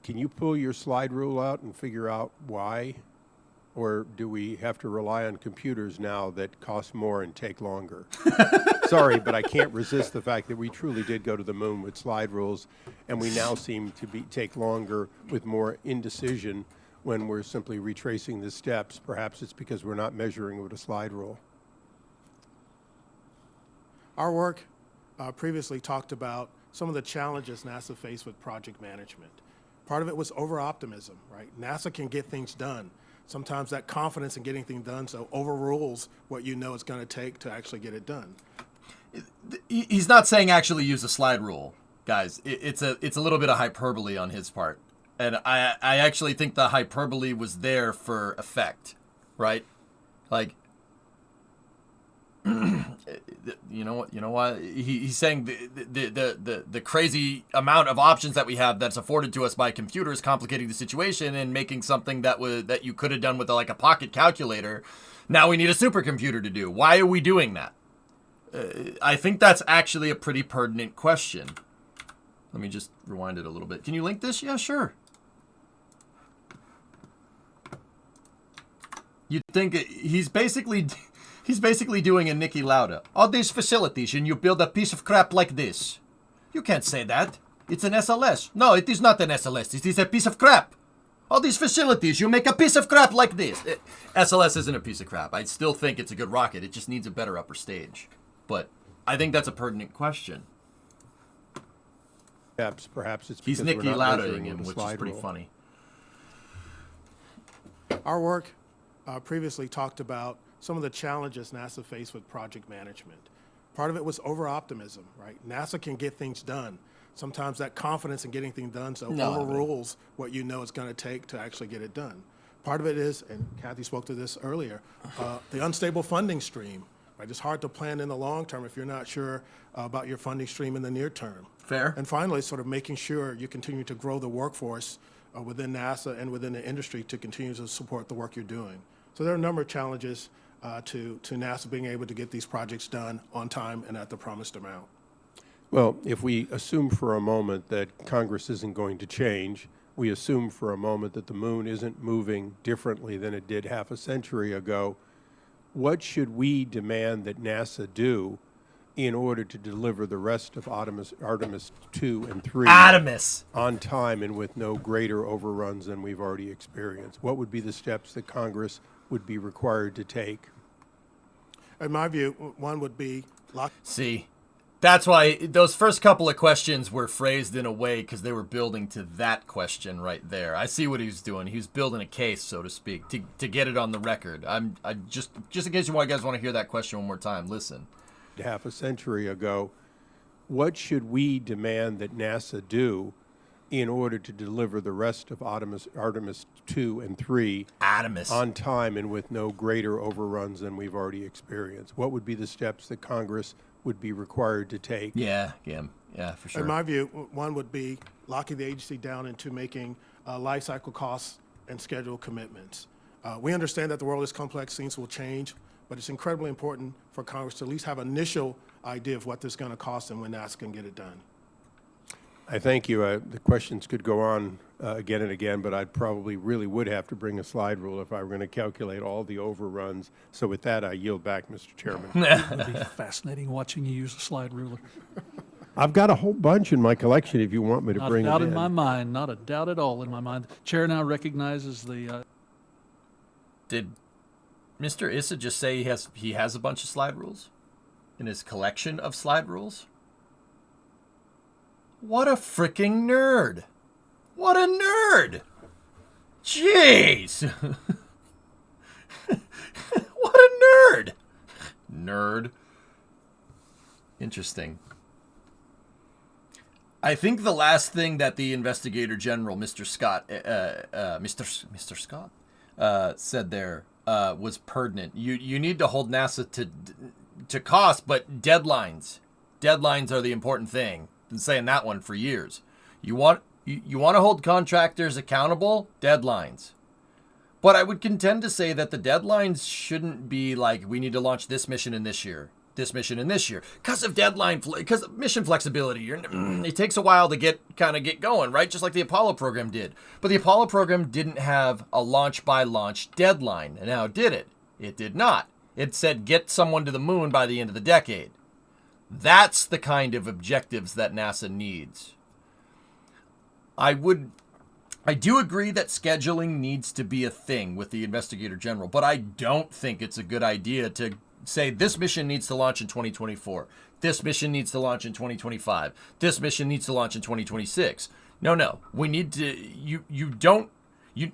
can you pull your slide rule out and figure out why? Or do we have to rely on computers now that cost more and take longer? Sorry, but I can't resist the fact that we truly did go to the moon with slide rules, and we now seem to take longer with more indecision when we're simply retracing the steps. Perhaps it's because we're not measuring with a slide rule. Our work previously talked about some of the challenges NASA faced with project management. Part of it was over-optimism, right? NASA can get things done. Sometimes that confidence in getting things done so overrules what you know it's going to take to actually get it done. He's not saying actually use a slide rule, guys. It's a little bit of hyperbole on his part. And I actually think the hyperbole was there for effect, right? Like, You know what? He's saying the crazy amount of options that we have that's afforded to us by computers complicating the situation and making something that you could have done with like a pocket calculator. Now we need a supercomputer to do. Why are we doing that? I think that's actually a pretty pertinent question. Let me just rewind it a little bit. Can you link this? Yeah, sure. You'd think he's basically doing a Niki Lauda. All these facilities, and you build a piece of crap like this. You can't say that. It's an SLS. No, it is not an SLS. It is a piece of crap. All these facilities, you make a piece of crap like this. SLS isn't a piece of crap. I still think it's a good rocket. It just needs a better upper stage. But I think that's a pertinent question. Perhaps it's He's because we're Niki not Laudaing measuring him, with a which is slide pretty rule. funny. Our work previously talked about some of the challenges NASA faced with project management. Part of it was over-optimism, right? NASA can get things done. Sometimes that confidence in getting things done overrules what you know it's going to take to actually get it done. Part of it is, and Kathy spoke to this earlier, the unstable funding stream. Right? It's hard to plan in the long term if you're not sure about your funding stream in the near term. Fair. And finally, sort of making sure you continue to grow the workforce within NASA and within the industry to continue to support the work you're doing. So there are a number of challenges to NASA being able to get these projects done on time and at the promised amount. Well, if we assume for a moment that Congress isn't going to change, we assume for a moment that the moon isn't moving differently than it did half a century ago, what should we demand that NASA do in order to deliver the rest of Artemis 2 and 3 Artemis on time and with no greater overruns than we've already experienced? What would be the steps that Congress would be required to take? In my view, one would be See, that's why those first couple of questions were phrased in a way because they were building to that question right there. I see what he was doing. He was building a case, so to speak, to get it on the record. I just in case you guys want to hear that question one more time, listen. Half a century ago, what should we demand that NASA do in order to deliver the rest of Artemis 2 and 3 on time and with no greater overruns than we've already experienced? What would be the steps that Congress would be required to take? Yeah, for sure. In my view, one would be locking the agency down into making life cycle costs and schedule commitments. We understand that the world is complex, things will change, but it's incredibly important for Congress to at least have an initial idea of what this is going to cost and when NASA can get it done. I thank you. The questions could go on again and again, but I'd probably really would have to bring a slide rule if I were going to calculate all the overruns. So with that, I yield back, Mr. Chairman. It would be fascinating watching you use a slide ruler. I've got a whole bunch in my collection if you want me to bring it in. Not a doubt in my mind. Not a doubt at all in my mind. Chair now recognizes the... Did Mr. Issa just say he has a bunch of slide rules in his collection of slide rules? What a freaking nerd! What a nerd! Jeez! What a nerd! Nerd. Interesting. I think the last thing that the Investigator General, Mr. Scott, Mr. Scott, said there was pertinent. You need to hold NASA to cost, but deadlines. Deadlines are the important thing. Been saying that one for years. You want to hold contractors accountable? Deadlines. But I would contend to say that the deadlines shouldn't be like, we need to launch this mission in this year, this mission in this year, because of because of mission flexibility. It takes a while to get going, right? Just like the Apollo program did. But the Apollo program didn't have a launch by launch deadline. And now did it? It did not. It said get someone to the moon by the end of the decade. That's the kind of objectives that NASA needs. I do agree that scheduling needs to be a thing with the Investigator General, but I don't think it's a good idea to say this mission needs to launch in 2024. This mission needs to launch in 2025. This mission needs to launch in 2026. No. We need to,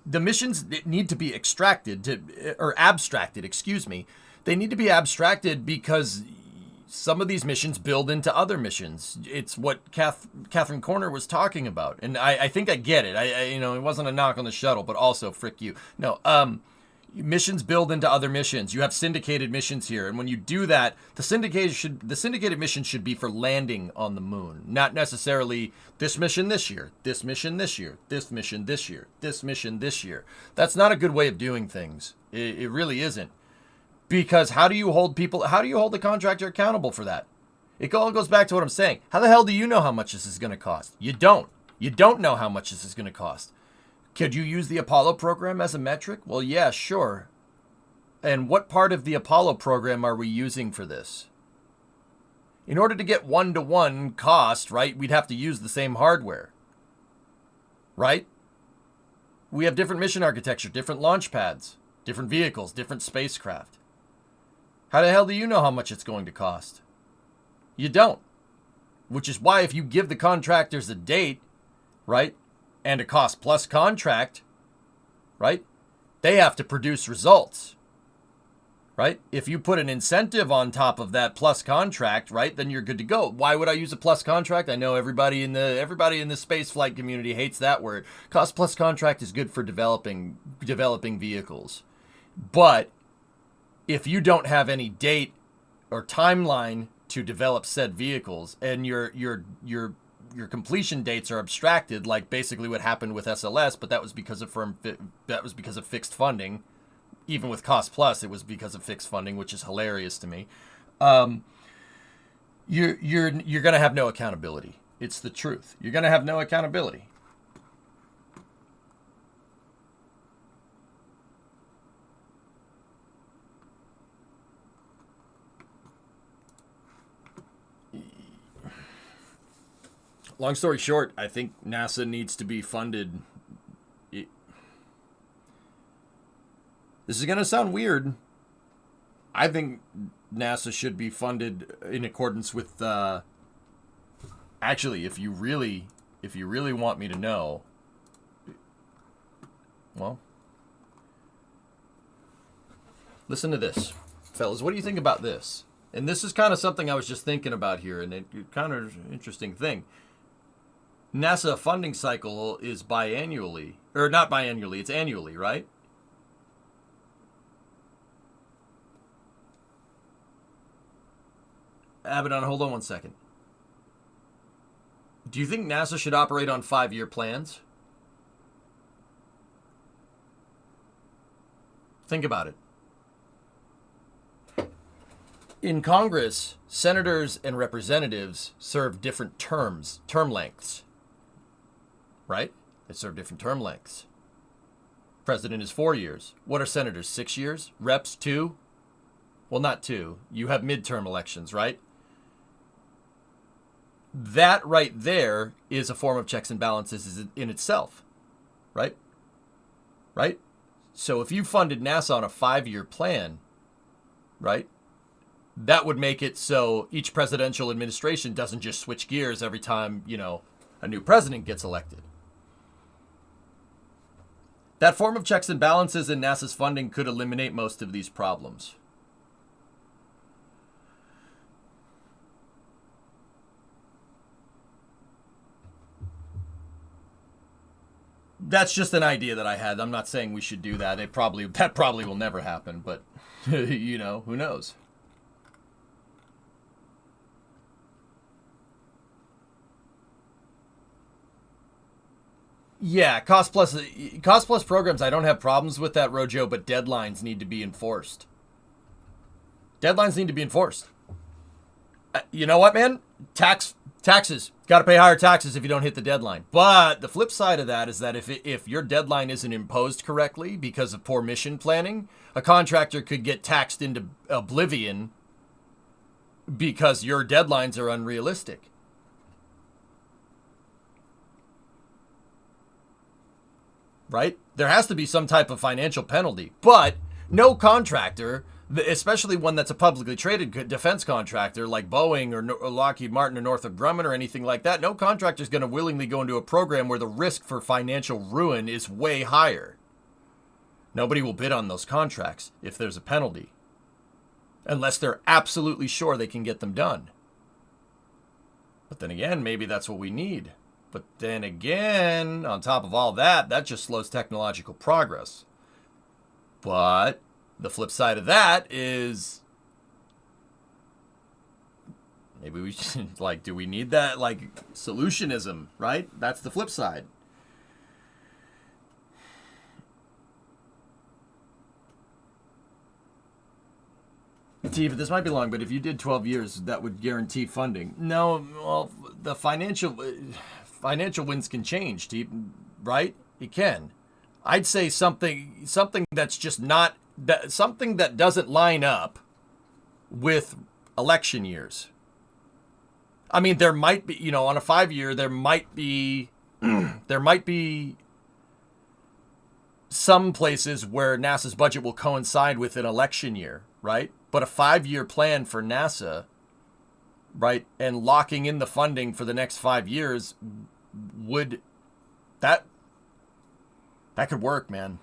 the missions need to be abstracted, excuse me. They need to be abstracted because some of these missions build into other missions. It's what Catherine Corner was talking about. And I think I get it. It wasn't a knock on the shuttle, but also frick you. No, Missions build into other missions. You have syndicated missions here, and when you do that, the syndicated mission should be for landing on the moon, not necessarily this mission this year, this mission this year, this mission this year, this mission this year. That's not a good way of doing things. It really isn't, because how do you hold the contractor accountable for that? It all goes back to what I'm saying. How the hell do you know how much this is going to cost? You don't. You don't know how much this is going to cost. Could you use the Apollo program as a metric? Well, yeah, sure. And what part of the Apollo program are we using for this? In order to get one-to-one cost, right, we'd have to use the same hardware. Right? We have different mission architecture, different launch pads, different vehicles, different spacecraft. How the hell do you know how much it's going to cost? You don't. Which is why if you give the contractors a date, right, and a cost plus contract, right, they have to produce results, right? If you put an incentive on top of that plus contract, right, then you're good to go. Why would I use a plus contract? I know everybody in the space flight community hates that word. Cost plus contract is good for developing vehicles. But if you don't have any date or timeline to develop said vehicles, and your completion dates are abstracted, like basically what happened with SLS, but that was because of fixed funding. Even with cost plus, it was because of fixed funding, which is hilarious to me. You're gonna have no accountability. It's the truth. You're gonna have no accountability. Long story short, I think NASA needs to be funded. This is going to sound weird. I think NASA should be funded in accordance with, actually, if you really want me to know, well, listen to this. Fellas, what do you think about this? And this is kind of something I was just thinking about here, and it kind of an interesting thing. NASA funding cycle is biannually, or not biannually, it's annually, right? Abaddon, hold on one second. Do you think NASA should operate on 5-year plans? Think about it. In Congress, senators and representatives serve different term lengths. Right? They serve different term lengths. President is 4 years. What are senators? 6 years? Reps, 2? Well, not 2. You have midterm elections, right? That right there is a form of checks and balances in itself. Right? Right? So if you funded NASA on a 5-year plan, right, that would make it so each presidential administration doesn't just switch gears every time, a new president gets elected. That form of checks and balances in NASA's funding could eliminate most of these problems. That's just an idea that I had. I'm not saying we should do that. That probably will never happen, but who knows? Yeah, cost plus programs, I don't have problems with that, Rojo, but deadlines need to be enforced. Deadlines need to be enforced. You know what, man? Taxes. Got to pay higher taxes if you don't hit the deadline. But the flip side of that is that if your deadline isn't imposed correctly because of poor mission planning, a contractor could get taxed into oblivion because your deadlines are unrealistic. Right? There has to be some type of financial penalty. But no contractor, especially one that's a publicly traded defense contractor like Boeing or Lockheed Martin or Northrop Grumman or anything like that, no contractor is going to willingly go into a program where the risk for financial ruin is way higher. Nobody will bid on those contracts if there's a penalty, unless they're absolutely sure they can get them done. But then again, maybe that's what we need. But then again, on top of all that, that just slows technological progress. But the flip side of that is maybe we should, like, do we need that, like, solutionism, right? That's the flip side. T, but this might be long, but if you did 12 years, that would guarantee funding. No, well, the financial winds can change, T, right? It can. I'd say something that's just not, something that doesn't line up with election years. I mean, there might be, you know, on a 5-year, there might be some places where NASA's budget will coincide with an election year, right? But a 5-year plan for NASA, right, and locking in the funding for the next 5 years would, that could work, man.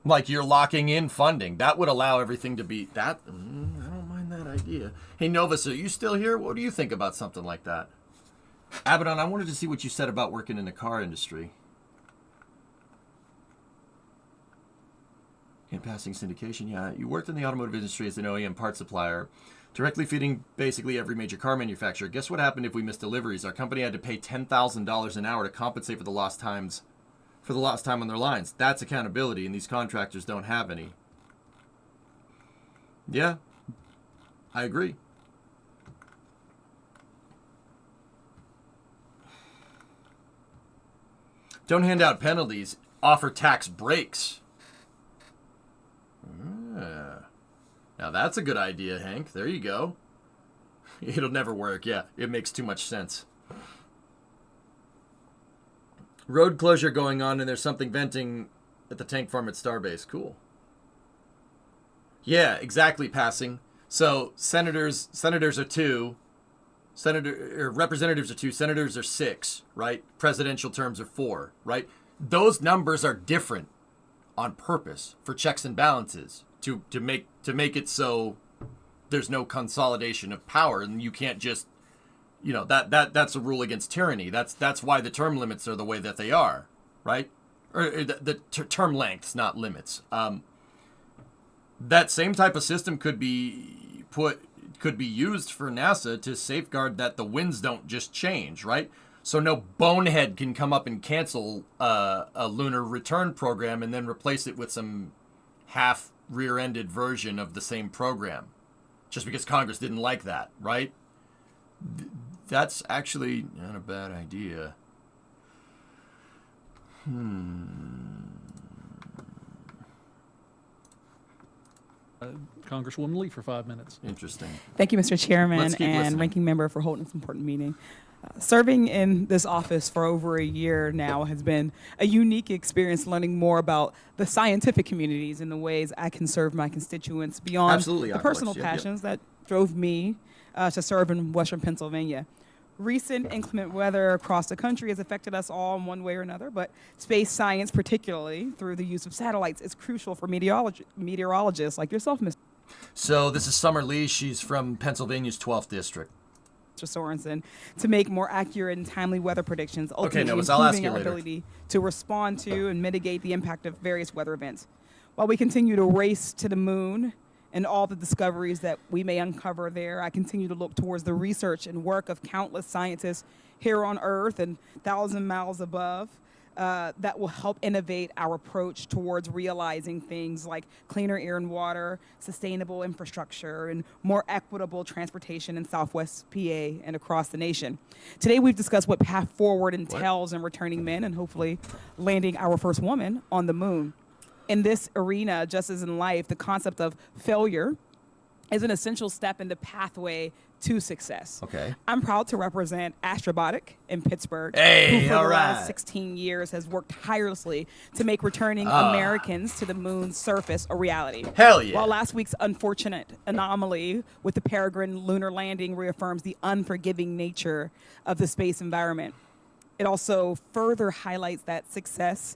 Like, you're locking in funding. That would allow everything to be, that, I don't mind that idea. Hey, Novus, are you still here? What do you think about something like that? Abaddon, I wanted to see what you said about working in the car industry. In passing syndication, yeah. You worked in the automotive industry as an OEM part supplier, directly feeding basically every major car manufacturer. Guess what happened if we missed deliveries? Our company had to pay $10,000 an hour to compensate for the lost time on their lines. That's accountability, and these contractors don't have any. Yeah, I agree. Don't hand out penalties. Offer tax breaks. Now that's a good idea, Hank. There you go. It'll never work. Yeah, it makes too much sense. Road closure going on, and there's something venting at the tank farm at Starbase. Cool. Yeah, exactly, passing. So senators are 2. Representatives are 2. Senators are 6, right? Presidential terms are 4, right? Those numbers are different on purpose for checks and balances to make it so there's no consolidation of power, and you can't just, you know, that's a rule against tyranny. That's why the term limits are the way that they are, right? Or the term lengths, not limits. That same type of system could be used for NASA to safeguard that the winds don't just change, right? So no bonehead can come up and cancel a lunar return program and then replace it with some half rear-ended version of the same program, just because Congress didn't like that, right? That's actually not a bad idea. Congresswoman Lee for 5 minutes. Interesting. Thank you, Mr. Chairman and listening. Ranking Member, for holding this important meeting. Serving in this office for over a year now has been a unique experience, learning more about the scientific communities and the ways I can serve my constituents beyond the personal passions that drove me to serve in Western Pennsylvania. Recent inclement weather across the country has affected us all in one way or another, but space science, particularly through the use of satellites, is crucial for meteorologists like yourself, Mr. So this is Summer Lee. She's from Pennsylvania's 12th district. Sorensen, to make more accurate and timely weather predictions, ultimately I'll ask improving you our later. ability to respond to and mitigate the impact of various weather events. While we continue to race to the moon and all the discoveries that we may uncover there, I continue to look towards the research and work of countless scientists here on Earth and 1,000 miles above that will help innovate our approach towards realizing things like cleaner air and water, sustainable infrastructure, and more equitable transportation in Southwest PA and across the nation. Today, we've discussed what path forward entails in returning men and hopefully landing our first woman on the moon. In this arena, just as in life, the concept of failure is an essential step in the pathway to success. Okay. I'm proud to represent Astrobotic in Pittsburgh, Hey, who for all the right. last 16 years has worked tirelessly to make returning Americans to the moon's surface a reality. Hell yeah. While last week's unfortunate anomaly with the Peregrine lunar landing reaffirms the unforgiving nature of the space environment, it also further highlights that success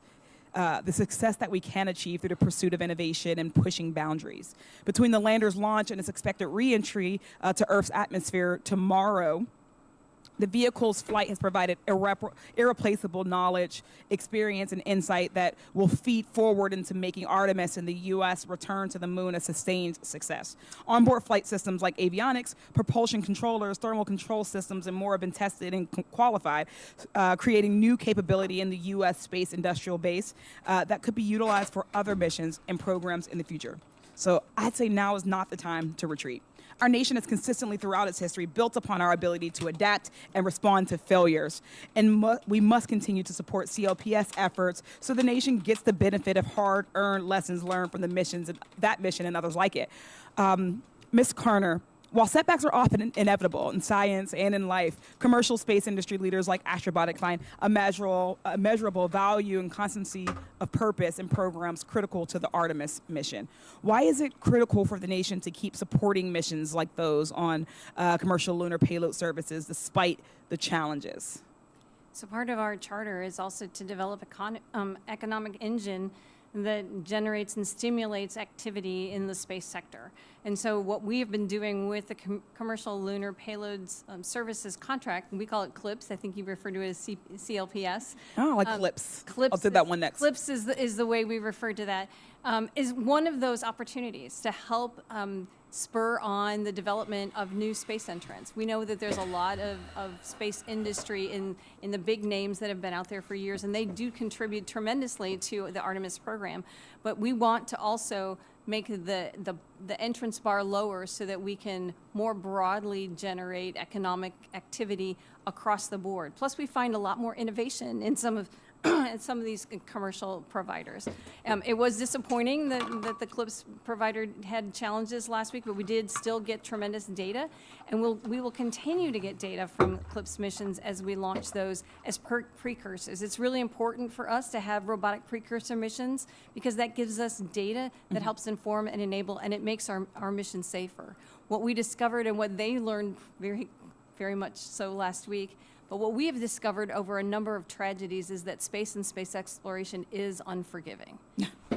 the success that we can achieve through the pursuit of innovation and pushing boundaries. Between the lander's launch and its expected re-entry to Earth's atmosphere tomorrow, The vehicle's flight has provided irreplaceable knowledge, experience, and insight that will feed forward into making Artemis and the U.S. return to the moon a sustained success. Onboard flight systems like avionics, propulsion controllers, thermal control systems, and more have been tested and qualified, creating new capability in the U.S. space industrial base that could be utilized for other missions and programs in the future. So I'd say now is not the time to retreat. Our nation has consistently throughout its history built upon our ability to adapt and respond to failures. And we must continue to support CLPS efforts so the nation gets the benefit of hard-earned lessons learned from the missions, that mission and others like it. Ms. Carner, while setbacks are often inevitable in science and in life, commercial space industry leaders like Astrobotic find a measurable value and constancy of purpose in programs critical to the Artemis mission. Why is it critical for the nation to keep supporting missions like those on commercial lunar payload services despite the challenges? So part of our charter is also to develop economic engine that generates and stimulates activity in the space sector. And so what we have been doing with the Commercial Lunar Payloads Services contract, we call it CLIPS. I think you refer to it as CLPS. Oh, like CLIPS. CLIPS. I'll do that one next. CLIPS is the way we refer to that. Is one of those opportunities to help spur on the development of new space entrants. We know that there's a lot of space industry in the big names that have been out there for years, and they do contribute tremendously to the Artemis program. But we want to also make the entrance bar lower so that we can more broadly generate economic activity across the board. Plus, we find a lot more innovation in some of these commercial providers. It was disappointing that the CLIPS provider had challenges last week, but we did still get tremendous data, and we will continue to get data from CLIPS missions as we launch those as precursors. It's really important for us to have robotic precursor missions because that gives us data that helps inform and enable, and it makes our mission safer. What we discovered and what they learned very, very much so last week, but what we have discovered over a number of tragedies is that space and space exploration is unforgiving.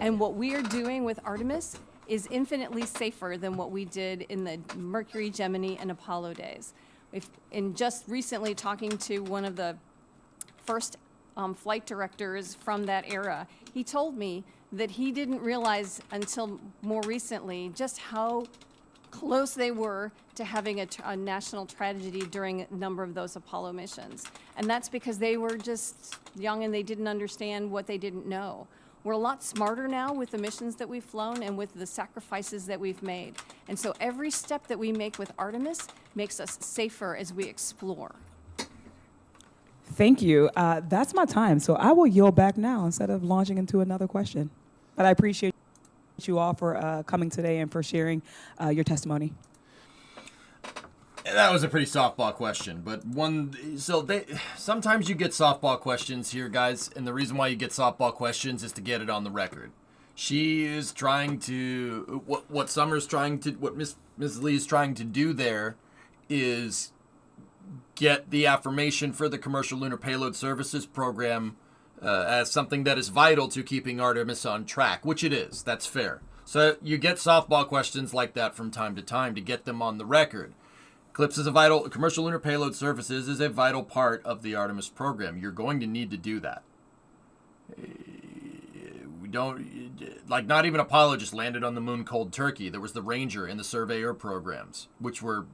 And what we are doing with Artemis is infinitely safer than what we did in the Mercury, Gemini, and Apollo days. In just recently talking to one of the first flight directors from that era, he told me that he didn't realize until more recently just how close they were to having a national tragedy during a number of those Apollo missions. And that's because they were just young and they didn't understand what they didn't know. We're a lot smarter now with the missions that we've flown and with the sacrifices that we've made. And so every step that we make with Artemis makes us safer as we explore. Thank you. That's my time, so I will yield back now instead of launching into another question. But I appreciate you all for coming today and for sharing your testimony. That was a pretty softball question, but sometimes you get softball questions here, guys, and the reason why you get softball questions is to get it on the record. She is trying to, what Ms. Lee is trying to do there is get the affirmation for the Commercial Lunar Payload Services program as something that is vital to keeping Artemis on track, which it is. That's fair. So you get softball questions like that from time to time to get them on the record. CLIPS is Commercial Lunar Payload Services is a vital part of the Artemis program. You're going to need to do that. We don't, not even Apollo just landed on the moon cold turkey. There was the Ranger and the Surveyor programs, which were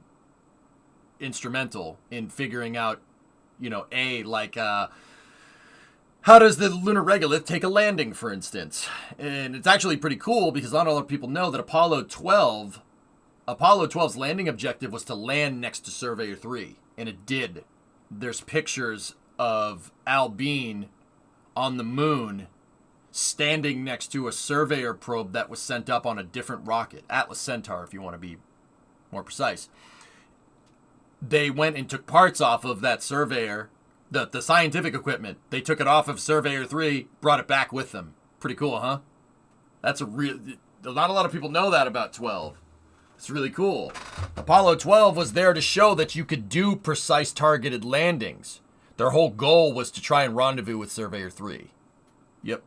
instrumental in figuring out, how does the lunar regolith take a landing, for instance? And it's actually pretty cool because not a lot of people know that Apollo 12's landing objective was to land next to Surveyor 3, and it did. There's pictures of Al Bean on the moon standing next to a Surveyor probe that was sent up on a different rocket, Atlas Centaur, if you want to be more precise. They went and took parts off of that Surveyor, the scientific equipment. They took it off of Surveyor 3, brought it back with them. Pretty cool, huh? Not a lot of people know that about 12. It's really cool. Apollo 12 was there to show that you could do precise targeted landings. Their whole goal was to try and rendezvous with Surveyor 3. Yep.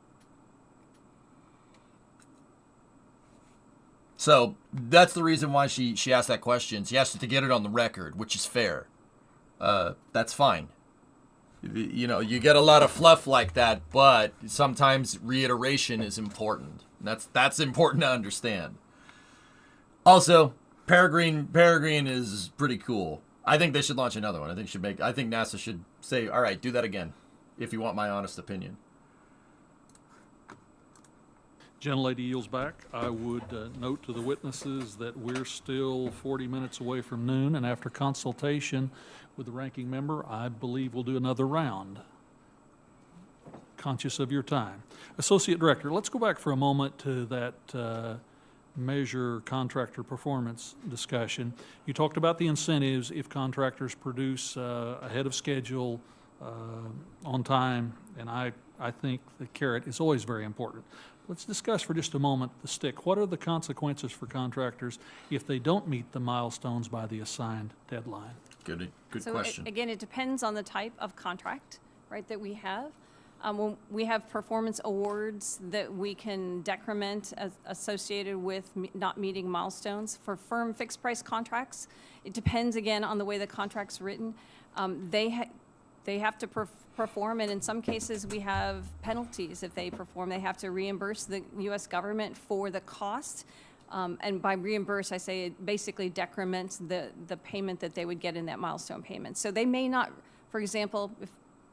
So that's the reason why she asked that question. She asked to get it on the record, which is fair. that's fine. You know, you get a lot of fluff like that, but sometimes reiteration is important. That's important to understand. Also, Peregrine is pretty cool. I think they should launch another one. I think NASA should say, all right, do that again, if you want my honest opinion. Gentlelady yields back. I would note to the witnesses that we're still 40 minutes away from noon, and after consultation with the ranking member, I believe we'll do another round. Conscious of your time. Associate Director, let's go back for a moment to that measure contractor performance discussion. You talked about the incentives if contractors produce ahead of schedule, on time, and I think the carrot is always very important. Let's discuss for just a moment the stick. What are the consequences for contractors if they don't meet the milestones by the assigned deadline? Good So question. again, it depends on the type of contract, right, that we have. When we have performance awards that we can decrement associated with not meeting milestones. For firm fixed price contracts, it depends again on the way the contract's written. They have to perform, and in some cases we have penalties if they perform. They have to reimburse the U.S. government for the cost. And by reimburse, I say it basically decrements the payment that they would get in that milestone payment. So they may not, for example,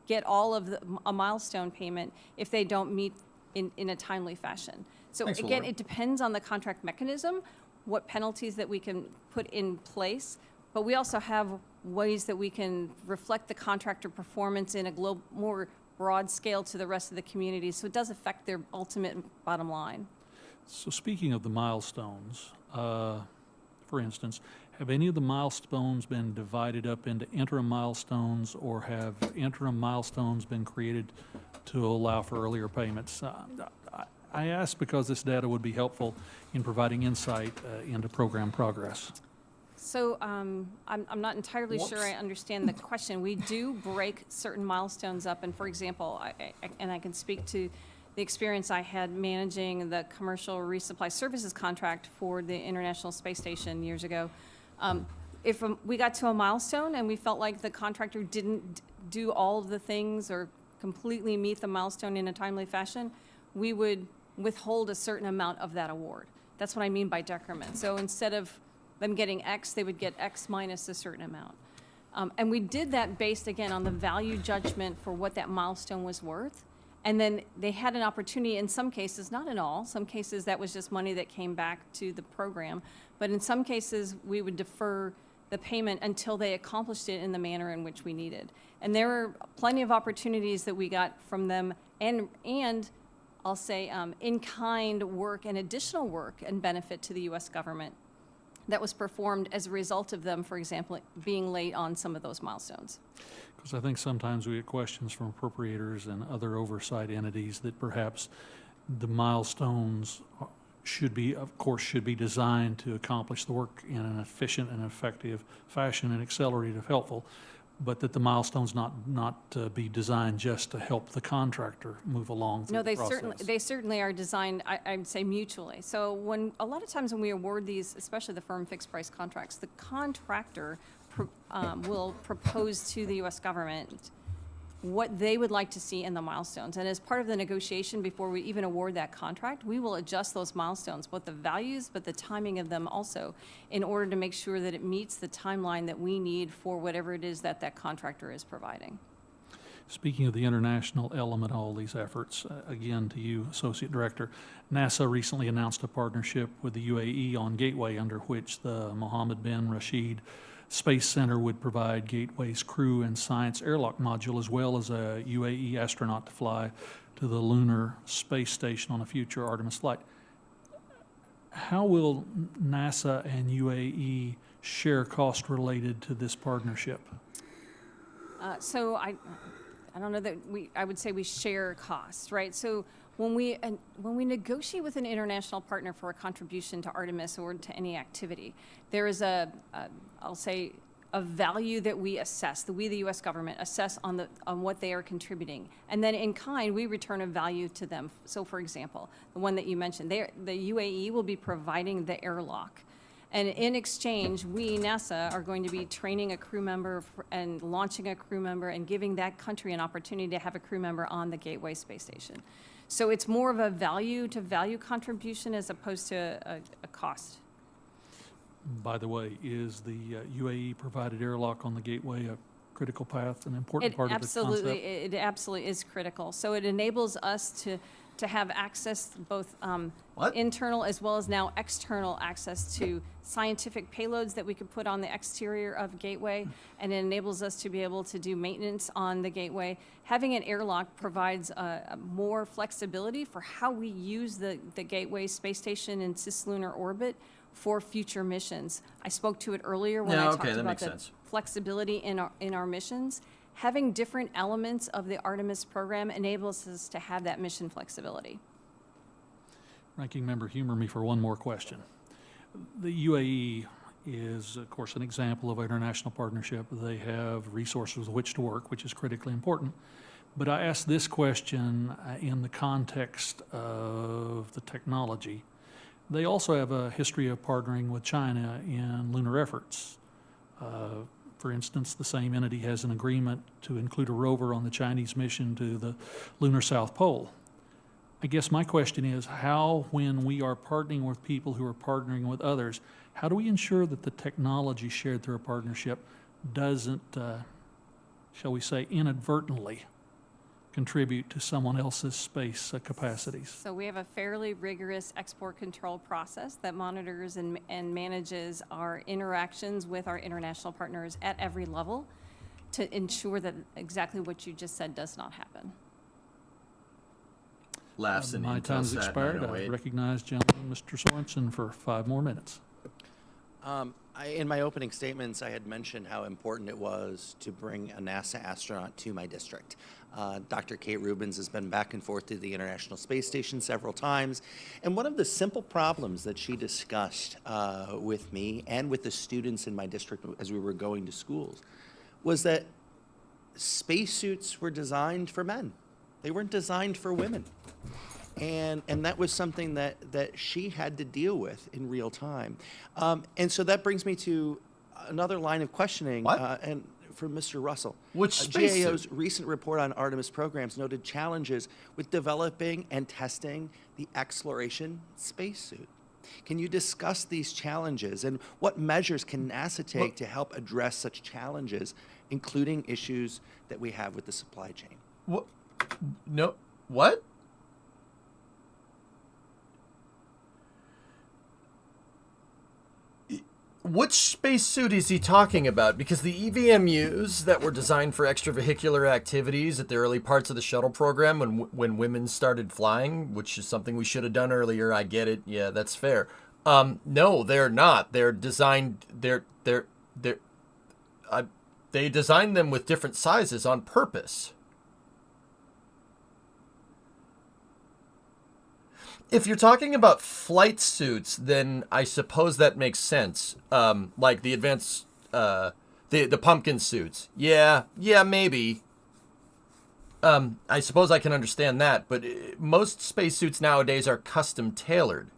get all of a milestone payment if they don't meet in a timely fashion. So Thanks, again, Laura. it depends on the contract mechanism, what penalties that we can put in place, but we also have ways that we can reflect the contractor performance in a more broad scale to the rest of the community, so it does affect their ultimate bottom line. So speaking of the milestones, for instance, have any of the milestones been divided up into interim milestones, or have interim milestones been created to allow for earlier payments? I ask because this data would be helpful in providing insight into program progress. So I'm not entirely sure I understand the question. We do break certain milestones up, and for example, I can speak to the experience I had managing the commercial resupply services contract for the International Space Station years ago. If we got to a milestone and we felt like the contractor didn't do all of the things or completely meet the milestone in a timely fashion, we would withhold a certain amount of that award. That's what I mean by decrement. So instead of them getting X, they would get X minus a certain amount. And we did that based, again, on the value judgment for what that milestone was worth. And then they had an opportunity in some cases, not in all, some cases that was just money that came back to the program. But in some cases, we would defer the payment until they accomplished it in the manner in which we needed. And there were plenty of opportunities that we got from them, and I'll say in-kind work and additional work and benefit to the U.S. government that was performed as a result of them, for example, being late on some of those milestones. Because I think sometimes we get questions from appropriators and other oversight entities that perhaps the milestones should be designed to accomplish the work in an efficient and effective fashion and accelerative, helpful, but that the milestones not be designed just to help the contractor move along through the process. No, they certainly are designed, I'd say, mutually. So a lot of times when we award these, especially the firm fixed price contracts, the contractor will propose to the U.S. government what they would like to see in the milestones. And as part of the negotiation before we even award that contract, we will adjust those milestones, both the values but the timing of them also, in order to make sure that it meets the timeline that we need for whatever it is that that contractor is providing. Speaking of the international element of all these efforts, again to you, Associate Director, NASA recently announced a partnership with the UAE on Gateway, under which the Mohammed bin Rashid Space Center would provide Gateway's crew and science airlock module, as well as a UAE astronaut to fly to the lunar space station on a future Artemis flight. How will NASA and UAE share cost related to this partnership? So I don't know that I would say we share costs, right? So when we negotiate with an international partner for a contribution to Artemis or to any activity, there is I'll say, a value that we assess, the U.S. government assess on what they are contributing. And then in kind, we return a value to them. So for example, the one that you mentioned, the UAE will be providing the airlock. And in exchange, we, NASA, are going to be training a crew member and launching a crew member and giving that country an opportunity to have a crew member on the Gateway Space Station. So it's more of a value-to-value contribution as opposed to a cost. By the way, is the UAE provided airlock on the Gateway a critical path, an important part of the concept? It absolutely is critical. So it enables us to have access, both internal as well as now external access to scientific payloads that we could put on the exterior of Gateway, and it enables us to be able to do maintenance on the Gateway. Having an airlock provides more flexibility for how we use the Gateway space station in cislunar orbit for future missions. I spoke to it earlier when I talked about the flexibility in our missions. Having different elements of the Artemis program enables us to have that mission flexibility. Ranking Member, humor me for one more question. The UAE is, of course, an example of international partnership. They have resources with which to work, which is critically important. But I ask this question in the context of the technology. They also have a history of partnering with China in lunar efforts. For instance, the same entity has an agreement to include a rover on the Chinese mission to the lunar South Pole. I guess my question is, how, when we are partnering with people who are partnering with others, how do we ensure that the technology shared through a partnership doesn't, shall we say, inadvertently contribute to someone else's space capacities? So we have a fairly rigorous export control process that monitors and manages our interactions with our international partners at every level to ensure that exactly what you just said does not happen. Laughs in my time's expired. I recognize gentleman Mr. Sorensen for 5 more minutes. In my opening statements, I had mentioned how important it was to bring a NASA astronaut to my district. Dr. Kate Rubins has been back and forth to the International Space Station several times, and one of the simple problems that she discussed with me and with the students in my district as we were going to schools was that spacesuits were designed for men. They weren't designed for women. And that was something that she had to deal with in real time. And so that brings me to another line of questioning. And for Mr. Russell. Which GAO's recent report on Artemis programs noted challenges with developing and testing the exploration spacesuit. Can you discuss these challenges and what measures can NASA take to help address such challenges, including issues that we have with the supply chain? What? No. What? Which spacesuit is he talking about? Because the EVMUs that were designed for extravehicular activities at the early parts of the shuttle program when women started flying, which is something we should have done earlier, I get it. Yeah, that's fair. No, they're not. They're designed. They designed them with different sizes on purpose. If you're talking about flight suits, then I suppose that makes sense. Like the advanced, the pumpkin suits. Yeah, maybe. I suppose I can understand that, but most spacesuits nowadays are custom tailored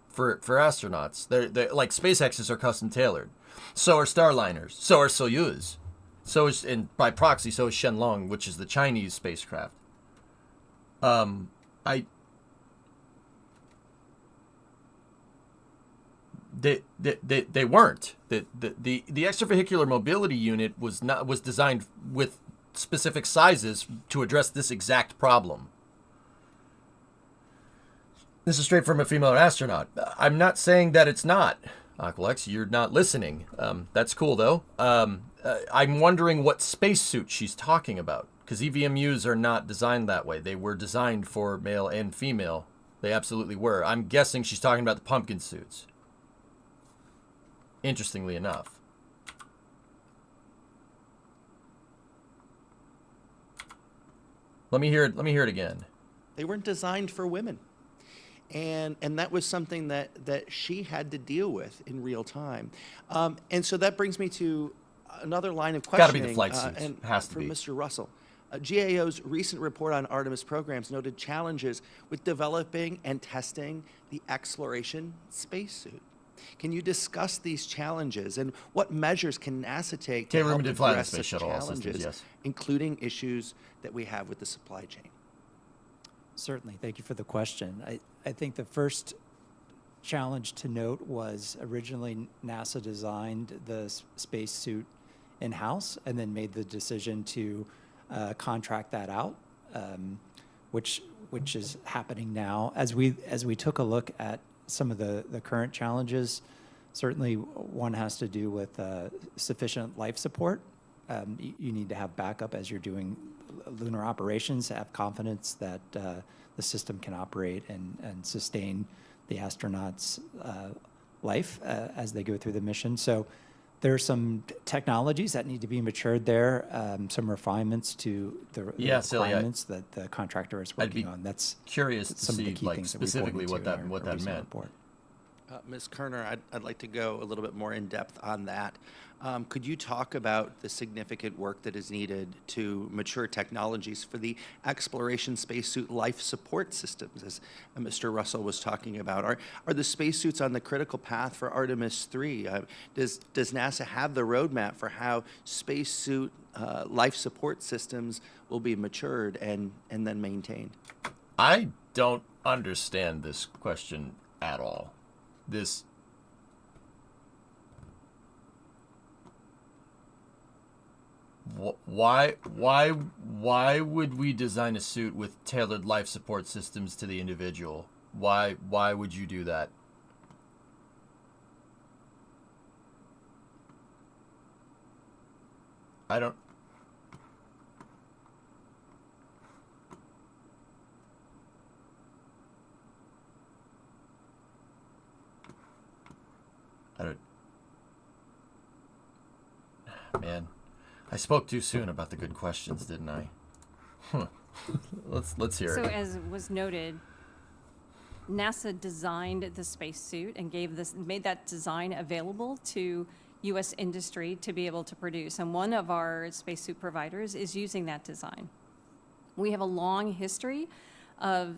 for astronauts. They're like SpaceX's are custom tailored. So are Starliners. So are Soyuz. So is, and by proxy, so is Shenlong, which is the Chinese spacecraft. They weren't. The extravehicular mobility unit was designed with specific sizes to address this exact problem. This is straight from a female astronaut. I'm not saying that it's not. Aqualex, you're not listening. That's cool though. I'm wondering what spacesuit she's talking about, because EVMUs are not designed that way. They were designed for male and female. They absolutely were. I'm guessing she's talking about the pumpkin suits. Interestingly enough. Let me hear it again. They weren't designed for women. And that was something that she had to deal with in real time. And so that brings me to another line of questioning. Got to be the flight suits. Has to for be. Mr. Russell. GAO's recent report on Artemis programs noted challenges with developing and testing the exploration spacesuit. Can you discuss these challenges and what measures can NASA take to Taylor help did fly the address space such shuttle, all systems, challenges, yes. including issues that we have with the supply chain? Certainly. Thank you for the question. I think the first challenge to note was originally NASA designed the spacesuit in-house and then made the decision to contract that out, which is happening now. As we took a look at some of the current challenges, certainly one has to do with sufficient life support. You need to have backup as you're doing lunar operations, to have confidence that the system can operate and sustain the astronauts' life as they go through the mission. So there are some technologies that need to be matured there, some refinements to the requirements that the contractor is working on. That's curious to some of the see, key like, things that we specifically pointed what to in that our recent meant. report. Ms. Kerner, I'd like to go a little bit more in depth on that. Could you talk about the significant work that is needed to mature technologies for the exploration spacesuit life support systems, as Mr. Russell was talking about? Are the spacesuits on the critical path for Artemis 3? Does NASA have the roadmap for how spacesuit life support systems will be matured and then maintained? I don't understand this question at all. Why would we design a suit with tailored life support systems to the individual? Why would you do that? I don't. Man, I spoke too soon about the good questions, didn't I? Let's hear So it. as was noted, NASA designed the spacesuit and made that design available to U.S. industry to be able to produce. And one of our spacesuit providers is using that design. We have a long history of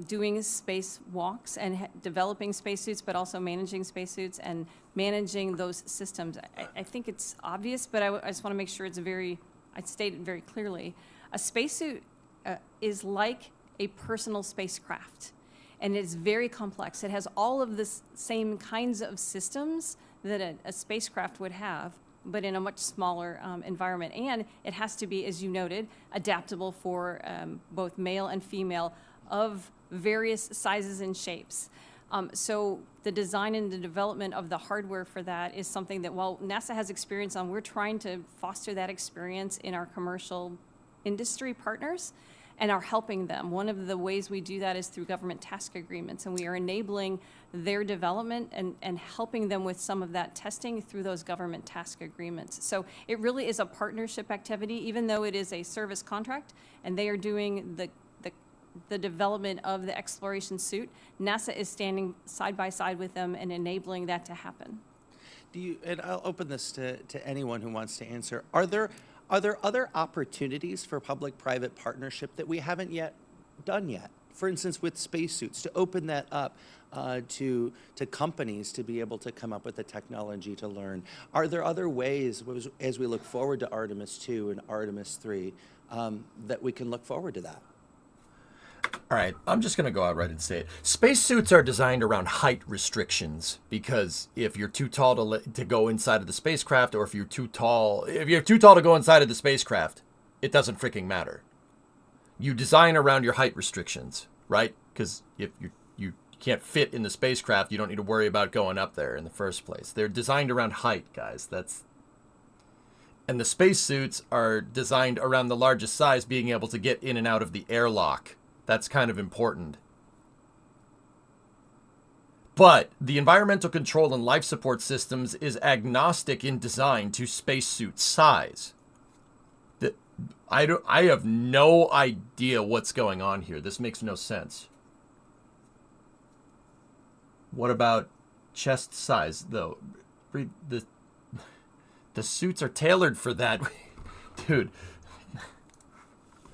doing spacewalks and developing spacesuits, but also managing spacesuits and managing those systems. I think it's obvious, but I just want to make sure I state it very clearly. A spacesuit is like a personal spacecraft, and it's very complex. It has all of the same kinds of systems that a spacecraft would have, but in a much smaller environment. And it has to be, as you noted, adaptable for both male and female of various sizes and shapes. So the design and the development of the hardware for that is something that, while NASA has experience on, we're trying to foster that experience in our commercial industry partners and are helping them. One of the ways we do that is through government task agreements, and we are enabling their development and helping them with some of that testing through those government task agreements. So it really is a partnership activity, even though it is a service contract, and they are doing the development of the exploration suit. NASA is standing side by side with them and enabling that to happen. And I'll open this to anyone who wants to answer. Are there other opportunities for public-private partnership that we haven't yet done yet? For instance, with spacesuits, to open that up to companies to be able to come up with the technology to learn. Are there other ways, as we look forward to Artemis 2 and Artemis 3, that we can look forward to that? All right, I'm just going to go outright and say it. Spacesuits are designed around height restrictions because if you're too tall to go inside of the spacecraft, or if you're too tall to go inside of the spacecraft, it doesn't freaking matter. You design around your height restrictions, right? Because if you can't fit in the spacecraft, you don't need to worry about going up there in the first place. They're designed around height, guys. And the spacesuits are designed around the largest size, being able to get in and out of the airlock. That's kind of important. But the environmental control and life support systems is agnostic in design to spacesuit size. I have no idea what's going on here. This makes no sense. What about chest size, though? The suits are tailored for that. Dude.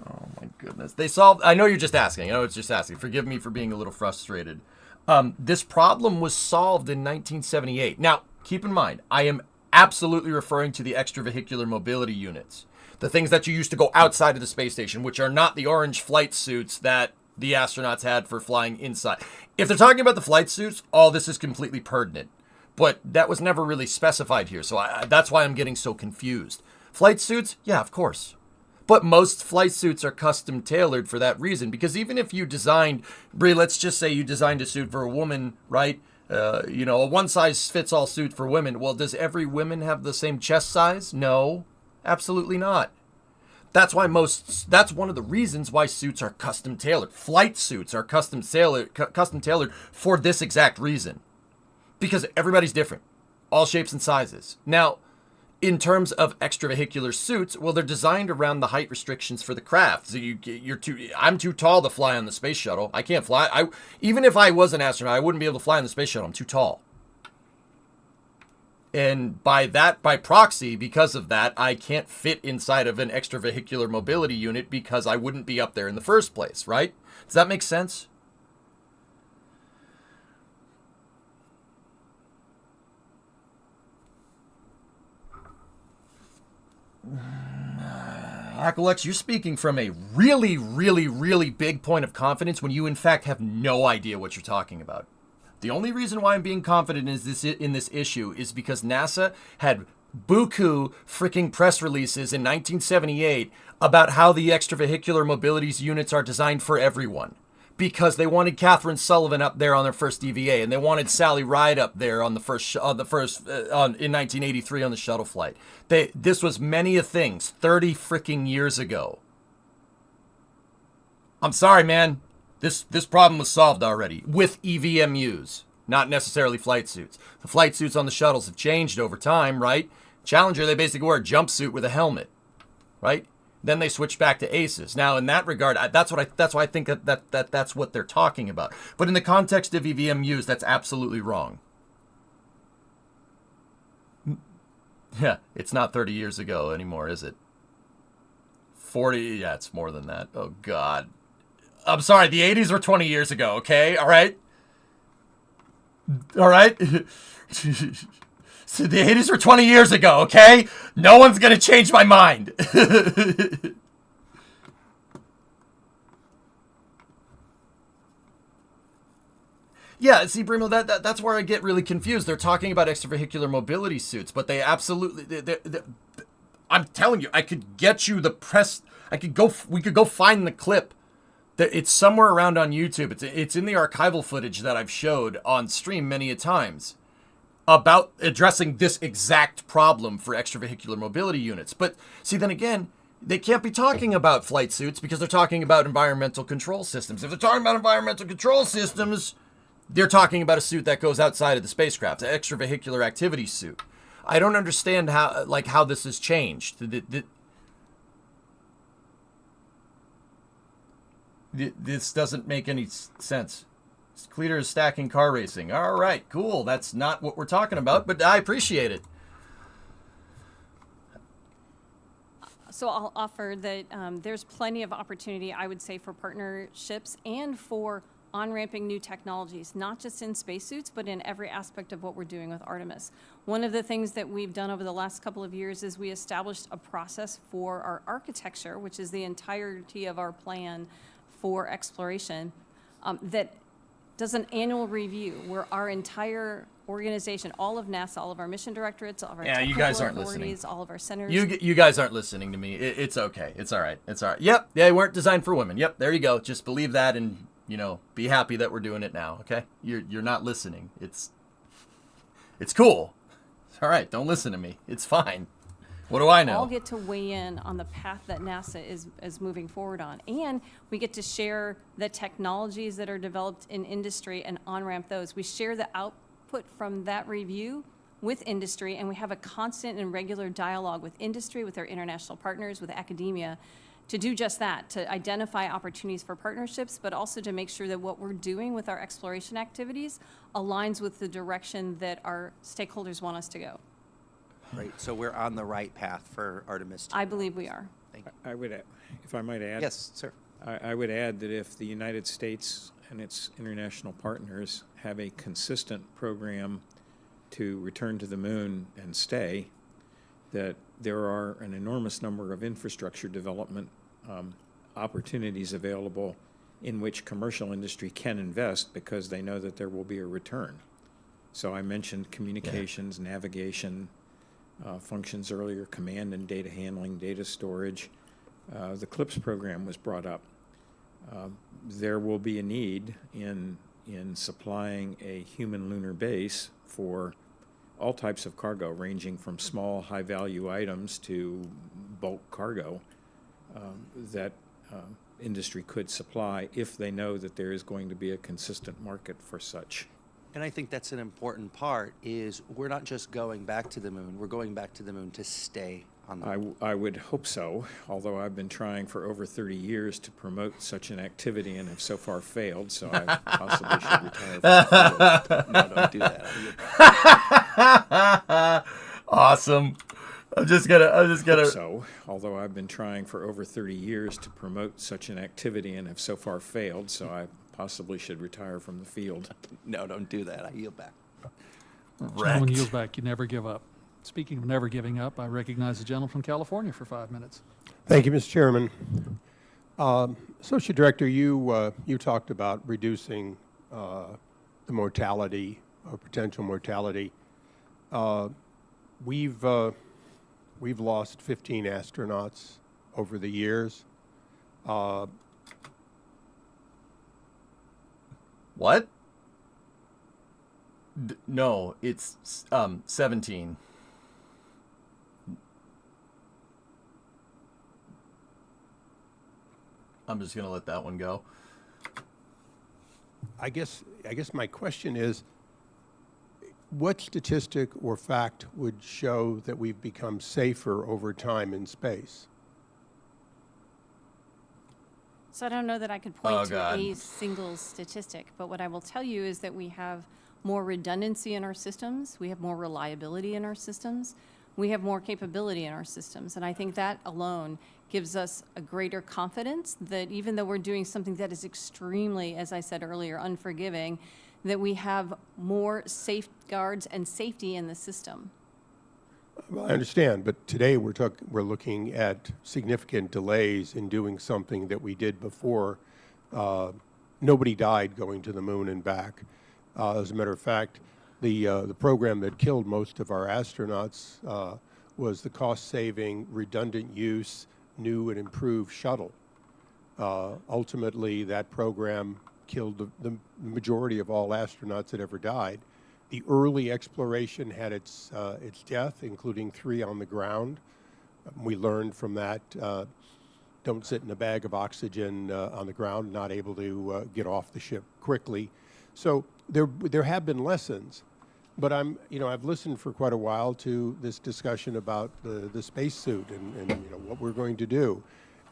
Oh my goodness. I know you're just asking. I know it's just asking. Forgive me for being a little frustrated. This problem was solved in 1978. Now, keep in mind, I am absolutely referring to the extravehicular mobility units, the things that you used to go outside of the space station, which are not the orange flight suits that the astronauts had for flying inside. If they're talking about the flight suits, all this is completely pertinent. But that was never really specified here, so that's why I'm getting so confused. Flight suits? Yeah, of course. But most flight suits are custom tailored for that reason, because even if you designed, Bree, let's just say you designed a suit for a woman, right? A one-size-fits-all suit for women. Well, does every woman have the same chest size? No, absolutely not. That's one of the reasons why suits are custom tailored. Flight suits are custom tailored for this exact reason. Because everybody's different. All shapes and sizes. Now, in terms of extravehicular suits, well, they're designed around the height restrictions for the craft. So I'm too tall to fly on the space shuttle. I can't fly. Even if I was an astronaut, I wouldn't be able to fly on the space shuttle. I'm too tall. And by proxy, because of that, I can't fit inside of an extravehicular mobility unit because I wouldn't be up there in the first place, right? Does that make sense? Aqualex, you're speaking from a really, really, really big point of confidence when you in fact have no idea what you're talking about. The only reason why I'm being confident in this issue is because NASA had buku freaking press releases in 1978 about how the extravehicular mobilities units are designed for everyone. Because they wanted Catherine Sullivan up there on their first EVA, and they wanted Sally Ride up there on in 1983 on the shuttle flight. This was many a things 30 freaking years ago. I'm sorry, man. This problem was solved already with EVMUs, not necessarily flight suits. The flight suits on the shuttles have changed over time, right? Challenger, they basically wear a jumpsuit with a helmet, right? Then they switch back to aces. Now, in that regard, that's why I think that's what they're talking about. But in the context of EVMUs, that's absolutely wrong. Yeah, it's not 30 years ago anymore, is it? 40, yeah, it's more than that. Oh, God. I'm sorry, the 80s were 20 years ago, okay? All right? All right? So the 80s were 20 years ago, okay? No one's going to change my mind. Yeah, see, Brimo, that's where I get really confused. They're talking about extravehicular mobility suits, but they absolutely... I'm telling you, I could get you the press... We could go find the clip. It's somewhere around on YouTube. It's in the archival footage that I've showed on stream many a times about addressing this exact problem for extravehicular mobility units. But see, then again, they can't be talking about flight suits because they're talking about environmental control systems. If they're talking about environmental control systems, they're talking about a suit that goes outside of the spacecraft, an extravehicular activity suit. I don't understand how this has changed. This doesn't make any sense. Cleater is stacking car racing. All right, cool. That's not what we're talking about, but I appreciate it. So I'll offer that there's plenty of opportunity, I would say, for partnerships and for on-ramping new technologies, not just in spacesuits, but in every aspect of what we're doing with Artemis. One of the things that we've done over the last couple of years is we established a process for our architecture, which is the entirety of our plan for exploration, that does an annual review where our entire organization, all of NASA, all of our mission directorates, all of our you guys aren't listening. all of our centers. You guys aren't listening to me. It's okay. It's all right. It's all right. Yep. They weren't designed for women. Yep. There you go. Just believe that and, be happy that we're doing it now. Okay. You're not listening. It's cool. It's all right. Don't listen to me. It's fine. What do I know? All get to weigh in on the path that NASA is moving forward on. And we get to share the technologies that are developed in industry and on-ramp those. We share the output from that review with industry, and we have a constant and regular dialogue with industry, with our international partners, with academia, to do just that, to identify opportunities for partnerships, but also to make sure that what we're doing with our exploration activities aligns with the direction that our stakeholders want us to go. Right, so we're on the right path for Artemis 2. I believe we are. Thank you. I would, if I might add. Yes, sir. I would add that if the United States and its international partners have a consistent program to return to the moon and stay, that there are an enormous number of infrastructure development opportunities available in which commercial industry can invest because they know that there will be a return. So I mentioned communications, navigation functions earlier, command and data handling, data storage. The CLIPS program was brought up. There will be a need in supplying a human lunar base for all types of cargo, ranging from small, high-value items to bulk cargo that industry could supply if they know that there is going to be a consistent market for such. And I think that's an important part, is we're not just going back to the moon, we're going back to the moon to stay on the moon. I would hope so, although I've been trying for over 30 years to promote such an activity and have so far failed, so I possibly should retire from the field. No, don't do that. Awesome. I'm just gonna. So, although I've been trying for over 30 years to promote such an activity and have so far failed, so I possibly should retire from the field. No, don't do that. I yield back. Gentleman yields back. You never give up. Speaking of never giving up, I recognize the gentleman from California for 5 minutes. Thank you, Mr. Chairman. Associate Director, you talked about reducing the mortality or potential mortality. We've lost 15 astronauts over the years. What? No, it's 17. I'm just gonna let that one go. I guess my question is, what statistic or fact would show that we've become safer over time in space? So I don't know that I could point to a single statistic, but what I will tell you is that we have more redundancy in our systems, we have more reliability in our systems, we have more capability in our systems, and I think that alone gives us a greater confidence that even though we're doing something that is extremely, as I said earlier, unforgiving, that we have more safeguards and safety in the system. Well, I understand, but today we're looking at significant delays in doing something that we did before. Nobody died going to the moon and back. As a matter of fact, the program that killed most of our astronauts was the cost-saving, redundant use, new and improved shuttle. Ultimately, that program killed the majority of all astronauts that ever died. The early exploration had its death, including 3 on the ground. We learned from that, don't sit in a bag of oxygen on the ground, not able to get off the ship quickly. So there have been lessons, but I've listened for quite a while to this discussion about the spacesuit and what we're going to do,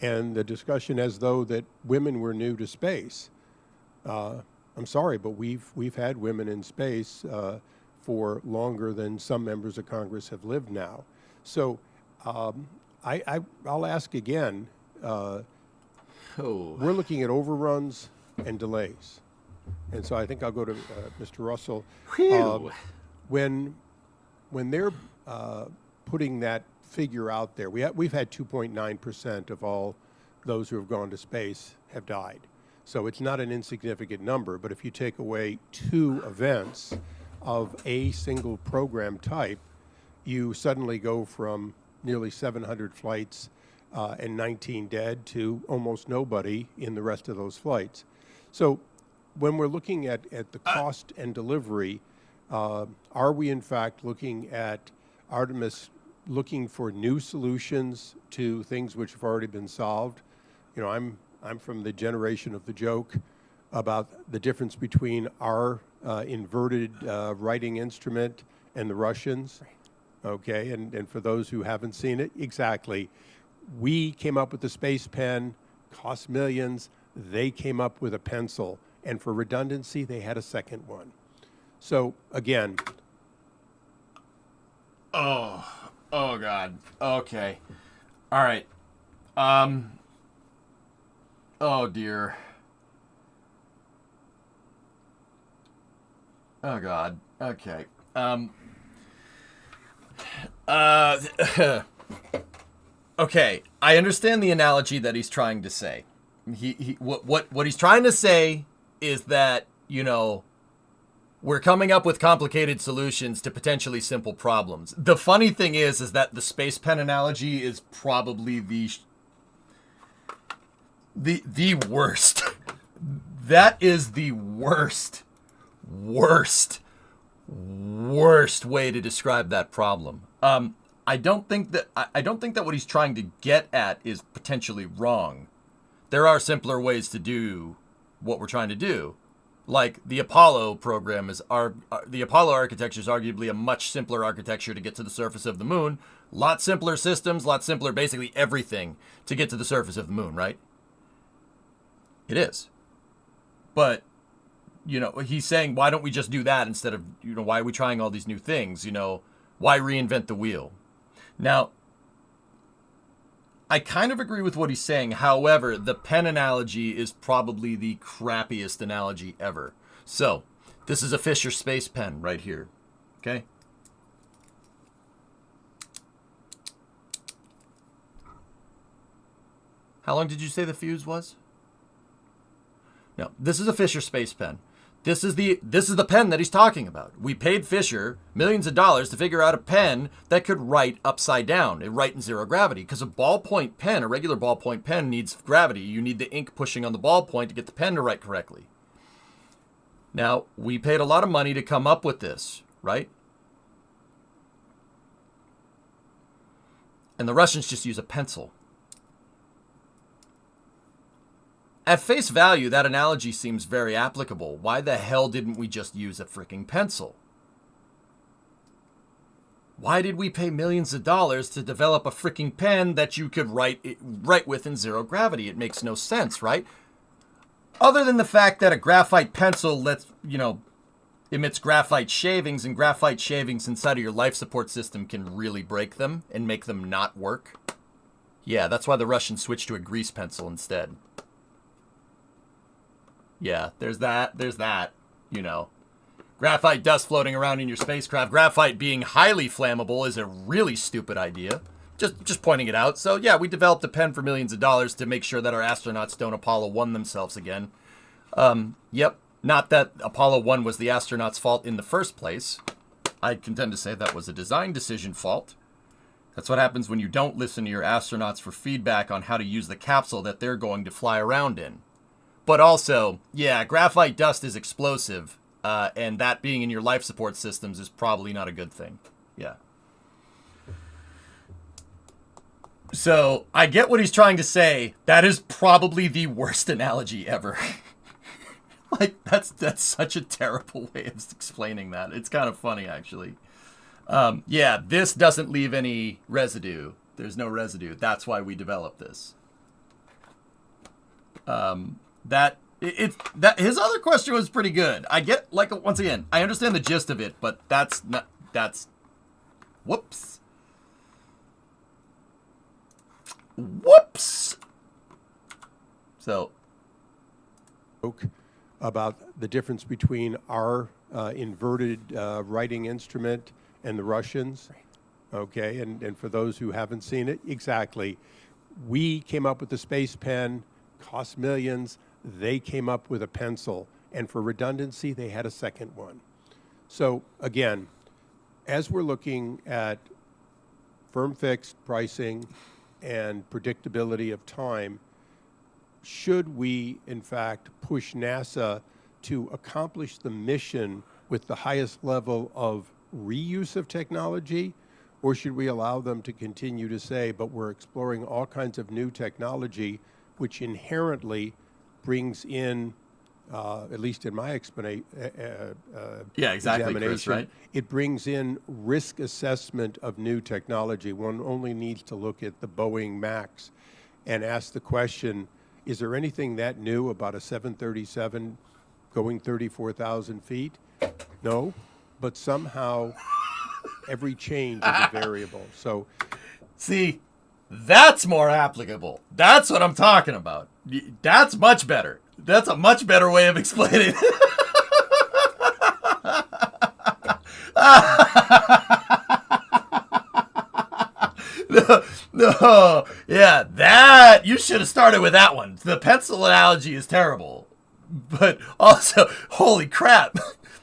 and the discussion as though that women were new to space. I'm sorry, but we've had women in space for longer than some members of Congress have lived now. So I'll ask again. We're looking at overruns and delays, and so I think I'll go to Mr. Russell. When they're putting that figure out there, we've had 2.9% of all those who have gone to space have died. So it's not an insignificant number, but if you take away 2 events of a single program type, you suddenly go from nearly 700 flights and 19 dead to almost nobody in the rest of those flights. So when we're looking at the cost and delivery, are we in fact looking at Artemis looking for new solutions to things which have already been solved? I'm from the generation of the joke about the difference between our inverted writing instrument and the Russians. Okay, and for those who haven't seen it, exactly. We came up with the space pen, cost millions. They came up with a pencil, and for redundancy, they had a second one. So again. Oh God. Okay. All right. Oh, dear. Oh, God. Okay. Okay, I understand the analogy that he's trying to say. What he's trying to say is that, we're coming up with complicated solutions to potentially simple problems. The funny thing is that the space pen analogy is probably the worst. That is the worst way to describe that problem. I don't think that what he's trying to get at is potentially wrong. There are simpler ways to do what we're trying to do. Like the Apollo program the Apollo architecture is arguably a much simpler architecture to get to the surface of the moon. Lot simpler systems, lot simpler basically everything to get to the surface of the moon, right? It is. But, he's saying, why don't we just do that instead of, why are we trying all these new things? Why reinvent the wheel? Now, I kind of agree with what he's saying. However, the pen analogy is probably the crappiest analogy ever. So, this is a Fisher space pen right here. Okay? How long did you say the fuse was? No, this is a Fisher space pen. This is the pen that he's talking about. We paid Fisher millions of dollars to figure out a pen that could write upside down and write in zero gravity. Because a ballpoint pen, a regular ballpoint pen, needs gravity. You need the ink pushing on the ballpoint to get the pen to write correctly. Now, we paid a lot of money to come up with this, right? And the Russians just use a pencil. At face value, that analogy seems very applicable. Why the hell didn't we just use a freaking pencil? Why did we pay millions of dollars to develop a freaking pen that you could write with in zero gravity? It makes no sense, right? Other than the fact that a graphite pencil emits graphite shavings, and graphite shavings inside of your life support system can really break them and make them not work. Yeah, that's why the Russians switched to a grease pencil instead. Yeah, there's that. Graphite dust floating around in your spacecraft. Graphite being highly flammable is a really stupid idea. Just pointing it out. So, yeah, we developed a pen for millions of dollars to make sure that our astronauts don't Apollo 1 themselves again. Yep, not that Apollo 1 was the astronauts' fault in the first place. I contend to say that was a design decision fault. That's what happens when you don't listen to your astronauts for feedback on how to use the capsule that they're going to fly around in. But also, yeah, graphite dust is explosive, and that being in your life support systems is probably not a good thing. Yeah. So, I get what he's trying to say. That is probably the worst analogy ever. That's such a terrible way of explaining that. It's kind of funny, actually. Yeah, this doesn't leave any residue. There's no residue. That's why we developed this. That his other question was pretty good. I get, once again, I understand the gist of it, but whoops. So, about the difference between our inverted writing instrument and the Russians. Okay, and for those who haven't seen it, exactly. We came up with the space pen, cost millions. They came up with a pencil, and for redundancy, they had a second one. So again, as we're looking at firm fixed pricing and predictability of time, should we, in fact, push NASA to accomplish the mission with the highest level of reuse of technology, or should we allow them to continue to say, but we're exploring all kinds of new technology, which inherently brings in, at least in my examination, Chris, right? It brings in risk assessment of new technology. One only needs to look at the Boeing Max and ask the question, is there anything that new about a 737 going 34,000 feet? No, but somehow every change is a variable. So, see, that's more applicable. That's what I'm talking about. That's much better. That's a much better way of explaining it. No, yeah, that, you should have started with that one. The pencil analogy is terrible. But also, holy crap,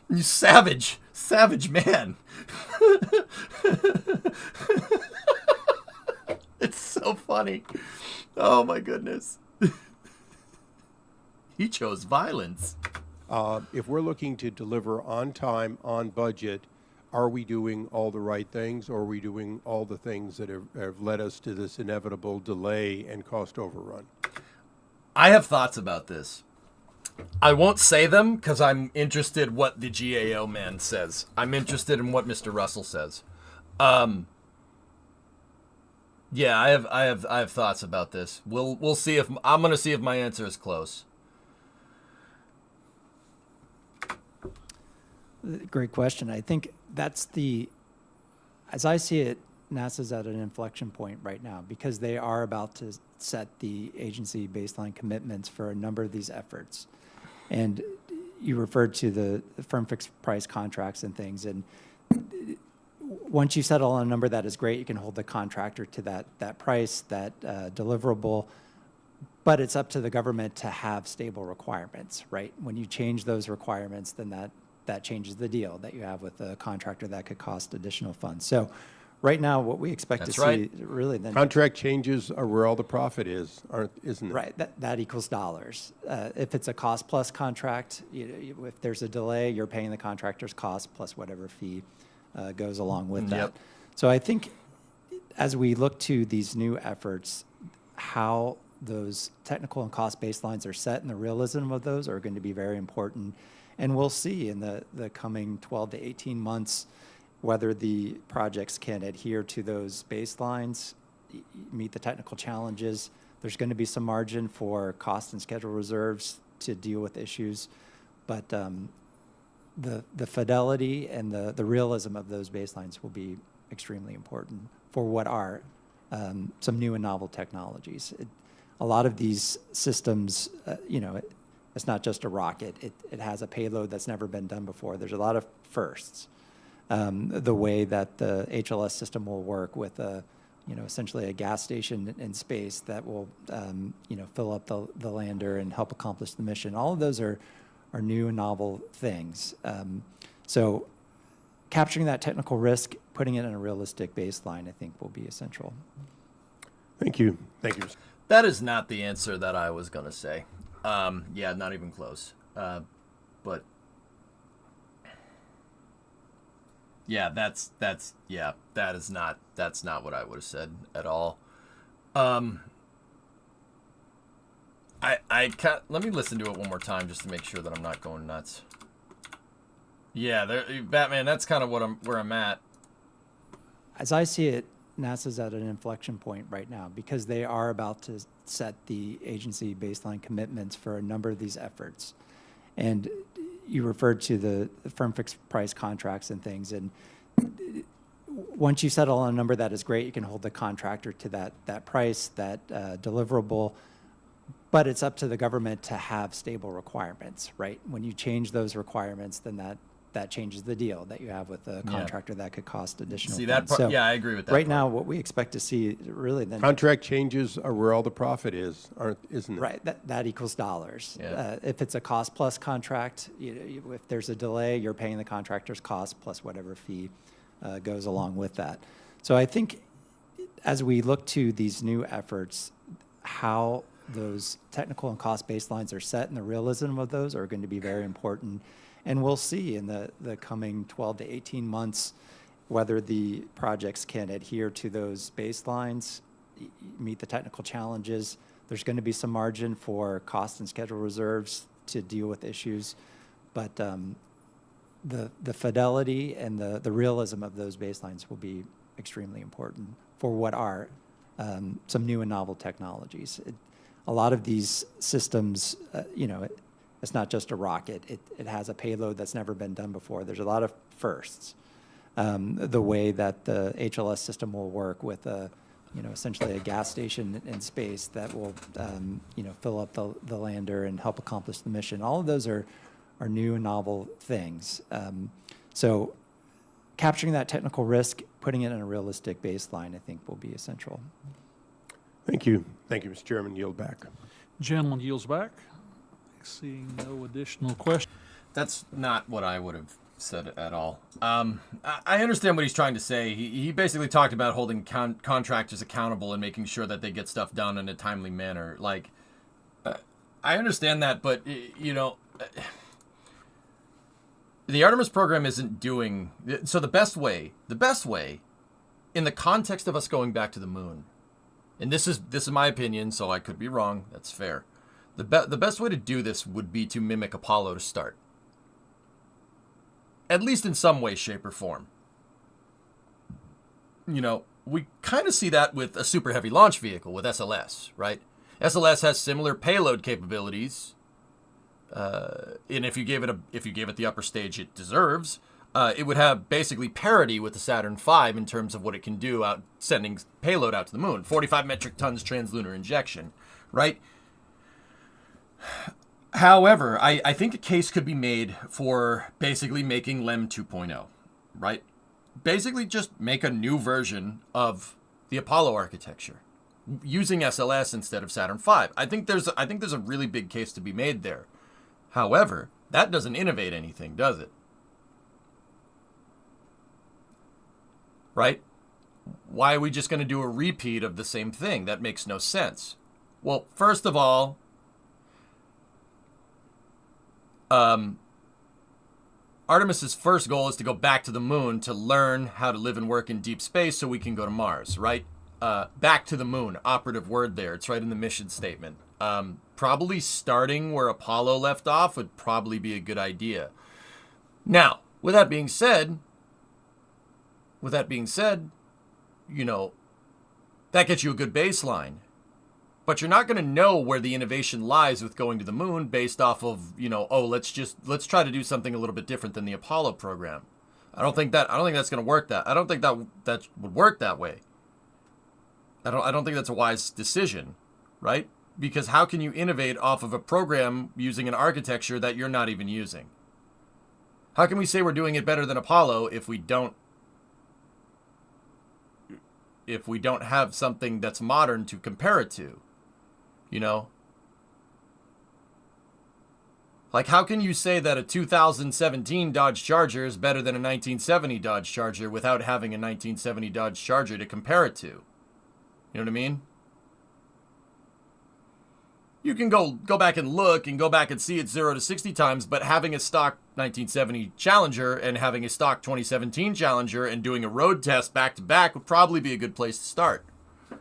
you savage man. It's so funny. Oh my goodness. He chose violence. If we're looking to deliver on time, on budget, are we doing all the right things, or are we doing all the things that have led us to this inevitable delay and cost overrun? I have thoughts about this. I won't say them because I'm interested what the GAO man says. I'm interested in what Mr. Russell says. Yeah, I have thoughts about this. We'll see if I'm going to see if my answer is close. Great question. I think that's as I see it, NASA's at an inflection point right now because they are about to set the agency baseline commitments for a number of these efforts. And you referred to the firm fixed price contracts and things. And once you settle on a number that is great, you can hold the contractor to that price, that deliverable. But it's up to the government to have stable requirements, right? When you change those requirements, then that changes the deal that you have with the contractor that could cost additional funds. So right now, what we expect to see really then contract changes are where all the profit is, isn't it? Right, that equals dollars. If it's a cost plus contract, if there's a delay, you're paying the contractor's cost plus whatever fee goes along with that. Yep. So I think as we look to these new efforts, how those technical and cost baselines are set and the realism of those are going to be very important. And we'll see in the coming 12 to 18 months whether the projects can adhere to those baselines, meet the technical challenges. There's going to be some margin for cost and schedule reserves to deal with issues. But the fidelity and the realism of those baselines will be extremely important for what are some new and novel technologies. A lot of these systems, it's not just a rocket. It has a payload that's never been done before. There's a lot of firsts. The way that the HLS system will work with essentially a gas station in space that will, fill up the lander and help accomplish the mission. All of those are new and novel things. So capturing that technical risk, putting it in a realistic baseline, I think will be essential. Thank you. Thank you. That is not the answer that I was going to say. Yeah, not even close. But yeah, that's not what I would have said at all. Let me listen to it one more time just to make sure that I'm not going nuts. Yeah, Batman, that's kind of where I'm at. As I see it, NASA's at an inflection point right now because they are about to set the agency baseline commitments for a number of these efforts. And you referred to the firm fixed price contracts and things. And once you settle on a number that is great, you can hold the contractor to that price, that deliverable. But it's up to the government to have stable requirements, right? When you change those requirements, then that changes the deal that you have with the contractor that could cost additional See, funds. that part, So yeah, I agree with that. right part. now, what we expect to see really then Contract changes are where all the profit is, isn't it? right, that equals dollars. Yeah. If it's a cost plus contract, if there's a delay, you're paying the contractor's cost plus whatever fee goes along with that. So I think as we look to these new efforts, how those technical and cost baselines are set and the realism of those are going to be very important. And we'll see in the coming 12 to 18 months whether the projects can adhere to those baselines, meet the technical challenges. There's going to be some margin for cost and schedule reserves to deal with issues. But the fidelity and the realism of those baselines will be extremely important for what are some new and novel technologies. A lot of these systems, it's not just a rocket. It has a payload that's never been done before. There's a lot of firsts. The way that the HLS system will work with a essentially a gas station in space that will, fill up the lander and help accomplish the mission. All of those are new and novel things. So capturing that technical risk, putting it in a realistic baseline, I think will be essential. Thank you. Thank you, Mr. Chairman. Yield back. Gentleman yields back. Seeing no additional questions. That's not what I would have said at all. I understand what he's trying to say. He basically talked about holding contractors accountable and making sure that they get stuff done in a timely manner. Like, I understand that, but, the Artemis program isn't doing... So the best way, in the context of us going back to the moon, and this is my opinion, so I could be wrong, that's fair. The best way to do this would be to mimic Apollo to start. At least in some way, shape, or form. We kind of see that with a super heavy launch vehicle, with SLS, right? SLS has similar payload capabilities, and if you gave it the upper stage it deserves, it would have basically parity with the Saturn V in terms of what it can do sending payload out to the moon. 45 metric tons translunar injection, right? However, I think a case could be made for basically making LEM 2.0, right? Basically just make a new version of the Apollo architecture using SLS instead of Saturn V. I think there's a really big case to be made there. However, that doesn't innovate anything, does it? Right? Why are we just going to do a repeat of the same thing? That makes no sense. Well, first of all, Artemis's first goal is to go back to the moon to learn how to live and work in deep space so we can go to Mars, right? Back to the moon, operative word there. It's right in the mission statement. Probably starting where Apollo left off would probably be a good idea. Now, with that being said, that gets you a good baseline. But you're not going to know where the innovation lies with going to the moon based off of, let's try to do something a little bit different than the Apollo program. I don't think that's going to work. I don't think that would work that way. I don't think that's a wise decision, right? Because how can you innovate off of a program using an architecture that you're not even using? How can we say we're doing it better than Apollo if we don't have something that's modern to compare it to? Like, how can you say that a 2017 Dodge Charger is better than a 1970 Dodge Charger without having a 1970 Dodge Charger to compare it to? You know what I mean? You can go back and look and go back and see it 0 to 60 times, but having a stock 1970 Challenger and having a stock 2017 Challenger and doing a road test back to back would probably be a good place to start,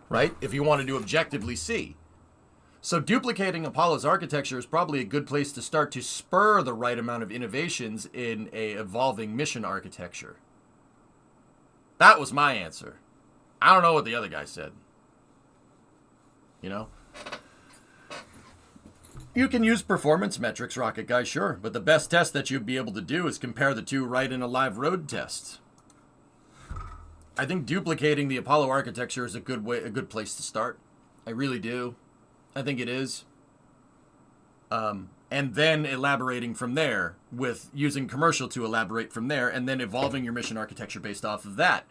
right? If you wanted to objectively see. So duplicating Apollo's architecture is probably a good place to start to spur the right amount of innovations in a evolving mission architecture. That was my answer. I don't know what the other guy said. You can use performance metrics, Rocket Guy, sure, but the best test that you'd be able to do is compare the two right in a live road test. I think duplicating the Apollo architecture is a good place to start. I really do. I think it is. And then elaborating from there with using commercial to elaborate from there and then evolving your mission architecture based off of that.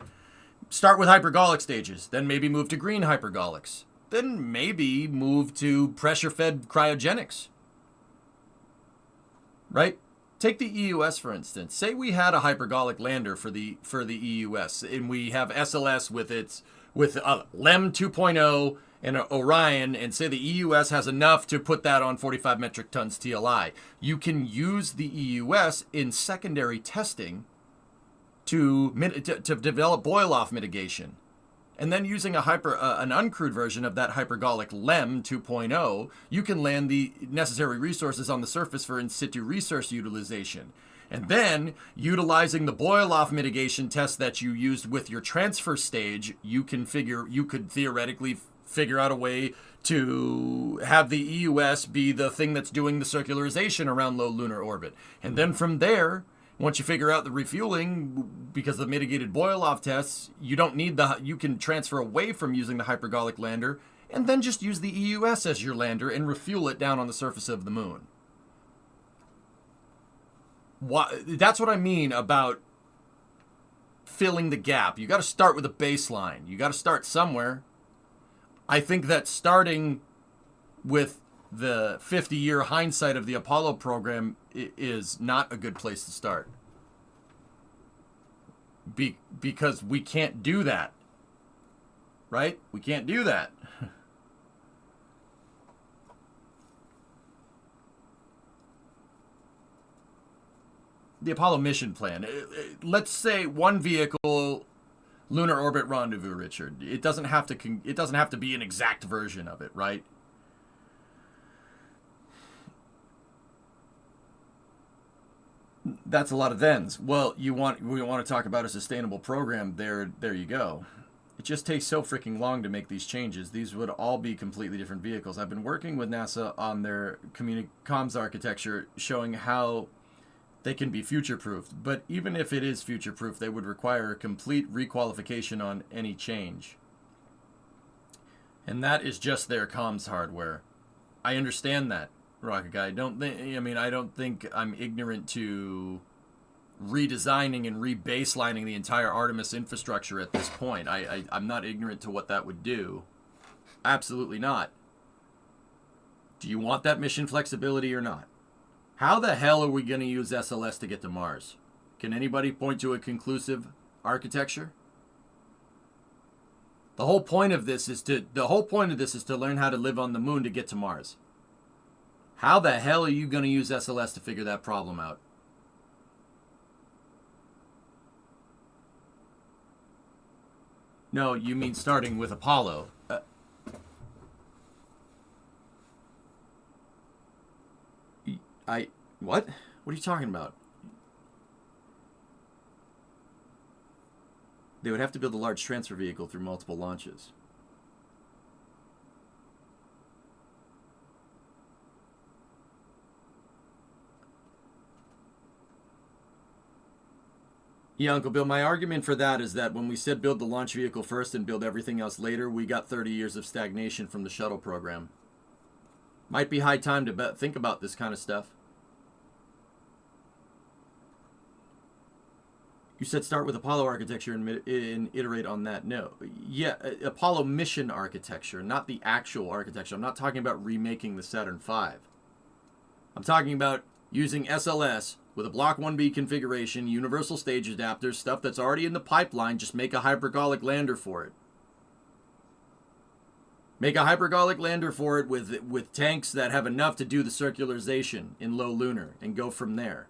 Start with hypergolic stages, then maybe move to green hypergolics. Then maybe move to pressure-fed cryogenics. Right? Take the EUS, for instance. Say we had a hypergolic lander for the EUS, and we have SLS with LEM 2.0 and Orion, and say the EUS has enough to put that on 45 metric tons TLI. You can use the EUS in secondary testing to develop boil-off mitigation. And then using an uncrewed version of that hypergolic LEM 2.0, you can land the necessary resources on the surface for in situ resource utilization. And then, utilizing the boil-off mitigation test that you used with your transfer stage, you could theoretically figure out a way to have the EUS be the thing that's doing the circularization around low lunar orbit. And then from there, Once you figure out the refueling, because of the mitigated boil-off tests, you don't need you can transfer away from using the hypergolic lander, and then just use the EUS as your lander and refuel it down on the surface of the moon. That's what I mean about filling the gap. You got to start with a baseline. You got to start somewhere. I think that starting with the 50-year hindsight of the Apollo program is not a good place to start. Because we can't do that. Right? We can't do that. The Apollo mission plan. Let's say one vehicle, lunar orbit rendezvous, Richard. It doesn't have to be an exact version of it, right? That's a lot of thens. Well, we want to talk about a sustainable program. There you go. It just takes so freaking long to make these changes. These would all be completely different vehicles. I've been working with NASA on their comms architecture, showing how they can be future-proofed. But even if it is future-proof, they would require a complete requalification on any change. And that is just their comms hardware. I understand that, Rocket Guy. I don't think I'm ignorant to redesigning and rebaselining the entire Artemis infrastructure at this point. I'm not ignorant to what that would do. Absolutely not. Do you want that mission flexibility or not? How the hell are we going to use SLS to get to Mars? Can anybody point to a conclusive architecture? The whole point of this is to learn how to live on the moon to get to Mars. How the hell are you going to use SLS to figure that problem out? No, you mean starting with Apollo. What? What are you talking about? They would have to build a large transfer vehicle through multiple launches. Yeah, Uncle Bill, my argument for that is that when we said build the launch vehicle first and build everything else later, we got 30 years of stagnation from the shuttle program. Might be high time to think about this kind of stuff. You said start with Apollo architecture and iterate on that. No. Yeah, Apollo mission architecture, not the actual architecture. I'm not talking about remaking the Saturn V. I'm talking about using SLS with a Block 1B configuration, universal stage adapters, stuff that's already in the pipeline. Just make a hypergolic lander for it. Make a hypergolic lander for it with tanks that have enough to do the circularization in low lunar and go from there.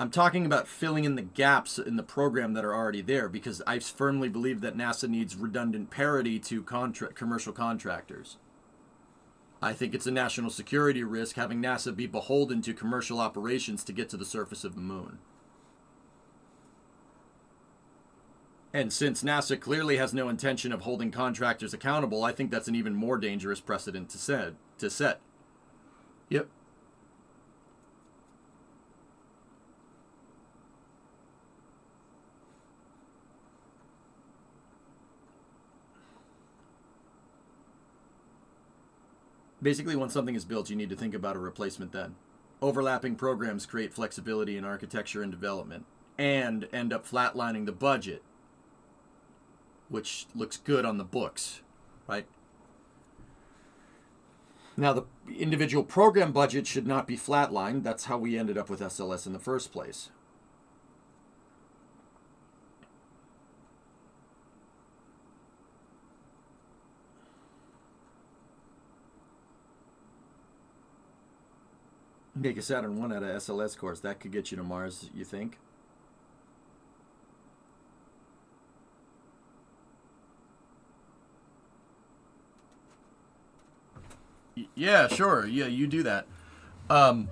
I'm talking about filling in the gaps in the program that are already there, because I firmly believe that NASA needs redundant parity to commercial contractors. I think it's a national security risk having NASA be beholden to commercial operations to get to the surface of the moon. And since NASA clearly has no intention of holding contractors accountable, I think that's an even more dangerous precedent to set. Yep. Basically, when something is built, you need to think about a replacement then. Overlapping programs create flexibility in architecture and development, and end up flatlining the budget, which looks good on the books, right? Now, the individual program budget should not be flatlined. That's how we ended up with SLS in the first place. Make a Saturn 1 out of SLS course. That could get you to Mars, you think? Yeah, sure. Yeah, you do that. No.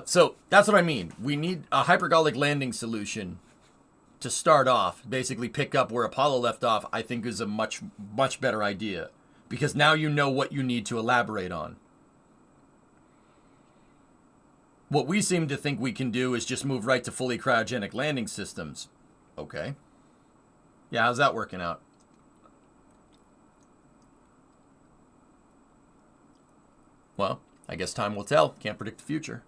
So that's what I mean. We need a hypergolic landing solution to start off. Basically pick up where Apollo left off, I think is a much, much better idea. Because now you know what you need to elaborate on. What we seem to think we can do is just move right to fully cryogenic landing systems. Okay. Yeah, how's that working out? Well, I guess time will tell. Can't predict the future.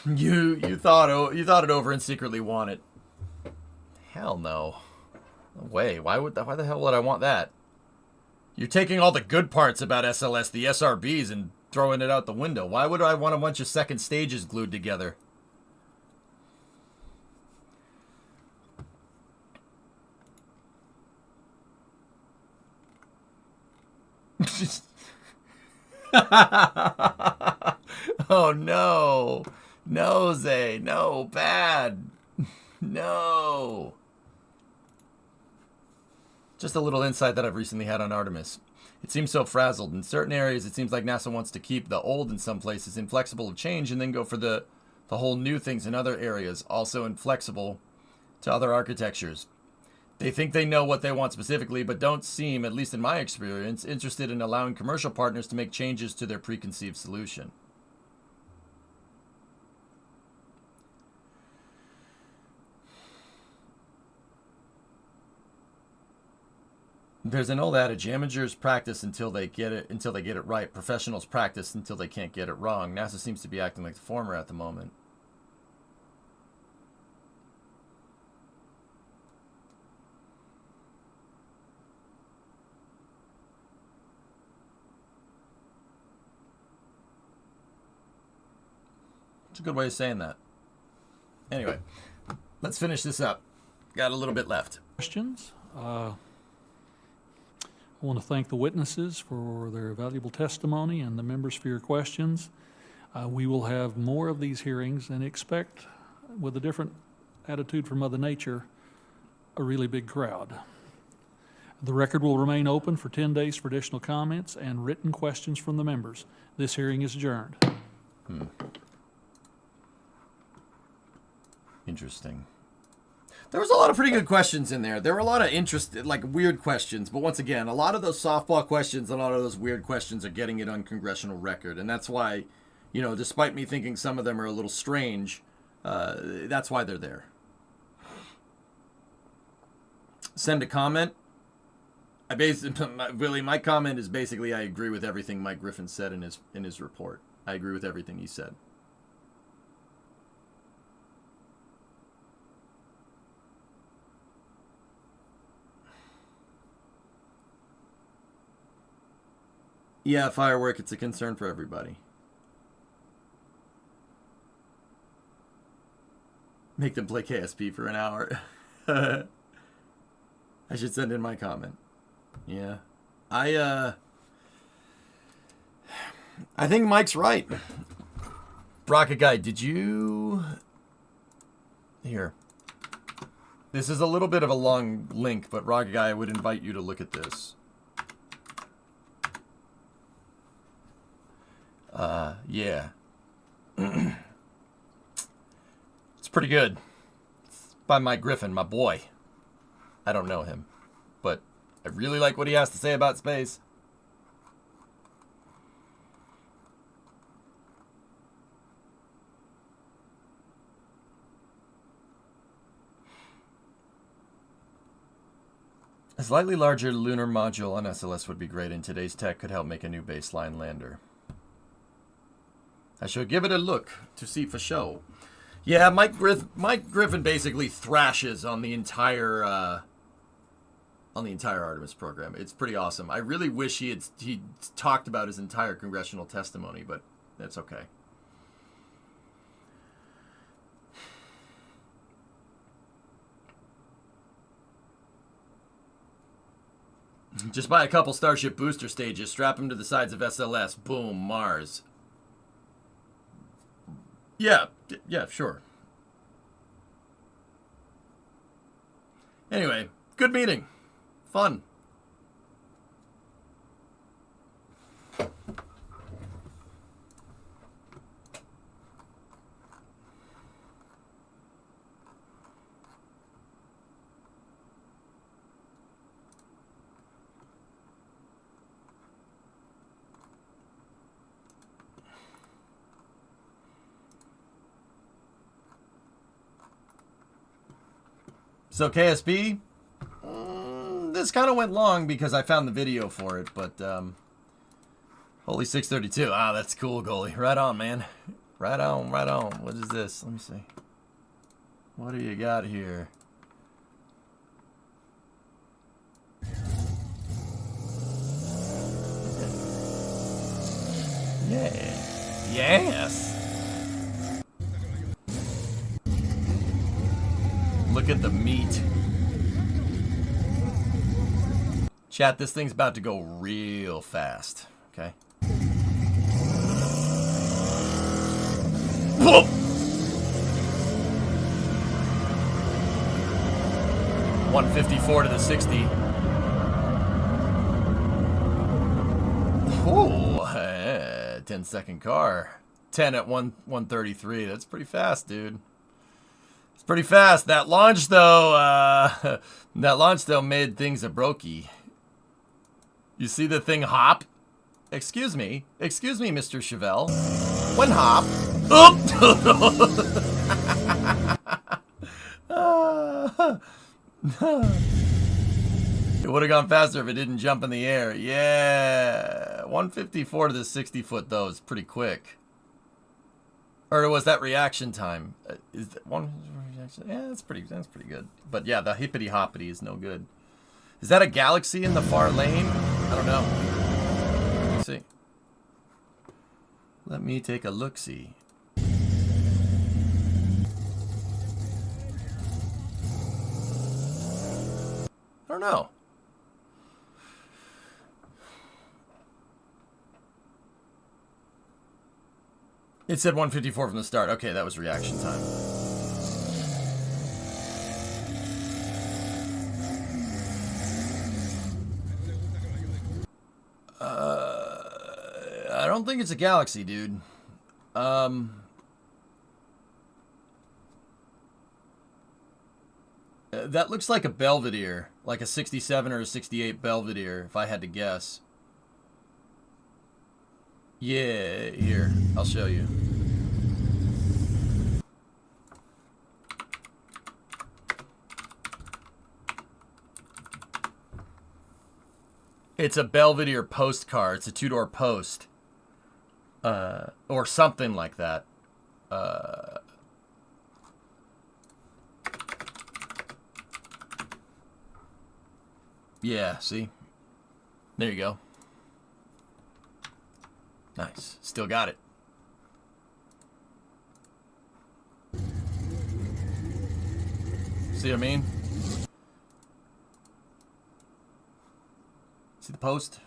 You thought it over and secretly want it. Hell no. No way. Why the hell would I want that? You're taking all the good parts about SLS, the SRBs, and throwing it out the window. Why would I want a bunch of second stages glued together? Oh no. No, Zay. No, bad. No. Just a little insight that I've recently had on Artemis. It seems so frazzled. In certain areas, it seems like NASA wants to keep the old in some places inflexible of change and then go for the whole new things in other areas, also inflexible to other architectures. They think they know what they want specifically, but don't seem, at least in my experience, interested in allowing commercial partners to make changes to their preconceived solution. There's an old adage: amateurs practice until they get it right. Professionals practice until they can't get it wrong. NASA seems to be acting like the former at the moment. It's a good way of saying that. Anyway, let's finish this up. Got a little bit left. Questions? I want to thank the witnesses for their valuable testimony and the members for your questions. We will have more of these hearings and expect, with a different attitude from Mother Nature, a really big crowd. The record will remain open for 10 days for additional comments and written questions from the members. This hearing is adjourned. Interesting. There was a lot of pretty good questions in there. There were a lot of weird questions. But once again, a lot of those softball questions, a lot of those weird questions are getting it on congressional record. And that's why, despite me thinking some of them are a little strange, that's why they're there. Send a comment. My comment is basically I agree with everything Mike Griffin said in his report. I agree with everything he said. Yeah, firework, it's a concern for everybody. Make them play KSP for an hour. I should send in my comment. Yeah. I think Mike's right. Rocket Guy, did you... Here. This is a little bit of a long link, but Rocket Guy, I would invite you to look at this. Yeah. It's pretty good. It's by Mike Griffin, my boy. I don't know him, but I really like what he has to say about space. A slightly larger lunar module on SLS would be great, and today's tech could help make a new baseline lander. I should give it a look to see for show. Yeah, Mike Griffin basically thrashes on the entire Artemis program. It's pretty awesome. I really wish he talked about his entire congressional testimony, but that's okay. Just buy a couple Starship booster stages, strap them to the sides of SLS, boom, Mars. Yeah, sure. Anyway, good meeting. Fun. So KSB, this kind of went long because I found the video for it, but holy 632. Ah, that's cool, goalie. Right on, man. Right on, right on. What is this? Let me see. What do you got here? Yeah. Yes. Look at the meat. Chat, this thing's about to go real fast. Okay. Whoa! 154 to the 60. Ooh, 10-second car. 10 at 133. That's pretty fast, dude. It's pretty fast. That launch though, made things a brokey. You see the thing hop? Excuse me, Mr. Chevelle. One hop. It would have gone faster if it didn't jump in the air. Yeah. 154 to the 60 foot though is pretty quick. Or was that reaction time? Is that one reaction? Yeah, that's pretty good. But yeah, the hippity hoppity is no good. Is that a galaxy in the far lane? I don't know. Let's see. Let me take a look-see. I don't know. It said 154 from the start. Okay, that was reaction time. I don't think it's a galaxy, dude. That looks like a Belvedere, like a 67 or a 68 Belvedere, if I had to guess. Yeah, here, I'll show you. It's a Belvedere post car. It's a two-door post. Or something like that. Yeah, see? There you go. Nice. Still got it. See what I mean? See the post?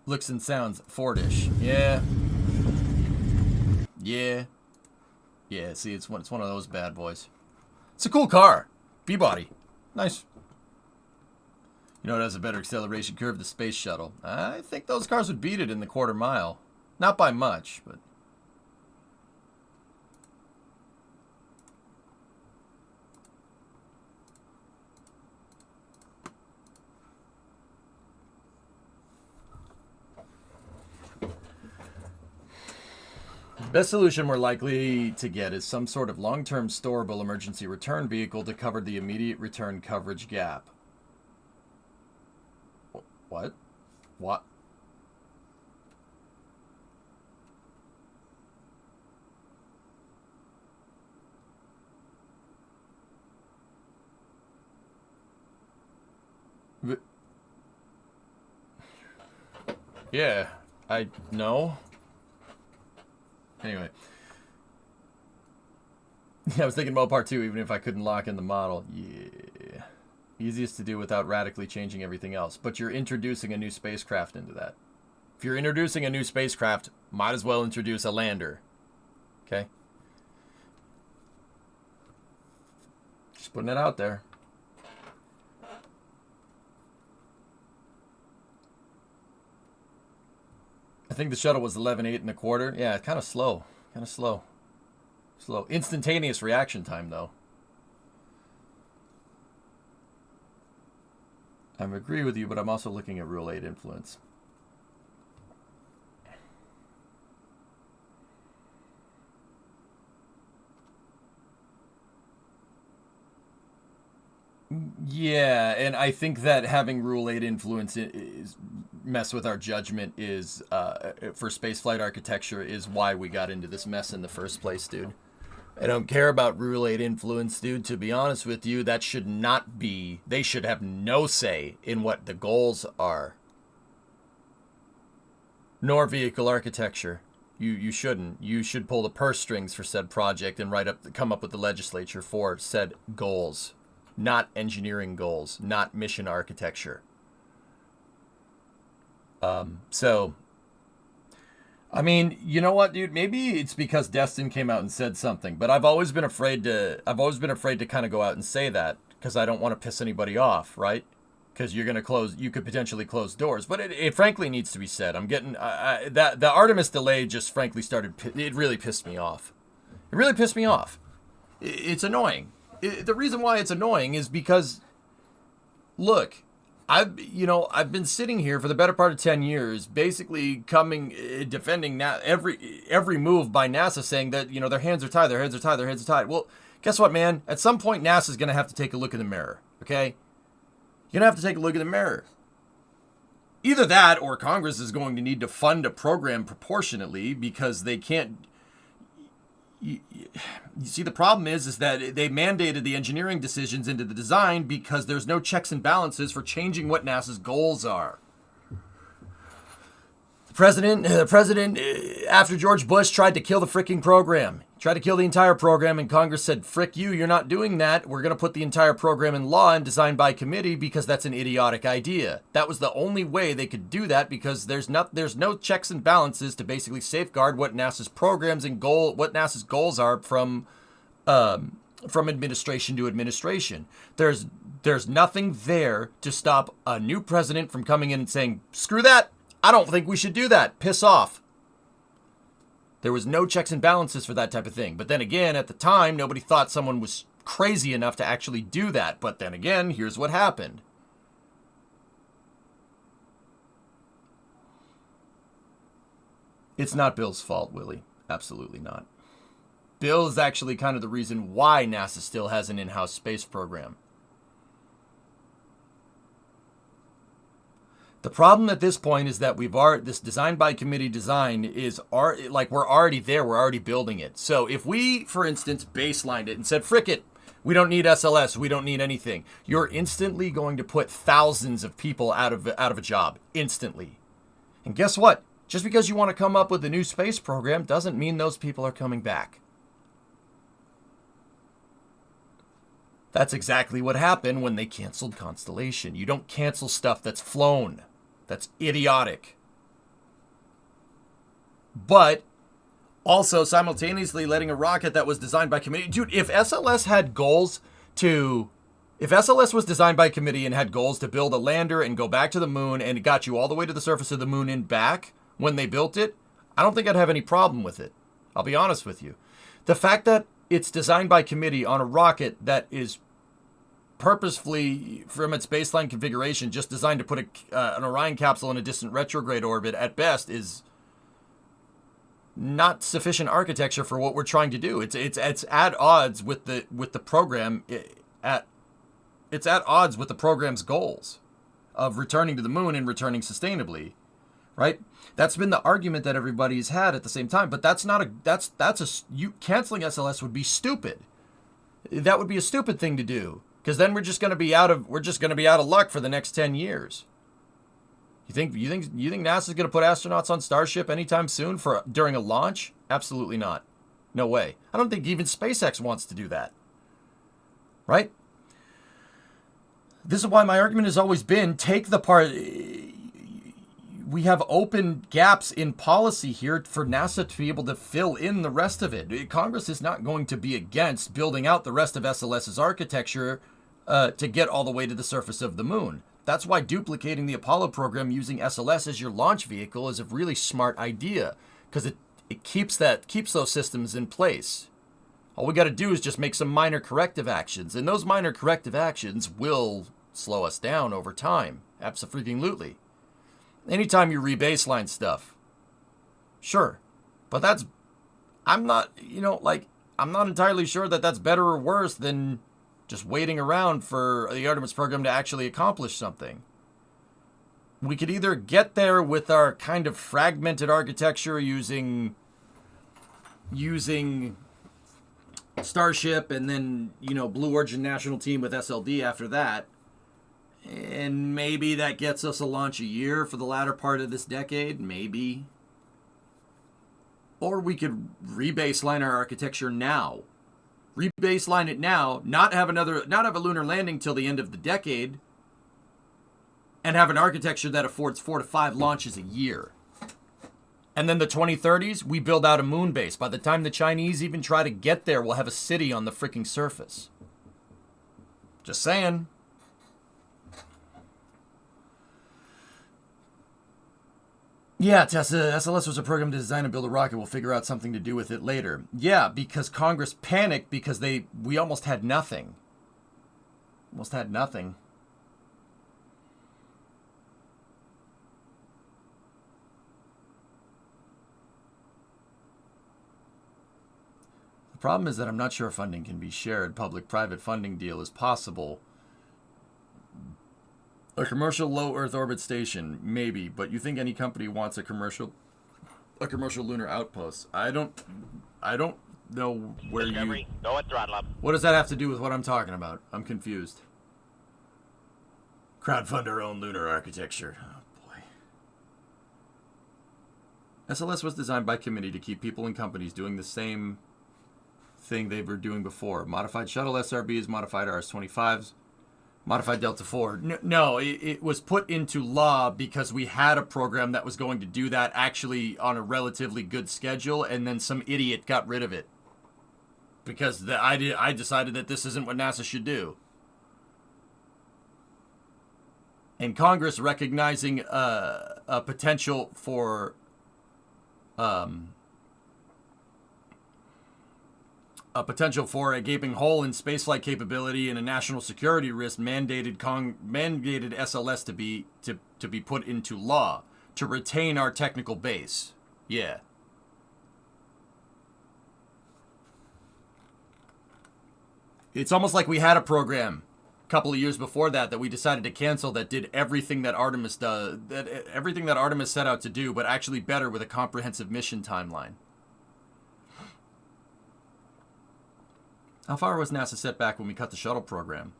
Looks and sounds Fordish. Yeah. Yeah. Yeah, see, it's one of those bad boys. It's a cool car. V-body. Nice. You know, it has a better acceleration curve, the space shuttle. I think those cars would beat it in the quarter mile. Not by much, but... Best solution we're likely to get is some sort of long-term storable emergency return vehicle to cover the immediate return coverage gap. What? What? Yeah, I know. Anyway. Yeah, I was thinking Mopar 2, even if I couldn't lock in the model. Yeah. Easiest to do without radically changing everything else. But you're introducing a new spacecraft into that. If you're introducing a new spacecraft, might as well introduce a lander. Okay? Just putting it out there. I think the shuttle was 11.8 1/4. Yeah, kind of slow. Kind of slow. Slow. Instantaneous reaction time, though. I agree with you, but I'm also looking at Rule 8 influence. Yeah, and I think that having Rule 8 influence is mess with our judgment is for spaceflight architecture is why we got into this mess in the first place, dude. I don't care about Rule 8 influence, dude. To be honest with you, that should not be. They should have no say in what the goals are. Nor vehicle architecture. You shouldn't. You should pull the purse strings for said project and come up with the legislature for said goals. Not engineering goals, not mission architecture. So, I mean, you know what, dude? Maybe it's because Destin came out and said something, but I've always been afraid to kind of go out and say that because I don't want to piss anybody off, right? Because you could potentially close doors, but it frankly needs to be said. I'm getting that the Artemis delay just frankly it really pissed me off. It really pissed me off. It's annoying. The reason why it's annoying is because, look, I've been sitting here for the better part of 10 years, basically defending every move by NASA, saying that their hands are tied. Well, guess what, man? At some point, NASA's going to have to take a look in the mirror. Okay, you're going to have to take a look in the mirror. Either that, or Congress is going to need to fund a program proportionately because they can't. You see, the problem is that they mandated the engineering decisions into the design because there's no checks and balances for changing what NASA's goals are. The president, after George Bush tried to kill the freaking program, tried to kill the entire program, and Congress said, "Frick you, you're not doing that. We're going to put the entire program in law and designed by committee because that's an idiotic idea." That was the only way they could do that because there's no checks and balances to basically safeguard what NASA's programs and what NASA's goals are from administration to administration. There's nothing there to stop a new president from coming in and saying, "Screw that. I don't think we should do that. Piss off." There was no checks and balances for that type of thing. But then again, at the time, nobody thought someone was crazy enough to actually do that. But then again, here's what happened. It's not Bill's fault, Willie. Absolutely not. Bill is actually kind of the reason why NASA still has an in-house space program. The problem at this point is that this design by committee design is we're already there, we're already building it. So if we, for instance, baselined it and said, "Frick it, we don't need SLS, we don't need anything," you're instantly going to put thousands of people out of a job instantly. And guess what? Just because you want to come up with a new space program doesn't mean those people are coming back. That's exactly what happened when they canceled Constellation. You don't cancel stuff that's flown. That's idiotic. But also simultaneously letting a rocket that was designed by committee. Dude, if SLS was designed by committee and had goals to build a lander and go back to the moon and it got you all the way to the surface of the moon and back when they built it, I don't think I'd have any problem with it. I'll be honest with you. The fact that it's designed by committee on a rocket that is purposefully, from its baseline configuration, just designed to put an Orion capsule in a distant retrograde orbit at best is not sufficient architecture for what we're trying to do. It's at odds with the program. It's at odds with the program's goals of returning to the moon and returning sustainably, right? That's been the argument that everybody's had at the same time. But canceling SLS would be stupid. That would be a stupid thing to do. Because then we're just going to be out of luck for the next 10 years. You think NASA's going to put astronauts on Starship anytime soon during a launch? Absolutely not. No way. I don't think even SpaceX wants to do that. Right? This is why my argument has always been take the part. We have open gaps in policy here for NASA to be able to fill in the rest of it. Congress is not going to be against building out the rest of SLS's architecture to get all the way to the surface of the moon. That's why duplicating the Apollo program using SLS as your launch vehicle is a really smart idea, because it keeps those systems in place. All we got to do is just make some minor corrective actions, and those minor corrective actions will slow us down over time. Absolutely. Anytime you rebaseline stuff, sure, but I'm not entirely sure that that's better or worse than just waiting around for the Artemis program to actually accomplish something. We could either get there with our kind of fragmented architecture using Starship and then, Blue Origin National Team with SLD after that. And maybe that gets us a launch a year for the latter part of this decade, maybe. Or we could rebaseline our architecture now. Rebaseline it now, not have a lunar landing till the end of the decade, and have an architecture that affords 4 to 5 launches a year. And then the 2030s, we build out a moon base. By the time the Chinese even try to get there, we'll have a city on the freaking surface. Just saying. Yeah, Tessa, SLS was a program to design and build a rocket. We'll figure out something to do with it later. Yeah, because Congress panicked because we almost had nothing. Almost had nothing. The problem is that I'm not sure funding can be shared. Public-private funding deal is possible. A commercial low Earth orbit station, maybe, but you think any company wants a commercial lunar outpost? I don't know where Discovery, go at throttle up. What does that have to do with what I'm talking about? I'm confused. Crowdfund our own lunar architecture. Oh boy. SLS was designed by committee to keep people and companies doing the same thing they were doing before. Modified shuttle SRBs, modified RS-25s. Modified Delta IV. No, it was put into law because we had a program that was going to do that actually on a relatively good schedule, and then some idiot got rid of it. Because I decided that this isn't what NASA should do. And Congress recognizing a potential for a gaping hole in spaceflight capability and a national security risk mandated SLS to be put into law to retain our technical base. Yeah. It's almost like we had a program a couple of years before that we decided to cancel that did everything that Artemis does, everything that Artemis set out to do, but actually better with a comprehensive mission timeline. How far was NASA set back when we cut the shuttle program?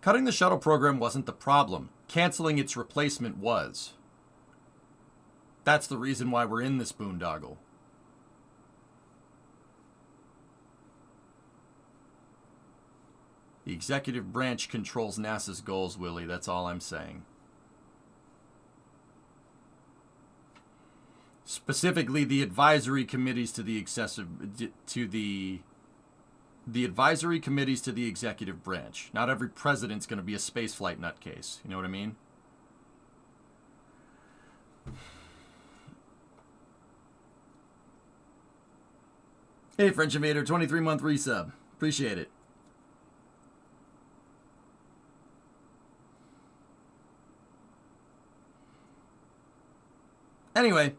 Cutting the shuttle program wasn't the problem. Canceling its replacement was. That's the reason why we're in this boondoggle. The executive branch controls NASA's goals, Willie. That's all I'm saying. Specifically, the advisory committees to the advisory committees to the executive branch. Not every president's going to be a spaceflight nutcase. You know what I mean? Hey, French Invader, 23-month resub. Appreciate it. Anyway,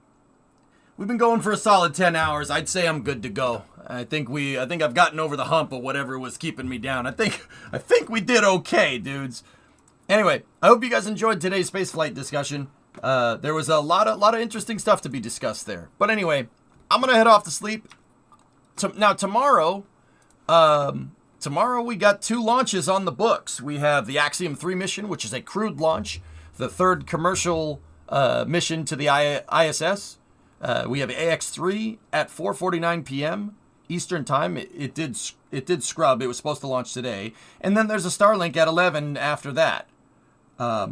we've been going for a solid 10 hours. I'd say I'm good to go. I think I've gotten over the hump of whatever was keeping me down. I think we did okay, dudes. Anyway, I hope you guys enjoyed today's spaceflight discussion. There was a lot of interesting stuff to be discussed there. But anyway, I'm gonna head off to sleep. Now tomorrow we got 2 launches on the books. We have the Axiom 3 mission, which is a crewed launch, the 3rd commercial mission to the ISS. We have AX3 at 4:49 p.m. Eastern time. It did scrub. It was supposed to launch today. And then there's a Starlink at 11 after that. I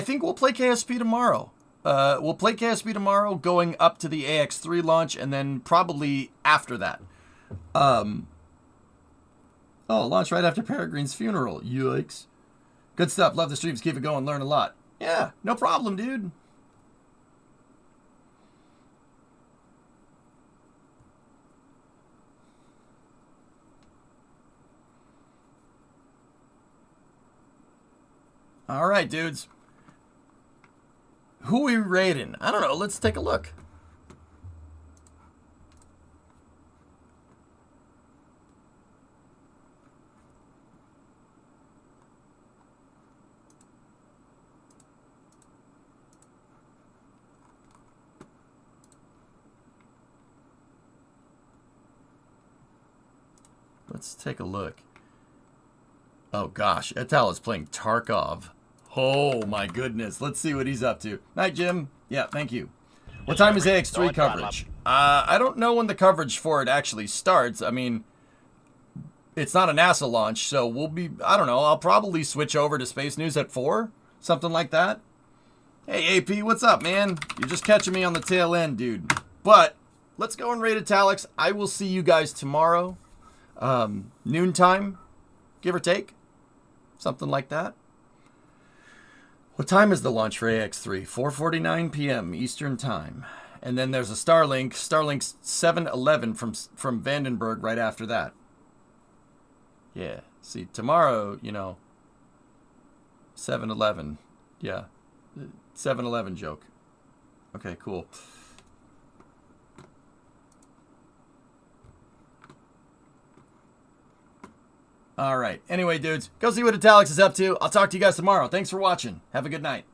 think we'll play KSP tomorrow. We'll play KSP tomorrow going up to the AX3 launch and then probably after that. Launch right after Peregrine's funeral. Yikes. Good stuff. Love the streams. Keep it going. Learn a lot. Yeah, no problem, dude. All right, dudes. Who we rating? I don't know. Let's take a look. Let's take a look. Oh gosh, Etal is playing Tarkov. Oh my goodness. Let's see what he's up to. Night, Jim. Yeah, thank you. What time is AX3 coverage? I don't know when the coverage for it actually starts. I mean, it's not a NASA launch, so we'll be, I don't know, I'll probably switch over to Space News at 4, something like that. Hey, AP, what's up, man? You're just catching me on the tail end, dude. But let's go and raid Italics. I will see you guys tomorrow, noontime, give or take, something like that. What time is the launch for AX3? 4:49 p.m. Eastern Time. And then there's a Starlink's 7:11 from Vandenberg right after that. Yeah. See, tomorrow, you know, 7:11. Yeah. 7-11 joke. Okay, cool. All right. Anyway, dudes, go see what Italics is up to. I'll talk to you guys tomorrow. Thanks for watching. Have a good night.